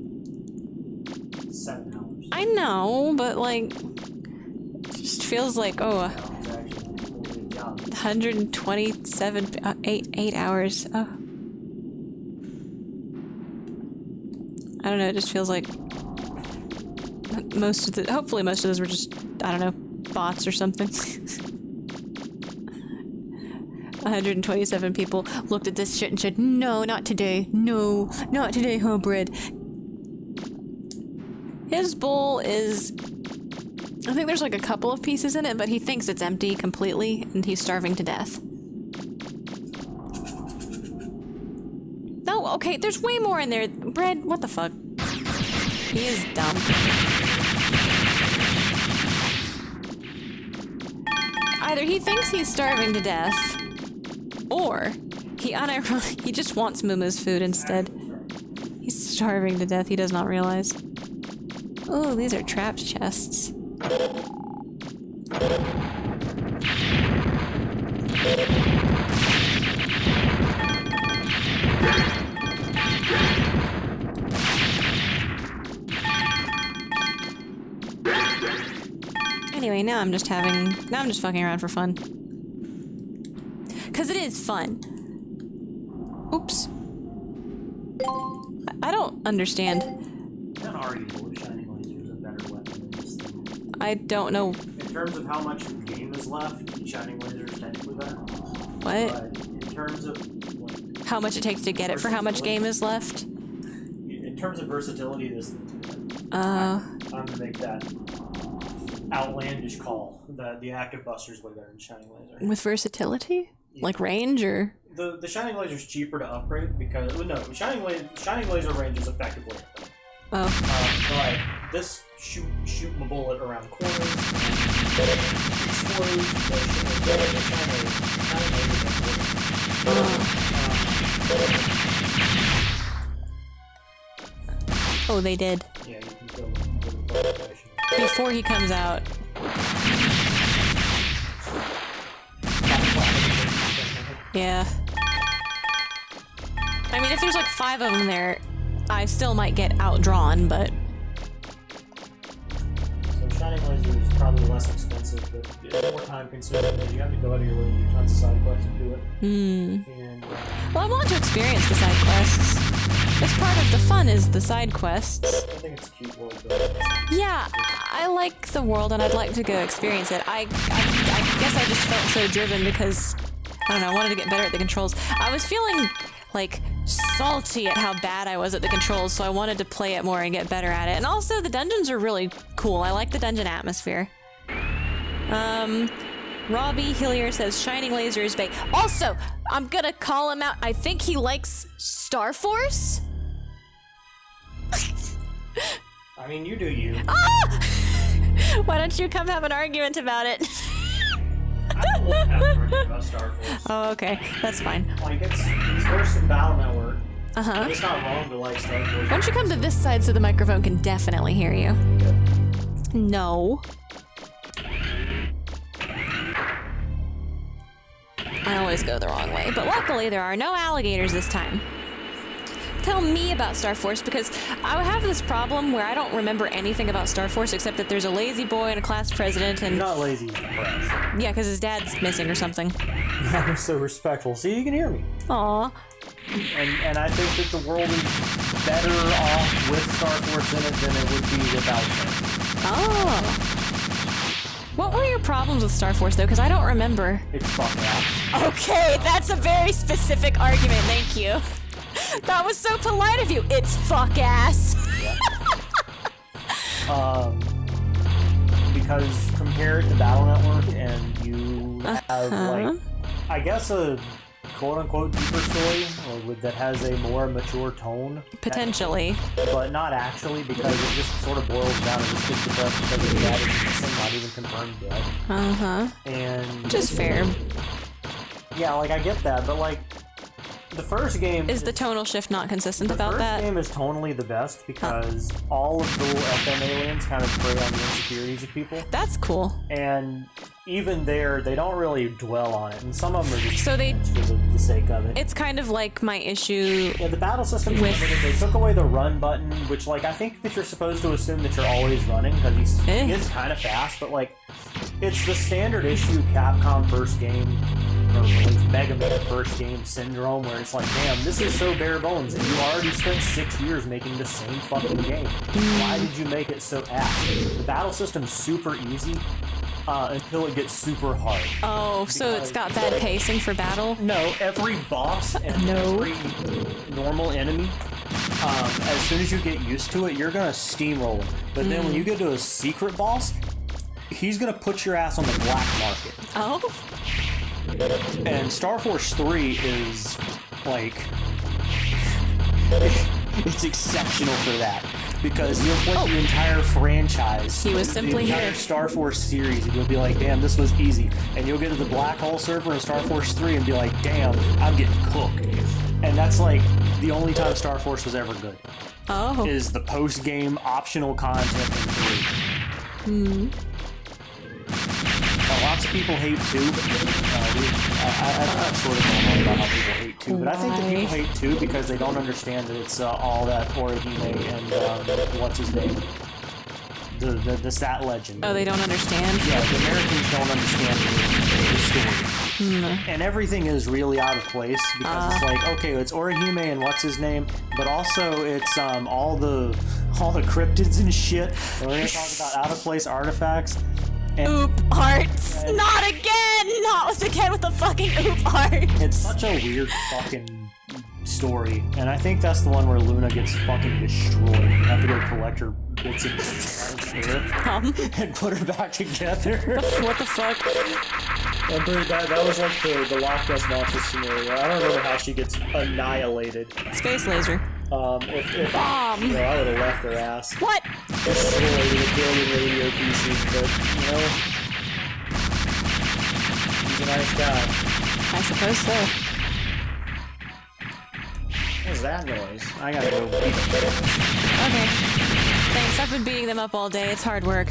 7 hours. I know, but like, it just feels like, oh, 127, 8 hours. Oh. I don't know, it just feels like hopefully most of those were just, I don't know, bots or something. 127 people looked at this shit and said, no, not today. No, not today, huh, bread. His bowl is... I think there's like a couple of pieces in it, but he thinks it's empty completely, and he's starving to death. No, okay, there's way more in there. Bread, what the fuck? He is dumb. Either he thinks he's starving to death, or he just wants Muma's food instead. He's starving to death, he does not realize. Oh, these are trapped chests. Anyway, now I'm just fucking around for fun. 'Cause it is fun. Oops. I don't understand. It's not arguable that Shining Laser is a better weapon than this thing. I don't know. In terms of how much game is left, Shining Laser is technically better. What? But in terms of like, How much it takes to get it for how much game is left? in terms of versatility, this thing's better. Uh... I'm gonna make that outlandish call that the active buster is way better than Shining Laser. With versatility? Yeah. Like range, or? The Shining Laser is cheaper to upgrade because Shining Laser range is effectively everything. Oh. But this shoot my bullet around corners, explode, Oh, they did. Yeah, you can kill them with the flash. Before he comes out. Yeah. I mean, if there's like 5 of them there, I still might get outdrawn, but... So Shining Laser is probably less expensive, but it's more time consuming, but you have to go out of your way and do tons of side quests to do it. And, well, I want to experience the side quests. It's part of the fun is the side quests. I think it's a cute world, though. Yeah, I like the world and I'd like to go experience it. I guess I just felt so driven because, I don't know, I wanted to get better at the controls. I was feeling, like, salty at how bad I was at the controls, so I wanted to play it more and get better at it. And also, the dungeons are really cool. I like the dungeon atmosphere. Robbie Hillier says Shining Laser is bait. Also, I'm gonna call him out. I think he likes Star Force? I mean, you do you. Ah! Why don't you come have an argument about it? I don't want to have an argument about Star Force. Oh, okay. That's fine. Like, it's worse than Battle Network. Uh-huh. It's not wrong to like Star Force. Why don't you come to this side so the microphone can definitely hear you? No. I always go the wrong way, but luckily there are no alligators this time. Tell me about Star Force, because I have this problem where I don't remember anything about Star Force except that there's a lazy boy and a class president and... You're not lazy, he's depressed. Yeah, because his dad's missing or something. I'm so respectful. See, you can hear me. Aw. And I think that the world is better off with Star Force in it than it would be without it. Oh. What were your problems with Star Force, though? Because I don't remember. It's fucking ass. Okay, that's a very specific argument, thank you. That was so polite of you. It's fuck ass. Yeah. Because compared to Battle Network, and you have, like, I guess a quote-unquote deeper story that has a more mature tone. Potentially. But not actually, because it just sort of boils down to this kid's depressed because his dad is missing, not even confirmed dead. Uh-huh. And... just fair. Yeah, like, I get that, but, like, the first game... Is the tonal shift not consistent about that? The first game is tonally the best because all of the little FM aliens kind of prey on the insecurities of people. That's cool. And even there, they don't really dwell on it, and some of them are just... So they... for the the sake of it. It's kind of like my issue. Yeah, the battle system's with- limited. They took away the run button, which, like, I think that you're supposed to assume that you're always running, because he is kind of fast, but, like, it's the standard issue Capcom first game, or at least Mega Man first game syndrome, where it's like, damn, this is so bare bones, and you already spent 6 years making the same fucking game. Why did you make it so ass? The battle system's super easy, until it gets super hard. Oh, so it's got bad pacing for battle? No, every boss and every normal enemy, as soon as you get used to it, you're gonna steamroll him. But then when you get to a secret boss, he's gonna put your ass on the black market. Oh? And Star Force 3 is, like... it's exceptional for that. Because you'll play the entire franchise. He was simply the entire here. Star Force series, and you'll be like, damn, this was easy. And you'll get to the Black Hole server in Star Force 3 and be like, damn, I'm getting cooked. And that's like the only time Star Force was ever good. Oh. Is the post-game optional content in 3. Lots of people hate 2. I've sort of gone on about how people hate 2, but I think that people hate 2 because they don't understand that it's all that Orihime and what's his name? The Sat Legend. Oh, they don't understand? Yeah, the Americans don't understand the story. And everything is really out of place because it's like, okay, it's Orihime and what's his name, but also it's all the cryptids and shit. And we're gonna talk about out of place artifacts. Oop hearts! Not again! Not again with the fucking oop heart! It's such a weird fucking story, and I think that's the one where Luna gets fucking destroyed. You have to go collect her bits and pieces out of the air and put her back together. What the fuck? That was like the Loch Ness Monster scenario. I don't remember how she gets annihilated. Space laser. If Bomb. I would have left her ass. What? Destroyed with a billion radio pieces, but, he's a nice guy. I suppose so. What's that noise? I gotta go beat them. Okay. Thanks, I've been beating them up all day. It's hard work.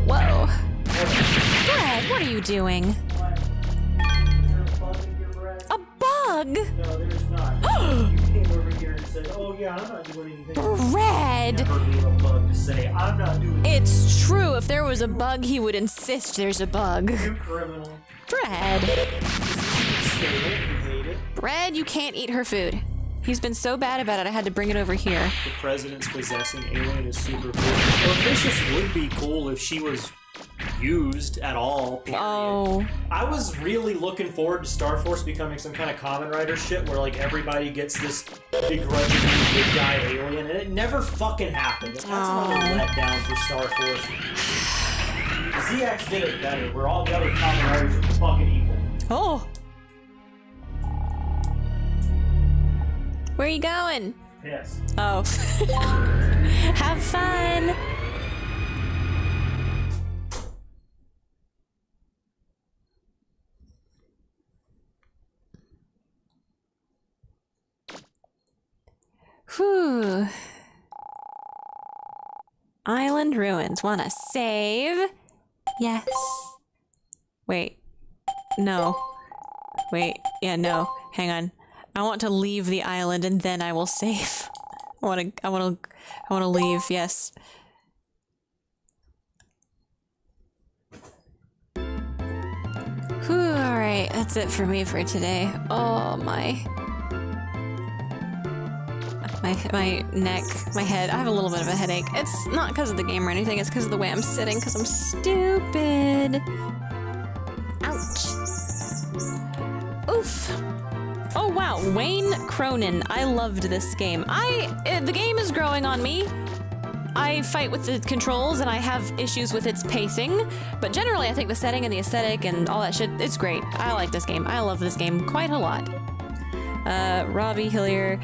Whoa. Brad, what are you doing? A bug? No, there's not. You came over here and said, oh yeah, I'm not doing anything. Brad! Never leave a bug to say, I'm not doing anything. It's true. If there was a bug, he would insist there's a bug. You criminal. Brad. You hate it. Brad, you can't eat her food. He's been so bad about it, I had to bring it over here. The president's possessing alien is super cool. Orpheus would be cool if she was used at all, period. Oh. I was really looking forward to Star Force becoming some kind of Kamen Rider shit where, like, everybody gets this begrudgingly good guy alien, and it never fucking happened. That's another letdown for Star Force. ZX did it better, where all the other Kamen Riders are fucking evil. Oh. Where are you going? Yes. Oh. Have fun. Whew. Island ruins. Wanna save? Yes. Wait. No. Wait. Yeah, no. Hang on. I want to leave the island and then I will save. I wanna leave, yes. Whew, alright, that's it for me for today. Oh, my neck, my head. I have a little bit of a headache. It's not because of the game or anything, it's because of the way I'm sitting, because I'm stupid. Ouch. Oof. Oh wow, Wayne Cronin. I loved this game. The game is growing on me. I fight with the controls and I have issues with its pacing, but generally I think the setting and the aesthetic and all that shit, it's great. I like this game. I love this game quite a lot. Robbie Hillier,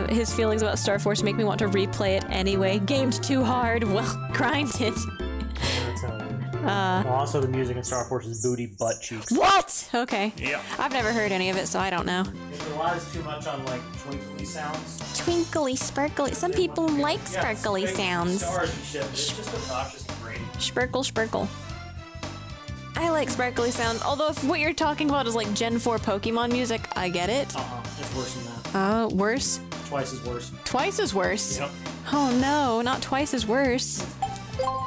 his feelings about Star Force make me want to replay it anyway. Gamed too hard. Well, grind it. Also, the music in Star Force is booty butt cheeks. What? Okay. Yeah. I've never heard any of it, so I don't know. It relies too much on, like, twinkly sounds. Twinkly, sparkly. Some people like sparkly sounds. Stars and shit, but it's just obnoxious and grainy. Sparkle, sparkle. I like sparkly sound, although if what you're talking about is like Gen 4 Pokemon music, I get it. It's worse than that. Worse? Twice as worse. Twice as worse? Yep. Oh no, not twice as worse.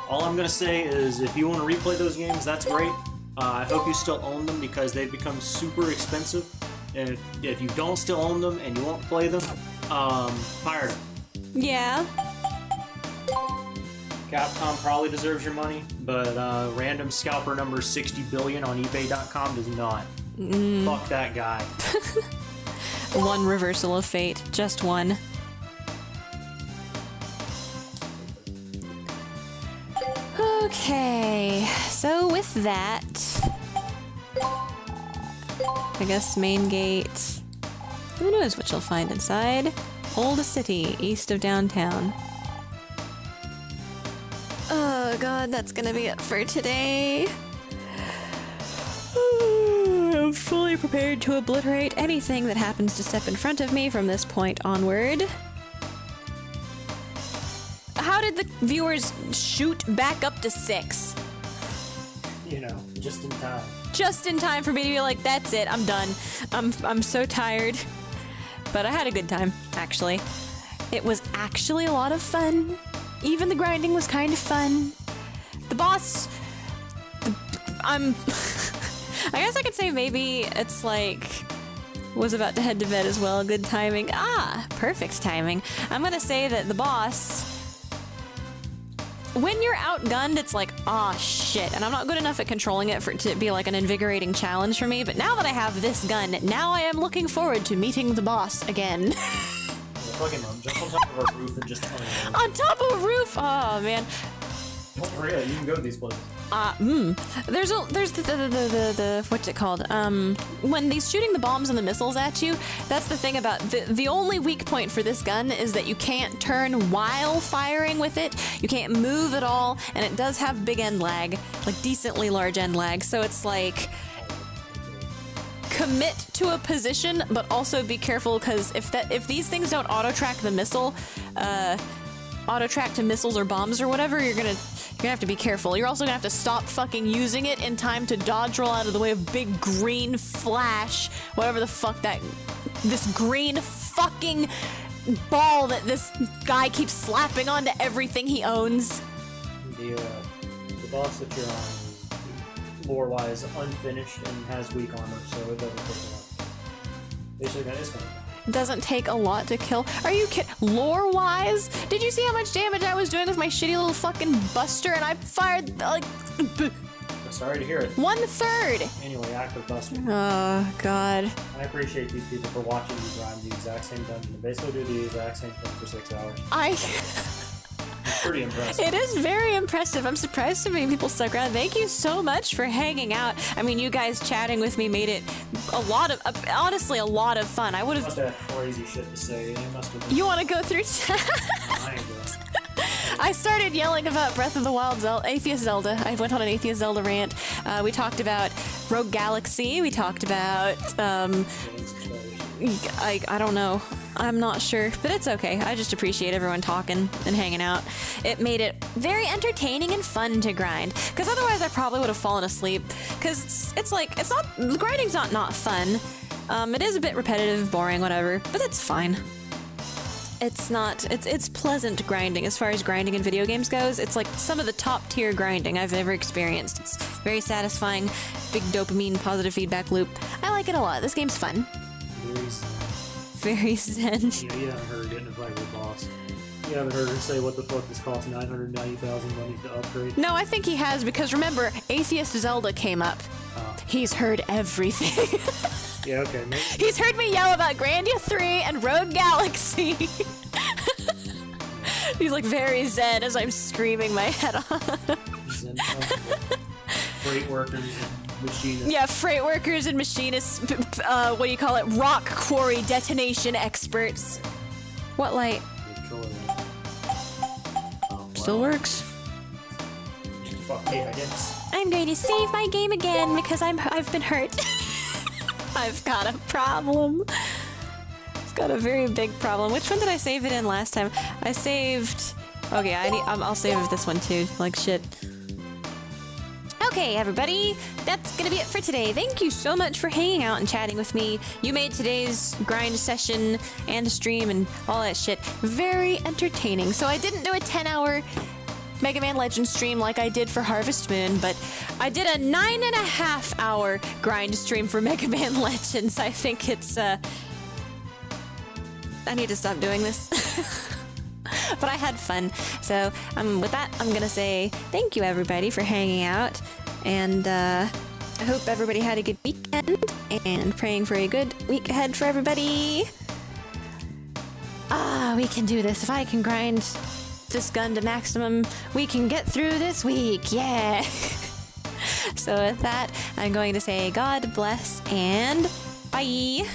All I'm gonna say is if you want to replay those games, that's great. I hope you still own them because they've become super expensive. And if you don't still own them and you won't play them, pirate them. Yeah. Capcom probably deserves your money, but random scalper number 60 billion on eBay.com does not. Fuck that guy. One reversal of fate. Just one. Okay, so with that, I guess main gate. Who knows what you'll find inside? Old city, east of downtown. Oh god, that's gonna be it for today. I'm fully prepared to obliterate anything that happens to step in front of me from this point onward. How did the viewers shoot back up to 6? You know, just in time. Just in time for me to be like, that's it, I'm done. I'm so tired. But I had a good time, actually. It was actually a lot of fun. Even the grinding was kind of fun. The boss... I guess I could say maybe it's like... Was about to head to bed as well. Good timing. Ah, perfect timing. I'm gonna say that the boss... When you're outgunned, it's like, ah, shit. And I'm not good enough at controlling it for it to be like an invigorating challenge for me. But now that I have this gun, now I am looking forward to meeting the boss again. Fucking jump on top of our roof and just tell me. On top of a roof? Oh, man. Don't worry, you can go to these places. There's the what's it called? When he's shooting the bombs and the missiles at you, that's the thing about the only weak point for this gun is that you can't turn while firing with it. You can't move at all, and it does have big end lag, like decently large end lag. So it's like commit to a position, but also be careful because if these things don't auto track the missile, auto track to missiles or bombs or whatever, you're gonna have to be careful. You're also gonna have to stop fucking using it in time to dodge roll out of the way of big green flash, whatever the fuck this green fucking ball that this guy keeps slapping onto everything he owns. The boss that you're on is lore-wise unfinished and has weak armor, so it doesn't take a lot. Basically, it's gonna Doesn't take a lot to kill. Are you kidding? Lore-wise? Did you see how much damage I was doing with my shitty little fucking buster and I fired, like... Sorry to hear it. 1/3! Anyway, active buster. Oh, God. I appreciate these people for watching you grind the exact same dungeon and basically do the exact same thing for 6 hours. It's pretty impressive. It is very impressive. I'm surprised so many people stuck around. Thank you so much for hanging out. I mean, you guys chatting with me made it honestly, a lot of fun. I would have... Must have crazy shit to say. You want to go through... I started yelling about Breath of the Wild Atheist Zelda. I went on an Atheist Zelda rant. We talked about Rogue Galaxy. We talked about... I don't know. I'm not sure, but it's okay. I just appreciate everyone talking and hanging out. It made it very entertaining and fun to grind, because otherwise I probably would have fallen asleep, because the grinding's not fun. It is a bit repetitive, boring, whatever, but it's fine. It's pleasant grinding. As far as grinding in video games goes, it's like some of the top tier grinding I've ever experienced. It's very satisfying, big dopamine, positive feedback loop. I like it a lot. This game's fun. Very zen. Yeah, you haven't heard her getting a fight with the boss. You haven't heard her say what the fuck this costs 990,000 monies to upgrade. No, I think he has, because remember, Atheist Zelda came up. He's heard everything. Yeah, okay. Maybe. He's heard me yell about Grandia 3 and Rogue Galaxy. He's like very zen as I'm screaming my head off. Zen, freight workers and machinists. Yeah, freight workers and machinists, what do you call it? Rock quarry detonation experts. What light? Still works. Fuck me, I guess. I'm going to save my game again because I've been hurt. I've got a problem. I've got a very big problem. Which one did I save it in last time? I saved... Okay, I'll save this one too. Like shit. Okay, everybody, that's gonna be it for today. Thank you so much for hanging out and chatting with me. You made today's grind session and stream and all that shit very entertaining. So I didn't do a 10-hour Mega Man Legends stream like I did for Harvest Moon, but I did a 9.5-hour grind stream for Mega Man Legends. I think it's, I need to stop doing this. But I had fun. So with that, I'm gonna say thank you everybody for hanging out, and I hope everybody had a good weekend, and praying for a good week ahead for everybody. We can do this. If I can grind this gun to maximum, we can get through this week. Yeah. So with that, I'm going to say God bless and bye.